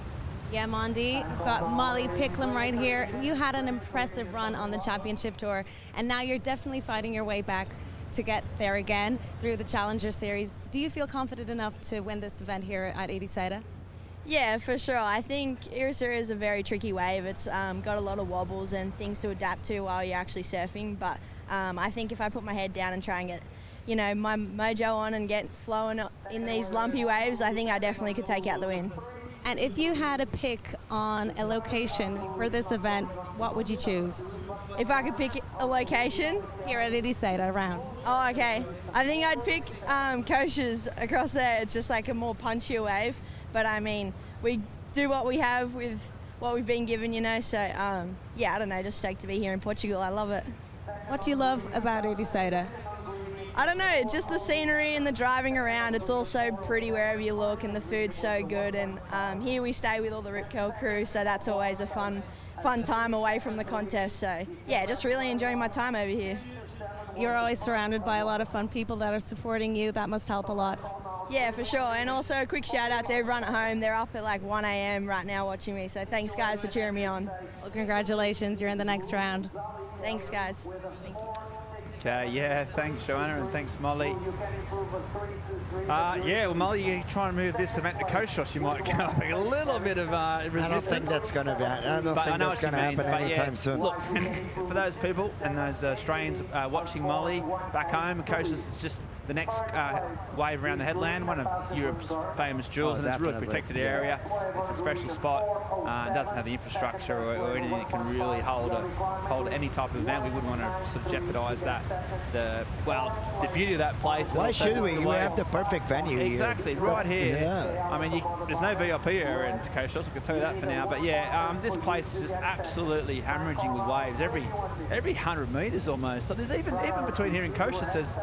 Yeah, Mondi, I've got Molly Picklum right here. You had an impressive run on the championship tour, and now you're definitely fighting your way back to get there again through the Challenger Series. Do you feel confident enough to win this event here at Ericeira? Yeah, for sure. I think Ericeira is a very tricky wave. It's got a lot of wobbles and things to adapt to while you're actually surfing, but I think if I put my head down and try and you know, my mojo on and get flowing in these lumpy waves, I think I definitely could take out the win. And if you had to pick on a location for this event, what would you choose? If I could pick a location? Here at Ericeira around. Oh, okay. I think I'd pick Kosh's across there. It's just like a more punchier wave. But I mean, we do what we have with what we've been given, you know. So, yeah, I don't know, just stoked to be here in Portugal. I love it. What do you love about Ericeira? I don't know, it's just the scenery and the driving around. It's all so pretty wherever you look, and the food's so good. And here we stay with all the Rip Curl crew, so that's always a fun time away from the contest. So yeah, just really enjoying my time over here. You're always surrounded by a lot of fun people that are supporting you. That must help a lot. Yeah, for sure. And also a quick shout out to everyone at home. They're up at like 1 a.m. right now watching me. So thanks guys for cheering me on. Well, congratulations, you're in the next round. Thanks guys. Thank you. Okay, yeah, thanks Joanna and thanks Molly. Yeah, well Molly, you try and move this event to Koshos, you might come up a little bit of resistance. I don't think that's going to happen anytime soon. Look, and for those people and those Australians watching Molly back home, Koshos is just the next wave around the headland, one of Europe's famous jewels, and it's a really protected area. It's a special spot. It doesn't have the infrastructure or anything that can really hold any type of event. We wouldn't want to sort of jeopardise that. The beauty of that place. Why should we? We have the perfect venue exactly, here. right here. Yeah. I mean, there's no VIP area in Koshos, I can tell you that for now. But yeah, this place is just absolutely hemorrhaging with waves every 100 metres almost. So there's even between here and Koshos, there's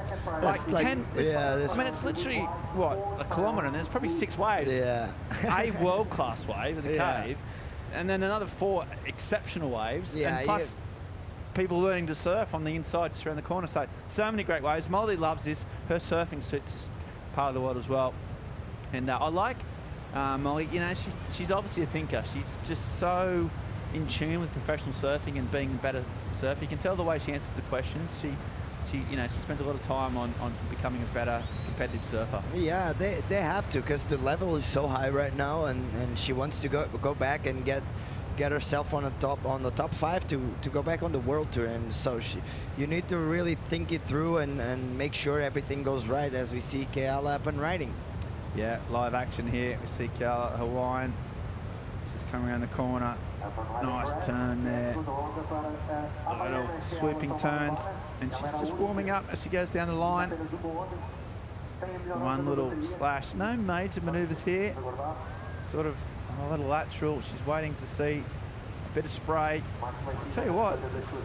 like 10. I mean, it's literally what, a kilometre, and there's probably 6 waves. Yeah. A world-class wave in the cave, and then another 4 exceptional waves, and plus people learning to surf on the inside just around the corner. So many great waves. Molly loves this. Her surfing suits this part of the world as well. And I like Molly, you know, she's obviously a thinker. She's just so in tune with professional surfing and being a better surfer. You can tell the way she answers the questions. She spends a lot of time on becoming a better competitive surfer. Yeah, they have to, because the level is so high right now, and she wants to go back and get herself on the top 5 to go back on the world tour. And so you need to really think it through and make sure everything goes right as we see Keala up and riding. Yeah, live action here. We see Keala Hawaiian just coming around the corner. Nice turn there. Little sweeping turns, and she's just warming up as she goes down the line. One little slash. No major manoeuvres here. Sort of a little lateral. She's waiting to see a bit of spray. I'll tell you what,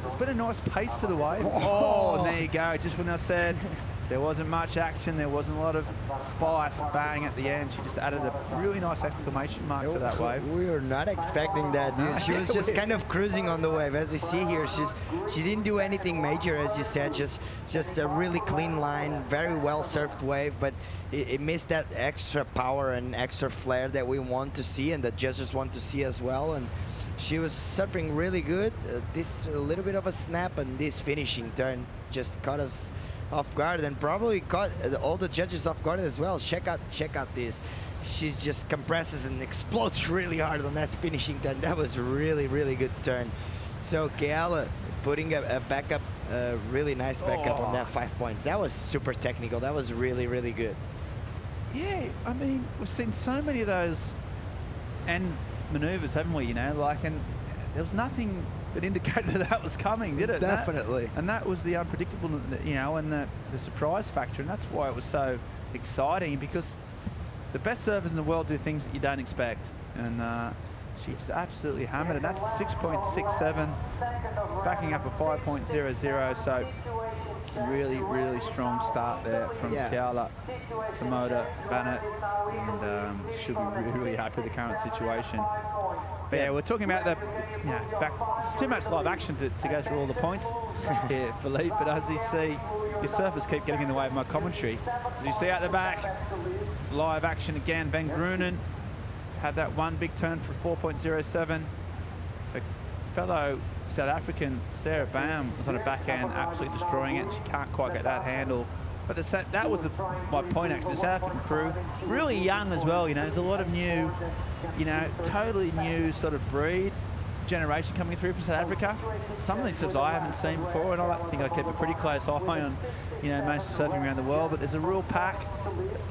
it's been a nice pace to the wave. Oh, and there you go. Just when I said there wasn't much action, there wasn't a lot of spice, bang at the end. She just added a really nice exclamation mark to that wave. We were not expecting that. She was just kind of cruising on the wave. As we see here, she didn't do anything major, as you said, just a really clean line, very well surfed wave, but it missed that extra power and extra flair that we want to see and the judges want to see as well. And she was surfing really good. This a little bit of a snap, and this finishing turn just caught us off guard, and probably caught all the judges off guard as well. Check out this. She just compresses and explodes really hard on that finishing turn. That was really, really good turn. So Keala putting a backup, really nice backup on that 5 points. That was super technical. That was really, really good. Yeah, I mean, we've seen so many of those end maneuvers, haven't we? You know, like, and there was nothing that indicated that was coming, did it? Definitely. And that was the unpredictable, you know, and the surprise factor, and that's why it was so exciting, because the best surfers in the world do things that you don't expect, and she just absolutely hammered it. That's a 6.67, backing up a 5.00, so really, really strong start there from Keala, Tomoda, Bennett, and should be really, really happy with the current situation. But yeah, we're talking about it's too much live action to go through all the points here, Philippe, but as you see, your surfers keep getting in the way of my commentary. As you see out the back, live action again, Ben Grunen had that one big turn for 4.07. The fellow South African, Sarah Bam, was on a backhand, absolutely destroying it. She can't quite get that handle. But that was my point, actually. The South African crew, really young as well, you know. There's a lot of new, you know, totally new sort of breed. generation coming through from South Africa. Some of these surfs I haven't seen before, and I think I keep a pretty close eye on, you know, most of surfing around the world. But there's a real pack,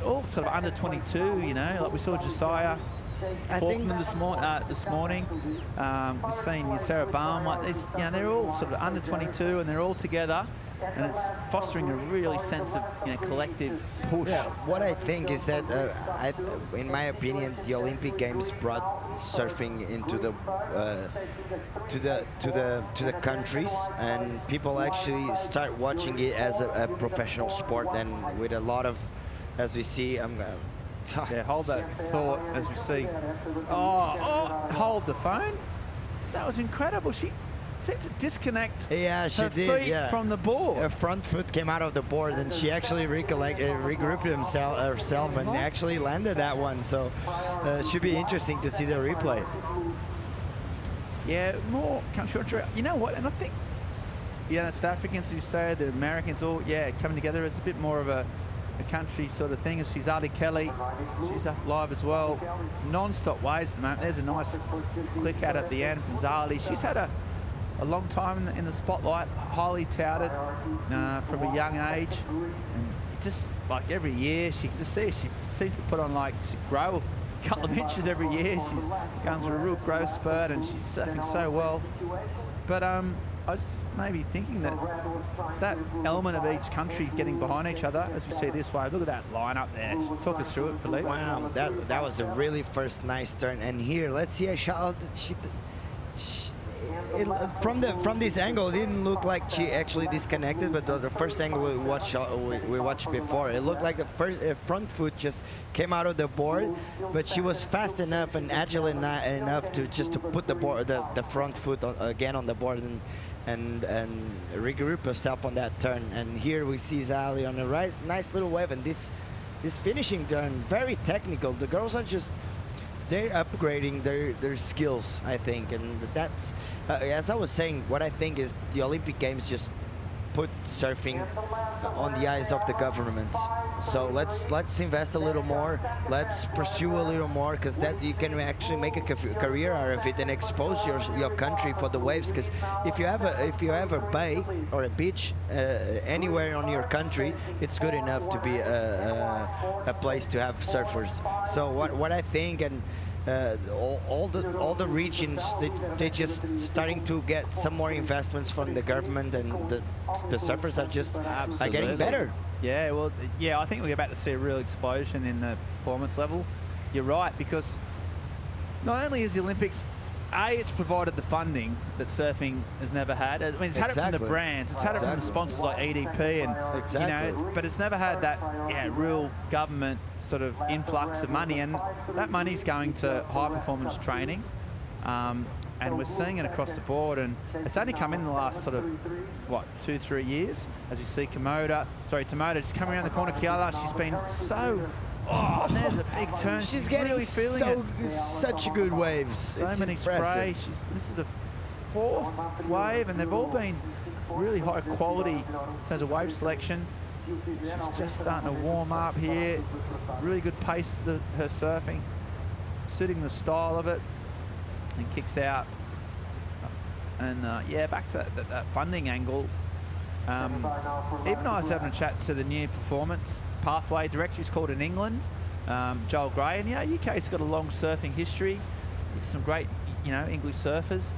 all sort of under 22. You know, like we saw Josiah Portman this morning. We've seen Sarah Baum. Like these, you know, they're all sort of under 22, and they're all together. And it's fostering a really sense of, you know, collective push. Yeah, what I think is that, in my opinion, the Olympic Games brought surfing into the to the countries, and people actually start watching it as a professional sport, and with a lot of, as we see, yeah, hold that thought as we see. Hold the phone. That was incredible. She seemed to disconnect her feet from the board. Her front foot came out of the board, and she actually regrouped herself and actually landed that one. So should be interesting to see the replay. Yeah, more country. You know what? And I think, yeah, the South Africans, you say, the Americans, all coming together. It's a bit more of a country sort of thing. She's Ali Kelly, she's up live as well. Non-stop waves at the moment. There's a nice click out at the end from Zali. She's had a long time in the spotlight, highly touted from a young age, and just like every year she can just see she seems to put on, like, she grow a couple of inches every year. She's going through a real growth spurt, and she's surfing so well. But I was just maybe thinking that element of each country getting behind each other, as we see this wave. Look at that line up there. Talk us through it, Philippe. Wow, that was a really first nice turn. And here, let's see a shot. From this angle, it didn't look like she actually disconnected, but the first angle we watched before, it looked like the first front foot just came out of the board, but she was fast enough and agile enough to put the front foot again on the board and regroup herself on that turn. And here we see Zali on a nice little wave, and this finishing turn, very technical. The girls are just, they're upgrading their skills, I think, and that's as I was saying, what I think is the Olympic Games just put surfing on the eyes of the governments. So let's invest a little more, let's pursue a little more, because that you can actually make a career out of it and expose your country for the waves. Because if you have a bay or a beach anywhere on your country, it's good enough to be a place to have surfers. So what I think, and all the regions, they just starting to get some more investments from the government, and the surfers are just are getting better. Yeah, well, yeah, I think we're about to see a real explosion in the performance level. You're right, because not only is the Olympics, it's provided the funding that surfing has never had. I mean, it's had it from the brands, it's had it from the sponsors like EDP, and you know, but it's never had that real government sort of influx of money, and that money's going to high performance training, and we're seeing it across the board, and it's only come in the last sort of 2-3 years, as you see Tomoda just coming around the corner. Kiala, she's been so and there's a big turn. She's getting really feeling such good waves. So it's many impressive. spray. This is a 4th wave, and they've all been really high quality in terms of wave selection. She's just starting to warm up here. Really good pace, her surfing, suiting the style of it, and kicks out. And back to that funding angle. Even I was having a chat to the new performance pathway director, who's called in England, Joel Gray, and UK's got a long surfing history with some great English surfers.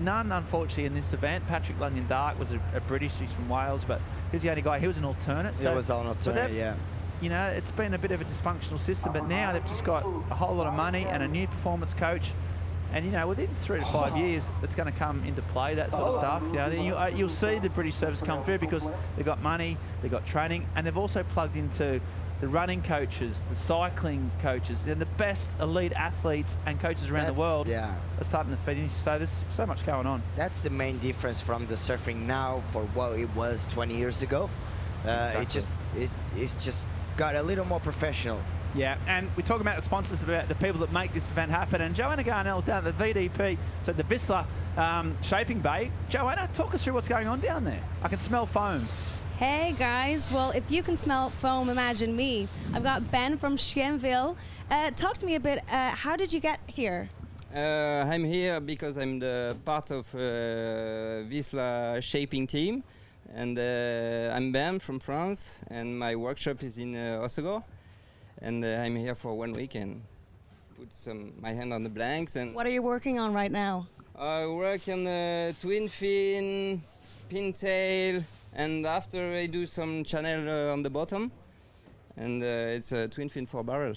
None, unfortunately, in this event. Patrick Lunyon-Dark was a British, he's from Wales, but he's the only guy. He was an alternate. He was an alternate, yeah. It's been a bit of a dysfunctional system, but now they've just got a whole lot of money and a new performance coach. And within 3 to 5 years, it's going to come into play, that sort of stuff. Then you'll see the British surfers come through because they've got money, they've got training, and they've also plugged into the running coaches, the cycling coaches, and the best elite athletes and coaches around the world are starting to finish. So there's so much going on. That's the main difference from the surfing now for what it was 20 years ago. Exactly. It's just got a little more professional. Yeah, and we're talking about the sponsors, about the people that make this event happen. And Joanna Garnell's down at the VDP, so the Vissla Shaping Bay. Joanna, talk us through what's going on down there. I can smell foam. Hey guys, well, if you can smell foam, imagine me. I've got Ben from Schienville. Talk to me a bit, how did you get here? I'm here because I'm the part of Vissla shaping team, and I'm Ben from France, and my workshop is in Osogor, and I'm here for 1 week and put my hand on the blanks. And What are you working on right now? I work on the twin fin, pintail, and after I do some channel on the bottom, and it's a twin fin 4-barrel.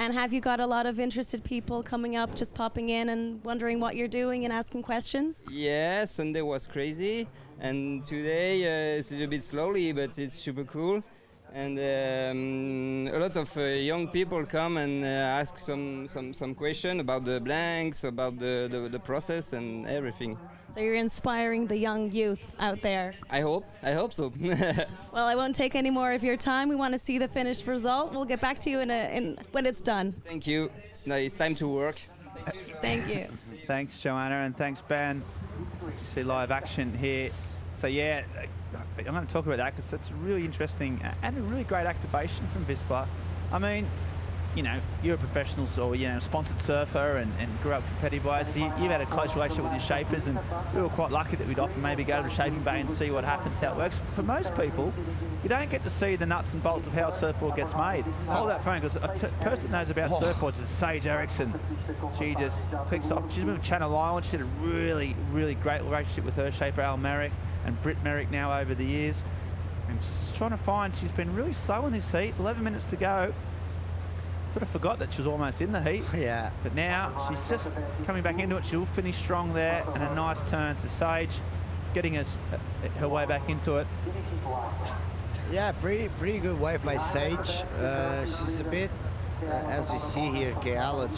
And have you got a lot of interested people coming up, just popping in and wondering what you're doing and asking questions? Yeah, Sunday was crazy, and today it's a little bit slowly, but it's super cool. And a lot of young people come and ask some question about the blanks, about the process and everything. So you're inspiring the young youth out there. I hope so. Well, I won't take any more of your time. We want to see the finished result. We'll get back to you when it's done. Thank you. It's time to work. Thank you. Thanks, Joanna, and thanks, Ben. You see live action here. So yeah, I'm going to talk about that because that's really interesting and a really great activation from Vissla. I mean, you know, you're a professional or, you know, a sponsored surfer and grew up competitive-wise, so you've had a close relationship with your shapers, and we were quite lucky that we'd often maybe go to the shaping bay and see what happens, how it works. For most people, you don't get to see the nuts and bolts of how a surfboard gets made. Hold that phone, because a person that knows about surfboards is Sage Ericsson. She just clicks off. She's moved to Channel Island. She had a really, really great relationship with her shaper, Al Merrick, and Britt Merrick now over the years. And she's trying to find, she's been really slow in this heat, 11 minutes to go. Sort of forgot that she was almost in the heat. Yeah. But now she's just coming back into it. She'll finish strong there, and a nice turn to Sage, getting her way back into it. Yeah, pretty good wave by Sage. She's a bit, as we see here, Keala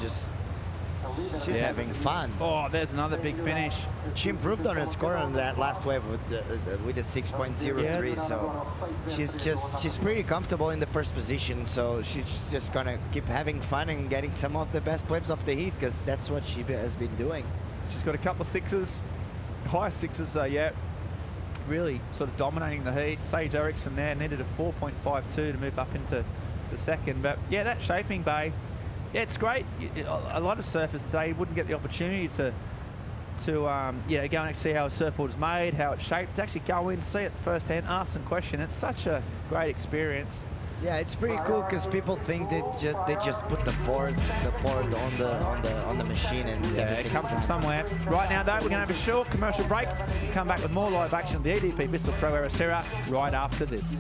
she's having fun. Oh, there's another big finish. She improved on her score on that last wave with a 6.03. Yeah. So she's pretty comfortable in the first position. So she's just gonna keep having fun and getting some of the best waves off the heat, because that's what she has been doing. She's got a couple of sixes, high sixes. Yeah, really sort of dominating the heat. Sage Ericsson there needed a 4.52 to move up into the second. But yeah, that shaping bay. Yeah, it's great. A lot of surfers today wouldn't get the opportunity to go and see how a surfboard is made, how it's shaped, to actually go in, see it firsthand, ask some questions. It's such a great experience. Yeah, it's pretty cool because people think they just put the board on the machine and it comes from somewhere. Right now, though, we're going to have a short commercial break. We'll come back with more live action of the EDP Vissla Pro Ericeira right after this.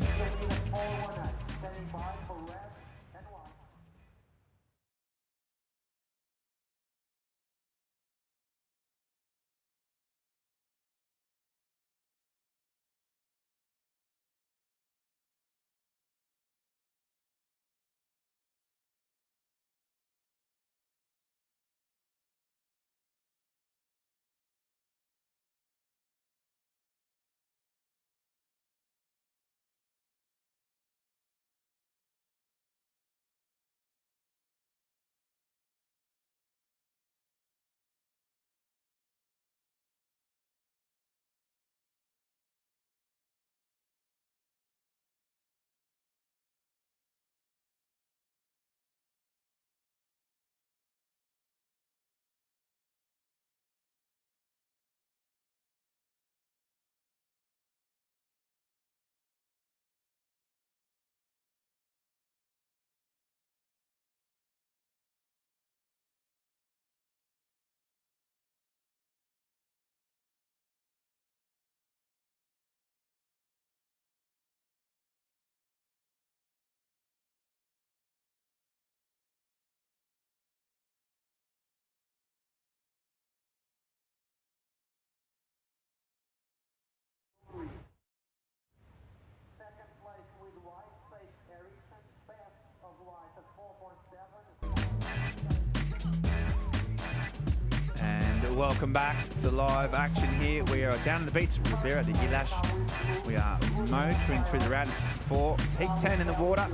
And welcome back to live action here. We are down on the beach at Ribeiro at the Ilash. We are motoring through the round of 64. Heat 10 in the water.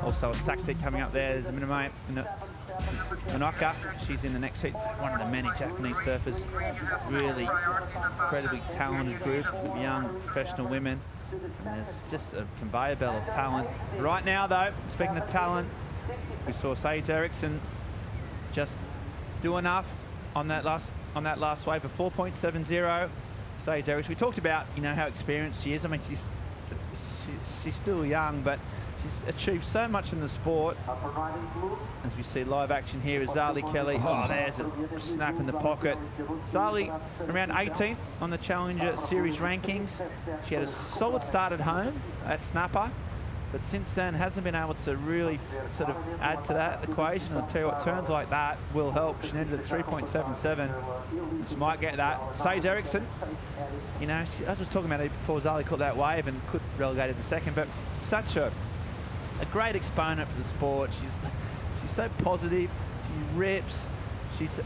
Also a stacked heat coming up there. There's a minimum in the Manaka. She's in the next heat. One of the many Japanese surfers. Really incredibly talented group of young professional women. And there's just a conveyor belt of talent. Right now, though, speaking of talent, we saw Sage Ericsson just do enough on that last wave of 4.70. Sage Ericeira. We talked about, you know, how experienced she is. I mean, she's still young, but she's achieved so much in the sport. As we see live action here is Zali Kelly. Oh, there's a snap in the pocket. Zali around 18th on the Challenger Series rankings. She had a solid start at home at snapper, but since then hasn't been able to really sort of add to that equation. I'll tell you what, turns like that will help. She ended at 3.77. She might get that. Sage Ericeira, you know, I was just talking about it before Zali caught that wave and could relegate it in a second, but such a great exponent for the sport. She's so positive. She rips. She's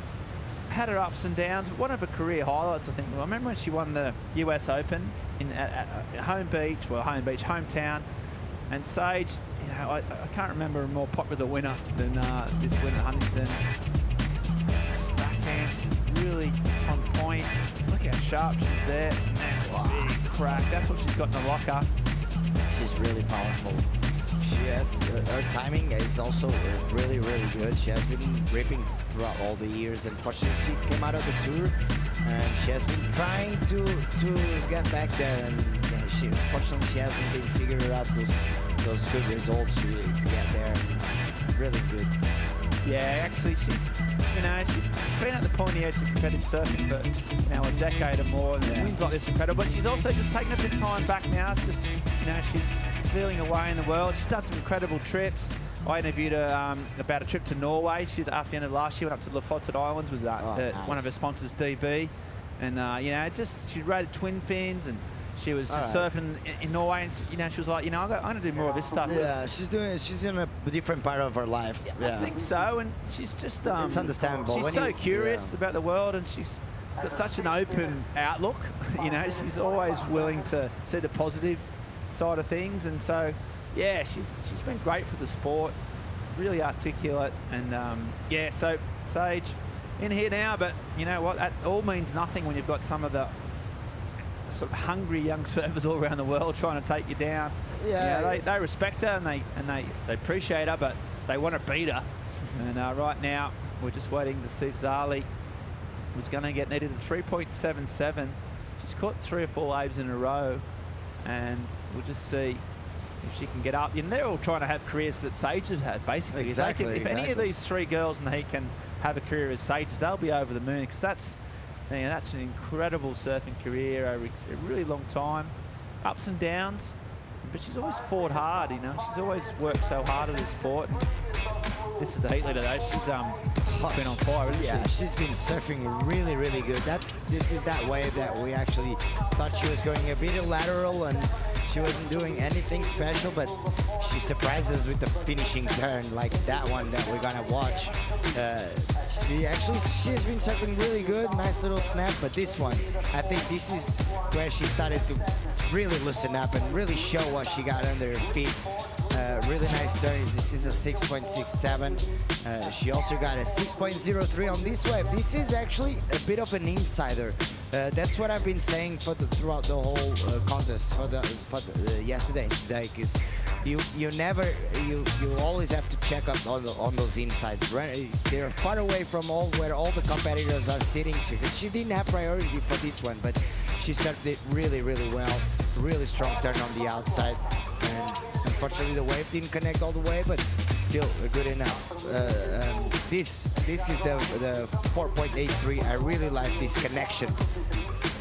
had her ups and downs. One of her career highlights, I think, I remember when she won the US Open at hometown. And Sage, you know, I can't remember a more popular winner than this winner at Huntington. Just backhand, really on point. Look how sharp she's there. And that's a big crack. That's what she's got in the locker. She's really powerful. She has, her timing is also really, really good. She has been ripping throughout all the years. Unfortunately, she came out of the tour and she has been trying to get back there, and unfortunately she hasn't been figuring out those good results to get there. Really good. Yeah, actually she's been at the pointy edge of competitive surfing for now a decade or more, and wins like this incredible. But she's also just taken a bit of time back now. It's just, you know, she's feeling away in the world. She's done some incredible trips. I interviewed her about a trip to Norway. She, after the end of last year, went up to Lofoten Islands with nice. One of her sponsors, DB. And, you know, she rated twin fins, and she was just surfing in Norway. And, you know, she was like, you know, I'm going to do more of this stuff. Yeah, she's in a different part of her life. Yeah. I think so. And she's just... it's understandable. She's so curious about the world, and she's got such an open outlook. You know, she's always willing to see the positive side of things, and so yeah, she's been great for the sport, really articulate, and yeah, so Sage in here now, but you know what, that all means nothing when you've got some of the sort of hungry young surfers all around the world trying to take you down. Yeah, you know, they respect her and they appreciate her, but they want to beat her. And right now we're just waiting to see if Zali was going to get needed at 3.77. She's caught 3 or 4 waves in a row, and we'll just see if she can get up. And they're all trying to have careers that Sage has had, basically. Exactly. If any of these 3 girls in the heat can have a career as Sage's, they'll be over the moon, because that's an incredible surfing career over a really long time. Ups and downs, but she's always fought hard, you know. She's always worked so hard at the sport. This is the heat leader, though. She's been on fire, isn't she? Yeah, she's been surfing really, really good. This is that wave that we actually thought she was going a bit lateral and she wasn't doing anything special, but she surprised us with the finishing turn, like that one that we're gonna watch. She has been surfing really good, nice little snap, but this one, I think this is where she started to really loosen up and really show what she got under her feet. Really nice turn. This is a 6.67. She also got a 6.03 on this wave. This is actually a bit of an insider. That's what I've been saying throughout the whole contest for yesterday and today, because you always have to check up on those insides. Right? They're far away from where all the competitors are sitting to. She didn't have priority for this one, but she started it really, really well. Really strong turn on the outside, and unfortunately the wave didn't connect all the way, but still good enough. This is the 4.83. I really like this connection.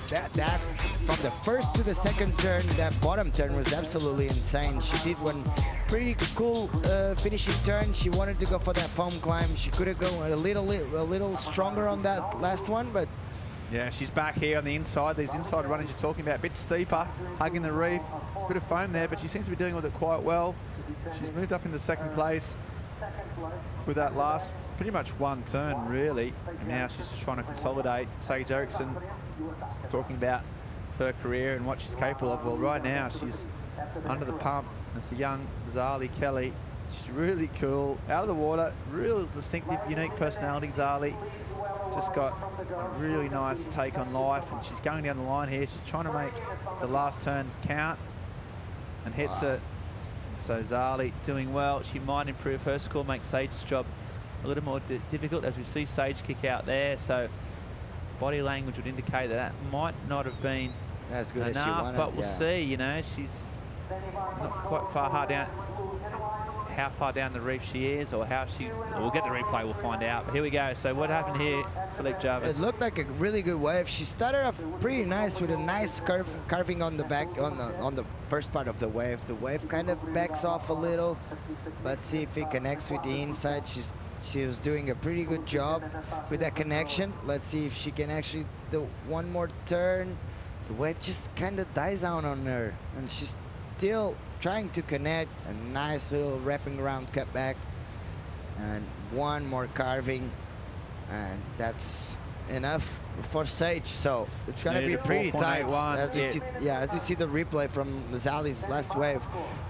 That from the first to the second turn, that bottom turn was absolutely insane. She did one pretty cool finishing turn. She wanted to go for that foam climb. She could have gone a little stronger on that last one, but yeah, she's back here on the inside. These inside runners you're talking about, a bit steeper, hugging the reef. A bit of foam there, but she seems to be dealing with it quite well. She's moved up into second place with that last pretty much one turn, really. And now she's just trying to consolidate. Sage Ericeira talking about her career and what she's capable of. Well, right now she's under the pump. It's a young Zali Kelly. She's really cool, out of the water, real distinctive, unique personality, Zali. Just got a really nice take on life, and she's going down the line here. She's trying to make the last turn count and hits it. So Zali doing well. She might improve her score, make Sage's job a little more difficult as we see Sage kick out there. So body language would indicate that that might not have been as good enough, as she wanted, but we'll yeah. see. You know, she's not quite far down. How far down the reef she is, or how she. We'll get the replay. We'll find out. But here we go. So what happened here, Philippe Jarvis? It looked like a really good wave. She started off pretty nice with a nice carving on the back on the first part of the wave. The wave kind of backs off a little. Let's see if it connects with the inside. She was doing a pretty good job with that connection. Let's see if she can actually do one more turn. The wave just kind of dies down on her, and she's still trying to connect. A nice little wrapping around cutback, and one more carving, and that's enough for Sage. So it's gonna be pretty tight as you see. Yeah, as you see the replay from Zali's last wave,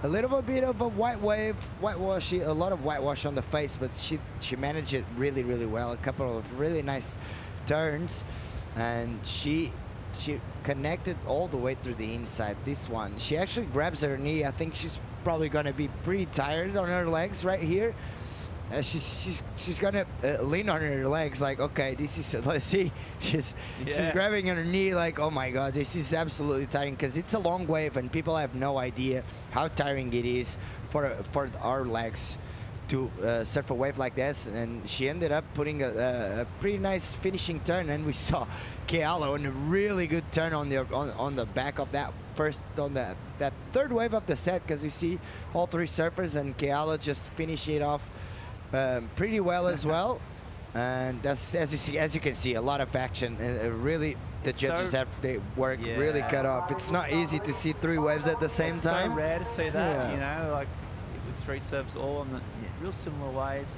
a little bit of a whitewash, a lot of whitewash on the face, but she managed it really well. A couple of really nice turns, and she connected all the way through the inside. This one, she actually grabs her knee. I think she's probably gonna be pretty tired on her legs right here. She's gonna lean on her legs like, okay, this is, let's see. She's grabbing her knee like, oh my God, this is absolutely tiring, because it's a long wave and people have no idea how tiring it is for our legs to surf a wave like this. And she ended up putting a pretty nice finishing turn, and we saw Keala on a really good turn on the back of that that third wave of the set, because you see all three surfers and Keala just finish it off pretty well as well. And that's, as you can see, a lot of action. Really, the judges have they work really cut off. It's not easy to see three waves at the same time. So rare to see that, you know, like with three serves all on the real similar waves.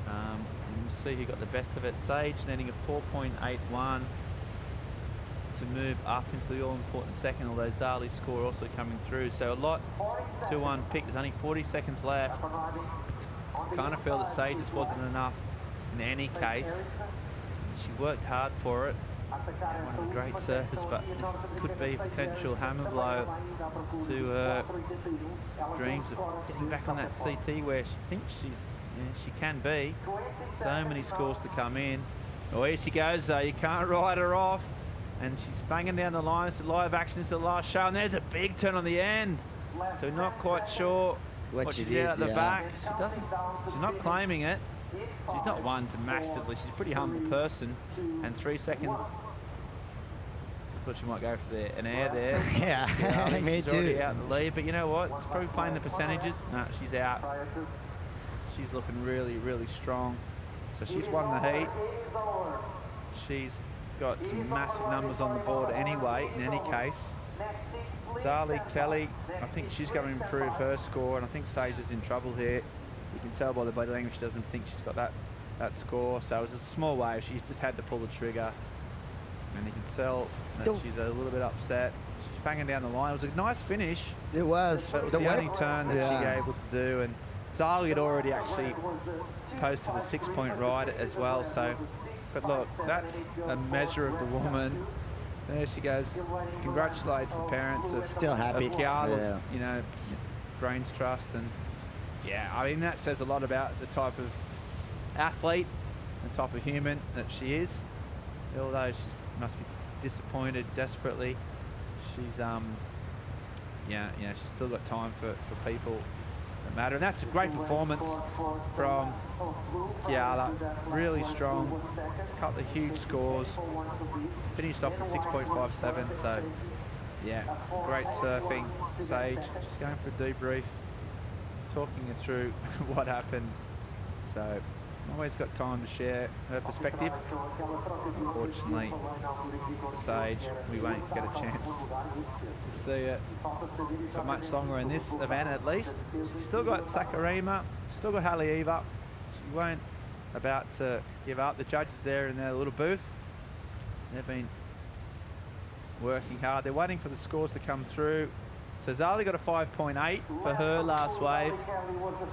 And you see who got the best of it. Sage netting a 4.81 to move up into the all-important second, although Zali's score also coming through. So a lot 2-1 pick. There's only 40 seconds left. Kind of feel that Sage just wasn't enough in any case. She worked hard for it. One of the great surfers, but this could be a potential hammer blow to her dreams of getting back on that CT where she thinks she can be. So many scores to come in. Oh, here she goes though. You can't ride her off. And she's banging down the line. It's a live action. It's the last show. And there's a big turn on the end. So not quite sure what she did at the back. She's not claiming it. She's not one to massively. She's a pretty humble person. And 3 seconds. I thought she might go for an air there. Yeah, me she's too. Already out in the lead, but you know what? She's probably playing the percentages. No, she's out. She's looking really strong. So she's won the heat. She's got some massive numbers on the board anyway, in any case. Zali Kelly, I think she's going to improve her score, and I think Sage is in trouble here. You can tell by the body language she doesn't think she's got that score. So it was a small wave. She's just had to pull the trigger, and you can tell that she's a little bit upset. She's banging down the line. It was a nice finish. It was. But it was the only turn that she was able to do, and Zali had already actually posted a 6-point ride as well. So, but look, that's a measure of the woman. There she goes. Congratulates the parents of still happy. Of Keala's, you know, brains trust, and yeah, I mean that says a lot about the type of athlete, the type of human that she is. Although she must be disappointed desperately, she's she's still got time for people that matter, and that's a great performance from Keala. Really strong, a couple of huge scores. Finished off at 6.57, so yeah, great surfing. Sage just going for a debrief, talking you through what happened. So always got time to share her perspective. Unfortunately, Sage, we won't get a chance to see it for much longer in this event at least. She's still got Sakurima, still got Haleiwa. She won't about to give up. The judges there in their little booth, they've been working hard. They're waiting for the scores to come through. So Zali got a 5.8 for her last wave.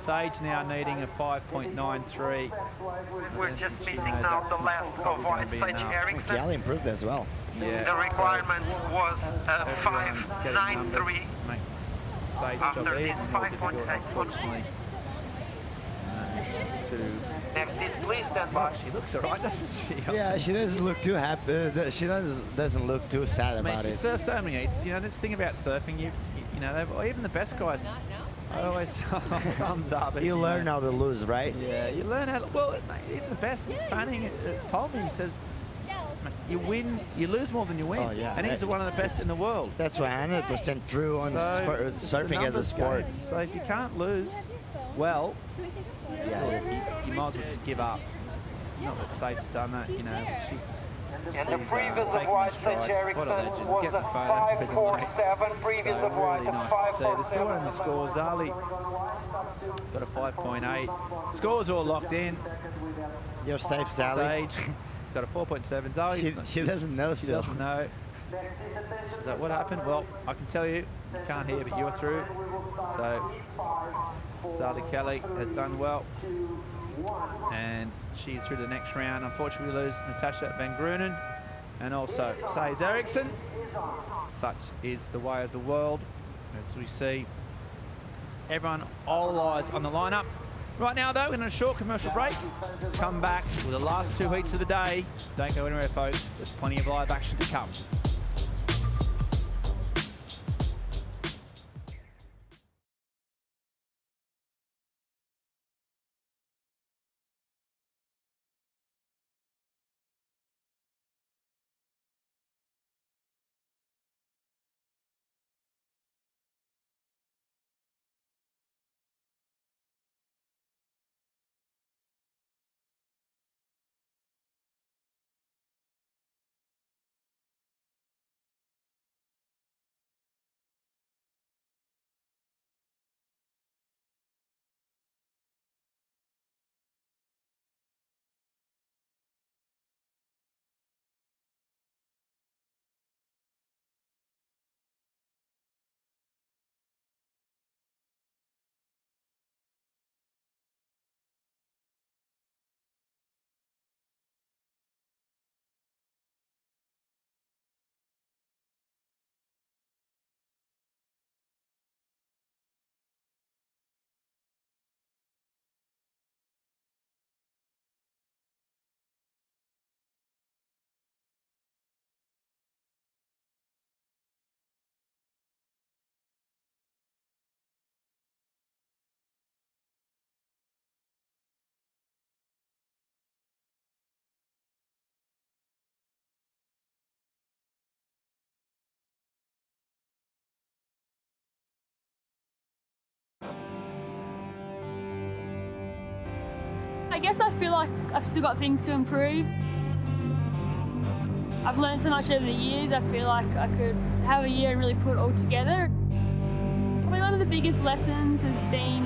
Sage now needing a 5.93. We're just missing now the last of White Sage Ericeira. Keala improved as well. Yeah. The requirement was 5.93 after this 5.8. To Next in, please stand by. She looks alright, doesn't she? Yeah, she doesn't look too happy. She doesn't look too sad I mean, about she it. surfs so many heats. You know, this thing about surfing, you know, even the best guys. I always thumbs up. You learn how to lose, right? Yeah, you learn how to. Well, even the best. Fanning has told me. He says, you win, you lose more than you win. Oh, yeah. And he's one of the best in the world. That's 100% true on surfing as a sport. Game. So if you can't lose, well, yeah, you might as well just give up. Not that Safe's done that, you know. And the previous of white, St. Erickson was a 5.47. Previous of white, a 5.47. There's still one in the scores. Zali got a 5.8. Scores all locked in. You're safe, Sally. Sage got a 4.7. Zali, she doesn't know she still. doesn't know. She's like, what happened? Well, I can tell you can't hear, but you're through. So Zali Kelly has done well. And she's through the next round. Unfortunately, we lose Natasha Van Grunen and also Sage Eriksson. Such is the way of the world. As we see, everyone, all eyes on the lineup. Right now, though, we're in a short commercial break. Come back with the last two heats of the day. Don't go anywhere, folks. There's plenty of live action to come. I guess I feel like I've still got things to improve. I've learned so much over the years. I feel like I could have a year and really put it all together. Probably one of the biggest lessons has been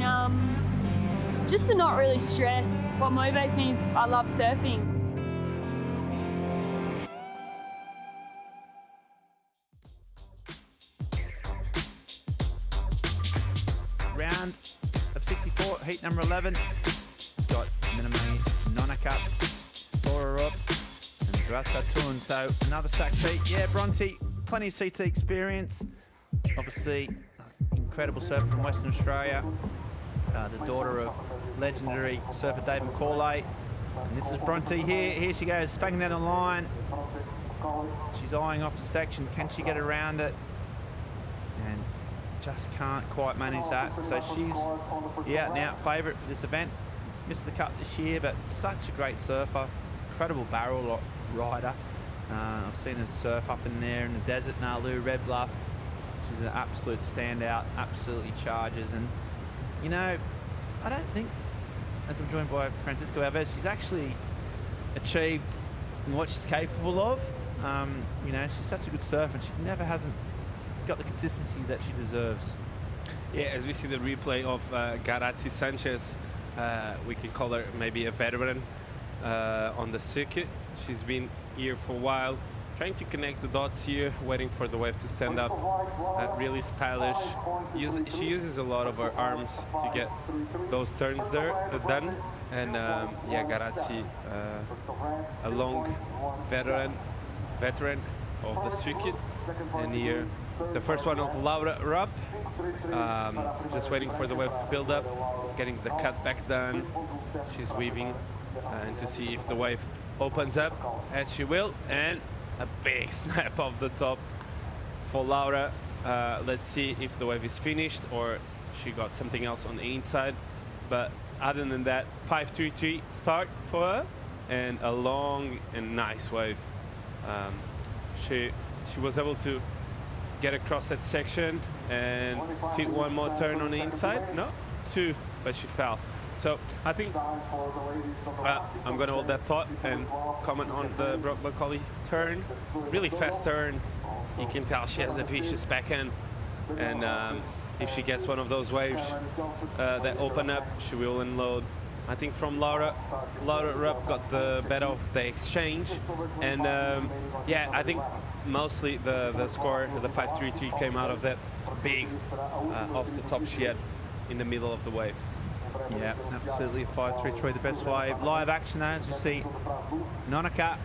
just to not really stress. What motivates me is I love surfing. Round of 64, heat number 11. Got Minami Nonaka, Tora up, and Drasa Tun. So another stacked heat. Yeah, Bronte, plenty of CT experience. Obviously, incredible surfer from Western Australia. The daughter of legendary surfer David McCauley. And this is Bronte here. Here she goes, spanking down the line. She's eyeing off the section. Can she get around it? And just can't quite manage that. So she's the out-and-out favourite for this event. Missed the cut this year, but such a great surfer. Incredible barrel rider. I've seen her surf up in there in the desert, Nalu, Red Bluff. She's an absolute standout, absolutely charges. And, you know, I don't think, as I'm joined by Francisco Alves, she's actually achieved what she's capable of. You know, she's such a good surfer, and she never hasn't got the consistency that she deserves. Yeah, as we see the replay of Caity Sanchez, we could call her maybe a veteran on the circuit. She's been here for a while, trying to connect the dots here, waiting for the wave to stand up. Really stylish. She uses a lot of her arms to get those turns there done. And yeah, Caity, a long veteran of the circuit. And here, the first one of Laura Rupp, just waiting for the wave to build up, getting the cut back done. She's weaving and to see if the wave opens up, as she will, and a big snap off the top for Laura. Let's see if the wave is finished or she got something else on the inside. But other than that, 5-3-3 start for her, and a long and nice wave. She was able to get across that section and fit one more turn on the inside. No, two, but she fell. So I think I'm going to hold that thought and comment on the broccoli turn. Really fast turn. You can tell she has a vicious backhand, and if she gets one of those waves that open up, she will unload. I think from Laura Rupp got the better of the exchange, and yeah, I think mostly the score, the 5-3-3, came out of that big off the top she had in the middle of the wave. Yeah, absolutely. 5-3-3, the best wave. Live action, though, as you see, Nonaka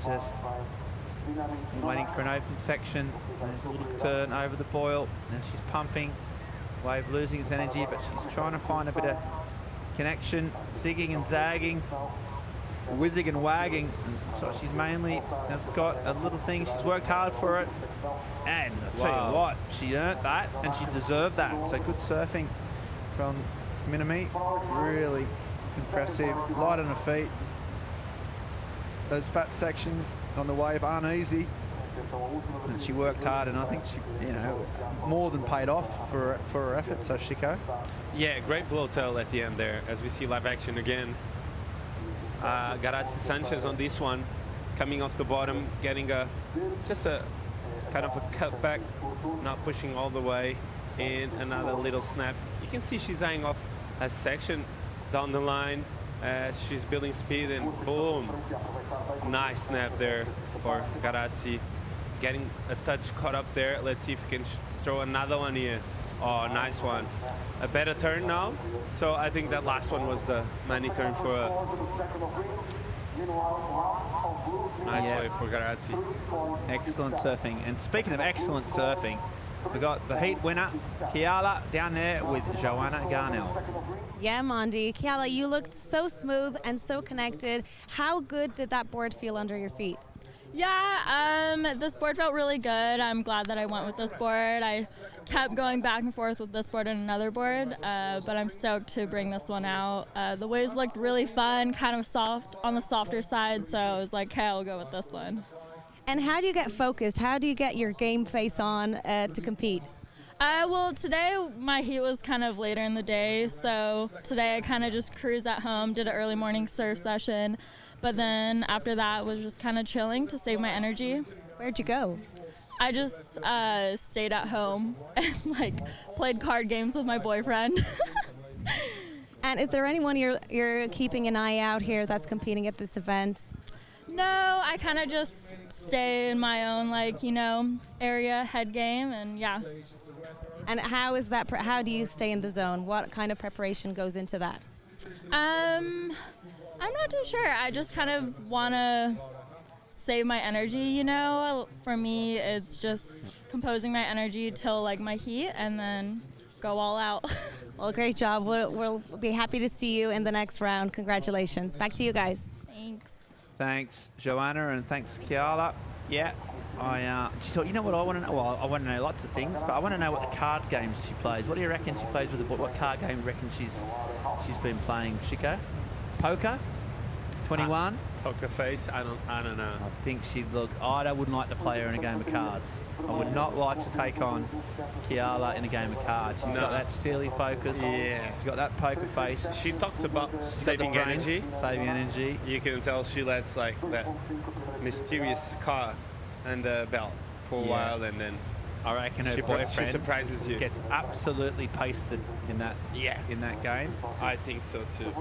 just waiting for an open section. There's a little turn over the boil, and she's pumping. Wave losing its energy, but she's trying to find a bit of connection, zigging and zagging, whizzing and wagging. And so she's mainly has got a little thing. She's worked hard for it, and I'll tell you what, she earned that, and she deserved that. So good surfing from Minami, really impressive, light on her feet. Those fat sections on the wave aren't easy, and she worked hard, and I think she, you know, more than paid off for her effort. So Chico, yeah, great blow tail at the end there, as we see live action again. Garazzi Sanchez on this one, coming off the bottom, getting just a kind of a cutback, not pushing all the way, and another little snap. You can see she's eyeing off a section down the line as she's building speed, and boom, nice snap there for Garazzi. Getting a touch caught up there. Let's see if we can throw another one here. Oh, nice one. A better turn now. So I think that last one was the money turn for her. Nice wave for Garazzi. excellent surfing. And speaking of excellent surfing, we got the heat winner, Kiala, down there with Joanna Garnell. Yeah, Mondi. Kiala, you looked so smooth and so connected. How good did that board feel under your feet? Yeah, this board felt really good. I'm glad that I went with this board. I kept going back and forth with this board and another board, but I'm stoked to bring this one out. The waves looked really fun, kind of soft, on the softer side, so I was like, okay, I'll go with this one. And how do you get focused? How do you get your game face on to compete? Well, today my heat was kind of later in the day, so today I kind of just cruised at home, did an early morning surf session, but then after that was just kind of chilling to save my energy. Where'd you go? I just stayed at home and like played card games with my boyfriend. And is there anyone you're keeping an eye out here that's competing at this event? No, I kind of just stay in my own, like, you know, area, head game, and yeah. And how is that? How do you stay in the zone? What kind of preparation goes into that? I'm not too sure. I just kind of want to save my energy, you know. For me, it's just composing my energy till like my heat, and then go all out. Well, great job. We'll be happy to see you in the next round. Congratulations. Back to you guys. Thanks. Thanks, Joanna, and thanks, Kiala. Yeah, she thought, you know what I want to know? Well, I want to know lots of things, but I want to know what the card games she plays. What do you reckon she plays with the board? What card game do you reckon she's been playing, Chico? Poker? 21? Poker face? I don't know. I think she'd look. I wouldn't like to play her in a game of cards. I would not like to take on Kiala in a game of cards. She's got that steely focus. Yeah. She's got that poker face. She talks about saving energy. Saving energy. You can tell she lets like that mysterious card and the belt for a while, and then I reckon her boyfriend she surprises you. Gets absolutely pasted in that game. I think so too.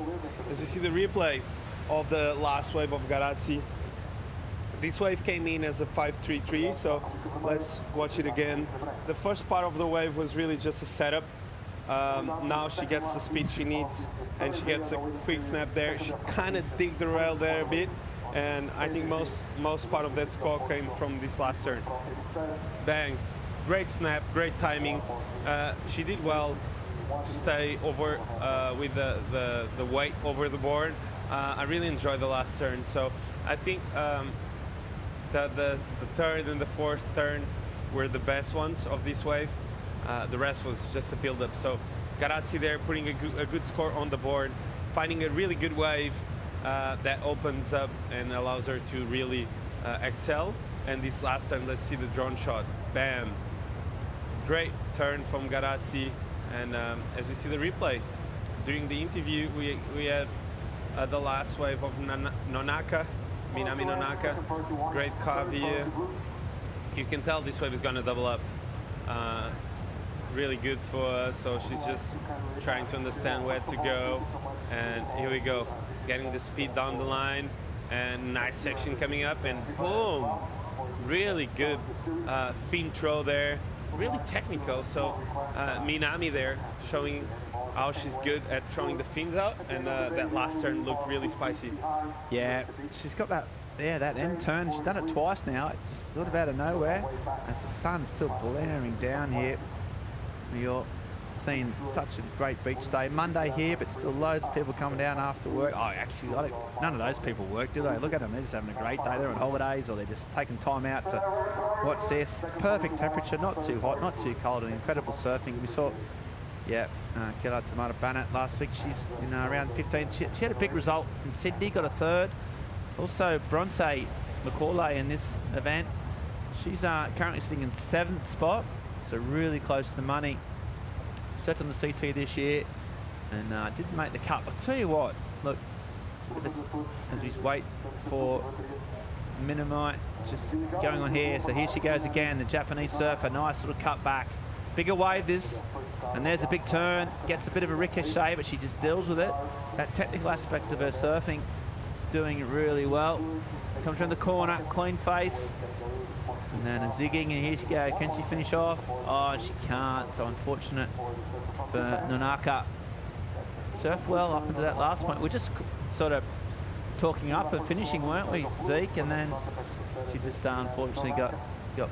As you see the replay of the last wave of Garazzi, this wave came in as a 5-3-3, so let's watch it again. The first part of the wave was really just a setup. Now she gets the speed she needs, and she gets a quick snap there. She kind of digged the rail there a bit, and I think most part of that score came from this last turn. Bang, great snap, great timing. She did well to stay over with the weight over the board. I really enjoyed the last turn. So I think the third and the fourth turn were the best ones of this wave. The rest was just a build-up. So Garazzi there putting a good score on the board, finding a really good wave that opens up and allows her to really excel. And this last turn, let's see the drone shot. Bam! Great turn from Garazzi. And as we see the replay, during the interview, we have the last wave of Nonaka, Minami Nonaka. Great carve here. You can tell this wave is going to double up. Really good for her, so she's just trying to understand where to go. And here we go, getting the speed down the line, and nice section coming up, and boom! Really good fin throw there, really technical. So Minami there showing how she's good at throwing the fins out, and that last turn looked really spicy. Yeah, she's got that. Yeah, that end turn. She's done it twice now, just sort of out of nowhere. As the sun's still blaring down here. You're seeing such a great beach day. Monday here, but still loads of people coming down after work. Oh, actually, none of those people work, do they? Look at them, they're just having a great day. They're on holidays, or they're just taking time out to watch this. Perfect temperature, not too hot, not too cold, and incredible surfing. We saw, yeah, Killer Tamara Bannett last week. She's in around 15. She had a big result in Sydney, got a third. Also, Bronte McCauley in this event. She's currently sitting in 7th spot. So really close to the money. Set on the CT this year, and didn't make the cut. I'll tell you what, look, as we wait for Minamite, just going on here. So here she goes again, the Japanese surfer, nice little cut back. Bigger wave this, and there's a big turn, gets a bit of a ricochet, but she just deals with it. That technical aspect of her surfing, doing really well. Comes around the corner, clean face. And then a zigging, and here she goes. Can she finish off? Oh, she can't. So unfortunate for Nonaka. Surfed well up into that last point. We're just sort of talking up and finishing, weren't we, Zeke? And then she just unfortunately got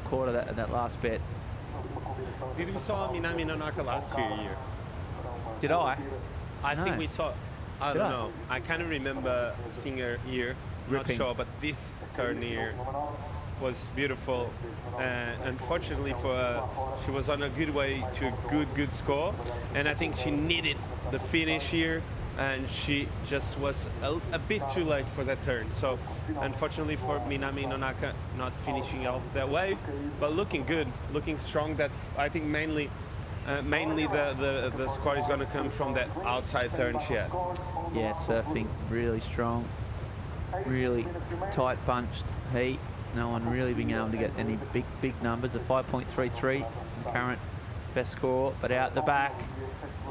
caught at that last bit. Did we saw Minami Nonaka last year? Did I? I think we saw. I don't know. I kind of remember seeing her here. Not sure, but this turn here was beautiful. Unfortunately for her, she was on a good way to a good score, and I think she needed the finish here, and she just was a bit too late for that turn. So unfortunately for Minami Nonaka, not finishing off that wave, but looking good, looking strong. That I think mainly the score is going to come from that outside turn she had. Yeah, surfing really strong, really tight bunched heat. No one really being able to get any big numbers. A 5.33 current best score, but out the back,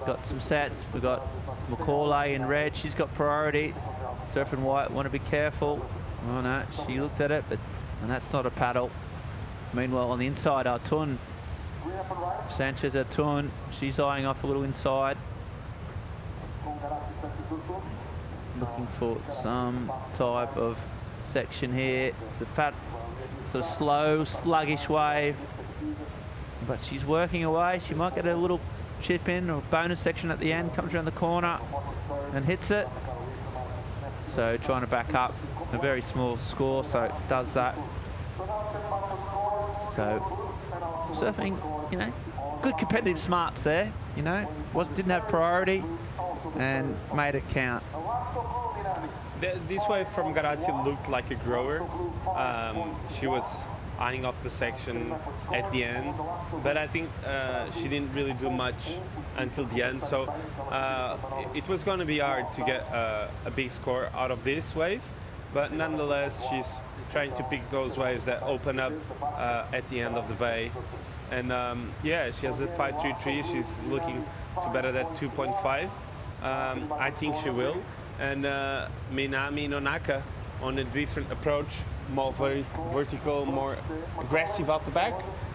got some sets. We've got McCauley in red. She's got priority. Surfing white, want to be careful. Oh no, she looked at it, and that's not a paddle. Meanwhile, on the inside, Artun, Sanchez Artun, she's eyeing off a little inside. Looking for some type of section here. It's a fat, sort of slow, sluggish wave, but she's working away. She might get a little chip in or bonus section at the end. Comes around the corner and hits it. So trying to back up a very small score, so it does that. So surfing, you know, good competitive smarts there. You know, didn't have priority and made it count. This wave from Garazzi looked like a grower. She was eyeing off the section at the end, but I think she didn't really do much until the end. So it was going to be hard to get a big score out of this wave, but nonetheless, she's trying to pick those waves that open up at the end of the bay. And yeah, she has a 5.33. She's looking to better that 2.5. I think she will. And Minami Nonaka on a different approach, more vertical, more aggressive out the back,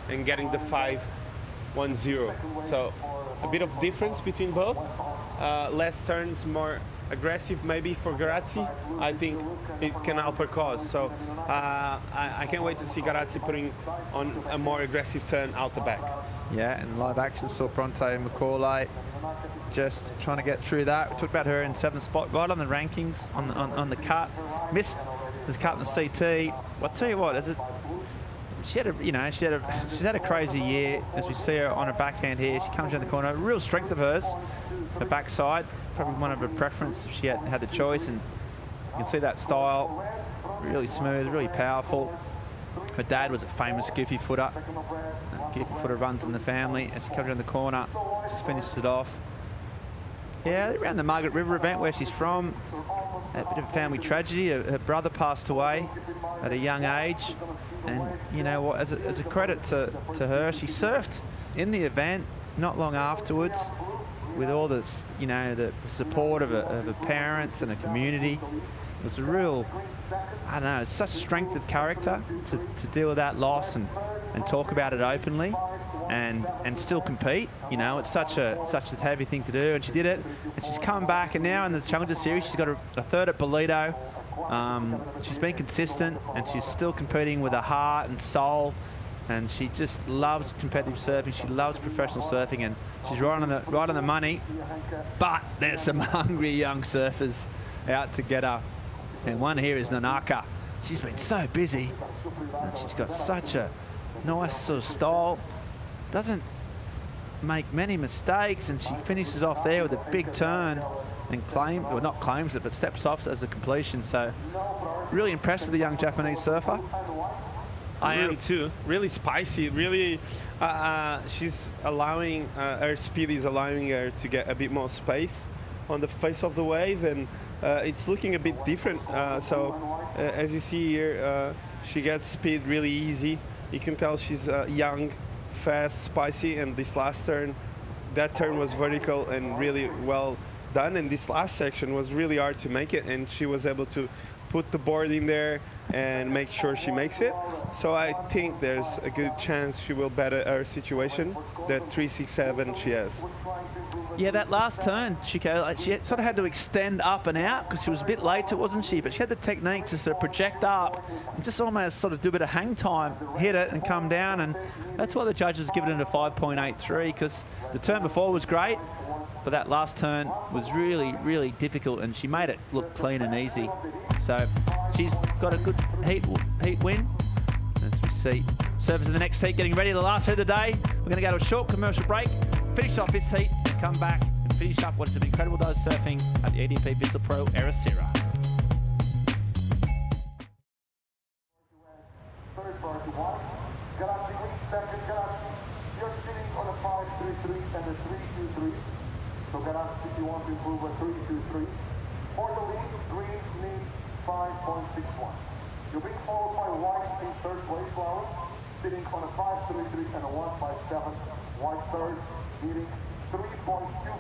and getting the 5.10. So a bit of difference between both. Less turns, more aggressive maybe for Garazzi. I think it can help her cause. So I can't wait to see Garazzi putting on a more aggressive turn out the back. Yeah, and live action saw Bronte and McCauley just trying to get through that. We talked about her in 7th spot, right on the rankings, on the cut. Missed the cut in the CT. Well, I'll tell you what, she's had a crazy year. As we see her on her backhand here, she comes down the corner. A real strength of hers, her backside. Probably one of her preference if she had the choice. And you can see that style, really smooth, really powerful. Her dad was a famous goofy footer. Goofy footer runs in the family. As she comes around the corner, just finishes it off. Yeah, around the Margaret River event where she's from, a bit of a family tragedy. Her brother passed away at a young age. And you know what, as a credit to her, she surfed in the event not long afterwards with all the, the support of her parents and her community. It was a real, I don't know, such strength of character to deal with that loss and talk about it openly and still compete. It's such a heavy thing to do, and she did it. And she's come back, and now in the Challenger Series, she's got a third at Bolito. She's been consistent, and she's still competing with her heart and soul. And she just loves competitive surfing. She loves professional surfing, and she's right on the money. But there's some hungry young surfers out to get her. And one here is Nanaka. She's been so busy, and she's got such a nice sort of style. Doesn't make many mistakes, and she finishes off there with a big turn and not claims it, but steps off as a completion. So really impressed with the young Japanese surfer. I am too. Really spicy. Really, she's allowing her speed is allowing her to get a bit more space on the face of the wave, and it's looking a bit different. As you see here, she gets speed really easy. You can tell she's young, fast, spicy, and this last turn, that turn was vertical and really well done. And this last section was really hard to make it, and she was able to put the board in there and make sure she makes it. So I think there's a good chance she will better her situation, that 367 she has. Yeah, that last turn, she sort of had to extend up and out because she was a bit late to it, wasn't she? But she had the technique to sort of project up and just almost sort of do a bit of hang time, hit it and come down. And that's why the judges given it a 5.83, because the turn before was great, but that last turn was really, really difficult, and she made it look clean and easy. So she's got a good heat win. As we see, surfers in the next heat getting ready. The last heat of the day. We're going to go to a short commercial break, finish off this heat, come back and finish up what is an incredible day of surfing at the EDP Vissla Pro Ericeira. Third party one. Galaxy lead second. Galaxy, you're sitting on a 5.33 and a 3.23. So Galaxy, if you want to improve a 3.23. For the lead, green needs 5.61. You're being followed by white in third place, Flowers, sitting on a 5.33 and a 1.57. White third, needing 3.24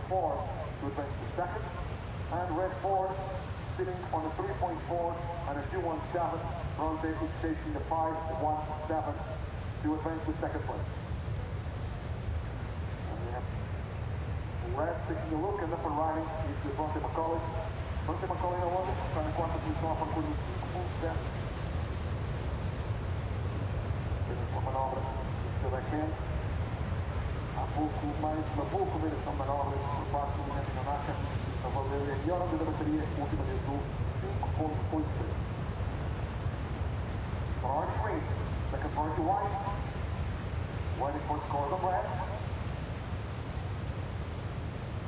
to advance to second. And red fourth, sitting on a 3.4 and a 2.17. Bronze is chasing the 5.17 to advance to second place. And we have red taking a look, and up and riding is the Bronte McCauley. Bronte McCauley na onda, está na quarta posição, a procura de 5.7. Fez a manobra do seu backhand. Há pouco veio essa manobra por parte do Leonardo Fioravanti, a valer a melhor onda da bateria, última de 5.83. Priority green, second priority white. Waiting for scores on red.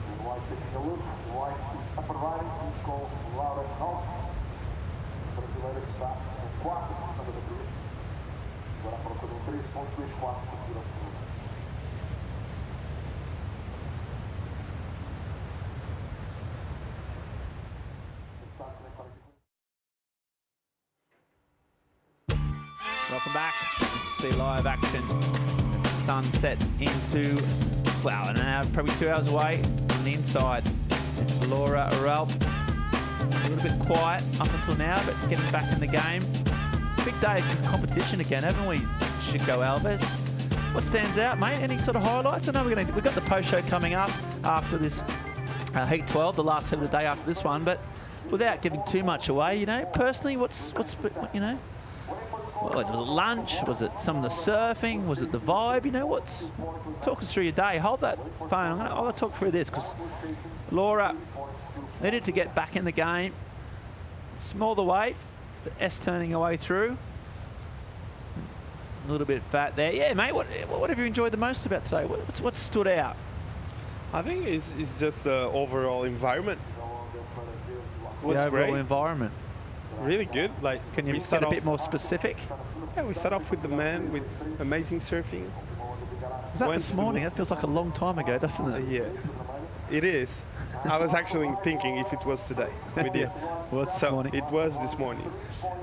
And white taking a look. White up and riding. He's called Laura Holt. O brasileiro que está em quarto posição da bateria. Agora procurando 3.24 por segundo. Welcome back. See live action. The sun sets into, well, an hour, probably 2 hours away on the inside. It's Laura Aralp. A little bit quiet up until now, but getting back in the game. Big day of competition again, haven't we, Chico Alves? What stands out, mate? Any sort of highlights? I know we've got the post show coming up after this Heat 12, the last heat of the day after this one, but without giving too much away, personally, what's Was it lunch? Was it some of the surfing? Was it the vibe? You know, talk us through your day. Hold that phone. I'm gonna talk through this because Laura needed to get back in the game. Small the wave, the S turning her way through. A little bit fat there. Yeah, mate, what have you enjoyed the most about today? What stood out? I think it's just the overall environment. The overall environment. Really good. Like, can you get a bit more specific? Yeah, we start off with the men with amazing surfing. Was that this morning? That feels like a long time ago, doesn't it? Yeah, it is. I was actually thinking if it was today with you. It was this morning.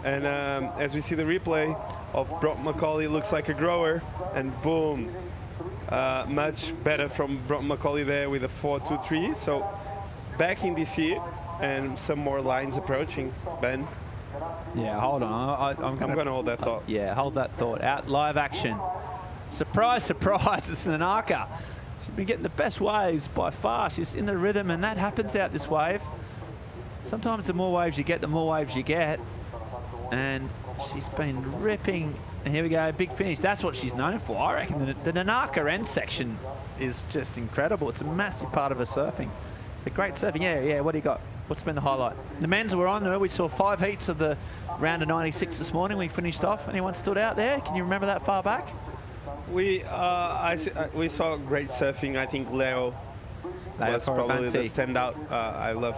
And as we see the replay of Brock McCauley, looks like a grower, and boom, much better from Brock McCauley there with a 4.23. So back in this heat and some more lines approaching. Ben. Yeah, hold on. I'm going to hold that thought. Yeah, hold that thought. Out live action. Surprise, surprise, it's Nanaka. She's been getting the best waves by far. She's in the rhythm, and that happens out this wave. Sometimes the more waves you get, the more waves you get. And she's been ripping. And here we go, big finish. That's what she's known for. I reckon the Nanaka end section is just incredible. It's a massive part of her surfing. It's a great surfing. Yeah, what do you got? What's been the highlight? The men's were on there. We saw 5 heats of the round of 96 this morning. We finished off. Anyone stood out there? Can you remember that far back? We saw great surfing. I think Leo was probably the standout. I love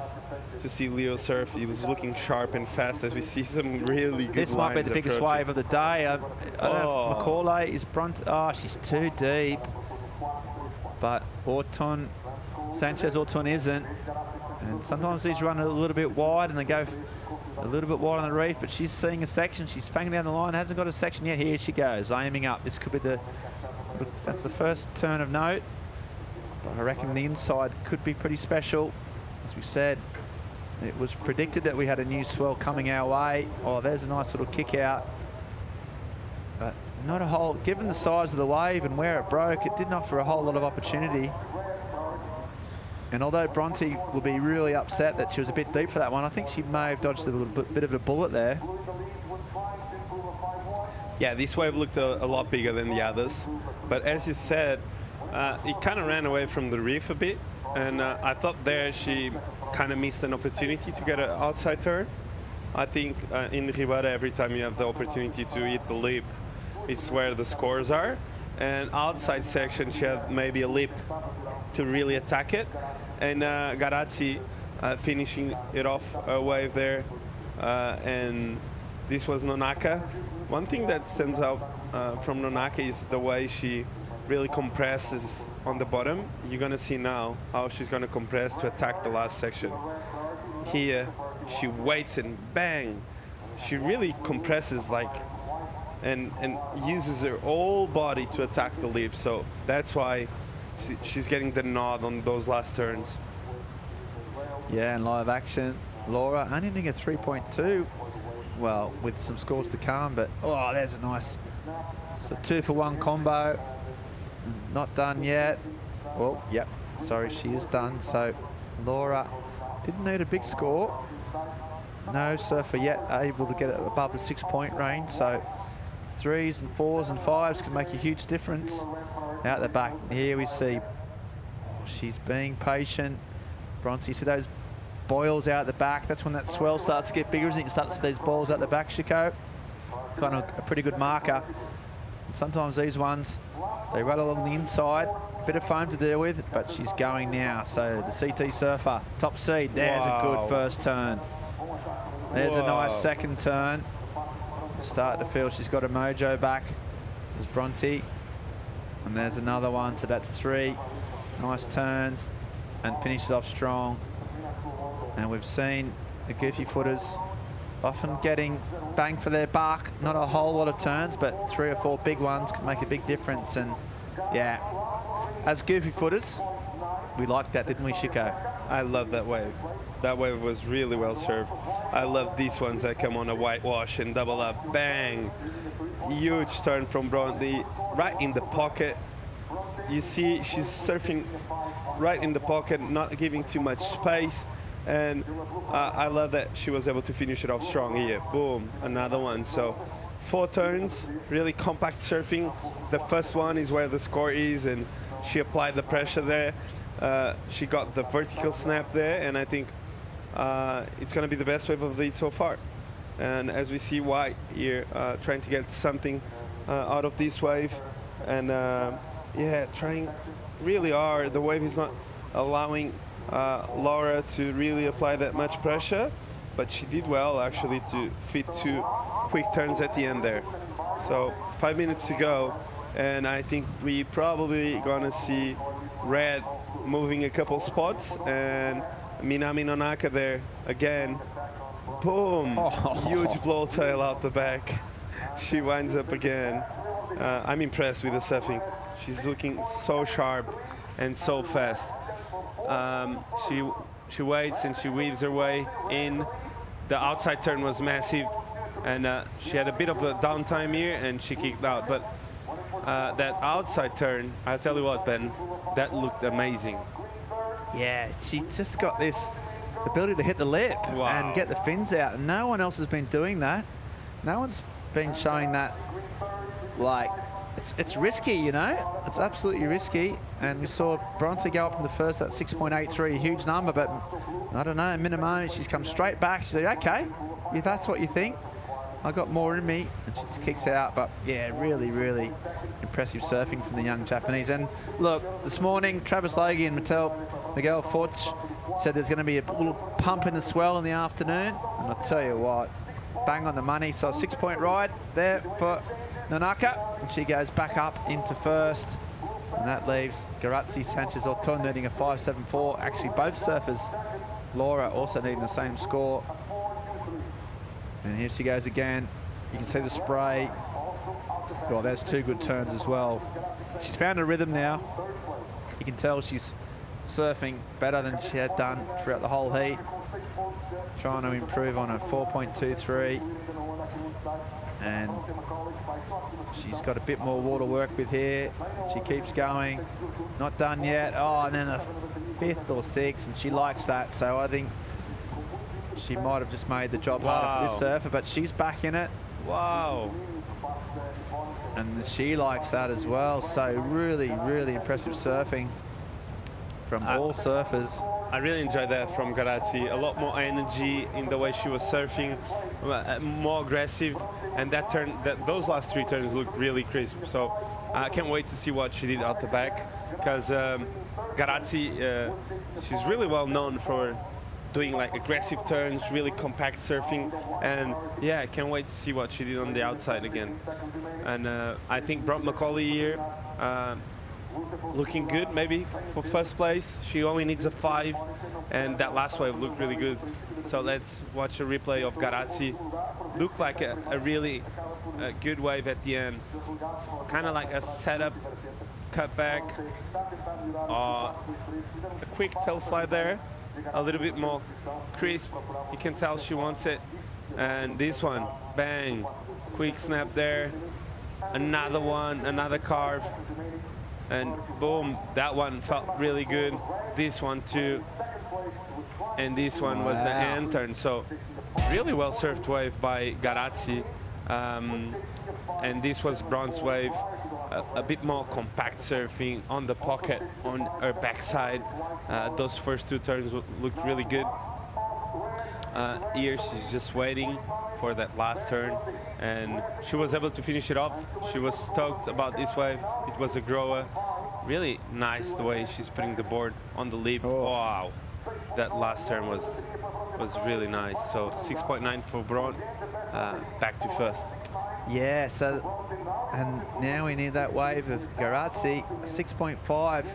to see Leo surf. He was looking sharp and fast as we see some really good This might be the biggest wave of the day. I don't know if Macaulay is Brunt. Oh, she's too deep. But Sanchez Orton isn't. And sometimes these run a little bit wide and they go a little bit wide on the reef, but she's seeing a section. She's fanging down the line, hasn't got a section yet. Here she goes, aiming up. This could be that's the first turn of note. But I reckon the inside could be pretty special. As we said, it was predicted that we had a new swell coming our way. Oh, there's a nice little kick out. But not a whole, given the size of the wave and where it broke, it didn't offer a whole lot of opportunity. And although Bronte will be really upset that she was a bit deep for that one, I think she may have dodged a little bit of a bullet there. Yeah, this wave looked a lot bigger than the others. But as you said, it kind of ran away from the reef a bit. And I thought there she kind of missed an opportunity to get an outside turn. I think in Ribeiro, every time you have the opportunity to hit the lip, it's where the scores are. And outside section, she had maybe a lip to really attack it. And Garazzi finishing it off a wave there. And this was Nonaka. One thing that stands out from Nonaka is the way she really compresses on the bottom. You're going to see now how she's going to compress to attack the last section. Here, she waits and bang. She really compresses and uses her whole body to attack the lip. So that's why she's getting the nod on those last turns. Yeah, and live action, Laura only doing a 3.2. Well, with some scores to come, but oh, there's a nice 2-for-1 combo. Not done yet. Well, yep, sorry, she is done. So Laura didn't need a big score. No surfer yet able to get it above the 6-point range. So 3s and 4s and 5s can make a huge difference. Out the back, here we see she's being patient. Bronte, see those boils out the back. That's when that swell starts to get bigger, isn't it? You start to see these boils out the back, Chico. Kind of a pretty good marker. And sometimes these ones, they run along the inside. Bit of foam to deal with, but she's going now. So the CT surfer, top seed. There's a good first turn. There's a nice second turn. You start to feel she's got a mojo back. There's Bronte. And there's another one, so that's 3 nice turns and finishes off strong. And we've seen the goofy footers often getting bang for their buck. Not a whole lot of turns, but 3 or 4 big ones can make a big difference. And yeah, as goofy footers, we liked that, didn't we, Chico? I love that wave. That wave was really well served. I love these ones that come on a whitewash and double up, bang. Huge turn from Bronte, right in the pocket. You see she's surfing right in the pocket, not giving too much space. And I love that she was able to finish it off strong here. Boom, another one. So 4 turns, really compact surfing. The first one is where the score is, and she applied the pressure there. She got the vertical snap there, and I think it's going to be the best wave of the heat so far. And as we see White here trying to get something out of this wave, and yeah, trying really hard. The wave is not allowing Laura to really apply that much pressure, but she did well actually to fit 2 quick turns at the end there. So 5 minutes to go, and I think we probably gonna see red moving a couple spots, and Minami Nonaka there again. Boom! Huge blow tail out the back. She winds up again. I'm impressed with the surfing. She's looking so sharp and so fast. She waits and she weaves her way in. The outside turn was massive, and she had a bit of a downtime here and she kicked out. But that outside turn, I'll tell you what, Ben, that looked amazing. Yeah, she just got this ability to hit the lip and get the fins out, and no one else has been doing that. No one's been showing that. Like, it's risky, you know. It's absolutely risky. And we saw Bronte go up in the first at 6.83, a huge number, but I don't know, minimum, she's come straight back. She said, okay, if that's what you think, I got more in me, and she just kicks out. But yeah, really, really impressive surfing from the young Japanese. And look, this morning, Travis Logi and Miguel Forch said there's going to be a little pump in the swell in the afternoon, and I'll tell you what, bang on the money. So a 6-point ride there for Nonaka, and she goes back up into first, and that leaves Garazzi Sanchez Orton needing a 5.74. Actually, both surfers, Laura also needing the same score. And here she goes again. You can see the spray. Well, there's 2 good turns as well. She's found a rhythm now. You can tell she's surfing better than she had done throughout the whole heat. Trying to improve on a 4.23. And she's got a bit more water work with here. She keeps going. Not done yet. Oh, and then a 5th or 6th, and she likes that. So I think she might have just made the job harder for this surfer, but she's back in it. Wow. And she likes that as well. So really, really impressive surfing from all surfers. I really enjoyed that from Garazzi. A lot more energy in the way she was surfing, more aggressive, and that turn, those last 3 turns looked really crisp. So I can't wait to see what she did out the back, because Garazzi, she's really well known for doing like aggressive turns, really compact surfing, and yeah, I can't wait to see what she did on the outside again. And I think Bront McCauley here, looking good maybe for first place. She only needs a 5, and that last wave looked really good. So let's watch a replay of Garazzi. Looked like a really good wave at the end. So kind of like a setup, cut back, a quick tail slide there, a little bit more crisp. You can tell she wants it. And this one, bang, quick snap there, another one, another carve. And boom, that one felt really good. This one too. And this one was the end turn. So really well surfed wave by Garazzi. And this was Bront's wave. A bit more compact surfing on the pocket, on her backside. Those first 2 turns looked really good. Here she's just waiting for that last turn, and she was able to finish it off. She was stoked about this wave. It was a grower. Really nice the way she's putting the board on the lip. Wow, that last turn was really nice. So 6.9 for Bront, back to first. Yeah, so, and now we need that wave of Garazzi, 6.5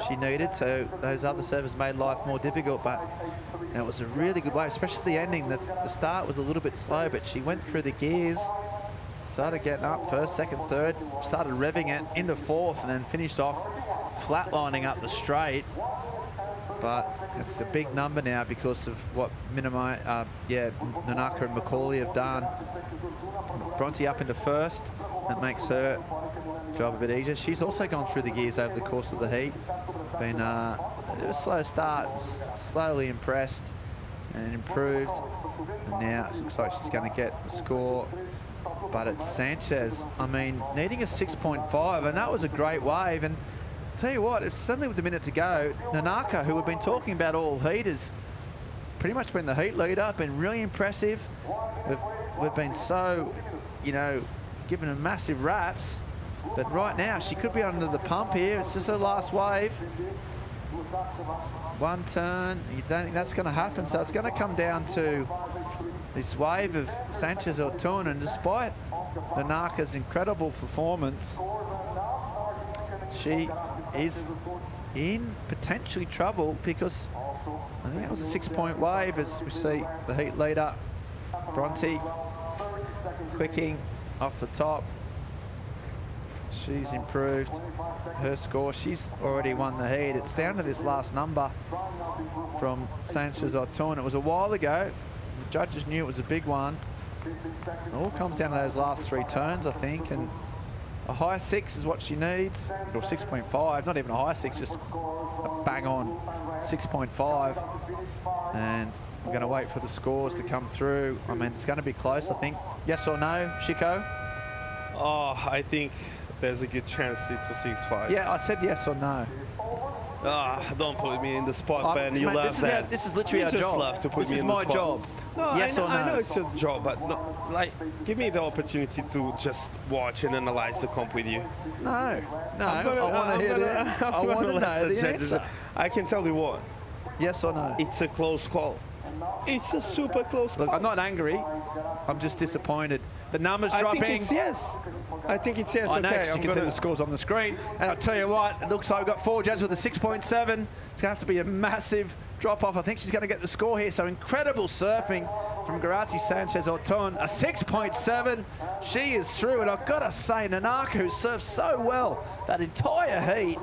she needed, so those other servers made life more difficult, but it was a really good wave, especially the ending. The start was a little bit slow, but she went through the gears, started getting up first, second, third, started revving it into 4th, and then finished off flatlining up the straight. But it's a big number now because of what Nonaka and McCauley have done. Bronte up into first. That makes her job a bit easier. She's also gone through the gears over the course of the heat. Been a slow start, slowly impressed and improved. And now it looks like she's going to get the score But it's Sanchez, I mean, needing a 6.5, and that was a great wave. And tell you what, it's suddenly with a minute to go, Nanaka, who we've been talking about all heat, has pretty much been the heat leader, been really impressive. We've been so, you know, giving her massive raps. But right now, she could be under the pump here. It's just her last wave. One turn, you don't think that's going to happen. So it's going to come down to this wave of Sanchez or Thun. And despite Nanaka's incredible performance, she is in potentially trouble because I think that was a 6-point wave as we see the heat leader, Bronte, quicking off the top. She's improved her score. She's already won the heat. It's down to this last number from Sanchez or Thun. It was a while ago. The judges knew it was a big one. It all comes down to those last 3 turns, I think, and a high 6 is what she needs, or 6.5, not even a high 6, just a bang on 6.5. And we're going to wait for the scores to come through. I mean, it's going to be close, I think. Yes or no, Chico? Oh, I think there's a good chance it's a 6-5. Yeah, I said yes or no. Don't put me in the spot, Ben. You love that. This is literally you our just job. love to put me in the spot. This is my job. No, yes or no? I know it's your job, but no, like, give me the opportunity to just watch and analyze the comp with you. No, I want to hear that. I want to know the answer. I can tell you what. Yes or no? It's a close call. It's a super close call. Look, I'm not angry. I'm just disappointed. The numbers dropping. I think it's yes. I think it's yes. I know, okay, you can see the scores on the screen. And I'll tell you what, it looks like we've got 4 judges with a 6.7. It's going to have to be a massive drop-off. I think she's going to get the score here. So incredible surfing from Caity Sanchez or Thun. A 6.7. She is through. And I've got to say, Nanaka, who surfed so well that entire heat,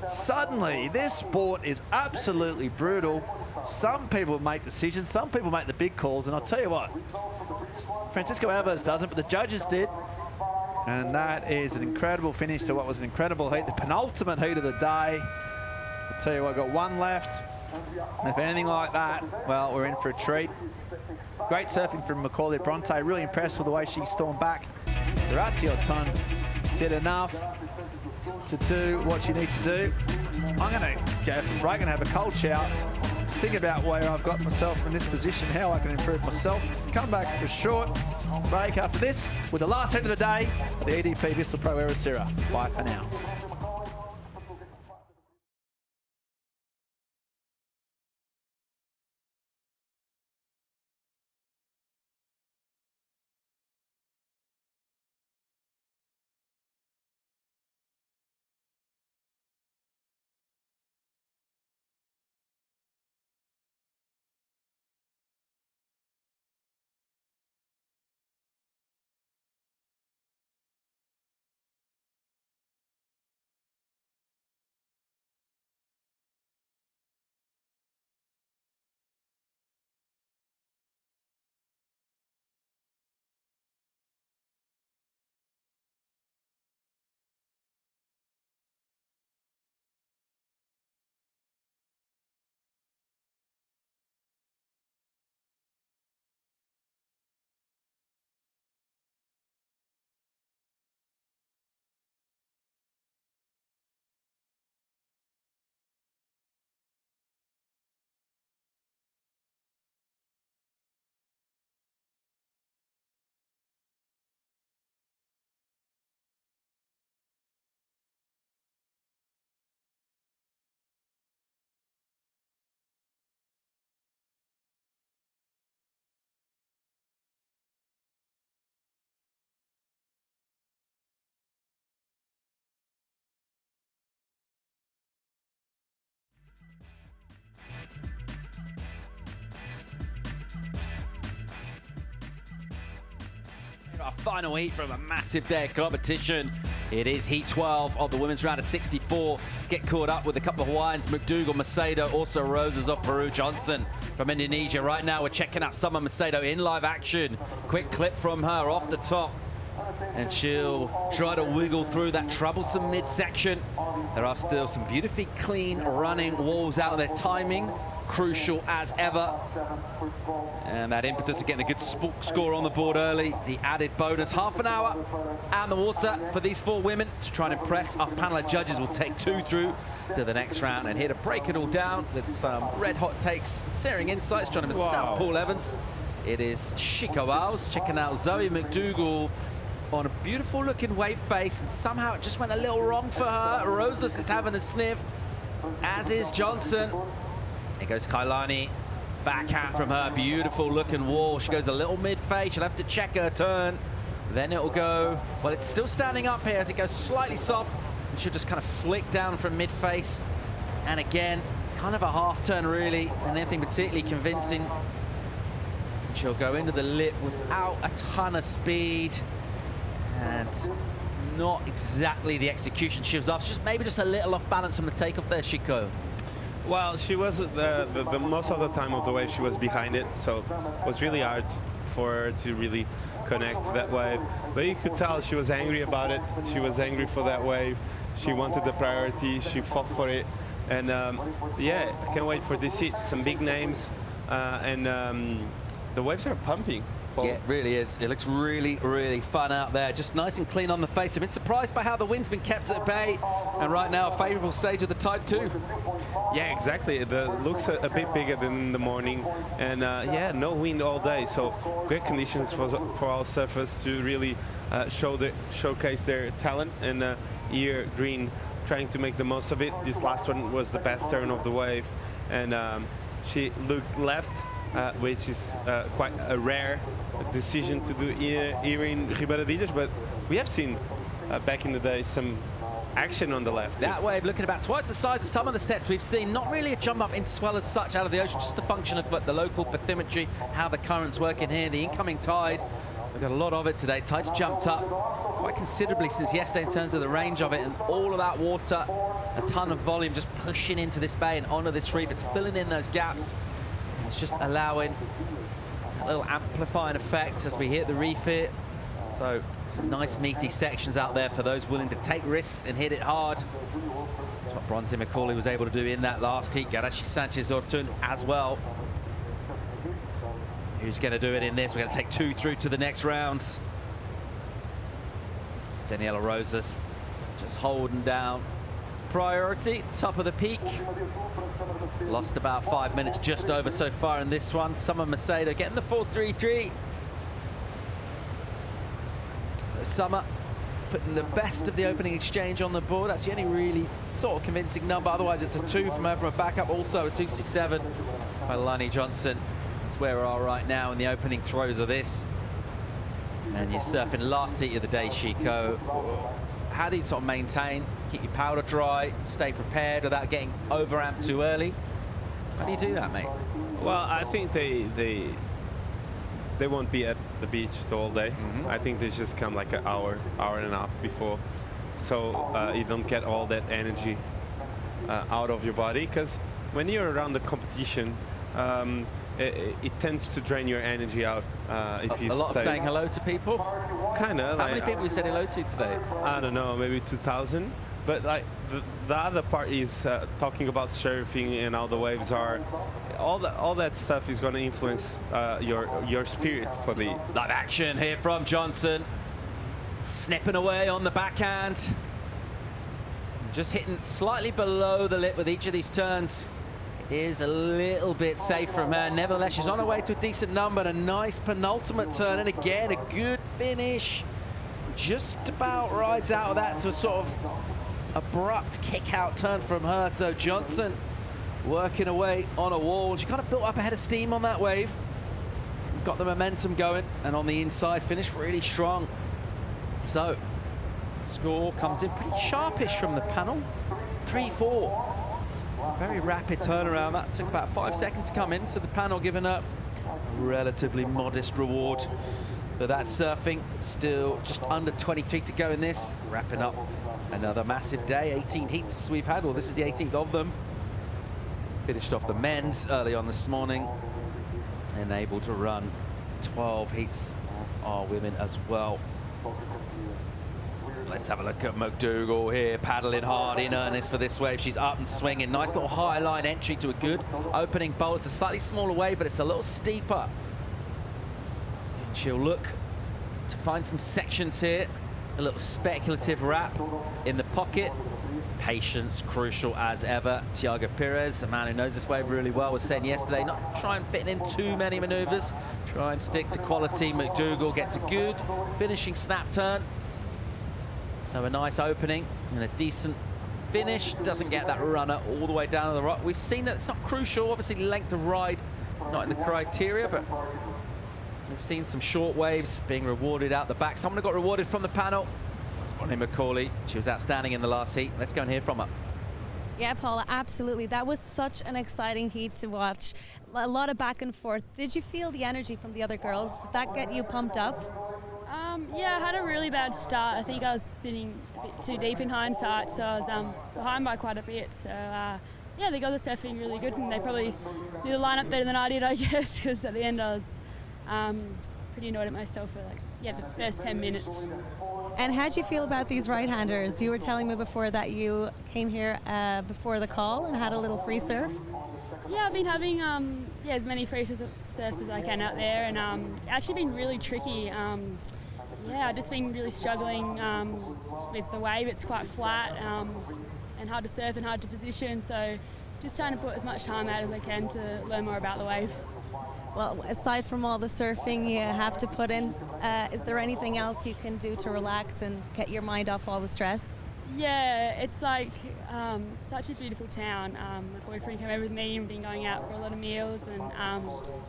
suddenly this sport is absolutely brutal. Some people make decisions, some people make the big calls, and I'll tell you what, Francisco Alvarez doesn't, but the judges did. And that is an incredible finish to what was an incredible heat, the penultimate heat of the day. I'll tell you what, got 1 left. And if anything like that, well, we're in for a treat. Great surfing from Macaulay Bronte, really impressed with the way she stormed back. Caity or Thun did enough to do what you need to do. I'm going to go for a break and have a cold shower. Think about where I've got myself in this position, how I can improve myself. Come back for a short break after this with the last heat of the day of the EDP Vissla Pro Ericeira. Bye for now. Our final heat from a massive day of competition. It is heat 12 of the women's round of 64. Let's get caught up with a couple of Hawaiians, McDougall, Macedo, also Roses of Peru, Johnson from Indonesia. Right now we're checking out Summer Macedo in live action. Quick clip from her off the top. And she'll try to wiggle through that troublesome midsection. There are still some beautifully clean running walls out there. Timing crucial as ever. And that impetus of getting a good score on the board early. The added bonus, half an hour and the water for these 4 women to try and impress. Our panel of judges will take 2 through to the next round, and here to break it all down with some red hot takes, searing insights, joining myself, Paul Evans. It is Chico Wiles checking out Zoe McDougall on a beautiful looking wave face, and somehow it just went a little wrong for her. Rosas is having a sniff, as is Johnson. Here goes Kailani, backhand from her, beautiful looking wall. She goes a little mid-face, she'll have to check her turn. Then it'll go, well, it's still standing up here as it goes slightly soft. She'll just kind of flick down from mid-face. And again, kind of a half turn really, and anything particularly convincing. And she'll go into the lip without a ton of speed. And not exactly the execution she was after. Just maybe just a little off balance from the takeoff there, Chico. Well, she was the most of the time of the wave she was behind it, so it was really hard for her to really connect to that wave. But you could tell she was angry about it. She was angry for that wave. She wanted the priority. She fought for it. And yeah, I can't wait for this hit. Some big names, and the waves are pumping. Yeah, it really is. It looks really, really fun out there. Just nice and clean on the face. I've been surprised by how the wind's been kept at bay. And right now, a favourable stage of the Type 2. Yeah, exactly. It looks a bit bigger than in the morning. And yeah, no wind all day. So great conditions for our surfers to really showcase their talent. And here, Green trying to make the most of it. This last one was the best turn of the wave. And she looked left, which is quite a rare decision to do here in Ribeiro, but we have seen back in the day some action on the left. That wave looking about twice the size of some of the sets we've seen. Not really a jump up into swell as such out of the ocean, just a function of the local bathymetry, how the current's working here, the incoming tide. We've got a lot of it today. Tide's jumped up quite considerably since yesterday in terms of the range of it, and all of that water, a ton of volume just pushing into this bay and onto this reef. It's filling in those gaps. It's just allowing a little amplifying effect as we hit the reef here. So some nice meaty sections out there for those willing to take risks and hit it hard. That's what Bronte McCauley was able to do in that last heat. Garashi Sanchez-Ortun as well. Who's going to do it in this? We're going to take 2 through to the next round. Daniela Rosas just holding down priority, top of the peak. Lost about 5 minutes, just over so far in this one. Summer Macedo getting the 4.33. So Summer putting the best of the opening exchange on the board. That's the only really sort of convincing number. Otherwise, it's a 2 from her from a backup. Also a 2.67 by Lani Johnson. That's where we are right now in the opening throws of this. And you're surfing last heat of the day, Chico. How do you sort of maintain, keep your powder dry, stay prepared without getting overamped too early? How do you do that, mate? Well, I think they won't be at the beach the whole day. I think they just come like an hour and a half before, so you don't get all that energy out of your body. Because when you're around the competition, it tends to drain your energy out if you a lot of saying hello to people? Kind of. How many people you said hello to today? I don't know, maybe 2,000. But like the other part is talking about surfing and how the waves are. All that stuff is going to influence your spirit for the live action here from Johnson, snipping away on the backhand, just hitting slightly below the lip with each of these turns. Is a little bit safe from her. Nevertheless, she's on her way to a decent number and a nice penultimate turn. And again, a good finish. Just about rides out of that to a sort of abrupt kick-out turn from her. So Johnson working away on a wall. She kind of built up a head of steam on that wave. Got the momentum going, and on the inside, finished really strong. So, score comes in pretty sharpish from the panel. 3-4. Very rapid turnaround. That took about 5 seconds to come in, so the panel giving up a relatively modest reward for that surfing. Still just under 23 to go in this. Wrapping up another massive day. 18 heats we've had. Well, this is the 18th of them. Finished off the men's early on this morning and able to run 12 heats of our women as well. Let's have a look at McDougall here, paddling hard in earnest for this wave. She's up and swinging. Nice little high line entry to a good opening bowl. It's a slightly smaller wave, but it's a little steeper. And she'll look to find some sections here. A little speculative wrap in the pocket. Patience crucial as ever. Tiago Pires, a man who knows this wave really well, was saying yesterday, not try and fit in too many maneuvers. Try and stick to quality. McDougall gets a good finishing snap turn. So a nice opening and a decent finish. Doesn't get that runner all the way down to the rock. We've seen that it's not crucial. Obviously, length of ride, not in the criteria, but we've seen some short waves being rewarded out the back. Someone who got rewarded from the panel. Osborne McCauley. She was outstanding in the last heat. Let's go and hear from her. Yeah, Paula, absolutely. That was such an exciting heat to watch. A lot of back and forth. Did you feel the energy from the other girls? Did that get you pumped up? Yeah, I had a really bad start. I think I was sitting a bit too deep in hindsight, so I was behind by quite a bit. So, yeah, the girls are surfing really good, and they probably did a line-up better than I did, I guess, because at the end I was pretty annoyed at myself for, the first 10 minutes. And how do you feel about these right-handers? You were telling me before that you came here before the call and had a little free surf. Yeah, I've been having as many free surfs as I can out there, and actually been really tricky. I've just been really struggling with the wave. It's quite flat and hard to surf and hard to position, so just trying to put as much time out as I can to learn more about the wave. Well, aside from all the surfing you have to put in, is there anything else you can do to relax and get your mind off all the stress? Yeah, it's such a beautiful town. My boyfriend came over with me and been going out for a lot of meals and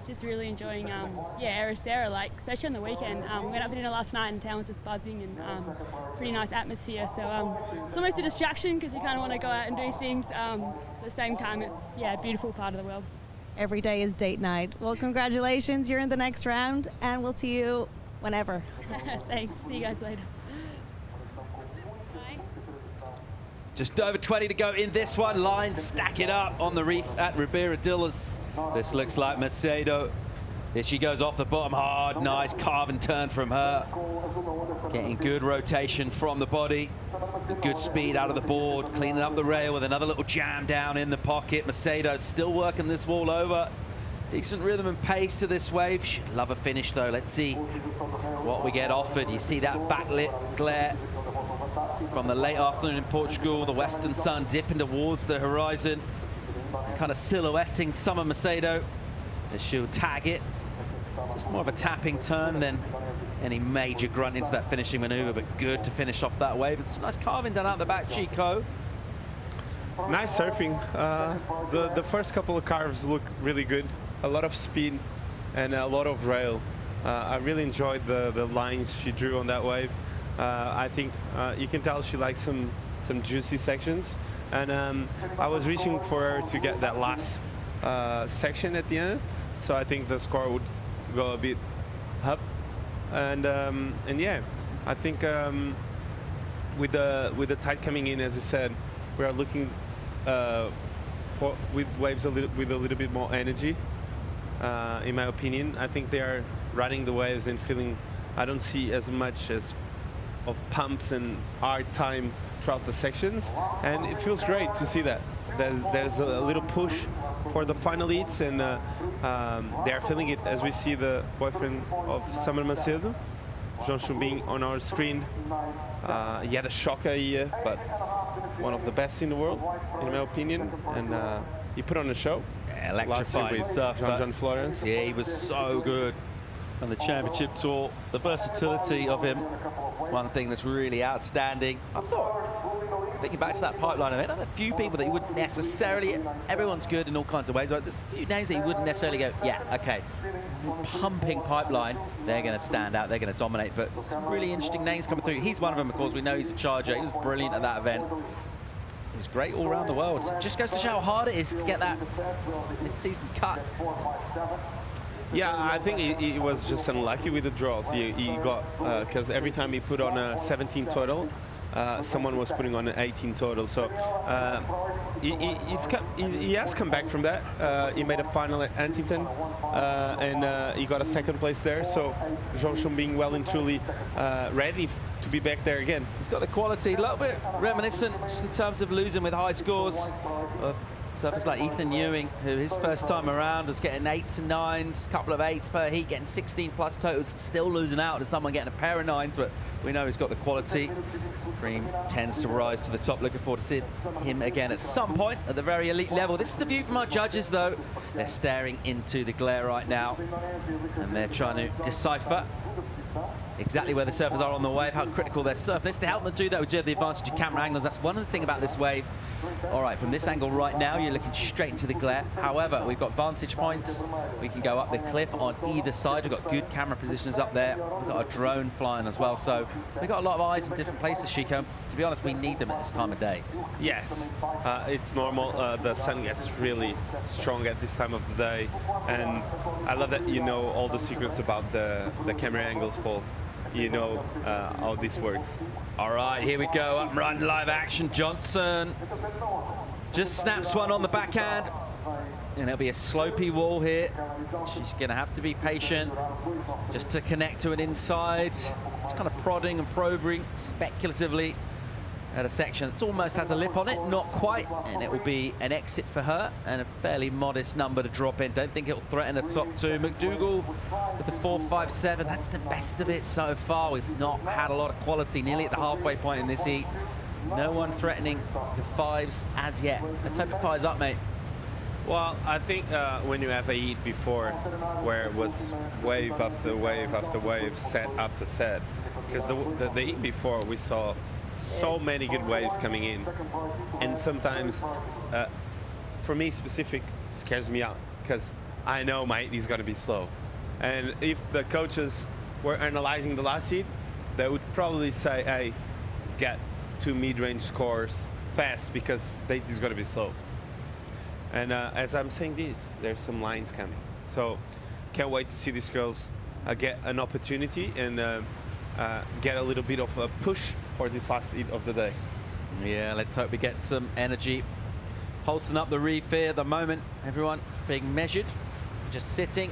just really enjoying Ericeira, especially on the weekend. We went up for dinner last night and the town was just buzzing and pretty nice atmosphere. So it's almost a distraction because you kind of want to go out and do things. At the same time, it's a beautiful part of the world. Every day is date night. Well, congratulations, you're in the next round and we'll see you whenever. Thanks, see you guys later. Just over 20 to go in this one. Line stacking up on the reef at Ribeiro. This looks like Macedo. Here she goes off the bottom hard. Nice carve and turn from her. Getting good rotation from the body. Good speed out of the board. Cleaning up the rail with another little jam down in the pocket. Macedo still working this wall over. Decent rhythm and pace to this wave. She'd love a finish though. Let's see what we get offered. You see that backlit glare from the late afternoon in Portugal, the western sun dipping towards the horizon, kind of silhouetting Summer Macedo as she'll tag it. Just more of a tapping turn than any major grunt into that finishing maneuver, but good to finish off that wave. It's a nice carving down out the back, Chico. Nice surfing. The first couple of carves look really good. A lot of speed and a lot of rail. I really enjoyed the lines she drew on that wave. I think you can tell she likes some juicy sections, and I was reaching for her to get that last section at the end, so I think the score would go a bit up, and yeah, I think with the tide coming in, as you said, we are looking with waves with a little bit more energy. In my opinion, I think they are riding the waves and feeling. I don't see as much as of pumps and hard time throughout the sections, and it feels great to see that. There's a little push for the final heats, and they're feeling it as we see the boyfriend of Summer Macedo, João Chumbin, on our screen. He had a shocker here, but one of the best in the world, in my opinion, and he put on a show. Yeah, electrifying surfer. John Florence. Yeah, he was so good on the championship tour. The versatility of him is one thing that's really outstanding. I thought, thinking back to that pipeline event, a few people that you wouldn't necessarily, everyone's good in all kinds of ways, right? There's a few names that you wouldn't necessarily go, yeah, okay, pumping pipeline, they're going to stand out, they're going to dominate, but some really interesting names coming through. He's one of them, of course. We know he's a charger. He was brilliant at that event. He was great all around the world. It just goes to show how hard it is to get that mid-season cut. Yeah, I think he was just unlucky with the draws. He got, because every time he put on a 17 total, someone was putting on an 18 total. So he has come back from that. He made a final at Huntington, and he got a second place there. So Johnson being well and truly ready to be back there again. He's got the quality, a little bit reminiscent in terms of losing with high scores of surfers like Ethan Ewing, who his first time around was getting 8s and 9s, couple of 8s per heat, getting 16 plus totals, still losing out to someone getting a pair of 9s, but we know he's got the quality. Green tends to rise to the top. Looking forward to seeing him again at some point at the very elite level. This is the view from our judges, though. They're staring into the glare right now, and they're trying to decipher exactly where the surfers are on the wave, how critical their surf is. To help them do that, we do have the advantage of camera angles. That's one of the things about this wave. All right, from this angle right now, you're looking straight into the glare. However, we've got vantage points. We can go up the cliff on either side. We've got good camera positions up there. We've got a drone flying as well. So we've got a lot of eyes in different places, Chico. To be honest, we need them at this time of day. Yes, it's normal. The sun gets really strong at this time of the day. And I love that you know all the secrets about the camera angles, Paul. You know how this works. All right, here we go. Up and running live action. Johnson just snaps one on the backhand. And it'll be a slopey wall here. She's going to have to be patient just to connect to an inside. Just kind of prodding and probing speculatively at a section that almost has a lip on it, not quite, and it will be an exit for her and a fairly modest number to drop in. Don't think it'll threaten the top two. McDougall with the 4.57, that's the best of it so far. We've not had a lot of quality, nearly at the halfway point in this heat. No one threatening the 5s as yet. Let's hope it fires up, mate. Well, I think when you have a heat before where it was wave after wave after wave, set after set, because the heat before we saw so many good waves coming in, and sometimes for me specific scares me out because I know my heat is going to be slow, and if the coaches were analyzing the last heat, they would probably say, hey, get 2 mid-range scores fast because the heat is going to be slow. And as I'm saying this, there's some lines coming, so can't wait to see these girls get an opportunity and get a little bit of a push for this last heat of the day. Yeah, let's hope we get some energy. Pulsing up the reef here at the moment. Everyone being measured, just sitting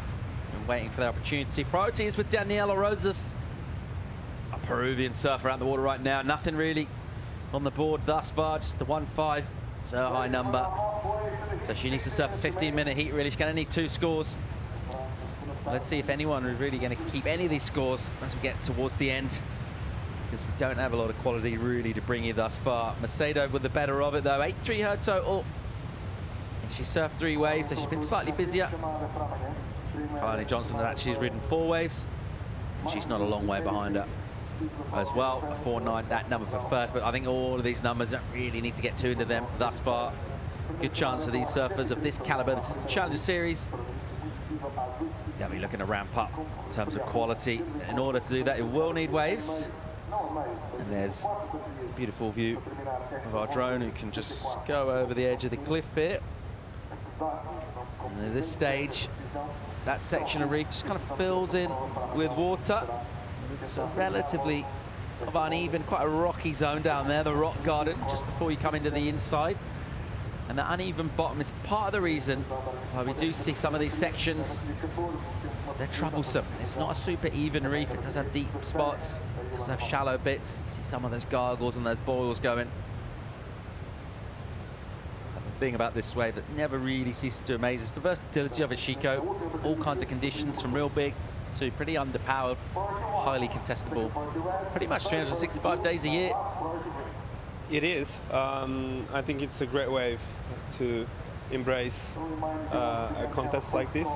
and waiting for their opportunity. Priority is with Daniela Rosas, a Peruvian surfer out in the water right now. Nothing really on the board thus far, just the 1.5. It's a high number. So she needs to surf a 15-minute heat, really. She's going to need 2 scores. Let's see if anyone is really going to keep any of these scores as we get towards the end, because we don't have a lot of quality really to bring you thus far. Macedo with the better of it though. 8.3 her total. And she surfed 3 waves, so she's been slightly busier. Kalani Johnson has actually ridden 4 waves. She's not a long way behind her as well. A 4.9, that number for first, but I think all of these numbers don't really need to get too into them thus far. Good chance of these surfers of this caliber. This is the Challenger Series. They'll be looking to ramp up in terms of quality. In order to do that, it will need waves. And there's a beautiful view of our drone who can just go over the edge of the cliff here. And at this stage, that section of reef just kind of fills in with water. It's a relatively sort of uneven, quite a rocky zone down there, the rock garden, just before you come into the inside. And the uneven bottom is part of the reason why we do see some of these sections, they're troublesome. It's not a super even reef. It does have deep spots, it does have shallow bits. You see some of those gargles and those boils going. And the thing about this wave that never really ceases to amaze is the versatility of it, Chico. All kinds of conditions, from real big to pretty underpowered, highly contestable, pretty much 365 days a year. It is. I think it's a great wave to embrace a contest like this,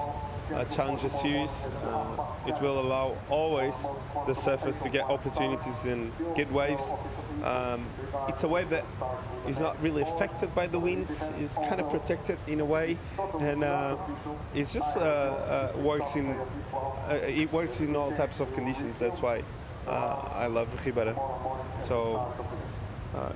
a Challenger Series. It will allow always the surfers to get opportunities and get waves. It's a wave that is not really affected by the winds. It's kind of protected in a way, and it just works in all types of conditions. That's why I love Ribeiro. So.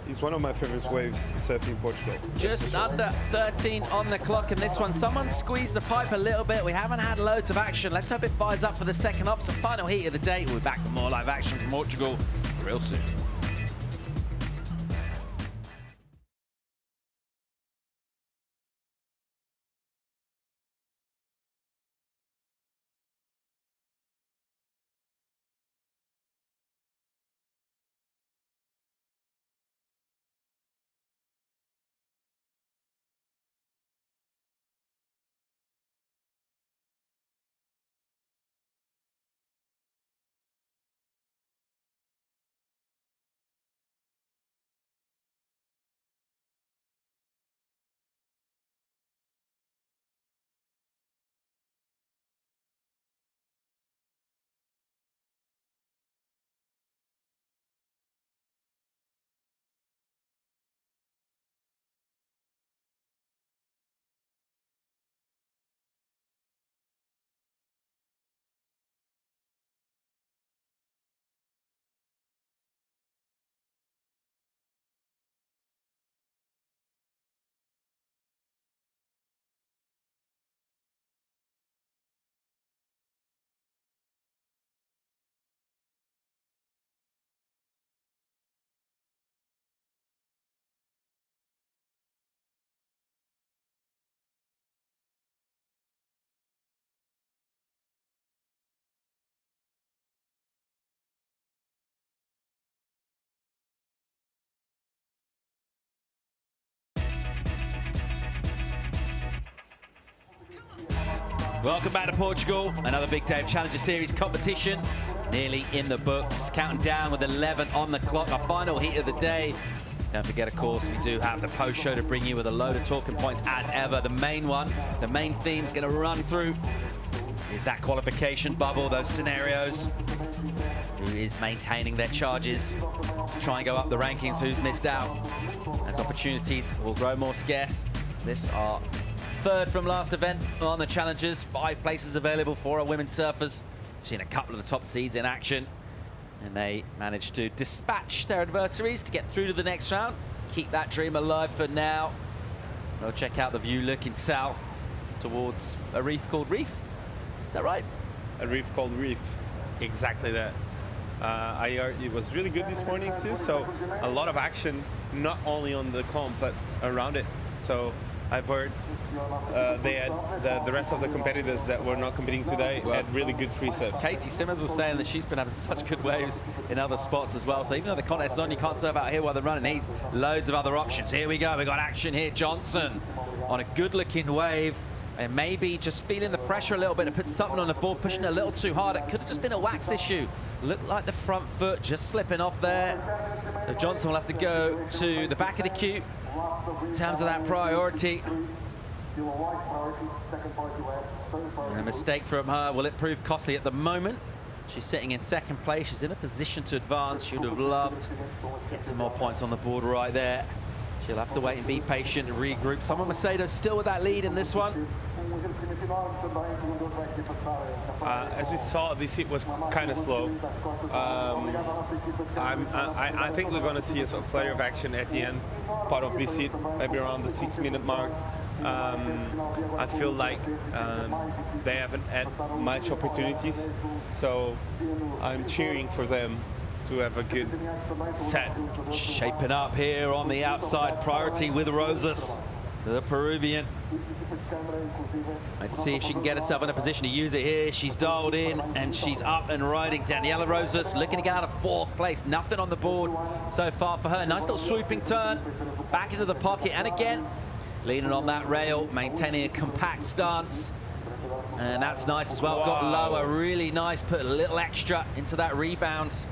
It's one of my favorite waves to surf in Portugal. Just under 13 on the clock in this one. Someone squeezed the pipe a little bit. We haven't had loads of action. Let's hope it fires up for the second off. It's the final heat of the day. We'll be back with more live action from Portugal real soon. Welcome back to Portugal. Another big day of Challenger Series competition. Nearly in the books. Counting down with 11 on the clock. Our final heat of the day. Don't forget, of course, we do have the post-show to bring you with a load of talking points as ever. The main one, the main theme is going to run through is that qualification bubble, those scenarios. Who is maintaining their charges? Try and go up the rankings. Who's missed out? As opportunities will grow more scarce. This our third from last event on the Challengers. 5 places available for our women surfers. We've seen a couple of the top seeds in action, and they managed to dispatch their adversaries to get through to the next round. Keep that dream alive for now. They'll check out the view looking south towards a reef called Reef. Is that right? A reef called Reef. Exactly that. I heard it was really good this morning too, so a lot of action, not only on the comp, but around it. So I've heard they had the rest of the competitors that were not competing today had really good free surf. Caity Simmers was saying that she's been having such good waves in other spots as well. So even though the contest's on, you can't surf out here while they're running heats. Loads of other options. Here we go. We got action here. Johnson on a good-looking wave. And maybe just feeling the pressure a little bit to put something on the board, pushing it a little too hard. It could have just been a wax issue. Looked like the front foot just slipping off there. So Johnson will have to go to the back of the queue in terms of that priority. And a mistake from her, will it prove costly at the moment? She's sitting in second place. She's in a position to advance. She would have loved to get some more points on the board right there. She'll have to wait and be patient and regroup. Summer Macedo still with that lead in this one. As we saw, this heat was kind of slow. I think we're going to see a sort of flurry of action at the end part of this heat, maybe around the 6-minute mark. I feel like they haven't had much opportunities, so I'm cheering for them to have a good set. Shaping up here on the outside, priority with Rosas, the Peruvian. Let's see if she can get herself in a position to use it here. She's dialed in and she's up and riding. Daniela Rosas looking to get out of 4th place. Nothing on the board so far for her. Nice little swooping turn back into the pocket, and again leaning on that rail, maintaining a compact stance. And that's nice as well. Wow. Got lower, really nice. Put a little extra into that rebound.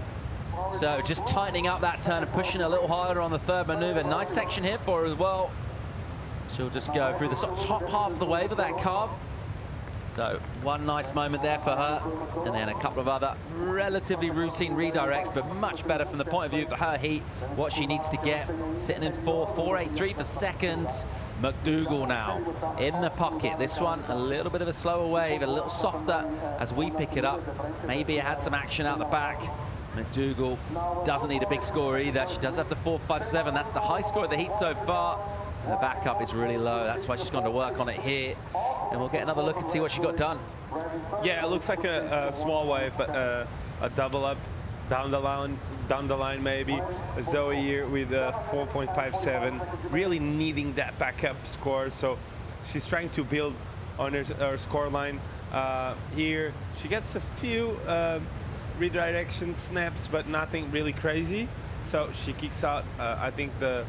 So just tightening up that turn and pushing a little harder on the third maneuver. Nice section here for her as well. She'll just go through the sort of top half of the wave of that carve. So one nice moment there for her. And then a couple of other relatively routine redirects, but much better from the point of view for her heat, what she needs to get. Sitting in 4.483 for seconds. McDougall now in the pocket. This one a little bit of a slower wave, a little softer as we pick it up. Maybe it had some action out the back. McDougall doesn't need a big score either. She does have the 4.57. That's the high score of the heat so far. And the backup is really low. That's why she's gone to work on it here. And we'll get another look and see what she got done. Yeah, it looks like a small wave, but a double up down the line maybe. Zoe here with a 4.57, really needing that backup score. So she's trying to build on her score line. Here she gets a few redirection snaps, but nothing really crazy. So she kicks out. I think the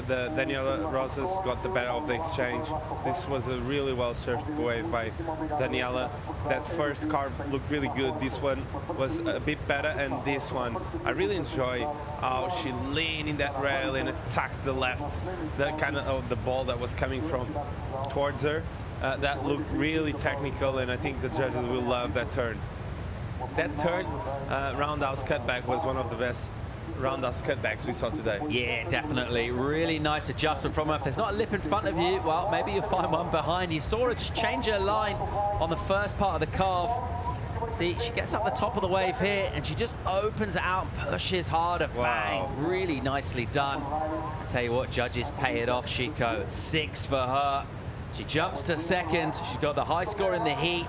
Daniela Rosas got the better of the exchange. This was a really well surfed wave by Daniela. That first carve looked really good. This one was a bit better, and this one I really enjoy how she leaned in that rail and attacked the left, that kind of the ball that was coming from towards her. That looked really technical, and I think the judges will love that turn. That third roundhouse cutback was one of the best roundhouse cutbacks we saw today. Yeah, definitely. Really nice adjustment from her. If there's not a lip in front of you, well, maybe you'll find one behind. You saw her just change her line on the first part of the carve. See, she gets up the top of the wave here, and she just opens it out and pushes harder. Wow. Bang. Really nicely done. I tell you what, judges pay it off, Chico. 6 for her. She jumps to second. She's got the high score in the heat,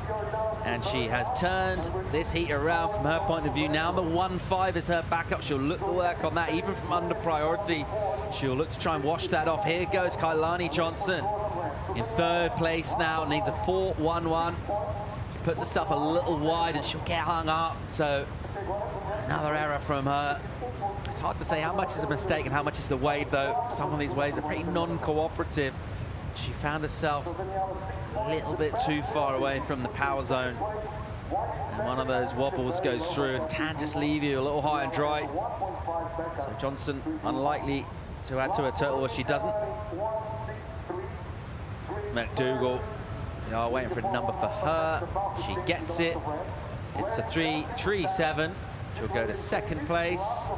and she has turned this heat around from her point of view. Now the 1.5 is her backup. She'll look to work on that, even from under priority. She'll look to try and wash that off. Here goes Kailani Johnson in 3rd place now, needs a 4.11. She puts herself a little wide, and she'll get hung up. So another error from her. It's hard to say how much is a mistake and how much is the wave, though. Some of these waves are pretty non-cooperative. she found herself a little bit too far away from the power zone. And one of those wobbles goes through and can just leave you a little high and dry. So Johnson unlikely to add to her total, or she doesn't. McDougall, they are waiting for a number for her. She gets it. It's a 3-3-7. She'll go to second place.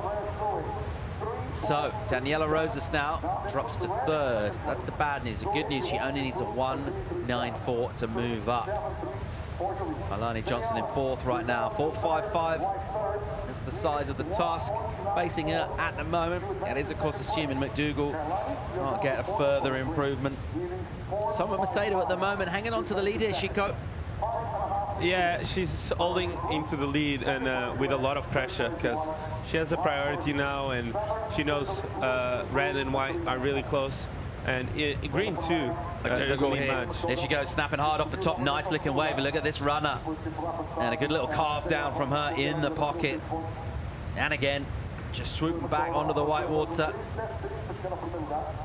So Daniela Rosas now drops to third. That's the bad news. The good news, she only needs a 1.94 to move up. Alani Johnson in fourth right now. 4.55. That's the size of the task facing her at the moment. It is, of course, assuming McDougall can't get a further improvement. Summer Macedo at the moment hanging on to the lead here, Chico. Yeah, she's holding into the lead and with a lot of pressure because she has a priority now and she knows red and white are really close. And green too doesn't need much. There she goes, snapping hard off the top. Nice looking wave. Look at this runner. And a good little carve down from her in the pocket. And again, just swooping back onto the white water.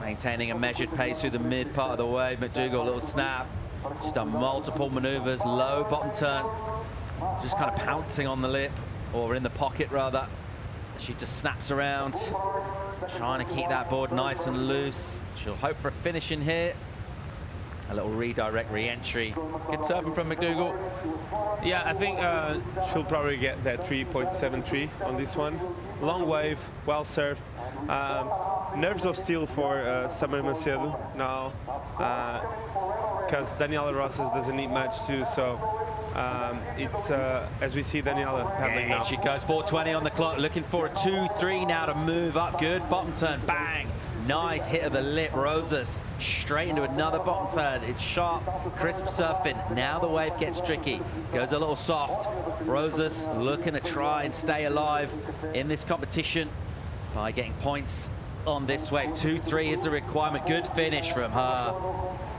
Maintaining a measured pace through the mid part of the wave. McDougall, a little snap. She's done multiple maneuvers, low bottom turn. Just kind of pouncing on the lip, or in the pocket rather. She just snaps around, trying to keep that board nice and loose. She'll hope for a finish in here. A little redirect re-entry. Good surfing from McDougall. Yeah, I think she'll probably get that 3.73 on this one. Long wave, well surfed. Nerves of steel for Summer Macedo now, because Daniela Rosas doesn't need much too, so it's as we see Daniela paddling now. She goes 4.20 on the clock, looking for a 2.3 now to move up. Good bottom turn, bang! Nice hit of the lip, Rosas straight into another bottom turn. It's sharp, crisp surfing. Now the wave gets tricky, goes a little soft. Rosas looking to try and stay alive in this competition by getting points on this wave. 2.3 is the requirement. Good finish from her.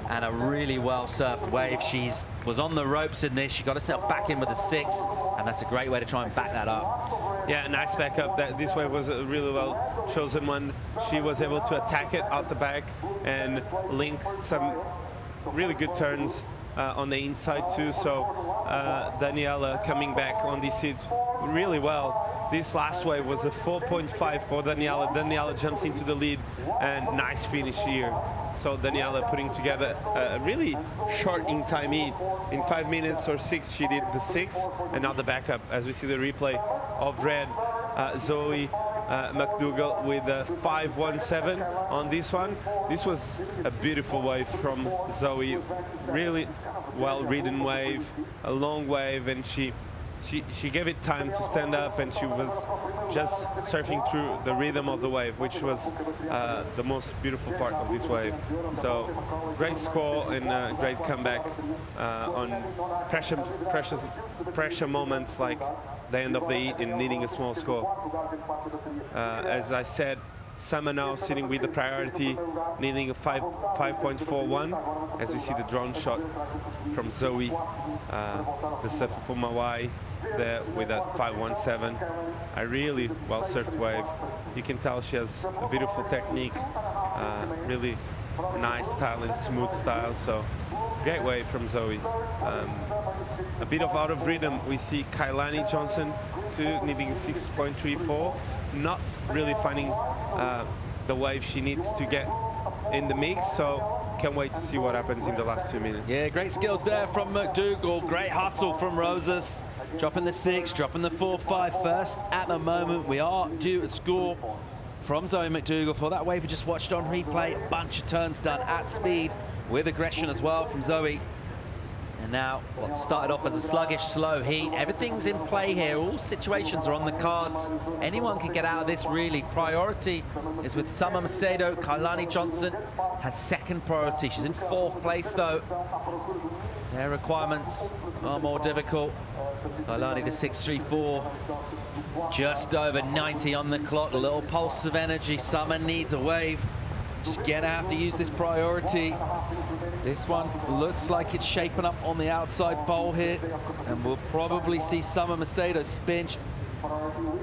And a really well-surfed wave. She was on the ropes in this. She got herself back in with a 6, and that's a great way to try and back that up. Yeah, nice backup. This wave was a really well-chosen one. She was able to attack it out the back and link some really good turns on the inside too. So Daniela coming back on this seat really well. This last wave was a 4.5 for Daniela. Daniela jumps into the lead, and nice finish here. So Daniela putting together a really short in time heat. In 5 minutes or 6, she did the 6, and now the backup. As we see the replay of red, Zoe McDougall with a 5.17 on this one. This was a beautiful wave from Zoe. Really well-ridden wave, a long wave, and she gave it time to stand up, and she was just surfing through the rhythm of the wave, which was the most beautiful part of this wave. So great score and great comeback on pressure moments like the end of the heat and needing a small score. As I said, Summer now sitting with the priority, needing a 5.41, as we see the drone shot from Zoe, the surfer from Hawaii, there with that 5.17. A really well-surfed wave. You can tell she has a beautiful technique, really nice style and smooth style, so great wave from Zoe. A bit of out of rhythm, we see Kailani Johnson too, needing 6.34. Not really finding the wave she needs to get in the mix, so can't wait to see what happens in the last 2 minutes. Yeah, great skills there from McDougall. Great hustle from Rosas. Dropping the 6, dropping the 4.5 first. At the moment, we are due a score from Zoe McDougall for that wave we just watched on replay. A bunch of turns done at speed with aggression as well from Zoe. And now what started off as a sluggish, slow heat. Everything's in play here. All situations are on the cards. Anyone can get out of this, really. Priority is with Summer Macedo. Kailani Johnson has second priority. She's in 4th place, though. Their requirements are more difficult. Kailani, the 6.34. Just over 90 on the clock. A little pulse of energy. Summer needs a wave. She's going to have to use this priority. This one looks like it's shaping up on the outside bowl here, and we'll probably see Summer Macedo spin. A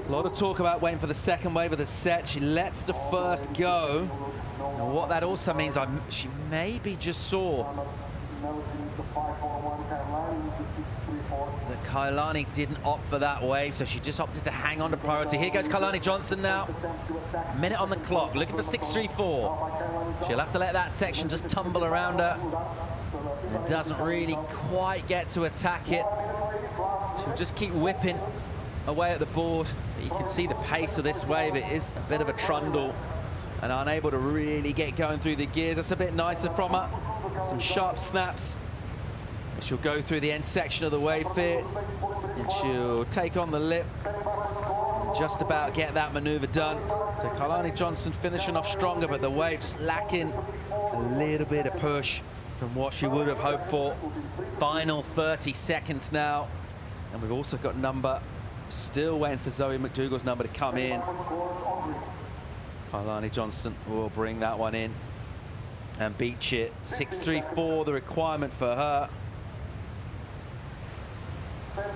lot of talk about waiting for the second wave of the set. She lets the first go. And what that also means, she maybe just saw that Kailani didn't opt for that wave, so she just opted to hang on to priority. Here goes Kailani Johnson now. Minute on the clock, looking for 6:34. She'll have to let that section just tumble around her. And doesn't really quite get to attack it. She'll just keep whipping away at the board. But you can see the pace of this wave. It is a bit of a trundle and unable to really get going through the gears. That's a bit nicer from her. Some sharp snaps. And she'll go through the end section of the wave here, and she'll take on the lip and just about get that maneuver done. So Kailani Johnson finishing off stronger, but the wave just lacking a little bit of push from what she would have hoped for. Final 30 seconds now. And we've also got number, still waiting for Zoe McDougall's number to come in. Kailani Johnson will bring that one in and beat it. 6:34, the requirement for her.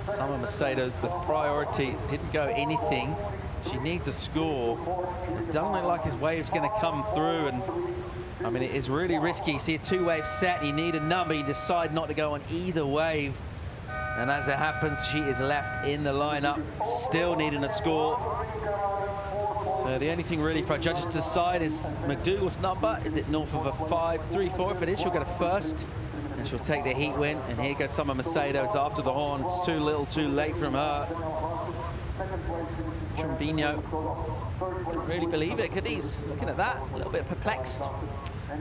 Summer Macedo with priority, didn't go anything. She needs a score. It doesn't look like his wave's going to come through, and I mean, it is really risky. You see a two-wave set, you need a number, you decide not to go on either wave. And as it happens, she is left in the lineup, still needing a score. So the only thing really for our judges to decide is McDougall's number. Is it north of a 5-3-4? If it is, she'll get a first, and she'll take the heat win. And here goes Summer Macedo. It's after the horn. It's too little, too late from her. Trombino couldn't really believe it, could he? He's looking at that, a little bit perplexed.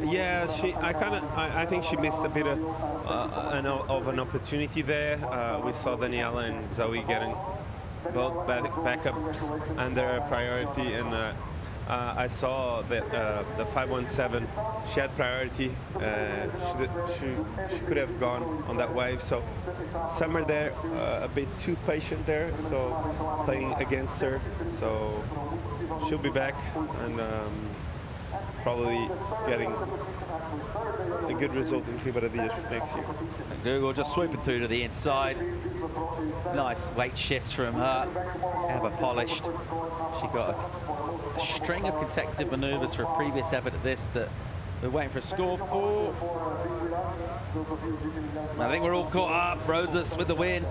Yeah, I think she missed a bit of an opportunity there. We saw Daniela and Zoe getting both backups under priority, and I saw that the 517, she had priority. She could have gone on that wave. So Summer there, a bit too patient there, so playing against her. So she'll be back and probably getting a good result in Ribeiro next year. McDougall just swooping through to the inside. Nice weight shifts from her, ever polished. She got a string of consecutive maneuvers for a previous effort at this that we're waiting for a score for. I think we're all caught up. Rosas with the win.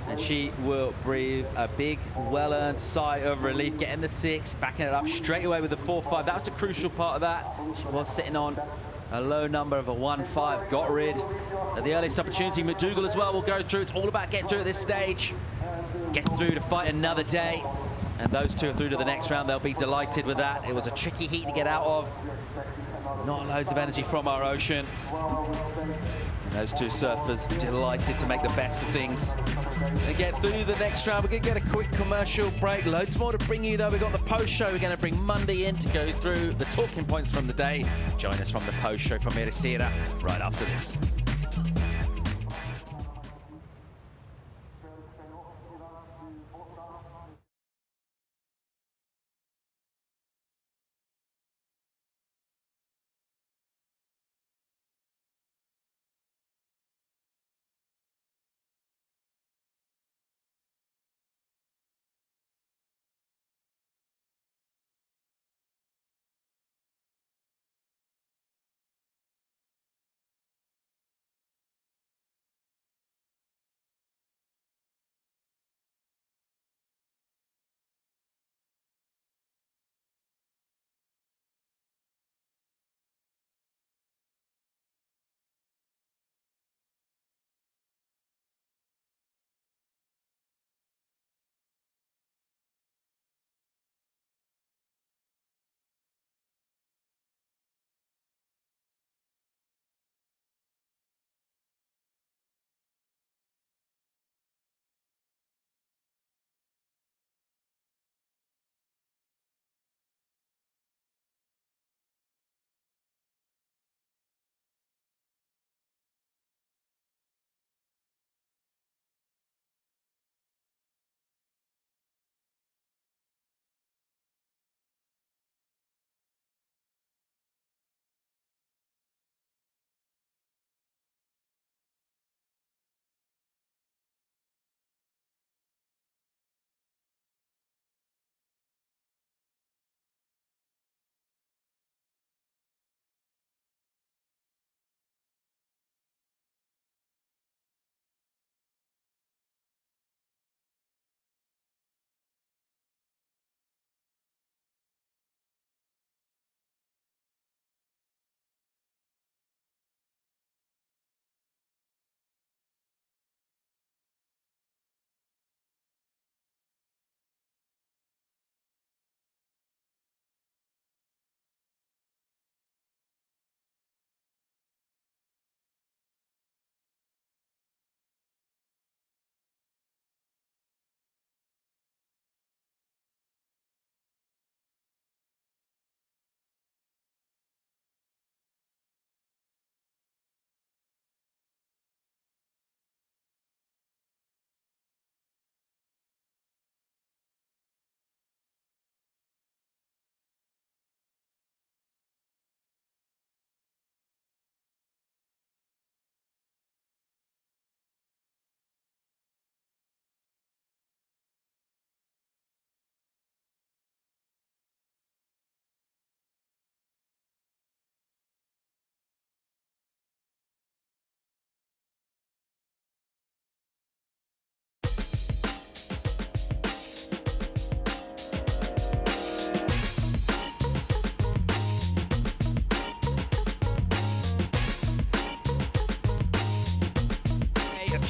And she will breathe a big, well-earned sigh of relief, getting the 6, backing it up straight away with the 4-5. That was the crucial part of that. She was sitting on a low number of a 1-5, got rid at the earliest opportunity. McDougall as well will go through. It's all about getting through at this stage. Get through to fight another day. And those two are through to the next round. They'll be delighted with that. It was a tricky heat to get out of. Not loads of energy from our ocean. And those two surfers delighted to make the best of things and get through the next round. We're going to get a quick commercial break. Loads more to bring you, though. We've got the post show. We're going to bring Monday in to go through the talking points from the day. Join us from the post show from Ericeira right after this.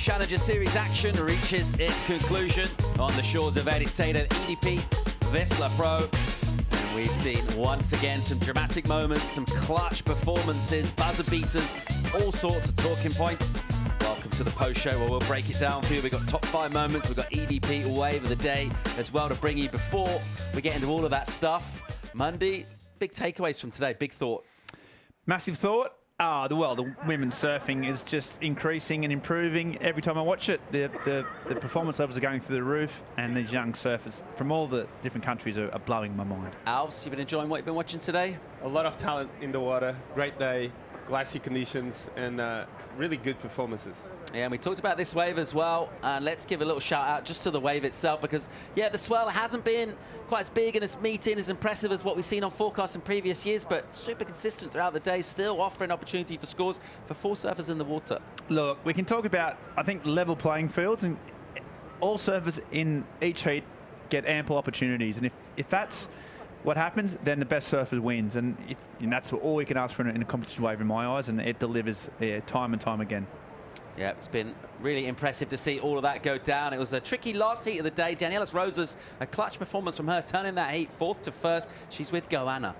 Challenger Series action reaches its conclusion on the shores of Ericeira, EDP Vissla Pro. And we've seen once again some dramatic moments, some clutch performances, buzzer beaters, all sorts of talking points. Welcome to the post show where we'll break it down for you. We've got top 5 moments, we've got EDP Wave of the day as well to bring you before we get into all of that stuff. Monday, big takeaways from today, big thought. Massive thought. The women's surfing is just increasing and improving every time I watch it. The performance levels are going through the roof, and these young surfers from all the different countries are blowing my mind. Alves, you've been enjoying what you've been watching today? A lot of talent in the water, great day, glassy conditions, and really good performances. Yeah, and we talked about this wave as well, and let's give a little shout out just to the wave itself, because yeah, the swell hasn't been quite as big and as meaty and as impressive as what we've seen on forecasts in previous years, but super consistent throughout the day, still offering opportunity for scores for 4 surfers in the water. Look, we can talk about, I think, level playing fields, and all surfers in each heat get ample opportunities, and if that's what happens, then the best surfer wins, and that's all we can ask for in a competition wave in my eyes, and it delivers time and time again. Yeah, it's been really impressive to see all of that go down. It was a tricky last heat of the day. Daniela Rosas, a clutch performance from her, turning that heat 4th to 1st. She's with Goanna.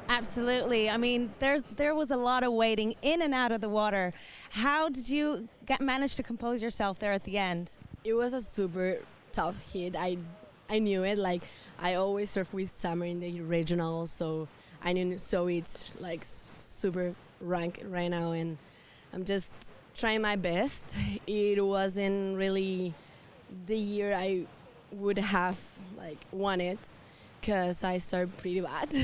Absolutely. I mean, there was a lot of waiting in and out of the water. How did you manage to compose yourself there at the end? It was a super tough hit. I knew it. Like, I always surf with Summer in the regional, so I knew. So it's like super rank right now, and I'm just trying my best. It wasn't really the year I would have wanted, because I started pretty bad.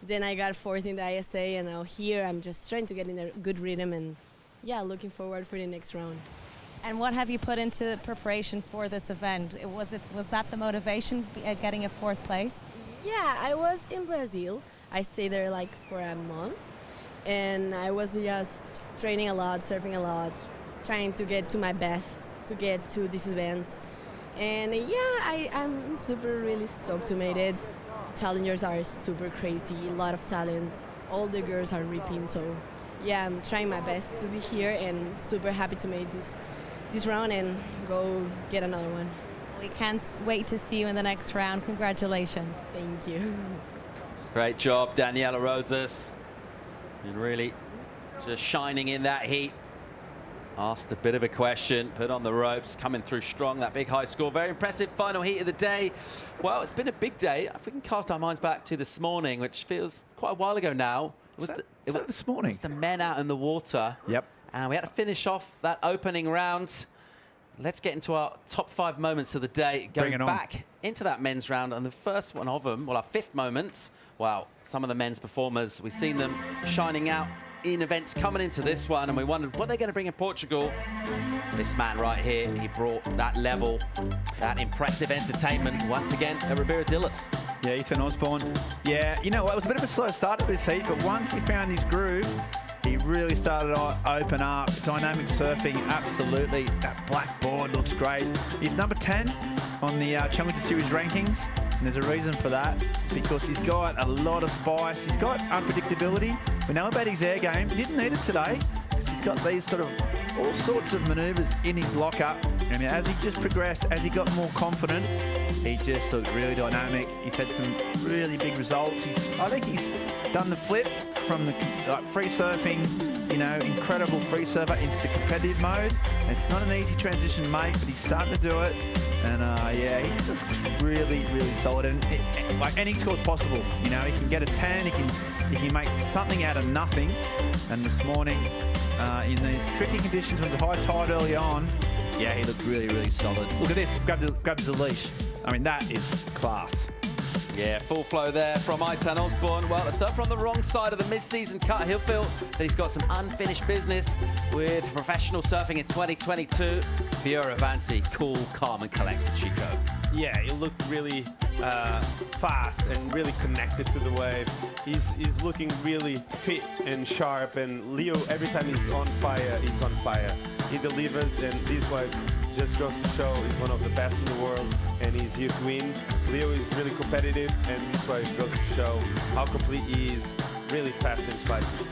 Then I got 4th in the ISA, and now here I'm just trying to get in a good rhythm, and yeah, looking forward for the next round. And what have you put into preparation for this event? Was that the motivation, getting a 4th place? Yeah, I was in Brazil. I stayed there for a month, and I was just training a lot, surfing a lot, trying to get to my best to get to these events. And yeah, I'm really stoked to make it. Challengers are super crazy, a lot of talent. All the girls are ripping, so yeah, I'm trying my best to be here, and super happy to make this round and go get another one. We can't wait to see you in the next round. Congratulations. Thank you. Great job, Daniela Rosas. And really just shining in that heat. Asked a bit of a question, put on the ropes, coming through strong, that big high score. Very impressive final heat of the day. Well, it's been a big day. If we can cast our minds back to this morning, which feels quite a while ago now. Was that this morning? It was the men out in the water. Yep. And we had to finish off that opening round. Let's get into our top 5 moments of the day. Going back into that men's round, and the first one of them, well, our 5th moment. Wow, some of the men's performers, we've seen them shining out in events coming into this one, and we wondered what they're going to bring in Portugal. This man right here, he brought that level, that impressive entertainment once again at Ribeiro. Yeah, Ethan Osborne. Yeah, you know what, it was a bit of a slow start of this heat, but once he found his groove, he really started to open up. Dynamic surfing, absolutely. That black board looks great. He's number 10 on the Challenger Series rankings, and there's a reason for that, because he's got a lot of spice. He's got unpredictability. We know about his air game. He didn't need it today, because he's got these all sorts of manoeuvres in his locker. And as he just progressed, as he got more confident, he just looked really dynamic. He's had some really big results. I think he's done the flip from the free surfing, incredible free surfer into the competitive mode. It's not an easy transition to make, but he's starting to do it. And yeah, he's just really, really solid. And any score's possible. He can get a 10. He can make something out of nothing. And this morning, in these tricky conditions with the high tide early on, yeah, he looked really, really solid. Look at this, grabs the leash. I mean, that is class. Yeah, full flow there from Ethan Osborne. Well, the surfer on the wrong side of the mid-season cut. He'll feel that he's got some unfinished business with professional surfing in 2022. Fioravanti, cool, calm, and collected, Chico. Yeah, he looked really fast and really connected to the wave. He's looking really fit and sharp, and Leo, every time he's on fire, he's on fire. He delivers, and this wave just goes to show he's one of the best in the world, and he's here to win. Leo is really competitive, and this wave goes to show how complete he is, really fast and spicy.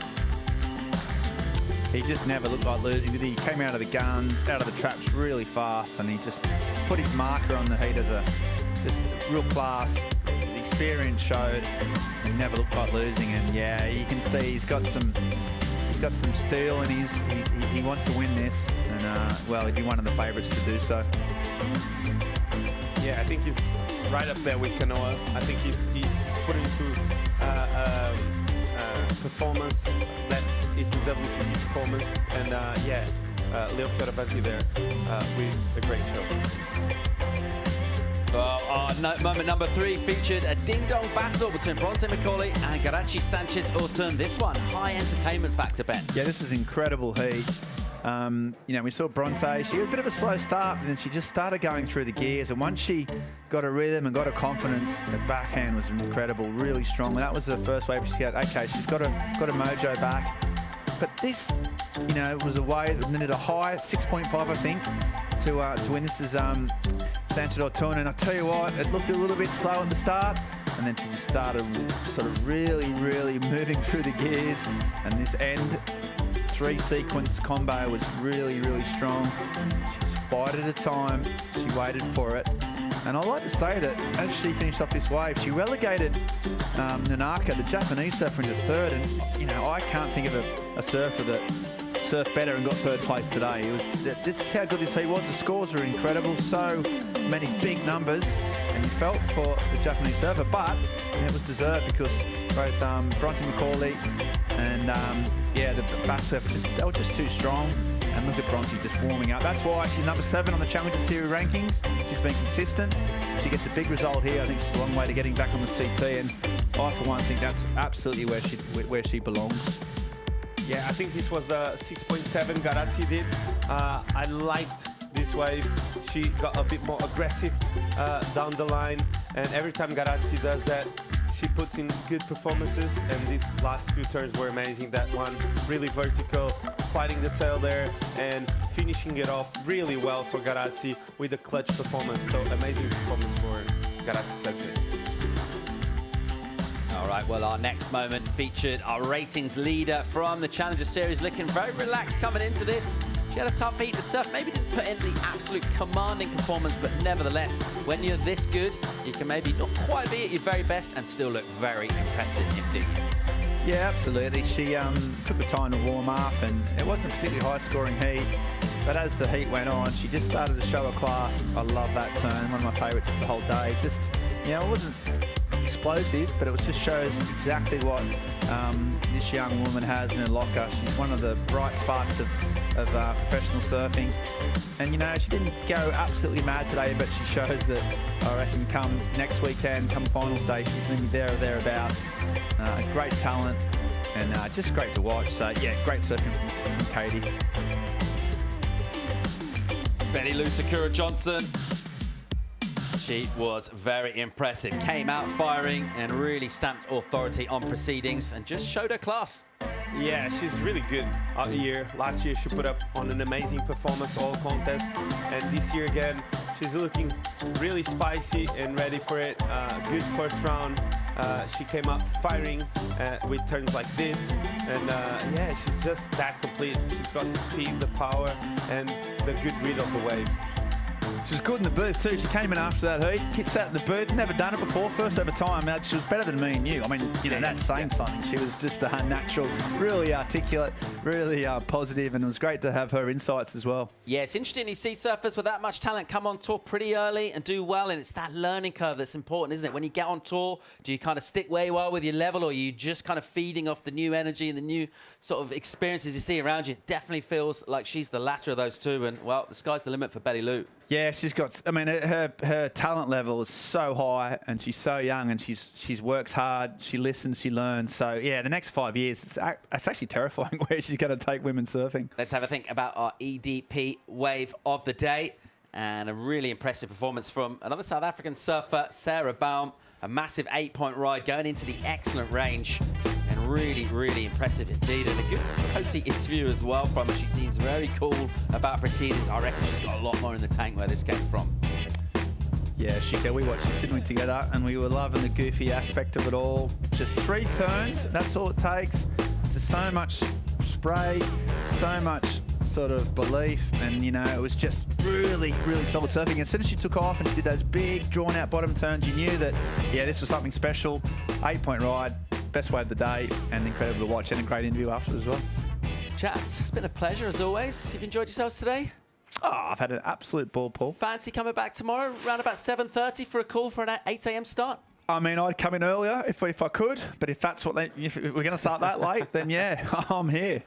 he just never looked like losing, did he? He came out of the guns, out of the traps really fast, and he just put his marker on the heat as just real class. The experience showed. He never looked like losing, and yeah, you can see he's got some steel, and he wants to win this, and well, he'd be one of the favourites to do so. Yeah, I think he's right up there with Kanoa. I think he's put into performance that it's a WCT performance, and yeah, Leo Fioravanti there with a great show. Well, our moment number 3 featured a ding-dong battle between Bronte McCauley and Caity Sanchez Orton. This one, high entertainment factor, Ben. Yeah, this is incredible heat. You know, we saw Bronte, she had a bit of a slow start, but then she just started going through the gears, and once she got a rhythm and got a confidence, her backhand was incredible, really strong, and that was the first wave she had. Okay, she's got a mojo back, but this, you know, was a way that needed a high 6.5, I think, to win. This is Sanchez Orton, and I tell you what, it looked a little bit slow at the start, and then she just started sort of really moving through the gears, and this end 3-sequence combo was really strong. She just bided at a time, she waited for it, and I'd like to say that as she finished off this wave, she relegated Nanaka, the Japanese surfer, into third, and you know, I can't think of a surfer that surfed better and got third place today. That's how good this heat was. The scores were incredible, so many big numbers, and you felt for the Japanese surfer, but it was deserved because both Bronte McCauley and yeah, the back surfer, they were just too strong. And look at Bronte just warming up. That's why she's number 7 on the Challenger Series rankings. She's been consistent. She gets a big result here. I think she's a long way to getting back on the CT, and I, for one, think that's absolutely where she belongs. Yeah, I think this was the 6.7 Garazzi did. I liked this wave. She got a bit more aggressive down the line, and every time Garazzi does that, she puts in good performances, and these last few turns were amazing. That one really vertical, sliding the tail there, and finishing it off really well for Garazzi with a clutch performance. So amazing performance for Garazzi Sanchez. All right, well, our next moment featured our ratings leader from the Challenger Series, looking very relaxed coming into this. She had a tough heat to surf, maybe didn't put in the absolute commanding performance, but nevertheless, when you're this good, you can maybe not quite be at your very best and still look very impressive indeed. Yeah, absolutely. She took the time to warm up, and it wasn't a particularly high-scoring heat, but as the heat went on, she just started to show her class. I love that turn, one of my favourites of the whole day. Just, you know, it wasn't explosive, but it was just shows exactly what this young woman has in her locker. She's one of the bright sparks of professional surfing, and you know, she didn't go absolutely mad today, but she shows that I reckon come next weekend, come finals day, she's going to be there or thereabouts. A great talent, and just great to watch. So yeah, great surfing from Caity. Betty Lou Sakura Johnson. She was very impressive, came out firing and really stamped authority on proceedings and just showed her class. Yeah, she's really good out here. Last year she put up on an amazing performance all contest, and this year again she's looking really spicy and ready for it. Good first round. She came up firing with turns like this, and yeah, she's just that complete. She's got the speed, the power, and the good read of the wave. She was good in the booth too. She came in after that heat, sat in the booth, never done it before, first ever time. Now, she was better than me and you. I mean, you know, that's saying something. She was just a natural, really articulate, really positive, and it was great to have her insights as well. Yeah, it's interesting. You see surfers with that much talent come on tour pretty early and do well, and it's that learning curve that's important, isn't it? When you get on tour, do you kind of stick where you are with your level, or are you just kind of feeding off the new energy and the new sort of experiences you see around you? It definitely feels like she's the latter of those two, and, well, the sky's the limit for Betty Lou. Yeah, she's got, I mean, her talent level is so high, and she's so young, and she's works hard, she listens, she learns. So, yeah, the next 5 years, it's actually terrifying where she's going to take women surfing. Let's have a think about our EDP wave of the day, and a really impressive performance from another South African surfer, Sarah Baum. A massive 8-point ride going into the excellent range, and really impressive indeed. And a good hosty interview as well from her. She seems very cool about proceedings. I reckon she's got a lot more in the tank where this came from. Yeah, Shika, we watched this, didn't we, together, and we were loving the goofy aspect of it all. Just 3 turns, that's all it takes. Just so much spray, so much sort of belief, and you know, it was just really, really solid surfing. As soon as she took off and did those big drawn out bottom turns, you knew that, yeah, this was something special. 8-point ride, best wave of the day, and incredible to watch, and a great interview after as well. Chaps, it's been a pleasure as always. You've enjoyed yourselves today? Oh, I've had an absolute ball, Paul. Fancy coming back tomorrow around about 7:30 for a call for an 8 a.m. start? I mean, I'd come in earlier if I could, but if we're going to start that late, then yeah, I'm here.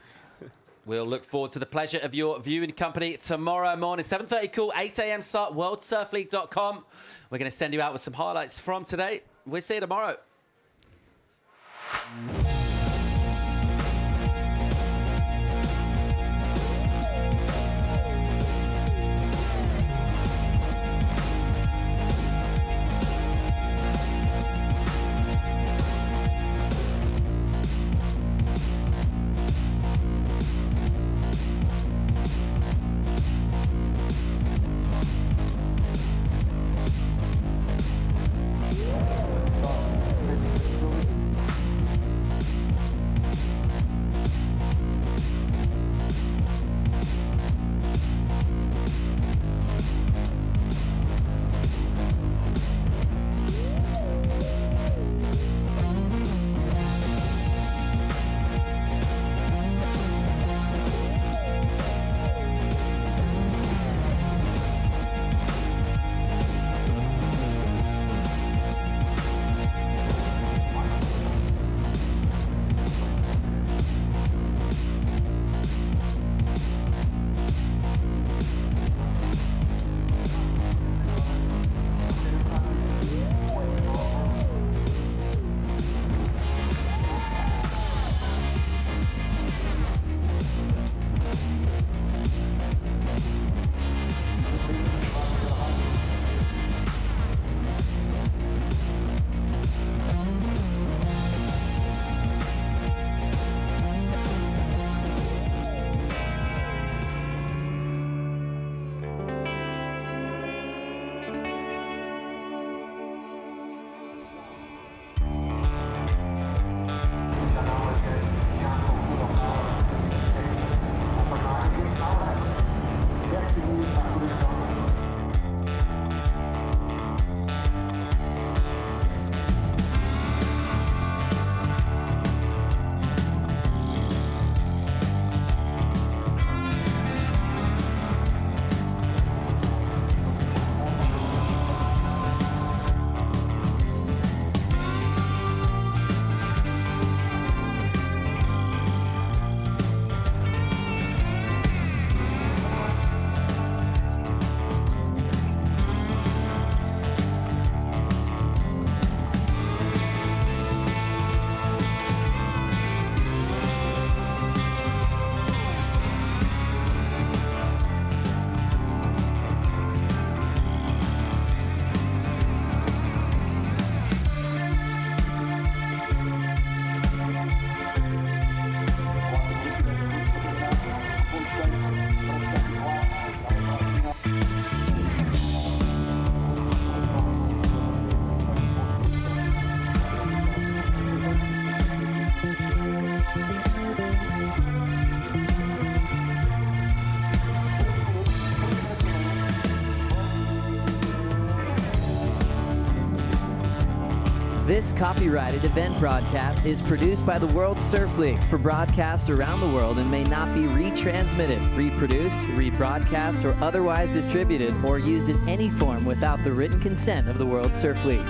We'll look forward to the pleasure of your viewing company tomorrow morning. 7:30 call, 8 a.m. start, worldsurfleague.com. We're going to send you out with some highlights from today. We'll see you tomorrow. This copyrighted event broadcast is produced by the World Surf League for broadcast around the world and may not be retransmitted, reproduced, rebroadcast, or otherwise distributed or used in any form without the written consent of the World Surf League.